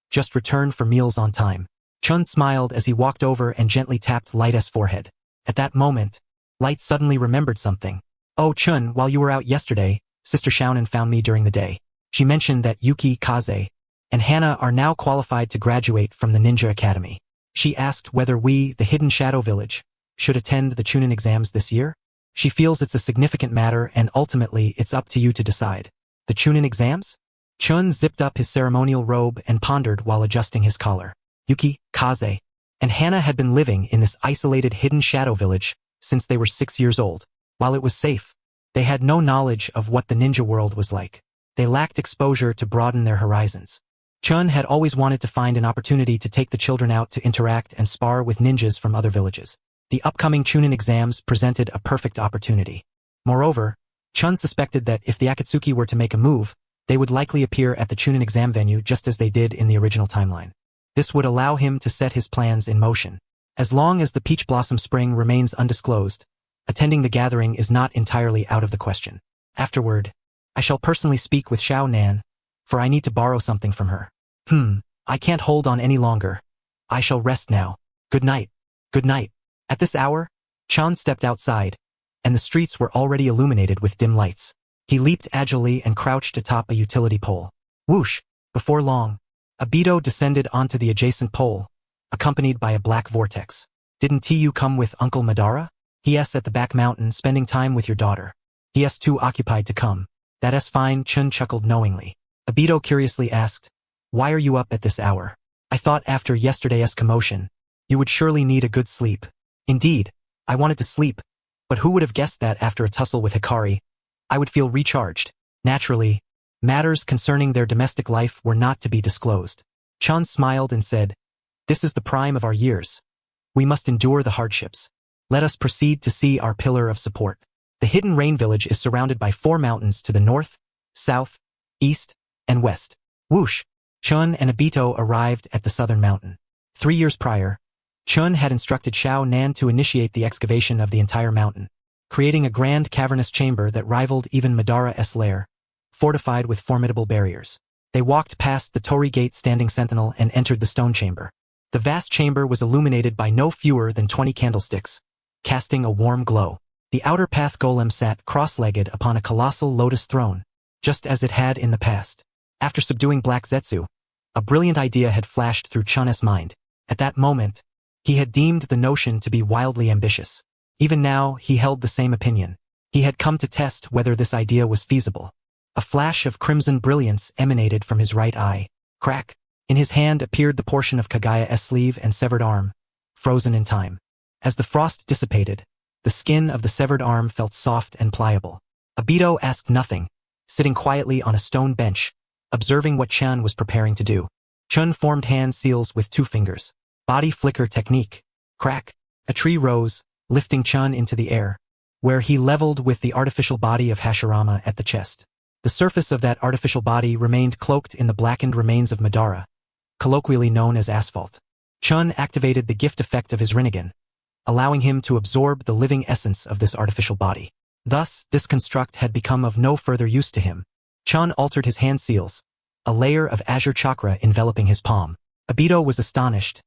Just return for meals on time. Chen smiled as he walked over and gently tapped Light's forehead. At that moment, Light suddenly remembered something. Oh Chen, while you were out yesterday, Sister Xiaonan found me during the day. She mentioned that Yuki, Kaze, and Hana are now qualified to graduate from the Ninja Academy. She asked whether we, the Hidden Shadow Village, should attend the Chunin exams this year. She feels it's a significant matter and ultimately it's up to you to decide. The Chunin exams? Chen zipped up his ceremonial robe and pondered while adjusting his collar. Yuki, Kaze, and Hana had been living in this isolated Hidden Shadow Village since they were 6 years old. While it was safe, they had no knowledge of what the ninja world was like. They lacked exposure to broaden their horizons. Chen had always wanted to find an opportunity to take the children out to interact and spar with ninjas from other villages. The upcoming Chunin exams presented a perfect opportunity. Moreover, Chen suspected that if the Akatsuki were to make a move, they would likely appear at the Chunin exam venue just as they did in the original timeline. This would allow him to set his plans in motion. As long as the Peach Blossom Spring remains undisclosed, attending the gathering is not entirely out of the question. Afterward, I shall personally speak with Xiao Nan, for I need to borrow something from her. I can't hold on any longer. I shall rest now. Good night. Good night. At this hour, Chen stepped outside, and the streets were already illuminated with dim lights. He leaped agilely and crouched atop a utility pole. Whoosh! Before long, Obito descended onto the adjacent pole, accompanied by a black vortex. Didn't you come with Uncle Madara? He's at the back mountain spending time with your daughter. He's too occupied to come. That's fine, Chen chuckled knowingly. Obito curiously asked, why are you up at this hour? I thought after yesterday's commotion, you would surely need a good sleep. Indeed, I wanted to sleep, but who would have guessed that after a tussle with Hikari, I would feel recharged. Naturally, matters concerning their domestic life were not to be disclosed. Chen smiled and said, this is the prime of our years. We must endure the hardships. Let us proceed to see our pillar of support. The Hidden Rain Village is surrounded by 4 mountains to the north, south, east, and west. Whoosh! Chen and Obito arrived at the southern mountain. 3 years prior, Chen had instructed Xiao Nan to initiate the excavation of the entire mountain, creating a grand cavernous chamber that rivaled even Madara's lair, fortified with formidable barriers. They walked past the torii gate standing sentinel and entered the stone chamber. The vast chamber was illuminated by no fewer than 20 candlesticks, casting a warm glow. The outer path golem sat cross-legged upon a colossal lotus throne, just as it had in the past. After subduing Black Zetsu, a brilliant idea had flashed through Chun's mind. At that moment, he had deemed the notion to be wildly ambitious. Even now, he held the same opinion. He had come to test whether this idea was feasible. A flash of crimson brilliance emanated from his right eye. Crack! In his hand appeared the portion of Kagaya's sleeve and severed arm, frozen in time. As the frost dissipated, the skin of the severed arm felt soft and pliable. Obito asked nothing, sitting quietly on a stone bench, observing what Chen was preparing to do. Chen formed hand seals with 2 fingers. Body flicker technique. Crack! A tree rose, lifting Chen into the air, where he leveled with the artificial body of Hashirama at the chest. The surface of that artificial body remained cloaked in the blackened remains of Madara, colloquially known as asphalt. Chen activated the gift effect of his Rinnegan, allowing him to absorb the living essence of this artificial body. Thus, this construct had become of no further use to him. Chen altered his hand seals, a layer of azure chakra enveloping his palm. Obito was astonished.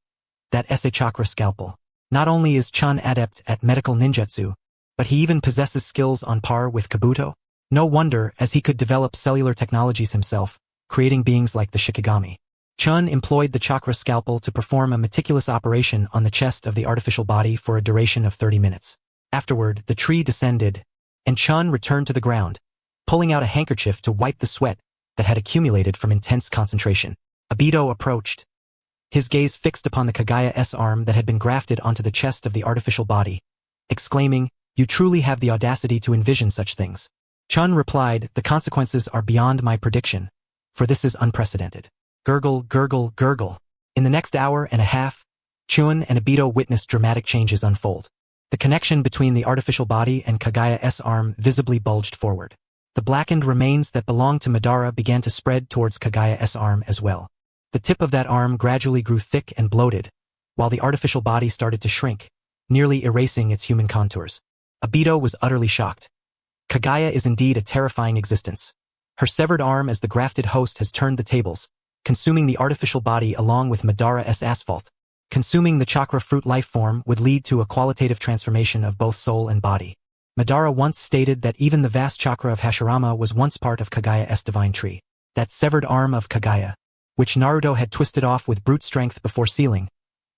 That Esse chakra scalpel. Not only is Chen adept at medical ninjutsu, But he even possesses skills on par with Kabuto? No wonder, as he could develop cellular technologies himself, creating beings like the Shikigami. Chen employed the chakra scalpel to perform a meticulous operation on the chest of the artificial body for a duration of 30 minutes. Afterward, the tree descended, and Chen returned to the ground, pulling out a handkerchief to wipe the sweat that had accumulated from intense concentration. Obito approached, his gaze fixed upon the Kagaya's arm that had been grafted onto the chest of the artificial body, exclaiming, "You truly have the audacity to envision such things." Chen replied, "The consequences are beyond my prediction, for this is unprecedented." Gurgle, gurgle, gurgle. In the next hour and a half, Chun and Obito witnessed dramatic changes unfold. The connection between the artificial body and Kagaya's arm visibly bulged forward. The blackened remains that belonged to Madara began to spread towards Kagaya's arm as well. The tip of that arm gradually grew thick and bloated, while the artificial body started to shrink, nearly erasing its human contours. Obito was utterly shocked. Kagaya is indeed a terrifying existence. Her severed arm as the grafted host has turned the tables, consuming the artificial body along with Madara's asphalt. Consuming the chakra fruit life form would lead to a qualitative transformation of both soul and body. Madara once stated that even the vast chakra of Hashirama was once part of Kagaya's divine tree. That severed arm of Kagaya, which Naruto had twisted off with brute strength before sealing,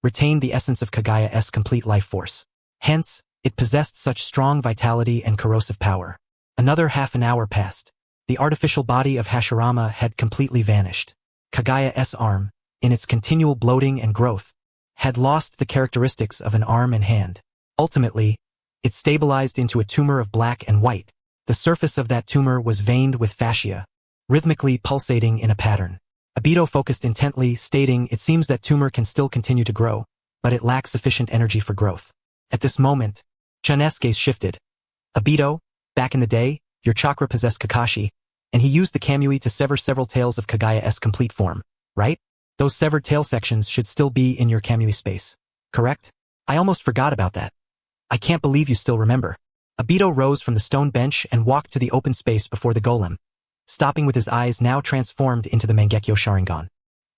retained the essence of Kagaya's complete life force. Hence, it possessed such strong vitality and corrosive power. Another half an hour passed. The artificial body of Hashirama had completely vanished. Kagaya's arm, in its continual bloating and growth, had lost the characteristics of an arm and hand. Ultimately, it stabilized into a tumor of black and white. The surface of that tumor was veined with fascia, rhythmically pulsating in a pattern. Obito focused intently, stating, "It seems that tumor can still continue to grow, but it lacks sufficient energy for growth." At this moment, Chun's gaze shifted. "Obito, back in the day, your chakra possessed Kakashi, and he used the Kamui to sever several tails of Kagaya's complete form, right? Those severed tail sections should still be in your Kamui space, correct? I almost forgot about that. I can't believe you still remember." Obito rose from the stone bench and walked to the open space before the golem, stopping with his eyes now transformed into the Mangekyo Sharingan.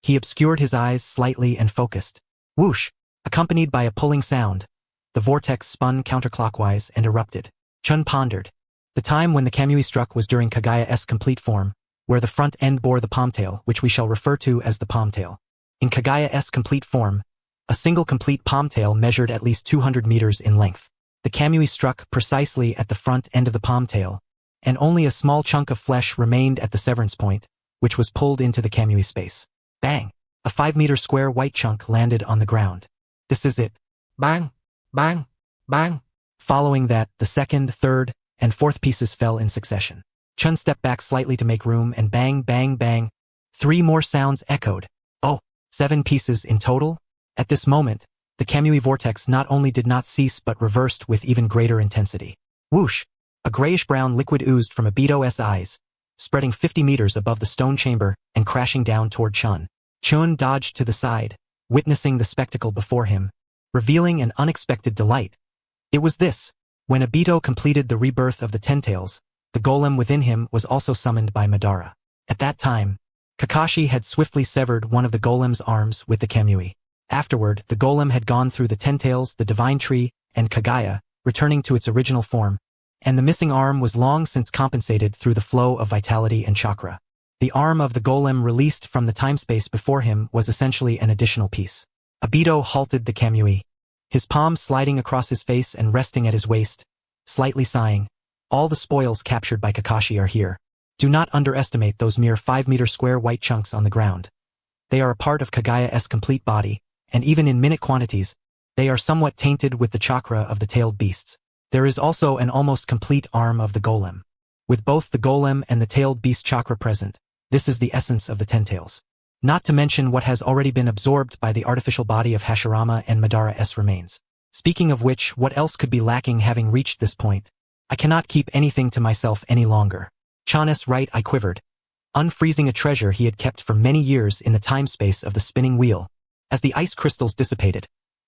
He obscured his eyes slightly and focused. Whoosh! Accompanied by a pulling sound, the vortex spun counterclockwise and erupted. Chun pondered. The time when the Kamui struck was during Kagaya's complete form, where the front end bore the palmtail, which we shall refer to as the palmtail. In Kagaya's complete form, a single complete palmtail measured at least 200 meters in length. The Kamui struck precisely at the front end of the palmtail, and only a small chunk of flesh remained at the severance point, which was pulled into the Kamui space. Bang! A 5-meter square white chunk landed on the ground. This is it. Bang! Bang! Bang! Following that, the second, third, and fourth pieces fell in succession. Chun stepped back slightly to make room, and bang, bang, bang. 3 more sounds echoed. Oh, 7 pieces in total? At this moment, the Kamui vortex not only did not cease but reversed with even greater intensity. Whoosh! A grayish-brown liquid oozed from Obito's eyes, spreading 50 meters above the stone chamber and crashing down toward Chun. Chun dodged to the side, witnessing the spectacle before him, revealing an unexpected delight. It was this. When Obito completed the rebirth of the Ten-Tails, the golem within him was also summoned by Madara. At that time, Kakashi had swiftly severed one of the golem's arms with the Kamui. Afterward, the golem had gone through the Ten-Tails, the Divine Tree, and Kagaya, returning to its original form, and the missing arm was long since compensated through the flow of vitality and chakra. The arm of the golem released from the time-space before him was essentially an additional piece. Obito halted the Kamui, his palm sliding across his face and resting at his waist, slightly sighing. All the spoils captured by Kakashi are here. Do not underestimate those mere 5-meter square white chunks on the ground. They are a part of Kagaya's complete body, and even in minute quantities, they are somewhat tainted with the chakra of the tailed beasts. There is also an almost complete arm of the golem. With both the golem and the tailed beast chakra present, this is the essence of the Ten-Tails. Not to mention what has already been absorbed by the artificial body of Hashirama and Madara's remains. Speaking of which, what else could be lacking having reached this point? I cannot keep anything to myself any longer. Chun's right eye quivered, unfreezing a treasure he had kept for many years in the time-space of the spinning wheel. As the ice crystals dissipated,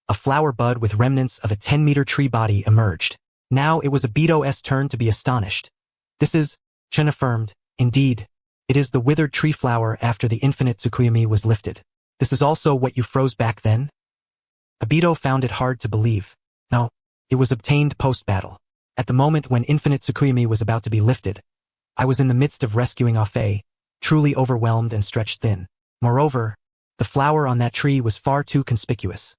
a flower bud with remnants of a 10-meter tree body emerged. Now it was Obito's turn to be astonished. This is, Chen affirmed, indeed. It is the withered tree flower after the infinite Tsukuyomi was lifted. This is also what you froze back then? Obito found it hard to believe. No, it was obtained post-battle. At the moment when Infinite Tsukuyomi was about to be lifted, I was in the midst of rescuing Afe, truly overwhelmed and stretched thin. Moreover, the flower on that tree was far too conspicuous.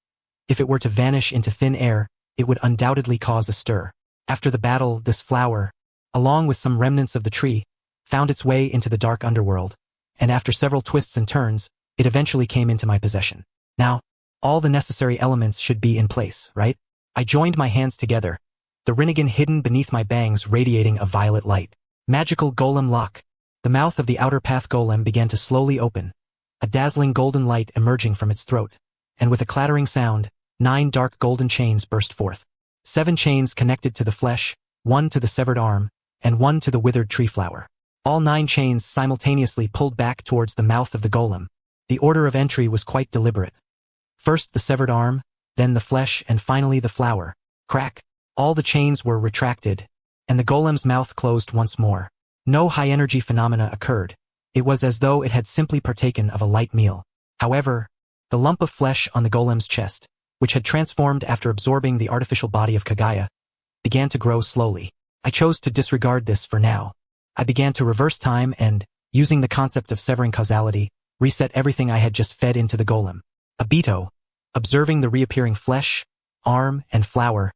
If it were to vanish into thin air, it would undoubtedly cause a stir. After the battle, this flower, along with some remnants of the tree, found its way into the dark underworld, and after several twists and turns, it eventually came into my possession. Now, all the necessary elements should be in place, right? I joined my hands together, the Rinnegan hidden beneath my bangs radiating a violet light. Magical Golem Lock. The mouth of the outer path golem began to slowly open, a dazzling golden light emerging from its throat, and with a clattering sound, 9 dark golden chains burst forth. 7 chains connected to the flesh, 1 to the severed arm, and 1 to the withered tree flower. All 9 chains simultaneously pulled back towards the mouth of the golem. The order of entry was quite deliberate. First the severed arm, then the flesh, and finally the flower. Crack. All the chains were retracted, and the golem's mouth closed once more. No high-energy phenomena occurred. It was as though it had simply partaken of a light meal. However, the lump of flesh on the golem's chest, which had transformed after absorbing the artificial body of Kaguya, began to grow slowly. I chose to disregard this for now. I began to reverse time and, using the concept of severing causality, reset everything I had just fed into the golem. Obito, observing the reappearing flesh, arm, and flower,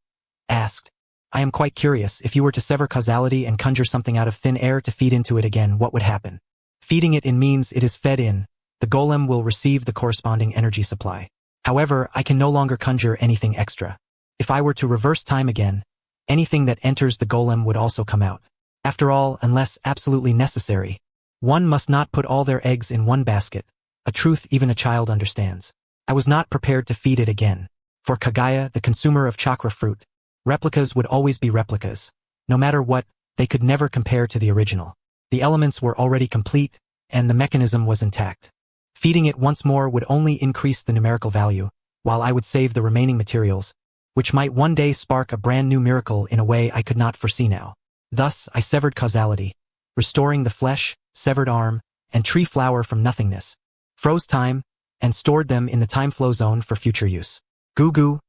asked, I am quite curious, if you were to sever causality and conjure something out of thin air to feed into it again, what would happen? Feeding it in means it is fed in, the golem will receive the corresponding energy supply. However, I can no longer conjure anything extra. If I were to reverse time again, anything that enters the golem would also come out. After all, unless absolutely necessary, one must not put all their eggs in one basket, a truth even a child understands. I was not prepared to feed it again. For Kaguya, the consumer of Chakra Fruit, replicas would always be replicas. No matter what, they could never compare to the original. The elements were already complete, and the mechanism was intact. Feeding it once more would only increase the numerical value, while I would save the remaining materials, which might one day spark a brand new miracle in a way I could not foresee now. Thus, I severed causality, restoring the flesh, severed arm, and tree flower from nothingness, froze time, and stored them in the time flow zone for future use. Goo-goo,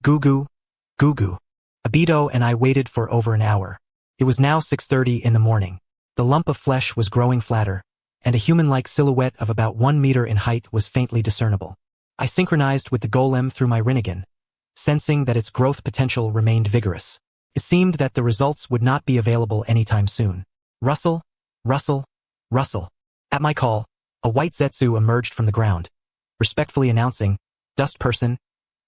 goo-goo, goo-goo. Obito and I waited for over an hour. It was now 6:30 in the morning. The lump of flesh was growing flatter, and a human-like silhouette of about 1 meter in height was faintly discernible. I synchronized with the golem through my Rinnegan, sensing that its growth potential remained vigorous. It seemed that the results would not be available anytime soon. Rustle, rustle, rustle. At my call, a white Zetsu emerged from the ground, respectfully announcing, Dust Person,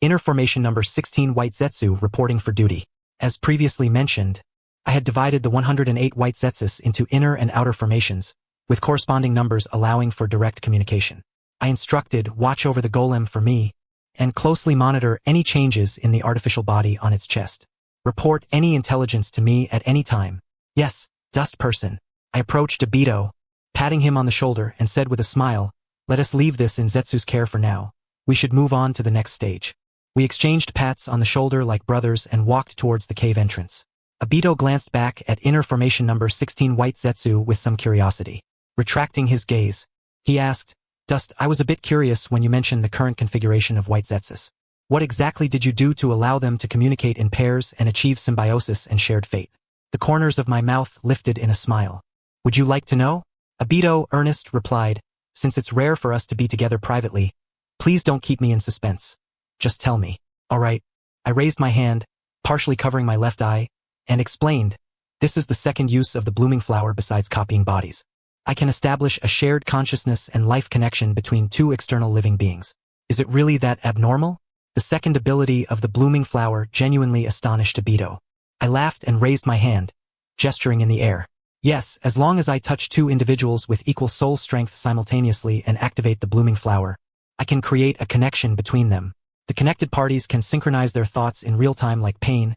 Inner Formation number 16 White Zetsu reporting for duty. As previously mentioned, I had divided the 108 White Zetsus into inner and outer formations, with corresponding numbers allowing for direct communication. I instructed, watch over the golem for me, and closely monitor any changes in the artificial body on its chest. Report any intelligence to me at any time. Yes, Dust Person. I approached Obito, patting him on the shoulder, and said with a smile, let us leave this in Zetsu's care for now. We should move on to the next stage. We exchanged pats on the shoulder like brothers and walked towards the cave entrance. Obito glanced back at inner formation number 16 White Zetsu with some curiosity. Retracting his gaze, he asked, Dust, I was a bit curious when you mentioned the current configuration of White Zetsus. What exactly did you do to allow them to communicate in pairs and achieve symbiosis and shared fate? The corners of my mouth lifted in a smile. Would you like to know? Obito, earnest, replied, since it's rare for us to be together privately, please don't keep me in suspense. Just tell me. All right. I raised my hand, partially covering my left eye, and explained, this is the second use of the blooming flower besides copying bodies. I can establish a shared consciousness and life connection between 2 external living beings. Is it really that abnormal? The second ability of the blooming flower genuinely astonished Obito. I laughed and raised my hand, gesturing in the air. Yes, as long as I touch 2 individuals with equal soul strength simultaneously and activate the blooming flower, I can create a connection between them. The connected parties can synchronize their thoughts in real time like pain,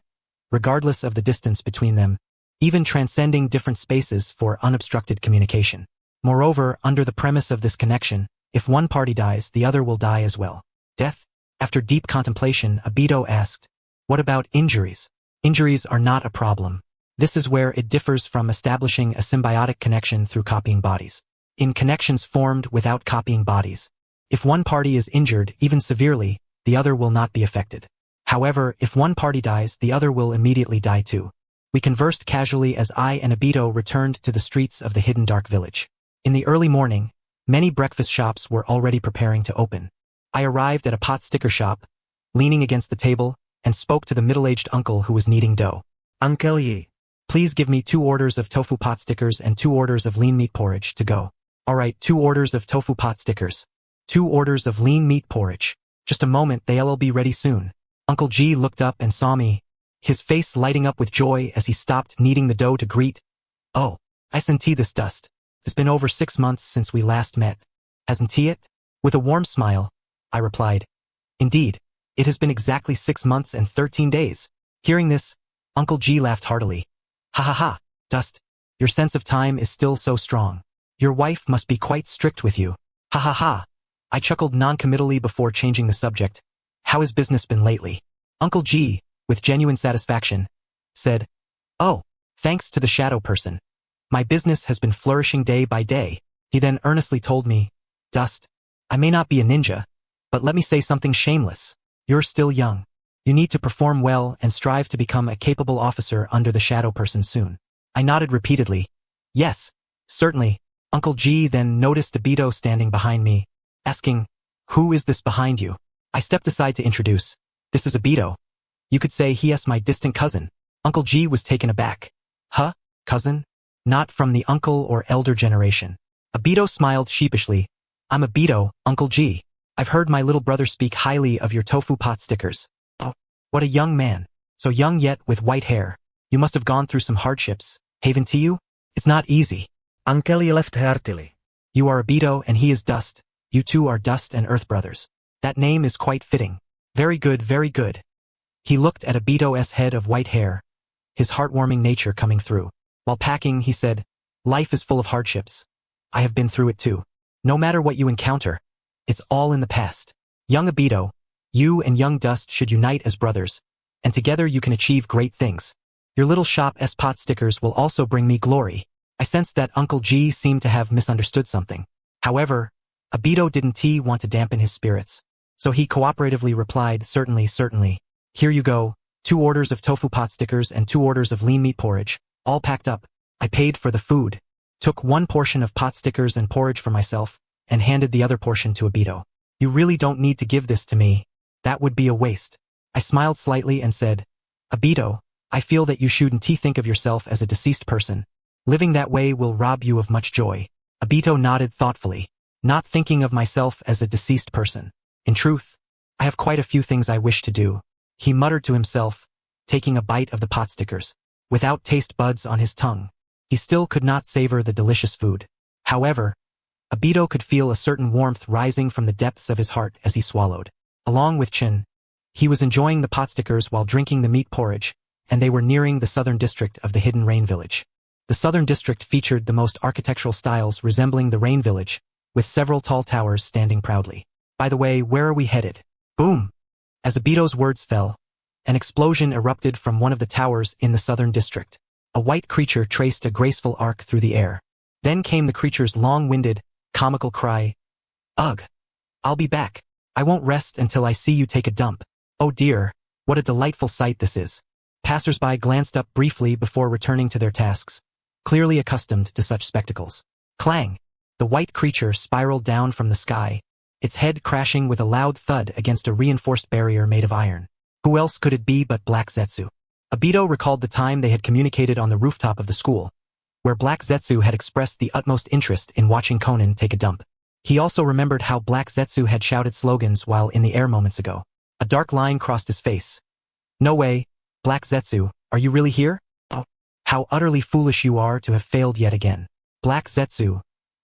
regardless of the distance between them, even transcending different spaces for unobstructed communication. Moreover, under the premise of this connection, if one party dies, the other will die as well. Death? After deep contemplation, Obito asked, what about injuries? Injuries are not a problem. This is where it differs from establishing a symbiotic connection through copying bodies. In connections formed without copying bodies, if one party is injured, even severely, the other will not be affected. However, if one party dies, the other will immediately die too. We conversed casually as I and Obito returned to the streets of the hidden dark village. In the early morning, many breakfast shops were already preparing to open. I arrived at a pot sticker shop, leaning against the table, and spoke to the middle-aged uncle who was kneading dough. Uncle Yi. Please give me 2 orders of tofu pot stickers and 2 orders of lean meat porridge to go. Alright, 2 orders of tofu pot stickers. 2 orders of lean meat porridge. Just a moment, they'll be ready soon. Uncle G looked up and saw me, his face lighting up with joy as he stopped kneading the dough to greet. Oh, I senti this dust. It's been over 6 months since we last met. Hasn't he it? With a warm smile, I replied. Indeed, it has been exactly 6 months and 13 days. Hearing this, Uncle G laughed heartily. Ha ha ha, Dust. Your sense of time is still so strong. Your wife must be quite strict with you. Ha ha ha. I chuckled non-committally before changing the subject. How has business been lately? Uncle G, with genuine satisfaction, said, Oh, thanks to the shadow person. My business has been flourishing day by day. He then earnestly told me, Dust, I may not be a ninja, but let me say something shameless. You're still young. You need to perform well and strive to become a capable officer under the shadow person soon. I nodded repeatedly. Yes, certainly. Uncle G then noticed Obito standing behind me, asking, Who is this behind you? I stepped aside to introduce. This is Obito. You could say he is my distant cousin. Uncle G was taken aback. Huh? Cousin? Not from the uncle or elder generation. Obito smiled sheepishly. I'm Obito, Uncle G. I've heard my little brother speak highly of your tofu pot stickers. Oh, what a young man. So young yet with white hair. You must have gone through some hardships, haven't you? It's not easy. Uncle Yi laughed heartily. You are Obito and he is Dust. You two are Dust and Earth brothers. That name is quite fitting. Very good, very good. He looked at Obito's head of white hair, his heartwarming nature coming through. While packing, he said, Life is full of hardships. I have been through it too. No matter what you encounter, it's all in the past. Young Obito, you and young Dust should unite as brothers, and together you can achieve great things. Your little shop's pot stickers will also bring me glory. I sensed that Uncle G seemed to have misunderstood something. However, Obito didn't want to dampen his spirits. So he cooperatively replied, Certainly, certainly. Here you go, 2 orders of tofu pot stickers and 2 orders of lean meat porridge, all packed up. I paid for the food, took 1 portion of pot stickers and porridge for myself, and handed the other portion to Obito. You really don't need to give this to me. That would be a waste. I smiled slightly and said, Obito, I feel that you shouldn't think of yourself as a deceased person. Living that way will rob you of much joy. Obito nodded thoughtfully, not thinking of myself as a deceased person. In truth, I have quite a few things I wish to do. He muttered to himself, taking a bite of the pot stickers. Without taste buds on his tongue, he still could not savor the delicious food. However, Obito could feel a certain warmth rising from the depths of his heart as he swallowed. Along with Chen, he was enjoying the pot stickers while drinking the meat porridge, and they were nearing the southern district of the hidden rain village. The southern district featured the most architectural styles resembling the rain village, with several tall towers standing proudly. By the way, where are we headed? Boom! As Obito's words fell, an explosion erupted from one of the towers in the southern district. A white creature traced a graceful arc through the air. Then came the creature's long-winded, comical cry. Ugh! I'll be back. I won't rest until I see you take a dump. Oh dear, what a delightful sight this is. Passers-by glanced up briefly before returning to their tasks, clearly accustomed to such spectacles. Clang! The white creature spiraled down from the sky, its head crashing with a loud thud against a reinforced barrier made of iron. Who else could it be but Black Zetsu? Obito recalled the time they had communicated on the rooftop of the school, where Black Zetsu had expressed the utmost interest in watching Conan take a dump. He also remembered how Black Zetsu had shouted slogans while in the air moments ago. A dark line crossed his face. No way, Black Zetsu, are you really here? Oh, how utterly foolish you are to have failed yet again. Black Zetsu,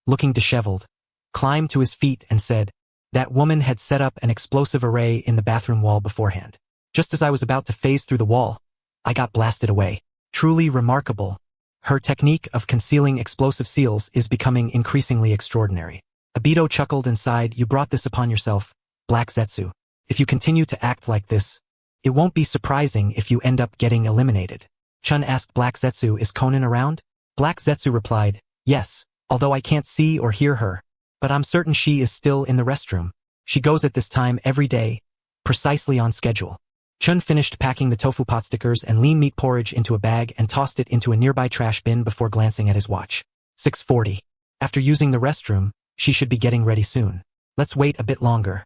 looking disheveled, climbed to his feet and said, That woman had set up an explosive array in the bathroom wall beforehand. Just as I was about to phase through the wall, I got blasted away. Truly remarkable. Her technique of concealing explosive seals is becoming increasingly extraordinary. Obito chuckled and sighed, You brought this upon yourself, Black Zetsu. If you continue to act like this, it won't be surprising if you end up getting eliminated. Chun asked Black Zetsu, Is Conan around? Black Zetsu replied, Yes, although I can't see or hear her, but I'm certain she is still in the restroom. She goes at this time every day, precisely on schedule. Chen finished packing the tofu pot stickers and lean meat porridge into a bag and tossed it into a nearby trash bin before glancing at his watch. 6:40. After using the restroom, she should be getting ready soon. Let's wait a bit longer.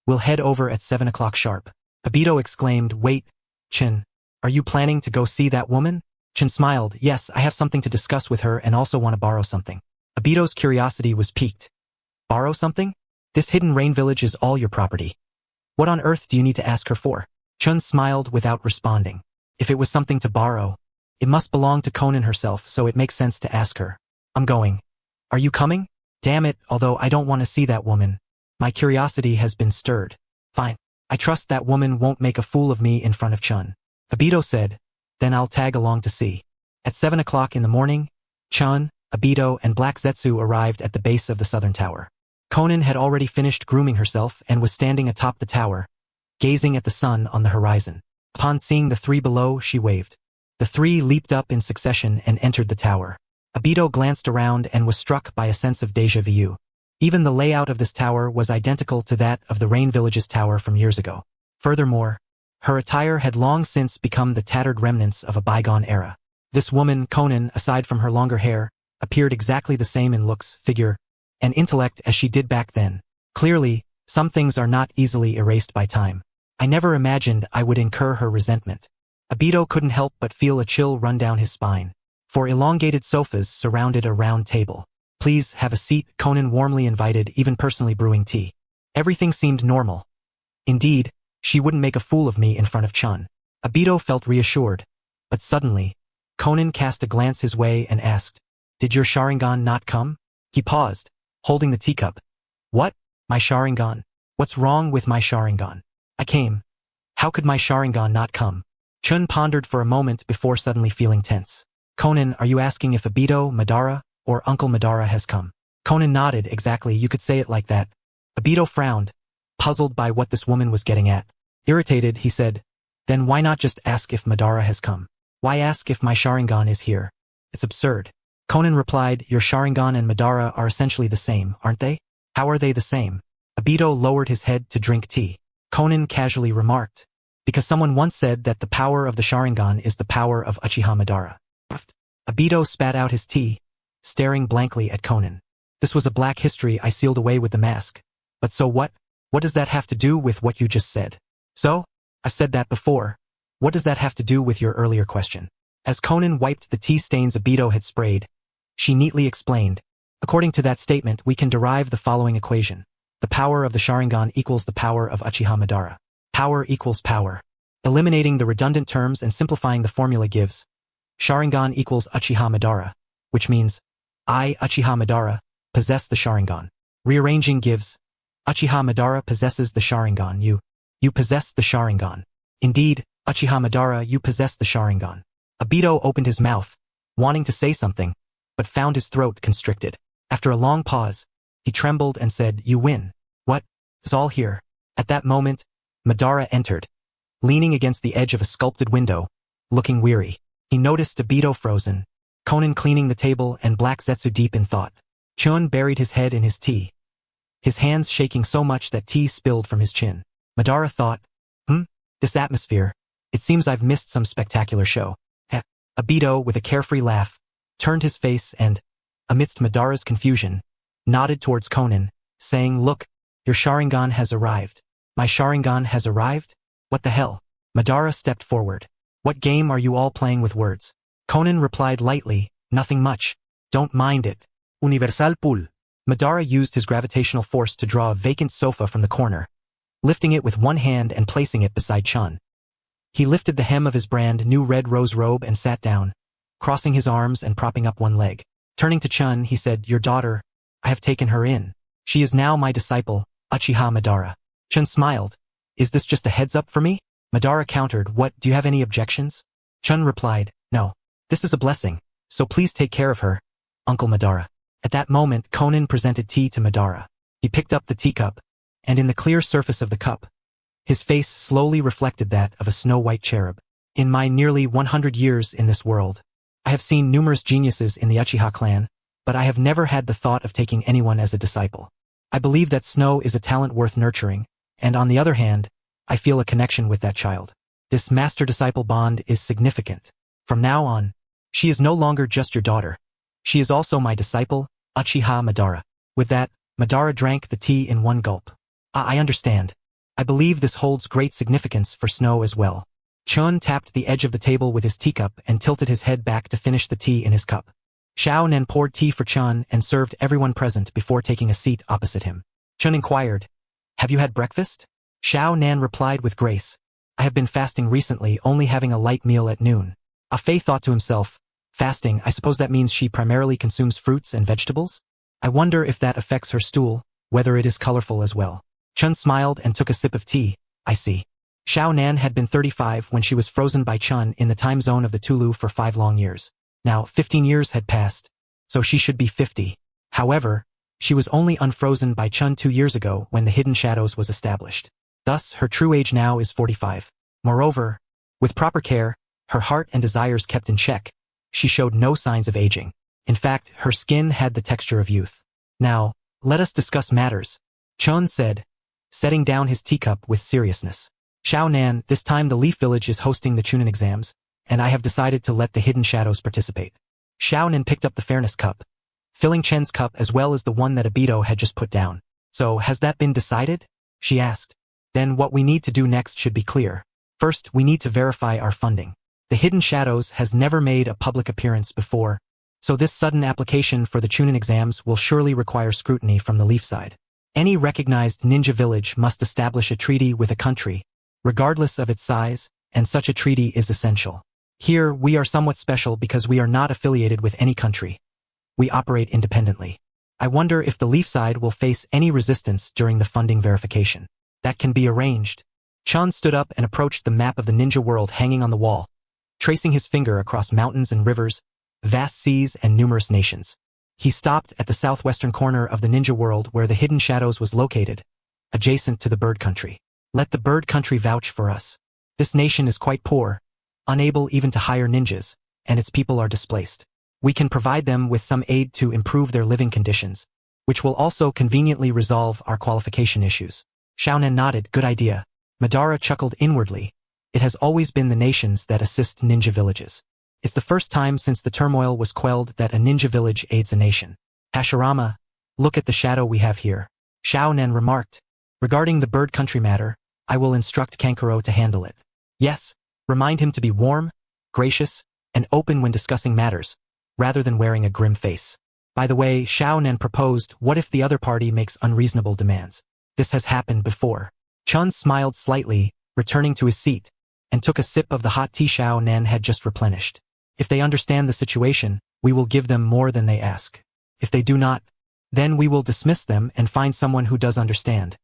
We'll head over at 7 o'clock sharp. Obito exclaimed, wait, Chen, are you planning to go see that woman? Chen smiled, yes, I have something to discuss with her and also want to borrow something. Obito's curiosity was piqued. Borrow something? This hidden rain village is all your property. What on earth do you need to ask her for? Chen smiled without responding. If it was something to borrow, it must belong to Konan herself, so it makes sense to ask her. I'm going. Are you coming? Damn it, although I don't want to see that woman. My curiosity has been stirred. Fine. I trust that woman won't make a fool of me in front of Chen. Obito said, then I'll tag along to see. At 7 o'clock in the morning, Chen, Obito, and Black Zetsu arrived at the base of the southern tower. Konan had already finished grooming herself and was standing atop the tower, gazing at the sun on the horizon. Upon seeing the three below, she waved. The three leaped up in succession and entered the tower. Obito glanced around and was struck by a sense of déjà vu. Even the layout of this tower was identical to that of the Rain Village's tower from years ago. Furthermore, her attire had long since become the tattered remnants of a bygone era. This woman, Konan, aside from her longer hair, appeared exactly the same in looks, figure, and intellect as she did back then. Clearly, some things are not easily erased by time. I never imagined I would incur her resentment. Obito couldn't help but feel a chill run down his spine. 4 elongated sofas surrounded a round table. Please have a seat, Konan warmly invited, even personally brewing tea. Everything seemed normal. Indeed, she wouldn't make a fool of me in front of Chen. Obito felt reassured, but suddenly, Konan cast a glance his way and asked, did your Sharingan not come? He paused, holding the teacup. What? My Sharingan? What's wrong with my Sharingan? I came. How could my Sharingan not come? Chen pondered for a moment before suddenly feeling tense. Konan, are you asking if Obito, Madara, or Uncle Madara has come? Konan nodded, exactly, you could say it like that. Obito frowned, puzzled by what this woman was getting at. Irritated, he said, then why not just ask if Madara has come? Why ask if my Sharingan is here? It's absurd. Konan replied, your Sharingan and Madara are essentially the same, aren't they? How are they the same? Obito lowered his head to drink tea. Konan casually remarked, because someone once said that the power of the Sharingan is the power of Uchiha Madara. Obito spat out his tea, staring blankly at Konan. This was a black history I sealed away with the mask. But so what? What does that have to do with what you just said? So? I've said that before. What does that have to do with your earlier question? As Konan wiped the tea stains Obito had sprayed, she neatly explained, according to that statement, we can derive the following equation. The power of the Sharingan equals the power of Uchiha Madara. Power equals power. Eliminating the redundant terms and simplifying the formula gives Sharingan equals Uchiha Madara, which means I, Uchiha Madara, possess the Sharingan. Rearranging gives Uchiha Madara possesses the Sharingan. You possess the Sharingan. Indeed, Uchiha Madara, you possess the Sharingan. Obito opened his mouth, wanting to say something, but found his throat constricted. After a long pause, he trembled and said, you win. What? It's all here. At that moment, Madara entered, leaning against the edge of a sculpted window, looking weary. He noticed Obito frozen, Konan cleaning the table, and Black Zetsu deep in thought. Chun buried his head in his tea, his hands shaking so much that tea spilled from his chin. Madara thought, this atmosphere, it seems I've missed some spectacular show. Obito, with a carefree laugh, turned his face and, amidst Madara's confusion, nodded towards Konan, saying, look, your Sharingan has arrived. My Sharingan has arrived? What the hell? Madara stepped forward. What game are you all playing with words? Konan replied lightly, nothing much. Don't mind it. Universal Pool. Madara used his gravitational force to draw a vacant sofa from the corner, lifting it with one hand and placing it beside Chun. He lifted the hem of his brand new red rose robe and sat down, crossing his arms and propping up one leg. Turning to Chun, he said, your daughter, I have taken her in. She is now my disciple, Uchiha Madara. Chun smiled. Is this just a heads up for me? Madara countered, what, do you have any objections? Chun replied, no. This is a blessing, so please take care of her, Uncle Madara. At that moment, Konan presented tea to Madara. He picked up the teacup, and in the clear surface of the cup, his face slowly reflected that of a snow-white cherub. In my nearly 100 years in this world, I have seen numerous geniuses in the Uchiha clan, but I have never had the thought of taking anyone as a disciple. I believe that Snow is a talent worth nurturing, and on the other hand, I feel a connection with that child. This master-disciple bond is significant. From now on, she is no longer just your daughter. She is also my disciple, Uchiha Madara. With that, Madara drank the tea in one gulp. I understand. I believe this holds great significance for Snow as well. Chen tapped the edge of the table with his teacup and tilted his head back to finish the tea in his cup. Xiao Nan poured tea for Chen and served everyone present before taking a seat opposite him. Chen inquired, "Have you had breakfast?" Xiao Nan replied with grace, "I have been fasting recently, only having a light meal at noon." Ah Fei thought to himself, fasting, I suppose that means she primarily consumes fruits and vegetables? I wonder if that affects her stool, whether it is colorful as well. Chen smiled and took a sip of tea. I see. Xiao Nan had been 35 when she was frozen by Chen in the time zone of the Tulu for 5 long years. Now, 15 years had passed, so she should be 50. However, she was only unfrozen by Chen 2 years ago when the Hidden Shadows was established. Thus, her true age now is 45. Moreover, with proper care, her heart and desires kept in check, she showed no signs of aging. In fact, her skin had the texture of youth. Now, let us discuss matters, Chen said, setting down his teacup with seriousness. Xiao Nan, this time the Leaf Village is hosting the Chunin exams, and I have decided to let the Hidden Shadows participate. Xiao Nan picked up the Fairness Cup, filling Chen's cup as well as the one that Obito had just put down. So, has that been decided? She asked. Then what we need to do next should be clear. First, we need to verify our funding. The Hidden Shadows has never made a public appearance before, so this sudden application for the Chunin exams will surely require scrutiny from the Leaf side. Any recognized ninja village must establish a treaty with a country, regardless of its size, and such a treaty is essential. Here, we are somewhat special because we are not affiliated with any country. We operate independently. I wonder if the Leaf side will face any resistance during the funding verification. That can be arranged. Chen stood up and approached the map of the ninja world hanging on the wall, tracing his finger across mountains and rivers, vast seas and numerous nations. He stopped at the southwestern corner of the ninja world where the Hidden Shadows was located, adjacent to the bird country. Let the bird country vouch for us. This nation is quite poor, unable even to hire ninjas, and its people are displaced. We can provide them with some aid to improve their living conditions, which will also conveniently resolve our qualification issues. Xiao Nan nodded, good idea. Madara chuckled inwardly. It has always been the nations that assist ninja villages. It's the first time since the turmoil was quelled that a ninja village aids a nation. Hashirama, look at the shadow we have here. Xiao Nan remarked. Regarding the bird country matter, I will instruct Kankuro to handle it. Yes, remind him to be warm, gracious, and open when discussing matters, rather than wearing a grim face. By the way, Xiao Nan proposed, what if the other party makes unreasonable demands? This has happened before. Chen smiled slightly, returning to his seat, and took a sip of the hot tea Xiao Nan had just replenished. If they understand the situation, we will give them more than they ask. If they do not, then we will dismiss them and find someone who does understand.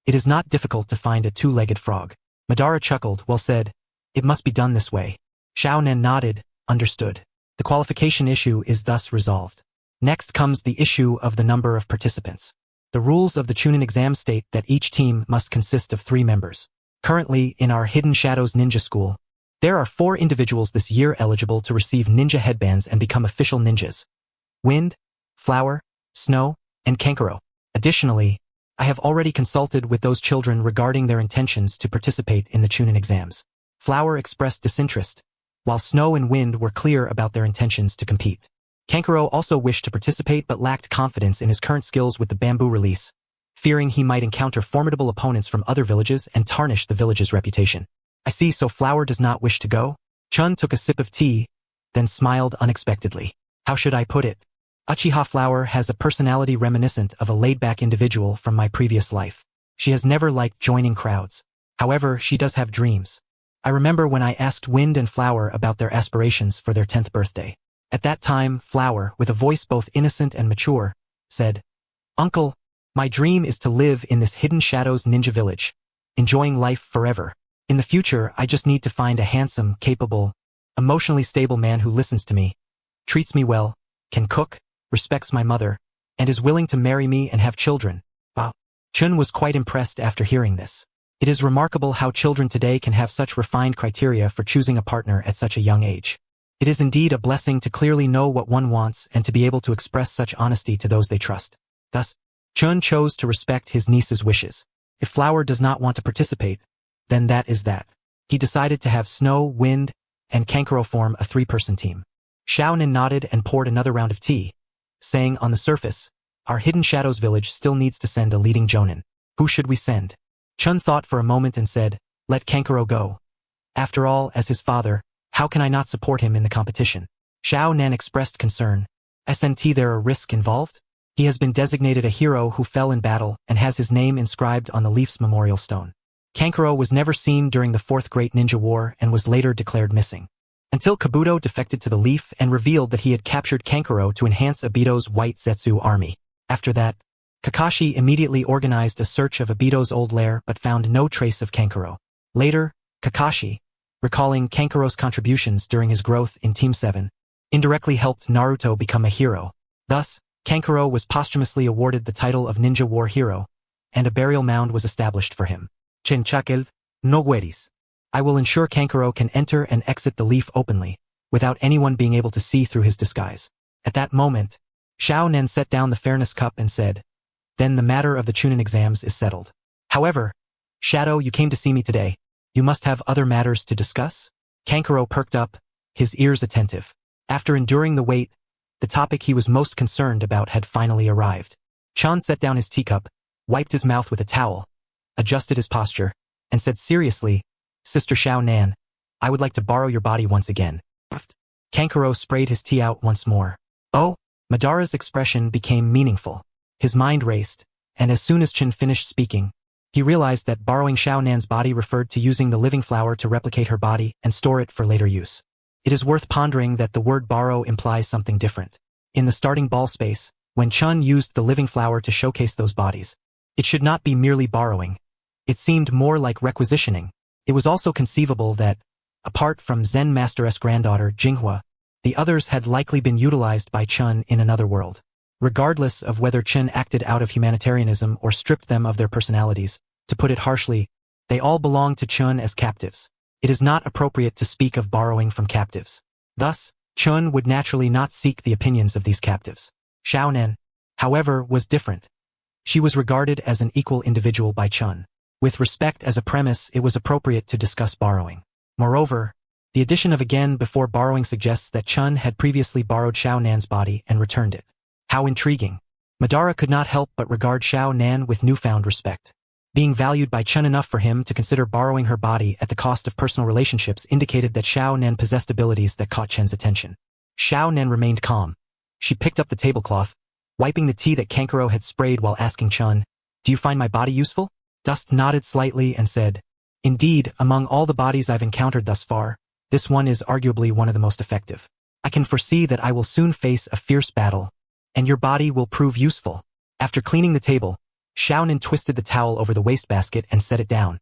It is not difficult to find a two-legged frog. Madara chuckled, well said. It must be done this way. Xiao Nan nodded, understood. The qualification issue is thus resolved. Next comes the issue of the number of participants. The rules of the Chunin exam state that each team must consist of 3 members. Currently, in our Hidden Shadows Ninja School, there are 4 individuals this year eligible to receive ninja headbands and become official ninjas. Wind, Flower, Snow, and Kankuro. Additionally, I have already consulted with those children regarding their intentions to participate in the Chunin exams. Flower expressed disinterest, while Snow and Wind were clear about their intentions to compete. Kankuro also wished to participate but lacked confidence in his current skills with the bamboo release, fearing he might encounter formidable opponents from other villages and tarnish the village's reputation. I see, so Flower does not wish to go? Chun took a sip of tea, then smiled unexpectedly. How should I put it? Uchiha Flower has a personality reminiscent of a laid-back individual from my previous life. She has never liked joining crowds. However, she does have dreams. I remember when I asked Wind and Flower about their aspirations for their 10th birthday. At that time, Flower, with a voice both innocent and mature, said, Uncle, my dream is to live in this Hidden Shadows ninja village, enjoying life forever. In the future, I just need to find a handsome, capable, emotionally stable man who listens to me, treats me well, can cook, respects my mother, and is willing to marry me and have children. Wow. Chun was quite impressed after hearing this. It is remarkable how children today can have such refined criteria for choosing a partner at such a young age. It is indeed a blessing to clearly know what one wants and to be able to express such honesty to those they trust. Thus, Chun chose to respect his niece's wishes. If Flower does not want to participate, then that is that. He decided to have Snow, Wind, and Kankuro form a 3-person team. Xiao Nen nodded and poured another round of tea, saying, on the surface, our Hidden Shadows village still needs to send a leading jonin. Who should we send? Chun thought for a moment and said, let Kankuro go. After all, as his father, how can I not support him in the competition? Xiao Nan expressed concern. SNT, there are risks involved? He has been designated a hero who fell in battle and has his name inscribed on the Leaf's memorial stone. Kankuro was never seen during the 4th Great Ninja War and was later declared missing. Until Kabuto defected to the Leaf and revealed that he had captured Kankuro to enhance Obito's White Zetsu army. After that, Kakashi immediately organized a search of Obito's old lair but found no trace of Kankuro. Later, Kakashi, recalling Kankuro's contributions during his growth in Team 7, indirectly helped Naruto become a hero. Thus, Kankuro was posthumously awarded the title of Ninja War Hero, and a burial mound was established for him. Chen Chakel, no gueris. I will ensure Kankuro can enter and exit the Leaf openly, without anyone being able to see through his disguise. At that moment, Xiao Nen set down the fairness cup and said, then the matter of the Chunin exams is settled. However, Shadow, you came to see me today. You must have other matters to discuss? Kankuro perked up, his ears attentive. After enduring the wait, the topic he was most concerned about had finally arrived. Chun set down his teacup, wiped his mouth with a towel, adjusted his posture, and said seriously, Sister Xiao Nan, I would like to borrow your body once again. Kankuro sprayed his tea out once more. Oh, Madara's expression became meaningful. His mind raced, and as soon as Chen finished speaking, he realized that borrowing Xiao Nan's body referred to using the living flower to replicate her body and store it for later use. It is worth pondering that the word borrow implies something different. In the starting ball space, when Chun used the living flower to showcase those bodies, it should not be merely borrowing. It seemed more like requisitioning. It was also conceivable that, apart from Zen Master's granddaughter, Jinghua, the others had likely been utilized by Chun in another world. Regardless of whether Chen acted out of humanitarianism or stripped them of their personalities, to put it harshly, they all belonged to Chun as captives. It is not appropriate to speak of borrowing from captives. Thus, Chun would naturally not seek the opinions of these captives. Xiao Nen, however, was different. She was regarded as an equal individual by Chun. With respect as a premise, it was appropriate to discuss borrowing. Moreover, the addition of again before borrowing suggests that Chun had previously borrowed Xiao Nan's body and returned it. How intriguing. Madara could not help but regard Xiao Nan with newfound respect. Being valued by Chun enough for him to consider borrowing her body at the cost of personal relationships indicated that Xiao Nan possessed abilities that caught Chen's attention. Xiao Nan remained calm. She picked up the tablecloth, wiping the tea that Kankuro had sprayed while asking Chun, do you find my body useful? Dust nodded slightly and said, indeed, among all the bodies I've encountered thus far, this one is arguably one of the most effective. I can foresee that I will soon face a fierce battle, and your body will prove useful. After cleaning the table, Xiao Nan twisted the towel over the wastebasket and set it down,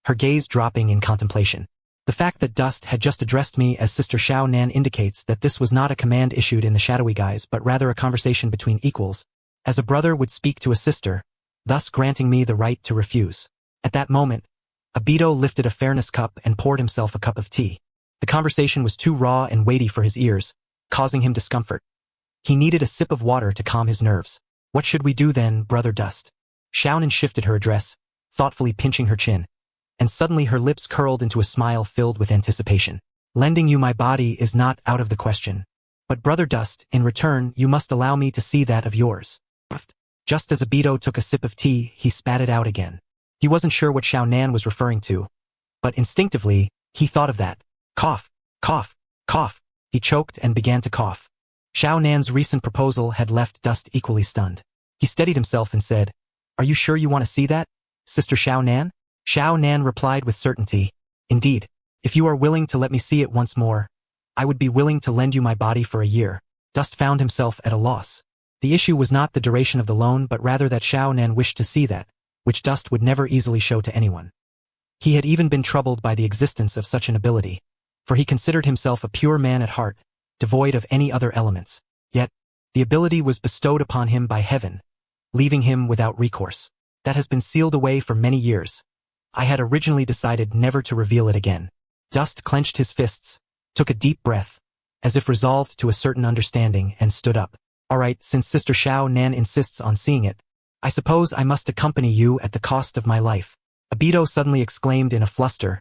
her gaze dropping in contemplation. The fact that Dust had just addressed me as Sister Xiao Nan indicates that this was not a command issued in the shadowy guise but rather a conversation between equals, as a brother would speak to a sister, thus granting me the right to refuse. At that moment, Obito lifted a fairness cup and poured himself a cup of tea. The conversation was too raw and weighty for his ears, causing him discomfort. He needed a sip of water to calm his nerves. What should we do then, Brother Dust? Xiao Nan shifted her address, thoughtfully pinching her chin, and suddenly her lips curled into a smile filled with anticipation. Lending you my body is not out of the question. But Brother Dust, in return, you must allow me to see that of yours. Just as Obito took a sip of tea, he spat it out again. He wasn't sure what Xiao Nan was referring to, but instinctively, he thought of that. Cough, cough, cough. He choked and began to cough. Xiao Nan's recent proposal had left Dust equally stunned. He steadied himself and said, are you sure you want to see that, Sister Xiao Nan? Xiao Nan replied with certainty, indeed, if you are willing to let me see it once more, I would be willing to lend you my body for a year. Dust found himself at a loss. The issue was not the duration of the loan but rather that Xiao Nan wished to see that, which Dust would never easily show to anyone. He had even been troubled by the existence of such an ability, for he considered himself a pure man at heart, devoid of any other elements. Yet, the ability was bestowed upon him by heaven, leaving him without recourse. That has been sealed away for many years. I had originally decided never to reveal it again. Dust clenched his fists, took a deep breath, as if resolved to a certain understanding, and stood up. All right, since Sister Xiao Nan insists on seeing it, I suppose I must accompany you at the cost of my life. Obito suddenly exclaimed in a fluster,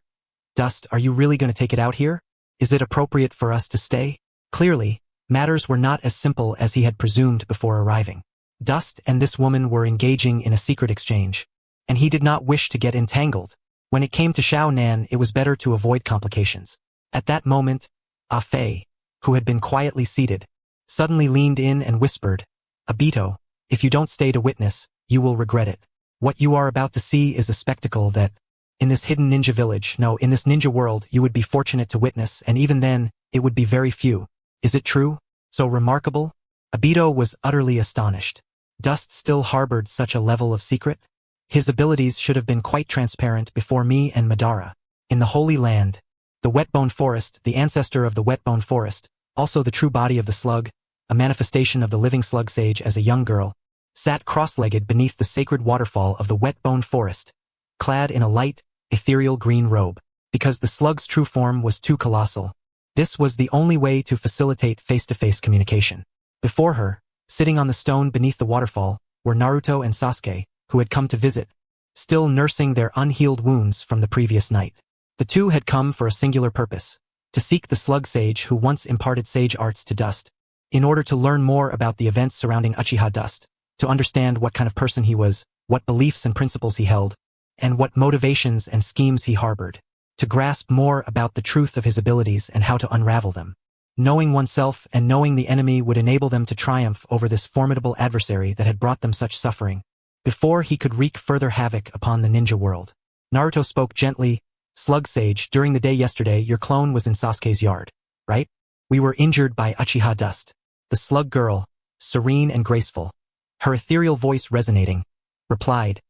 Dust, are you really going to take it out here? Is it appropriate for us to stay? Clearly, matters were not as simple as he had presumed before arriving. Dust and this woman were engaging in a secret exchange, and he did not wish to get entangled. When it came to Xiao Nan, it was better to avoid complications. At that moment, Ah Fei, who had been quietly seated, suddenly leaned in and whispered, Obito, if you don't stay to witness, you will regret it. What you are about to see is a spectacle that, in this hidden ninja village, no, in this ninja world, you would be fortunate to witness, and even then, it would be very few. Is it true? So remarkable? Obito was utterly astonished. Dust still harbored such a level of secret? His abilities should have been quite transparent before me and Madara. In the Holy Land, the Wetbone Forest, the ancestor of the Wetbone Forest, also the true body of the slug, a manifestation of the living slug sage as a young girl, sat cross-legged beneath the sacred waterfall of the Wetbone Forest, clad in a light, ethereal green robe. Because the slug's true form was too colossal, this was the only way to facilitate face-to-face communication. Before her, sitting on the stone beneath the waterfall, were Naruto and Sasuke, who had come to visit, still nursing their unhealed wounds from the previous night. The two had come for a singular purpose, to seek the slug sage who once imparted sage arts to Dust, in order to learn more about the events surrounding Uchiha Dust, to understand what kind of person he was, what beliefs and principles he held, and what motivations and schemes he harbored, to grasp more about the truth of his abilities and how to unravel them. Knowing oneself and knowing the enemy would enable them to triumph over this formidable adversary that had brought them such suffering, before he could wreak further havoc upon the ninja world. Naruto spoke gently, Slug Sage, during the day yesterday your clone was in Sasuke's yard, right? We were injured by Uchiha Dust. The slug girl, serene and graceful, her ethereal voice resonating, replied,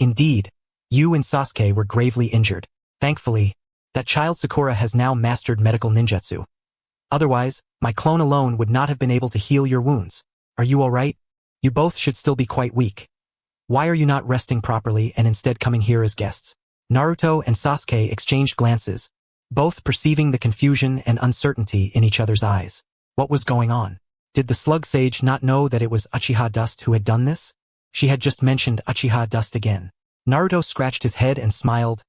Indeed, you and Sasuke were gravely injured. Thankfully, that child Sakura has now mastered medical ninjutsu. Otherwise, my clone alone would not have been able to heal your wounds. Are you all right? You both should still be quite weak. Why are you not resting properly and instead coming here as guests? Naruto and Sasuke exchanged glances, both perceiving the confusion and uncertainty in each other's eyes. What was going on? Did the slug sage not know that it was Uchiha Dust who had done this? She had just mentioned Uchiha Dust again. Naruto scratched his head and smiled.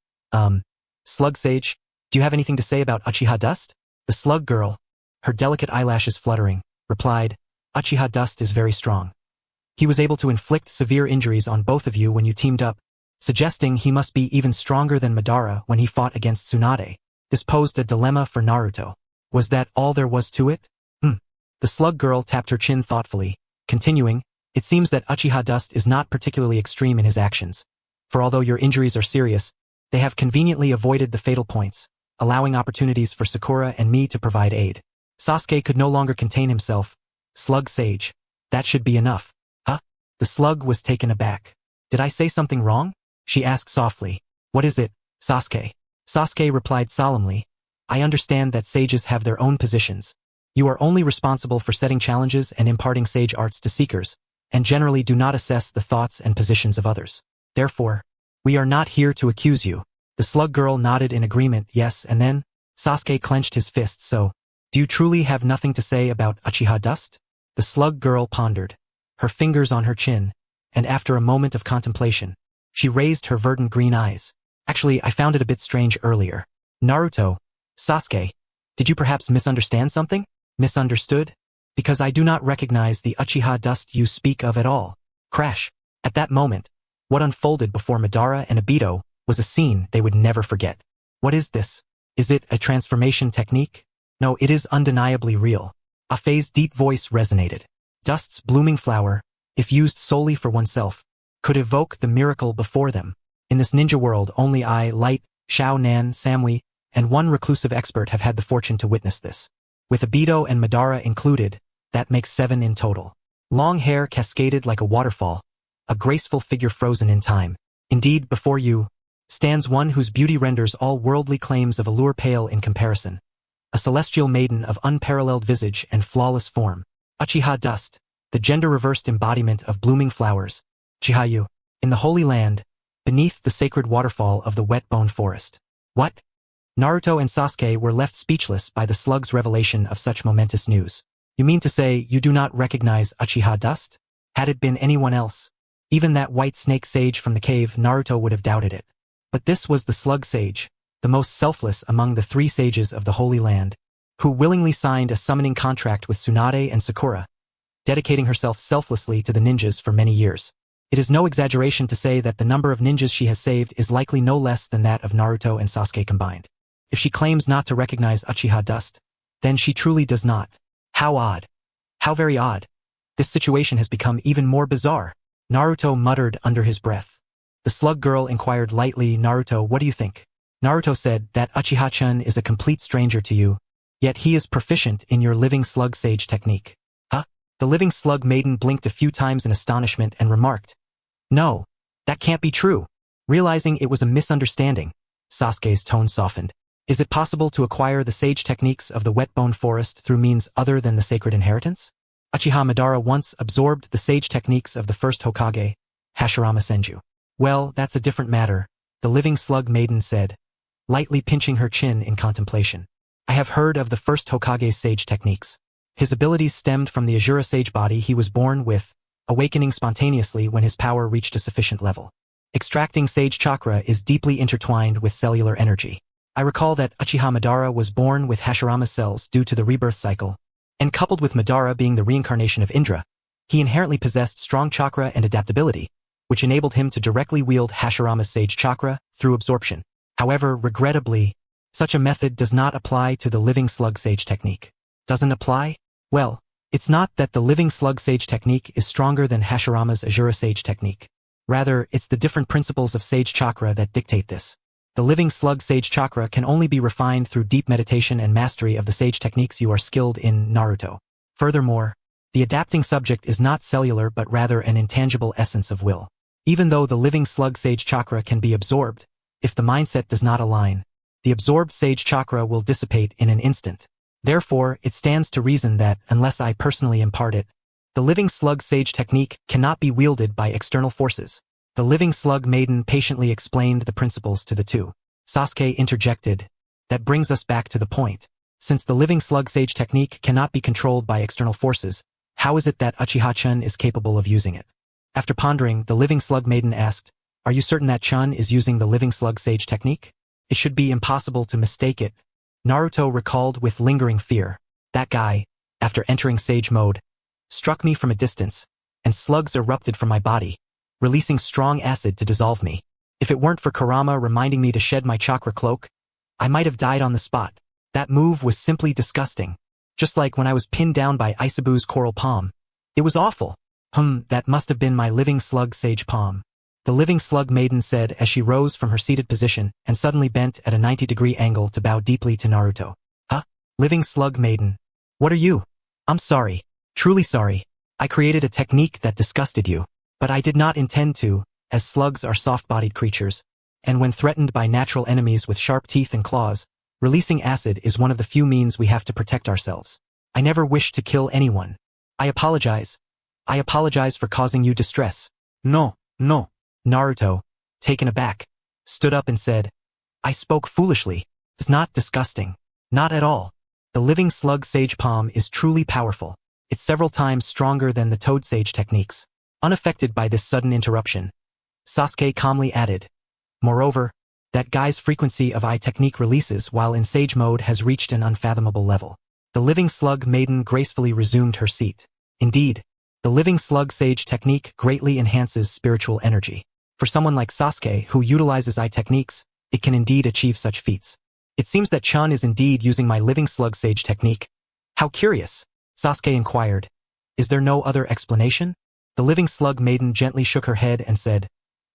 Slug Sage, do you have anything to say about Uchiha Dust? The slug girl, her delicate eyelashes fluttering, replied, Uchiha Dust is very strong. He was able to inflict severe injuries on both of you when you teamed up, suggesting he must be even stronger than Madara when he fought against Tsunade. This posed a dilemma for Naruto. Was that all there was to it? The slug girl tapped her chin thoughtfully, continuing, It seems that Uchiha Dust is not particularly extreme in his actions, for although your injuries are serious, they have conveniently avoided the fatal points, allowing opportunities for Sakura and me to provide aid. Sasuke could no longer contain himself. Slug Sage, that should be enough. Huh? The slug was taken aback. Did I say something wrong? She asked softly. What is it, Sasuke? Sasuke replied solemnly, I understand that sages have their own positions. You are only responsible for setting challenges and imparting sage arts to seekers, and generally do not assess the thoughts and positions of others. Therefore, we are not here to accuse you. The slug girl nodded in agreement, yes, and then, Sasuke clenched his fist. So, do you truly have nothing to say about Uchiha Dust? The slug girl pondered, her fingers on her chin, and after a moment of contemplation, she raised her verdant green eyes. Actually, I found it a bit strange earlier. Naruto, Sasuke, did you perhaps misunderstand something? Misunderstood? Because I do not recognize the Uchiha Dust you speak of at all. Crash. At that moment, what unfolded before Madara and Obito was a scene they would never forget. What is this? Is it a transformation technique? No, it is undeniably real. Ah Fei's deep voice resonated. Dust's blooming flower, if used solely for oneself, could evoke the miracle before them. In this ninja world, only I, Light, Xiao Nan, Samui, and one reclusive expert have had the fortune to witness this. With Obito and Madara included, that makes 7 in total. Long hair cascaded like a waterfall, a graceful figure frozen in time. Indeed, before you stands one whose beauty renders all worldly claims of allure pale in comparison. A celestial maiden of unparalleled visage and flawless form. Uchiha Dust, the gender-reversed embodiment of blooming flowers. Chihayu, in the Holy Land, beneath the sacred waterfall of the Wetbone Forest. What? Naruto and Sasuke were left speechless by the slug's revelation of such momentous news. You mean to say you do not recognize Uchiha Dust? Had it been anyone else, even that white snake sage from the cave, Naruto would have doubted it. But this was the slug sage, the most selfless among the 3 sages of the Holy Land, who willingly signed a summoning contract with Tsunade and Sakura, dedicating herself selflessly to the ninjas for many years. It is no exaggeration to say that the number of ninjas she has saved is likely no less than that of Naruto and Sasuke combined. If she claims not to recognize Uchiha dust, then she truly does not. How odd. How very odd. This situation has become even more bizarre. Naruto muttered under his breath. The slug girl inquired lightly, Naruto, what do you think? Naruto said that Uchiha-chan is a complete stranger to you, yet he is proficient in your living slug sage technique. Huh? The living slug maiden blinked a few times in astonishment and remarked, no, that can't be true. Realizing it was a misunderstanding, Sasuke's tone softened. Is it possible to acquire the sage techniques of the wet-bone forest through means other than the sacred inheritance? Uchiha Madara once absorbed the sage techniques of the first Hokage, Hashirama Senju. Well, that's a different matter, the living slug maiden said, lightly pinching her chin in contemplation. I have heard of the first Hokage's sage techniques. His abilities stemmed from the Azura sage body he was born with, awakening spontaneously when his power reached a sufficient level. Extracting sage chakra is deeply intertwined with cellular energy. I recall that Uchiha Madara was born with Hashirama cells due to the rebirth cycle, and coupled with Madara being the reincarnation of Indra, he inherently possessed strong chakra and adaptability, which enabled him to directly wield Hashirama's sage chakra through absorption. However, regrettably, such a method does not apply to the living slug sage technique. Doesn't apply? Well, it's not that the living slug sage technique is stronger than Hashirama's Azura sage technique. Rather, it's the different principles of sage chakra that dictate this. The living slug sage chakra can only be refined through deep meditation and mastery of the sage techniques you are skilled in, Naruto. Furthermore, the adapting subject is not cellular but rather an intangible essence of will. Even though the living slug sage chakra can be absorbed, if the mindset does not align, the absorbed sage chakra will dissipate in an instant. Therefore, it stands to reason that, unless I personally impart it, the living slug sage technique cannot be wielded by external forces. The living slug maiden patiently explained the principles to the two. Sasuke interjected, that brings us back to the point. Since the living slug sage technique cannot be controlled by external forces, how is it that Uchiha-chan is capable of using it? After pondering, the living slug maiden asked, are you certain that Chun is using the living slug sage technique? It should be impossible to mistake it. Naruto recalled with lingering fear. That guy, after entering sage mode, struck me from a distance, and slugs erupted from my body, releasing strong acid to dissolve me. If it weren't for Kurama reminding me to shed my chakra cloak, I might have died on the spot. That move was simply disgusting. Just like when I was pinned down by Isabu's coral palm. It was awful. That must have been my living slug sage palm. The living slug maiden said as she rose from her seated position and suddenly bent at a 90-degree angle to bow deeply to Naruto. Huh? Living slug maiden. What are you? I'm sorry. Truly sorry. I created a technique that disgusted you. But I did not intend to, as slugs are soft-bodied creatures, and when threatened by natural enemies with sharp teeth and claws, releasing acid is one of the few means we have to protect ourselves. I never wished to kill anyone. I apologize. I apologize for causing you distress. No. Naruto, taken aback, stood up and said, I spoke foolishly. It's not disgusting. Not at all. The living slug sage palm is truly powerful. It's several times stronger than the toad sage techniques. Unaffected by this sudden interruption, Sasuke calmly added, moreover, that guy's frequency of eye technique releases while in sage mode has reached an unfathomable level. The living slug maiden gracefully resumed her seat. Indeed, the living slug sage technique greatly enhances spiritual energy. For someone like Sasuke who utilizes eye techniques, it can indeed achieve such feats. It seems that Chun is indeed using my living slug sage technique. How curious, Sasuke inquired. Is there no other explanation? The living slug maiden gently shook her head and said,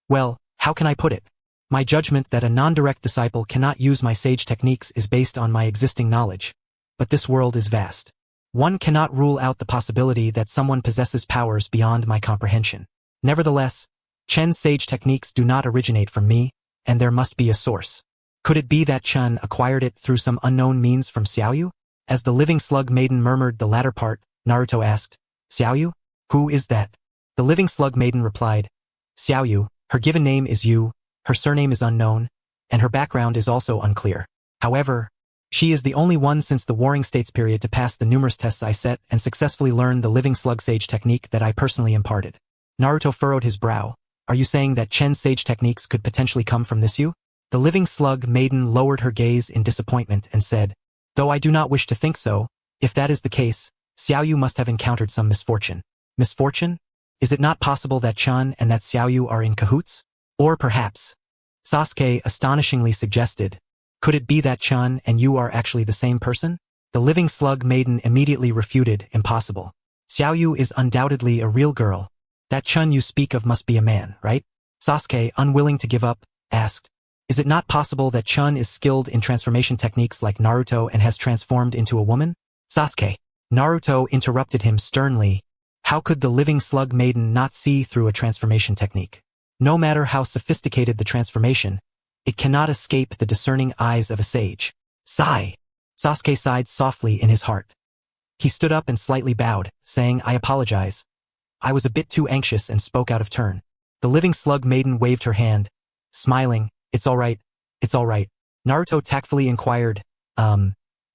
well, how can I put it? My judgment that a non-direct disciple cannot use my sage techniques is based on my existing knowledge. But this world is vast. One cannot rule out the possibility that someone possesses powers beyond my comprehension. Nevertheless, Chen's sage techniques do not originate from me, and there must be a source. Could it be that Chen acquired it through some unknown means from Xiaoyu? As the living slug maiden murmured the latter part, Naruto asked, Xiaoyu? Who is that? The living slug maiden replied, Xiaoyu, her given name is Yu, her surname is unknown, and her background is also unclear. However, she is the only one since the Warring States period to pass the numerous tests I set and successfully learn the living slug sage technique that I personally imparted. Naruto furrowed his brow. Are you saying that Chen's sage techniques could potentially come from this Yu? The living slug maiden lowered her gaze in disappointment and said, "Though I do not wish to think so, if that is the case, Xiaoyu must have encountered some misfortune." Misfortune? Is it not possible that Chen and that Xiaoyu are in cahoots? Or perhaps, Sasuke astonishingly suggested, could it be that Chen and you are actually the same person? The living slug maiden immediately refuted, impossible. Xiaoyu is undoubtedly a real girl. That Chen you speak of must be a man, right? Sasuke, unwilling to give up, asked, is it not possible that Chen is skilled in transformation techniques like Naruto and has transformed into a woman? Sasuke. Naruto interrupted him sternly. How could the living slug maiden not see through a transformation technique? No matter how sophisticated the transformation, it cannot escape the discerning eyes of a sage. Sigh. Sasuke sighed softly in his heart. He stood up and slightly bowed, saying, I apologize. I was a bit too anxious and spoke out of turn. The living slug maiden waved her hand, smiling, it's all right, it's all right. Naruto tactfully inquired,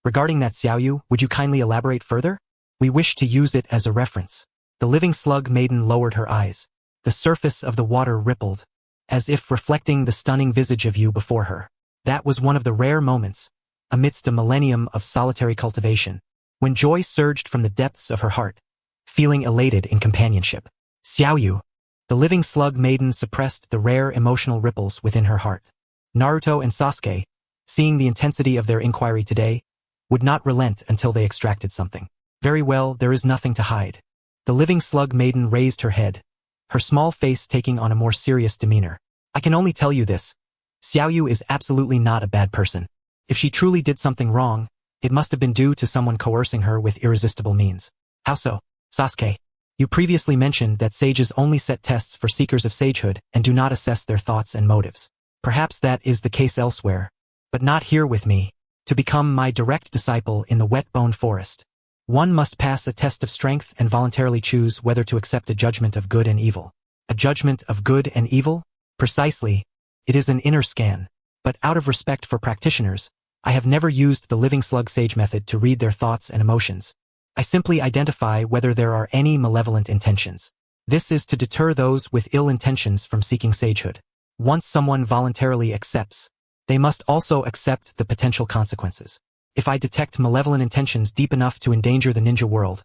regarding that Xiaoyu, would you kindly elaborate further? We wish to use it as a reference. The living slug maiden lowered her eyes. The surface of the water rippled, as if reflecting the stunning visage of you before her. That was one of the rare moments, amidst a millennium of solitary cultivation, when joy surged from the depths of her heart, feeling elated in companionship. Xiaoyu. The living slug maiden suppressed the rare emotional ripples within her heart. Naruto and Sasuke, seeing the intensity of their inquiry today, would not relent until they extracted something. Very well, there is nothing to hide. The living slug maiden raised her head, her small face taking on a more serious demeanor. I can only tell you this. Xiaoyu is absolutely not a bad person. If she truly did something wrong, it must have been due to someone coercing her with irresistible means. How so? Sasuke. You previously mentioned that sages only set tests for seekers of sagehood and do not assess their thoughts and motives. Perhaps that is the case elsewhere, but not here with me. To become my direct disciple in the wet-bone forest, one must pass a test of strength and voluntarily choose whether to accept a judgment of good and evil. A judgment of good and evil? Precisely. It is an inner scan, but out of respect for practitioners, I have never used the living slug sage method to read their thoughts and emotions. I simply identify whether there are any malevolent intentions. This is to deter those with ill intentions from seeking sagehood. Once someone voluntarily accepts, they must also accept the potential consequences. If I detect malevolent intentions deep enough to endanger the ninja world,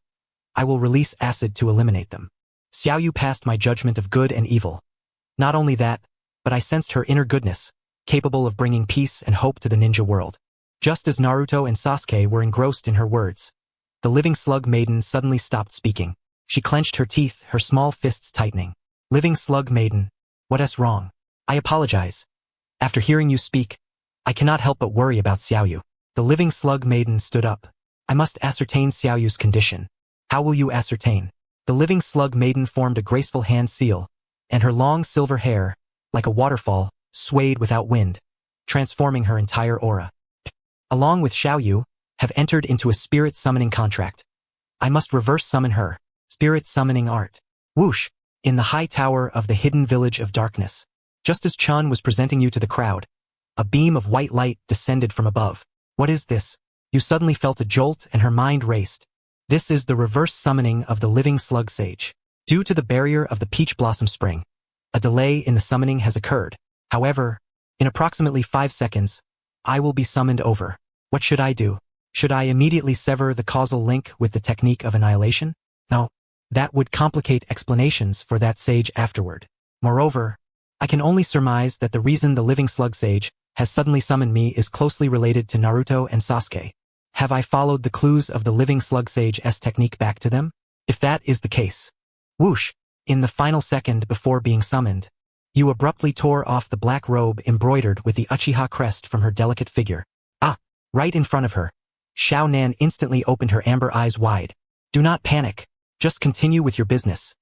I will release acid to eliminate them. Xiaoyu passed my judgment of good and evil. Not only that, but I sensed her inner goodness, capable of bringing peace and hope to the ninja world. Just as Naruto and Sasuke were engrossed in her words, the living slug maiden suddenly stopped speaking. She clenched her teeth, her small fists tightening. Living slug maiden, what's wrong? I apologize. After hearing you speak, I cannot help but worry about Xiaoyu. The living slug maiden stood up. I must ascertain Xiaoyu's condition. How will you ascertain? The living slug maiden formed a graceful hand seal, and her long silver hair, like a waterfall, swayed without wind, transforming her entire aura. Along with Xiaoyu, have entered into a spirit summoning contract. I must reverse summon her. Spirit summoning art. Whoosh! In the high tower of the hidden village of darkness. Just as Chen was presenting you to the crowd, a beam of white light descended from above. What is this? You suddenly felt a jolt and her mind raced. This is the reverse summoning of the living slug sage. Due to the barrier of the peach blossom spring, a delay in the summoning has occurred. However, in approximately 5 seconds, I will be summoned over. What should I do? Should I immediately sever the causal link with the technique of annihilation? No. That would complicate explanations for that sage afterward. Moreover, I can only surmise that the reason the living slug sage has suddenly summoned me is closely related to Naruto and Sasuke. Have I followed the clues of the living slug sage's technique back to them? If that is the case. Whoosh! In the final second before being summoned, you abruptly tore off the black robe embroidered with the Uchiha crest from her delicate figure. Ah! Right in front of her. Xiao Nan instantly opened her amber eyes wide. Do not panic. Just continue with your business.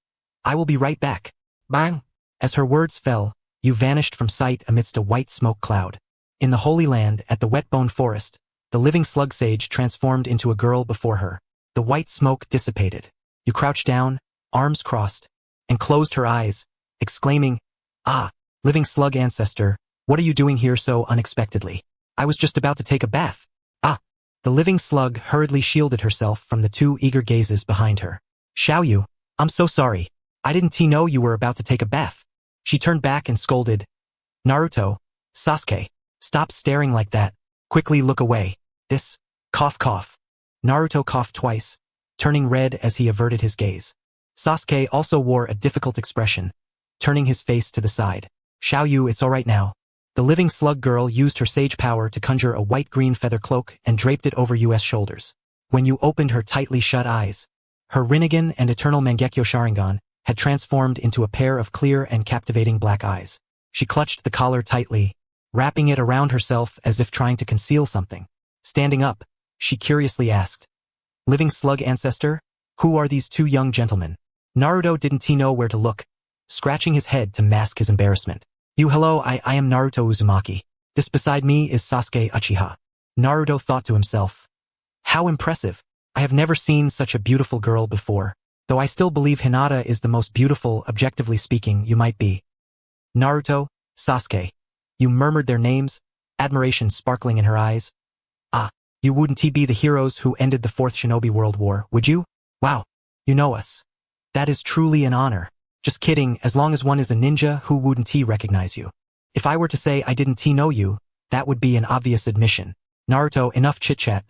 I will be right back. Bang! As her words fell, you vanished from sight amidst a white smoke cloud. In the Holy Land, at the wet-bone forest, the living slug sage transformed into a girl before her. The white smoke dissipated. You crouched down, arms crossed, and closed her eyes, exclaiming, Ah, living slug ancestor, what are you doing here so unexpectedly? I was just about to take a bath. Ah! The living slug hurriedly shielded herself from the two eager gazes behind her. Xiaoyu, I'm so sorry. I didn't know you were about to take a bath. She turned back and scolded. Naruto, Sasuke, Stop staring like that. Quickly look away. This. Cough cough. Naruto coughed twice, turning red as he averted his gaze. Sasuke also wore a difficult expression, turning his face to the side. Xiaoyu, it's alright now. The living slug girl used her sage power to conjure a white-green feather cloak and draped it over Yu's shoulders. When Yu opened her tightly shut eyes, her Rinnegan and Eternal Mangekyo Sharingan had transformed into a pair of clear and captivating black eyes. She clutched the collar tightly, wrapping it around herself as if trying to conceal something. Standing up, she curiously asked, "Living slug ancestor, who are these two young gentlemen?" Naruto didn't know where to look, scratching his head to mask his embarrassment. Hello, I am Naruto Uzumaki. This beside me is Sasuke Uchiha. Naruto thought to himself. How impressive. I have never seen such a beautiful girl before, though I still believe Hinata is the most beautiful, objectively speaking, you might be. Naruto, Sasuke. You murmured their names, admiration sparkling in her eyes. Ah, you wouldn't be the heroes who ended the Fourth Shinobi World War, would you? Wow, you know us. That is truly an honor. Just kidding, as long as one is a ninja, who wouldn't recognize you? If I were to say I didn't know you, that would be an obvious admission. Naruto, enough chit-chat.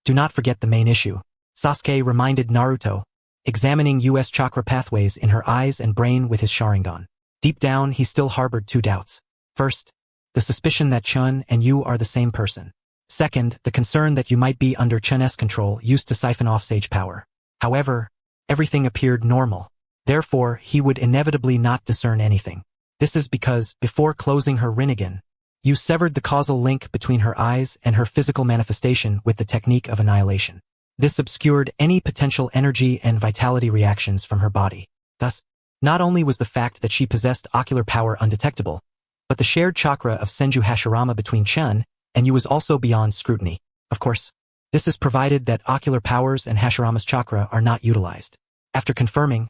Do not forget the main issue. Sasuke reminded Naruto, examining US chakra pathways in her eyes and brain with his Sharingan. Deep down, he still harbored two doubts. First, the suspicion that Chen and you are the same person. Second, the concern that you might be under Chen's control used to siphon off sage power. However, everything appeared normal. Therefore, he would inevitably not discern anything. This is because, before closing her Rinnegan, you severed the causal link between her eyes and her physical manifestation with the technique of annihilation. This obscured any potential energy and vitality reactions from her body. Thus, not only was the fact that she possessed ocular power undetectable, but the shared chakra of Senju Hashirama between Chen and you was also beyond scrutiny. Of course, this is provided that ocular powers and Hashirama's chakra are not utilized. After confirming,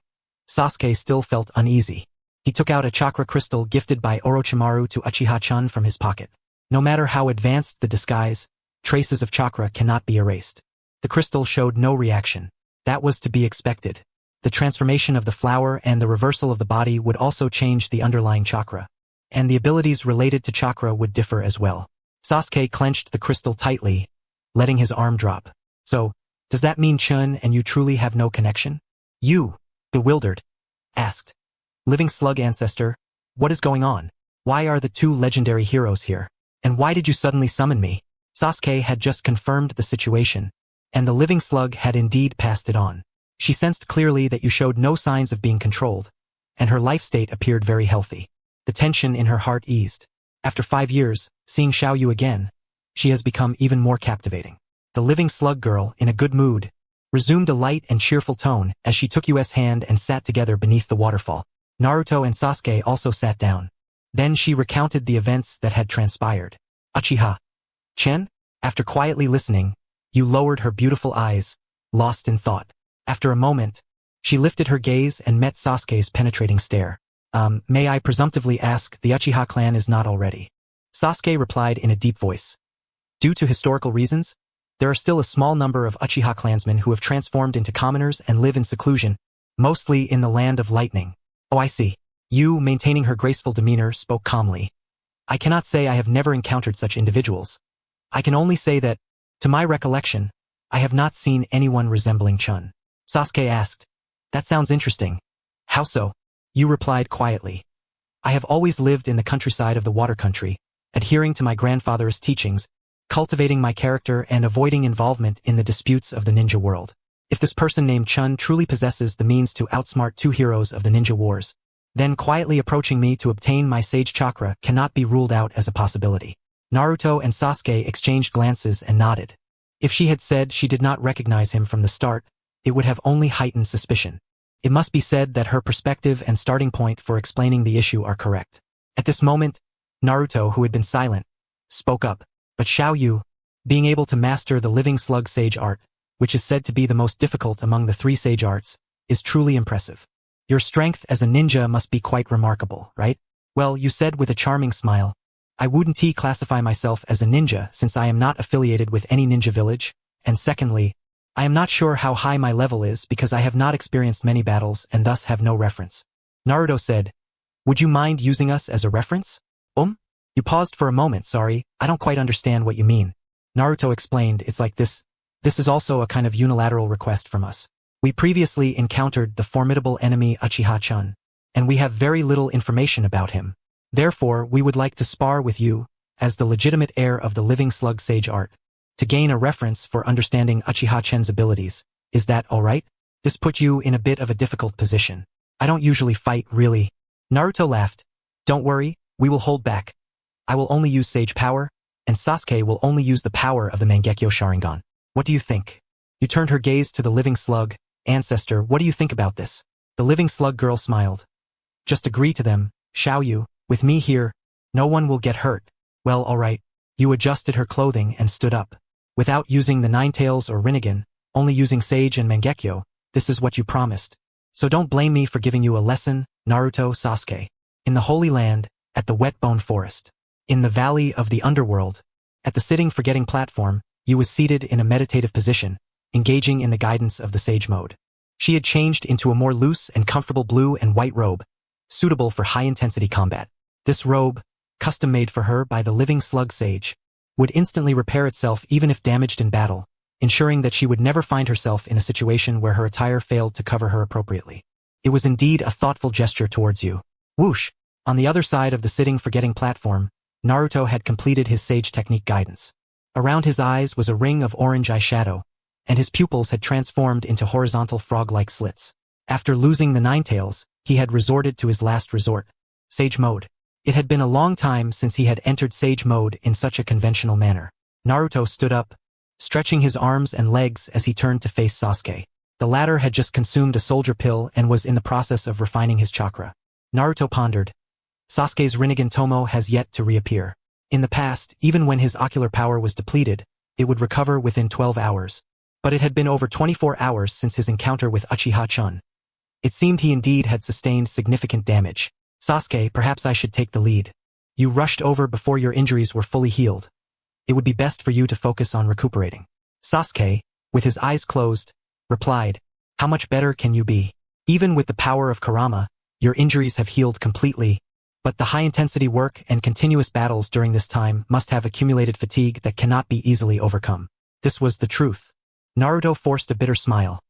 Sasuke still felt uneasy. He took out a chakra crystal gifted by Orochimaru to Uchiha Chun from his pocket. No matter how advanced the disguise, traces of chakra cannot be erased. The crystal showed no reaction. That was to be expected. The transformation of the flower and the reversal of the body would also change the underlying chakra, and the abilities related to chakra would differ as well. Sasuke clenched the crystal tightly, letting his arm drop. So, does that mean Chun and you truly have no connection? You, bewildered, asked. Living slug ancestor, what is going on? Why are the two legendary heroes here? And why did you suddenly summon me? Sasuke had just confirmed the situation, and the living slug had indeed passed it on. She sensed clearly that you showed no signs of being controlled, and her life state appeared very healthy. The tension in her heart eased. After 5 years, seeing Xiaoyu again, she has become even more captivating. The living slug girl, in a good mood, resumed a light and cheerful tone as she took Yu's hand and sat together beneath the waterfall. Naruto and Sasuke also sat down. Then she recounted the events that had transpired. Uchiha. Chen? After quietly listening, Yu lowered her beautiful eyes, lost in thought. After a moment, she lifted her gaze and met Sasuke's penetrating stare. May I presumptively ask, the Uchiha clan is not already? Sasuke replied in a deep voice. Due to historical reasons, there are still a small number of Uchiha clansmen who have transformed into commoners and live in seclusion, mostly in the land of lightning. Oh, I see. Yu, maintaining her graceful demeanor, spoke calmly. I cannot say I have never encountered such individuals. I can only say that, to my recollection, I have not seen anyone resembling Chun. Sasuke asked, that sounds interesting. How so? Yu replied quietly. I have always lived in the countryside of the water country, adhering to my grandfather's teachings, cultivating my character and avoiding involvement in the disputes of the ninja world. If this person named Chun truly possesses the means to outsmart two heroes of the ninja wars, then quietly approaching me to obtain my sage chakra cannot be ruled out as a possibility. Naruto and Sasuke exchanged glances and nodded. If she had said she did not recognize him from the start, it would have only heightened suspicion. It must be said that her perspective and starting point for explaining the issue are correct. At this moment, Naruto, who had been silent, spoke up. But Xiaoyu, being able to master the living slug sage art, which is said to be the most difficult among the 3 sage arts, is truly impressive. Your strength as a ninja must be quite remarkable, right? Well, you said with a charming smile, I wouldn't classify myself as a ninja since I am not affiliated with any ninja village, and secondly, I am not sure how high my level is because I have not experienced many battles and thus have no reference. Naruto said, would you mind using us as a reference? You paused for a moment, sorry, I don't quite understand what you mean. Naruto explained, it's like this. This is also a kind of unilateral request from us. We previously encountered the formidable enemy Uchiha Chen, and we have very little information about him. Therefore, we would like to spar with you, as the legitimate heir of the living slug sage art, to gain a reference for understanding Uchiha Chen's abilities. Is that alright? This put you in a bit of a difficult position. I don't usually fight, really. Naruto laughed. Don't worry, we will hold back. I will only use sage power, and Sasuke will only use the power of the Mangekyo Sharingan. What do you think? You turned her gaze to the living slug. Ancestor, what do you think about this? The living slug girl smiled. Just agree to them, shall you? With me here, no one will get hurt. Well, alright. You adjusted her clothing and stood up. Without using the Nine Tails or Rinnegan, only using Sage and Mangekyo, this is what you promised. So don't blame me for giving you a lesson, Naruto, Sasuke. In the Holy Land, at the Wet Bone Forest, in the Valley of the Underworld, at the sitting forgetting platform, you was seated in a meditative position, engaging in the guidance of the Sage mode. She had changed into a more loose and comfortable blue and white robe, suitable for high-intensity combat. This robe, custom-made for her by the living slug sage, would instantly repair itself even if damaged in battle, ensuring that she would never find herself in a situation where her attire failed to cover her appropriately. It was indeed a thoughtful gesture towards you. Whoosh! On the other side of the sitting forgetting platform, Naruto had completed his sage technique guidance. Around his eyes was a ring of orange eyeshadow, and his pupils had transformed into horizontal frog-like slits. After losing the Nine Tails, he had resorted to his last resort, Sage mode. It had been a long time since he had entered Sage mode in such a conventional manner. Naruto stood up, stretching his arms and legs as he turned to face Sasuke. The latter had just consumed a soldier pill and was in the process of refining his chakra. Naruto pondered. Sasuke's Rinnegan Tomo has yet to reappear. In the past, even when his ocular power was depleted, it would recover within 12 hours. But it had been over 24 hours since his encounter with Uchiha Chen. It seemed he indeed had sustained significant damage. Sasuke, perhaps I should take the lead. You rushed over before your injuries were fully healed. It would be best for you to focus on recuperating. Sasuke, with his eyes closed, replied, how much better can you be? Even with the power of Kurama, your injuries have healed completely, but the high-intensity work and continuous battles during this time must have accumulated fatigue that cannot be easily overcome. This was the truth. Naruto forced a bitter smile.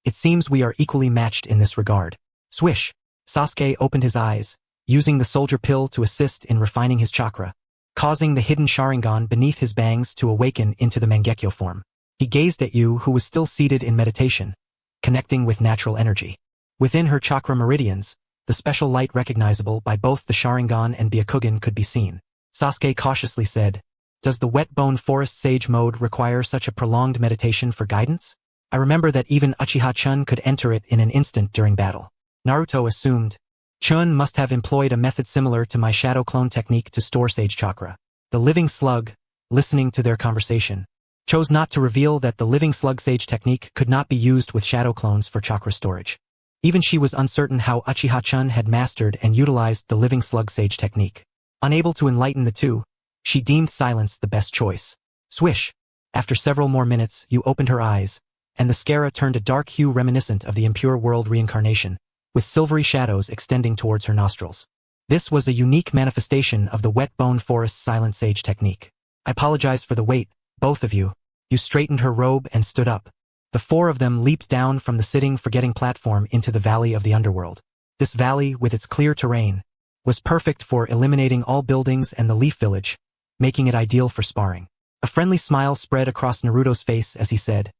It seems we are equally matched in this regard. Swish! Sasuke opened his eyes, using the soldier pill to assist in refining his chakra, causing the hidden Sharingan beneath his bangs to awaken into the Mangekyo form. He gazed at you who was still seated in meditation, connecting with natural energy. Within her chakra meridians, the special light recognizable by both the Sharingan and Byakugan could be seen. Sasuke cautiously said, does the Wet Bone Forest Sage mode require such a prolonged meditation for guidance? I remember that even Uchiha Chen could enter it in an instant during battle. Naruto assumed. Chen must have employed a method similar to my shadow clone technique to store sage chakra. The living slug, listening to their conversation, chose not to reveal that the living slug sage technique could not be used with shadow clones for chakra storage. Even she was uncertain how Uchiha Chen had mastered and utilized the living slug sage technique. Unable to enlighten the two, she deemed silence the best choice. Swish! After several more minutes, you opened her eyes, and the scara turned a dark hue reminiscent of the impure world reincarnation, with silvery shadows extending towards her nostrils. This was a unique manifestation of the Wet Bone Forest Silent Sage technique. I apologize for the wait, both of you. You straightened her robe and stood up. The four of them leaped down from the sitting forgetting platform into the Valley of the Underworld. This valley, with its clear terrain, was perfect for eliminating all buildings and the Leaf Village, making it ideal for sparring. A friendly smile spread across Naruto's face as he said,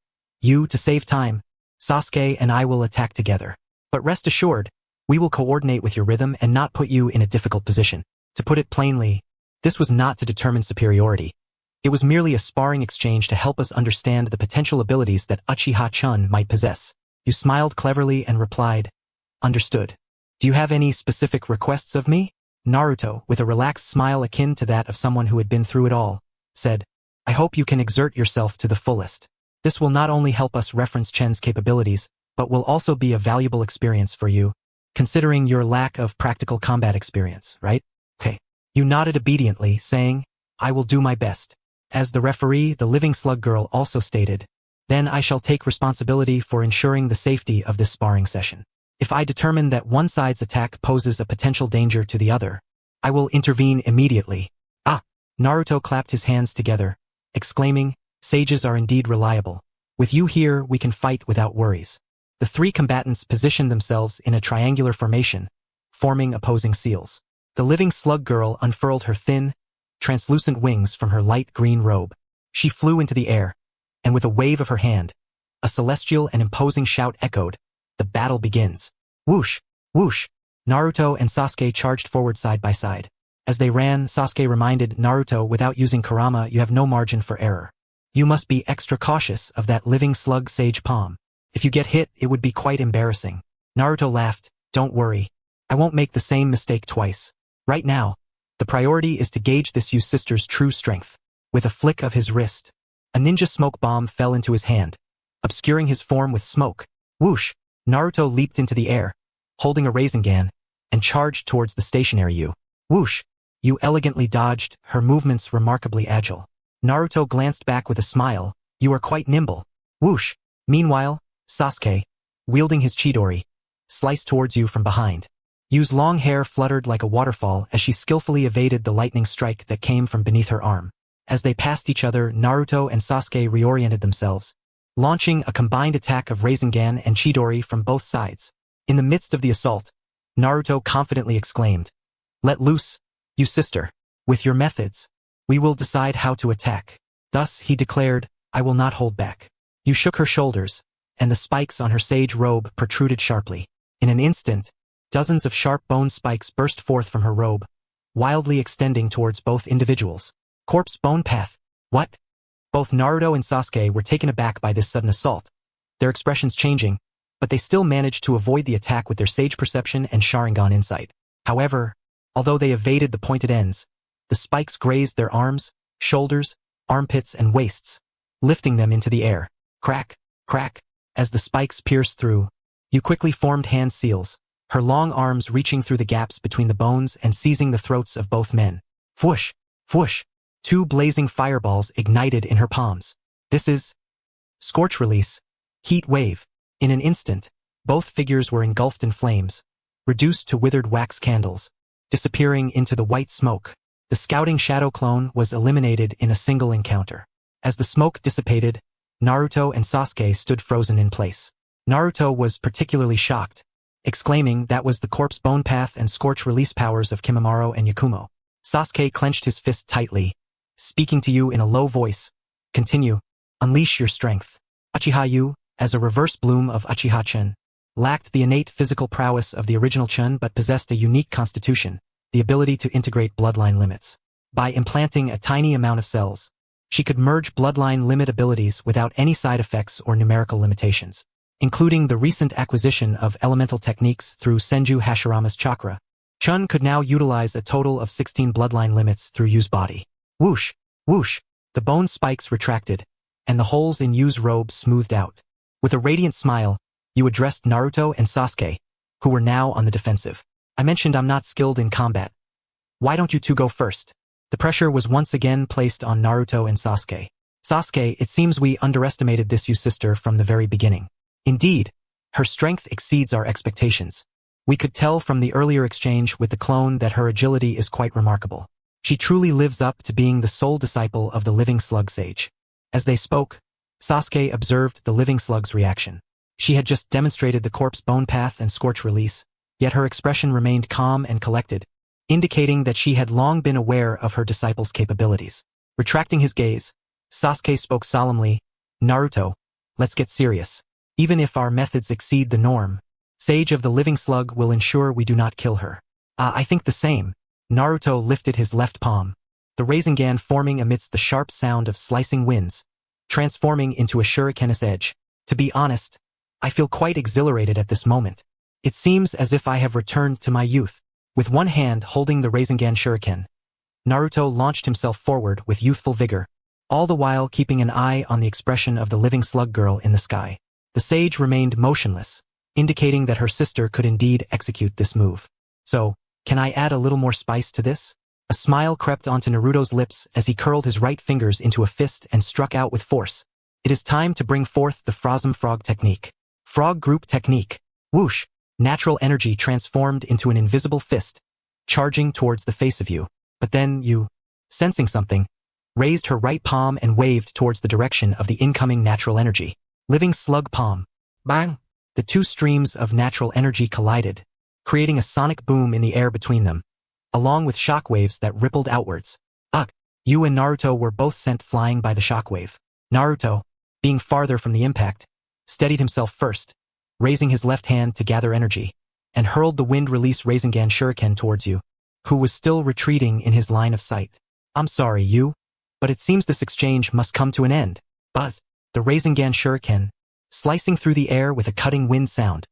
you, to save time, Sasuke and I will attack together. But rest assured, we will coordinate with your rhythm and not put you in a difficult position. To put it plainly, this was not to determine superiority. It was merely a sparring exchange to help us understand the potential abilities that Uchiha Chen might possess. You smiled cleverly and replied, understood. Do you have any specific requests of me? Naruto, with a relaxed smile akin to that of someone who had been through it all, said, I hope you can exert yourself to the fullest. This will not only help us reference Chen's capabilities, but will also be a valuable experience for you, considering your lack of practical combat experience, right? Okay. You nodded obediently, saying, I will do my best. As the referee, the living slug girl also stated, then I shall take responsibility for ensuring the safety of this sparring session. If I determine that one side's attack poses a potential danger to the other, I will intervene immediately. Naruto clapped his hands together, exclaiming, "Sages are indeed reliable. With you here, we can fight without worries." The three combatants positioned themselves in a triangular formation, forming opposing seals. The living slug girl unfurled her thin, translucent wings from her light green robe. She flew into the air, and with a wave of her hand, a celestial and imposing shout echoed, "The battle begins." Whoosh! Whoosh! Naruto and Sasuke charged forward side by side. As they ran, Sasuke reminded Naruto, "Without using Kurama, you have no margin for error. You must be extra cautious of that living slug sage palm. If you get hit, it would be quite embarrassing." Naruto laughed, "Don't worry. I won't make the same mistake twice. Right now, the priority is to gauge this you's sister's true strength." With a flick of his wrist, a ninja smoke bomb fell into his hand, obscuring his form with smoke. Whoosh! Naruto leaped into the air, holding a Rasengan, and charged towards the stationary Yu. Whoosh! Yu elegantly dodged, her movements remarkably agile. Naruto glanced back with a smile, "You are quite nimble." Whoosh! Meanwhile, Sasuke, wielding his Chidori, sliced towards Yu from behind. Yu's long hair fluttered like a waterfall as she skillfully evaded the lightning strike that came from beneath her arm. As they passed each other, Naruto and Sasuke reoriented themselves, launching a combined attack of Rasengan and Chidori from both sides. In the midst of the assault, Naruto confidently exclaimed, "Let loose, you sister. With your methods, we will decide how to attack." Thus, he declared, "I will not hold back." You shook her shoulders, and the spikes on her sage robe protruded sharply. In an instant, dozens of sharp bone spikes burst forth from her robe, wildly extending towards both individuals. Corpse bone path. What? Both Naruto and Sasuke were taken aback by this sudden assault, their expressions changing, but they still managed to avoid the attack with their sage perception and Sharingan insight. However, although they evaded the pointed ends, the spikes grazed their arms, shoulders, armpits, and waists, lifting them into the air. Crack, crack, as the spikes pierced through. You quickly formed hand seals, her long arms reaching through the gaps between the bones and seizing the throats of both men. Whoosh, whoosh, two blazing fireballs ignited in her palms. This is Scorch Release, Heat Wave. In an instant, both figures were engulfed in flames, reduced to withered wax candles, disappearing into the white smoke. The scouting shadow clone was eliminated in a single encounter. As the smoke dissipated, Naruto and Sasuke stood frozen in place. Naruto was particularly shocked, exclaiming that was the corpse bone path and scorch release powers of Kimimaro and Yakumo. Sasuke clenched his fist tightly, speaking to Yu in a low voice. Continue. Unleash your strength. Uchiha Yu, as a reverse bloom of Uchiha Chen, lacked the innate physical prowess of the original Chen but possessed a unique constitution, the ability to integrate bloodline limits. By implanting a tiny amount of cells, she could merge bloodline limit abilities without any side effects or numerical limitations, including the recent acquisition of elemental techniques through Senju Hashirama's chakra. Chun could now utilize a total of 16 bloodline limits through Yu's body. Whoosh, whoosh, the bone spikes retracted, and the holes in Yu's robe smoothed out. With a radiant smile, Yu addressed Naruto and Sasuke, who were now on the defensive. I mentioned I'm not skilled in combat. Why don't you two go first? The pressure was once again placed on Naruto and Sasuke. Sasuke, it seems we underestimated this Yu sister from the very beginning. Indeed, her strength exceeds our expectations. We could tell from the earlier exchange with the clone that her agility is quite remarkable. She truly lives up to being the sole disciple of the living slug sage. As they spoke, Sasuke observed the living slug's reaction. She had just demonstrated the corpse bone path and scorch release, yet her expression remained calm and collected, indicating that she had long been aware of her disciple's capabilities. Retracting his gaze, Sasuke spoke solemnly, Naruto, let's get serious. Even if our methods exceed the norm, Sage of the Living Slug will ensure we do not kill her. I think the same. Naruto lifted his left palm, the Rasengan forming amidst the sharp sound of slicing winds, transforming into a shuriken's edge. To be honest, I feel quite exhilarated at this moment. It seems as if I have returned to my youth. With one hand holding the Rasengan shuriken, Naruto launched himself forward with youthful vigor, all the while keeping an eye on the expression of the living slug girl in the sky. The sage remained motionless, indicating that her sister could indeed execute this move. So, can I add a little more spice to this? A smile crept onto Naruto's lips as he curled his right fingers into a fist and struck out with force. It is time to bring forth the Frosm Frog technique. Frog Group Technique. Whoosh! Natural energy transformed into an invisible fist, charging towards the face of you. But then sensing something, raised her right palm and waved towards the direction of the incoming natural energy. Living slug palm. Bang! The two streams of natural energy collided, creating a sonic boom in the air between them, along with shockwaves that rippled outwards. Ugh! You and Naruto were both sent flying by the shockwave. Naruto, being farther from the impact, steadied himself first, raising his left hand to gather energy, and hurled the wind-release Rasengan Shuriken towards you, who was still retreating in his line of sight. I'm sorry, you, but it seems this exchange must come to an end. Buzz! The Rasengan Shuriken, slicing through the air with a cutting wind sound,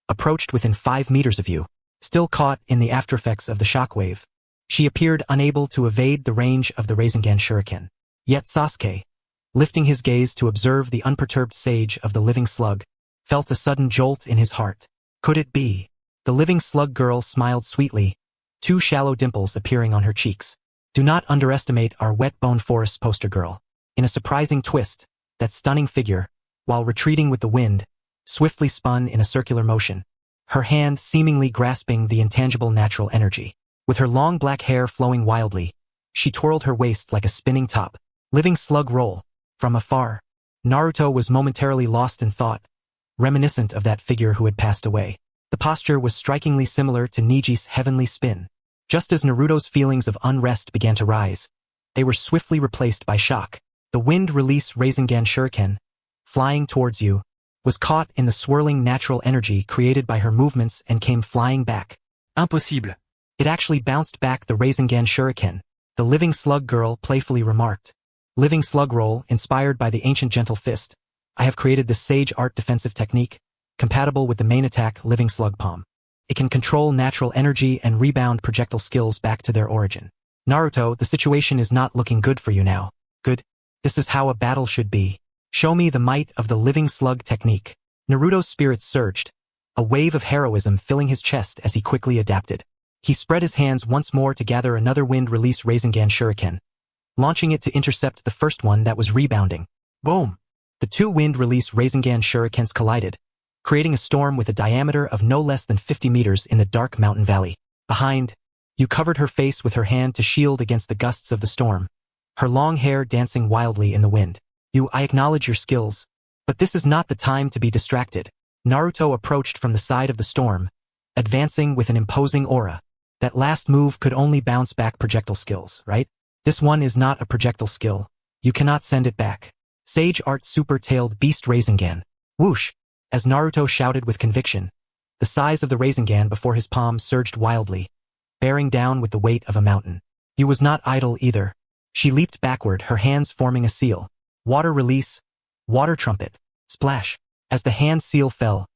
approached within 5 meters of you, still caught in the aftereffects of the shockwave. She appeared unable to evade the range of the Rasengan Shuriken. Yet Sasuke, lifting his gaze to observe the unperturbed sage of the living slug, felt a sudden jolt in his heart. Could it be? The living slug girl smiled sweetly, 2 shallow dimples appearing on her cheeks. Do not underestimate our wet bone forest poster girl. In a surprising twist, that stunning figure, while retreating with the wind, swiftly spun in a circular motion, her hand seemingly grasping the intangible natural energy. With her long black hair flowing wildly, she twirled her waist like a spinning top. Living slug roll. From afar, Naruto was momentarily lost in thought, reminiscent of that figure who had passed away. The posture was strikingly similar to Niji's heavenly spin. Just as Naruto's feelings of unrest began to rise, they were swiftly replaced by shock. The wind-release Rasengan Shuriken, flying towards you, was caught in the swirling natural energy created by her movements and came flying back. Impossible. It actually bounced back the Rasengan Shuriken, the living slug girl playfully remarked. Living slug roll, inspired by the ancient gentle fist. I have created this sage art defensive technique, compatible with the main attack living slug palm. It can control natural energy and rebound projectile skills back to their origin. Naruto, the situation is not looking good for you now. Good. This is how a battle should be. Show me the might of the living slug technique. Naruto's spirits surged, a wave of heroism filling his chest as he quickly adapted. He spread his hands once more to gather another wind-release Rasengan Shuriken, launching it to intercept the first one that was rebounding. Boom! The 2 wind-release Rasengan Shurikens collided, creating a storm with a diameter of no less than 50 meters in the dark mountain valley. Behind, you covered her face with her hand to shield against the gusts of the storm, her long hair dancing wildly in the wind. I acknowledge your skills, but this is not the time to be distracted. Naruto approached from the side of the storm, advancing with an imposing aura. That last move could only bounce back projectile skills, right? This one is not a projectile skill. You cannot send it back. Sage Art Super-Tailed Beast Rasengan. Whoosh! As Naruto shouted with conviction, the size of the Rasengan before his palm surged wildly, bearing down with the weight of a mountain. You was not idle either. She leaped backward, her hands forming a seal. Water release, water trumpet, splash. As the hand seal fell,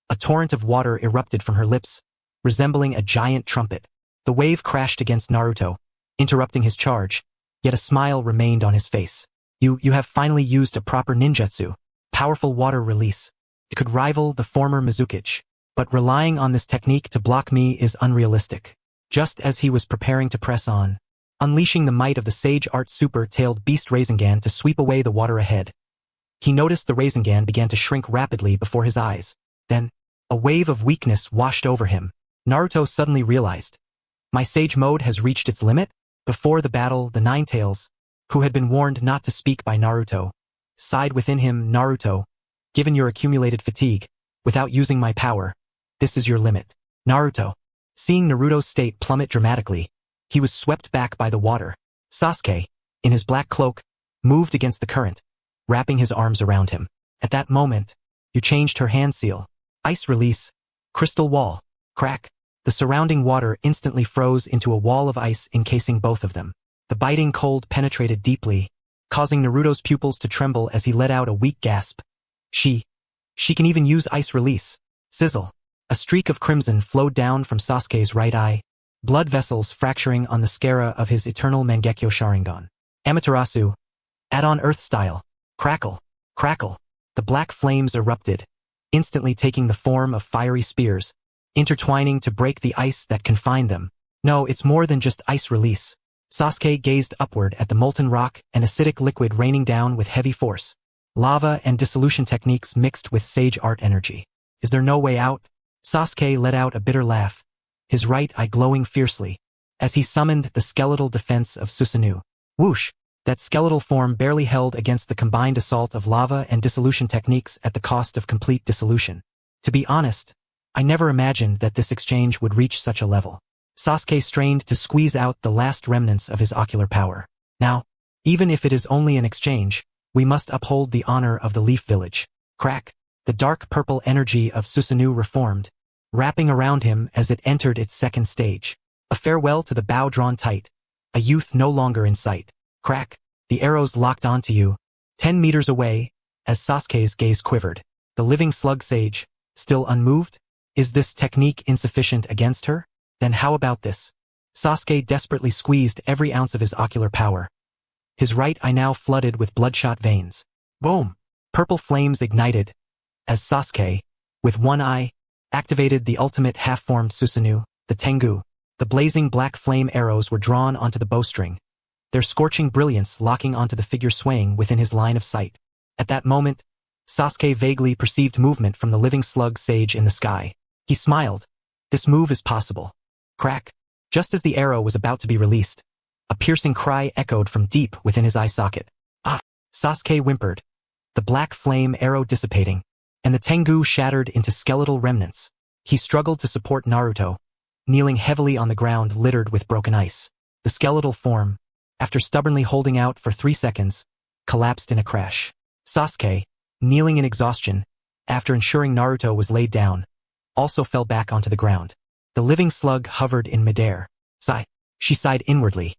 a torrent of water erupted from her lips, resembling a giant trumpet. The wave crashed against Naruto, interrupting his charge, yet a smile remained on his face. You have finally used a proper ninjutsu. Powerful water release. It could rival the former Mizukichi, but relying on this technique to block me is unrealistic. Just as he was preparing to press on, unleashing the might of the Sage Art Super-Tailed Beast Rasengan to sweep away the water ahead, he noticed the Rasengan began to shrink rapidly before his eyes. Then, a wave of weakness washed over him. Naruto suddenly realized, my Sage mode has reached its limit? Before the battle, the Ninetales, who had been warned not to speak by Naruto, sighed within him. Naruto, given your accumulated fatigue, without using my power, this is your limit. Naruto. Seeing Naruto's state plummet dramatically, he was swept back by the water. Sasuke, in his black cloak, moved against the current, wrapping his arms around him. At that moment, you changed her hand seal. Ice release, crystal wall, crack. The surrounding water instantly froze into a wall of ice encasing both of them. The biting cold penetrated deeply, causing Naruto's pupils to tremble as he let out a weak gasp. She can even use ice release. Sizzle. A streak of crimson flowed down from Sasuke's right eye, blood vessels fracturing on the scara of his Eternal Mangekyo Sharingan. Amaterasu. Add-on earth style. Crackle. Crackle. The black flames erupted, instantly taking the form of fiery spears, intertwining to break the ice that confined them. No, it's more than just ice release. Sasuke gazed upward at the molten rock and acidic liquid raining down with heavy force. Lava and dissolution techniques mixed with sage art energy. Is there no way out? Sasuke let out a bitter laugh, his right eye glowing fiercely, as he summoned the skeletal defense of Susanoo. Whoosh! That skeletal form barely held against the combined assault of lava and dissolution techniques at the cost of complete dissolution. To be honest, I never imagined that this exchange would reach such a level. Sasuke strained to squeeze out the last remnants of his ocular power. Now, even if it is only an exchange, we must uphold the honor of the Leaf Village. Crack! The dark purple energy of Susanoo reformed, wrapping around him as it entered its second stage. A farewell to the bow drawn tight, a youth no longer in sight. Crack! The arrows locked onto you, 10 meters away, as Sasuke's gaze quivered. The living slug sage, still unmoved? Is this technique insufficient against her? Then how about this? Sasuke desperately squeezed every ounce of his ocular power. His right eye now flooded with bloodshot veins. Boom! Purple flames ignited, as Sasuke, with one eye, activated the ultimate half-formed Susanoo, the Tengu. The blazing black flame arrows were drawn onto the bowstring, their scorching brilliance locking onto the figure swaying within his line of sight. At that moment, Sasuke vaguely perceived movement from the living slug sage in the sky. He smiled. This move is possible. Crack! Just as the arrow was about to be released, a piercing cry echoed from deep within his eye socket. Ah! Sasuke whimpered, the black flame arrow dissipating, and the Tengu shattered into skeletal remnants. He struggled to support Naruto, kneeling heavily on the ground littered with broken ice. The skeletal form, after stubbornly holding out for 3 seconds, collapsed in a crash. Sasuke, kneeling in exhaustion, after ensuring Naruto was laid down, also fell back onto the ground. The living slug hovered in midair. Sigh. She sighed inwardly.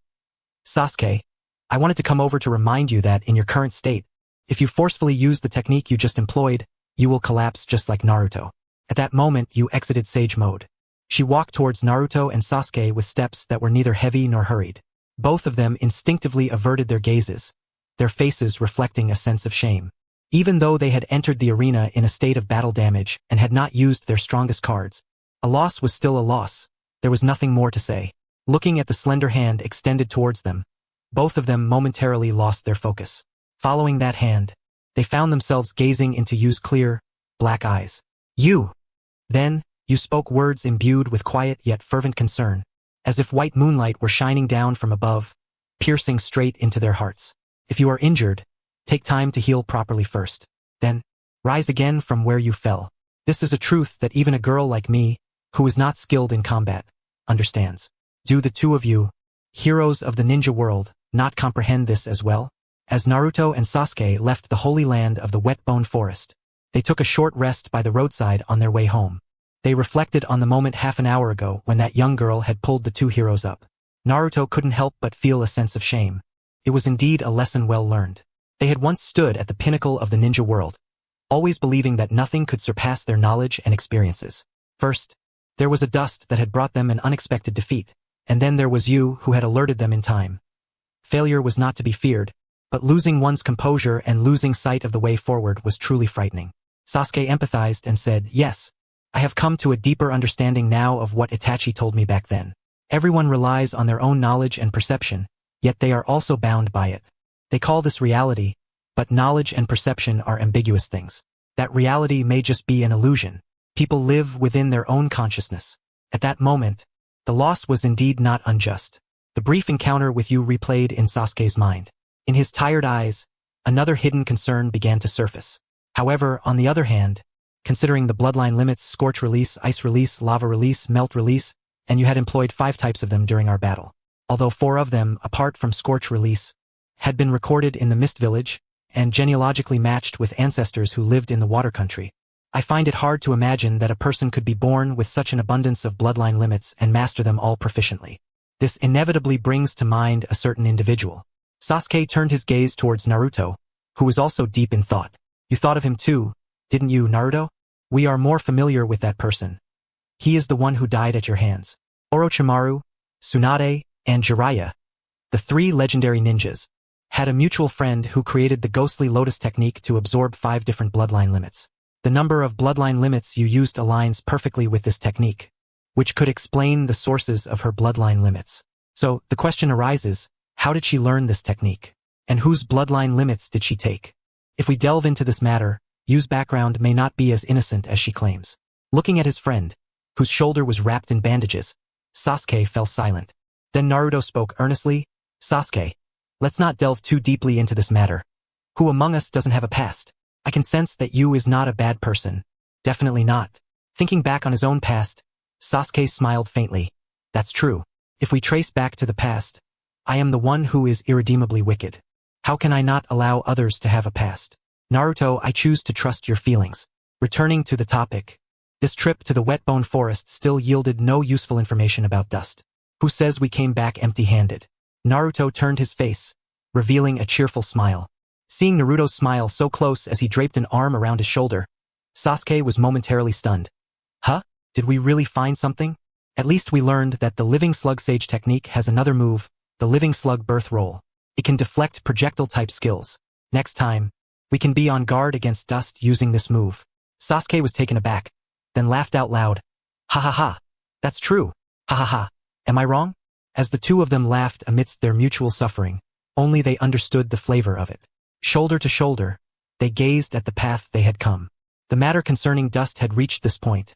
Sasuke, I wanted to come over to remind you that in your current state, if you forcefully use the technique you just employed, you will collapse just like Naruto. At that moment, you exited sage mode. She walked towards Naruto and Sasuke with steps that were neither heavy nor hurried. Both of them instinctively averted their gazes, their faces reflecting a sense of shame. Even though they had entered the arena in a state of battle damage and had not used their strongest cards, a loss was still a loss. There was nothing more to say. Looking at the slender hand extended towards them, both of them momentarily lost their focus. Following that hand, they found themselves gazing into Yu's clear, black eyes. You! Then, Yu spoke words imbued with quiet yet fervent concern, as if white moonlight were shining down from above, piercing straight into their hearts. If you are injured, take time to heal properly first. Then, rise again from where you fell. This is a truth that even a girl like me, who is not skilled in combat, understands. Do the two of you, heroes of the ninja world, not comprehend this as well? As Naruto and Sasuke left the holy land of the wet bone forest, they took a short rest by the roadside on their way home. They reflected on the moment half an hour ago when that young girl had pulled the two heroes up. Naruto couldn't help but feel a sense of shame. It was indeed a lesson well learned. They had once stood at the pinnacle of the ninja world, always believing that nothing could surpass their knowledge and experiences. First, there was a dust that had brought them an unexpected defeat, and then there was Yu who had alerted them in time. Failure was not to be feared, but losing one's composure and losing sight of the way forward was truly frightening. Sasuke empathized and said, yes, I have come to a deeper understanding now of what Itachi told me back then. Everyone relies on their own knowledge and perception, yet they are also bound by it. They call this reality, but knowledge and perception are ambiguous things. That reality may just be an illusion. People live within their own consciousness. At that moment, the loss was indeed not unjust. The brief encounter with Yu replayed in Sasuke's mind. In his tired eyes, another hidden concern began to surface. However, on the other hand, considering the bloodline limits scorch release, ice release, lava release, melt release, and you had employed 5 types of them during our battle. Although 4 of them, apart from scorch release, had been recorded in the Mist Village, and genealogically matched with ancestors who lived in the water country, I find it hard to imagine that a person could be born with such an abundance of bloodline limits and master them all proficiently. This inevitably brings to mind a certain individual. Sasuke turned his gaze towards Naruto, who was also deep in thought. You thought of him too, didn't you, Naruto? We are more familiar with that person. He is the one who died at your hands. Orochimaru, Tsunade, and Jiraiya, the 3 legendary ninjas, had a mutual friend who created the ghostly lotus technique to absorb 5 different bloodline limits. The number of bloodline limits you used aligns perfectly with this technique, which could explain the sources of her bloodline limits. So, the question arises, how did she learn this technique? And whose bloodline limits did she take? If we delve into this matter, Yu's background may not be as innocent as she claims. Looking at his friend, whose shoulder was wrapped in bandages, Sasuke fell silent. Then Naruto spoke earnestly, Sasuke, Let's not delve too deeply into this matter. Who among us doesn't have a past? I can sense that you is not a bad person. Definitely not. Thinking back on his own past, Sasuke smiled faintly. That's true. If we trace back to the past, I am the one who is irredeemably wicked. How can I not allow others to have a past? Naruto, I choose to trust your feelings. Returning to the topic. This trip to the Whetbone Forest still yielded no useful information about Dust. Who says we came back empty-handed? Naruto turned his face, revealing a cheerful smile. Seeing Naruto's smile so close as he draped an arm around his shoulder, Sasuke was momentarily stunned. Huh? Did we really find something? At least we learned that the Living Slug Sage technique has another move, the Living Slug Birth Roll. It can deflect projectile-type skills. Next time, we can be on guard against Dust using this move. Sasuke was taken aback, then laughed out loud. Ha ha ha. That's true. Ha ha ha. Am I wrong? As the two of them laughed amidst their mutual suffering, only they understood the flavor of it. Shoulder to shoulder, they gazed at the path they had come. The matter concerning Dust had reached this point.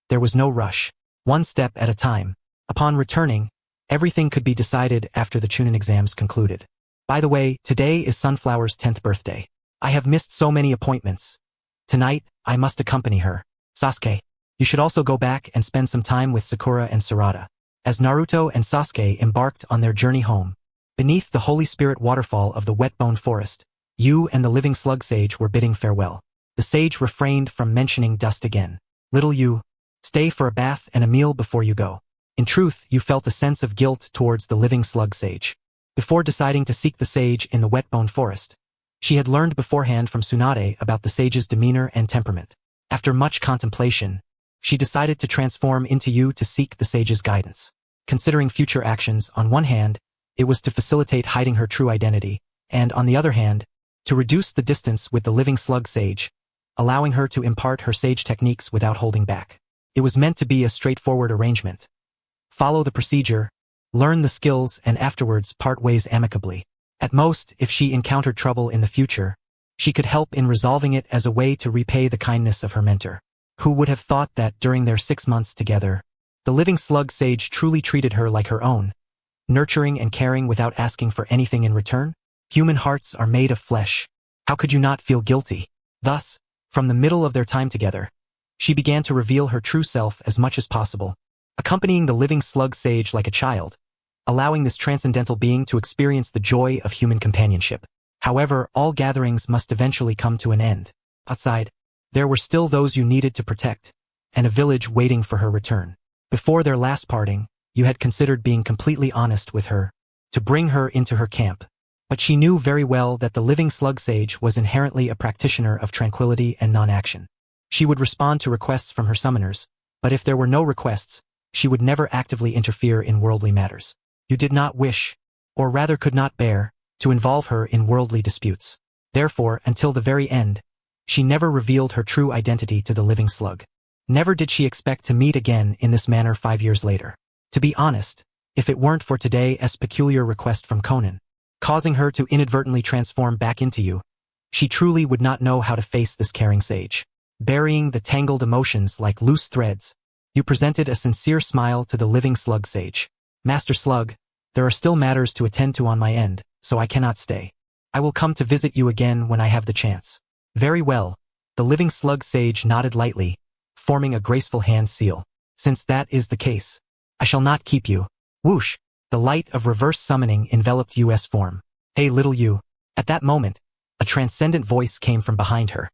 There was no rush. One step at a time. Upon returning, everything could be decided after the Chunin exams concluded. By the way, today is Sunflower's 10th birthday. I have missed so many appointments. Tonight, I must accompany her. Sasuke, you should also go back and spend some time with Sakura and Sarada. As Naruto and Sasuke embarked on their journey home, beneath the Holy Spirit waterfall of the Whetbone Forest, you and the Living Slug Sage were bidding farewell. The sage refrained from mentioning Dust again. Little you, stay for a bath and a meal before you go. In truth, you felt a sense of guilt towards the Living Slug Sage. Before deciding to seek the sage in the Whetbone Forest, she had learned beforehand from Tsunade about the sage's demeanor and temperament. After much contemplation, she decided to transform into you to seek the sage's guidance. Considering future actions, on one hand, it was to facilitate hiding her true identity, and on the other hand, to reduce the distance with the Living Slug Sage, allowing her to impart her sage techniques without holding back. It was meant to be a straightforward arrangement. Follow the procedure, learn the skills, and afterwards part ways amicably. At most, if she encountered trouble in the future, she could help in resolving it as a way to repay the kindness of her mentor. Who would have thought that during their 6 months together, the Living Slug Sage truly treated her like her own, nurturing and caring without asking for anything in return? Human hearts are made of flesh. How could you not feel guilty? Thus, from the middle of their time together, she began to reveal her true self as much as possible, accompanying the Living Slug Sage like a child, allowing this transcendental being to experience the joy of human companionship. However, all gatherings must eventually come to an end. Outside, there were still those you needed to protect, and a village waiting for her return. Before their last parting, you had considered being completely honest with her, to bring her into her camp. But she knew very well that the Living Slug Sage was inherently a practitioner of tranquility and non-action. She would respond to requests from her summoners, but if there were no requests, she would never actively interfere in worldly matters. You did not wish, or rather could not bear, to involve her in worldly disputes. Therefore, until the very end, she never revealed her true identity to the Living Slug. Never did she expect to meet again in this manner 5 years later. To be honest, if it weren't for today's peculiar request from Conan, causing her to inadvertently transform back into you, she truly would not know how to face this caring sage. Burying the tangled emotions like loose threads, you presented a sincere smile to the Living Slug Sage. Master Slug, there are still matters to attend to on my end, so I cannot stay. I will come to visit you again when I have the chance. Very well. The Living Slug Sage nodded lightly, forming a graceful hand seal. Since that is the case, I shall not keep you. Whoosh! The light of reverse summoning enveloped U.S. form. Hey little you. At that moment, a transcendent voice came from behind her.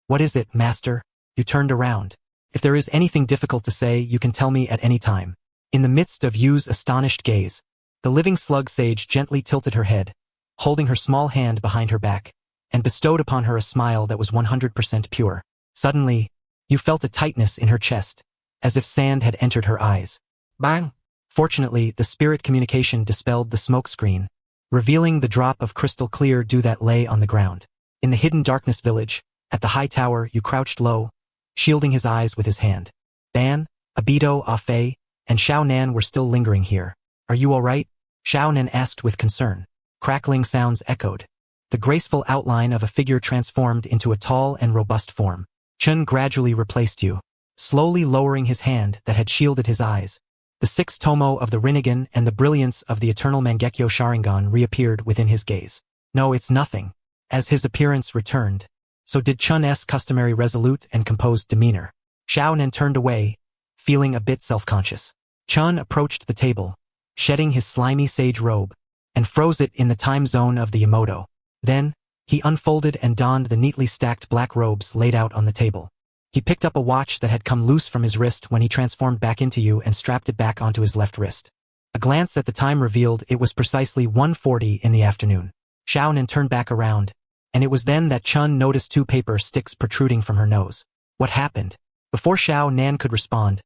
What is it, master? You turned around. If there is anything difficult to say, you can tell me at any time. In the midst of Yu's astonished gaze, the Living Slug Sage gently tilted her head, holding her small hand behind her back, and bestowed upon her a smile that was 100% pure. Suddenly, you felt a tightness in her chest, as if sand had entered her eyes. Bang! Fortunately, the spirit communication dispelled the smoke screen, revealing the drop of crystal clear dew that lay on the ground. In the hidden darkness village, at the high tower, you crouched low, shielding his eyes with his hand. Ban, Obito, Afei, and Xiao Nan were still lingering here. Are you all right? Xiao Nan asked with concern. Crackling sounds echoed. The graceful outline of a figure transformed into a tall and robust form. Chen gradually replaced you, slowly lowering his hand that had shielded his eyes, The sixth tomo of the Rinnegan and the brilliance of the Eternal Mangekyo Sharingan reappeared within his gaze. No, it's nothing. As his appearance returned, so did Chun's customary resolute and composed demeanor. Xiao Nan turned away, feeling a bit self-conscious. Chun approached the table, shedding his slimy sage robe, and froze it in the time zone of the Emoto. Then, he unfolded and donned the neatly stacked black robes laid out on the table. He picked up a watch that had come loose from his wrist when he transformed back into you and strapped it back onto his left wrist. A glance at the time revealed it was precisely 1:40 in the afternoon. Xiao Nan turned back around, and it was then that Chun noticed 2 paper sticks protruding from her nose. What happened? Before Xiao Nan could respond,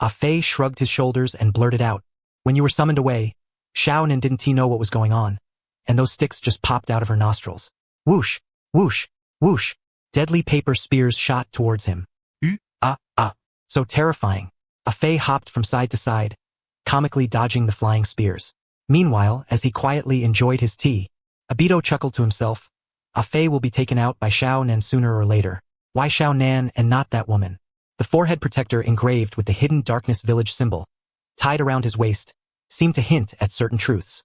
Fei shrugged his shoulders and blurted out, "When you were summoned away, Xiao Nan didn't know what was going on, and those sticks just popped out of her nostrils." Whoosh, whoosh, whoosh. Deadly paper spears shot towards him. So terrifying. Fei hopped from side to side, comically dodging the flying spears. Meanwhile, as he quietly enjoyed his tea, Obito chuckled to himself, Fei will be taken out by Xiao Nan sooner or later. Why Xiao Nan and not that woman? The forehead protector engraved with the hidden darkness village symbol, tied around his waist, seemed to hint at certain truths.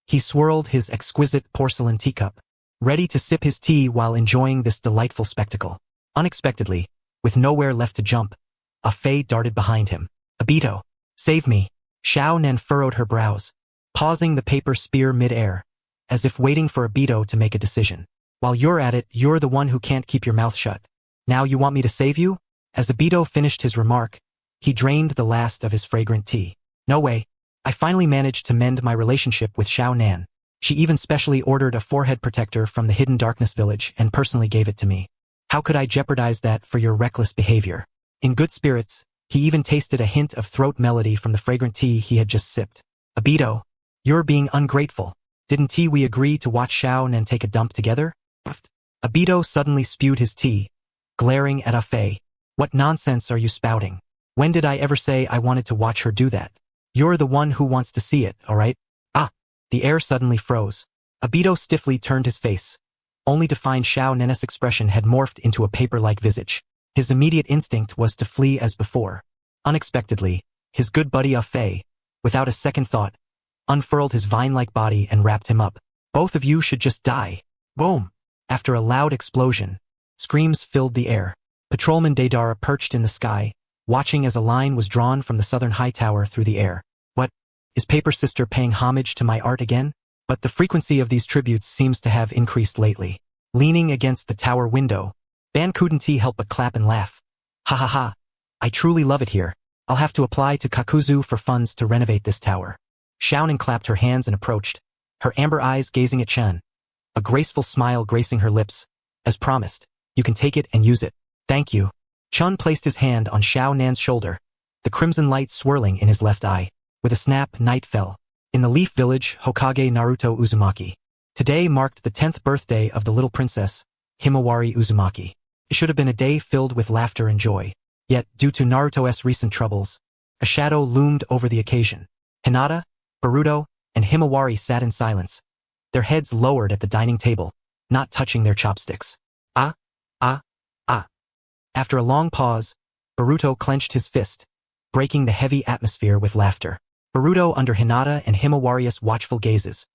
He swirled his exquisite porcelain teacup, ready to sip his tea while enjoying this delightful spectacle. Unexpectedly, with nowhere left to jump, Fei darted behind him. "Obito, save me." Xiao Nan furrowed her brows, pausing the paper spear mid-air, as if waiting for Obito to make a decision. "While you're at it, you're the one who can't keep your mouth shut. Now you want me to save you?" As Obito finished his remark, he drained the last of his fragrant tea. "No way. I finally managed to mend my relationship with Xiao Nan. She even specially ordered a forehead protector from the hidden darkness village and personally gave it to me. How could I jeopardize that for your reckless behavior?" In good spirits, he even tasted a hint of throat melody from the fragrant tea he had just sipped. "Obito, you're being ungrateful. Didn't we agree to watch Xiao Nan take a dump together?" Obito suddenly spewed his tea, glaring at Fei. "What nonsense are you spouting? When did I ever say I wanted to watch her do that? You're the one who wants to see it, alright?" The air suddenly froze. Obito stiffly turned his face, only to find Xiao Nan's expression had morphed into a paper-like visage. His immediate instinct was to flee as before. Unexpectedly, his good buddy Fei, without a second thought, unfurled his vine-like body and wrapped him up. "Both of you should just die." Boom! After a loud explosion, screams filled the air. Patrolman Deidara perched in the sky, watching as a line was drawn from the southern high tower through the air. "What? Is Paper Sister paying homage to my art again?" But the frequency of these tributes seems to have increased lately. Leaning against the tower window, Ban couldn't help but clap and laugh. "Ha ha ha. I truly love it here. I'll have to apply to Kakuzu for funds to renovate this tower." Xiao Nan clapped her hands and approached, her amber eyes gazing at Chen, a graceful smile gracing her lips. "As promised, you can take it and use it." "Thank you." Chun placed his hand on Xiao Nan's shoulder, the crimson light swirling in his left eye. With a snap, night fell. In the Leaf Village, Hokage Naruto Uzumaki. Today marked the 10th birthday of the little princess, Himawari Uzumaki. It should have been a day filled with laughter and joy. Yet, due to Naruto's recent troubles, a shadow loomed over the occasion. Hinata, Boruto, and Himawari sat in silence, their heads lowered at the dining table, not touching their chopsticks. After a long pause, Boruto clenched his fist, breaking the heavy atmosphere with laughter. Boruto under Hinata and Himawari's watchful gazes.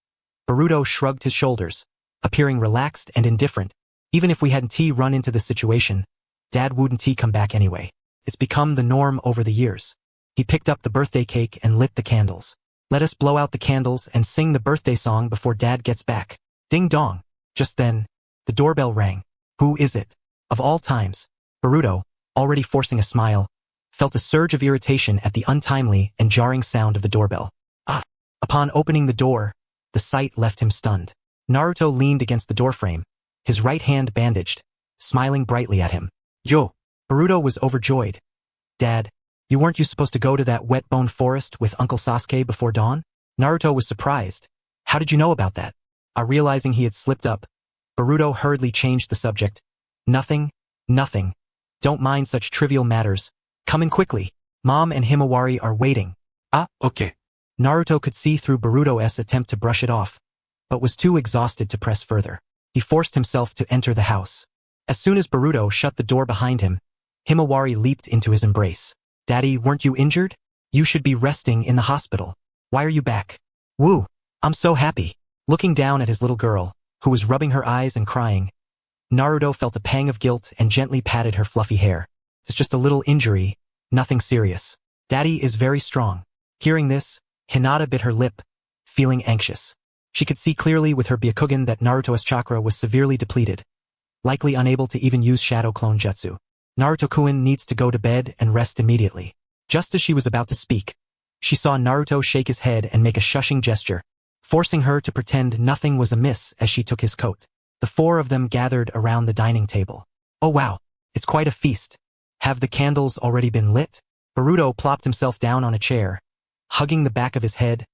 Boruto shrugged his shoulders, appearing relaxed and indifferent. "Even if we hadn't run into this situation, Dad wouldn't come back anyway. It's become the norm over the years." He picked up the birthday cake and lit the candles. "Let us blow out the candles and sing the birthday song before Dad gets back." Ding dong. Just then, the doorbell rang. Who is it? Of all times, Boruto, already forcing a smile, felt a surge of irritation at the untimely and jarring sound of the doorbell. Upon opening the door, the sight left him stunned. Naruto leaned against the doorframe, his right hand bandaged, smiling brightly at him. "Yo!" Boruto was overjoyed. "Dad, weren't you supposed to go to that wet bone forest with Uncle Sasuke before dawn?" Naruto was surprised. "How did you know about that?" Realizing he had slipped up, Boruto hurriedly changed the subject. Nothing. Don't mind such trivial matters. Come in quickly. Mom and Himawari are waiting." Okay. Naruto could see through Boruto's attempt to brush it off, but was too exhausted to press further. He forced himself to enter the house. As soon as Boruto shut the door behind him, Himawari leaped into his embrace. "Daddy, weren't you injured?" You should be resting in the hospital. Why are you back? Woo, I'm so happy. Looking down at his little girl, who was rubbing her eyes and crying, Naruto felt a pang of guilt and gently patted her fluffy hair. It's just a little injury, nothing serious. Daddy is very strong. Hearing this, Hinata bit her lip, feeling anxious. She could see clearly with her Byakugan that Naruto's chakra was severely depleted, likely unable to even use shadow clone jutsu. Naruto-kun needs to go to bed and rest immediately. Just as she was about to speak, she saw Naruto shake his head and make a shushing gesture, forcing her to pretend nothing was amiss as she took his coat. The four of them gathered around the dining table. Oh wow, it's quite a feast. Have the candles already been lit? Boruto plopped himself down on a chair, hugging the back of his head.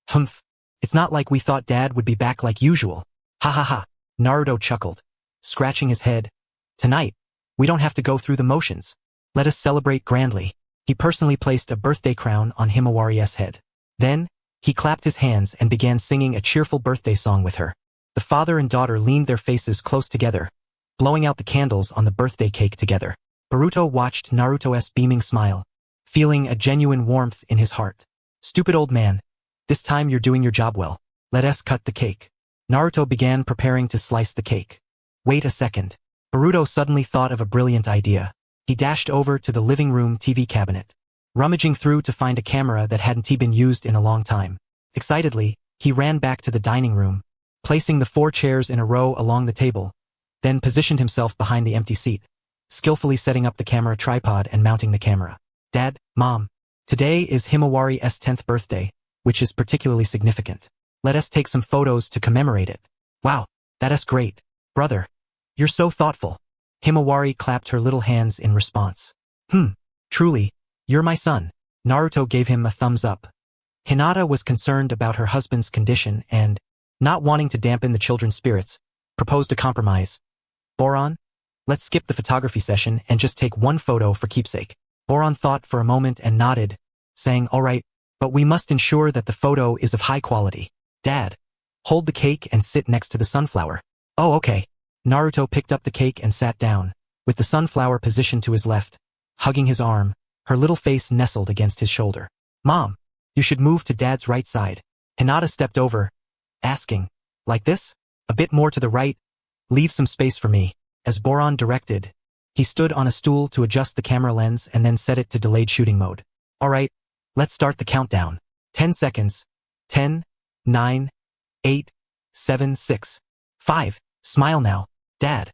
Humph, it's not like we thought Dad would be back like usual. Ha ha ha, Naruto chuckled, scratching his head. Tonight, we don't have to go through the motions. Let us celebrate grandly. He personally placed a birthday crown on Himawari's head. Then, he clapped his hands and began singing a cheerful birthday song with her. The father and daughter leaned their faces close together, blowing out the candles on the birthday cake together. Boruto watched Naruto's beaming smile, feeling a genuine warmth in his heart. Stupid old man, this time you're doing your job well. Let us cut the cake. Naruto began preparing to slice the cake. Wait a second. Boruto suddenly thought of a brilliant idea. He dashed over to the living room TV cabinet, rummaging through to find a camera that hadn't been used in a long time. Excitedly, he ran back to the dining room, placing the 4 chairs in a row along the table, then positioned himself behind the empty seat, skillfully setting up the camera tripod and mounting the camera. Dad, Mom, today is Himawari's 10th birthday, which is particularly significant. Let us take some photos to commemorate it. Wow, that is great. Brother, you're so thoughtful. Himawari clapped her little hands in response. Truly, you're my son. Naruto gave him a thumbs up. Hinata was concerned about her husband's condition and, not wanting to dampen the children's spirits, proposed a compromise. Boron, let's skip the photography session and just take one photo for keepsake. Boron thought for a moment and nodded, saying, all right, but we must ensure that the photo is of high quality. Dad, hold the cake and sit next to the sunflower. Oh, okay. Naruto picked up the cake and sat down, with the sunflower positioned to his left, hugging his arm, her little face nestled against his shoulder. Mom, you should move to Dad's right side. Hinata stepped over, asking, like this? A bit more to the right? Leave some space for me. As Boron directed, he stood on a stool to adjust the camera lens and then set it to delayed shooting mode. All right, let's start the countdown. 10 seconds. 10, 9, 8, 7, 6, 5. Smile now. Dad,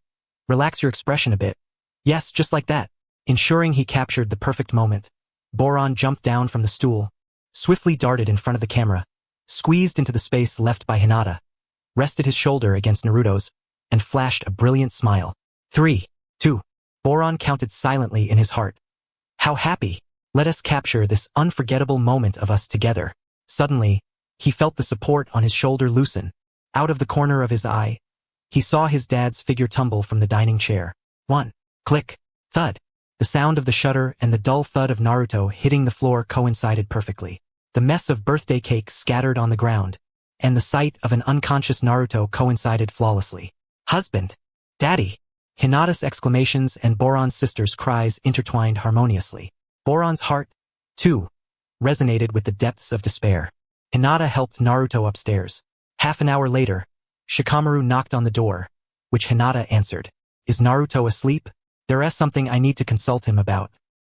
relax your expression a bit. Yes, just like that. Ensuring he captured the perfect moment, Boron jumped down from the stool, swiftly darted in front of the camera, squeezed into the space left by Hinata, rested his shoulder against Naruto's, and flashed a brilliant smile. 3, 2. Boron counted silently in his heart. How happy! Let us capture this unforgettable moment of us together. Suddenly, he felt the support on his shoulder loosen. Out of the corner of his eye, he saw his dad's figure tumble from the dining chair. 1. Click. Thud. The sound of the shutter and the dull thud of Naruto hitting the floor coincided perfectly. The mess of birthday cake scattered on the ground, and the sight of an unconscious Naruto coincided flawlessly. Husband! Daddy! Hinata's exclamations and Boron's sister's cries intertwined harmoniously. Boron's heart, too, resonated with the depths of despair. Hinata helped Naruto upstairs. Half an hour later, Shikamaru knocked on the door, which Hinata answered. Is Naruto asleep? There is something I need to consult him about.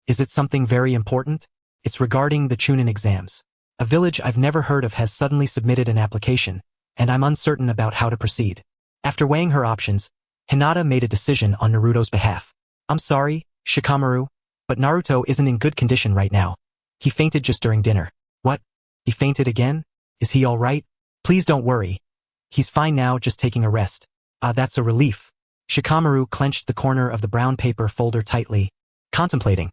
Is it something very important? It's regarding the Chunin exams. A village I've never heard of has suddenly submitted an application, and I'm uncertain about how to proceed. After weighing her options, Hinata made a decision on Naruto's behalf. I'm sorry, Shikamaru, but Naruto isn't in good condition right now. He fainted just during dinner. What? He fainted again? Is he all right? Please don't worry. He's fine now, just taking a rest. That's a relief. Shikamaru clenched the corner of the brown paper folder tightly, contemplating.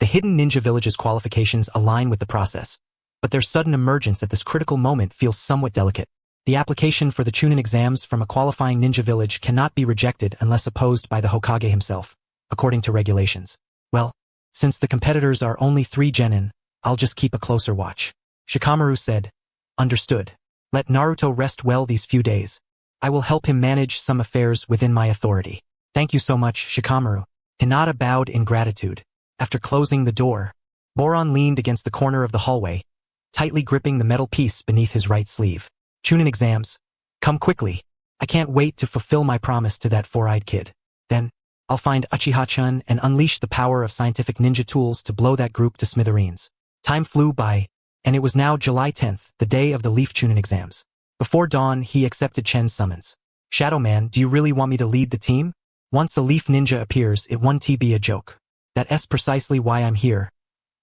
The hidden ninja village's qualifications align with the process, but their sudden emergence at this critical moment feels somewhat delicate. The application for the Chunin exams from a qualifying ninja village cannot be rejected unless opposed by the Hokage himself, according to regulations. Well, since the competitors are only 3 genin, I'll just keep a closer watch. Shikamaru said, Understood. Let Naruto rest well these few days. I will help him manage some affairs within my authority. Thank you so much, Shikamaru. Hinata bowed in gratitude. After closing the door, Boron leaned against the corner of the hallway, tightly gripping the metal piece beneath his right sleeve. Chunin exams. Come quickly. I can't wait to fulfill my promise to that four-eyed kid. Then, I'll find Uchiha Chen and unleash the power of scientific ninja tools to blow that group to smithereens. Time flew by, and it was now July 10th, the day of the Leaf Chunin exams. Before dawn, he accepted Chen's summons. Shadow Man, do you really want me to lead the team? Once a leaf ninja appears, it won't be a joke. That's precisely why I'm here.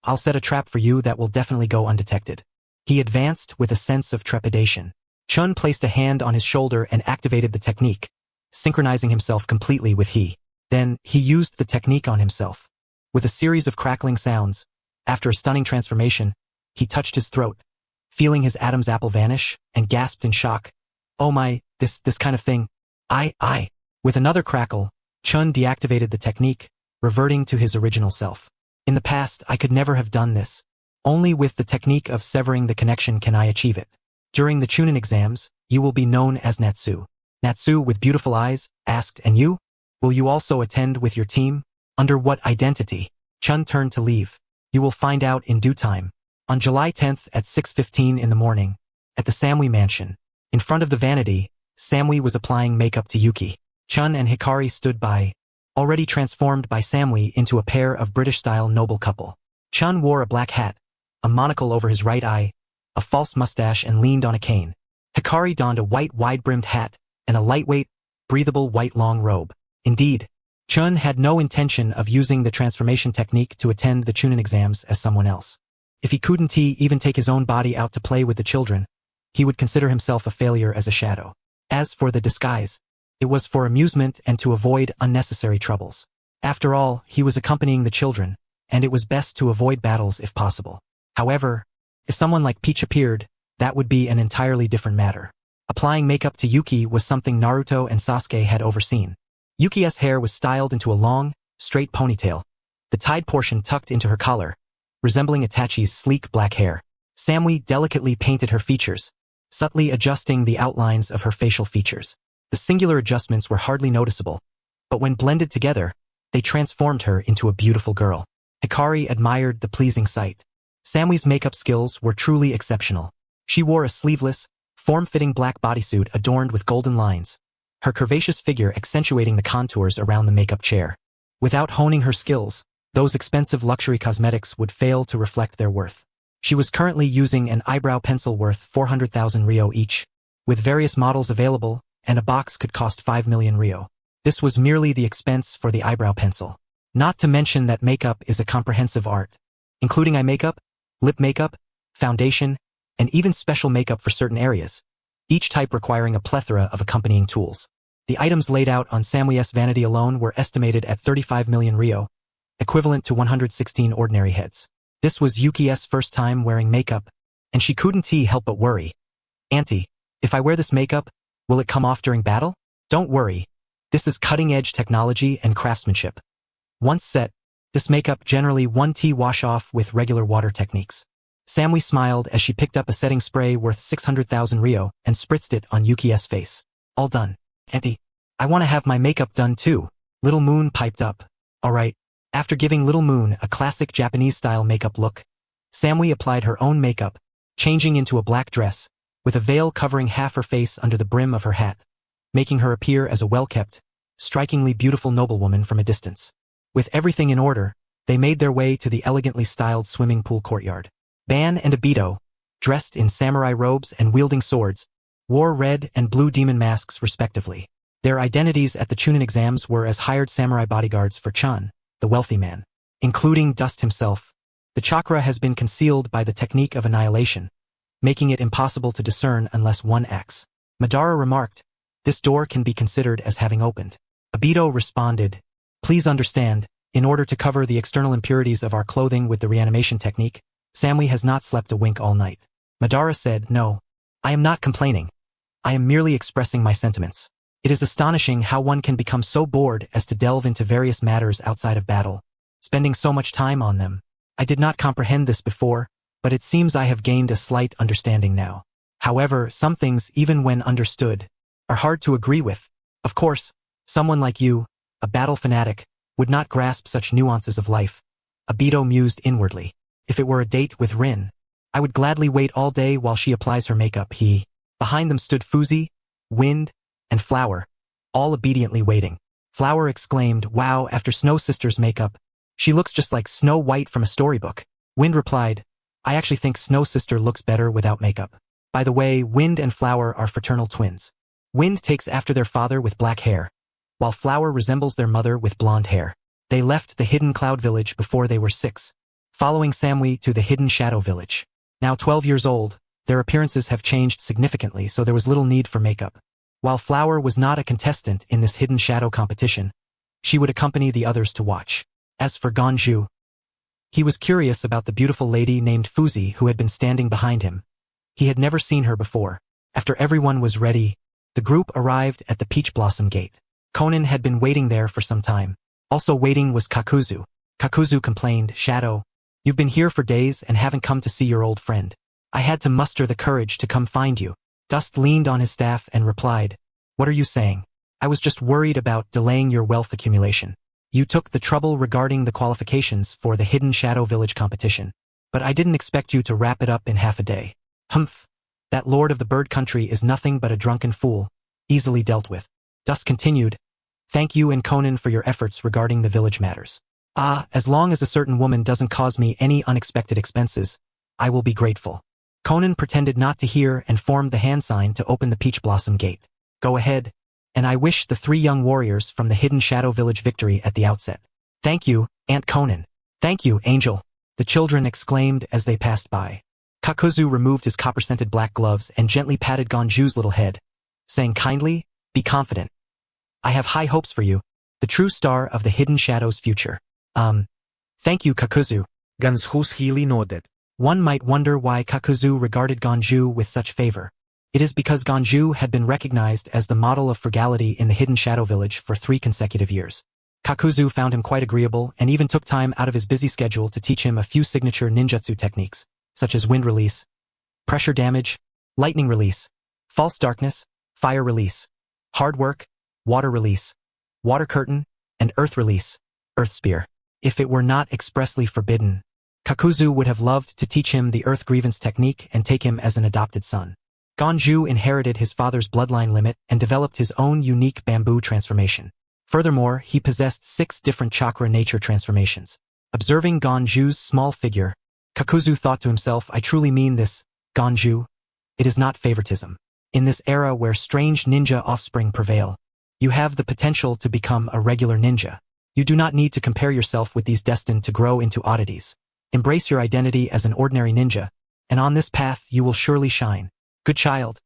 I'll set a trap for you that will definitely go undetected. He advanced with a sense of trepidation. Chun placed a hand on his shoulder and activated the technique, synchronizing himself completely with he. Then, he used the technique on himself. With a series of crackling sounds, after a stunning transformation, he touched his throat, feeling his Adam's apple vanish, and gasped in shock. Oh my, this kind of thing. I. With another crackle, Chun deactivated the technique, reverting to his original self. In the past, I could never have done this. Only with the technique of severing the connection can I achieve it. During the Chunin exams, you will be known as Natsu. Natsu with beautiful eyes asked, and you? Will you also attend with your team? Under what identity? Chun turned to leave. You will find out in due time. On July 10th at 6:15 in the morning, at the Samui mansion, in front of the vanity, Samui was applying makeup to Yuki. Chun and Hikari stood by, already transformed by Samui into a pair of British-style noble couple. Chun wore a black hat, a monocle over his right eye, a false mustache, and leaned on a cane. Hikari donned a white wide-brimmed hat and a lightweight, breathable white long robe. Indeed, Chun had no intention of using the transformation technique to attend the Chunin exams as someone else. If he couldn't even take his own body out to play with the children, he would consider himself a failure as a shadow. As for the disguise, it was for amusement and to avoid unnecessary troubles. After all, he was accompanying the children, and it was best to avoid battles if possible. However, if someone like Peach appeared, that would be an entirely different matter. Applying makeup to Yuki was something Naruto and Sasuke had overseen. Yuki's hair was styled into a long, straight ponytail, the tied portion tucked into her collar, resembling Itachi's sleek black hair. Samui delicately painted her features, subtly adjusting the outlines of her facial features. The singular adjustments were hardly noticeable, but when blended together, they transformed her into a beautiful girl. Hikari admired the pleasing sight. Samui's makeup skills were truly exceptional. She wore a sleeveless, form-fitting black bodysuit adorned with golden lines, her curvaceous figure accentuating the contours around the makeup chair. Without honing her skills, those expensive luxury cosmetics would fail to reflect their worth. She was currently using an eyebrow pencil worth 400,000 ryo each, with various models available, and a box could cost 5 million ryo. This was merely the expense for the eyebrow pencil. Not to mention that makeup is a comprehensive art, including eye makeup, lip makeup, foundation, and even special makeup for certain areas, each type requiring a plethora of accompanying tools. The items laid out on Samui's vanity alone were estimated at 35 million ryo, equivalent to 116 ordinary heads. This was Yuki's first time wearing makeup, and she couldn't help but worry. Auntie, if I wear this makeup, will it come off during battle? Don't worry. This is cutting-edge technology and craftsmanship. Once set, this makeup generally won't wash off with regular water techniques. Samui smiled as she picked up a setting spray worth 600,000 ryo and spritzed it on Yuki's face. All done. Auntie, I want to have my makeup done too. Little Moon piped up. Alright. After giving Little Moon a classic Japanese-style makeup look, Samui applied her own makeup, changing into a black dress, with a veil covering half her face under the brim of her hat, making her appear as a well-kept, strikingly beautiful noblewoman from a distance. With everything in order, they made their way to the elegantly styled swimming pool courtyard. Ban and Obito, dressed in samurai robes and wielding swords, wore red and blue demon masks respectively. Their identities at the Chunin exams were as hired samurai bodyguards for Chun, the wealthy man. Including Dust himself, the chakra has been concealed by the technique of annihilation, making it impossible to discern unless one acts. Madara remarked, "This door can be considered as having opened." Obito responded, "Please understand, in order to cover the external impurities of our clothing with the reanimation technique, Samui has not slept a wink all night." Madara said, "No, I am not complaining. I am merely expressing my sentiments. It is astonishing how one can become so bored as to delve into various matters outside of battle, spending so much time on them. I did not comprehend this before, but it seems I have gained a slight understanding now. However, some things, even when understood, are hard to agree with. Of course, someone like you, a battle fanatic, would not grasp such nuances of life." Obito mused inwardly. If it were a date with Rin, I would gladly wait all day while she applies her makeup. Behind them stood Fuzi, Wind, and Flower, all obediently waiting. Flower exclaimed, "Wow, after Snow Sister's makeup, she looks just like Snow White from a storybook." Wind replied, "I actually think Snow Sister looks better without makeup." By the way, Wind and Flower are fraternal twins. Wind takes after their father with black hair, while Flower resembles their mother with blonde hair. They left the Hidden Cloud Village before they were 6, following Samui to the Hidden Shadow Village. Now 12 years old, their appearances have changed significantly, so there was little need for makeup. While Flower was not a contestant in this Hidden Shadow competition, she would accompany the others to watch. As for Ganju, he was curious about the beautiful lady named Fuzi who had been standing behind him. He had never seen her before. After everyone was ready, the group arrived at the Peach Blossom Gate. Conan had been waiting there for some time. Also waiting was Kakuzu. Kakuzu complained, "Shadow, you've been here for days and haven't come to see your old friend. I had to muster the courage to come find you." Dust leaned on his staff and replied, "What are you saying? I was just worried about delaying your wealth accumulation. You took the trouble regarding the qualifications for the Hidden Shadow Village competition, but I didn't expect you to wrap it up in half a day. Humph, that lord of the bird country is nothing but a drunken fool, easily dealt with." Dust continued, "Thank you and Conan for your efforts regarding the village matters. As long as a certain woman doesn't cause me any unexpected expenses, I will be grateful." Conan pretended not to hear and formed the hand sign to open the Peach Blossom Gate. "Go ahead, and I wish the 3 young warriors from the Hidden Shadow Village victory at the outset." "Thank you, Aunt Conan." "Thank you, Angel," the children exclaimed as they passed by. Kakuzu removed his copper-scented black gloves and gently patted Ganju's little head, saying kindly, "Be confident. I have high hopes for you, the true star of the Hidden Shadow's future." Thank you, Kakuzu." Ganju's Healy nodded. One might wonder why Kakuzu regarded Ganju with such favor. It is because Ganju had been recognized as the model of frugality in the Hidden Shadow Village for 3 consecutive years. Kakuzu found him quite agreeable and even took time out of his busy schedule to teach him a few signature ninjutsu techniques, such as wind release, pressure damage, lightning release, false darkness, fire release, hard work, water release, water curtain, and earth release, earth spear. If it were not expressly forbidden, Kakuzu would have loved to teach him the earth grievance technique and take him as an adopted son. Ganju inherited his father's bloodline limit and developed his own unique bamboo transformation. Furthermore, he possessed 6 different chakra nature transformations. Observing Ganju's small figure, Kakuzu thought to himself, "I truly mean this, Ganju. It is not favoritism. In this era where strange ninja offspring prevail, you have the potential to become a regular ninja. You do not need to compare yourself with these destined to grow into oddities. Embrace your identity as an ordinary ninja, and on this path you will surely shine. Good child.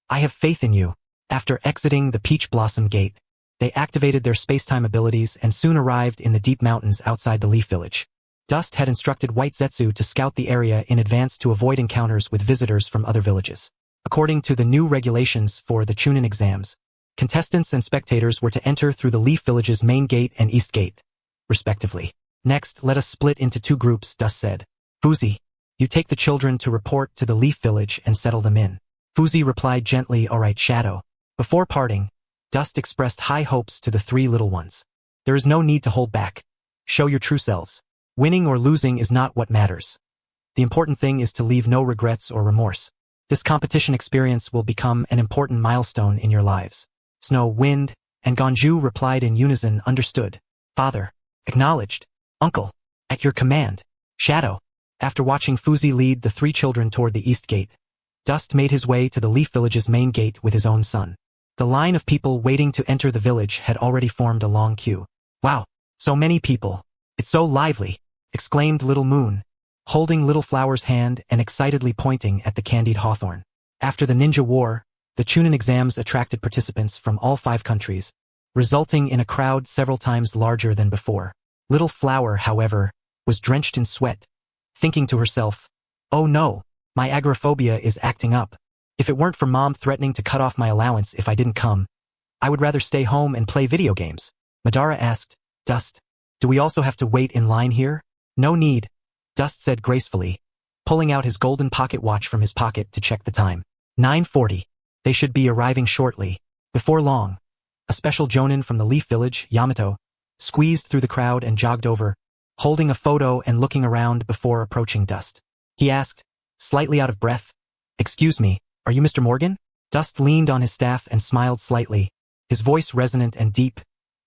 I have faith in you." After exiting the Peach Blossom Gate, they activated their space-time abilities and soon arrived in the deep mountains outside the Leaf Village. Dust had instructed White Zetsu to scout the area in advance to avoid encounters with visitors from other villages. According to the new regulations for the Chunin exams, contestants and spectators were to enter through the Leaf Village's main gate and east gate, respectively. "Next, let us split into 2 groups," Dust said. "Fuzi, you take the children to report to the Leaf Village and settle them in." Fuzi replied gently, "All right, Shadow." Before parting, Dust expressed high hopes to the 3 little ones. "There is no need to hold back. Show your true selves. Winning or losing is not what matters. The important thing is to leave no regrets or remorse. This competition experience will become an important milestone in your lives." Snow, Wind, and Ganju replied in unison, "Understood. Father." "Acknowledged. Uncle." "At your command, Shadow." After watching Fuzi lead the 3 children toward the east gate, Dust made his way to the Leaf Village's main gate with his own son. The line of people waiting to enter the village had already formed a long queue. "Wow, so many people. It's so lively," exclaimed Little Moon, holding Little Flower's hand and excitedly pointing at the candied hawthorn. After the Ninja War, the Chunin exams attracted participants from all 5 countries, resulting in a crowd several times larger than before. Little Flower, however, was drenched in sweat, thinking to herself, "Oh no, my agoraphobia is acting up. If it weren't for Mom threatening to cut off my allowance if I didn't come, I would rather stay home and play video games." Madara asked, "Dust, do we also have to wait in line here?" "No need," Dust said gracefully, pulling out his golden pocket watch from his pocket to check the time. 9:40. They should be arriving shortly. Before long, a special jonin from the Leaf Village, Yamato, squeezed through the crowd and jogged over, holding a photo and looking around before approaching Dust. He asked, slightly out of breath, "Excuse me, are you Mr. Morgan?" Dust leaned on his staff and smiled slightly, his voice resonant and deep.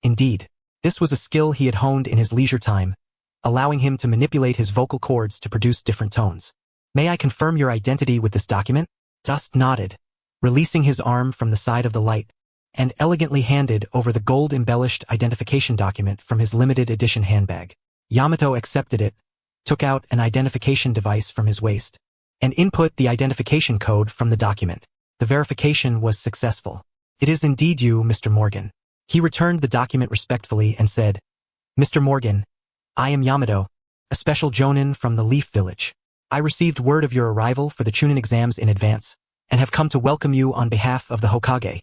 Indeed, this was a skill he had honed in his leisure time, allowing him to manipulate his vocal cords to produce different tones. "May I confirm your identity with this document?" Dust nodded, releasing his arm from the side of the light, and elegantly handed over the gold-embellished identification document from his limited edition handbag. Yamato accepted it, took out an identification device from his waist, and input the identification code from the document. The verification was successful. "It is indeed you, Mr. Morgan." He returned the document respectfully and said, "Mr. Morgan, I am Yamato, a special jonin from the Leaf Village. I received word of your arrival for the Chunin exams in advance, and have come to welcome you on behalf of the Hokage.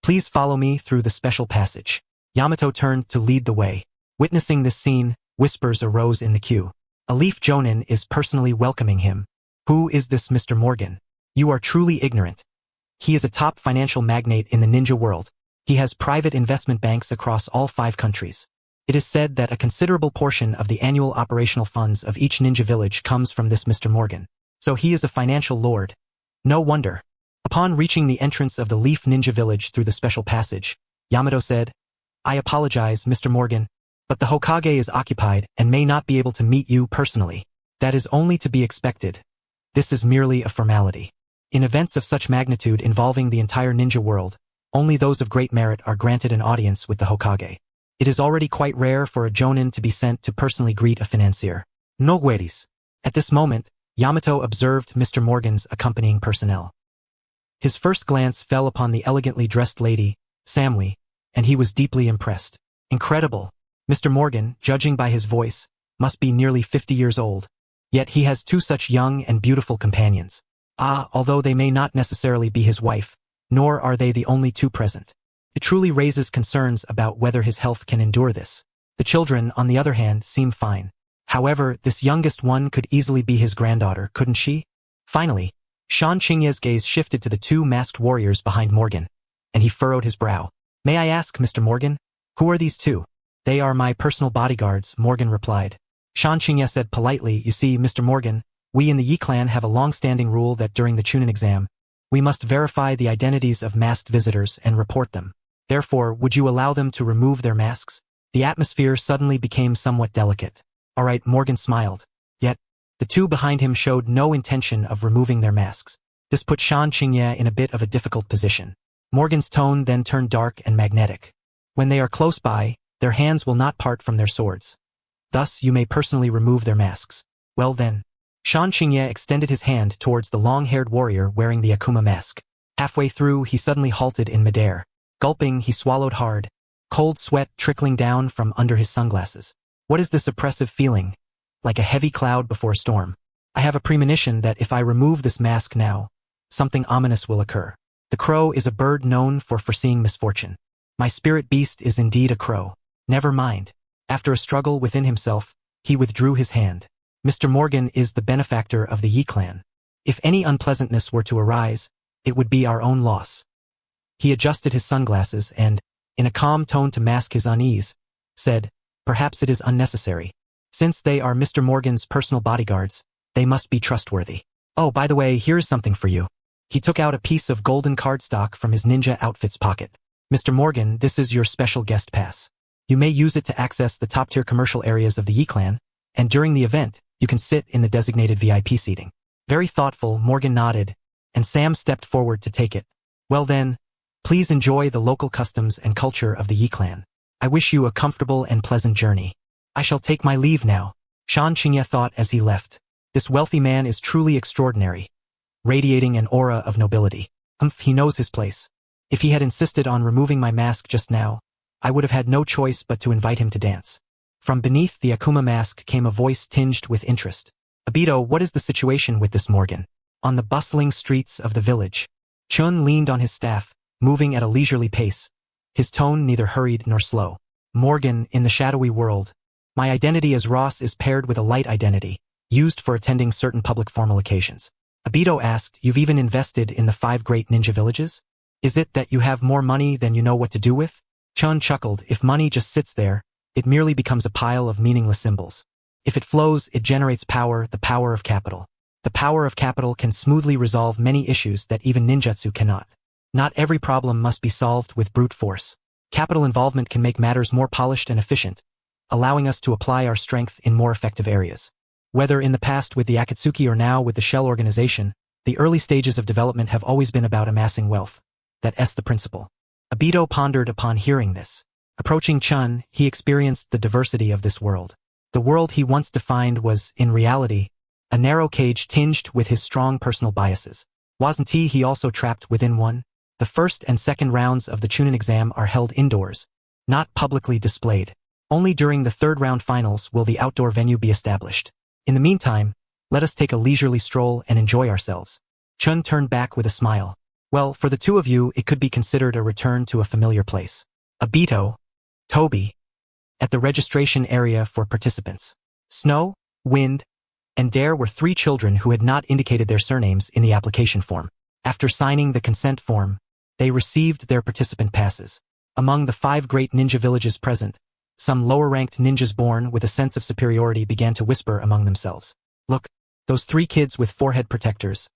Please follow me through the special passage." Yamato turned to lead the way. Witnessing this scene, whispers arose in the queue. A Leaf Jonin is personally welcoming him. Who is this Mr. Morgan? You are truly ignorant. He is a top financial magnate in the ninja world. He has private investment banks across all 5 countries. It is said that a considerable portion of the annual operational funds of each ninja village comes from this Mr. Morgan. So he is a financial lord. No wonder. Upon reaching the entrance of the Leaf Ninja Village through the special passage, Yamato said, "I apologize, Mr. Morgan, but the Hokage is occupied and may not be able to meet you personally. That is only to be expected. This is merely a formality. In events of such magnitude involving the entire ninja world, only those of great merit are granted an audience with the Hokage. It is already quite rare for a jonin to be sent to personally greet a financier. No worries." At this moment, Yamato observed Mr. Morgan's accompanying personnel. His first glance fell upon the elegantly dressed lady, Samui, and he was deeply impressed. Incredible. Mr. Morgan, judging by his voice, must be nearly 50 years old. Yet he has 2 such young and beautiful companions. Although they may not necessarily be his wife, nor are they the only 2 present. It truly raises concerns about whether his health can endure this. The children, on the other hand, seem fine. However, this youngest one could easily be his granddaughter, couldn't she? Finally, Shan Qingye's gaze shifted to the 2 masked warriors behind Morgan, and he furrowed his brow. "May I ask, Mr. Morgan, who are these 2? "They are my personal bodyguards," Morgan replied. Shan Qingye said politely, "You see, Mr. Morgan, we in the Yi clan have a long-standing rule that during the Chunin exam, we must verify the identities of masked visitors and report them. Therefore, would you allow them to remove their masks?" The atmosphere suddenly became somewhat delicate. "All right," Morgan smiled. Yet, the 2 behind him showed no intention of removing their masks. This put Shan Qingye in a bit of a difficult position. Morgan's tone then turned dark and magnetic. "When they are close by, their hands will not part from their swords. Thus, you may personally remove their masks." "Well then." Shan Qingye extended his hand towards the long-haired warrior wearing the Akuma mask. Halfway through, he suddenly halted in midair. Gulping, he swallowed hard, cold sweat trickling down from under his sunglasses. "What is this oppressive feeling? Like a heavy cloud before a storm. I have a premonition that if I remove this mask now, something ominous will occur. The crow is a bird known for foreseeing misfortune. My spirit beast is indeed a crow. Never mind." After a struggle within himself, he withdrew his hand. "Mr. Morgan is the benefactor of the Yi clan. If any unpleasantness were to arise, it would be our own loss." He adjusted his sunglasses and, in a calm tone to mask his unease, said, "Perhaps it is unnecessary. Since they are Mr. Morgan's personal bodyguards, they must be trustworthy. Oh, by the way, here is something for you." He took out a piece of golden cardstock from his ninja outfit's pocket. "Mr. Morgan, this is your special guest pass. You may use it to access the top-tier commercial areas of the Yi clan, and during the event, you can sit in the designated VIP seating." Very thoughtful, Morgan nodded, and Sam stepped forward to take it. "Well then, please enjoy the local customs and culture of the Yi clan. I wish you a comfortable and pleasant journey. I shall take my leave now," Shan Qingye thought as he left. This wealthy man is truly extraordinary, radiating an aura of nobility. He knows his place. If he had insisted on removing my mask just now, I would have had no choice but to invite him to dance. From beneath the Akuma mask came a voice tinged with interest. "Obito, what is the situation with this Morgan?" On the bustling streets of the village, Chen leaned on his staff, moving at a leisurely pace, his tone neither hurried nor slow. "Morgan, in the shadowy world, my identity as Ross is paired with a light identity, used for attending certain public formal occasions." Obito asked, "You've even invested in the 5 great ninja villages? Is it that you have more money than you know what to do with?" Chen chuckled, "If money just sits there, it merely becomes a pile of meaningless symbols. If it flows, it generates power, the power of capital. The power of capital can smoothly resolve many issues that even ninjutsu cannot. Not every problem must be solved with brute force. Capital involvement can make matters more polished and efficient, allowing us to apply our strength in more effective areas. Whether in the past with the Akatsuki or now with the Shell organization, the early stages of development have always been about amassing wealth. That's the principle. Obito pondered upon hearing this. Approaching Chen, he experienced the diversity of this world. The world he once defined was, in reality, a narrow cage tinged with his strong personal biases. Wasn't he also trapped within one? The first and second rounds of the Chunin exam are held indoors, not publicly displayed. Only during the third round finals will the outdoor venue be established. In the meantime, let us take a leisurely stroll and enjoy ourselves. Chun turned back with a smile. Well, for the two of you, it could be considered a return to a familiar place. Obito, Toby, at the registration area for participants. Snow, Wind, and Dare were three children who had not indicated their surnames in the application form. After signing the consent form, they received their participant passes. Among the 5 great ninja villages present, some lower-ranked ninjas born with a sense of superiority began to whisper among themselves. Look, those 3 kids with forehead protectors.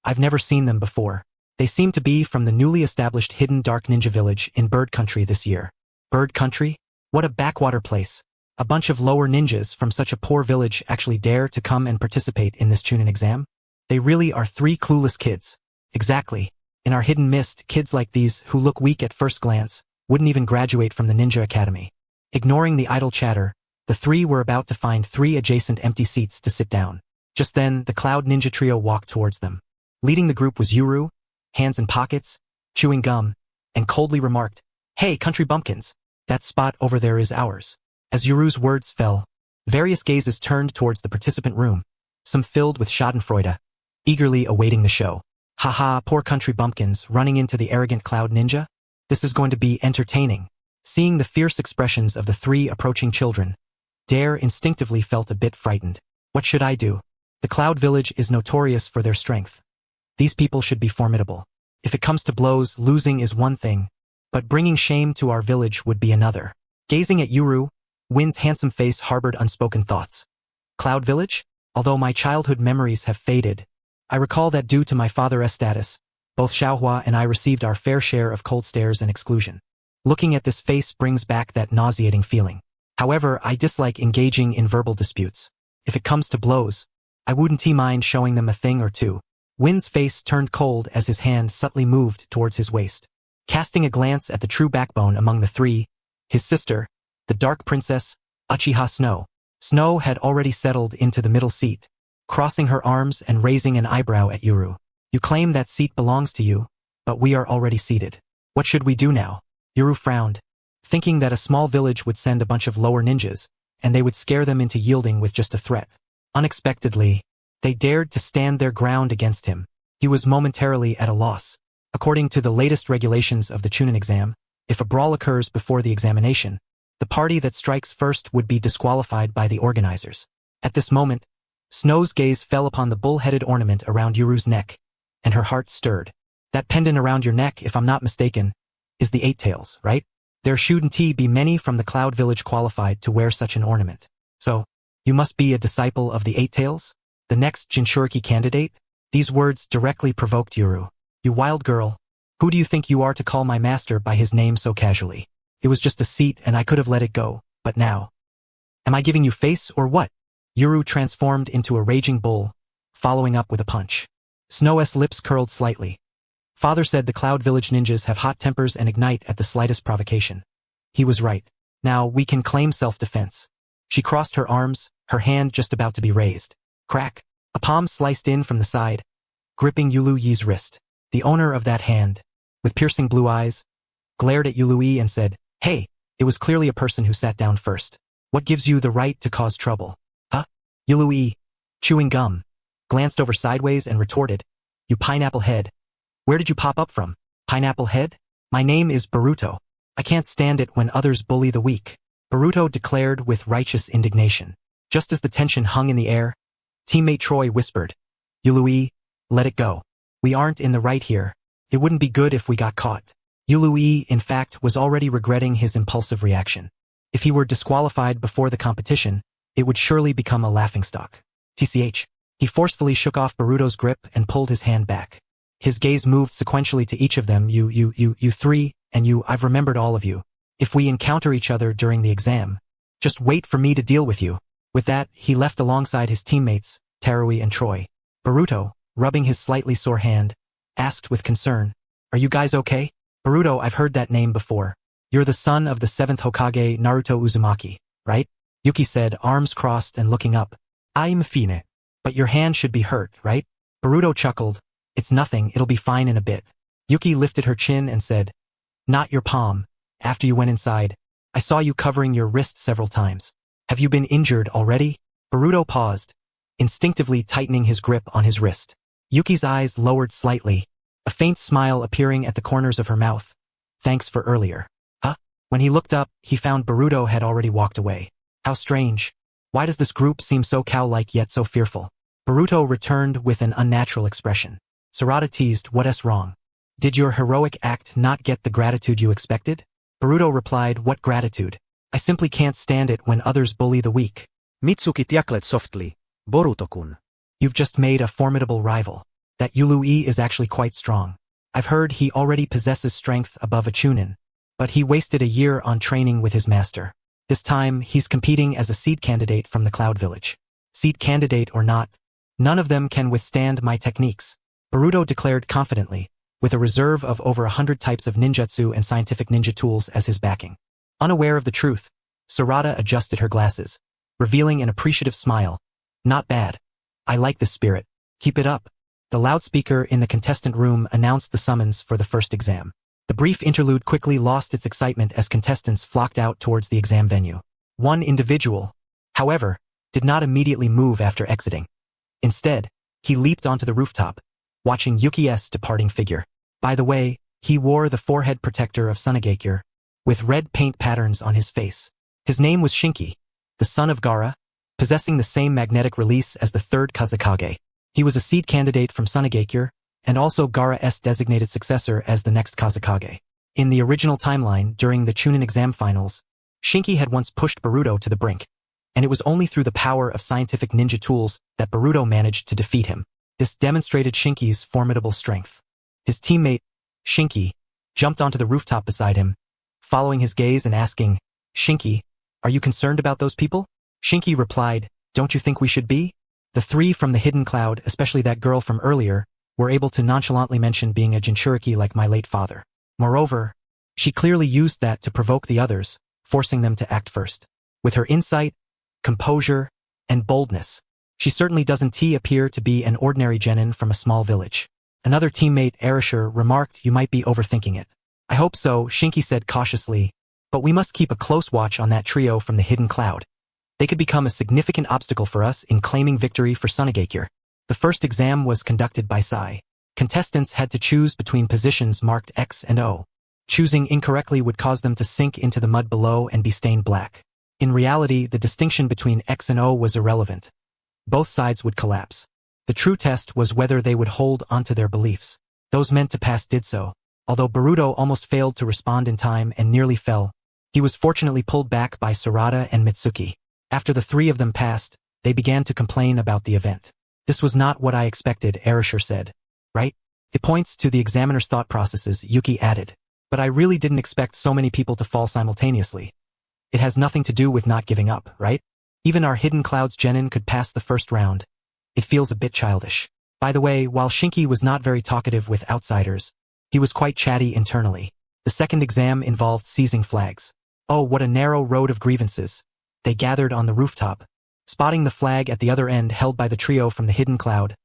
I've never seen them before. They seem to be from the newly established hidden dark ninja village in Bird Country this year. Bird Country? What a backwater place. A bunch of lower ninjas from such a poor village actually dare to come and participate in this Chunin exam? They really are 3 clueless kids. Exactly. In our hidden mist, kids like these, who look weak at first glance, wouldn't even graduate from the Ninja Academy. Ignoring the idle chatter, the 3 were about to find 3 adjacent empty seats to sit down. Just then, the Cloud Ninja Trio walked towards them. Leading the group was Yuru, hands in pockets, chewing gum, and coldly remarked, "Hey, country bumpkins, that spot over there is ours." As Yuru's words fell, various gazes turned towards the participant room, some filled with schadenfreude, eagerly awaiting the show. Haha, poor country bumpkins running into the arrogant Cloud Ninja? This is going to be entertaining. Seeing the fierce expressions of the 3 approaching children, Dare instinctively felt a bit frightened. What should I do? The Cloud Village is notorious for their strength. These people should be formidable. If it comes to blows, losing is one thing, but bringing shame to our village would be another. Gazing at Yuru, Win's handsome face harbored unspoken thoughts. Cloud Village? Although my childhood memories have faded, I recall that due to my father's status, both Xiaohua and I received our fair share of cold stares and exclusion. Looking at this face brings back that nauseating feeling. However, I dislike engaging in verbal disputes. If it comes to blows, I wouldn't mind showing them a thing or two. Win's face turned cold as his hand subtly moved towards his waist. Casting a glance at the true backbone among the 3, his sister, the Dark Princess, Uchiha Snow. Snow had already settled into the middle seat, crossing her arms and raising an eyebrow at Yuru. You claim that seat belongs to you, but we are already seated. What should we do now? Yuru frowned, thinking that a small village would send a bunch of lower ninjas, and they would scare them into yielding with just a threat. Unexpectedly, they dared to stand their ground against him. He was momentarily at a loss. According to the latest regulations of the Chunin exam, if a brawl occurs before the examination, the party that strikes first would be disqualified by the organizers. At this moment, Snow's gaze fell upon the bull-headed ornament around Yuru's neck, and her heart stirred. That pendant around your neck, if I'm not mistaken, is the 8 tails, right? There shouldn't be many from the Cloud Village qualified to wear such an ornament. So, you must be a disciple of the 8 tails? The next Jinchuriki candidate? These words directly provoked Yuru. You wild girl, who do you think you are to call my master by his name so casually? It was just a seat and I could have let it go, but now. Am I giving you face or what? Yuru transformed into a raging bull, following up with a punch. Snow's lips curled slightly. Father said the Cloud Village ninjas have hot tempers and ignite at the slightest provocation. He was right. Now we can claim self-defense. She crossed her arms, her hand just about to be raised. Crack. A palm sliced in from the side, gripping Yulu Yi's wrist. The owner of that hand, with piercing blue eyes, glared at Yulu Yi and said, "Hey, it was clearly a person who sat down first. What gives you the right to cause trouble?" Huh? Yulu Yi, chewing gum, glanced over sideways and retorted, "You pineapple head. Where did you pop up from? Pineapple head? My name is Boruto. I can't stand it when others bully the weak." Boruto declared with righteous indignation. Just as the tension hung in the air, teammate Troy whispered, "Yului, let it go. We aren't in the right here. It wouldn't be good if we got caught." Yului, in fact, was already regretting his impulsive reaction. If he were disqualified before the competition, it would surely become a laughingstock. TCH. He forcefully shook off Boruto's grip and pulled his hand back. His gaze moved sequentially to each of them. You three, and you, I've remembered all of you. If we encounter each other during the exam, just wait for me to deal with you. With that, he left alongside his teammates, Terui and Troy. Boruto, rubbing his slightly sore hand, asked with concern, "Are you guys okay?" "Boruto, I've heard that name before. You're the son of the 7th Hokage Naruto Uzumaki, right?" Yuki said, arms crossed and looking up. "I'm fine. But your hand should be hurt, right?" Boruto chuckled. "It's nothing, it'll be fine in a bit." Yuki lifted her chin and said, "Not your palm. After you went inside, I saw you covering your wrist several times. Have you been injured already?" Boruto paused, instinctively tightening his grip on his wrist. Yuki's eyes lowered slightly, a faint smile appearing at the corners of her mouth. "Thanks for earlier." "Huh?" When he looked up, he found Boruto had already walked away. "How strange. Why does this group seem so cow-like yet so fearful?" Boruto returned with an unnatural expression. Sarada teased, "What's wrong? Did your heroic act not get the gratitude you expected?" Boruto replied, "What gratitude? I simply can't stand it when others bully the weak." Mitsuki chuckled softly. "Boruto-kun. You've just made a formidable rival. That Yului is actually quite strong. I've heard he already possesses strength above a Chunin, but he wasted a year on training with his master. This time, he's competing as a seed candidate from the Cloud Village. Seed candidate or not, none of them can withstand my techniques," Boruto declared confidently, with a reserve of over 100 types of ninjutsu and scientific ninja tools as his backing. Unaware of the truth, Sarada adjusted her glasses, revealing an appreciative smile. "Not bad. I like this spirit. Keep it up." The loudspeaker in the contestant room announced the summons for the first exam. The brief interlude quickly lost its excitement as contestants flocked out towards the exam venue. One individual, however, did not immediately move after exiting. Instead, he leaped onto the rooftop, watching Yuki's departing figure. By the way, he wore the forehead protector of Sunagakure, with red paint patterns on his face. His name was Shinki, the son of Gaara, possessing the same magnetic release as the 3rd Kazekage. He was a seed candidate from Sunagakure, and also Gaara's designated successor as the next Kazekage. In the original timeline, during the Chunin exam finals, Shinki had once pushed Boruto to the brink, and it was only through the power of scientific ninja tools that Boruto managed to defeat him. This demonstrated Shinki's formidable strength. His teammate, Shinki, jumped onto the rooftop beside him, following his gaze and asking, "Shinki, are you concerned about those people?" Shinki replied, "Don't you think we should be?" The three from the hidden cloud, especially that girl from earlier, were able to nonchalantly mention being a Jinchuriki like my late father. Moreover, she clearly used that to provoke the others, forcing them to act first. With her insight, composure, and boldness, she certainly doesn't appear to be an ordinary genin from a small village. Another teammate, Erishur, remarked, "You might be overthinking it." "I hope so," Shinki said cautiously, "but we must keep a close watch on that trio from the hidden cloud. They could become a significant obstacle for us in claiming victory for Sunagakure." The first exam was conducted by Sai. Contestants had to choose between positions marked X and O. Choosing incorrectly would cause them to sink into the mud below and be stained black. In reality, the distinction between X and O was irrelevant. Both sides would collapse. The true test was whether they would hold onto their beliefs. Those meant to pass did so. Although Boruto almost failed to respond in time and nearly fell, he was fortunately pulled back by Sarada and Mitsuki. After the three of them passed, they began to complain about the event. "This was not what I expected," Erishur said. "Right? It points to the examiner's thought processes," Yuki added. "But I really didn't expect so many people to fall simultaneously. It has nothing to do with not giving up, right? Even our hidden clouds genin could pass the first round. It feels a bit childish." By the way, while Shinki was not very talkative with outsiders, he was quite chatty internally. The second exam involved seizing flags. Oh, what a narrow road of grievances. They gathered on the rooftop, spotting the flag at the other end held by the trio from the hidden cloud,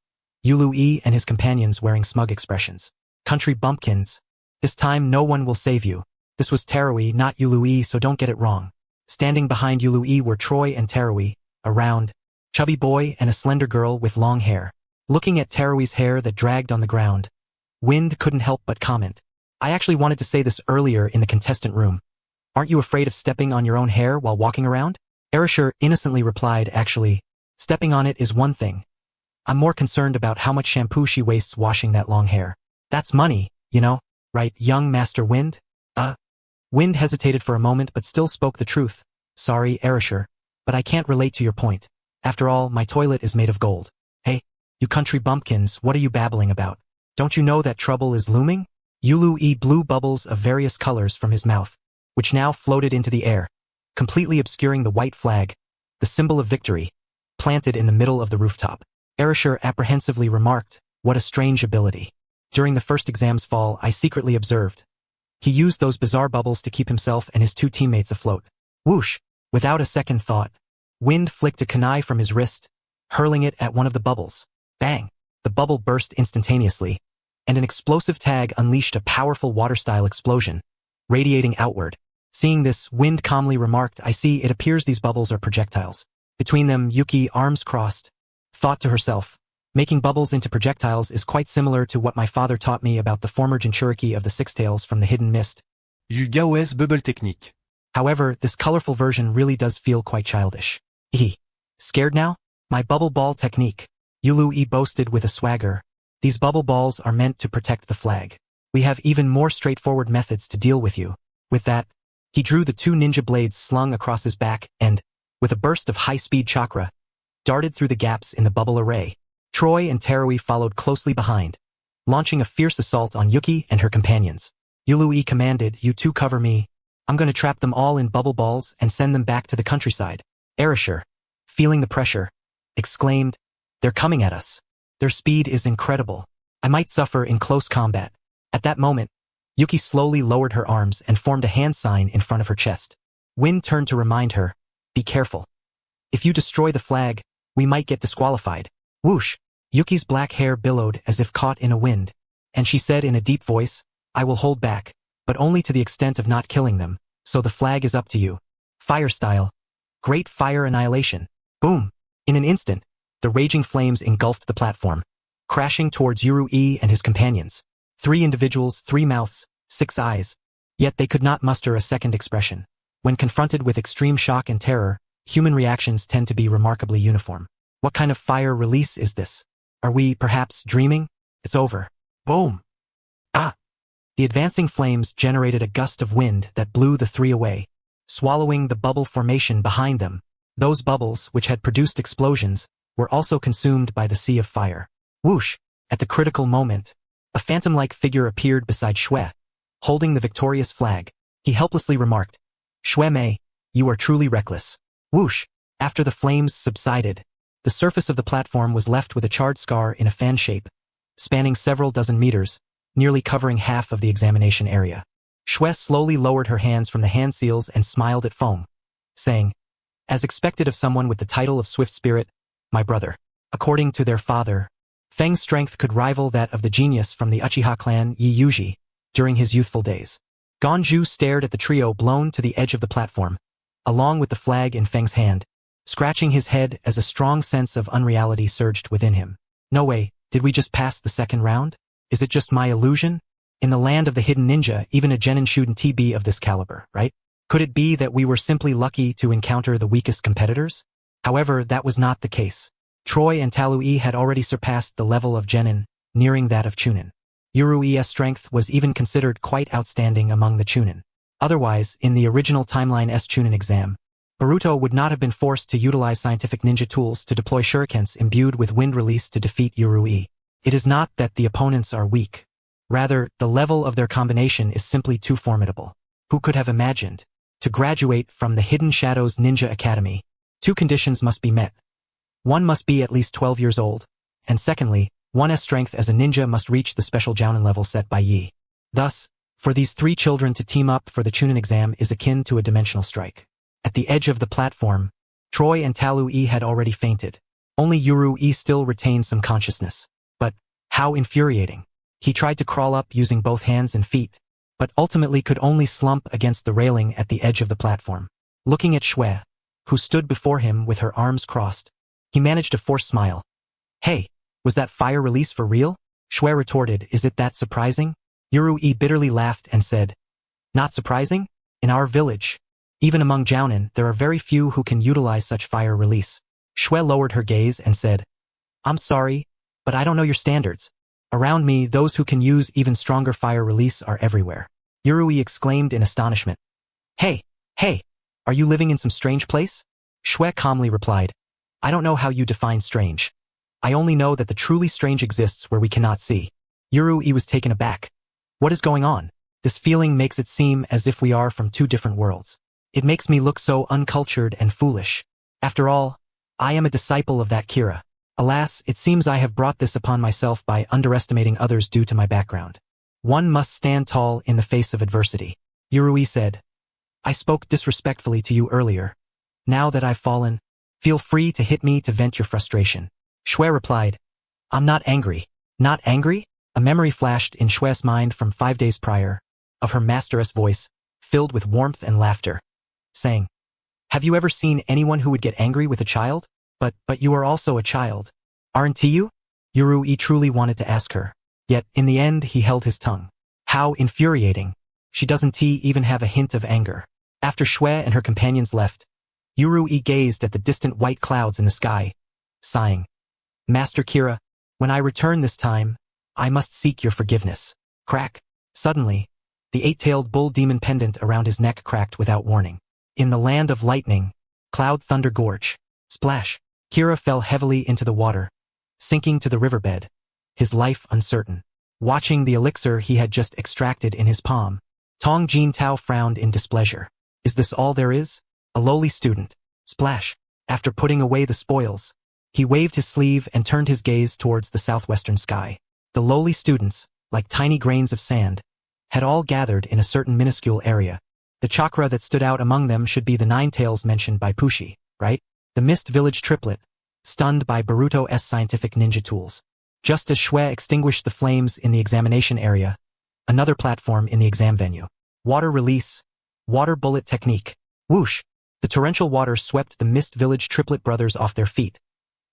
Yului and his companions wearing smug expressions. "Country bumpkins. This time no one will save you." This was Terui, not Yului, so don't get it wrong. Standing behind Yului were Troy and Terui, a round, chubby boy and a slender girl with long hair. Looking at Terui's hair that dragged on the ground, Wind couldn't help but comment, "I actually wanted to say this earlier in the contestant room. Aren't you afraid of stepping on your own hair while walking around?" Erishur innocently replied, "Actually, stepping on it is one thing. I'm more concerned about how much shampoo she wastes washing that long hair. That's money, you know, right, young Master Wind?" Wind hesitated for a moment but still spoke the truth. Sorry, Erasure, but I can't relate to your point. After all, my toilet is made of gold. Hey, you country bumpkins, what are you babbling about? Don't you know that trouble is looming? Yulu blew bubbles of various colors from his mouth, which now floated into the air, completely obscuring the white flag, the symbol of victory, planted in the middle of the rooftop. Erasure apprehensively remarked, what a strange ability. During the first exam's fall, I secretly observed. He used those bizarre bubbles to keep himself and his two teammates afloat. Whoosh! Without a second thought, Wind flicked a kunai from his wrist, hurling it at one of the bubbles. Bang! The bubble burst instantaneously, and an explosive tag unleashed a powerful water-style explosion, radiating outward. Seeing this, Wind calmly remarked, I see, it appears these bubbles are projectiles. Between them, Yuki, arms crossed, thought to herself, making bubbles into projectiles is quite similar to what my father taught me about the former Jinchuriki of the Six Tails from the Hidden Mist. Yugao's bubble technique. However, this colorful version really does feel quite childish. Scared now? My bubble ball technique. Yulu boasted with a swagger. These bubble balls are meant to protect the flag. We have even more straightforward methods to deal with you. With that, he drew the two ninja blades slung across his back and, with a burst of high-speed chakra, darted through the gaps in the bubble array. Troy and Terui followed closely behind, launching a fierce assault on Yuki and her companions. Yulu commanded, you two cover me. I'm going to trap them all in bubble balls and send them back to the countryside. Erasure, feeling the pressure, exclaimed, they're coming at us. Their speed is incredible. I might suffer in close combat. At that moment, Yuki slowly lowered her arms and formed a hand sign in front of her chest. Wind turned to remind her, be careful. If you destroy the flag, we might get disqualified. Whoosh! Yuki's black hair billowed as if caught in a wind, and she said in a deep voice, I will hold back, but only to the extent of not killing them, so the flag is up to you. Fire style. Great fire annihilation. Boom! In an instant, the raging flames engulfed the platform, crashing towards Yuru and his companions. 3 individuals, 3 mouths, 6 eyes. Yet they could not muster a second expression. When confronted with extreme shock and terror, human reactions tend to be remarkably uniform. What kind of fire release is this? Are we, perhaps, dreaming? It's over. Boom! Ah! The advancing flames generated a gust of wind that blew the 3 away, swallowing the bubble formation behind them. Those bubbles, which had produced explosions, were also consumed by the sea of fire. Whoosh! At the critical moment, a phantom-like figure appeared beside Shui, holding the victorious flag. He helplessly remarked, Shui Mei, you are truly reckless. Whoosh! After the flames subsided, the surface of the platform was left with a charred scar in a fan shape, spanning several dozen meters, nearly covering half of the examination area. Shui slowly lowered her hands from the hand seals and smiled at Feng, saying, as expected of someone with the title of Swift Spirit, my brother. According to their father, Feng's strength could rival that of the genius from the Uchiha clan Yi Yuji during his youthful days. Ganju stared at the trio blown to the edge of the platform, along with the flag in Feng's hand, scratching his head as a strong sense of unreality surged within him. No way, did we just pass the second round? Is it just my illusion? In the land of the hidden ninja, even a genin shouldn't be of this caliber, right? Could it be that we were simply lucky to encounter the weakest competitors? However, that was not the case. Troy and Talui had already surpassed the level of genin, nearing that of chunin. Yurui's strength was even considered quite outstanding among the chunin. Otherwise, in the original Timeline S chunin exam, Boruto would not have been forced to utilize scientific ninja tools to deploy shurikens imbued with wind release to defeat Yurui. It is not that the opponents are weak. Rather, the level of their combination is simply too formidable. Who could have imagined? To graduate from the Hidden Shadows Ninja Academy, 2 conditions must be met. One must be at least 12 years old, and secondly, one's strength as a ninja must reach the special Jounin level set by Yi. Thus, for these 3 children to team up for the Chunin exam is akin to a dimensional strike. At the edge of the platform, Troy and Talui had already fainted. Only Yurui still retained some consciousness. But, how infuriating. He tried to crawl up using both hands and feet, but ultimately could only slump against the railing at the edge of the platform. Looking at Shui, who stood before him with her arms crossed, he managed a forced smile. Hey, was that fire release for real? Shui retorted, is it that surprising? Yurui bitterly laughed and said, not surprising? In our village, even among Jounin, there are very few who can utilize such fire release. Shui lowered her gaze and said, I'm sorry, but I don't know your standards. Around me, those who can use even stronger fire release are everywhere. Yurui exclaimed in astonishment. Hey, Are you living in some strange place? Shui calmly replied, I don't know how you define strange. I only know that the truly strange exists where we cannot see. Yurui was taken aback. What is going on? This feeling makes it seem as if we are from two different worlds. It makes me look so uncultured and foolish. After all, I am a disciple of that Kira. Alas, it seems I have brought this upon myself by underestimating others due to my background. One must stand tall in the face of adversity. Yurui said, I spoke disrespectfully to you earlier. Now that I've fallen, feel free to hit me to vent your frustration. Shui replied, I'm not angry. Not angry? A memory flashed in Shui's mind from 5 days prior, of her masteress voice, filled with warmth and laughter, saying, Have you ever seen anyone who would get angry with a child? But you are also a child. Aren't you? Yurui truly wanted to ask her. Yet, in the end, he held his tongue. How infuriating. She doesn't even have a hint of anger. After Shui and her companions left, Yurui gazed at the distant white clouds in the sky, sighing. Master Kira, when I return this time, I must seek your forgiveness. Crack. Suddenly, the 8-tailed bull demon pendant around his neck cracked without warning. In the land of lightning, cloud thunder gorge. Splash. Kira fell heavily into the water, sinking to the riverbed, his life uncertain. Watching the elixir he had just extracted in his palm, Tong Jin Tao frowned in displeasure. Is this all there is? A lowly student. Splash. After putting away the spoils, he waved his sleeve and turned his gaze towards the southwestern sky. The lowly students, like tiny grains of sand, had all gathered in a certain minuscule area. The chakra that stood out among them should be the 9 tails mentioned by Pushi, right? The Mist Village triplet, stunned by Boruto's scientific ninja tools. Just as Shui extinguished the flames in the examination area, another platform in the exam venue. Water release, water bullet technique. Whoosh! The torrential water swept the Mist Village triplet brothers off their feet,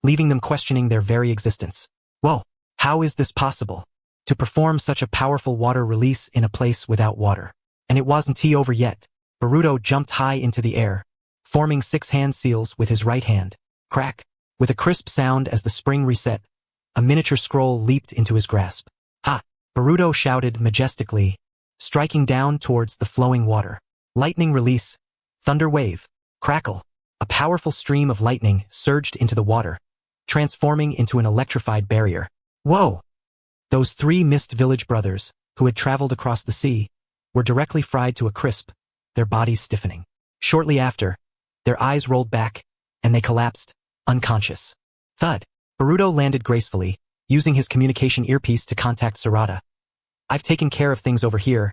leaving them questioning their very existence. Whoa! How is this possible? To perform such a powerful water release in a place without water. And it wasn't over yet. Boruto jumped high into the air, forming 6 hand seals with his right hand. Crack! With a crisp sound as the spring reset, a miniature scroll leaped into his grasp. Ha! Boruto shouted majestically, striking down towards the flowing water. Lightning release, thunder wave, crackle. A powerful stream of lightning surged into the water, transforming into an electrified barrier. Whoa! Those 3 Mist Village brothers, who had traveled across the sea, were directly fried to a crisp, their bodies stiffening. Shortly after, their eyes rolled back, and they collapsed, unconscious. Thud. Boruto landed gracefully, using his communication earpiece to contact Sarada. I've taken care of things over here.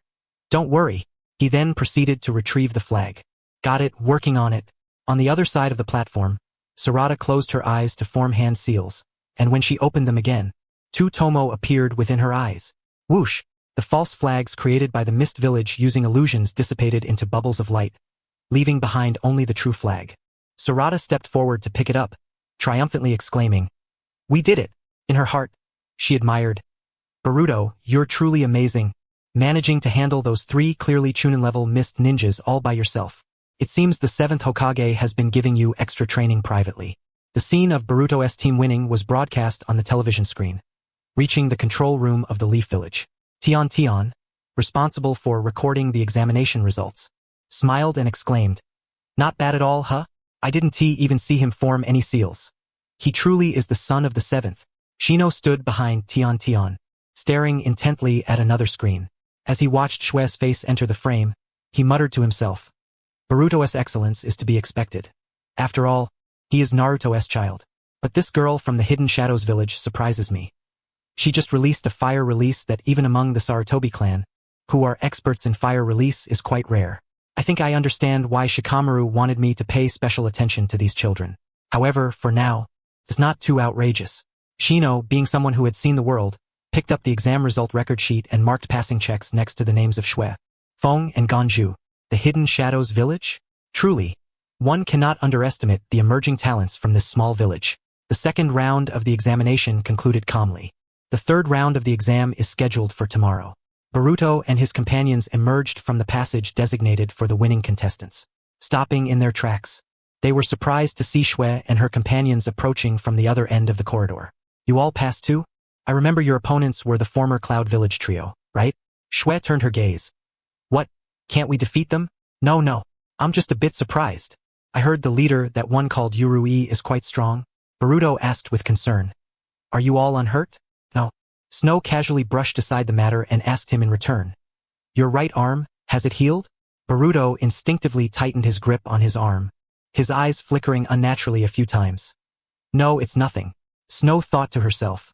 Don't worry. He then proceeded to retrieve the flag. Got it, working on it. On the other side of the platform, Sarada closed her eyes to form hand seals, and when she opened them again, 2 tomo appeared within her eyes. Whoosh! The false flags created by the Mist Village using illusions dissipated into bubbles of light, leaving behind only the true flag. Sarada stepped forward to pick it up, triumphantly exclaiming, We did it! In her heart, she admired. Boruto, you're truly amazing, managing to handle those 3 clearly Chunin-level Mist ninjas all by yourself. It seems the 7th Hokage has been giving you extra training privately. The scene of Boruto's team winning was broadcast on the television screen, reaching the control room of the Leaf Village. Tion, responsible for recording the examination results, smiled and exclaimed, Not bad at all, huh? I didn't even see him form any seals. He truly is the son of the 7th. Shino stood behind Tion, staring intently at another screen. As he watched Shui's face enter the frame, he muttered to himself, Boruto's excellence is to be expected. After all, he is Naruto's child. But this girl from the Hidden Shadows village surprises me. She just released a fire release that even among the Sarutobi clan, who are experts in fire release, is quite rare. I think I understand why Shikamaru wanted me to pay special attention to these children. However, for now, it's not too outrageous. Shino, being someone who had seen the world, picked up the exam result record sheet and marked passing checks next to the names of Shui, Feng and Ganju. The Hidden Shadows village? Truly, one cannot underestimate the emerging talents from this small village. The second round of the examination concluded calmly. The third round of the exam is scheduled for tomorrow. Boruto and his companions emerged from the passage designated for the winning contestants. Stopping in their tracks, they were surprised to see Shui and her companions approaching from the other end of the corridor. You all passed too? I remember your opponents were the former Cloud Village trio, right? Shui turned her gaze. What? Can't we defeat them? No. I'm just a bit surprised. I heard the leader, that one called Urui, is quite strong. Boruto asked with concern. Are you all unhurt? No. Snow casually brushed aside the matter and asked him in return. Your right arm, has it healed? Boruto instinctively tightened his grip on his arm, his eyes flickering unnaturally a few times. No, it's nothing. Snow thought to herself.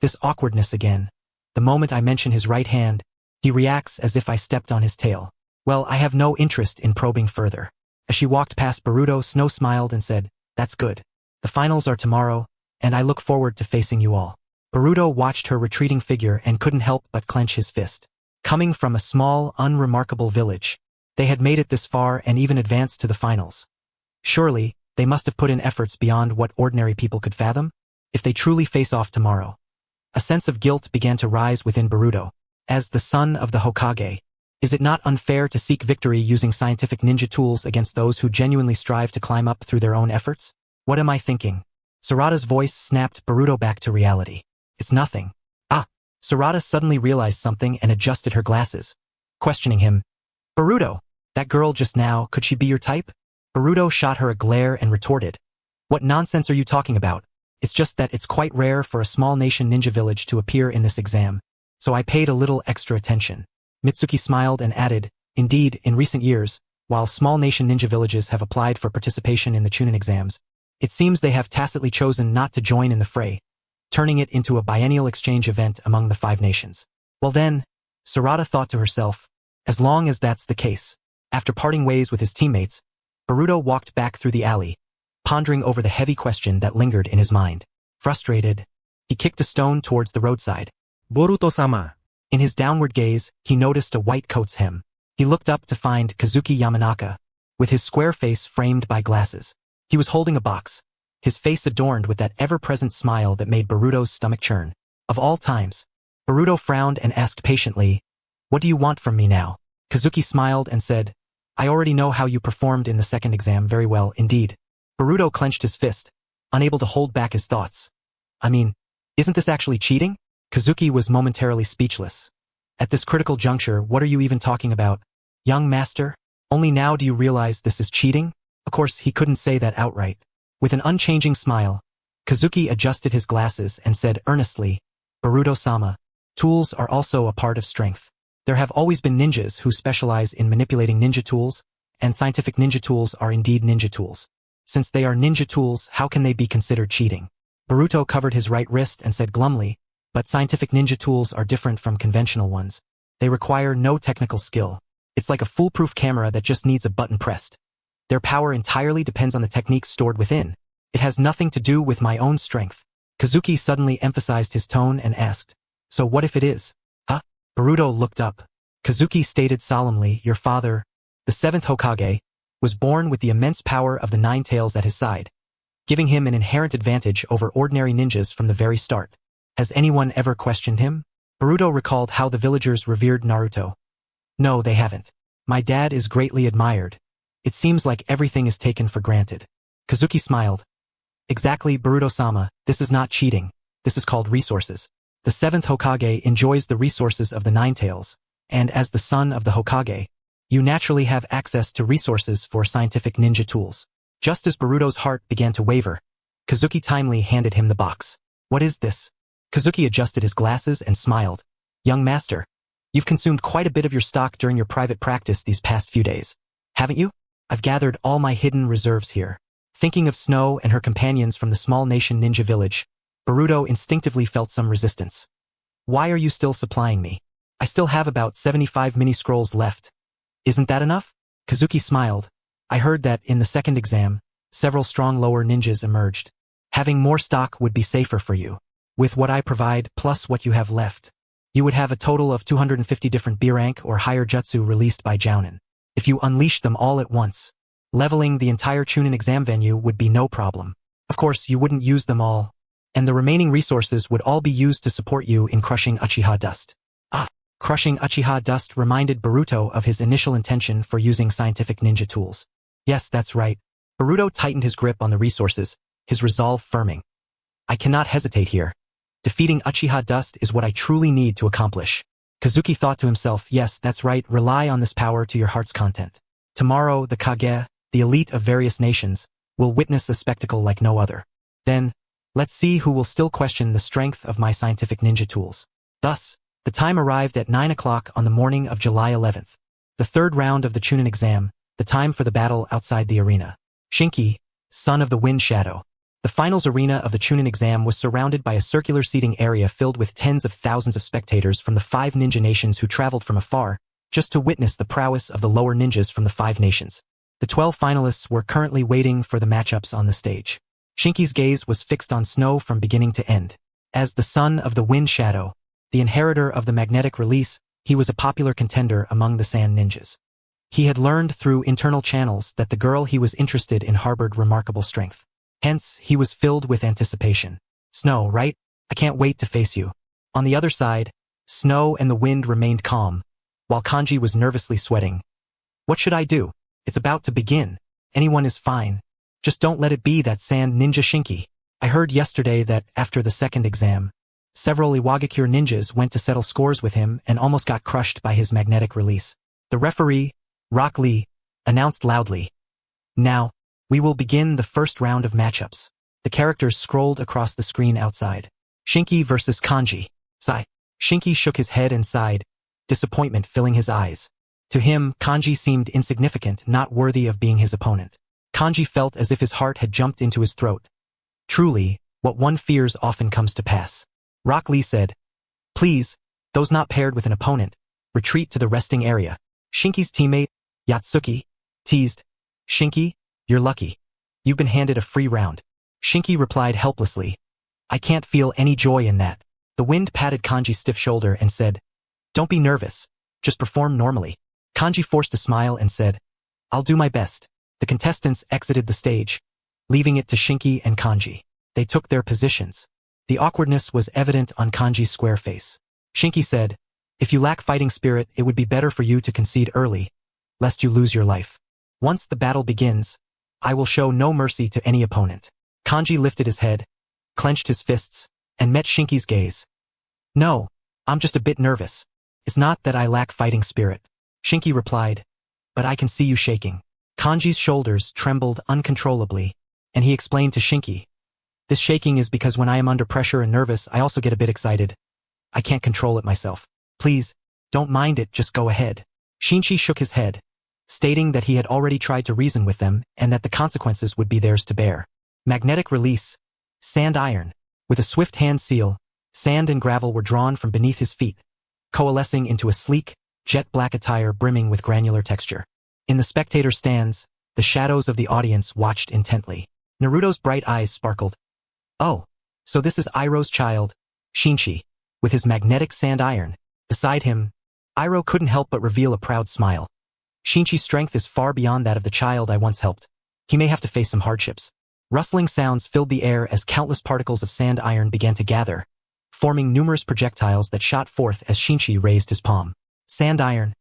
This awkwardness again. The moment I mention his right hand, he reacts as if I stepped on his tail. Well, I have no interest in probing further. As she walked past Boruto, Snow smiled and said, That's good. The finals are tomorrow, and I look forward to facing you all. Boruto watched her retreating figure and couldn't help but clench his fist. Coming from a small, unremarkable village, they had made it this far and even advanced to the finals. Surely, they must have put in efforts beyond what ordinary people could fathom, if they truly face off tomorrow. A sense of guilt began to rise within Boruto. As the son of the Hokage, is it not unfair to seek victory using scientific ninja tools against those who genuinely strive to climb up through their own efforts? What am I thinking? Sarada's voice snapped Boruto back to reality. It's nothing. Ah! Sarada suddenly realized something and adjusted her glasses, questioning him. Boruto, that girl just now, could she be your type? Boruto shot her a glare and retorted. What nonsense are you talking about? It's just that it's quite rare for a small nation ninja village to appear in this exam, so I paid a little extra attention. Mitsuki smiled and added, Indeed, in recent years, while small nation ninja villages have applied for participation in the Chunin exams, it seems they have tacitly chosen not to join in the fray, turning it into a biennial exchange event among the 5 nations. Well then, Sarada thought to herself, as long as that's the case. After parting ways with his teammates, Boruto walked back through the alley, pondering over the heavy question that lingered in his mind. Frustrated, he kicked a stone towards the roadside. Boruto-sama. In his downward gaze, he noticed a white coat's hem. He looked up to find Kazuki Yamanaka, with his square face framed by glasses. He was holding a box, his face adorned with that ever-present smile that made Boruto's stomach churn. Of all times, Boruto frowned and asked patiently, What do you want from me now? Kazuki smiled and said, I already know how you performed in the second exam very well indeed. Boruto clenched his fist, unable to hold back his thoughts. I mean, isn't this actually cheating? Kazuki was momentarily speechless. At this critical juncture, what are you even talking about? Young master, only now do you realize this is cheating? Of course, he couldn't say that outright. With an unchanging smile, Kazuki adjusted his glasses and said earnestly, Boruto-sama, tools are also a part of strength. There have always been ninjas who specialize in manipulating ninja tools, and scientific ninja tools are indeed ninja tools. Since they are ninja tools, how can they be considered cheating? Boruto covered his right wrist and said glumly, But scientific ninja tools are different from conventional ones. They require no technical skill. It's like a foolproof camera that just needs a button pressed. Their power entirely depends on the techniques stored within. It has nothing to do with my own strength. Kazuki suddenly emphasized his tone and asked, So what if it is? Huh? Boruto looked up. Kazuki stated solemnly, Your father, the 7th Hokage, was born with the immense power of the 9 tails at his side, giving him an inherent advantage over ordinary ninjas from the very start. Has anyone ever questioned him? Boruto recalled how the villagers revered Naruto. No, they haven't. My dad is greatly admired. It seems like everything is taken for granted. Kazuki smiled. Exactly, Boruto-sama, this is not cheating. This is called resources. The 7th Hokage enjoys the resources of the 9 tails, and as the son of the Hokage, you naturally have access to resources for scientific ninja tools. Just as Boruto's heart began to waver, Kazuki timely handed him the box. What is this? Kazuki adjusted his glasses and smiled. Young master, you've consumed quite a bit of your stock during your private practice these past few days, haven't you? I've gathered all my hidden reserves here. Thinking of Snow and her companions from the small nation ninja village, Boruto instinctively felt some resistance. Why are you still supplying me? I still have about 75 mini-scrolls left. Isn't that enough? Kazuki smiled. I heard that in the second exam, several strong lower ninjas emerged. Having more stock would be safer for you. With what I provide plus what you have left, you would have a total of 250 different B-rank or higher jutsu released by Jounin. If you unleashed them all at once, leveling the entire Chunin exam venue would be no problem. Of course, you wouldn't use them all, and the remaining resources would all be used to support you in crushing Uchiha dust. Crushing Uchiha dust reminded Boruto of his initial intention for using scientific ninja tools. Yes, that's right. Boruto tightened his grip on the resources, his resolve firming. I cannot hesitate here. Defeating Uchiha dust is what I truly need to accomplish. Kazuki thought to himself, yes, that's right, rely on this power to your heart's content. Tomorrow, the Kage, the elite of various nations, will witness a spectacle like no other. Then, let's see who will still question the strength of my scientific ninja tools. Thus, the time arrived at 9 o'clock on the morning of July 11th. The third round of the Chunin exam, the time for the battle outside the arena. Shinki, son of the Wind Shadow. The finals arena of the Chunin exam was surrounded by a circular seating area filled with tens of thousands of spectators from the 5 ninja nations who traveled from afar, just to witness the prowess of the lower ninjas from the 5 nations. The 12 finalists were currently waiting for the matchups on the stage. Shinki's gaze was fixed on Snow from beginning to end. As the son of the Wind Shadow, the inheritor of the magnetic release, he was a popular contender among the Sand ninjas. He had learned through internal channels that the girl he was interested in harbored remarkable strength. Hence, he was filled with anticipation. Snow, right? I can't wait to face you. On the other side, Snow and the Wind remained calm, while Kanji was nervously sweating. What should I do? It's about to begin. Anyone is fine. Just don't let it be that Sand Ninja Shinki. I heard yesterday that after the second exam, several Iwagakure ninjas went to settle scores with him and almost got crushed by his magnetic release. The referee, Rock Lee, announced loudly. Now, we will begin the first round of matchups. The characters scrolled across the screen outside. Shinki versus Kanji. Sigh. Shinki shook his head and sighed, disappointment filling his eyes. To him, Kanji seemed insignificant, not worthy of being his opponent. Kanji felt as if his heart had jumped into his throat. Truly, what one fears often comes to pass. Rock Lee said, please, those not paired with an opponent, retreat to the resting area. Shinki's teammate, Yatsuki, teased, Shinki, you're lucky. You've been handed a free round. Shinki replied helplessly, I can't feel any joy in that. The Wind patted Kanji's stiff shoulder and said, don't be nervous, just perform normally. Kanji forced a smile and said, I'll do my best. The contestants exited the stage, leaving it to Shinki and Kanji. They took their positions. The awkwardness was evident on Kanji's square face. Shinki said, if you lack fighting spirit, it would be better for you to concede early, lest you lose your life. Once the battle begins, I will show no mercy to any opponent. Kanji lifted his head, clenched his fists, and met Shinki's gaze. No, I'm just a bit nervous. It's not that I lack fighting spirit. Shinki replied, but I can see you shaking. Kanji's shoulders trembled uncontrollably, and he explained to Shinki, this shaking is because when I am under pressure and nervous, I also get a bit excited. I can't control it myself. Please, don't mind it, just go ahead. Shinji shook his head, stating that he had already tried to reason with them and that the consequences would be theirs to bear. Magnetic release, sand iron. With a swift hand seal, sand and gravel were drawn from beneath his feet, coalescing into a sleek, jet-black attire brimming with granular texture. In the spectator stands, the shadows of the audience watched intently. Naruto's bright eyes sparkled. Oh, so this is Iroh's child, Shinji, with his magnetic sand iron. Beside him, Iroh couldn't help but reveal a proud smile. Shinji's strength is far beyond that of the child I once helped. He may have to face some hardships. Rustling sounds filled the air as countless particles of sand iron began to gather, forming numerous projectiles that shot forth as Shinji raised his palm. Sand iron,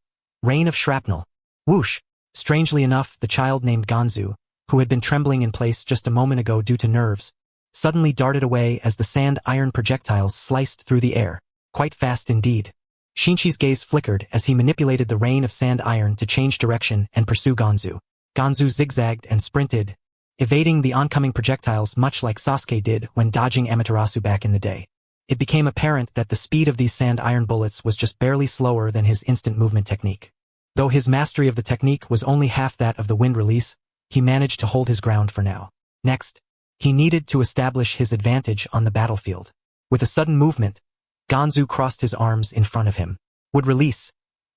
rain of shrapnel. Whoosh! Strangely enough, the child named Ganzu, who had been trembling in place just a moment ago due to nerves, suddenly darted away as the sand iron projectiles sliced through the air, quite fast indeed. Shinji's gaze flickered as he manipulated the rain of sand iron to change direction and pursue Ganzu. Ganzu zigzagged and sprinted, evading the oncoming projectiles much like Sasuke did when dodging Amaterasu back in the day. It became apparent that the speed of these sand iron bullets was just barely slower than his instant movement technique. Though his mastery of the technique was only half that of the wind release, he managed to hold his ground for now. Next, he needed to establish his advantage on the battlefield. With a sudden movement, Ganzu crossed his arms in front of him. Would release.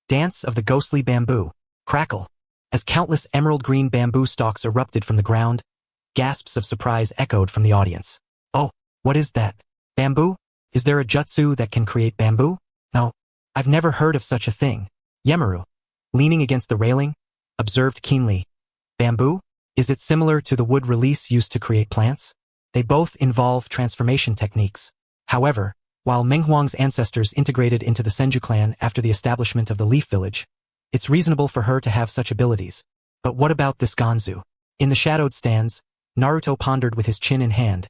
Dance of the ghostly bamboo. Crackle. As countless emerald green bamboo stalks erupted from the ground, gasps of surprise echoed from the audience. Oh, what is that? Bamboo? Is there a jutsu that can create bamboo? No, I've never heard of such a thing. Yemaru, leaning against the railing, observed keenly. Bamboo? Is it similar to the wood release used to create plants? They both involve transformation techniques. However, while Menghuang's ancestors integrated into the Senju clan after the establishment of the Leaf Village, it's reasonable for her to have such abilities. But what about this Ganzu? In the shadowed stands, Naruto pondered with his chin in hand,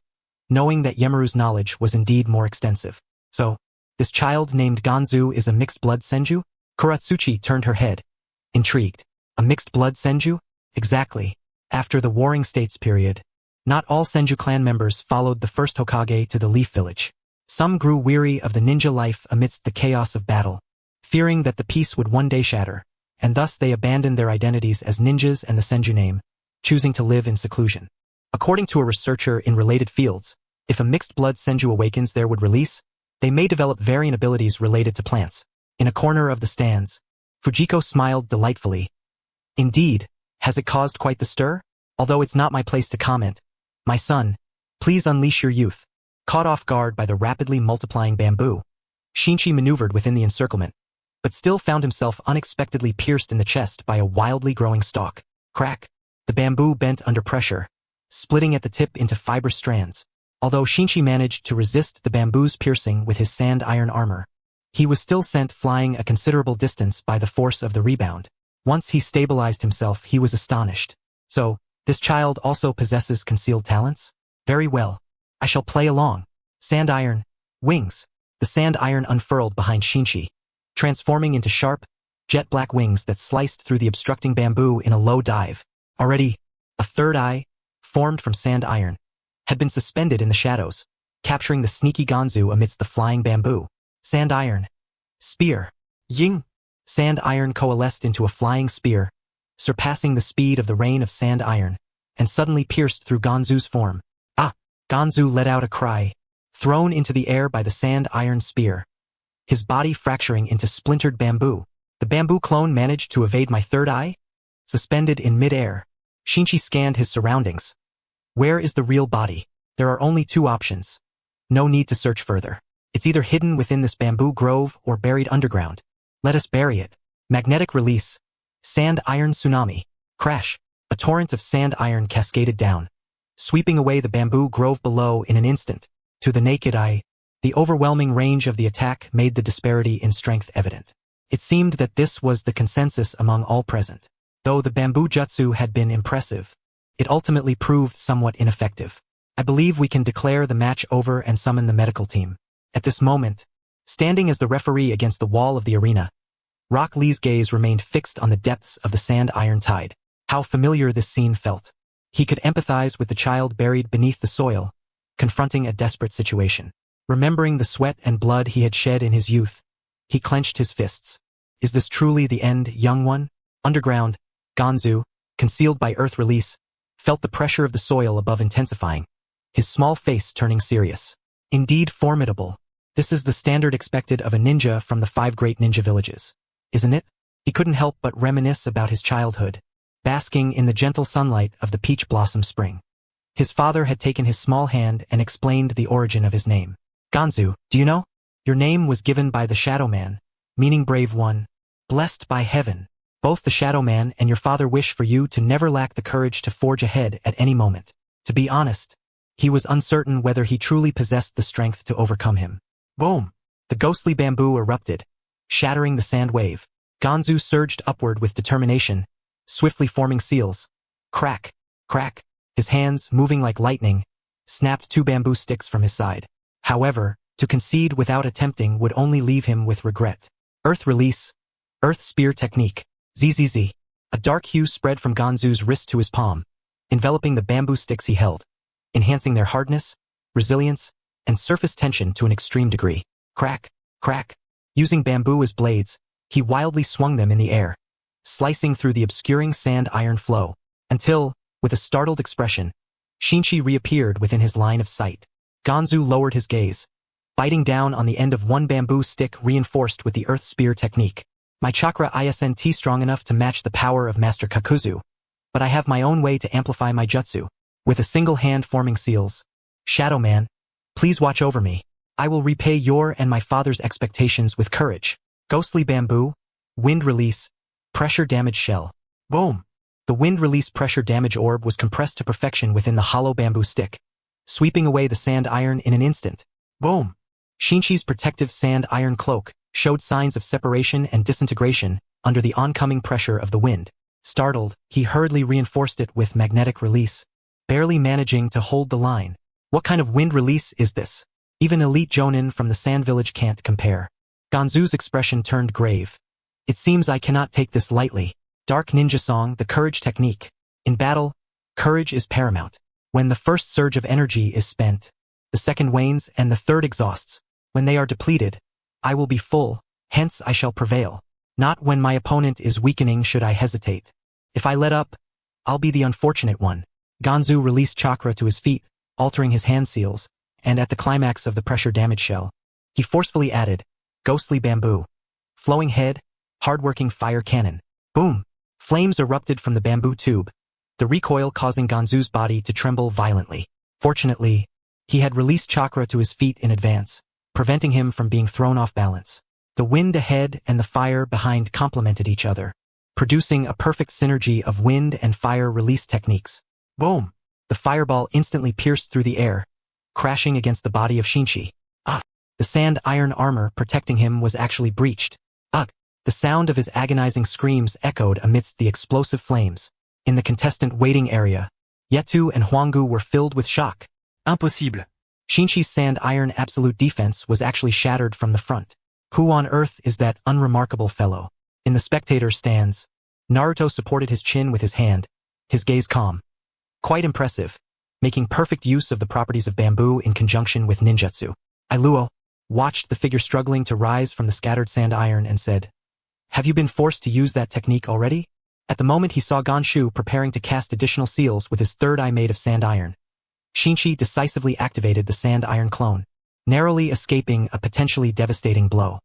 knowing that Yemaru's knowledge was indeed more extensive. So, this child named Ganzu is a mixed-blood Senju? Kuratsuchi turned her head, intrigued. A mixed blood senju? Exactly. After the Warring States period, not all Senju clan members followed the first Hokage to the Leaf Village. Some grew weary of the ninja life amidst the chaos of battle, fearing that the peace would one day shatter, and thus they abandoned their identities as ninjas and the Senju name, choosing to live in seclusion. According to a researcher in related fields, if a mixed blood Senju awakens there would release, they may develop variant abilities related to plants. In a corner of the stands, Fujiko smiled delightfully. Indeed, has it caused quite the stir? Although it's not my place to comment. My son, please unleash your youth. Caught off guard by the rapidly multiplying bamboo, Shinchi maneuvered within the encirclement, but still found himself unexpectedly pierced in the chest by a wildly growing stalk. Crack! The bamboo bent under pressure, splitting at the tip into fibrous strands. Although Shinchi managed to resist the bamboo's piercing with his sand iron armor, he was still sent flying a considerable distance by the force of the rebound. Once he stabilized himself, he was astonished. So, this child also possesses concealed talents? Very well. I shall play along. Sand iron. Wings. The sand iron unfurled behind Shinchi, transforming into sharp, jet-black wings that sliced through the obstructing bamboo in a low dive. Already, a third eye, formed from sand iron, had been suspended in the shadows, capturing the sneaky Ganzu amidst the flying bamboo. Sand iron. Spear. Ying. Sand iron coalesced into a flying spear, surpassing the speed of the rain of sand iron, and suddenly pierced through Ganzu's form. Ah! Ganzu let out a cry, thrown into the air by the sand iron spear, his body fracturing into splintered bamboo. The bamboo clone managed to evade my third eye? Suspended in mid-air, Shinchi scanned his surroundings. Where is the real body? There are only two options. No need to search further. It's either hidden within this bamboo grove or buried underground. Let us bury it. Magnetic release. Sand iron tsunami. Crash. A torrent of sand iron cascaded down, sweeping away the bamboo grove below in an instant. To the naked eye, the overwhelming range of the attack made the disparity in strength evident. It seemed that this was the consensus among all present. Though the bamboo jutsu had been impressive, it ultimately proved somewhat ineffective. I believe we can declare the match over and summon the medical team. At this moment, standing as the referee against the wall of the arena, Rock Lee's gaze remained fixed on the depths of the sand iron tide. How familiar this scene felt. He could empathize with the child buried beneath the soil, confronting a desperate situation. Remembering the sweat and blood he had shed in his youth, he clenched his fists. Is this truly the end, young one? Underground, Ganzu, concealed by earth release, felt the pressure of the soil above intensifying, his small face turning serious. Indeed formidable. This is the standard expected of a ninja from the 5 great ninja villages, isn't it? He couldn't help but reminisce about his childhood, basking in the gentle sunlight of the peach blossom spring. His father had taken his small hand and explained the origin of his name. Ganzu, do you know? Your name was given by the Shadow Man, meaning brave one, blessed by heaven. Both the Shadow Man and your father wish for you to never lack the courage to forge ahead at any moment. To be honest, he was uncertain whether he truly possessed the strength to overcome him. Boom! The ghostly bamboo erupted, shattering the sand wave. Ganzu surged upward with determination, swiftly forming seals. Crack! Crack! His hands, moving like lightning, snapped 2 bamboo sticks from his side. However, to concede without attempting would only leave him with regret. Earth release. Earth spear technique. ZZZ. A dark hue spread from Ganzu's wrist to his palm, enveloping the bamboo sticks he held, enhancing their hardness, resilience, and surface tension to an extreme degree. Crack, crack. Using bamboo as blades, he wildly swung them in the air, slicing through the obscuring sand iron flow, until, with a startled expression, Shinchi reappeared within his line of sight. Ganzu lowered his gaze, biting down on the end of one bamboo stick reinforced with the earth spear technique. My chakra isn't strong enough to match the power of Master Kakuzu, but I have my own way to amplify my jutsu. With a single hand forming seals. Shadow Man, please watch over me. I will repay your and my father's expectations with courage. Ghostly bamboo, wind release, pressure damage shell. Boom! The wind release pressure damage orb was compressed to perfection within the hollow bamboo stick, sweeping away the sand iron in an instant. Boom! Shinchi's protective sand iron cloak showed signs of separation and disintegration under the oncoming pressure of the wind. Startled, he hurriedly reinforced it with magnetic release, barely managing to hold the line. What kind of wind release is this? Even elite jonin from the Sand Village can't compare. Ganzu's expression turned grave. It seems I cannot take this lightly. Dark Ninja Song, the Courage Technique. In battle, courage is paramount. When the first surge of energy is spent, the second wanes and the third exhausts. When they are depleted, I will be full, hence I shall prevail. Not when my opponent is weakening should I hesitate. If I let up, I'll be the unfortunate one. Ganzu released chakra to his feet, altering his hand seals, and at the climax of the pressure damage shell, he forcefully added, ghostly bamboo. Flowing head, hard-working fire cannon. Boom! Flames erupted from the bamboo tube, the recoil causing Ganzu's body to tremble violently. Fortunately, he had released chakra to his feet in advance, preventing him from being thrown off balance. The wind ahead and the fire behind complemented each other, producing a perfect synergy of wind and fire release techniques. Boom! The fireball instantly pierced through the air, crashing against the body of Shinchi. Ugh! The sand iron armor protecting him was actually breached. Ugh! The sound of his agonizing screams echoed amidst the explosive flames. In the contestant waiting area, Yetu and Huanggu were filled with shock. Impossible. Shinchi's sand iron absolute defense was actually shattered from the front. Who on earth is that unremarkable fellow? In the spectator stands, Naruto supported his chin with his hand, his gaze calm. Quite impressive, making perfect use of the properties of bamboo in conjunction with ninjutsu. Iluo watched the figure struggling to rise from the scattered sand iron and said, "Have you been forced to use that technique already?" At the moment he saw Ganshu preparing to cast additional seals with his third eye made of sand iron. Shinchi decisively activated the sand iron clone, narrowly escaping a potentially devastating blow.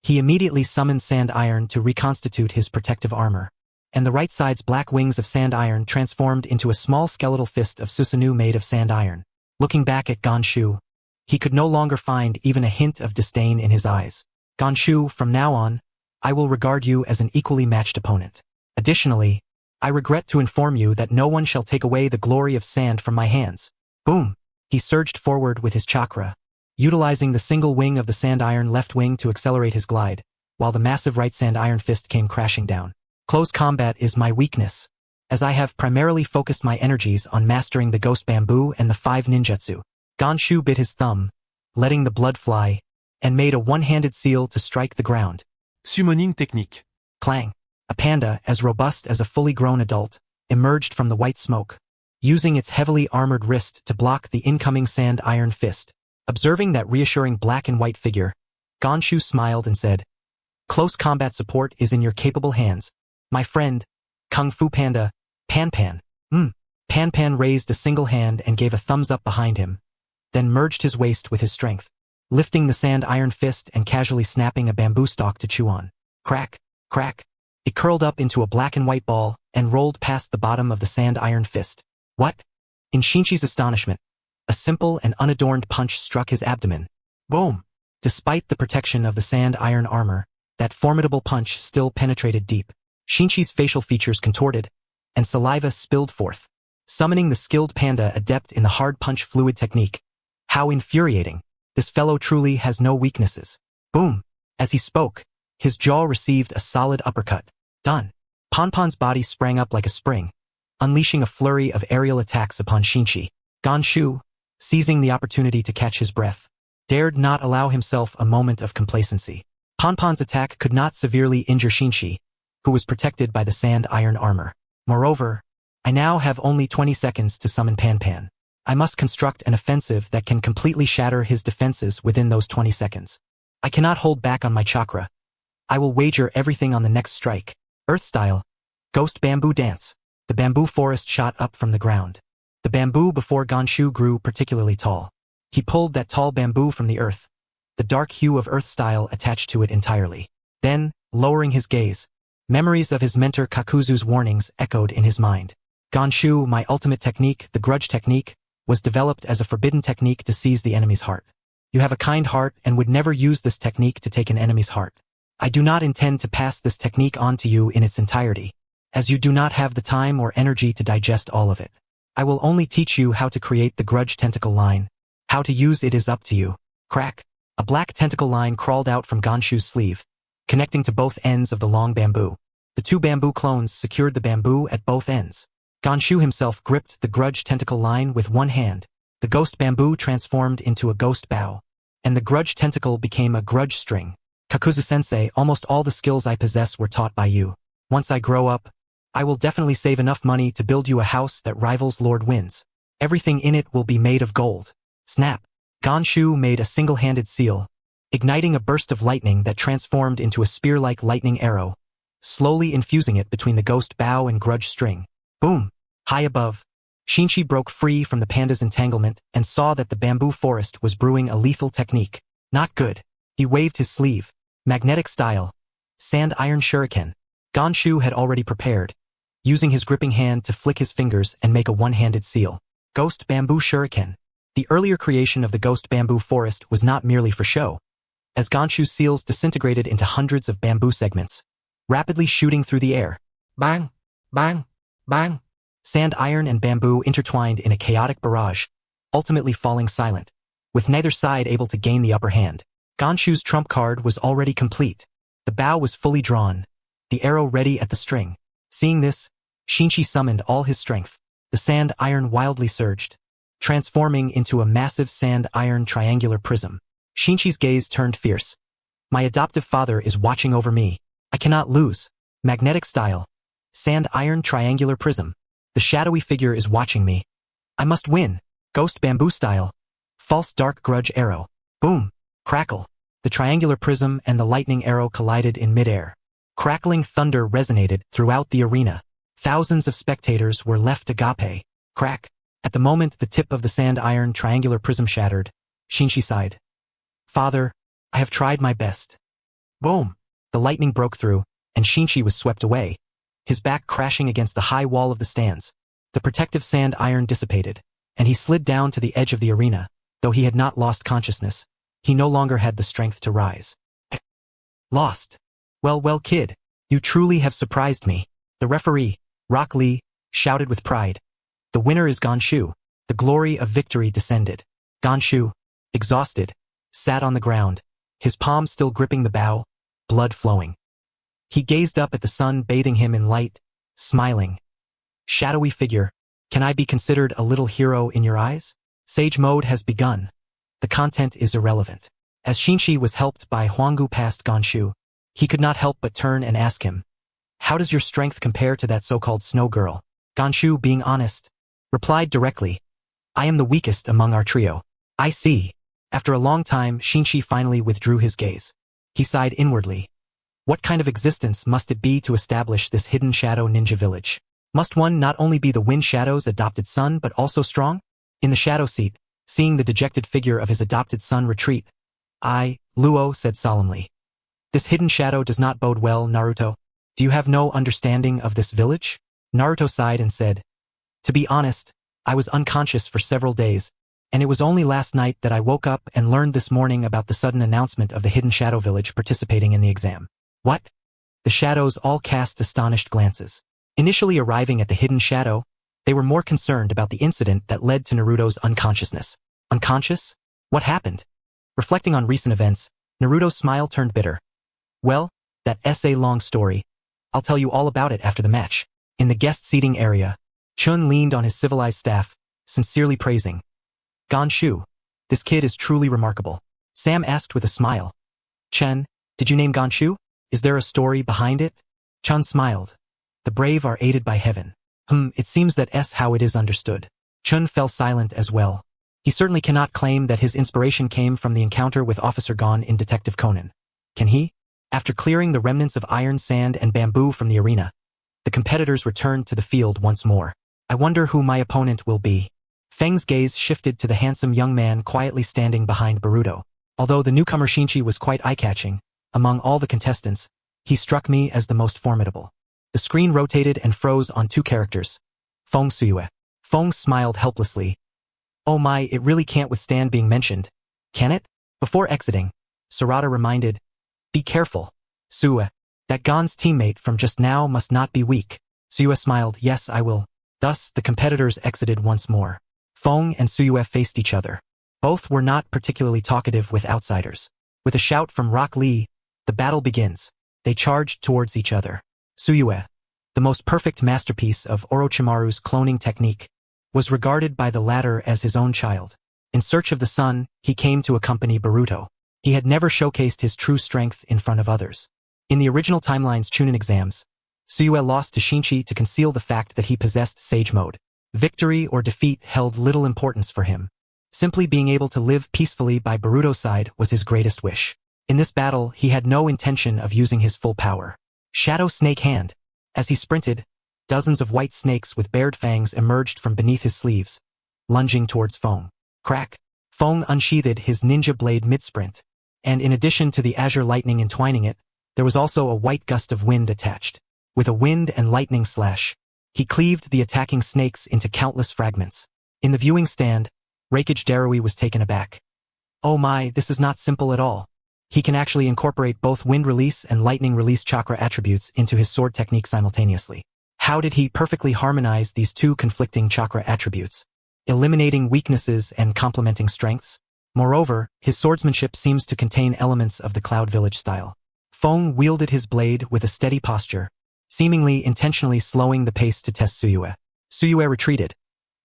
He immediately summoned sand iron to reconstitute his protective armor, and the right side's black wings of sand iron transformed into a small skeletal fist of Susanoo made of sand iron. Looking back at Ganshu, he could no longer find even a hint of disdain in his eyes. Ganshu, from now on, I will regard you as an equally matched opponent. Additionally, I regret to inform you that no one shall take away the glory of sand from my hands. Boom! He surged forward with his chakra, utilizing the single wing of the sand iron left wing to accelerate his glide, while the massive right sand iron fist came crashing down. Close combat is my weakness, as I have primarily focused my energies on mastering the ghost bamboo and the 5 ninjutsu. Ganshu bit his thumb, letting the blood fly, and made a one-handed seal to strike the ground. Summoning technique. Clang! A panda, as robust as a fully grown adult, emerged from the white smoke, using its heavily armored wrist to block the incoming sand iron fist. Observing that reassuring black and white figure, Ganshu smiled and said, "Close combat support is in your capable hands, my friend, Kung Fu Panda, Pan Pan." Pan Pan raised a single hand and gave a thumbs up behind him, then merged his waist with his strength, lifting the sand iron fist and casually snapping a bamboo stalk to chew on. Crack, crack. It curled up into a black and white ball and rolled past the bottom of the sand iron fist. What? In Shinchi's astonishment, a simple and unadorned punch struck his abdomen. Boom! Despite the protection of the sand iron armor, that formidable punch still penetrated deep. Shinchi's facial features contorted, and saliva spilled forth. Summoning the skilled panda adept in the hard punch fluid technique. How infuriating! This fellow truly has no weaknesses. Boom! As he spoke, his jaw received a solid uppercut. Done. Ponpon's body sprang up like a spring, unleashing a flurry of aerial attacks upon Shinchi. Ganshu, seizing the opportunity to catch his breath, dared not allow himself a moment of complacency. Ponpon's attack could not severely injure Shinchi, who was protected by the sand iron armor. Moreover, I now have only 20 seconds to summon Pan Pan. I must construct an offensive that can completely shatter his defenses within those 20 seconds. I cannot hold back on my chakra. I will wager everything on the next strike. Earth style. Ghost bamboo dance. The bamboo forest shot up from the ground. The bamboo before Ganshu grew particularly tall. He pulled that tall bamboo from the earth, the dark hue of earth style attached to it entirely. Then, lowering his gaze, memories of his mentor Kakuzu's warnings echoed in his mind. Ganshu, my ultimate technique, the grudge technique, was developed as a forbidden technique to seize the enemy's heart. You have a kind heart and would never use this technique to take an enemy's heart. I do not intend to pass this technique on to you in its entirety, as you do not have the time or energy to digest all of it. I will only teach you how to create the grudge tentacle line. How to use it is up to you. Crack. A black tentacle line crawled out from Ganshu's sleeve, connecting to both ends of the long bamboo. The 2 bamboo clones secured the bamboo at both ends. Ganshu himself gripped the grudge tentacle line with one hand. The ghost bamboo transformed into a ghost bow, and the grudge tentacle became a grudge string. Kakuzu-sensei, almost all the skills I possess were taught by you. Once I grow up, I will definitely save enough money to build you a house that rivals Lord Wind's. Everything in it will be made of gold. Snap. Gonshu made a single-handed seal, igniting a burst of lightning that transformed into a spear-like lightning arrow, slowly infusing it between the ghost bow and grudge string. Boom! High above, Shinchi broke free from the panda's entanglement and saw that the bamboo forest was brewing a lethal technique. Not good. He waved his sleeve. Magnetic style. Sand iron shuriken. Gonshu had already prepared, using his gripping hand to flick his fingers and make a one-handed seal. Ghost bamboo shuriken. The earlier creation of the ghost bamboo forest was not merely for show, as Gonshu's seals disintegrated into hundreds of bamboo segments, rapidly shooting through the air. Bang! Bang! Bang! Sand iron and bamboo intertwined in a chaotic barrage, ultimately falling silent, with neither side able to gain the upper hand. Gonshu's trump card was already complete. The bow was fully drawn, the arrow ready at the string. Seeing this, Shinchi summoned all his strength. The sand iron wildly surged, transforming into a massive sand iron triangular prism. Shinchi's gaze turned fierce. My adoptive father is watching over me. I cannot lose. Magnetic style. Sand iron triangular prism. The shadowy figure is watching me. I must win. Ghost bamboo style. False dark grudge arrow. Boom. Crackle. The triangular prism and the lightning arrow collided in midair. Crackling thunder resonated throughout the arena. Thousands of spectators were left agape. Crack. At the moment the tip of the sand iron triangular prism shattered, Shinchi sighed. Father, I have tried my best. Boom. The lightning broke through, and Shinchi was swept away, his back crashing against the high wall of the stands. The protective sand iron dissipated, and he slid down to the edge of the arena. Though he had not lost consciousness, he no longer had the strength to rise. Lost. Well, kid, you truly have surprised me. The referee, Rock Lee, shouted with pride. The winner is Gonshu. The glory of victory descended. Gonshu, exhausted, sat on the ground, his palms still gripping the bow, blood flowing. He gazed up at the sun bathing him in light, smiling. Shadowy figure, can I be considered a little hero in your eyes? Sage mode has begun. The content is irrelevant. As Shinchi was helped by Huanggu past Gonshu, he could not help but turn and ask him, how does your strength compare to that so-called snow girl? Gonshu, being honest, replied directly, I am the weakest among our trio. I see. After a long time, Shinchi finally withdrew his gaze. He sighed inwardly. What kind of existence must it be to establish this hidden shadow ninja village? Must one not only be the Wind Shadow's adopted son but also strong? In the shadow seat, seeing the dejected figure of his adopted son retreat, Luo said solemnly. This hidden shadow does not bode well, Naruto. Do you have no understanding of this village? Naruto sighed and said, to be honest, I was unconscious for several days, and it was only last night that I woke up and learned this morning about the sudden announcement of the hidden shadow village participating in the exam. What? The shadows all cast astonished glances. Initially arriving at the hidden shadow, they were more concerned about the incident that led to Naruto's unconsciousness. Unconscious? What happened? Reflecting on recent events, Naruto's smile turned bitter. Well, that essay-long story. I'll tell you all about it after the match. In the guest seating area, Chun leaned on his civilized staff, sincerely praising. Gonshu, this kid is truly remarkable. Sam asked with a smile. Chen, did you name Gonshu? Is there a story behind it? Chun smiled. The brave are aided by heaven. It seems that's how it is understood. Chun fell silent as well. He certainly cannot claim that his inspiration came from the encounter with Officer Gon in Detective Conan. Can he? After clearing the remnants of iron, sand, and bamboo from the arena, the competitors returned to the field once more. I wonder who my opponent will be. Feng's gaze shifted to the handsome young man quietly standing behind Boruto. Although the newcomer Shinchi was quite eye-catching, among all the contestants, he struck me as the most formidable. The screen rotated and froze on two characters. Feng Suyue. Feng smiled helplessly. Oh my, it really can't withstand being mentioned. Can it? Before exiting, Sarada reminded, be careful, Suyue. That Gon's teammate from just now must not be weak. Suyue smiled, yes, I will. Thus, the competitors exited once more. Feng and Suyue faced each other. Both were not particularly talkative with outsiders. With a shout from Rock Lee, the battle begins. They charged towards each other. Suyue, the most perfect masterpiece of Orochimaru's cloning technique, was regarded by the latter as his own child. In search of the sun, he came to accompany Boruto. He had never showcased his true strength in front of others. In the original timeline's Chunin exams, Suyue lost to Shinchi to conceal the fact that he possessed Sage Mode. Victory or defeat held little importance for him. Simply being able to live peacefully by Boruto's side was his greatest wish. In this battle, he had no intention of using his full power. Shadow Snake Hand. As he sprinted, dozens of white snakes with bared fangs emerged from beneath his sleeves, lunging towards Feng. Crack. Feng unsheathed his ninja blade mid-sprint, and in addition to the azure lightning entwining it, there was also a white gust of wind attached. With a wind and lightning slash, he cleaved the attacking snakes into countless fragments. In the viewing stand, Reikage Darui was taken aback. Oh my, this is not simple at all. He can actually incorporate both wind release and lightning release chakra attributes into his sword technique simultaneously. How did he perfectly harmonize these two conflicting chakra attributes, eliminating weaknesses and complementing strengths? Moreover, his swordsmanship seems to contain elements of the Cloud Village style. Feng wielded his blade with a steady posture, seemingly intentionally slowing the pace to test Suyue. Suyue retreated,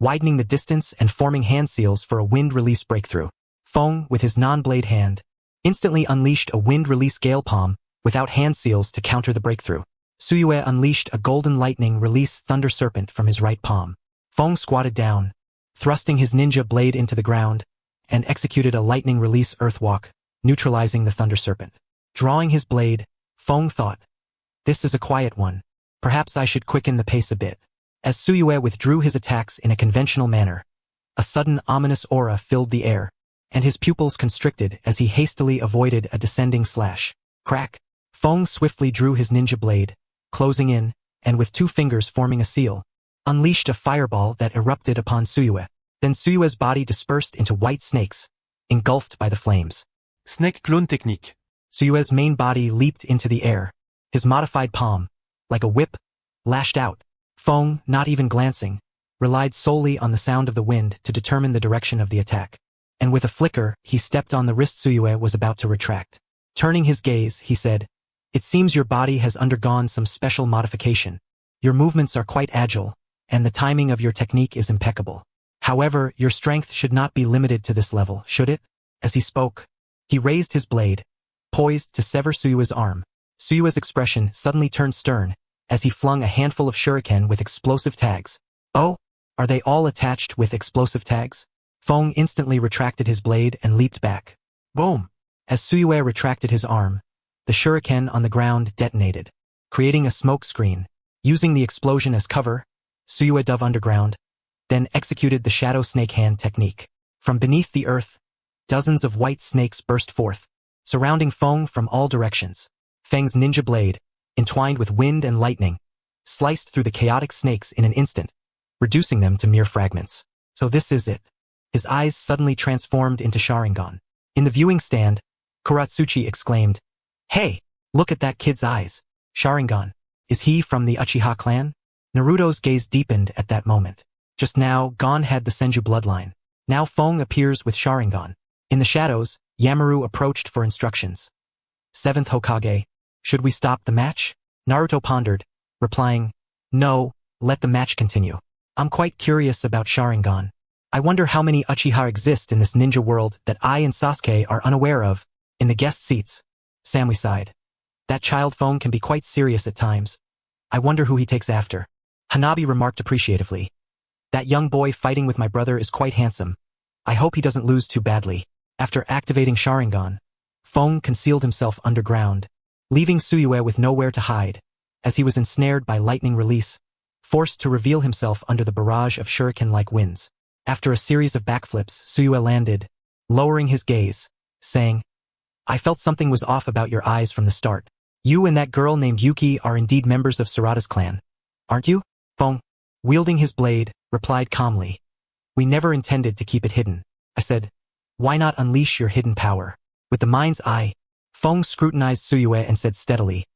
widening the distance and forming hand seals for a wind release breakthrough. Feng, with his non-blade hand, instantly unleashed a wind release gale palm without hand seals to counter the breakthrough. Suyue unleashed a golden lightning release thunder serpent from his right palm. Feng squatted down, thrusting his ninja blade into the ground, and executed a lightning release earthwalk, neutralizing the thunder serpent. Drawing his blade, Feng thought, "This is a quiet one. Perhaps I should quicken the pace a bit." As Suyue withdrew his attacks in a conventional manner, a sudden ominous aura filled the air, and his pupils constricted as he hastily avoided a descending slash. Crack! Feng swiftly drew his ninja blade, closing in, and with two fingers forming a seal, unleashed a fireball that erupted upon Suyue. Then Suyue's body dispersed into white snakes, engulfed by the flames. Snake clone technique. Suyue's main body leaped into the air. His modified palm, like a whip, lashed out. Feng, not even glancing, relied solely on the sound of the wind to determine the direction of the attack. And with a flicker, he stepped on the wrist Suyue was about to retract. Turning his gaze, he said, "It seems your body has undergone some special modification. Your movements are quite agile, and the timing of your technique is impeccable. However, your strength should not be limited to this level, should it?" As he spoke, he raised his blade, poised to sever Suyue's arm. Suyue's expression suddenly turned stern, as he flung a handful of shuriken with explosive tags. "Oh, are they all attached with explosive tags?" Feng instantly retracted his blade and leaped back. Boom! As Suyue retracted his arm, the shuriken on the ground detonated, creating a smoke screen. Using the explosion as cover, Suyue dove underground, then executed the shadow snake hand technique. From beneath the earth, dozens of white snakes burst forth, surrounding Feng from all directions. Feng's ninja blade, entwined with wind and lightning, sliced through the chaotic snakes in an instant, reducing them to mere fragments. So this is it. His eyes suddenly transformed into Sharingan. In the viewing stand, Kuratsuchi exclaimed, "Hey, look at that kid's eyes. Sharingan. Is he from the Uchiha clan?" Naruto's gaze deepened at that moment. Just now, Gon had the Senju bloodline. Now Feng appears with Sharingan. In the shadows, Yamaru approached for instructions. "Seventh Hokage, should we stop the match?" Naruto pondered, replying, "No, let the match continue. I'm quite curious about Sharingan. I wonder how many Uchiha exist in this ninja world that I and Sasuke are unaware of." In the guest seats, Samui sighed. "That child Feng can be quite serious at times. I wonder who he takes after." Hanabi remarked appreciatively, "That young boy fighting with my brother is quite handsome. I hope he doesn't lose too badly." After activating Sharingan, Feng concealed himself underground, leaving Suyue with nowhere to hide, as he was ensnared by lightning release, forced to reveal himself under the barrage of shuriken-like winds. After a series of backflips, Suyue landed, lowering his gaze, saying, "I felt something was off about your eyes from the start. You and that girl named Yuki are indeed members of Sarada's clan, aren't you?" Feng, wielding his blade, replied calmly, "We never intended to keep it hidden." I said, "Why not unleash your hidden power?" With the mind's eye, Feng scrutinized Suyue and said steadily,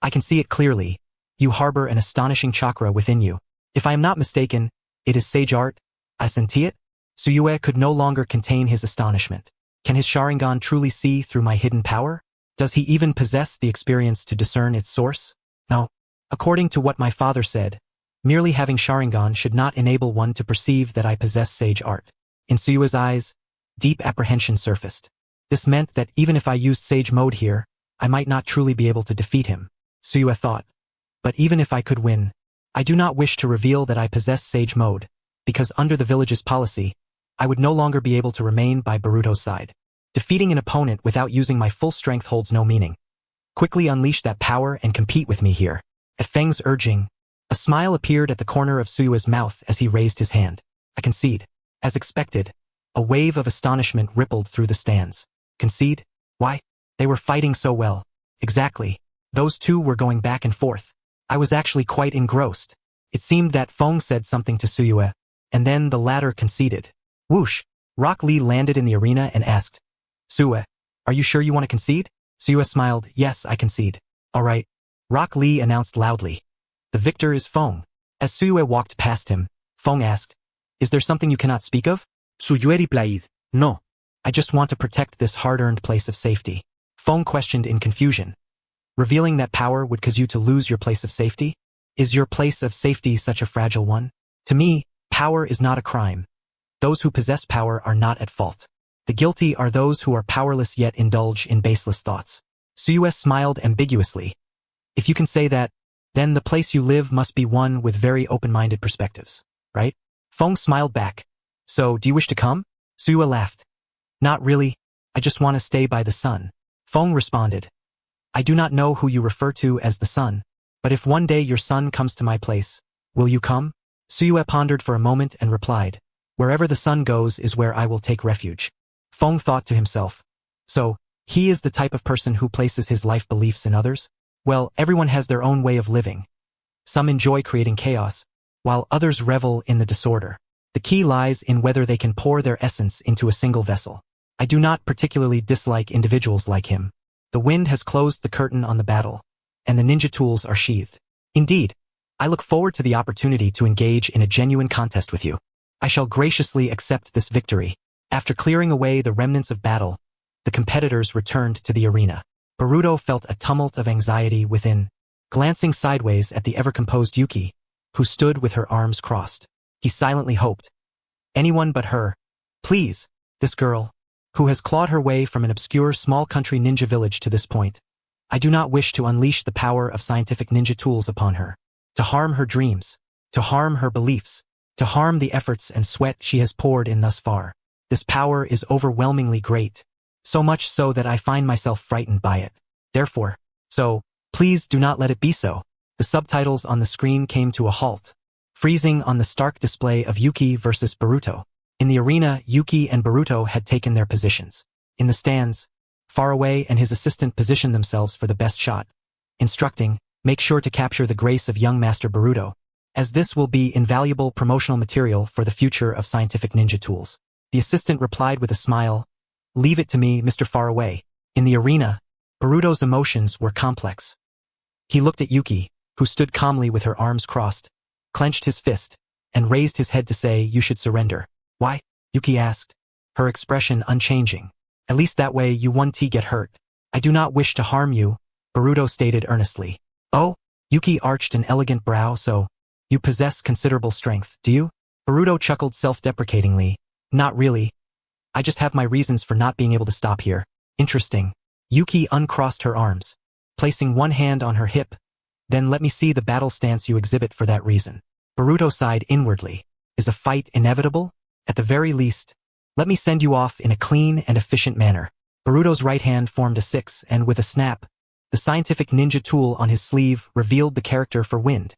"I can see it clearly. You harbor an astonishing chakra within you. If I am not mistaken, it is sage art. I senti it?" Suyue could no longer contain his astonishment. Can his Sharingan truly see through my hidden power? Does he even possess the experience to discern its source? No. According to what my father said, merely having Sharingan should not enable one to perceive that I possess sage art. In Suyue's eyes, deep apprehension surfaced. This meant that even if I used sage mode here, I might not truly be able to defeat him. Suyue thought, But even if I could win, I do not wish to reveal that I possess Sage Mode, because under the village's policy, I would no longer be able to remain by Boruto's side. Defeating an opponent without using my full strength holds no meaning. Quickly unleash that power and compete with me here. At Feng's urging, a smile appeared at the corner of Suyue's mouth as he raised his hand. I concede. As expected, a wave of astonishment rippled through the stands. Concede? Why? They were fighting so well. Exactly. Those two were going back and forth. I was actually quite engrossed. It seemed that Feng said something to Suyue, and then the latter conceded. Whoosh! Rock Lee landed in the arena and asked, Suyue, are you sure you want to concede? Suyue smiled. Yes, I concede. All right. Rock Lee announced loudly. The victor is Feng. As Suyue walked past him, Feng asked, Is there something you cannot speak of? Suyue replied, No. I just want to protect this hard-earned place of safety. Feng questioned in confusion. Revealing that power would cause you to lose your place of safety? Is your place of safety such a fragile one? To me, power is not a crime. Those who possess power are not at fault. The guilty are those who are powerless yet indulge in baseless thoughts. Suyue smiled ambiguously. If you can say that, then the place you live must be one with very open-minded perspectives, right? Feng smiled back. So, do you wish to come? Suyue laughed. Not really. I just want to stay by the sun. Feng responded. I do not know who you refer to as the sun, but if one day your son comes to my place, will you come? Suyue pondered for a moment and replied, Wherever the sun goes is where I will take refuge. Feng thought to himself. So, he is the type of person who places his life beliefs in others? Well, everyone has their own way of living. Some enjoy creating chaos, while others revel in the disorder. The key lies in whether they can pour their essence into a single vessel. I do not particularly dislike individuals like him. The wind has closed the curtain on the battle, and the ninja tools are sheathed. Indeed, I look forward to the opportunity to engage in a genuine contest with you. I shall graciously accept this victory. After clearing away the remnants of battle, the competitors returned to the arena. Boruto felt a tumult of anxiety within, glancing sideways at the ever-composed Yuki, who stood with her arms crossed. He silently hoped. Anyone but her. Please, this girl, who has clawed her way from an obscure small country ninja village to this point. I do not wish to unleash the power of scientific ninja tools upon her, to harm her dreams, to harm her beliefs, to harm the efforts and sweat she has poured in thus far. This power is overwhelmingly great, so much so that I find myself frightened by it. Therefore, please do not let it be so. The subtitles on the screen came to a halt, freezing on the stark display of Yuki versus Boruto. In the arena, Yuki and Boruto had taken their positions. In the stands, Far Away and his assistant positioned themselves for the best shot, instructing, make sure to capture the grace of young Master Boruto, as this will be invaluable promotional material for the future of scientific ninja tools. The assistant replied with a smile, Leave it to me, Mr. Far Away. In the arena, Boruto's emotions were complex. He looked at Yuki, who stood calmly with her arms crossed, clenched his fist, and raised his head to say, You should surrender. Why? Yuki asked, her expression unchanging. At least that way you won't get hurt. I do not wish to harm you, Boruto stated earnestly. Oh? Yuki arched an elegant brow. So, you possess considerable strength, do you? Boruto chuckled self-deprecatingly. Not really. I just have my reasons for not being able to stop here. Interesting. Yuki uncrossed her arms, placing one hand on her hip. Then let me see the battle stance you exhibit for that reason. Boruto sighed inwardly. Is a fight inevitable? At the very least, let me send you off in a clean and efficient manner. Boruto's right hand formed a 6 and with a snap, the scientific ninja tool on his sleeve revealed the character for wind.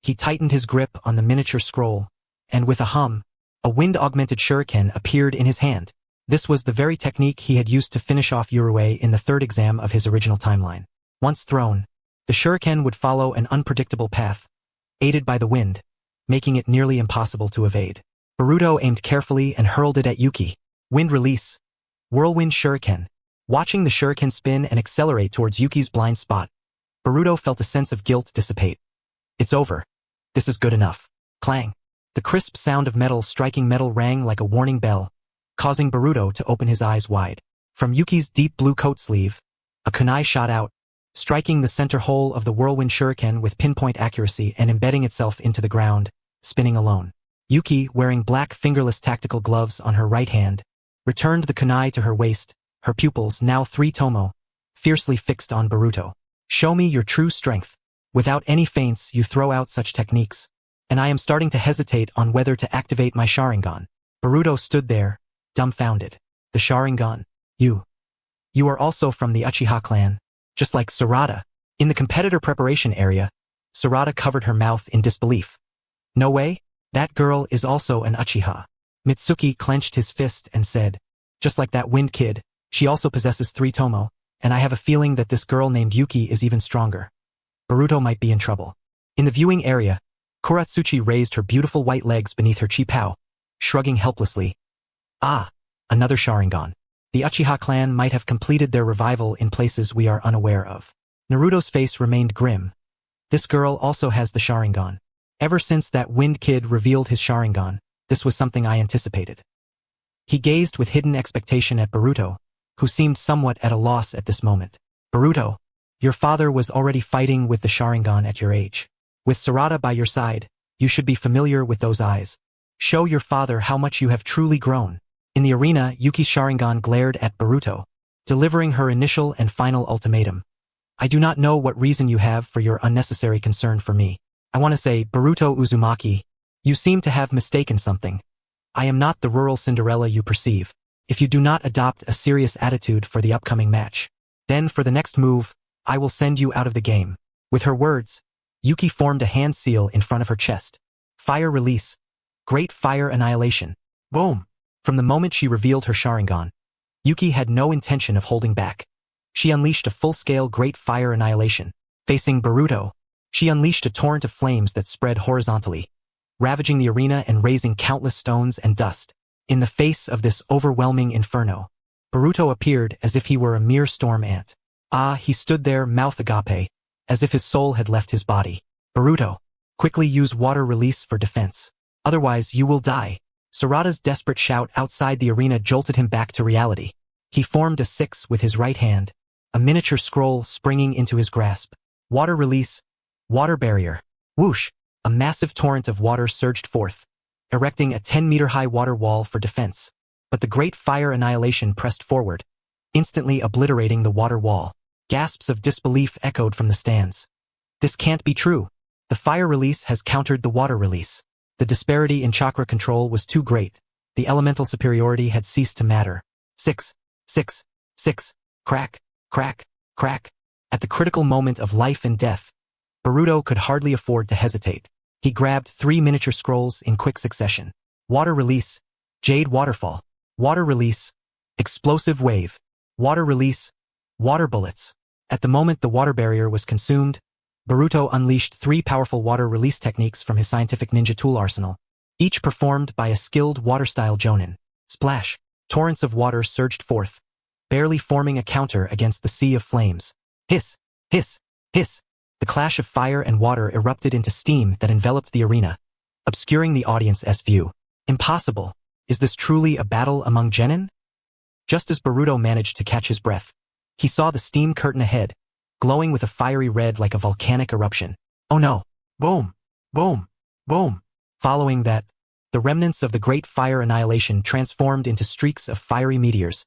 He tightened his grip on the miniature scroll, and with a hum, a wind-augmented shuriken appeared in his hand. This was the very technique he had used to finish off Urue in the third exam of his original timeline. Once thrown, the shuriken would follow an unpredictable path, aided by the wind, making it nearly impossible to evade. Boruto aimed carefully and hurled it at Yuki. Wind release. Whirlwind shuriken. Watching the shuriken spin and accelerate towards Yuki's blind spot, Boruto felt a sense of guilt dissipate. It's over. This is good enough. Clang. The crisp sound of metal striking metal rang like a warning bell, causing Boruto to open his eyes wide. From Yuki's deep blue coat sleeve, a kunai shot out, striking the center hole of the whirlwind shuriken with pinpoint accuracy and embedding itself into the ground, spinning alone. Yuki, wearing black fingerless tactical gloves on her right hand, returned the kunai to her waist, her pupils, now 3 tomo, fiercely fixed on Boruto. Show me your true strength. Without any feints, you throw out such techniques. And I am starting to hesitate on whether to activate my Sharingan. Boruto stood there, dumbfounded. The Sharingan? You are also from the Uchiha clan, just like Sarada. In the competitor preparation area, Sarada covered her mouth in disbelief. No way? That girl is also an Uchiha. Mitsuki clenched his fist and said, just like that wind kid, she also possesses 3 tomo, and I have a feeling that this girl named Yuki is even stronger. Boruto might be in trouble. In the viewing area, Kuratsuchi raised her beautiful white legs beneath her chi-pao, shrugging helplessly. Ah, another Sharingan. The Uchiha clan might have completed their revival in places we are unaware of. Naruto's face remained grim. This girl also has the Sharingan. Ever since that wind kid revealed his Sharingan, this was something I anticipated. He gazed with hidden expectation at Boruto, who seemed somewhat at a loss at this moment. Boruto, your father was already fighting with the Sharingan at your age. With Sarada by your side, you should be familiar with those eyes. Show your father how much you have truly grown. In the arena, Yuki's Sharingan glared at Boruto, delivering her initial and final ultimatum. I do not know what reason you have for your unnecessary concern for me. I want to say, Boruto Uzumaki, you seem to have mistaken something. I am not the rural Cinderella you perceive. If you do not adopt a serious attitude for the upcoming match, then for the next move, I will send you out of the game. With her words, Yuki formed a hand seal in front of her chest. Fire release. Great fire annihilation. Boom. From the moment she revealed her Sharingan, Yuki had no intention of holding back. She unleashed a full-scale great fire annihilation. Facing Boruto, she unleashed a torrent of flames that spread horizontally, ravaging the arena and raising countless stones and dust. In the face of this overwhelming inferno, Boruto appeared as if he were a mere storm ant. He stood there, mouth agape, as if his soul had left his body. Boruto, quickly use water release for defense. Otherwise, you will die. Sarada's desperate shout outside the arena jolted him back to reality. He formed a 6 with his right hand, a miniature scroll springing into his grasp. Water release. Water barrier. Whoosh! A massive torrent of water surged forth, erecting a 10-meter-high water wall for defense. But the great fire annihilation pressed forward, instantly obliterating the water wall. Gasps of disbelief echoed from the stands. This can't be true. The fire release has countered the water release. The disparity in chakra control was too great. The elemental superiority had ceased to matter. 6, 6, 6, crack, crack, crack. At the critical moment of life and death, Boruto could hardly afford to hesitate. He grabbed 3 miniature scrolls in quick succession. Water release, Jade Waterfall. Water release, Explosive Wave. Water release, Water Bullets. At the moment the water barrier was consumed, Boruto unleashed 3 powerful water release techniques from his scientific ninja tool arsenal, each performed by a skilled water-style jonin. Splash! Torrents of water surged forth, barely forming a counter against the sea of flames. Hiss! Hiss! Hiss! The clash of fire and water erupted into steam that enveloped the arena, obscuring the audience's view. Impossible! Is this truly a battle among genin? Just as Boruto managed to catch his breath, he saw the steam curtain ahead, glowing with a fiery red like a volcanic eruption. Oh no! Boom! Boom! Boom! Following that, the remnants of the great fire annihilation transformed into streaks of fiery meteors,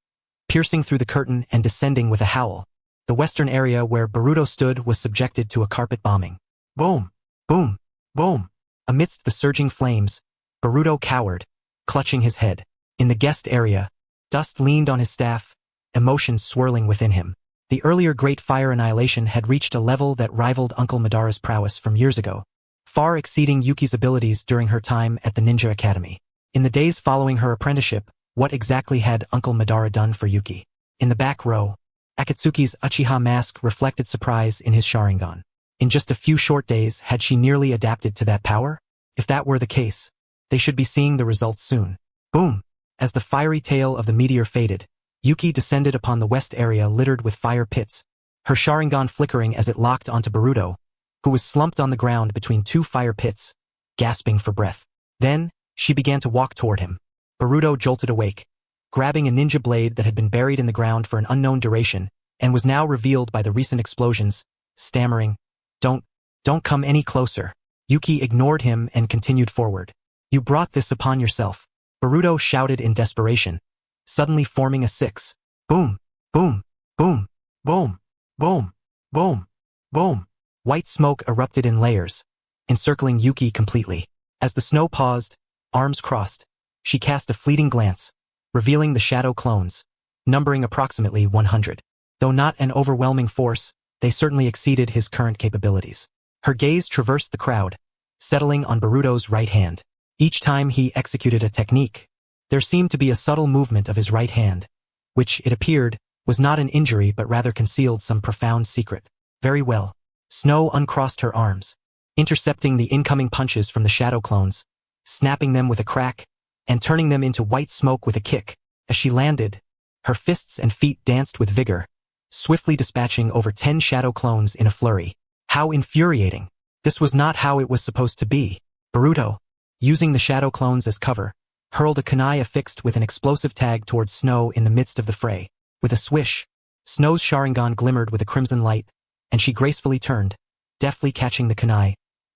piercing through the curtain and descending with a howl. The western area where Boruto stood was subjected to a carpet bombing. Boom! Boom! Boom! Amidst the surging flames, Boruto cowered, clutching his head. In the guest area, dust leaned on his staff, emotions swirling within him. The earlier Great Fire Annihilation had reached a level that rivaled Uncle Madara's prowess from years ago, far exceeding Yuki's abilities during her time at the Ninja Academy. In the days following her apprenticeship, what exactly had Uncle Madara done for Yuki? In the back row, Akatsuki's Uchiha mask reflected surprise in his Sharingan. In just a few short days, had she nearly adapted to that power? If that were the case, they should be seeing the results soon. Boom! As the fiery tail of the meteor faded, Yuki descended upon the west area littered with fire pits, her Sharingan flickering as it locked onto Boruto, who was slumped on the ground between 2 fire pits, gasping for breath. Then, she began to walk toward him. Boruto jolted awake, grabbing a ninja blade that had been buried in the ground for an unknown duration, and was now revealed by the recent explosions, stammering, Don't come any closer. Yuki ignored him and continued forward. You brought this upon yourself. Boruto shouted in desperation, suddenly forming a 6. Boom, boom, boom, boom, boom, boom, boom. White smoke erupted in layers, encircling Yuki completely. As the snow paused, arms crossed, she cast a fleeting glance, revealing the shadow clones, numbering approximately 100. Though not an overwhelming force, they certainly exceeded his current capabilities. Her gaze traversed the crowd, settling on Boruto's right hand. Each time he executed a technique, there seemed to be a subtle movement of his right hand, which, it appeared, was not an injury but rather concealed some profound secret. Very well. Snow uncrossed her arms, intercepting the incoming punches from the shadow clones, snapping them with a crack, and turning them into white smoke with a kick. As she landed, her fists and feet danced with vigor, swiftly dispatching over 10 shadow clones in a flurry. How infuriating! This was not how it was supposed to be. Boruto, using the shadow clones as cover, hurled a kunai affixed with an explosive tag towards Snow in the midst of the fray. With a swish, Snow's Sharingan glimmered with a crimson light, and she gracefully turned, deftly catching the kunai,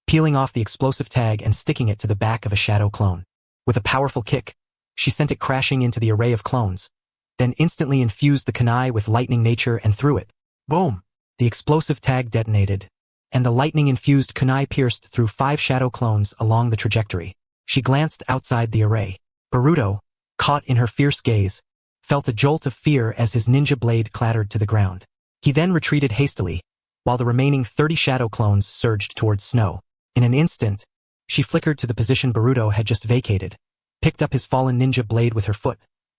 peeling off the explosive tag and sticking it to the back of a shadow clone. With a powerful kick, she sent it crashing into the array of clones, then instantly infused the kunai with lightning nature and threw it. Boom! The explosive tag detonated, and the lightning-infused kunai pierced through 5 shadow clones along the trajectory. She glanced outside the array. Boruto, caught in her fierce gaze, felt a jolt of fear as his ninja blade clattered to the ground. He then retreated hastily, while the remaining 30 shadow clones surged towards Snow. In an instant, she flickered to the position Boruto had just vacated, picked up his fallen ninja blade with her foot,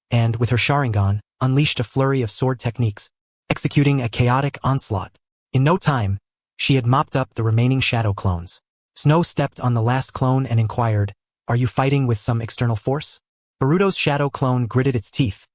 and, with her Sharingan, unleashed a flurry of sword techniques, executing a chaotic onslaught. In no time, she had mopped up the remaining shadow clones. Snow stepped on the last clone and inquired, "Are you fighting with some external force?" Boruto's shadow clone gritted its teeth.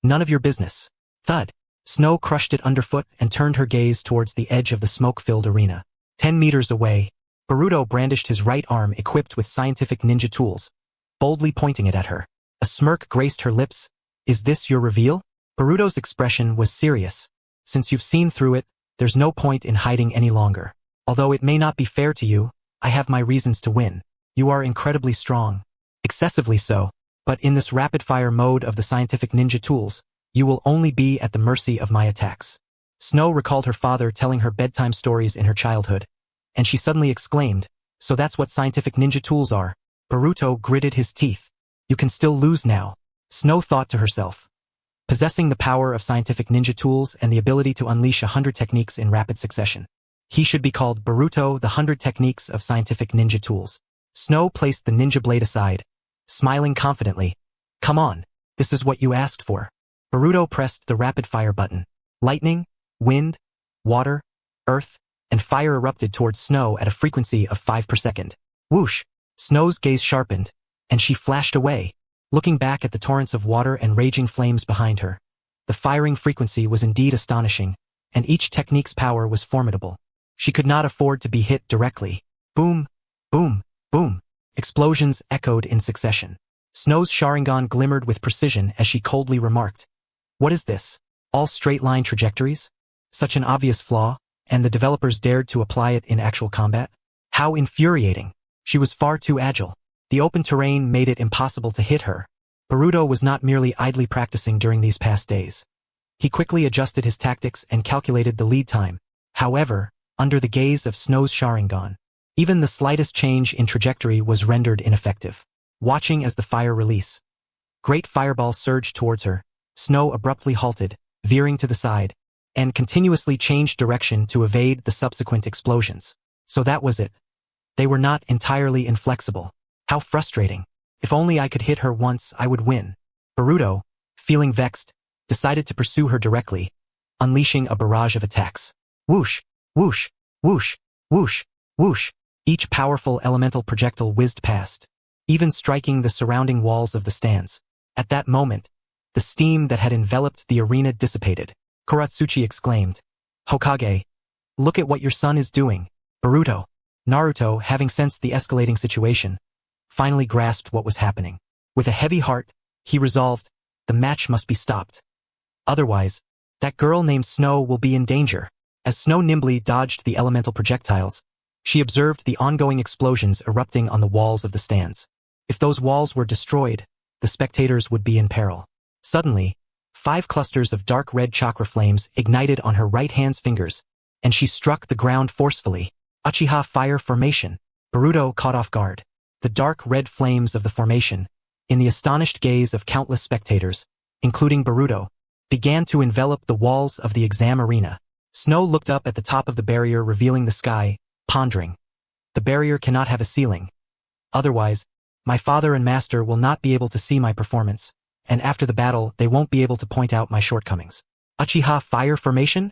"None of your business." Thud. Snow crushed it underfoot and turned her gaze towards the edge of the smoke-filled arena. 10 meters away, Boruto brandished his right arm equipped with scientific ninja tools, boldly pointing it at her. A smirk graced her lips. "Is this your reveal?" Boruto's expression was serious. "Since you've seen through it, there's no point in hiding any longer. Although it may not be fair to you, I have my reasons to win. You are incredibly strong. Excessively so. But in this rapid-fire mode of the scientific ninja tools, you will only be at the mercy of my attacks." Snow recalled her father telling her bedtime stories in her childhood, and she suddenly exclaimed, "So that's what scientific ninja tools are." Boruto gritted his teeth. "You can still lose now," Snow thought to herself. Possessing the power of scientific ninja tools and the ability to unleash 100 techniques in rapid succession, he should be called Boruto, the 100 techniques of scientific ninja tools. Snow placed the ninja blade aside, smiling confidently. "Come on, this is what you asked for." Boruto pressed the rapid-fire button. Lightning, wind, water, earth, and fire erupted towards Snow at a frequency of 5 per second. Whoosh! Snow's gaze sharpened, and she flashed away, looking back at the torrents of water and raging flames behind her. The firing frequency was indeed astonishing, and each technique's power was formidable. She could not afford to be hit directly. Boom, boom, boom. Explosions echoed in succession. Snow's Sharingan glimmered with precision as she coldly remarked, "What is this? All straight-line trajectories? Such an obvious flaw, and the developers dared to apply it in actual combat? How infuriating! She was far too agile. The open terrain made it impossible to hit her." Boruto was not merely idly practicing during these past days. He quickly adjusted his tactics and calculated the lead time. However, under the gaze of Snow's Sharingan, even the slightest change in trajectory was rendered ineffective. Watching as the fire release, great fireballs surged towards her, Snow abruptly halted, veering to the side, and continuously changed direction to evade the subsequent explosions. So that was it. They were not entirely inflexible. How frustrating. If only I could hit her once, I would win. Boruto, feeling vexed, decided to pursue her directly, unleashing a barrage of attacks. Whoosh, whoosh, whoosh, whoosh, whoosh. Each powerful elemental projectile whizzed past, even striking the surrounding walls of the stands. At that moment, the steam that had enveloped the arena dissipated. Koratsuchi exclaimed, "Hokage, look at what your son is doing." Boruto, Naruto, having sensed the escalating situation, finally grasped what was happening. With a heavy heart, he resolved, the match must be stopped. Otherwise, that girl named Snow will be in danger. As Snow nimbly dodged the elemental projectiles, she observed the ongoing explosions erupting on the walls of the stands. If those walls were destroyed, the spectators would be in peril. Suddenly, 5 clusters of dark red chakra flames ignited on her right hand's fingers, and she struck the ground forcefully. Uchiha Fire Formation. Boruto caught off guard. The dark red flames of the formation, in the astonished gaze of countless spectators, including Boruto, began to envelop the walls of the exam arena. Snow looked up at the top of the barrier, revealing the sky, pondering. The barrier cannot have a ceiling. Otherwise, my father and master will not be able to see my performance, and after the battle they won't be able to point out my shortcomings. Uchiha Fire Formation?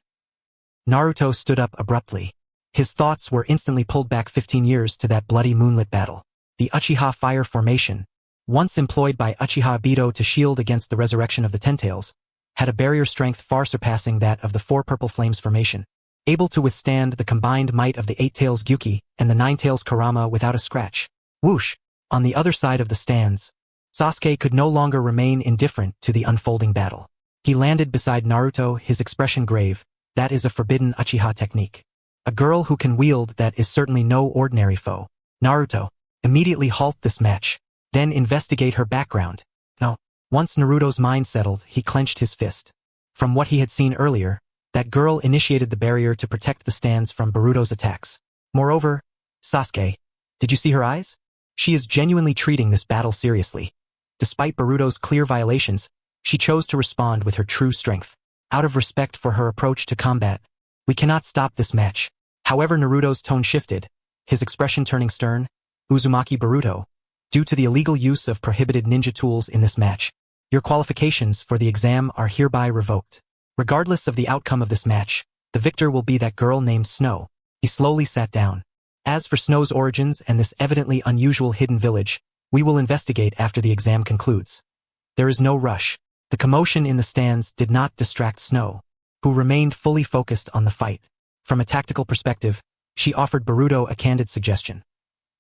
Naruto stood up abruptly. His thoughts were instantly pulled back 15 years to that bloody moonlit battle. The Uchiha Fire Formation, once employed by Uchiha Obito to shield against the resurrection of the Ten-Tails, had a barrier strength far surpassing that of the Four Purple Flames Formation, able to withstand the combined might of the Eight-Tails Gyuki and the Nine-Tails Kurama without a scratch. Whoosh! On the other side of the stands, Sasuke could no longer remain indifferent to the unfolding battle. He landed beside Naruto, his expression grave. That is a forbidden Uchiha technique. A girl who can wield that is certainly no ordinary foe. Naruto, immediately halt this match, then investigate her background. No. Once Naruto's mind settled, he clenched his fist. From what he had seen earlier, that girl initiated the barrier to protect the stands from Boruto's attacks. Moreover, Sasuke, did you see her eyes? She is genuinely treating this battle seriously. Despite Boruto's clear violations, she chose to respond with her true strength. Out of respect for her approach to combat, we cannot stop this match. However, Naruto's tone shifted, his expression turning stern. Uzumaki Boruto, due to the illegal use of prohibited ninja tools in this match, your qualifications for the exam are hereby revoked. Regardless of the outcome of this match, the victor will be that girl named Snow. He slowly sat down. As for Snow's origins and this evidently unusual hidden village, we will investigate after the exam concludes. There is no rush. The commotion in the stands did not distract Snow, who remained fully focused on the fight. From a tactical perspective, she offered Boruto a candid suggestion.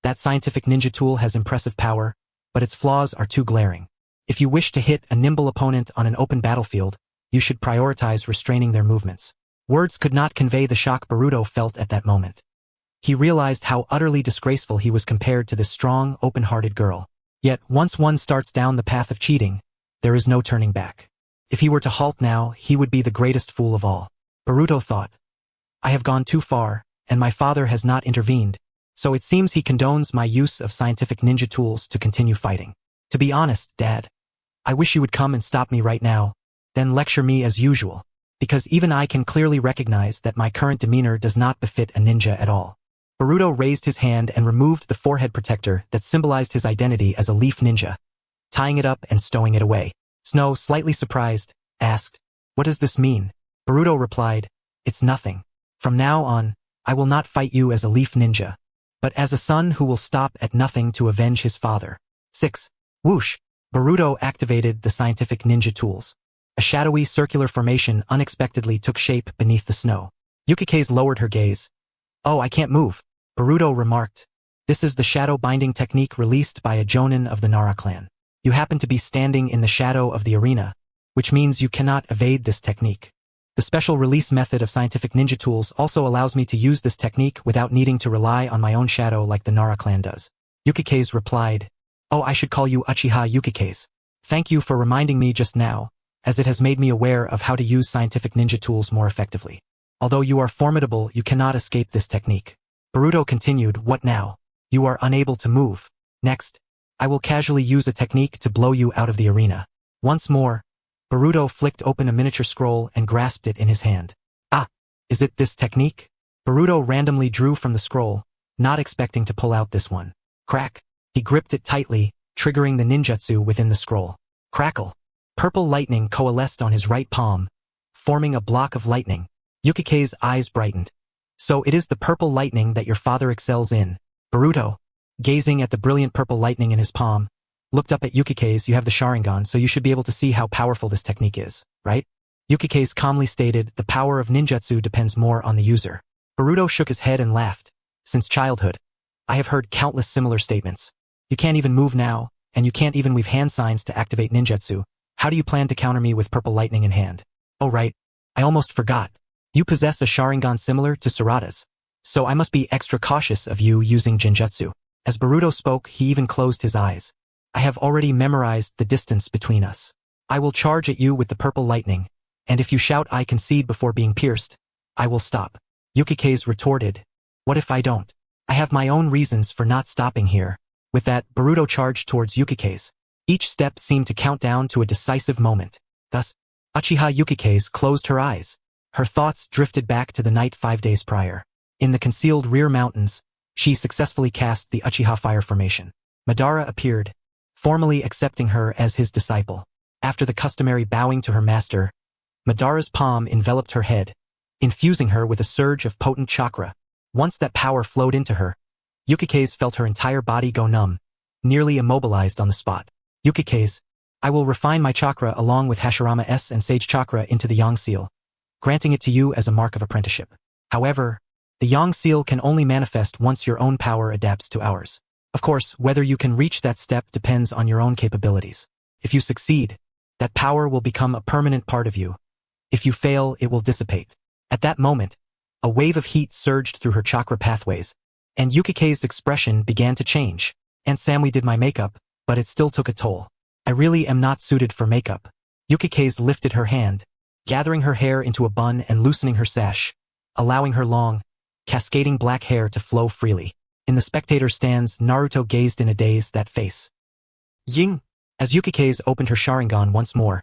That scientific ninja tool has impressive power, but its flaws are too glaring. If you wish to hit a nimble opponent on an open battlefield, you should prioritize restraining their movements. Words could not convey the shock Boruto felt at that moment. He realized how utterly disgraceful he was compared to this strong, open-hearted girl. Yet, once one starts down the path of cheating, there is no turning back. If he were to halt now, he would be the greatest fool of all. Boruto thought, I have gone too far, and my father has not intervened, so it seems he condones my use of scientific ninja tools to continue fighting. To be honest, Dad, I wish you would come and stop me right now, then lecture me as usual, because even I can clearly recognize that my current demeanor does not befit a ninja at all. Boruto raised his hand and removed the forehead protector that symbolized his identity as a leaf ninja, tying it up and stowing it away. Snow, slightly surprised, asked, What does this mean? Boruto replied, It's nothing. From now on, I will not fight you as a leaf ninja, but as a son who will stop at nothing to avenge his father. 6. Whoosh! Boruto activated the scientific ninja tools. A shadowy circular formation unexpectedly took shape beneath the snow. Yukikaze lowered her gaze. Oh, I can't move, Boruto remarked. This is the shadow binding technique released by a jonin of the Nara clan. You happen to be standing in the shadow of the arena, which means you cannot evade this technique. The special release method of scientific ninja tools also allows me to use this technique without needing to rely on my own shadow like the Nara clan does. Yukikaze replied, Oh, I should call you Uchiha Yukikaze. Thank you for reminding me just now, as it has made me aware of how to use scientific ninja tools more effectively. Although you are formidable, you cannot escape this technique. Boruto continued, What now? You are unable to move. Next, I will casually use a technique to blow you out of the arena. Once more, Boruto flicked open a miniature scroll and grasped it in his hand. Ah, is it this technique? Boruto randomly drew from the scroll, not expecting to pull out this one. Crack! He gripped it tightly, triggering the ninjutsu within the scroll. Crackle! Purple lightning coalesced on his right palm, forming a block of lightning. Yukikaze's eyes brightened. So it is the purple lightning that your father excels in. Boruto, gazing at the brilliant purple lightning in his palm, looked up at Yukikaze. You have the Sharingan, so you should be able to see how powerful this technique is, right? Yukikaze calmly stated, The power of ninjutsu depends more on the user. Boruto shook his head and laughed. Since childhood, I have heard countless similar statements. You can't even move now, and you can't even weave hand signs to activate ninjutsu. How do you plan to counter me with purple lightning in hand? Oh right, I almost forgot. You possess a Sharingan similar to Sarada's, so I must be extra cautious of you using Jinjutsu. As Boruto spoke, he even closed his eyes. I have already memorized the distance between us. I will charge at you with the purple lightning, and if you shout I concede before being pierced, I will stop. Yukikaze retorted, What if I don't? I have my own reasons for not stopping here. With that, Boruto charged towards Yukike's. Each step seemed to count down to a decisive moment. Thus, Uchiha Yukike's closed her eyes. Her thoughts drifted back to the night 5 days prior. In the concealed rear mountains, she successfully cast the Uchiha fire formation. Madara appeared, formally accepting her as his disciple. After the customary bowing to her master, Madara's palm enveloped her head, infusing her with a surge of potent chakra. Once that power flowed into her, Yukike's felt her entire body go numb, nearly immobilized on the spot. Yukike's, I will refine my chakra along with Hashirama-S and Sage Chakra into the Yang Seal, granting it to you as a mark of apprenticeship. However, the Yang Seal can only manifest once your own power adapts to ours. Of course, whether you can reach that step depends on your own capabilities. If you succeed, that power will become a permanent part of you. If you fail, it will dissipate. At that moment, a wave of heat surged through her chakra pathways, and Yukike's expression began to change. And Samui did my makeup, but it still took a toll. I really am not suited for makeup. Yukike's lifted her hand, gathering her hair into a bun and loosening her sash, allowing her long, cascading black hair to flow freely. In the spectator stands, Naruto gazed in a daze at that face. Ying! As Yukike's opened her Sharingan once more,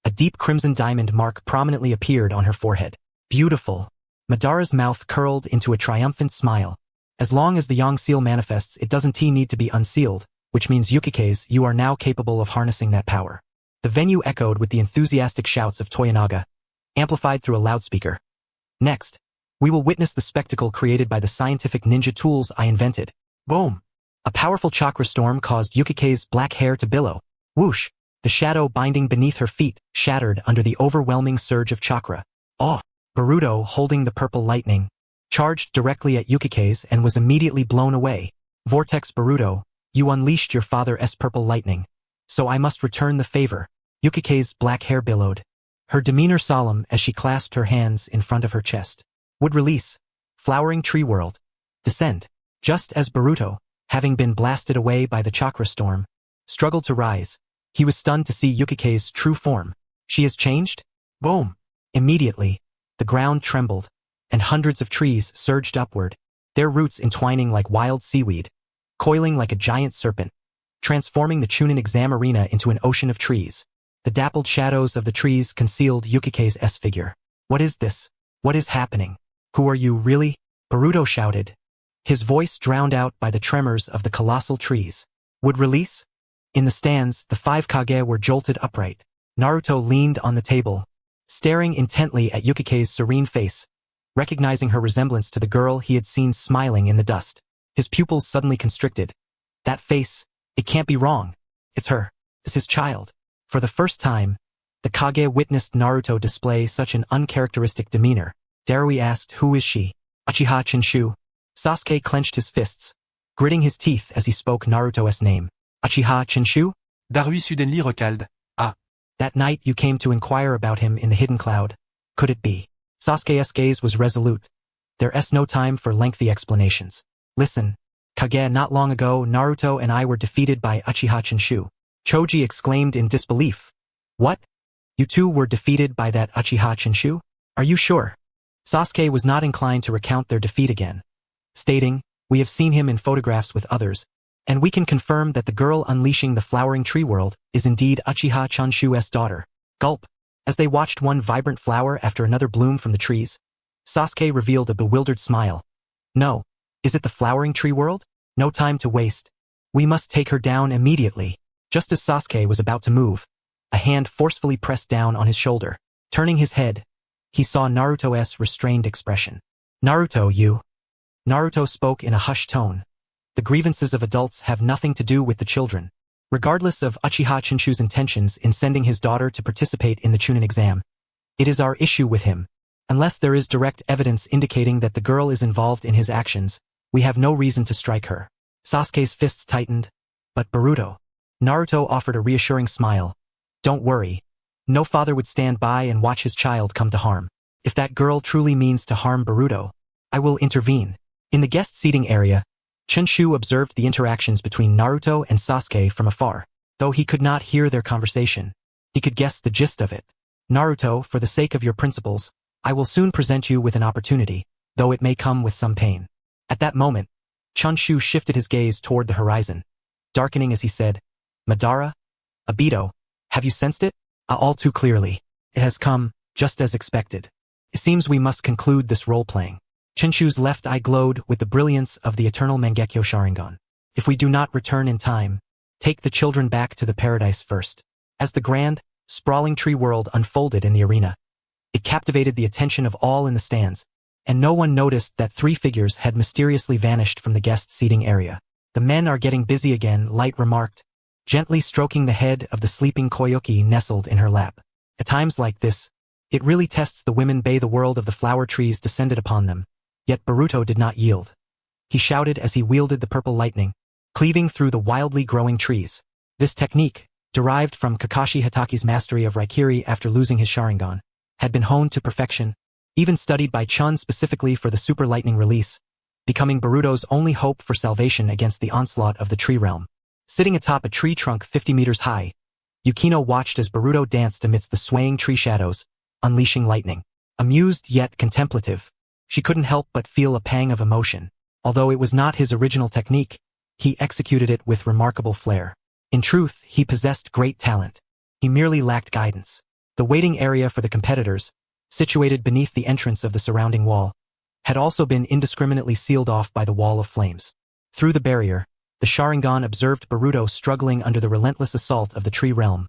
a deep crimson diamond mark prominently appeared on her forehead. Beautiful. Madara's mouth curled into a triumphant smile. As long as the Yang Seal manifests, it doesn't need to be unsealed, which means Yukike's, you are now capable of harnessing that power. The venue echoed with the enthusiastic shouts of Toyonaga, amplified through a loudspeaker. Next, we will witness the spectacle created by the scientific ninja tools I invented. Boom! A powerful chakra storm caused Yukike's black hair to billow. Whoosh! The shadow binding beneath her feet shattered under the overwhelming surge of chakra. Oh! Boruto, holding the purple lightning, charged directly at Yukike's and was immediately blown away. Vortex Boruto, you unleashed your father's purple lightning, so I must return the favor. Yukike's black hair billowed, her demeanor solemn as she clasped her hands in front of her chest. Would release. Flowering tree world. Descend. Just as Boruto, having been blasted away by the chakra storm, struggled to rise, he was stunned to see Yukike's true form. She has changed? Boom! Immediately, the ground trembled, and hundreds of trees surged upward, their roots entwining like wild seaweed, coiling like a giant serpent, transforming the Chunin exam arena into an ocean of trees. The dappled shadows of the trees concealed Yukike's figure. What is this? What is happening? Who are you, really? Boruto shouted, his voice drowned out by the tremors of the colossal trees. Would release? In the stands, the 5 Kage were jolted upright. Naruto leaned on the table, staring intently at Yukike's serene face, recognizing her resemblance to the girl he had seen smiling in the dust. His pupils suddenly constricted. That face, it can't be wrong. It's her. It's his child. For the first time, the Kage witnessed Naruto display such an uncharacteristic demeanor. Darui asked, who is she? Uchiha Chinshu. Sasuke clenched his fists, gritting his teeth as he spoke Naruto's name. Uchiha Chinshu? Darui Sudenli recalde. Ah. That night you came to inquire about him in the hidden cloud. Could it be? Sasuke's gaze was resolute. There's no time for lengthy explanations. Listen, Kage, not long ago Naruto and I were defeated by Uchiha Chinshu. Choji exclaimed in disbelief. What? You two were defeated by that Uchiha Chinshu? Are you sure? Sasuke was not inclined to recount their defeat again, stating, we have seen him in photographs with others, and we can confirm that the girl unleashing the flowering tree world is indeed Uchiha Chinshu's daughter. Gulp. As they watched one vibrant flower after another bloom from the trees, Sasuke revealed a bewildered smile. No. Is it the flowering tree world? No time to waste. We must take her down immediately. Just as Sasuke was about to move, a hand forcefully pressed down on his shoulder. Turning his head, he saw Naruto's restrained expression. Naruto, you. Naruto spoke in a hushed tone. The grievances of adults have nothing to do with the children. Regardless of Uchiha Chinshu's intentions in sending his daughter to participate in the Chunin exam, it is our issue with him. Unless there is direct evidence indicating that the girl is involved in his actions, we have no reason to strike her. Sasuke's fists tightened. But Boruto. Naruto offered a reassuring smile. Don't worry. No father would stand by and watch his child come to harm. If that girl truly means to harm Boruto, I will intervene. In the guest seating area, Chinshu observed the interactions between Naruto and Sasuke from afar. Though he could not hear their conversation, he could guess the gist of it. Naruto, for the sake of your principles, I will soon present you with an opportunity, though it may come with some pain. At that moment, Chun-Shu shifted his gaze toward the horizon, darkening as he said, Madara? Obito, have you sensed it? All too clearly. It has come, just as expected. It seems we must conclude this role-playing. Chun-Shu's left eye glowed with the brilliance of the Eternal Mangekyo Sharingan. If we do not return in time, take the children back to the paradise first. As the grand, sprawling tree world unfolded in the arena, it captivated the attention of all in the stands, and no one noticed that 3 figures had mysteriously vanished from the guest seating area. The men are getting busy again, Light remarked, gently stroking the head of the sleeping Koyuki nestled in her lap. At times like this, it really tests the women bay the world of the flower trees descended upon them, yet Boruto did not yield. He shouted as he wielded the purple lightning, cleaving through the wildly growing trees. This technique, derived from Kakashi Hataki's mastery of Raikiri after losing his Sharingan, had been honed to perfection, even studied by Chun specifically for the super lightning release, becoming Boruto's only hope for salvation against the onslaught of the tree realm. Sitting atop a tree trunk 50 meters high, Yukino watched as Boruto danced amidst the swaying tree shadows, unleashing lightning. Amused yet contemplative, she couldn't help but feel a pang of emotion. Although it was not his original technique, he executed it with remarkable flair. In truth, he possessed great talent. He merely lacked guidance. The waiting area for the competitors, situated beneath the entrance of the surrounding wall, had also been indiscriminately sealed off by the wall of flames. Through the barrier, the Sharingan observed Boruto struggling under the relentless assault of the tree realm,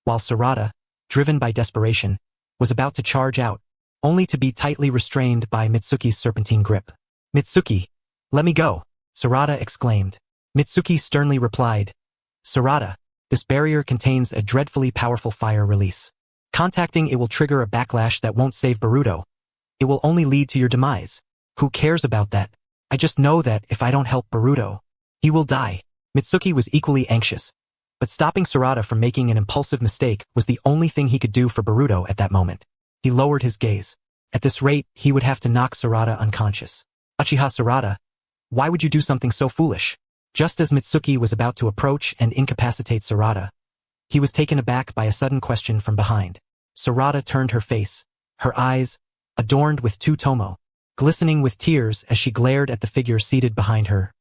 while Sarada, driven by desperation, was about to charge out, only to be tightly restrained by Mitsuki's serpentine grip. "Mitsuki, let me go," Sarada exclaimed. Mitsuki sternly replied, "Sarada, this barrier contains a dreadfully powerful fire release. Contacting it will trigger a backlash that won't save Boruto. It will only lead to your demise. Who cares about that? I just know that if I don't help Boruto, he will die." Mitsuki was equally anxious, but stopping Sarada from making an impulsive mistake was the only thing he could do for Boruto at that moment. He lowered his gaze. At this rate, he would have to knock Sarada unconscious. "Uchiha Sarada, why would you do something so foolish?" Just as Mitsuki was about to approach and incapacitate Sarada, he was taken aback by a sudden question from behind. Sarada turned her face, her eyes, adorned with 2 tomo, glistening with tears as she glared at the figure seated behind her.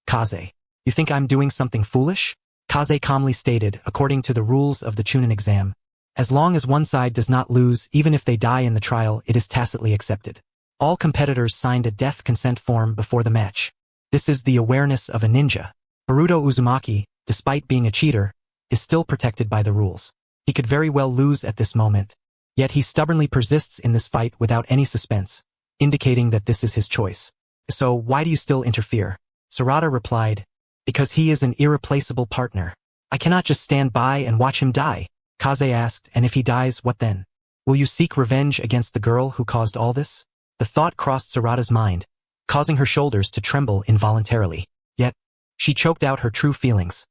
"Kaze, you think I'm doing something foolish?" Kaze calmly stated, according to the rules of the Chunin exam, as long as one side does not lose, even if they die in the trial, it is tacitly accepted. All competitors signed a death consent form before the match. This is the awareness of a ninja. Boruto Uzumaki, despite being a cheater, is still protected by the rules. He could very well lose at this moment, yet he stubbornly persists in this fight without any suspense, indicating that this is his choice. "So why do you still interfere?" Sarada replied, "Because he is an irreplaceable partner. I cannot just stand by and watch him die." Kaze asked, "And if he dies, what then? Will you seek revenge against the girl who caused all this?" The thought crossed Sarada's mind, causing her shoulders to tremble involuntarily. Yet, she choked out her true feelings.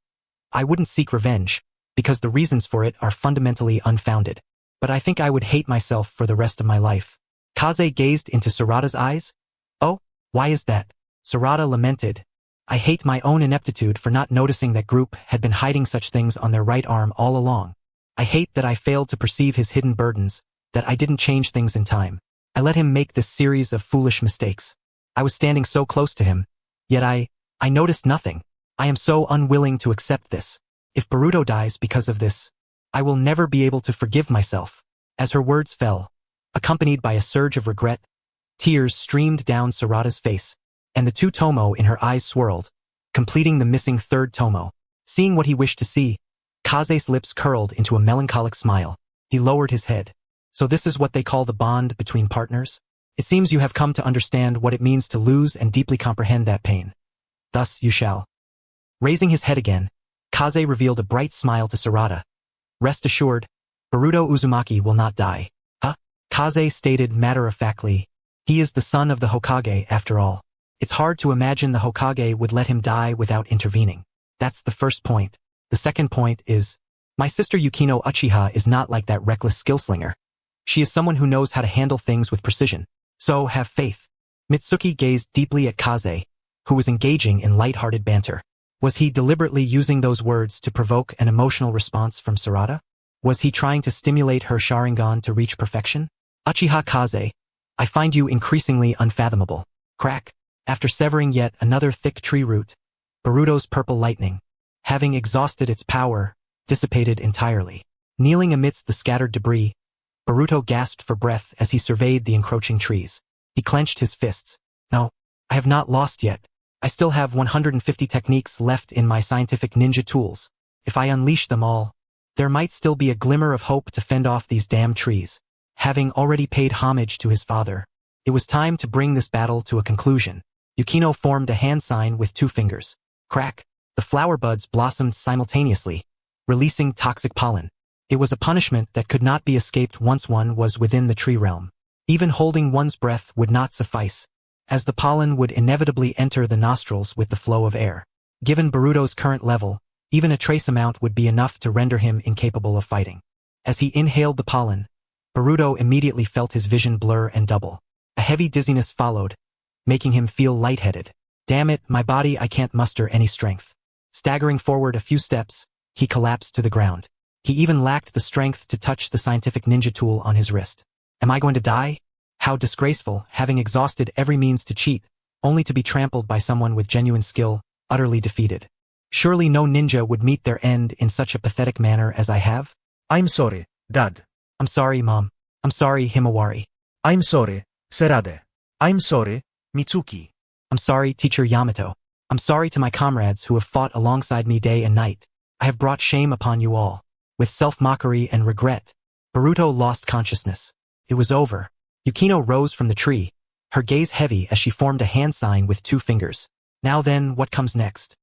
"I wouldn't seek revenge, because the reasons for it are fundamentally unfounded. But I think I would hate myself for the rest of my life." Kaze gazed into Sarada's eyes. "Oh, why is that?" Sarada lamented, "I hate my own ineptitude for not noticing that group had been hiding such things on their right arm all along. I hate that I failed to perceive his hidden burdens, that I didn't change things in time. I let him make this series of foolish mistakes. I was standing so close to him, yet I noticed nothing. I am so unwilling to accept this. If Boruto dies because of this, I will never be able to forgive myself." As her words fell, accompanied by a surge of regret, tears streamed down Sarada's face, and the 2 tomo in her eyes swirled, completing the missing 3rd tomo. Seeing what he wished to see, Kaze's lips curled into a melancholic smile. He lowered his head. "So this is what they call the bond between partners? It seems you have come to understand what it means to lose and deeply comprehend that pain. Thus you shall." Raising his head again, Kaze revealed a bright smile to Sarada. "Rest assured, Boruto Uzumaki will not die." "Huh?" Kaze stated matter-of-factly. "He is the son of the Hokage after all. It's hard to imagine the Hokage would let him die without intervening. That's the first point. The second point is, my sister Yukino Uchiha is not like that reckless skill-slinger. She is someone who knows how to handle things with precision. So have faith." Mitsuki gazed deeply at Kaze, who was engaging in light-hearted banter. Was he deliberately using those words to provoke an emotional response from Sarada? Was he trying to stimulate her Sharingan to reach perfection? "Uchiha Kaze, I find you increasingly unfathomable." Crack. After severing yet another thick tree root, Boruto's purple lightning, having exhausted its power, dissipated entirely. Kneeling amidst the scattered debris, Boruto gasped for breath as he surveyed the encroaching trees. He clenched his fists. No, I have not lost yet. I still have 150 techniques left in my scientific ninja tools. If I unleash them all, there might still be a glimmer of hope to fend off these damn trees. Having already paid homage to his father, it was time to bring this battle to a conclusion. Yukino formed a hand sign with 2 fingers. Crack! The flower buds blossomed simultaneously, releasing toxic pollen. It was a punishment that could not be escaped once one was within the tree realm. Even holding one's breath would not suffice, as the pollen would inevitably enter the nostrils with the flow of air. Given Boruto's current level, even a trace amount would be enough to render him incapable of fighting. As he inhaled the pollen, Boruto immediately felt his vision blur and double. A heavy dizziness followed, making him feel lightheaded. Damn it, my body, I can't muster any strength. Staggering forward a few steps, he collapsed to the ground. He even lacked the strength to touch the scientific ninja tool on his wrist. Am I going to die? How disgraceful, having exhausted every means to cheat, only to be trampled by someone with genuine skill, utterly defeated. Surely no ninja would meet their end in such a pathetic manner as I have? I'm sorry, Dad. I'm sorry, Mom. I'm sorry, Himawari. I'm sorry, Serade. I'm sorry, Mitsuki. I'm sorry, Teacher Yamato. I'm sorry to my comrades who have fought alongside me day and night. I have brought shame upon you all. With self-mockery and regret, Boruto lost consciousness. It was over. Yukino rose from the tree, her gaze heavy as she formed a hand sign with 2 fingers. Now then, what comes next?